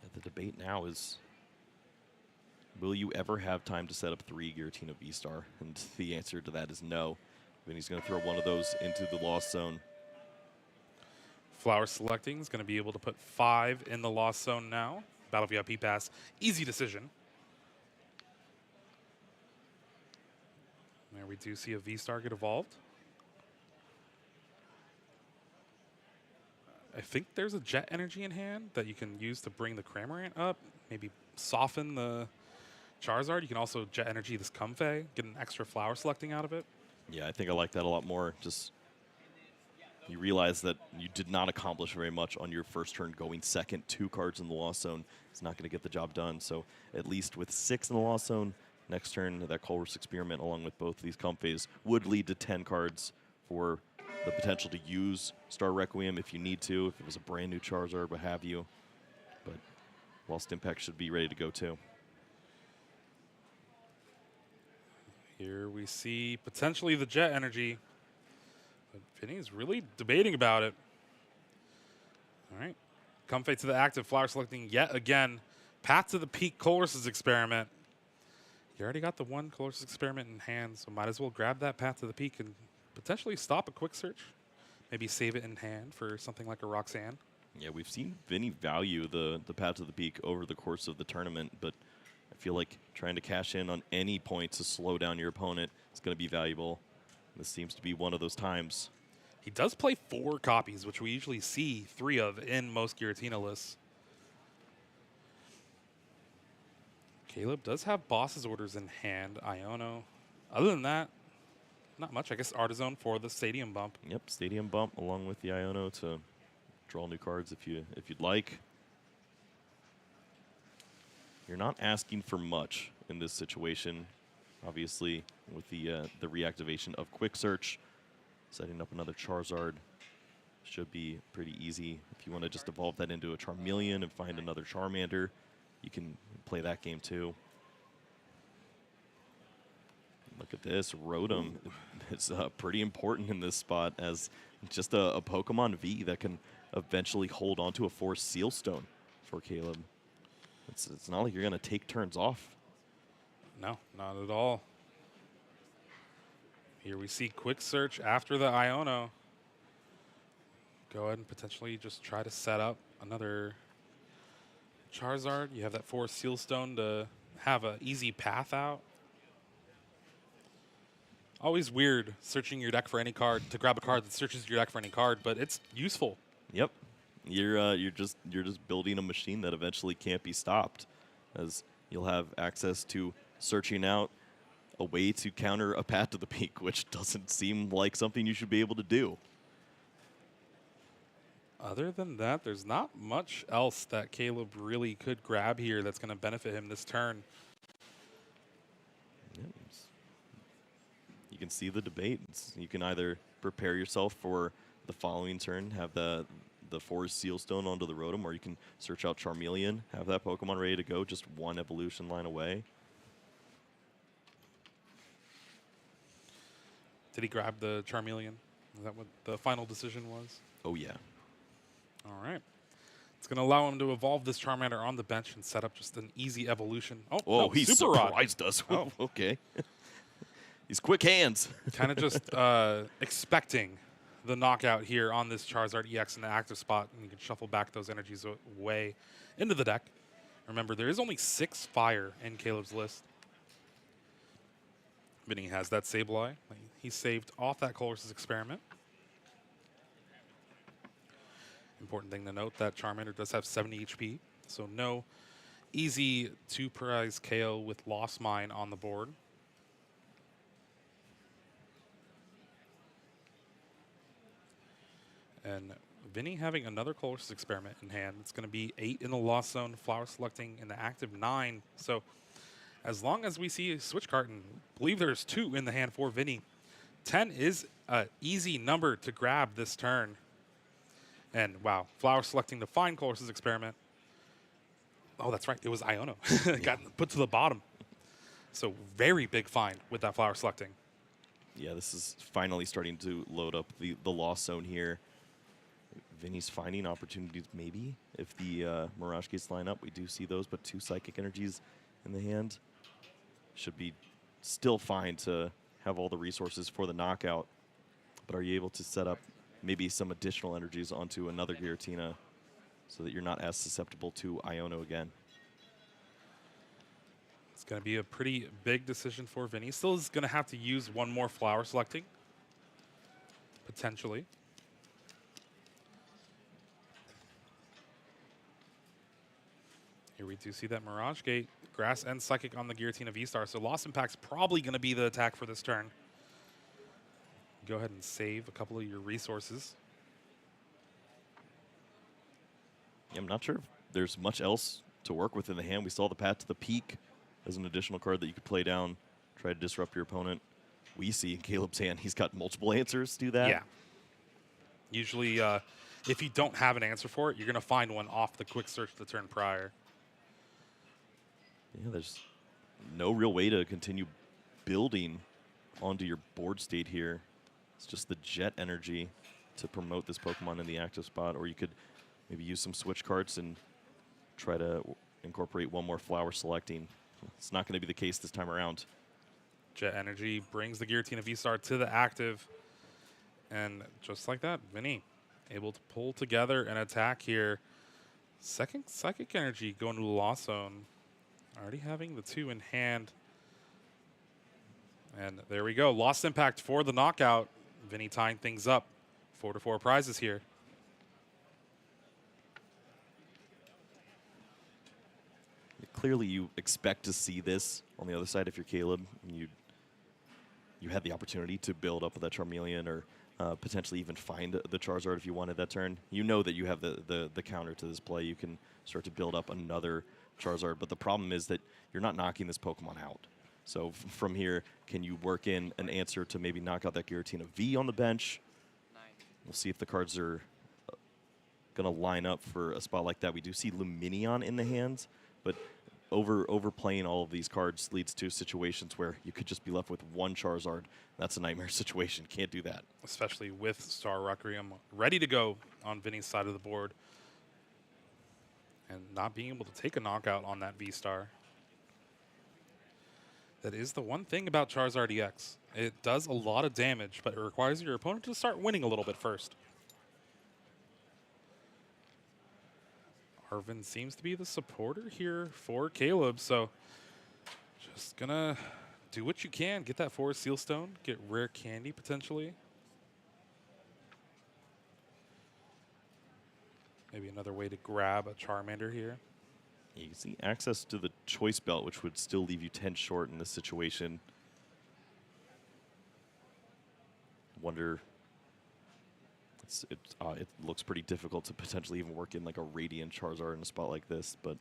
Yeah, the debate now is Will you ever have time to set up 3 Giratina V-Star? And the answer to that is no. Vinny's going to throw one of those into the Lost Zone.
Flower selecting is going to be able to put 5 in the Lost Zone now. Battle VIP pass, easy decision. There we do see a V-Star get evolved. I think there's a Jet Energy in hand that you can use to bring the Cramorant up, maybe soften the Charizard. You can also Jet Energy this Comfey, get an extra flower selecting out of it.
Yeah, I think I like that a lot more. Just you realize that you did not accomplish very much on your first turn going second. 2 cards in the Lost Zone is not going to get the job done. So at least with 6 in the Lost Zone, next turn that Colress Experiment along with both of these Comfeys would lead to 10 cards for the potential to use Star Requiem if you need to, if it was a brand new Charizard, what have you. But Lost Impact should be ready to go too.
Here we see potentially the Jet Energy. But Vinny's really debating about it. All right. Comfey to the active, flower selecting yet again. Path to the Peak, Colress's Experiment. You already got the 1 Colress's Experiment in hand, so might as well grab that Path to the Peak and potentially stop a quick search. Maybe save it in hand for something like a Roxanne.
Yeah, we've seen Vinny value the Path to the Peak over the course of the tournament, but I feel like trying to cash in on any point to slow down your opponent is going to be valuable. This seems to be one of those times.
He does play 4 copies, which we usually see 3 of in most Giratina lists. Caleb does have Boss's Orders in hand, Iono. Other than that, not much. I guess Artizone for the Stadium Bump.
Yep, Stadium Bump along with the Iono to draw new cards if you'd like. You're not asking for much in this situation. Obviously, with the reactivation of Quick Search, setting up another Charizard should be pretty easy. If you want to just evolve that into a Charmeleon and find another Charmander, you can play that game too. Look at this, Rotom is pretty important in this spot as just a Pokemon V that can eventually hold onto a Force Seal Stone for Caleb. It's not like you're going to take turns off.
No, not at all. Here we see Quick Search after the Iono. Go ahead and potentially just try to set up another Charizard. You have that Force Seal Stone to have an easy path out. Always weird searching your deck for any card to grab a card that searches your deck for any card, but it's useful.
Yep. You're just building a machine that eventually can't be stopped, as you'll have access to searching out a way to counter a Path to the Peak, which doesn't seem like something you should be able to do.
Other than that, there's not much else that Caleb really could grab here that's going to benefit him this turn.
Yeah, you can see the debate. You can either prepare yourself for the following turn, have the Forest Seal Stone onto the Rotom, or you can search out Charmeleon, have that Pokemon ready to go, just 1 evolution line away.
Did he grab the Charmeleon? Is that what the final decision was?
Oh, yeah.
All right. It's going to allow him to evolve this Charmander on the bench and set up just an easy evolution. Oh, no,
he
Super Rod.
surprised us. Oh, okay. He's quick hands.
Kind of just expecting the knockout here on this Charizard EX in the active spot, and you can shuffle back those energies away into the deck. Remember, there is only 6 fire in Caleb's list. Vinny has that Sableye. He saved off that Colress's Experiment. Important thing to note, that Charmander does have 70 HP, so no easy 2-prize KO with Lost Mine on the board. And Vinny having another Colress's Experiment in hand. It's going to be 8 in the Lost Zone, flower selecting in the active 9. So as long as we see a switch card, and I believe there's 2 in the hand for Vinny, 10 is an easy number to grab this turn. And wow, flower selecting to find Colress's Experiment. Oh, that's right. It was Iono. Got put to the bottom. So very big find with that flower selecting.
Yeah, this is finally starting to load up the Lost Zone here. Vinny's finding opportunities maybe if the Mirage Gates line up. We do see those, but 2 Psychic Energies in the hand. Should be still fine to have all the resources for the knockout. But are you able to set up maybe some additional energies onto another Giratina so that you're not as susceptible to Iono again?
It's going to be a pretty big decision for Vinny. Still is going to have to use one more flower selecting, potentially. Here we do see that Mirage Gate, Grass and Psychic on the Giratina V-Star, so Lost Impact's probably going to be the attack for this turn. Go ahead and save a couple of your resources.
Yeah, I'm not sure if there's much else to work with in the hand. We saw the Path to the Peak as an additional card that you could play down, try to disrupt your opponent. We see in Caleb's hand, he's got multiple answers to that.
Yeah. Usually, if you don't have an answer for it, you're going to find one off the quick search the turn prior.
Yeah, there's no real way to continue building onto your board state here. It's just the Jet energy to promote this Pokemon in the active spot, or you could maybe use some switch cards and try to incorporate one more flower selecting. It's not going to be the case this time around.
Jet Energy brings the Giratina V-Star to the active. And just like that, Vinny able to pull together an attack here. Second Psychic Energy going to the Lost Zone. Already having the 2 in hand. And there we go. Lost Impact for the knockout. Vinny tying things up. 4-4 prizes here.
Clearly, you expect to see this on the other side if you're Caleb. You had the opportunity to build up with that Charmeleon or potentially even find the Charizard if you wanted that turn. You know that you have the counter to this play. You can start to build up another Charizard. But the problem is that you're not knocking this Pokemon out. So from here, can you work in an answer to maybe knock out that Giratina V on the bench? We'll see if the cards are going to line up for a spot like that. We do see Lumineon in the hands, but overplaying all of these cards leads to situations where you could just be left with one Charizard. That's a nightmare situation. Can't do that.
Especially with Star Requiem ready to go on Vinny's side of the board. And not being able to take a knockout on that V-Star. That is the one thing about Charizard EX. It does a lot of damage, but it requires your opponent to start winning a little bit first. Arvin seems to be the supporter here for Caleb, so just gonna do what you can. Get that Forest Sealstone, get Rare Candy potentially. Maybe another way to grab a Charmander here.
You can see access to the Choice Belt, which would still leave you 10 short in this situation. Wonder... It looks pretty difficult to potentially even work in like a Radiant Charizard in a spot like this, but...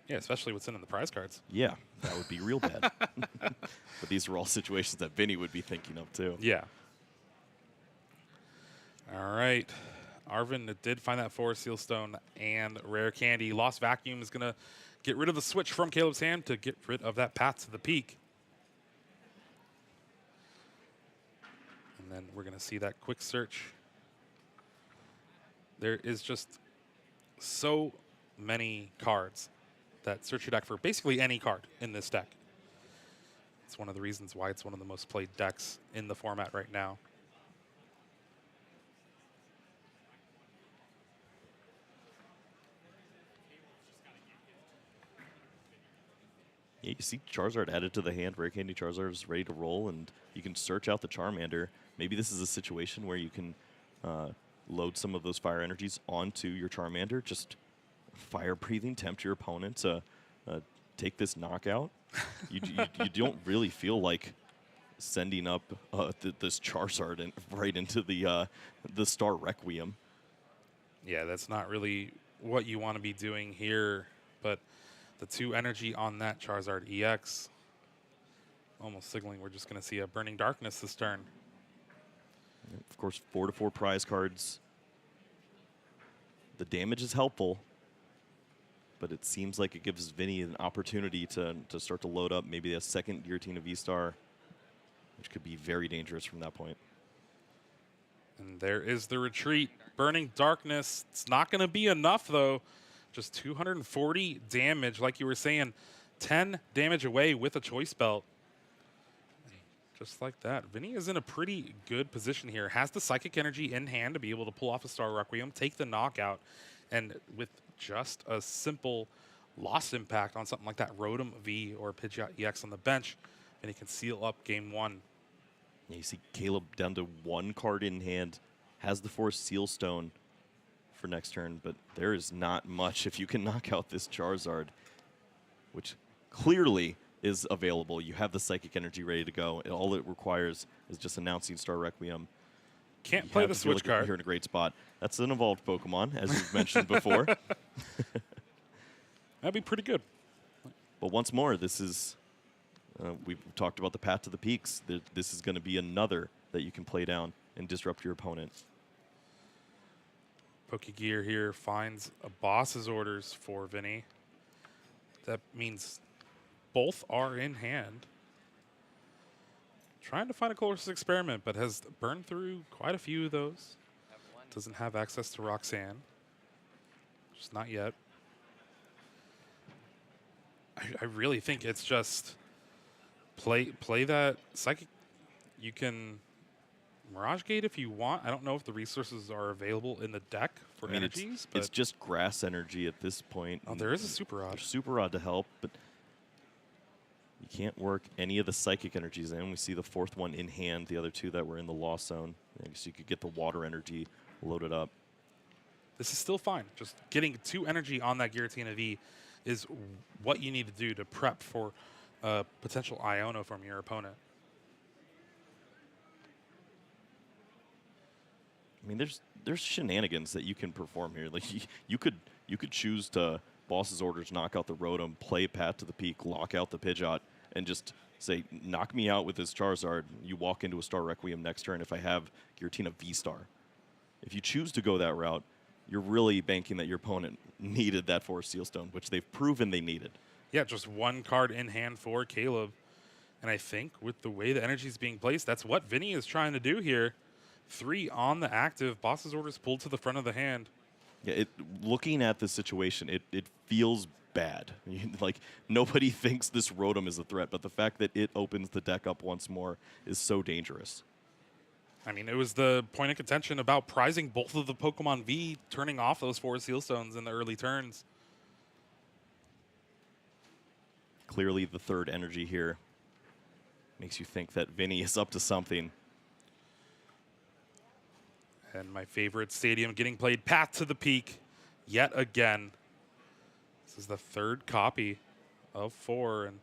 Yeah, especially what's in the prize cards.
Yeah, that would be real bad. But these are all situations that Vinny would be thinking of, too.
Yeah. All right. Arvin did find that Forest Sealstone and Rare Candy. Lost Vacuum is going to get rid of the switch from Caleb's hand to get rid of that Path to the Peak. And then we're going to see that quick search. There is just so many cards that search your deck for basically any card in this deck. It's one of the reasons why it's one of the most played decks in the format right now.
Yeah, you see Charizard added to the hand. Rare Candy Charizard is ready to roll, and you can search out the Charmander. Maybe this is a situation where you can load some of those fire energies onto your Charmander. Just fire breathing, tempt your opponent to take this knockout. You don't really feel like sending up this Charizard right into the Star Requiem.
Yeah, that's not really what you want to be doing here, but the 2 energy on that Charizard EX, almost signaling we're just going to see a Burning Darkness this turn.
Of course, 4-4 prize cards. The damage is helpful, but it seems like it gives Vinny an opportunity to start to load up maybe a second Giratina V-Star, which could be very dangerous from that point.
And there is the retreat. Burning Darkness. It's not going to be enough, though. Just 240 damage, like you were saying. 10 damage away with a choice belt. Just like that. Vinny is in a pretty good position here. Has the Psychic Energy in hand to be able to pull off a Star Requiem, take the knockout, and with just a simple lost impact on something like that Rotom V or Pidgeot EX on the bench, Vinny can seal up game 1.
Yeah, you see Caleb down to 1 card in hand, has the Force Seal Stone for next turn, but there is not much if you can knock out this Charizard, which clearly is available. You have the Psychic Energy ready to go. And all it requires is just announcing Star Requiem.
Can't play the switch card.
You're in a great spot. That's an evolved Pokemon, as you've mentioned before.
That'd be pretty good.
But once more, this is, we've talked about the path to the peaks. This is going to be another that you can play down and disrupt your opponent.
Pokegear here finds a boss's orders for Vinny. That means both are in hand. Trying to find a closest experiment, but has burned through quite a few of those. Doesn't have access to Roxanne. Just not yet. I really think it's just play that Psychic. You can Mirage Gate if you want. I don't know if the resources are available in the deck for energies.
It's just grass energy at this point.
Oh, there is a Super Rod.
There's Super Rod to help, but you can't work any of the Psychic energies in. We see the 4th one in hand, the other 2 that were in the Lost Zone. I guess you could get the water energy loaded up.
This is still fine. Just getting 2 energy on that Giratina V is what you need to do to prep for a potential Iono from your opponent.
I mean, there's shenanigans that you can perform here. Like you could choose to boss's orders, knock out the Rotom, play Path to the Peak, lock out the Pidgeot, and just say, knock me out with this Charizard. You walk into a Star Requiem next turn if I have Giratina V-Star. If you choose to go that route, you're really banking that your opponent needed that Force Seal Stone, which they've proven they needed.
Yeah, just 1 card in hand for Caleb. And I think with the way the energy is being placed, that's what Vinny is trying to do here. 3 on the active. Boss's orders pulled to the front of the hand.
Yeah, looking at this situation, it feels bad. Like, nobody thinks this Rotom is a threat, but the fact that it opens the deck up once more is so dangerous.
I mean, it was the point of contention about prizing both of the Pokemon V, turning off those 4 Seal Stones in the early turns.
Clearly, the 3rd energy here makes you think that Vinny is up to something.
And my favorite stadium getting played, Path to the Peak, yet again. This is the 3rd copy of 4, and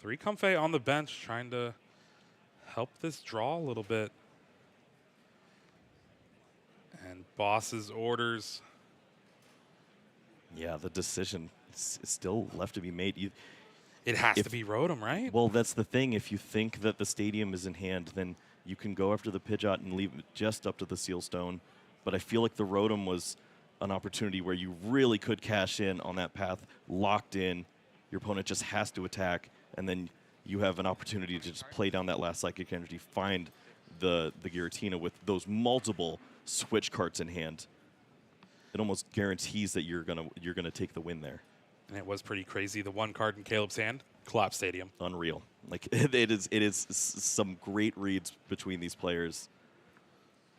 3 Comfey on the bench trying to help this draw a little bit. And boss's orders.
Yeah, the decision is still left to be made.
It has to be Rotom, right?
Well, that's the thing. If you think that the stadium is in hand, then you can go after the Pidgeot and leave it just up to the Seal Stone. But I feel like the Rotom was an opportunity where you really could cash in on that path, locked in. Your opponent just has to attack, and then you have an opportunity to just play down that last Psychic Energy, find the Giratina with those multiple switch cards in hand. It almost guarantees that you're gonna take the win there.
And it was pretty crazy. The 1 card in Caleb's hand, Collapse Stadium.
Unreal. Like it is some great reads between these players,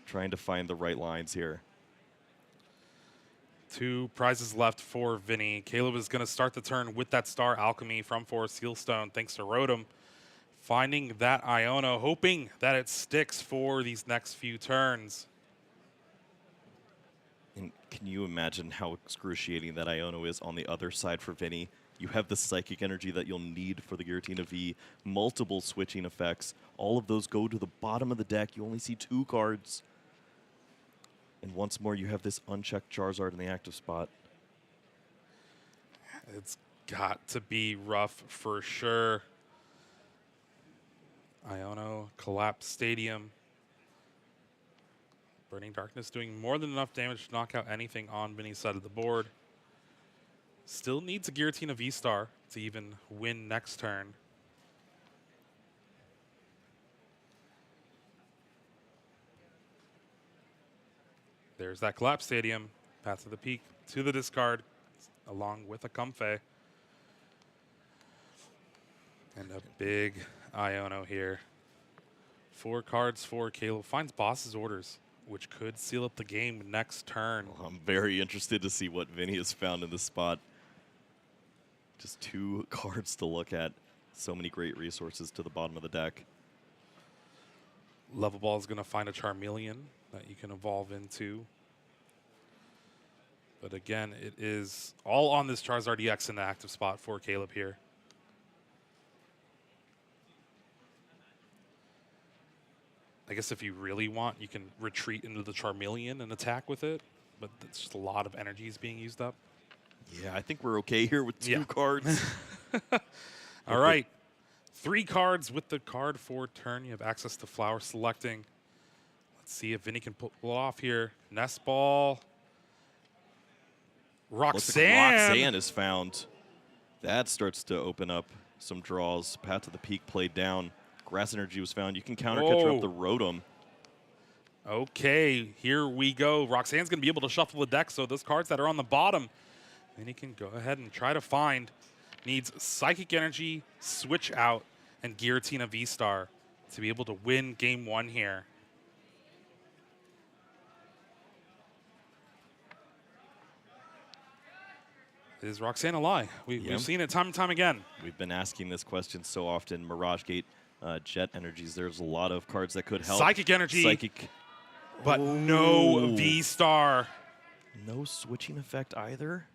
trying to find the right lines here.
2 prizes left for Vinny. Caleb is going to start the turn with that Star Alchemy from Forest Seal Stone, thanks to Rotom. Finding that Iono, hoping that it sticks for these next few turns.
And can you imagine how excruciating that Iono is on the other side for Vinny? You have the Psychic Energy that you'll need for the Giratina V, multiple switching effects. All of those go to the bottom of the deck. You only see 2 cards. And once more, you have this unchecked Charizard in the active spot.
It's got to be rough for sure. Iono, Collapse Stadium. Burning Darkness doing more than enough damage to knock out anything on Vinny's side of the board. Still needs a Giratina V-Star to even win next turn. There's that Collapse Stadium. Path to the Peak to the discard, along with a Comfey. And a big Iono here. 4 cards for Caleb. Finds Boss's Orders, which could seal up the game next turn.
Well, I'm very interested to see what Vinny has found in this spot. Just 2 cards to look at. So many great resources to the bottom of the deck.
Level Ball is going to find a Charmeleon that you can evolve into. But again, it is all on this Charizard EX in the active spot for Caleb here. I guess if you really want, you can retreat into the Charmeleon and attack with it, but it's just a lot of energy is being used up.
Yeah, I think we're okay here with 2 cards.
All right. 3 cards with the card for turn. You have access to flower selecting. Let's see if Vinny can pull it off here. Nest Ball. Roxanne.
Roxanne is found. That starts to open up some draws. Path to the Peak played down. Grass Energy was found. You can counter catcher up the Rotom.
Okay, here we go. Roxanne's going to be able to shuffle the deck, so those cards that are on the bottom, then he can go ahead and try to find. Needs Psychic Energy, Switch Out, and Giratina V-Star to be able to win game 1 here. Is Roxanne a lie? We've seen it time and time again.
We've been asking this question so often. Mirage Gate, Jet Energies, there's a lot of cards that could help.
Psychic Energy.
Psychic.
But no V-Star.
No switching effect either.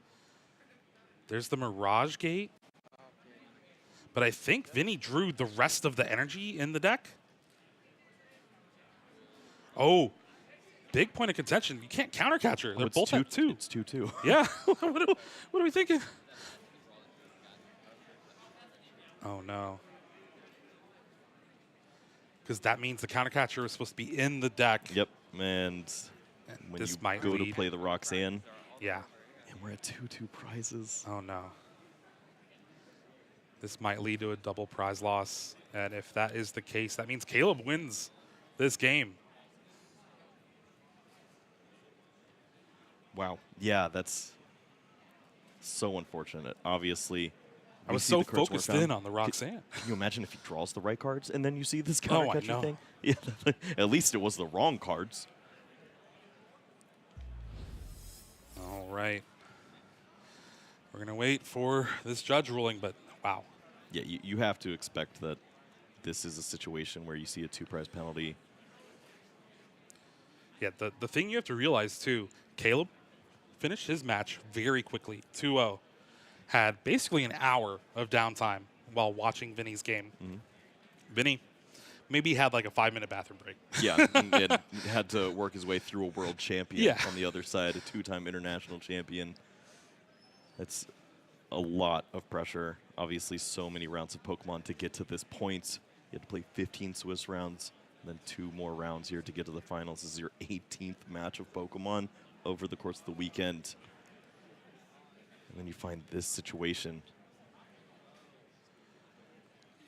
There's the Mirage Gate. But I think Vinny drew the rest of the energy in the deck. Oh, big point of contention. You can't counter catcher. They're both at 2.
It's 2-2.
Yeah. What are we thinking? Oh, no. Because that means the counter catcher is supposed to be in the deck.
Yep. And when
this
you
might
go
lead.
to play the Roxanne.
Yeah.
And we're at 2-2 prizes.
Oh, no. This might lead to a double prize loss. And if that is the case, that means Caleb wins this game.
Wow. Yeah, that's so unfortunate. Obviously,
I was so focused in on the Roxanne.
Can you imagine if he draws the right cards and then you see this
Oh,
counter
I
catcher
know.
thing? Yeah, at least it was the wrong cards.
All right. We're going to wait for this judge ruling, but wow.
Yeah, you have to expect that this is a situation where you see a 2-prize penalty.
Yeah, the thing you have to realize, too, Caleb finished his match very quickly, 2-0. Had basically an hour of downtime while watching Vinny's game. Vinny maybe had like a 5-minute bathroom break.
Yeah, and had to work his way through a world champion
Yeah.
on the other side, a 2-time international champion. It's a lot of pressure. Obviously, so many rounds of Pokemon to get to this point. You had to play 15 Swiss rounds, and then 2 more rounds here to get to the finals. This is your 18th match of Pokemon over the course of the weekend. And then you find this situation.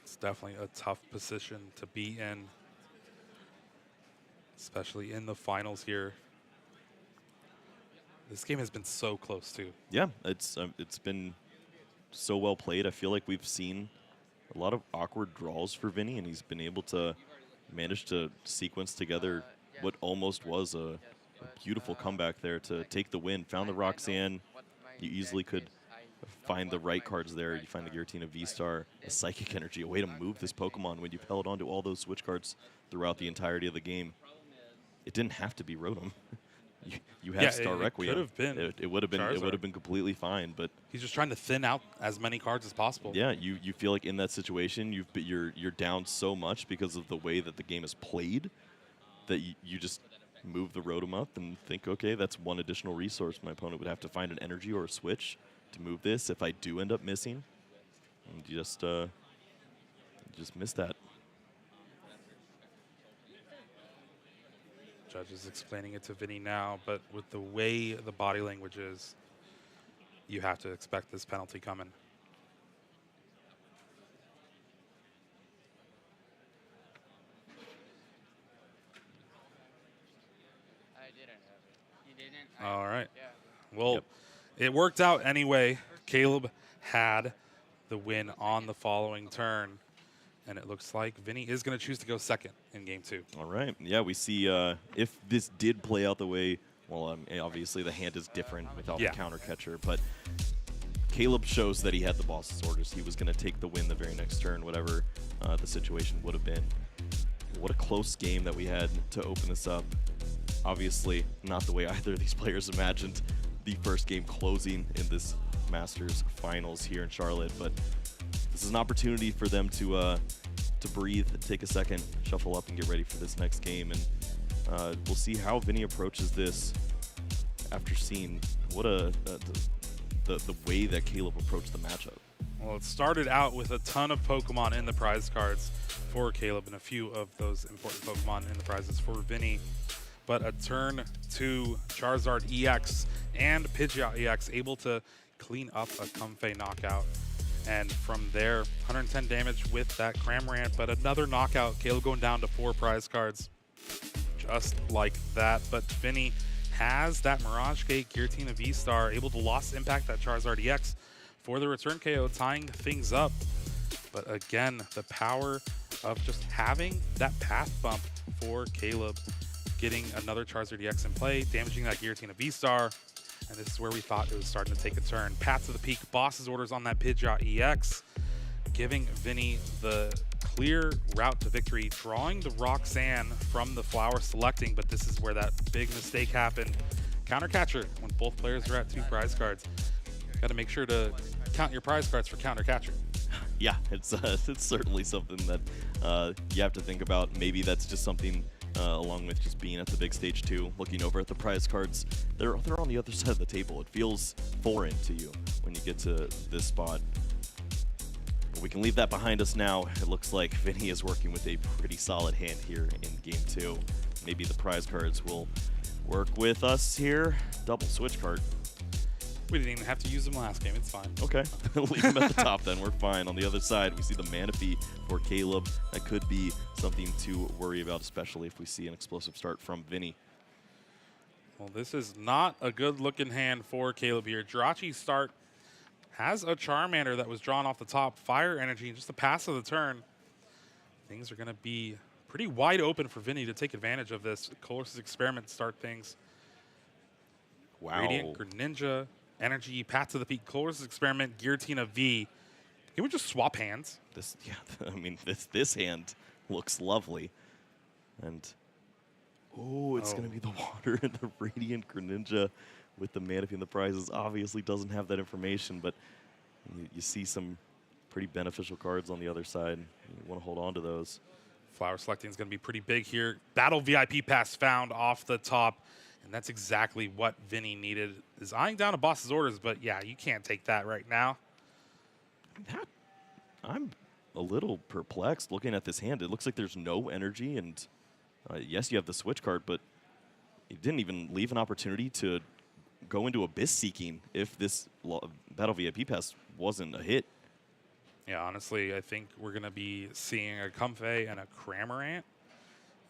It's definitely a tough position to be in, especially in the finals here. This game has been so close, too.
Yeah, it's been so well played. I feel like we've seen a lot of awkward draws for Vinny, and he's been able to manage to sequence together what almost was a beautiful comeback there to take the win. Found the Roxanne. You easily could find the right cards there. You find the Giratina V-Star, a Psychic Energy, a way to move this Pokemon when you've held on to all those switch cards throughout the entirety of the game. It didn't have to be Rotom. You had Star Requiem.
It could have been.
It would have been. It
Charizard.
would have been completely fine. But
He's just trying to thin out as many cards as possible.
yeah, you feel like in that situation you're down so much because of the way that the game is played that you just move the Rotom up and think, okay, that's one additional resource. My opponent would have to find an energy or a switch to move this if I do end up missing. And you just miss that.
Judge is explaining it to Vinny now, but with the way the body language is, you have to expect this penalty coming.
I didn't have it. You didn't?
All right. Well, it worked out anyway. Caleb had the win on the following turn. And it looks like Vinny is going to choose to go second in game 2.
All right. Yeah, we see if this did play out the way, well, obviously the hand is different without the counter catcher, but Caleb shows that he had the boss's orders. He was going to take the win the very next turn, whatever the situation would have been. What a close game that we had to open this up. Obviously, not the way either of these players imagined the first game closing in this Masters finals here in Charlotte, but this is an opportunity for them to breathe, take a second, shuffle up, and get ready for this next game. And we'll see how Vinny approaches this after seeing what the way that Caleb approached the matchup.
Well, it started out with a ton of Pokemon in the prize cards for Caleb and a few of those important Pokemon in the prizes for Vinny. But a turn 2 Charizard EX and Pidgeot EX able to clean up a Comfey knockout. And from there, 110 damage with that Cramorant, but another knockout. Caleb going down to 4 prize cards. Just like that. But Vinny has that Mirage Gate Giratina V-Star, able to lost impact that Charizard EX for the return KO, tying things up. But again, the power of just having that path bump for Caleb, getting another Charizard EX in play, damaging that Giratina V-Star. And this is where we thought it was starting to take a turn. Path to the peak, boss's orders on that Pidgeot EX, giving Vinny the clear route to victory, drawing the Roxanne from the flower selecting, but this is where that big mistake happened. Counter catcher, when both players are at 2 prize cards. Got to make sure to count your prize cards for counter catcher.
Yeah, it's certainly something that you have to think about. Maybe that's just something along with just being at the big stage too, looking over at the prize cards. They're on the other side of the table. It feels foreign to you when you get to this spot. But we can leave that behind us now. It looks like Vinny is working with a pretty solid hand here in game 2. Maybe the prize cards will work with us here. Double switch card.
We didn't even have to use them last game. It's fine.
Okay. Leave them at the top then. We're fine. On the other side, we see the Manaphy for Caleb. That could be something to worry about, especially if we see an explosive start from Vinny.
Well, this is not a good-looking hand for Caleb here. Jirachi's start has a Charmander that was drawn off the top. Fire Energy, just a pass of the turn. Things are going to be pretty wide open for Vinny to take advantage of this. Colossus Experiment start things.
Wow.
Radiant Greninja. Energy, Path to the Peak, Colossus Experiment, Giratina V. Can we just swap hands?
I mean, this hand looks lovely. And, it's going to be the water and the Radiant Greninja with the Manaphy and the prizes. Obviously doesn't have that information, but you see some pretty beneficial cards on the other side. You want to hold on to those.
Flower selecting is going to be pretty big here. Battle VIP Pass found off the top. And that's exactly what Vinny needed, is eyeing down a boss's orders, but yeah, you can't take that right now.
I'm a little perplexed looking at this hand. It looks like there's no energy, and yes, you have the switch card, but you didn't even leave an opportunity to go into Abyss Seeking if this Battle VIP Pass wasn't a hit.
Yeah, honestly, I think we're going to be seeing a Comfey and a Cramorant,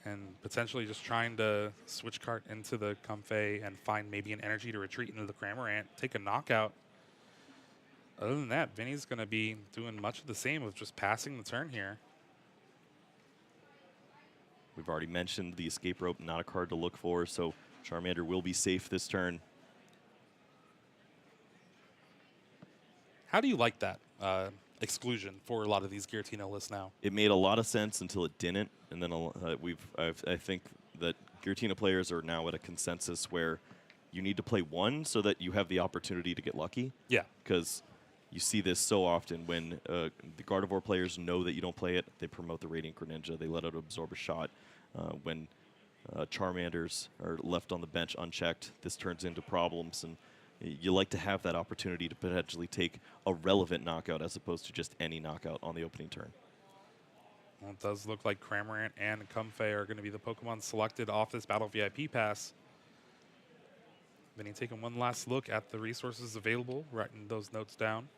and potentially just trying to switch card into the Comfey and find maybe an energy to retreat into the Cramorant, take a knockout. Other than that, Vinny's going to be doing much of the same of just passing the turn here.
We've already mentioned the escape rope, not a card to look for, so Charmander will be safe this turn.
How do you like that exclusion for a lot of these Giratina lists now?
It made a lot of sense until it didn't, and then I think that Giratina players are now at a consensus where you need to play one so that you have the opportunity to get lucky.
Yeah.
Because you see this so often when the Gardevoir players know that you don't play it, they promote the Radiant Greninja, they let it absorb a shot. When Charmanders are left on the bench unchecked, this turns into problems, and you like to have that opportunity to potentially take a relevant knockout as opposed to just any knockout on the opening turn.
Well, it does look like Cramorant and Comfey are going to be the Pokemon selected off this Battle VIP Pass. Vinny taking one last look at the resources available, writing those notes down.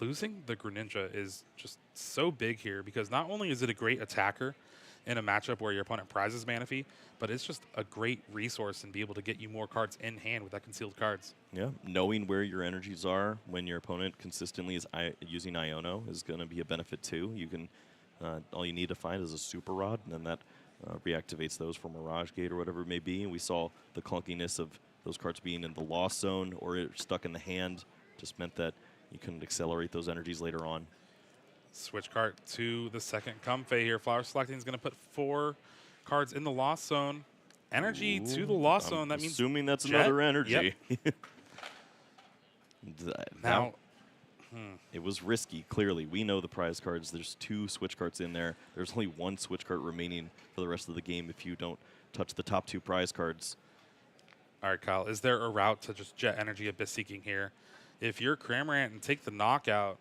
Losing the Greninja is just so big here because not only is it a great attacker, in a matchup where your opponent prizes Manaphy, but it's just a great resource and be able to get you more cards in hand with that concealed cards.
Yeah, knowing where your energies are when your opponent consistently is using Iono is going to be a benefit too. You can, all you need to find is a Super Rod, and then that reactivates those for Mirage Gate or whatever it may be. And we saw the clunkiness of those cards being in the lost zone or stuck in the hand just meant that you couldn't accelerate those energies later on.
Switch card to the second Comfey here. Flower Selecting is going to put 4 cards in the lost zone. Energy to the lost zone. That means
assuming that's
Jet?
another energy.
Yep. Now,
it was risky, clearly. We know the prize cards. There's 2 switch cards in there. There's only 1 switch card remaining for the rest of the game if you don't touch the top 2 prize cards.
all right, Kyle, is there a route to just Jet Energy Abyss Seeking here? If you're Cramorant and take the knockout,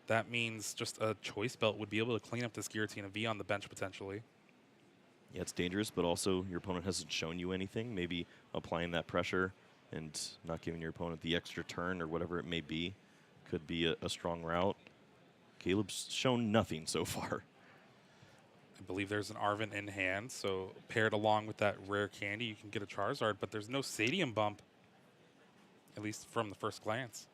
that means just a Choice Belt would be able to clean up this Giratina V on the bench potentially.
Yeah, it's dangerous, but also your opponent hasn't shown you anything. Maybe applying that pressure and not giving your opponent the extra turn or whatever it may be could be a strong route. Caleb's shown nothing so far.
I believe there's an Arven in hand, so paired along with that rare candy, you can get a Charizard, but there's no Stadium bump, at least from the first glance.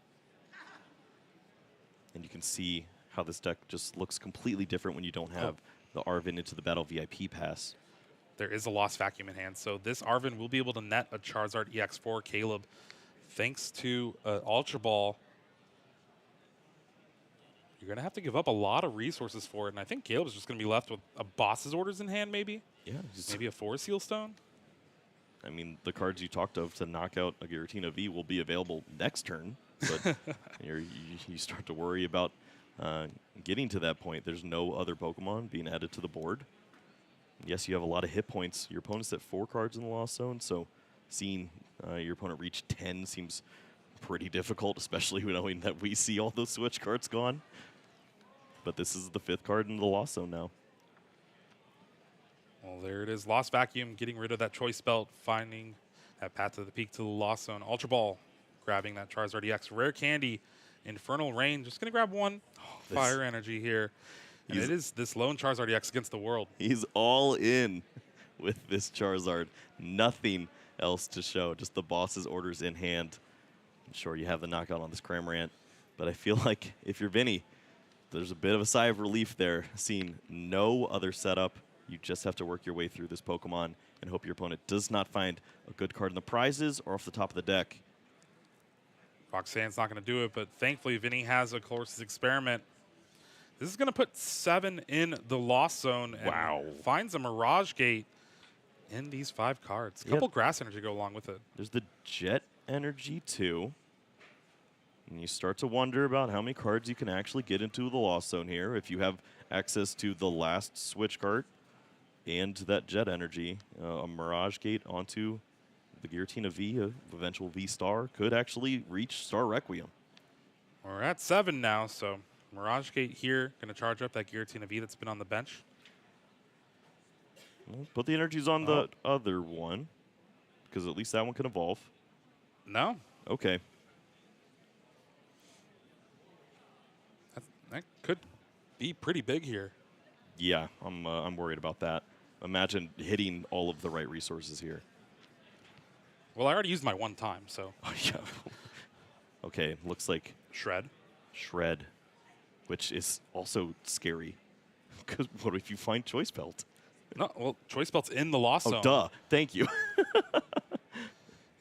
And you can see how this deck just looks completely different when you don't have the Arven into the Battle VIP pass.
There is a Lost Vacuum in hand, so this Arven will be able to net a Charizard EX for Caleb thanks to Ultra Ball. You're going to have to give up a lot of resources for it, and I think Caleb is just going to be left with a Boss's Orders in hand, maybe?
Yeah.
Maybe a 4 Seal Stone?
I mean, the cards you talked of to knock out a Giratina V will be available next turn, but you start to worry about getting to that point. There's no other Pokemon being added to the board. Yes, you have a lot of hit points. Your opponent's at 4 cards in the Lost Zone, so seeing your opponent reach 10 seems pretty difficult, especially knowing that we see all those switch cards gone. But this is the 5th card in the Lost Zone now.
Well, there it is. Lost Vacuum, getting rid of that Choice Belt, finding that path to the peak to the Lost Zone. Ultra Ball, grabbing that Charizard EX. Rare Candy, Infernal Rain, just going to grab one Fire Energy here. And it is this lone Charizard EX against the world.
He's all in with this Charizard. Nothing else to show, just the boss's orders in hand. I'm sure you have the knockout on this Cramorant, but I feel like if you're Vinny, there's a bit of a sigh of relief there, seeing no other setup. You just have to work your way through this Pokemon and hope your opponent does not find a good card in the prizes or off the top of the deck.
Roxanne's not going to do it, but thankfully Vinny has a Colossus Experiment. This is going to put 7 in the Lost Zone and finds a Mirage Gate in these 5 cards. A couple Grass Energy go along with it.
There's the Jet Energy too. And you start to wonder about how many cards you can actually get into the Lost Zone here. If you have access to the last switch card and that Jet Energy, a Mirage Gate onto the Giratina V, eventual V-Star, could actually reach Star Requiem.
We're at 7 now, so Mirage Gate here, going to charge up that Giratina V that's been on the bench.
Well, put the energies on the other one, because at least that one can evolve.
No.
Okay.
That could be pretty big here.
Yeah, I'm worried about that. Imagine hitting all of the right resources here.
Well, I already used my one time, so.
Oh, yeah. Okay, looks like
Shred,
which is also scary. Because what if you find Choice Belt?
No, well, Choice Belt's in the Lost Zone.
Oh, duh. Thank you.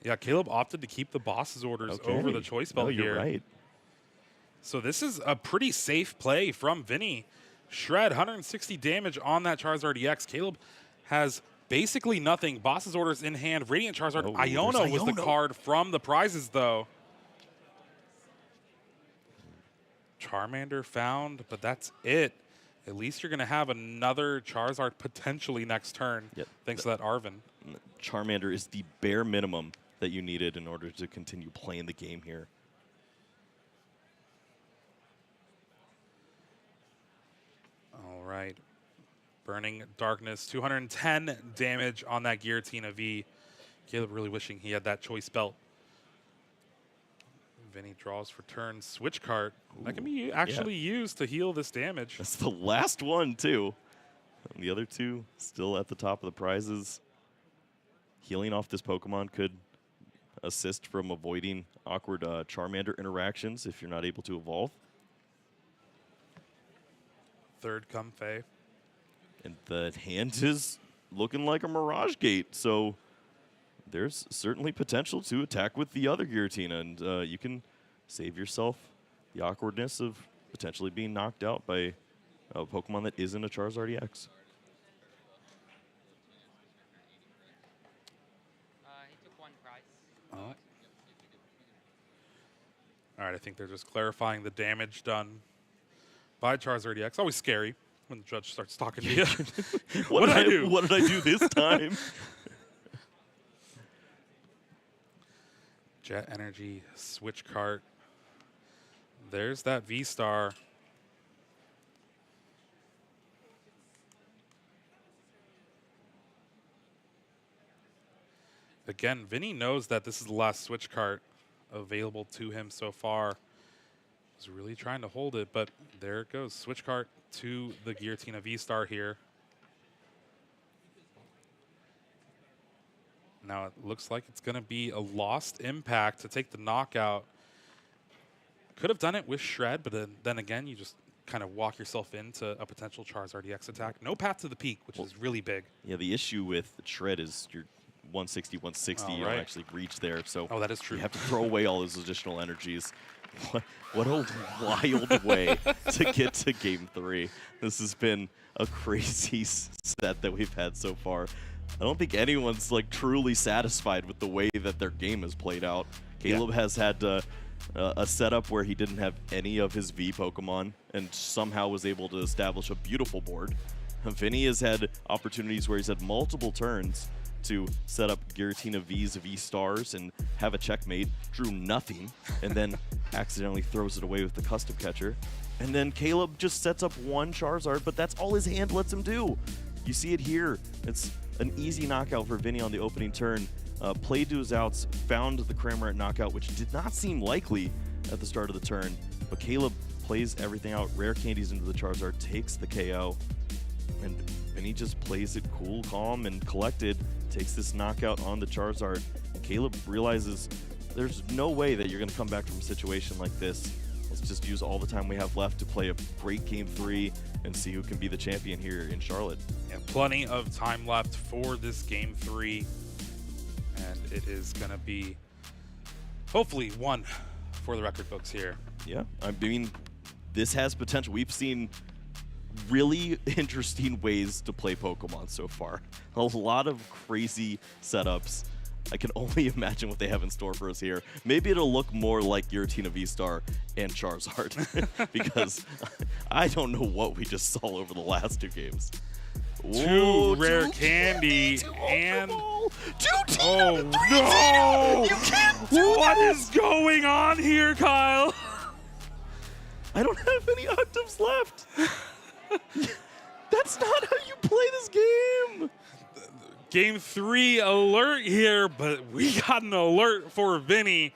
Yeah, Caleb opted to keep the Boss's Orders over the Choice Belt
you're
here.
Right.
So this is a pretty safe play from Vinny. Shred, 160 damage on that Charizard EX. Caleb has basically nothing. Boss's Orders in hand. Radiant Charizard. Iono was the card from the prizes, though. Charmander found, but that's it. At least you're going to have another Charizard potentially next turn, thanks to that Arven.
Charmander is the bare minimum that you needed in order to continue playing the game here.
All right. Burning Darkness, 210 damage on that Giratina V. Caleb really wishing he had that Choice Belt. Vinny draws for turn. Switch card. That can be actually used to heal this damage.
That's the last one, too. And the other two still at the top of the prizes. Healing off this Pokemon could assist from avoiding awkward Charmander interactions if you're not able to evolve.
Third Comfey.
And the hand is looking like a Mirage Gate, so there's certainly potential to attack with the other Giratina, and you can save yourself the awkwardness of potentially being knocked out by a Pokemon that isn't a Charizard EX.
Oh. All right, I think they're just clarifying the damage done by Charizard EX. Always scary when the judge starts talking to you.
What did I do? What did I do this time?
Jet Energy, Switch Cart. There's that V-Star. Again, Vinny knows that this is the last Switch Cart available to him so far. He's really trying to hold it, but there it goes. Switch Cart to the Giratina V-Star here. Now it looks like it's going to be a lost impact to take the knockout. Could have done it with Shred, but then again, you just kind of walk yourself into a potential Charizard EX attack. No path to the peak, which is really big.
Yeah, the issue with Shred is you're 160, 160. You don't actually reach there. So
that is true.
You have to throw away all those additional energies. What a wild way to get to Game 3. This has been a crazy set that we've had so far. I don't think anyone's like truly satisfied with the way that their game has played out. Caleb has had a setup where he didn't have any of his V Pokemon and somehow was able to establish a beautiful board. Vinny has had opportunities where he's had multiple turns to set up Giratina V's V-Stars and have a checkmate, drew nothing, and then accidentally throws it away with the custom catcher. And then Caleb just sets up one Charizard, but that's all his hand lets him do. You see it here. It's an easy knockout for Vinny on the opening turn. Played to his outs, found the Cramorant knockout, which did not seem likely at the start of the turn, but Caleb plays everything out, rare candies into the Charizard, takes the KO, and Vinny just plays it cool, calm, and collected, takes this knockout on the Charizard. And Caleb realizes there's no way that you're going to come back from a situation like this. Let's just use all the time we have left to play a great Game 3 and see who can be the champion here in Charlotte.
And plenty of time left for this Game 3. And it is going to be hopefully one for the record books here.
Yeah, I mean, this has potential. We've seen really interesting ways to play Pokemon so far. A lot of crazy setups. I can only imagine what they have in store for us here. Maybe it'll look more like Giratina V-Star and Charizard because I don't know what we just saw over the last two games.
Two rare candy and
oh
no!
You can't do
What is going on here, Kyle?
I don't have any octaves left. That's not how you play this game.
Game 3 alert here, but we got an alert for Vinny.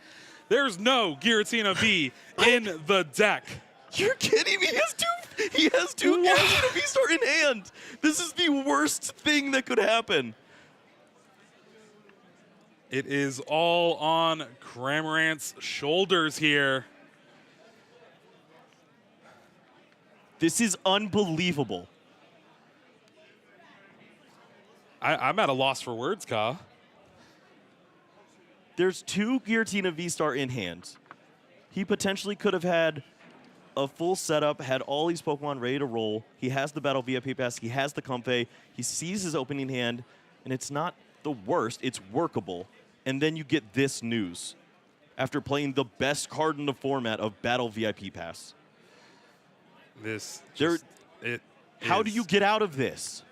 There's no Giratina V in the deck.
You're kidding me? He has two Giratina V-Star in hand. This is the worst thing that could happen.
It is all on Cramorant's shoulders here.
This is unbelievable.
I'm at a loss for words, Kyle.
There's two Giratina V-Star in hand. He potentially could have had a full setup, had all these Pokemon ready to roll. He has the Battle VIP Pass. He has the Comfey. He sees his opening hand, and it's not the worst. It's workable. And then you get this news after playing the best card in the format of Battle VIP Pass. How do you get out of this?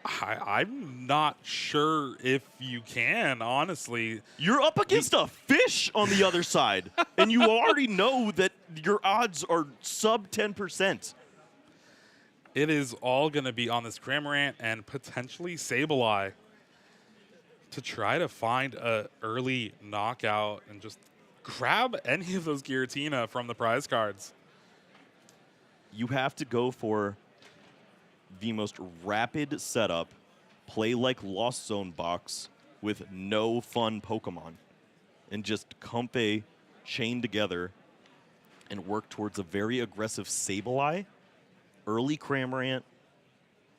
I'm not sure if you can, honestly.
You're up against a fish on the other side, and you already know that your odds are sub 10%.
It is all going to be on this Cramorant and potentially Sableye to try to find an early knockout and just grab any of those Giratina from the prize cards.
You have to go for the most rapid setup, play like Lost Zone box with no fun Pokemon, and just Comfey chain together and work towards a very aggressive Sableye, early Cramorant,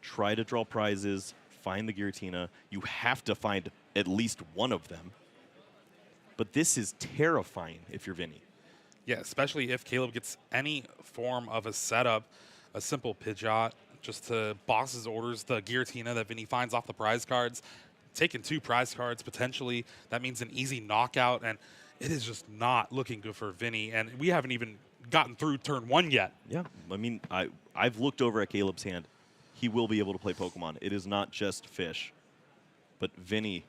try to draw prizes, find the Giratina. You have to find at least one of them. But this is terrifying if you're Vinny.
Yeah, especially if Caleb gets any form of a setup, a simple Pidgeot, just to boss his orders, the Giratina that Vinny finds off the prize cards, taking 2 prize cards potentially. That means an easy knockout, and it is just not looking good for Vinny. And we haven't even gotten through turn 1 yet.
Yeah, I mean, I've looked over at Caleb's hand. He will be able to play Pokemon. It is not just fish. But Vinny,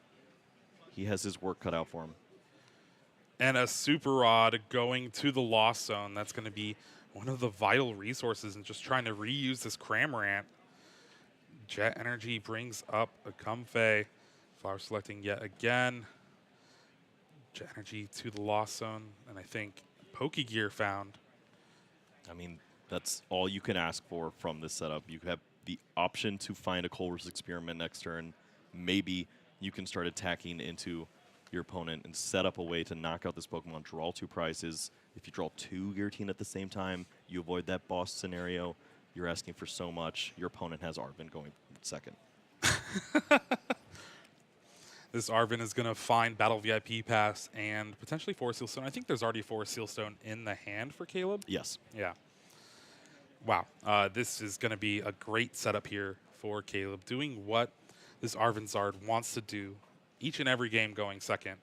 he has his work cut out for him.
And a Super Rod going to the Lost Zone. That's going to be one of the vital resources in just trying to reuse this Cramorant. Jet Energy brings up a Comfey. Flower selecting yet again. Jet Energy to the Lost Zone. And I think Pokegear found.
I mean, that's all you can ask for from this setup. You have the option to find a Colress Experiment next turn. Maybe you can start attacking into your opponent and set up a way to knock out this Pokemon, draw 2 prizes. If you draw 2 Giratina at the same time, you avoid that boss scenario. You're asking for so much. Your opponent has Arvin going second.
This Arvin is going to find Battle VIP Pass and potentially 4 Sealstone. I think there's already 4 Sealstone in the hand for Caleb.
Yes.
Yeah. Wow. This is going to be a great setup here for Caleb, doing what this Arvin Zard wants to do each and every game, going second.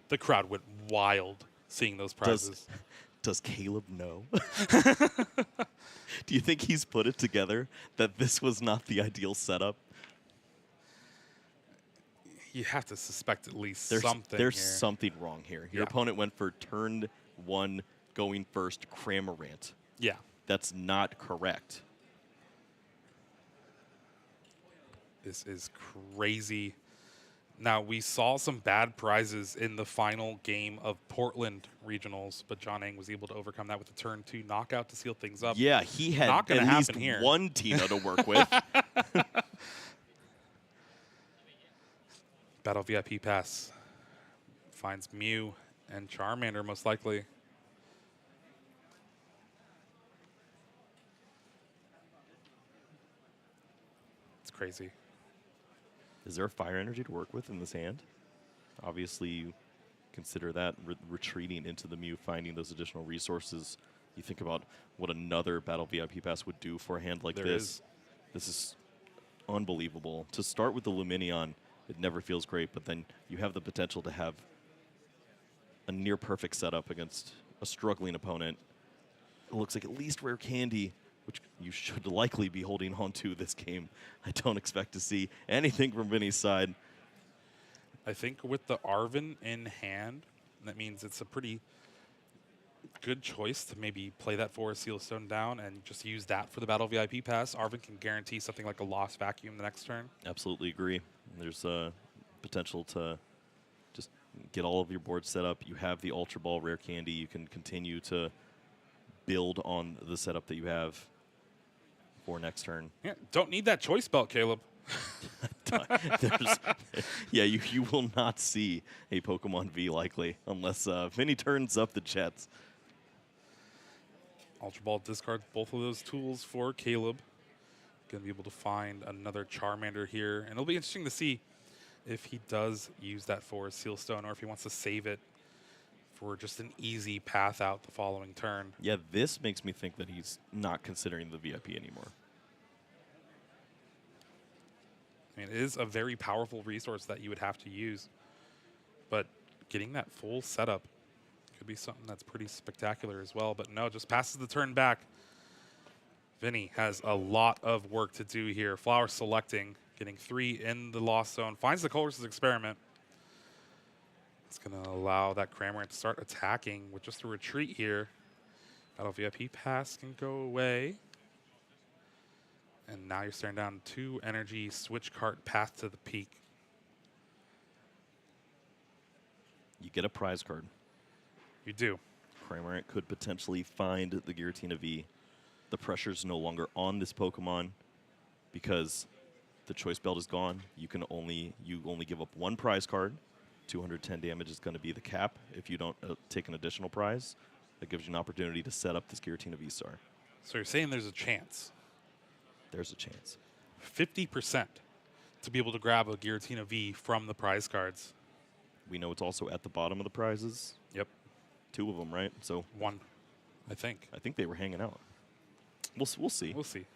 The crowd went wild seeing those prizes.
Does Caleb know? Do you think he's put it together that this was not the ideal setup?
You have to suspect at least
There's
something
There's
here.
something wrong here. Your opponent went for turn 1 going first Cramorant.
Yeah.
That's not correct.
This is crazy. Now, we saw some bad prizes in the final game of Portland Regionals, but John Ang was able to overcome that with a turn 2 knockout to seal things up.
Yeah, he had
Not gonna
at least
happen here.
one Tina to work with.
Battle VIP Pass finds Mew and Charmander most likely. It's crazy.
Is there a Fire Energy to work with in this hand? Obviously, you consider that retreating into the Mew, finding those additional resources. You think about what another Battle VIP Pass would do for a hand like this. This is unbelievable. To start with the Lumineon, it never feels great, but then you have the potential to have a near-perfect setup against a struggling opponent. It looks like at least Rare Candy, which you should likely be holding on to this game. I don't expect to see anything from Vinny's side.
I think with the Arvin in hand, that means it's a pretty good choice to maybe play that for a Sealstone down and just use that for the Battle VIP Pass. Arvin can guarantee something like a Lost Vacuum the next turn.
Absolutely agree. There's potential to just get all of your boards set up. You have the Ultra Ball Rare Candy. You can continue to build on the setup that you have for next turn.
Yeah, don't need that choice belt, Caleb.
Yeah, you will not see a Pokemon V likely unless Vinny turns up the Jets.
Ultra Ball discards both of those tools for Caleb. Going to be able to find another Charmander here. And it'll be interesting to see if he does use that for a Sealstone or if he wants to save it for just an easy path out the following turn.
Yeah, this makes me think that he's not considering the VIP anymore.
I mean, it is a very powerful resource that you would have to use. But getting that full setup could be something that's pretty spectacular as well. But no, just passes the turn back. Vinny has a lot of work to do here. Flower selecting, getting 3 in the Lost Zone. Finds the Colress's Experiment. It's going to allow that Cramorant to start attacking with just a retreat here. Battle VIP Pass can go away. And now you're staring down 2 energy, switch cart, path to the peak.
You get a prize card.
You do.
Cramorant could potentially find the Giratina V. The pressure's no longer on this Pokemon because the choice belt is gone. You only give up one prize card. 210 damage is going to be the cap. If you don't take an additional prize, that gives you an opportunity to set up this Giratina V-Star.
So you're saying there's a chance?
There's a chance.
50% to be able to grab a Giratina V from the prize cards.
We know it's also at the bottom of the prizes.
Yep.
2 of them, right? So
1, I think.
I think they were hanging out. We'll see.
We'll see.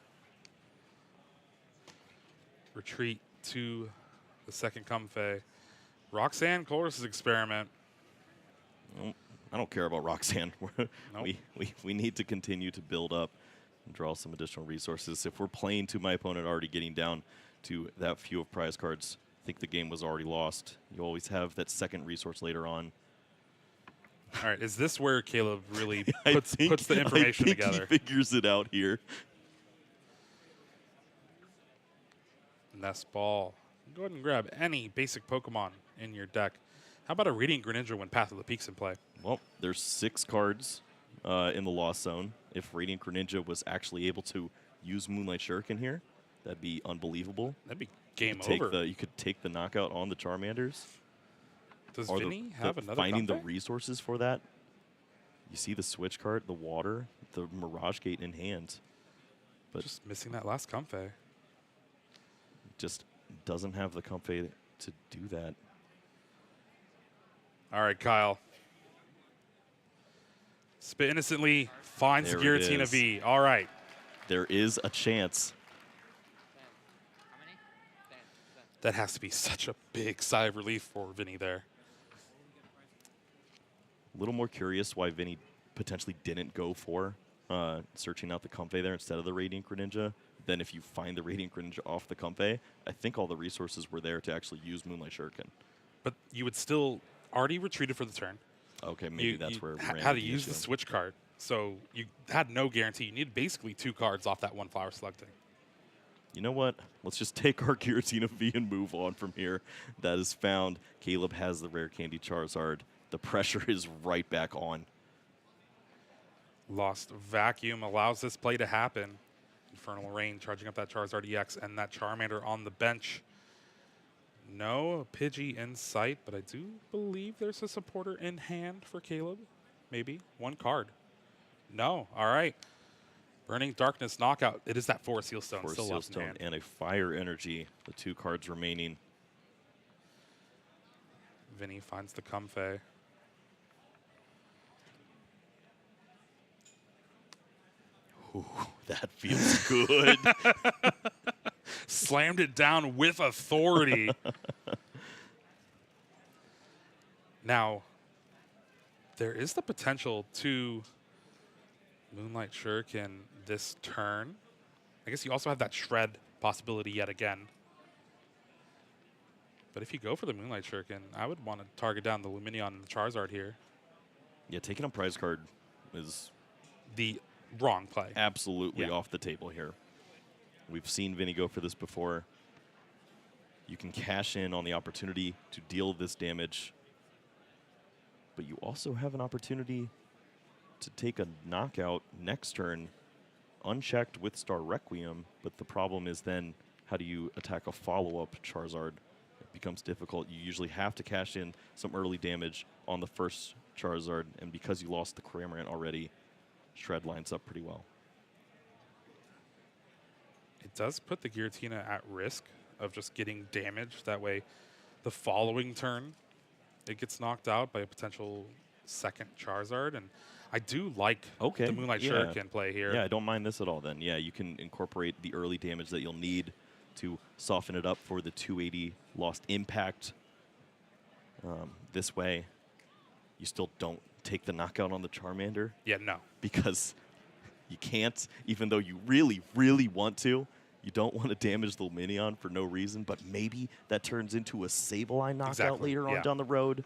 Retreat to the second Comfey. Roxanne Chloris' experiment.
I don't care about Roxanne.
Nope.
We need to continue to build up and draw some additional resources. If we're playing to my opponent already getting down to that few of prize cards, I think the game was already lost. You always have that second resource later on.
All right, is this where Caleb really puts the information together?
He figures it out here.
Nest Ball. Go ahead and grab any basic Pokemon in your deck. How about a Radiant Greninja when Path of the Peaks in play?
Well, there's 6 cards in the Lost Zone. If Radiant Greninja was actually able to use Moonlight Shuriken here, that'd be unbelievable.
That'd be game
over.
over.
You could take the knockout on the Charmanders.
Does Vinny have another
finding the
Comfey?
resources for that? You see the switch card, the water, the Mirage Gate in hand. But
just missing that last Comfey.
Just doesn't have the Comfey to do that.
All right, Kyle. Spit innocently, finds
There it
Giratina
is.
V. All right.
There is a chance.
That has to be such a big sigh of relief for Vinny there.
A little more curious why Vinny potentially didn't go for searching out the Comfey there instead of the Radiant Greninja. Then if you find the Radiant Greninja off the Comfey, I think all the resources were there to actually use Moonlight Shuriken.
But you would still already retreated for the turn.
Okay, maybe that's
you
where we
had
ran
to
into the
use the
issue.
switch card. So you had no guarantee. You needed basically 2 cards off that 1 flower selecting.
You know what? Let's just take our Giratina V and move on from here. That is found. Caleb has the rare candy Charizard. The pressure is right back on.
Lost Vacuum allows this play to happen. Infernal Rain charging up that Charizard EX and that Charmander on the bench. No Pidgey in sight, but I do believe there's a supporter in hand for Caleb. Maybe 1 card. No. All right. Burning Darkness knockout. It is that Forest Seal Stone.
Forest
Still
Seal
left in
Stone
hand.
and a Fire Energy, the 2 cards remaining.
Vinny finds the Comfey.
Ooh, that feels good.
Slammed it down with authority. Now, there is the potential to Moonlight Shuriken this turn. I guess you also have that Shred possibility yet again. But if you go for the Moonlight Shuriken, I would want to target down the Lumineon and the Charizard here.
Yeah, taking a prize card is
the wrong play.
Absolutely off the table here. We've seen Vinny go for this before. You can cash in on the opportunity to deal this damage, but you also have an opportunity to take a knockout next turn unchecked with Star Requiem, but the problem is then how do you attack a follow-up Charizard? It becomes difficult. You usually have to cash in some early damage on the first Charizard, and because you lost the Cramorant already, Shred lines up pretty well.
It does put the Giratina at risk of just getting damaged. That way, the following turn, it gets knocked out by a potential second Charizard. And I do like the Moonlight Shuriken play here.
Yeah, I don't mind this at all then. Yeah, you can incorporate the early damage that you'll need to soften it up for the 280 lost impact. This way, you still don't take the knockout on the Charmander.
Yeah, no.
Because you can't, even though you really, really want to. You don't want to damage the Lumineon for no reason, but maybe that turns into a Sableye knockout later on down the road.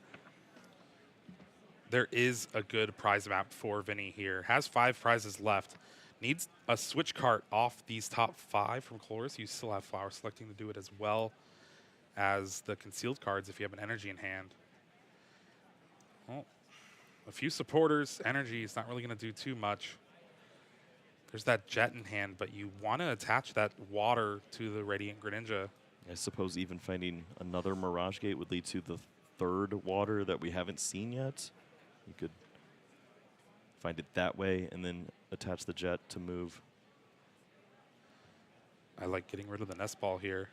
There is a good prize map for Vinny here. Has 5 prizes left. Needs a switch cart off these top 5 from Chloris. You still have flower selecting to do it as well as the concealed cards if you have an energy in hand. Well, a few supporters. Energy is not really going to do too much. There's that jet in hand, but you want to attach that water to the Radiant Greninja.
I suppose even finding another Mirage Gate would lead to the third water that we haven't seen yet. You could find it that way and then attach the jet to move.
I like getting rid of the nest ball here.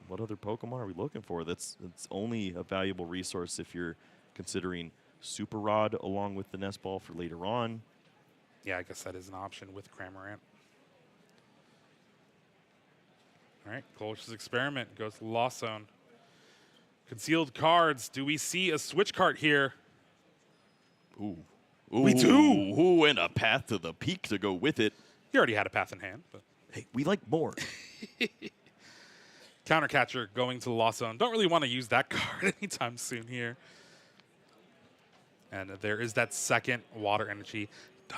What other Pokemon are we looking for? It's only a valuable resource if you're considering Super Rod along with the nest ball for later on.
Yeah, I guess that is an option with Cramorant. All right, Kolch's experiment goes to Lost Zone. Concealed cards. Do we see a switch cart here?
Ooh.
We do.
Ooh, and a path to the peak to go with it.
You already had a path in hand, but
hey, we like more.
Counter Catcher going to the Lost Zone. Don't really want to use that card anytime soon here. And there is that second water energy.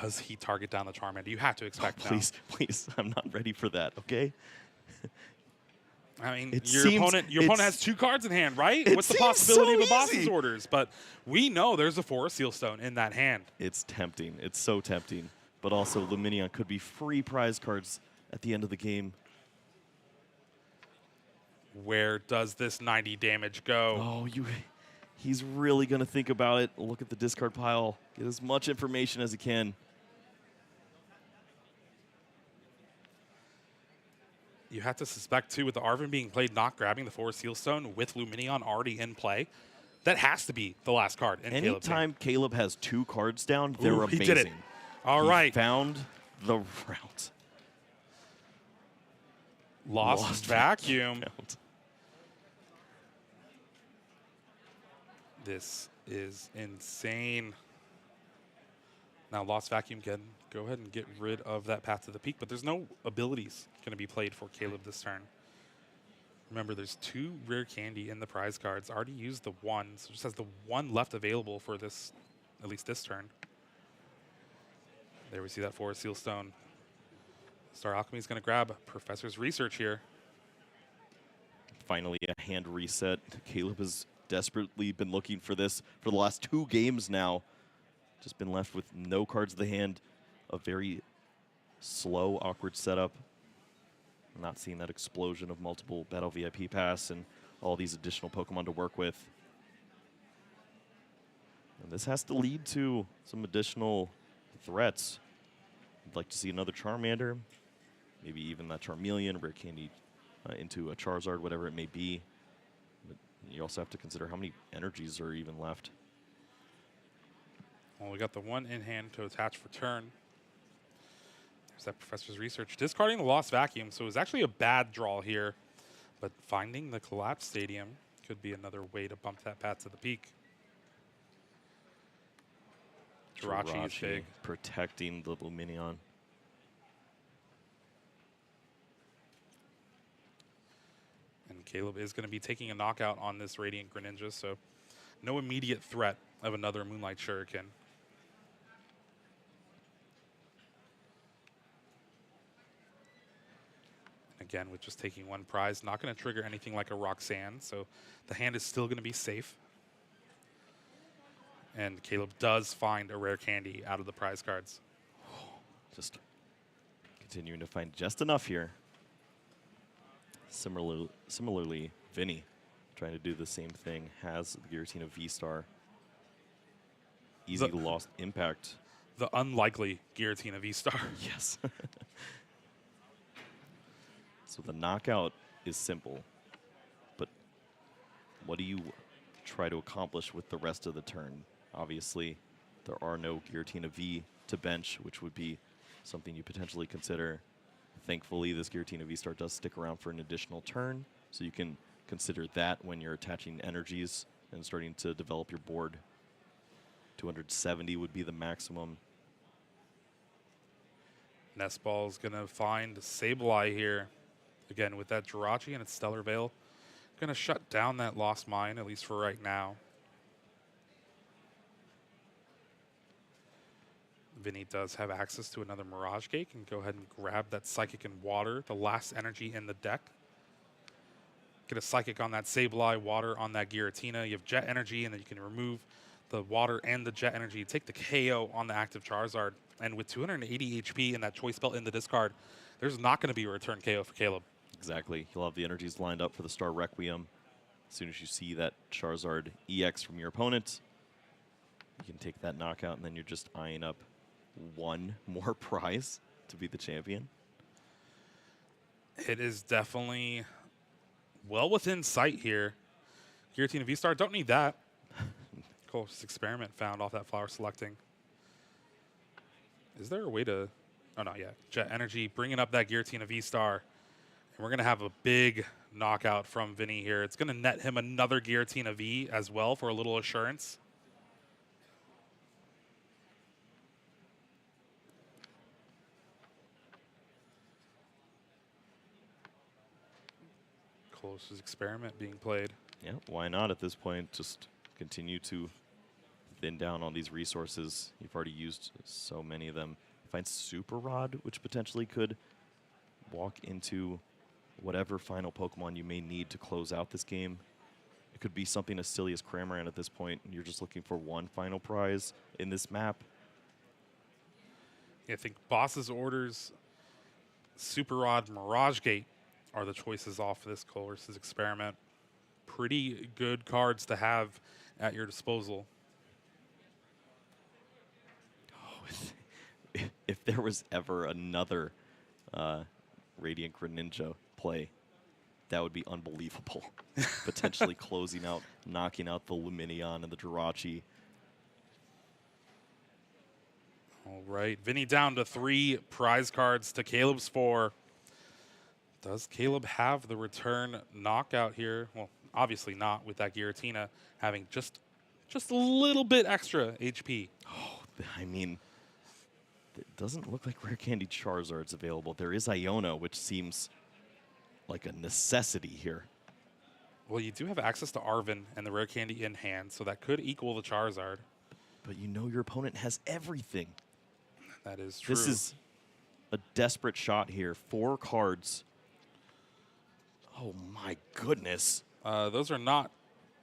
Does he target down the Charmander? You have to expect
Oh, please, please, I'm not ready for that, okay?
I mean,
It
your
seems-
opponent has 2 cards in hand, right?
It
What's the
seems
possibility
so
of a boss's
easy.
orders? But we know there's a Forest Seal Stone in that hand.
It's tempting. It's so tempting. But also, Luminion could be free prize cards at the end of the game.
Where does this 90 damage go?
Oh, he's really going to think about it. Look at the discard pile. Get as much information as he can.
You have to suspect, too, with the Arven being played, not grabbing the Forest Seal Stone with Luminion already in play. That has to be the last card in Caleb's hand.
Anytime Caleb has 2 cards down, they're
Ooh,
amazing.
he did it. All right.
He found the route.
Lost vacuum. This is insane. Now, Lost Vacuum can go ahead and get rid of that path to the peak, but there's no abilities going to be played for Caleb this turn. Remember, there's 2 rare candy in the prize cards. Already used the 1, so just has the 1 left available for this, at least this turn. There we see that Forest Seal Stone. Star Alchemy is going to grab Professor's Research here.
Finally, a hand reset. Caleb has desperately been looking for this for the last 2 games now. Just been left with no cards in the hand. A very slow, awkward setup. Not seeing that explosion of multiple Battle VIP pass and all these additional Pokemon to work with. And this has to lead to some additional threats. I'd like to see another Charmander, maybe even that Charmeleon, rare candy into a Charizard, whatever it may be. But you also have to consider how many energies are even left.
Well, we got the 1 in hand to attach for turn. There's that Professor's Research. Discarding the Lost Vacuum, so it was actually a bad draw here. But finding the Collapse Stadium could be another way to bump that path to the peak. Jirachi is big.
Protecting the Luminion.
And Caleb is going to be taking a knockout on this Radiant Greninja, so no immediate threat of another Moonlight Shuriken. Again, with just taking 1 prize, not going to trigger anything like a Roxanne, so the hand is still going to be safe. And Caleb does find a rare candy out of the prize cards.
Just continuing to find just enough here. Similarly, Vinny trying to do the same thing, has the Giratina V-Star. Easy lost impact.
The unlikely Giratina V-Star.
Yes. So the knockout is simple, but what do you try to accomplish with the rest of the turn? Obviously, there are no Giratina V to bench, which would be something you potentially consider. Thankfully, this Giratina V-Star does stick around for an additional turn, so you can consider that when you're attaching energies and starting to develop your board. 270 would be the maximum.
Nestball is going to find Sableye here. Again, with that Jirachi and its Stellar Veil, going to shut down that Lost Mine, at least for right now. Vinny does have access to another Mirage Gate and go ahead and grab that Psychic and Water, the last energy in the deck. Get a Psychic on that Sableye, Water on that Giratina. You have Jet Energy, and then you can remove the water and the jet energy, take the KO on the active Charizard. And with 280 HP and that choice belt in the discard, there's not going to be a return KO for Caleb.
Exactly. He'll have the energies lined up for the Star Requiem. As soon as you see that Charizard EX from your opponent, you can take that knockout, and then you're just eyeing up one more prize to be the champion.
It is definitely well within sight here. Giratina V-Star, don't need that. Cool, just experiment found off that flower selecting. Is there a way to... Oh, not yet. Jet Energy bringing up that Giratina V-Star. And we're going to have a big knockout from Vinny here. It's going to net him another Giratina V as well for a little assurance. Close experiment being played.
Yeah, why not at this point? Just continue to thin down on these resources. You've already used so many of them. Find Super Rod, which potentially could walk into whatever final Pokemon you may need to close out this game. It could be something as silly as Cramorant at this point, and you're just looking for one final prize in this map.
Yeah, I think Boss's Orders, Super Rod, Mirage Gate are the choices off this Colress's experiment. Pretty good cards to have at your disposal.
Oh, if there was ever another Radiant Greninja play, that would be unbelievable. Potentially closing out, knocking out the Lumineon and the Jirachi.
All right, Vinny down to 3 prize cards to Caleb's 4. Does Caleb have the return knockout here? Well, obviously not, with that Giratina having just a little bit extra HP.
Oh, I mean, it doesn't look like Rare Candy Charizard's available. There is Iono, which seems like a necessity here.
Well, you do have access to Arven and the Rare Candy in hand, so that could equal the Charizard.
But you know your opponent has everything.
That is true.
This is a desperate shot here. 4 cards. Oh my goodness.
Those are not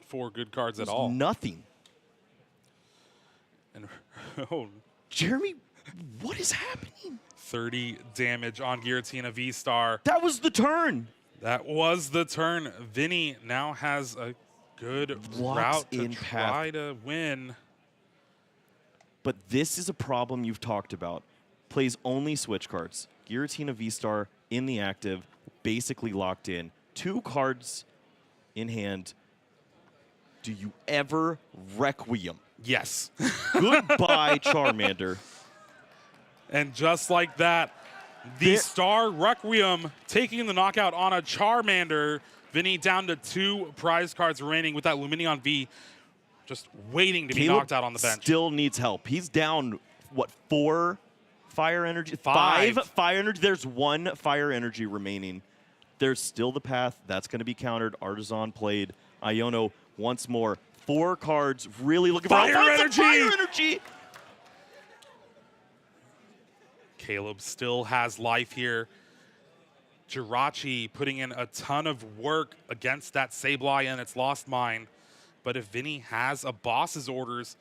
4 good cards at all.
Nothing.
And oh,
Jeremy, what is happening?
30 damage on Giratina V-Star.
That was the turn.
That was the turn. Vinny now has a good route to try to win.
But this is a problem you've talked about. Plays only switch cards. Giratina V-Star in the active, basically locked in. 2 cards in hand. Do you ever Requiem?
Yes.
Goodbye, Charmander.
And just like that, the Star Requiem taking the knockout on a Charmander. Vinny down to 2 prize cards remaining with that Lumineon V just waiting to be knocked out on the bench.
Still needs help. He's down, what, 4 fire energy? 5 fire energy. There's 1 fire energy remaining. There's still the path. That's going to be countered. Artisan played. Iono once more. 4 cards. Really looking for
fire energy.
Fire energy.
Caleb still has life here. Jirachi putting in a ton of work against that Sableye and its Lost Mine. But if Vinny has a Boss's Orders,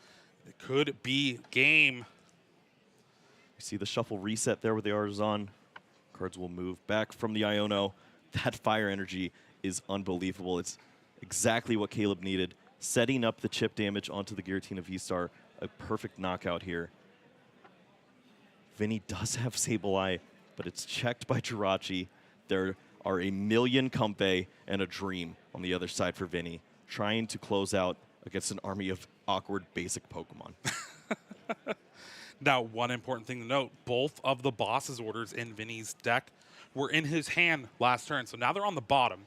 it could be game.
You see the shuffle reset there with the Artisan. Cards will move back from the Iono. That fire energy is unbelievable. It's exactly what Caleb needed. Setting up the chip damage onto the Giratina V-Star. A perfect knockout here. Vinny does have Sableye, but it's checked by Jirachi. There are a million Comfey and a Dream on the other side for Vinny, trying to close out against an army of awkward basic Pokemon.
Now, one important thing to note, both of the Boss's Orders in Vinny's deck were in his hand last turn, so now they're on the bottom.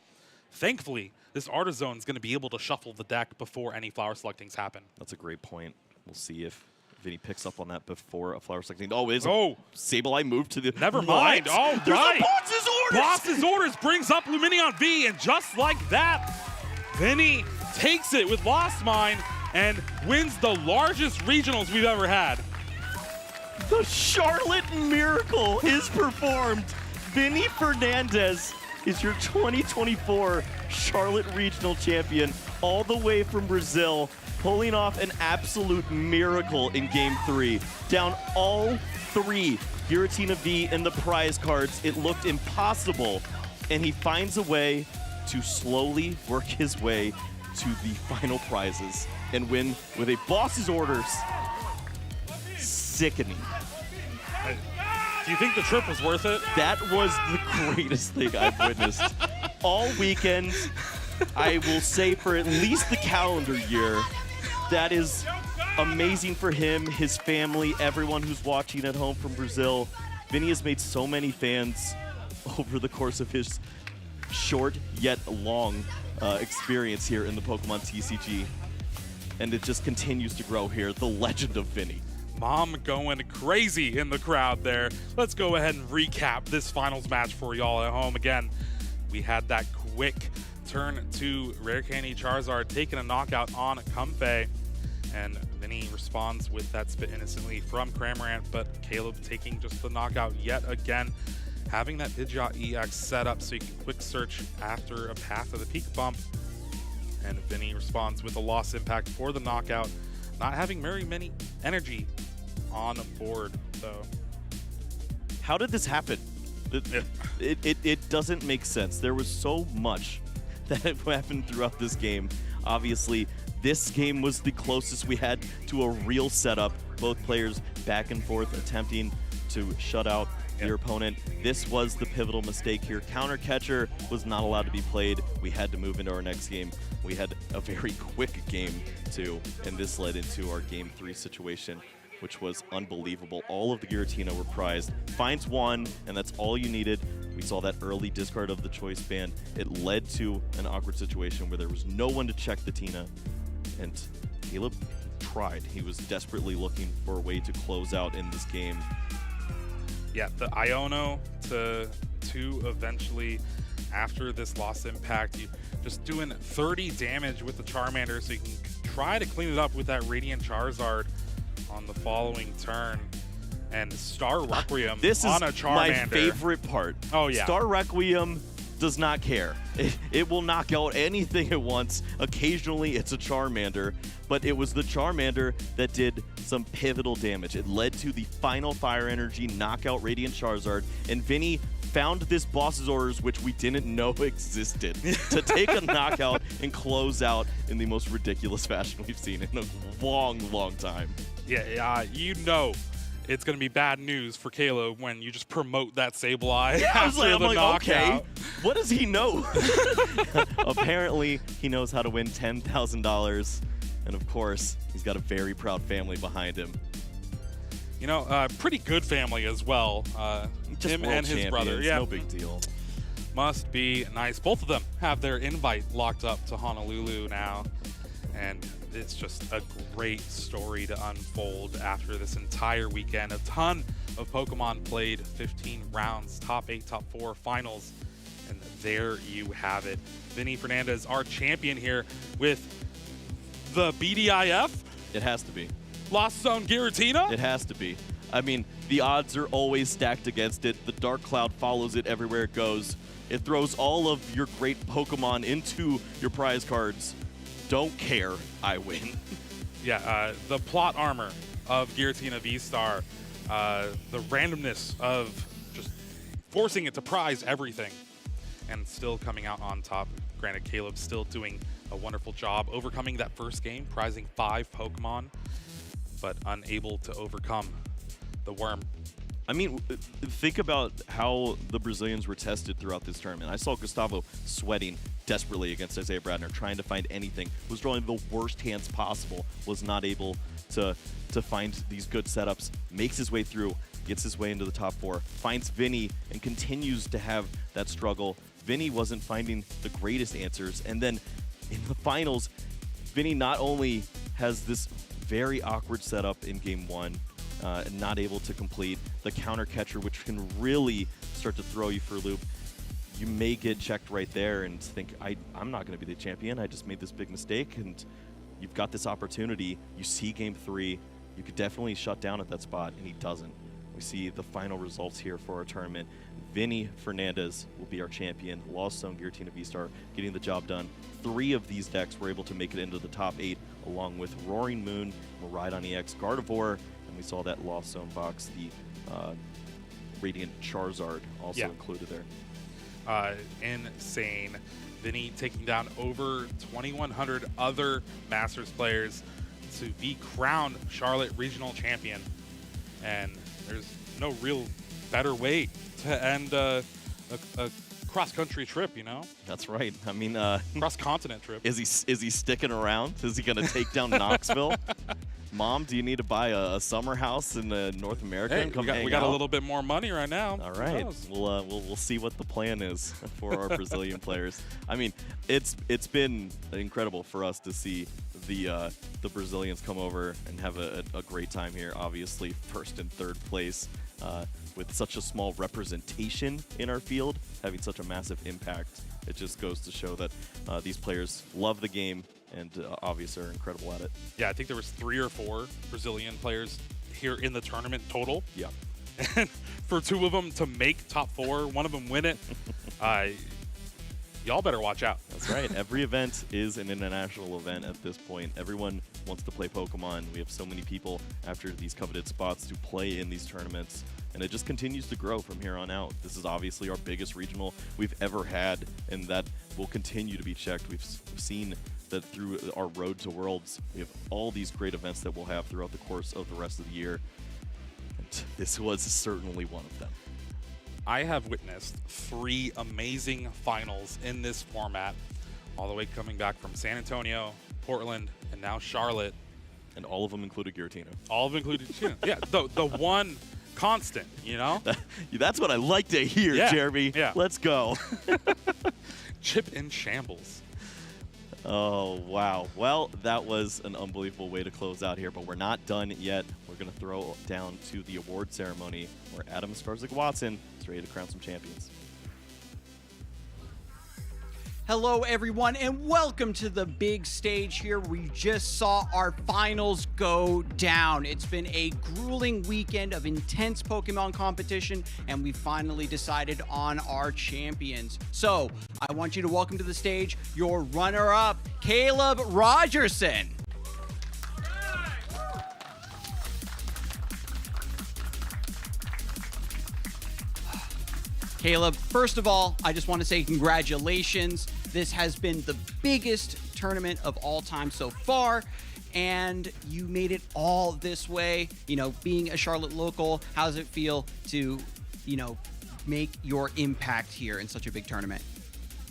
Thankfully, this Artisan is going to be able to shuffle the deck before any flower selectings happen.
That's a great point. We'll see if Vinny picks up on that before a flower selecting. Oh, it's a Sableye move to the...
Never mind. Oh,
There's
right.
a Boss's Orders!
Boss's Orders brings up Lumineon V, and just like that, Vinny takes it with Lost Mine and wins the largest regionals we've ever had.
The Charlotte Miracle is performed. Vinny Fernandez is your 2024 Charlotte Regional Champion, all the way from Brazil, pulling off an absolute miracle in Game 3. Down all 3 Giratina V in the prize cards. It looked impossible, and he finds a way to slowly work his way to the final prizes and win with a boss's orders. Sickening.
Do you think the trip was worth it?
That was the greatest thing I've witnessed all weekend. I will say for at least the calendar year. That is amazing for him, his family, everyone who's watching at home from Brazil. Vinny has made so many fans over the course of his short yet long experience here in the Pokemon TCG. And it just continues to grow here, the legend of Vinny.
Mom going crazy in the crowd there. Let's go ahead and recap this finals match for y'all at home. Again, we had that quick turn to Rare Candy Charizard, taking a knockout on Comfey. And Vinny responds with that spit innocently from Cramorant, but Caleb taking just the knockout yet again. Having that Pidgeot EX set up so you can quick search after a path of the peak bump. And Vinny responds with a loss impact for the knockout, not having very many energy on board, though.
How did this happen? It doesn't make sense. There was so much that happened throughout this game. Obviously, this game was the closest we had to a real setup. Both players back and forth attempting to shut out your opponent. This was the pivotal mistake here. Counter Catcher was not allowed to be played. We had to move into our next game. We had a very quick game too, and this led into our Game 3 situation, which was unbelievable. All of the Giratina were prized. Finds one, and that's all you needed. We saw that early discard of the choice band. It led to an awkward situation where there was no one to check the Tina, and Caleb tried. He was desperately looking for a way to close out in this game.
Yeah, the Iono to eventually, after this loss impact, you just doing 30 damage with the Charmander, so you can try to clean it up with that Radiant Charizard on the following turn. And Star Requiem
this
on a
is
Charmander.
My favorite part.
Oh, yeah.
Star Requiem does not care. It will knock out anything it wants. Occasionally, it's a Charmander, but it was the Charmander that did some pivotal damage. It led to the final Fire Energy knockout Radiant Charizard, and Vinny found this boss's orders, which we didn't know existed, to take a knockout and close out in the most ridiculous fashion we've seen in a long, long time.
Yeah, you know it's going to be bad news for Caleb when you just promote that Sableye
Yeah,
after
I'm
the
like,
knockout.
okay, what does he know? Apparently, he knows how to win $10,000, and of course, he's got a very proud family behind him.
You know, pretty good family as well.
Just
him
world
and his brother.
champions,
Yeah,
no big deal.
Must be nice. Both of them have their invite locked up to Honolulu now. And it's just a great story to unfold after this entire weekend. A ton of Pokemon played, 15 rounds, top 8, top 4 finals. And there you have it. Vinny Fernandez, our champion here with the BDIF.
It has to be.
Lost Zone Giratina?
It has to be. I mean, the odds are always stacked against it. The Dark Cloud follows it everywhere it goes. It throws all of your great Pokemon into your prize cards. Don't care, I win.
Yeah, the plot armor of Giratina V-Star, the randomness of just forcing it to prize everything, and still coming out on top. Granted, Caleb's still doing a wonderful job overcoming that first game, prizing 5 Pokemon, but unable to overcome the worm.
I mean, think about how the Brazilians were tested throughout this tournament. I saw Gustavo sweating desperately against Isaiah Bradner, trying to find anything, was drawing the worst hands possible, was not able to find these good setups, makes his way through, gets his way into the top 4, finds Vinny, and continues to have that struggle. Vinny wasn't finding the greatest answers, and then in the finals, Vinny not only has this very awkward setup in Game 1, not able to complete the counter catcher, which can really start to throw you for a loop. You may get checked right there and think, I'm not going to be the champion. I just made this big mistake, and you've got this opportunity. You see Game 3. You could definitely shut down at that spot, and he doesn't. we see the final results here for our tournament. Vinny Fernandez will be our champion. Lost Zone, Giratina V-Star getting the job done. 3 of these decks were able to make it into the top 8, along with Roaring Moon, Miraidon EX, Gardevoir, and we saw that Lost Zone box, the Radiant Charizard also included there.
Insane. Vinny taking down over 2,100 other Masters players to be crowned Charlotte Regional Champion. And there's no real better way to end a cross-country trip, you know?
That's right. I mean,
cross-continent trip.
Is he sticking around? Is he going to take down Knoxville? Mom, do you need to buy a summer house in North America?
Hey,
and come
we got a little bit more money right now.
All right, we'll see what the plan is for our Brazilian players. I mean, it's been incredible for us to see the Brazilians come over and have a great time here. Obviously, first and third place. With such a small representation in our field, having such a massive impact, it just goes to show that these players love the game and obviously are incredible at it.
Yeah, I think there was 3 or 4 Brazilian players here in the tournament total.
Yeah.
And for 2 of them to make top 4, one of them win it, y'all better watch out.
That's right. Every event is an international event at this point. Everyone wants to play Pokemon. We have so many people after these coveted spots to play in these tournaments, and it just continues to grow from here on out. This is obviously our biggest regional we've ever had, and that will continue to be checked. We've seen that through our road to Worlds, we have all these great events that we'll have throughout the course of the rest of the year. And this was certainly one of them.
I have witnessed 3 amazing finals in this format, all the way coming back from San Antonio, Portland, and now Charlotte.
And all of them included Giratina.
All of them included Giratina. Yeah, the one constant, you know?
That's what I like to hear, Jeremy.
Yeah.
Let's go.
Chip in shambles.
Oh, wow. Well, that was an unbelievable way to close out here, but we're not done yet. We're going to throw down to the award ceremony where Adam Skarsgård-Watson is ready to crown some champions.
Hello, everyone, and welcome to the big stage here. We just saw our finals go down. It's been a grueling weekend of intense Pokemon competition, and we finally decided on our champions. So, I want you to welcome to the stage your runner-up, Caleb Rogerson. Caleb, first of all, I just want to say congratulations. This has been the biggest tournament of all time so far, and you made it all this way. You know, being a Charlotte local, how does it feel to, you know, make your impact here in such a big tournament?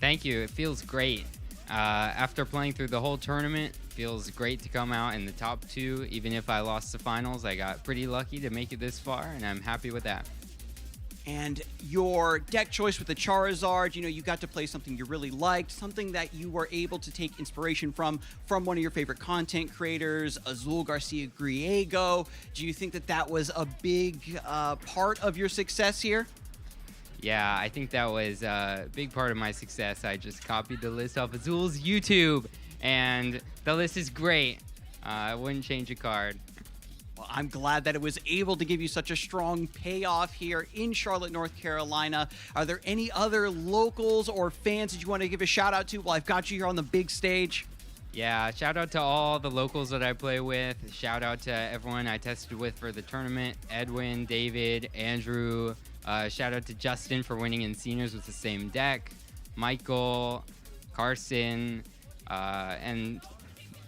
Thank you. It feels great. After playing through the whole tournament, it feels great to come out in the top 2. Even if I lost the finals, I got pretty lucky to make it this far, and I'm happy with that.
And your deck choice with the Charizard, you know, you got to play something you really liked, something that you were able to take inspiration from one of your favorite content creators, Azul Garcia Griego. Do you think that that was a big part of your success here?
Yeah, I think that was a big part of my success. I just copied the list off Azul's YouTube, and the list is great. I wouldn't change a card.
Well, I'm glad that it was able to give you such a strong payoff here in Charlotte, North Carolina. Are there any other locals or fans that you want to give a shout out to while I've got you here on the big stage?
Yeah, shout out to all the locals that I play with. Shout out to everyone I tested with for the tournament. Edwin, David, Andrew. Shout out to Justin for winning in seniors with the same deck. Michael, Carson, and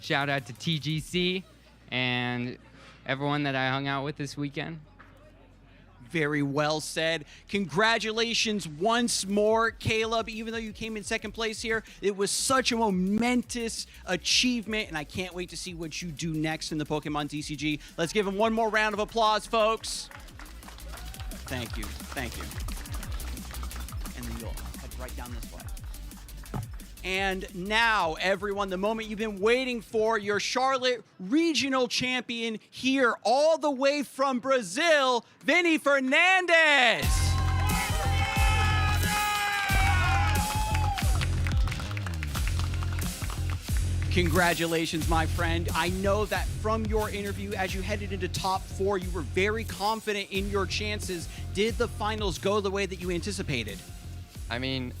shout out to TGC and everyone that I hung out with this weekend.
Very well said. Congratulations once more, Caleb. Even though you came in second place here, it was such a momentous achievement, and I can't wait to see what you do next in the Pokemon TCG. Let's give him one more round of applause, folks. Thank you. Thank you. And then you'll head right down this way. And now, everyone, the moment you've been waiting for, your Charlotte Regional Champion here all the way from Brazil, Vinny Fernandez. Congratulations, my friend. I know that from your interview, as you headed into top 4, you were very confident in your chances. Did the finals go the way that you anticipated?
I mean,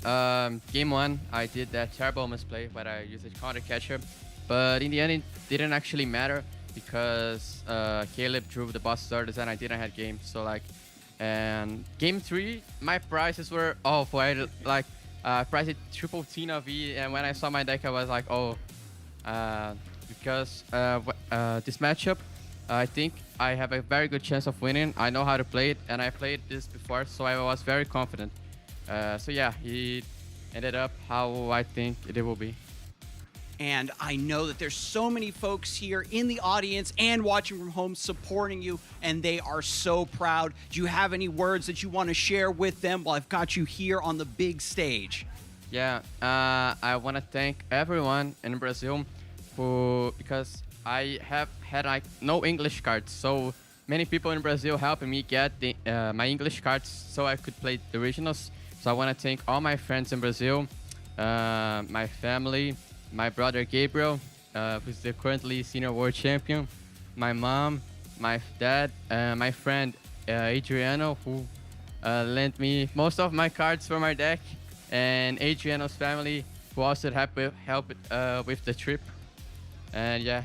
game 1, I did that terrible misplay where I used a counter catcher, but in the end, it didn't actually matter because Caleb drew the boss starters and I didn't have game. So like, and game 3, my prices were awful. I like priced triple Tina V, and when I saw my deck, I was like, oh, because this matchup, I think I have a very good chance of winning. I know how to play it, and I played this before, so I was very confident. So yeah, it ended up how I think it will be.
And I know that there's so many folks here in the audience and watching from home supporting you, and they are so proud. Do you have any words that you want to share with them while I've got you here on the big stage?
Yeah, I want to thank everyone in Brazil because I have had like no English cards, so many people in Brazil helping me get my English cards so I could play the regionals. So I want to thank all my friends in Brazil, my family, my brother Gabriel, who's the currently senior world champion, my mom, my dad, my friend Adriano, who lent me most of my cards for my deck, and Adriano's family, who also helped with the trip. And yeah.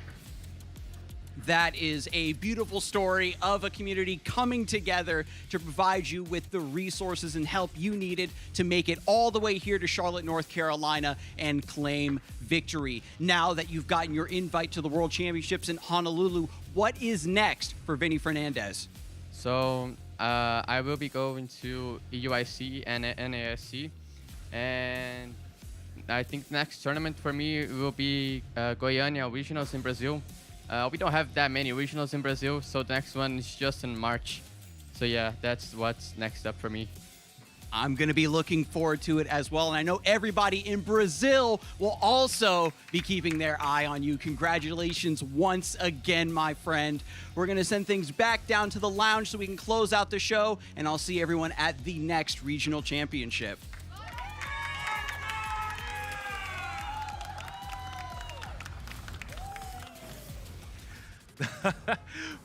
That is a beautiful story of a community coming together to provide you with the resources and help you needed to make it all the way here to Charlotte, North Carolina and claim victory. Now that you've gotten your invite to the World Championships in Honolulu, what is next for Vinny Fernandez?
So I will be going to EUIC and NASC, and I think the next tournament for me will be Goiânia Regionals in Brazil. We don't have that many regionals in Brazil, so the next one is just in March. So yeah, that's what's next up for me.
I'm going to be looking forward to it as well. And I know everybody in Brazil will also be keeping their eye on you. Congratulations once again, my friend. We're going to send things back down to the lounge so we can close out the show. And I'll see everyone at the next regional championship.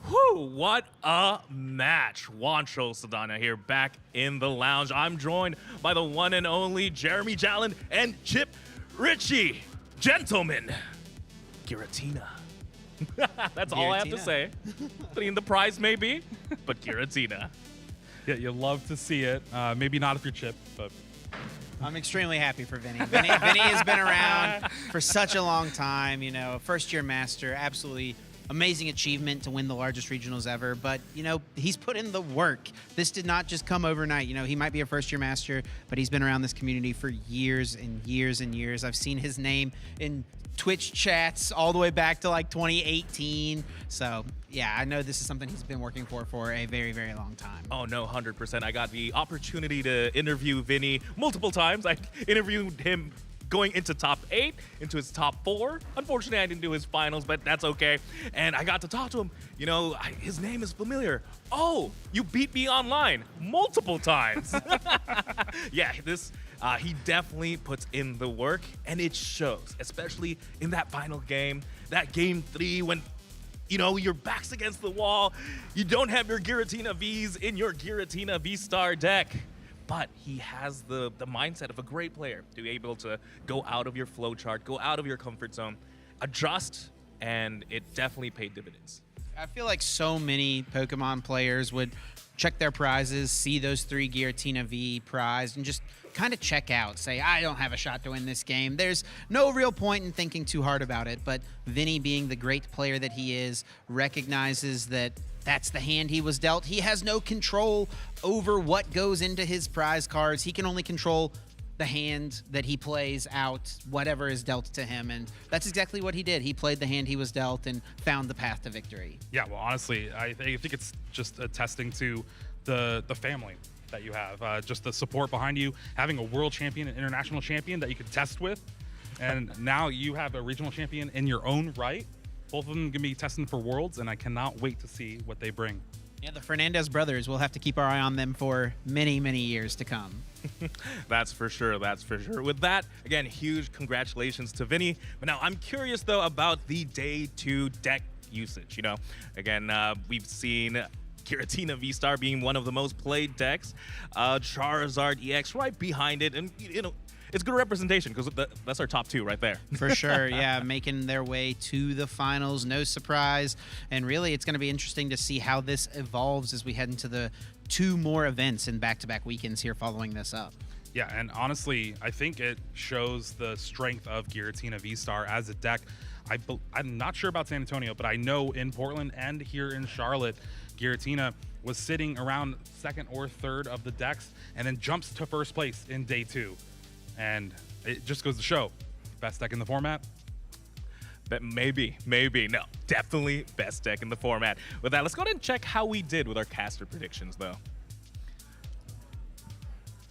Whew, what a match. Juancho Saldana here back in the lounge. I'm joined by the one and only Jeremy Jalen and Chip Ritchie. Gentlemen, Giratina. That's all I have to say. I mean, the prize may be, but Giratina.
Yeah, you love to see it. Maybe not if you're Chip, but...
I'm extremely happy for Vinny. Vinny has been around for such a long time, you know, first-year master, absolutely amazing achievement to win the largest regionals ever, but, you know, he's put in the work. This did not just come overnight. You know, he might be a first-year master, but he's been around this community for years and years and years. I've seen his name in Twitch chats all the way back to, like, 2018. So, yeah, I know this is something he's been working for a very, very long time.
Oh, no, 100%. I got the opportunity to interview Vinny multiple times. I interviewed him going into top 8, into his top 4. Unfortunately, I didn't do his finals, but that's okay. And I got to talk to him. You know, his name is familiar. Oh, you beat me online multiple times. Yeah, he definitely puts in the work, and it shows, especially in that final game, that game 3 when, you know, your back's against the wall. You don't have your Giratina Vs in your Giratina V-Star deck. But he has the mindset of a great player to be able to go out of your flow chart, go out of your comfort zone, adjust, and it definitely paid dividends.
I feel like so many Pokemon players would check their prizes, see those 3 Giratina V prize, and just kind of check out, say, I don't have a shot to win this game. There's no real point in thinking too hard about it, but Vinny, being the great player that he is, recognizes that that's the hand he was dealt. He has no control over what goes into his prize cards. He can only control the hand that he plays out, whatever is dealt to him. And that's exactly what he did. He played the hand he was dealt and found the path to victory.
Yeah, well, honestly, I think it's just attesting to the family that you have, just the support behind you, having a world champion, an international champion that you could test with. And now you have a regional champion in your own right. Both of them going to be testing for Worlds, and I cannot wait to see what they bring.
Yeah, the Fernandez brothers, we'll have to keep our eye on them for many, many years to come.
That's for sure. That's for sure. With that, again, huge congratulations to Vinny. But now I'm curious, though, about the day 2 deck usage. You know, again, we've seen Giratina V-Star being one of the most played decks. Charizard EX right behind it. And, you know, it's good representation because that's our top 2 right there.
For sure, yeah, making their way to the finals, no surprise. And really, it's going to be interesting to see how this evolves as we head into the 2 more events in back-to-back weekends here following this up.
Yeah, and honestly, I think it shows the strength of Giratina V-Star as a deck. I'm not sure about San Antonio, but I know in Portland and here in Charlotte, Giratina was sitting around 2nd or 3rd of the decks and then jumps to 1st place in day 2. And it just goes to show, best deck in the format.
But maybe. No, definitely best deck in the format. With that, let's go ahead and check how we did with our caster predictions, though.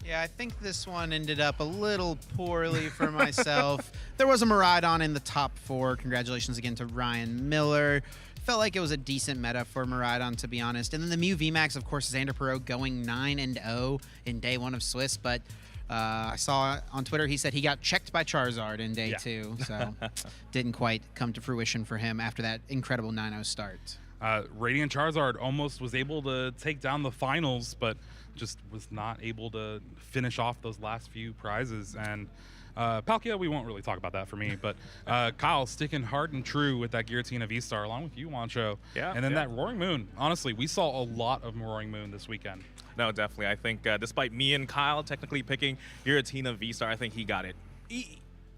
Yeah, I think this one ended up a little poorly for myself. There was a Miraidon in the top 4. Congratulations again to Ryan Miller. Felt like it was a decent meta for Miraidon, to be honest. And then the Mew VMAX, of course, Xander Perot going 9-0 in day 1 of Swiss, but I saw on Twitter he said he got checked by Charizard in day 2, so didn't quite come to fruition for him after that incredible 9-0 start.
Radiant Charizard almost was able to take down the finals, but just was not able to finish off those last few prizes. And Palkia, we won't really talk about that for me, but Kyle sticking hard and true with that Giratina V-Star along with you, Wancho.
Yeah.
And then that Roaring Moon. Honestly, we saw a lot of Roaring Moon this weekend.
No, definitely. I think despite me and Kyle technically picking Giratina V-Star, I think he got it.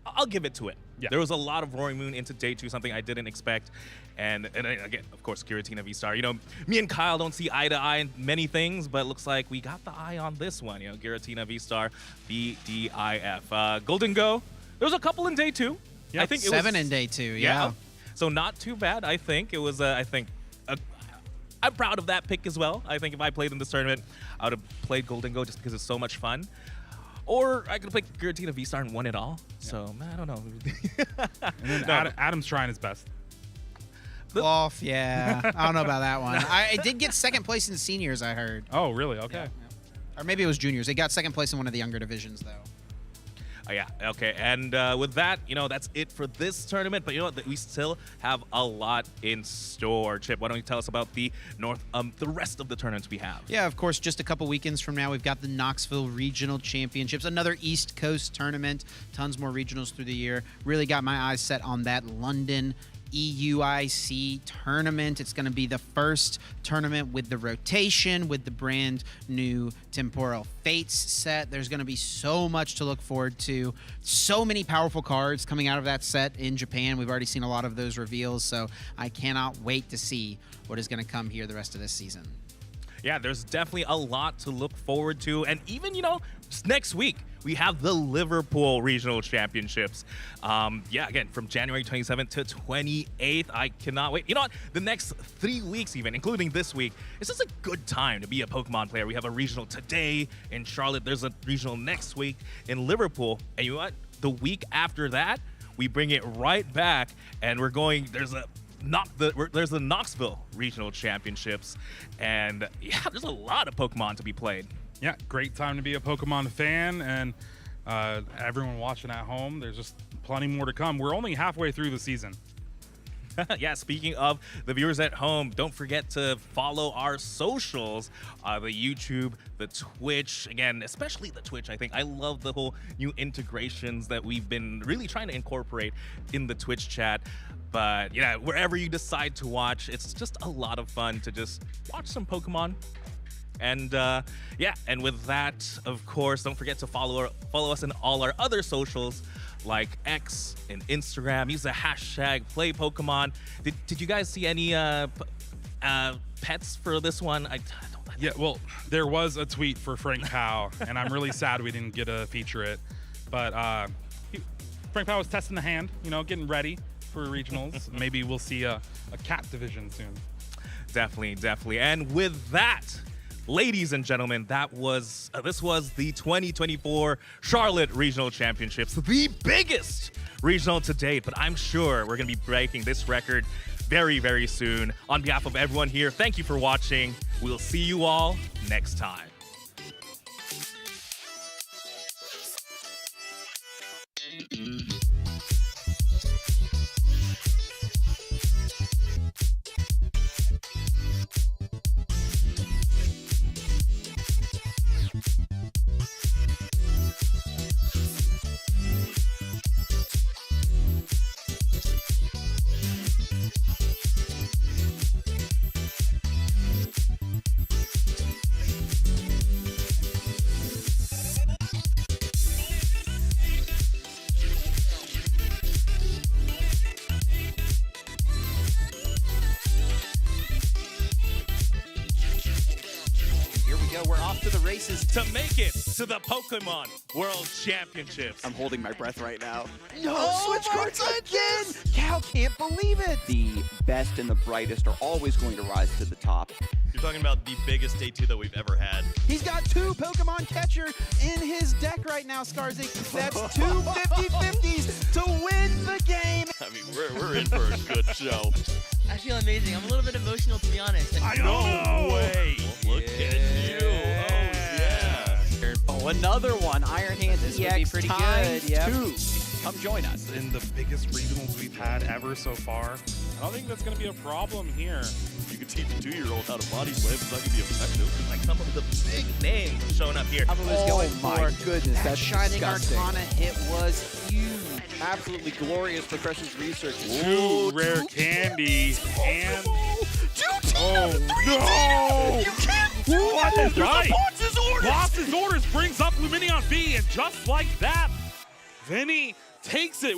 I'll give it to it.
Yeah.
There was a lot of Roaring Moon into day 2, something I didn't expect. And again, of course, Giratina V-Star. You know, me and Kyle don't see eye to eye in many things, but it looks like we got the eye on this one. You know, Giratina V-Star, BDIF. Golden Go, there was a couple in day 2.
Yep. I think 7 in day 2, yeah.
So not too bad, I think. It was, I'm proud of that pick as well. I think if I played in this tournament, I would have played Golden Go just because it's so much fun. Or I could have played Giratina V-Star and won it all. Yeah. So, I don't know.
And then Adam's trying his best.
Off, yeah. I don't know about that one. I did get 2nd place in seniors, I heard.
Oh, really? Okay.
Yeah. Or maybe it was juniors. They got 2nd place in one of the younger divisions, though.
Yeah, okay. And with that, you know, that's it for this tournament. But you know what? We still have a lot in store. Chip, why don't you tell us about the rest of the tournaments we have?
Yeah, of course, just a couple weekends from now, we've got the Knoxville Regional Championships, another East Coast tournament. Tons more regionals through the year. Really got my eyes set on that London EUIC tournament. It's going to be the first tournament with the rotation, with the brand new Temporal Fates set. There's going to be so much to look forward to. So many powerful cards coming out of that set in Japan. We've already seen a lot of those reveals, so I cannot wait to see what is going to come here the rest of this season.
Yeah, there's definitely a lot to look forward to. And even, you know, just next week, we have the Liverpool Regional Championships. Yeah, again, from January 27th to 28th. I cannot wait. You know what? The next 3 weeks even, including this week, it's just a good time to be a Pokemon player. We have a regional today in Charlotte. There's a regional next week in Liverpool. And you know what? The week after that, we bring it right back, and we're going, there's the Knoxville Regional Championships. And yeah, there's a lot of Pokemon to be played.
Yeah, great time to be a Pokemon fan, and everyone watching at home, there's just plenty more to come. We're only halfway through the season.
Yeah, speaking of the viewers at home, don't forget to follow our socials, the YouTube, the Twitch. Again, especially the Twitch, I think. I love the whole new integrations that we've been really trying to incorporate in the Twitch chat. But yeah, wherever you decide to watch, it's just a lot of fun to just watch some Pokemon. And yeah, and with that, of course, don't forget to follow us in all our other socials like X and Instagram. Use the hashtag #PlayPokemon. Did you guys see any pets for this one? I don't.
Yeah, well, there was a tweet for Frank Powell, and I'm really sad we didn't get to feature it. But Frank Powell was testing the hand, you know, getting ready for regionals. Maybe we'll see a cat division soon.
Definitely. And with that, ladies and gentlemen, this was the 2024 Charlotte Regional Championships, the biggest regional to date, but I'm sure we're going to be breaking this record very, very soon. On behalf of everyone here, thank you for watching. We'll see you all next time.
We're off to the races
to make it to the Pokemon World Championships.
I'm holding my breath right now.
No, switch cards again! Cal can't believe it!
The best and the brightest are always going to rise to the top.
You're talking about the biggest day 2 that we've ever had.
He's got 2 Pokemon Catcher in his deck right now, Skarzik. That's 2 50-50s to win the game.
I mean, we're in for a good show.
I feel amazing. I'm a little bit emotional, to be honest.
No way! Well, look at you. Oh, yeah.
Oh, another one. Iron Hands
This would
EX
be pretty
times
good, yep.
2. Come join us.
In the biggest regionals we've had ever so far. I don't think that's going to be a problem here.
You can teach a 2-year-old how to body slam. It's not going to be effective.
Like some of the big names showing up here.
Oh my goodness,
that
that's
Shining
disgusting.
Arcana hit was huge.
Absolutely glorious for Fresh's research.
2 rare candy and...
Oh,
no!
You can't do
What
that!
is right?
Boss's orders!
Boss's orders brings up Luminion V, and just like that, Vinny takes it.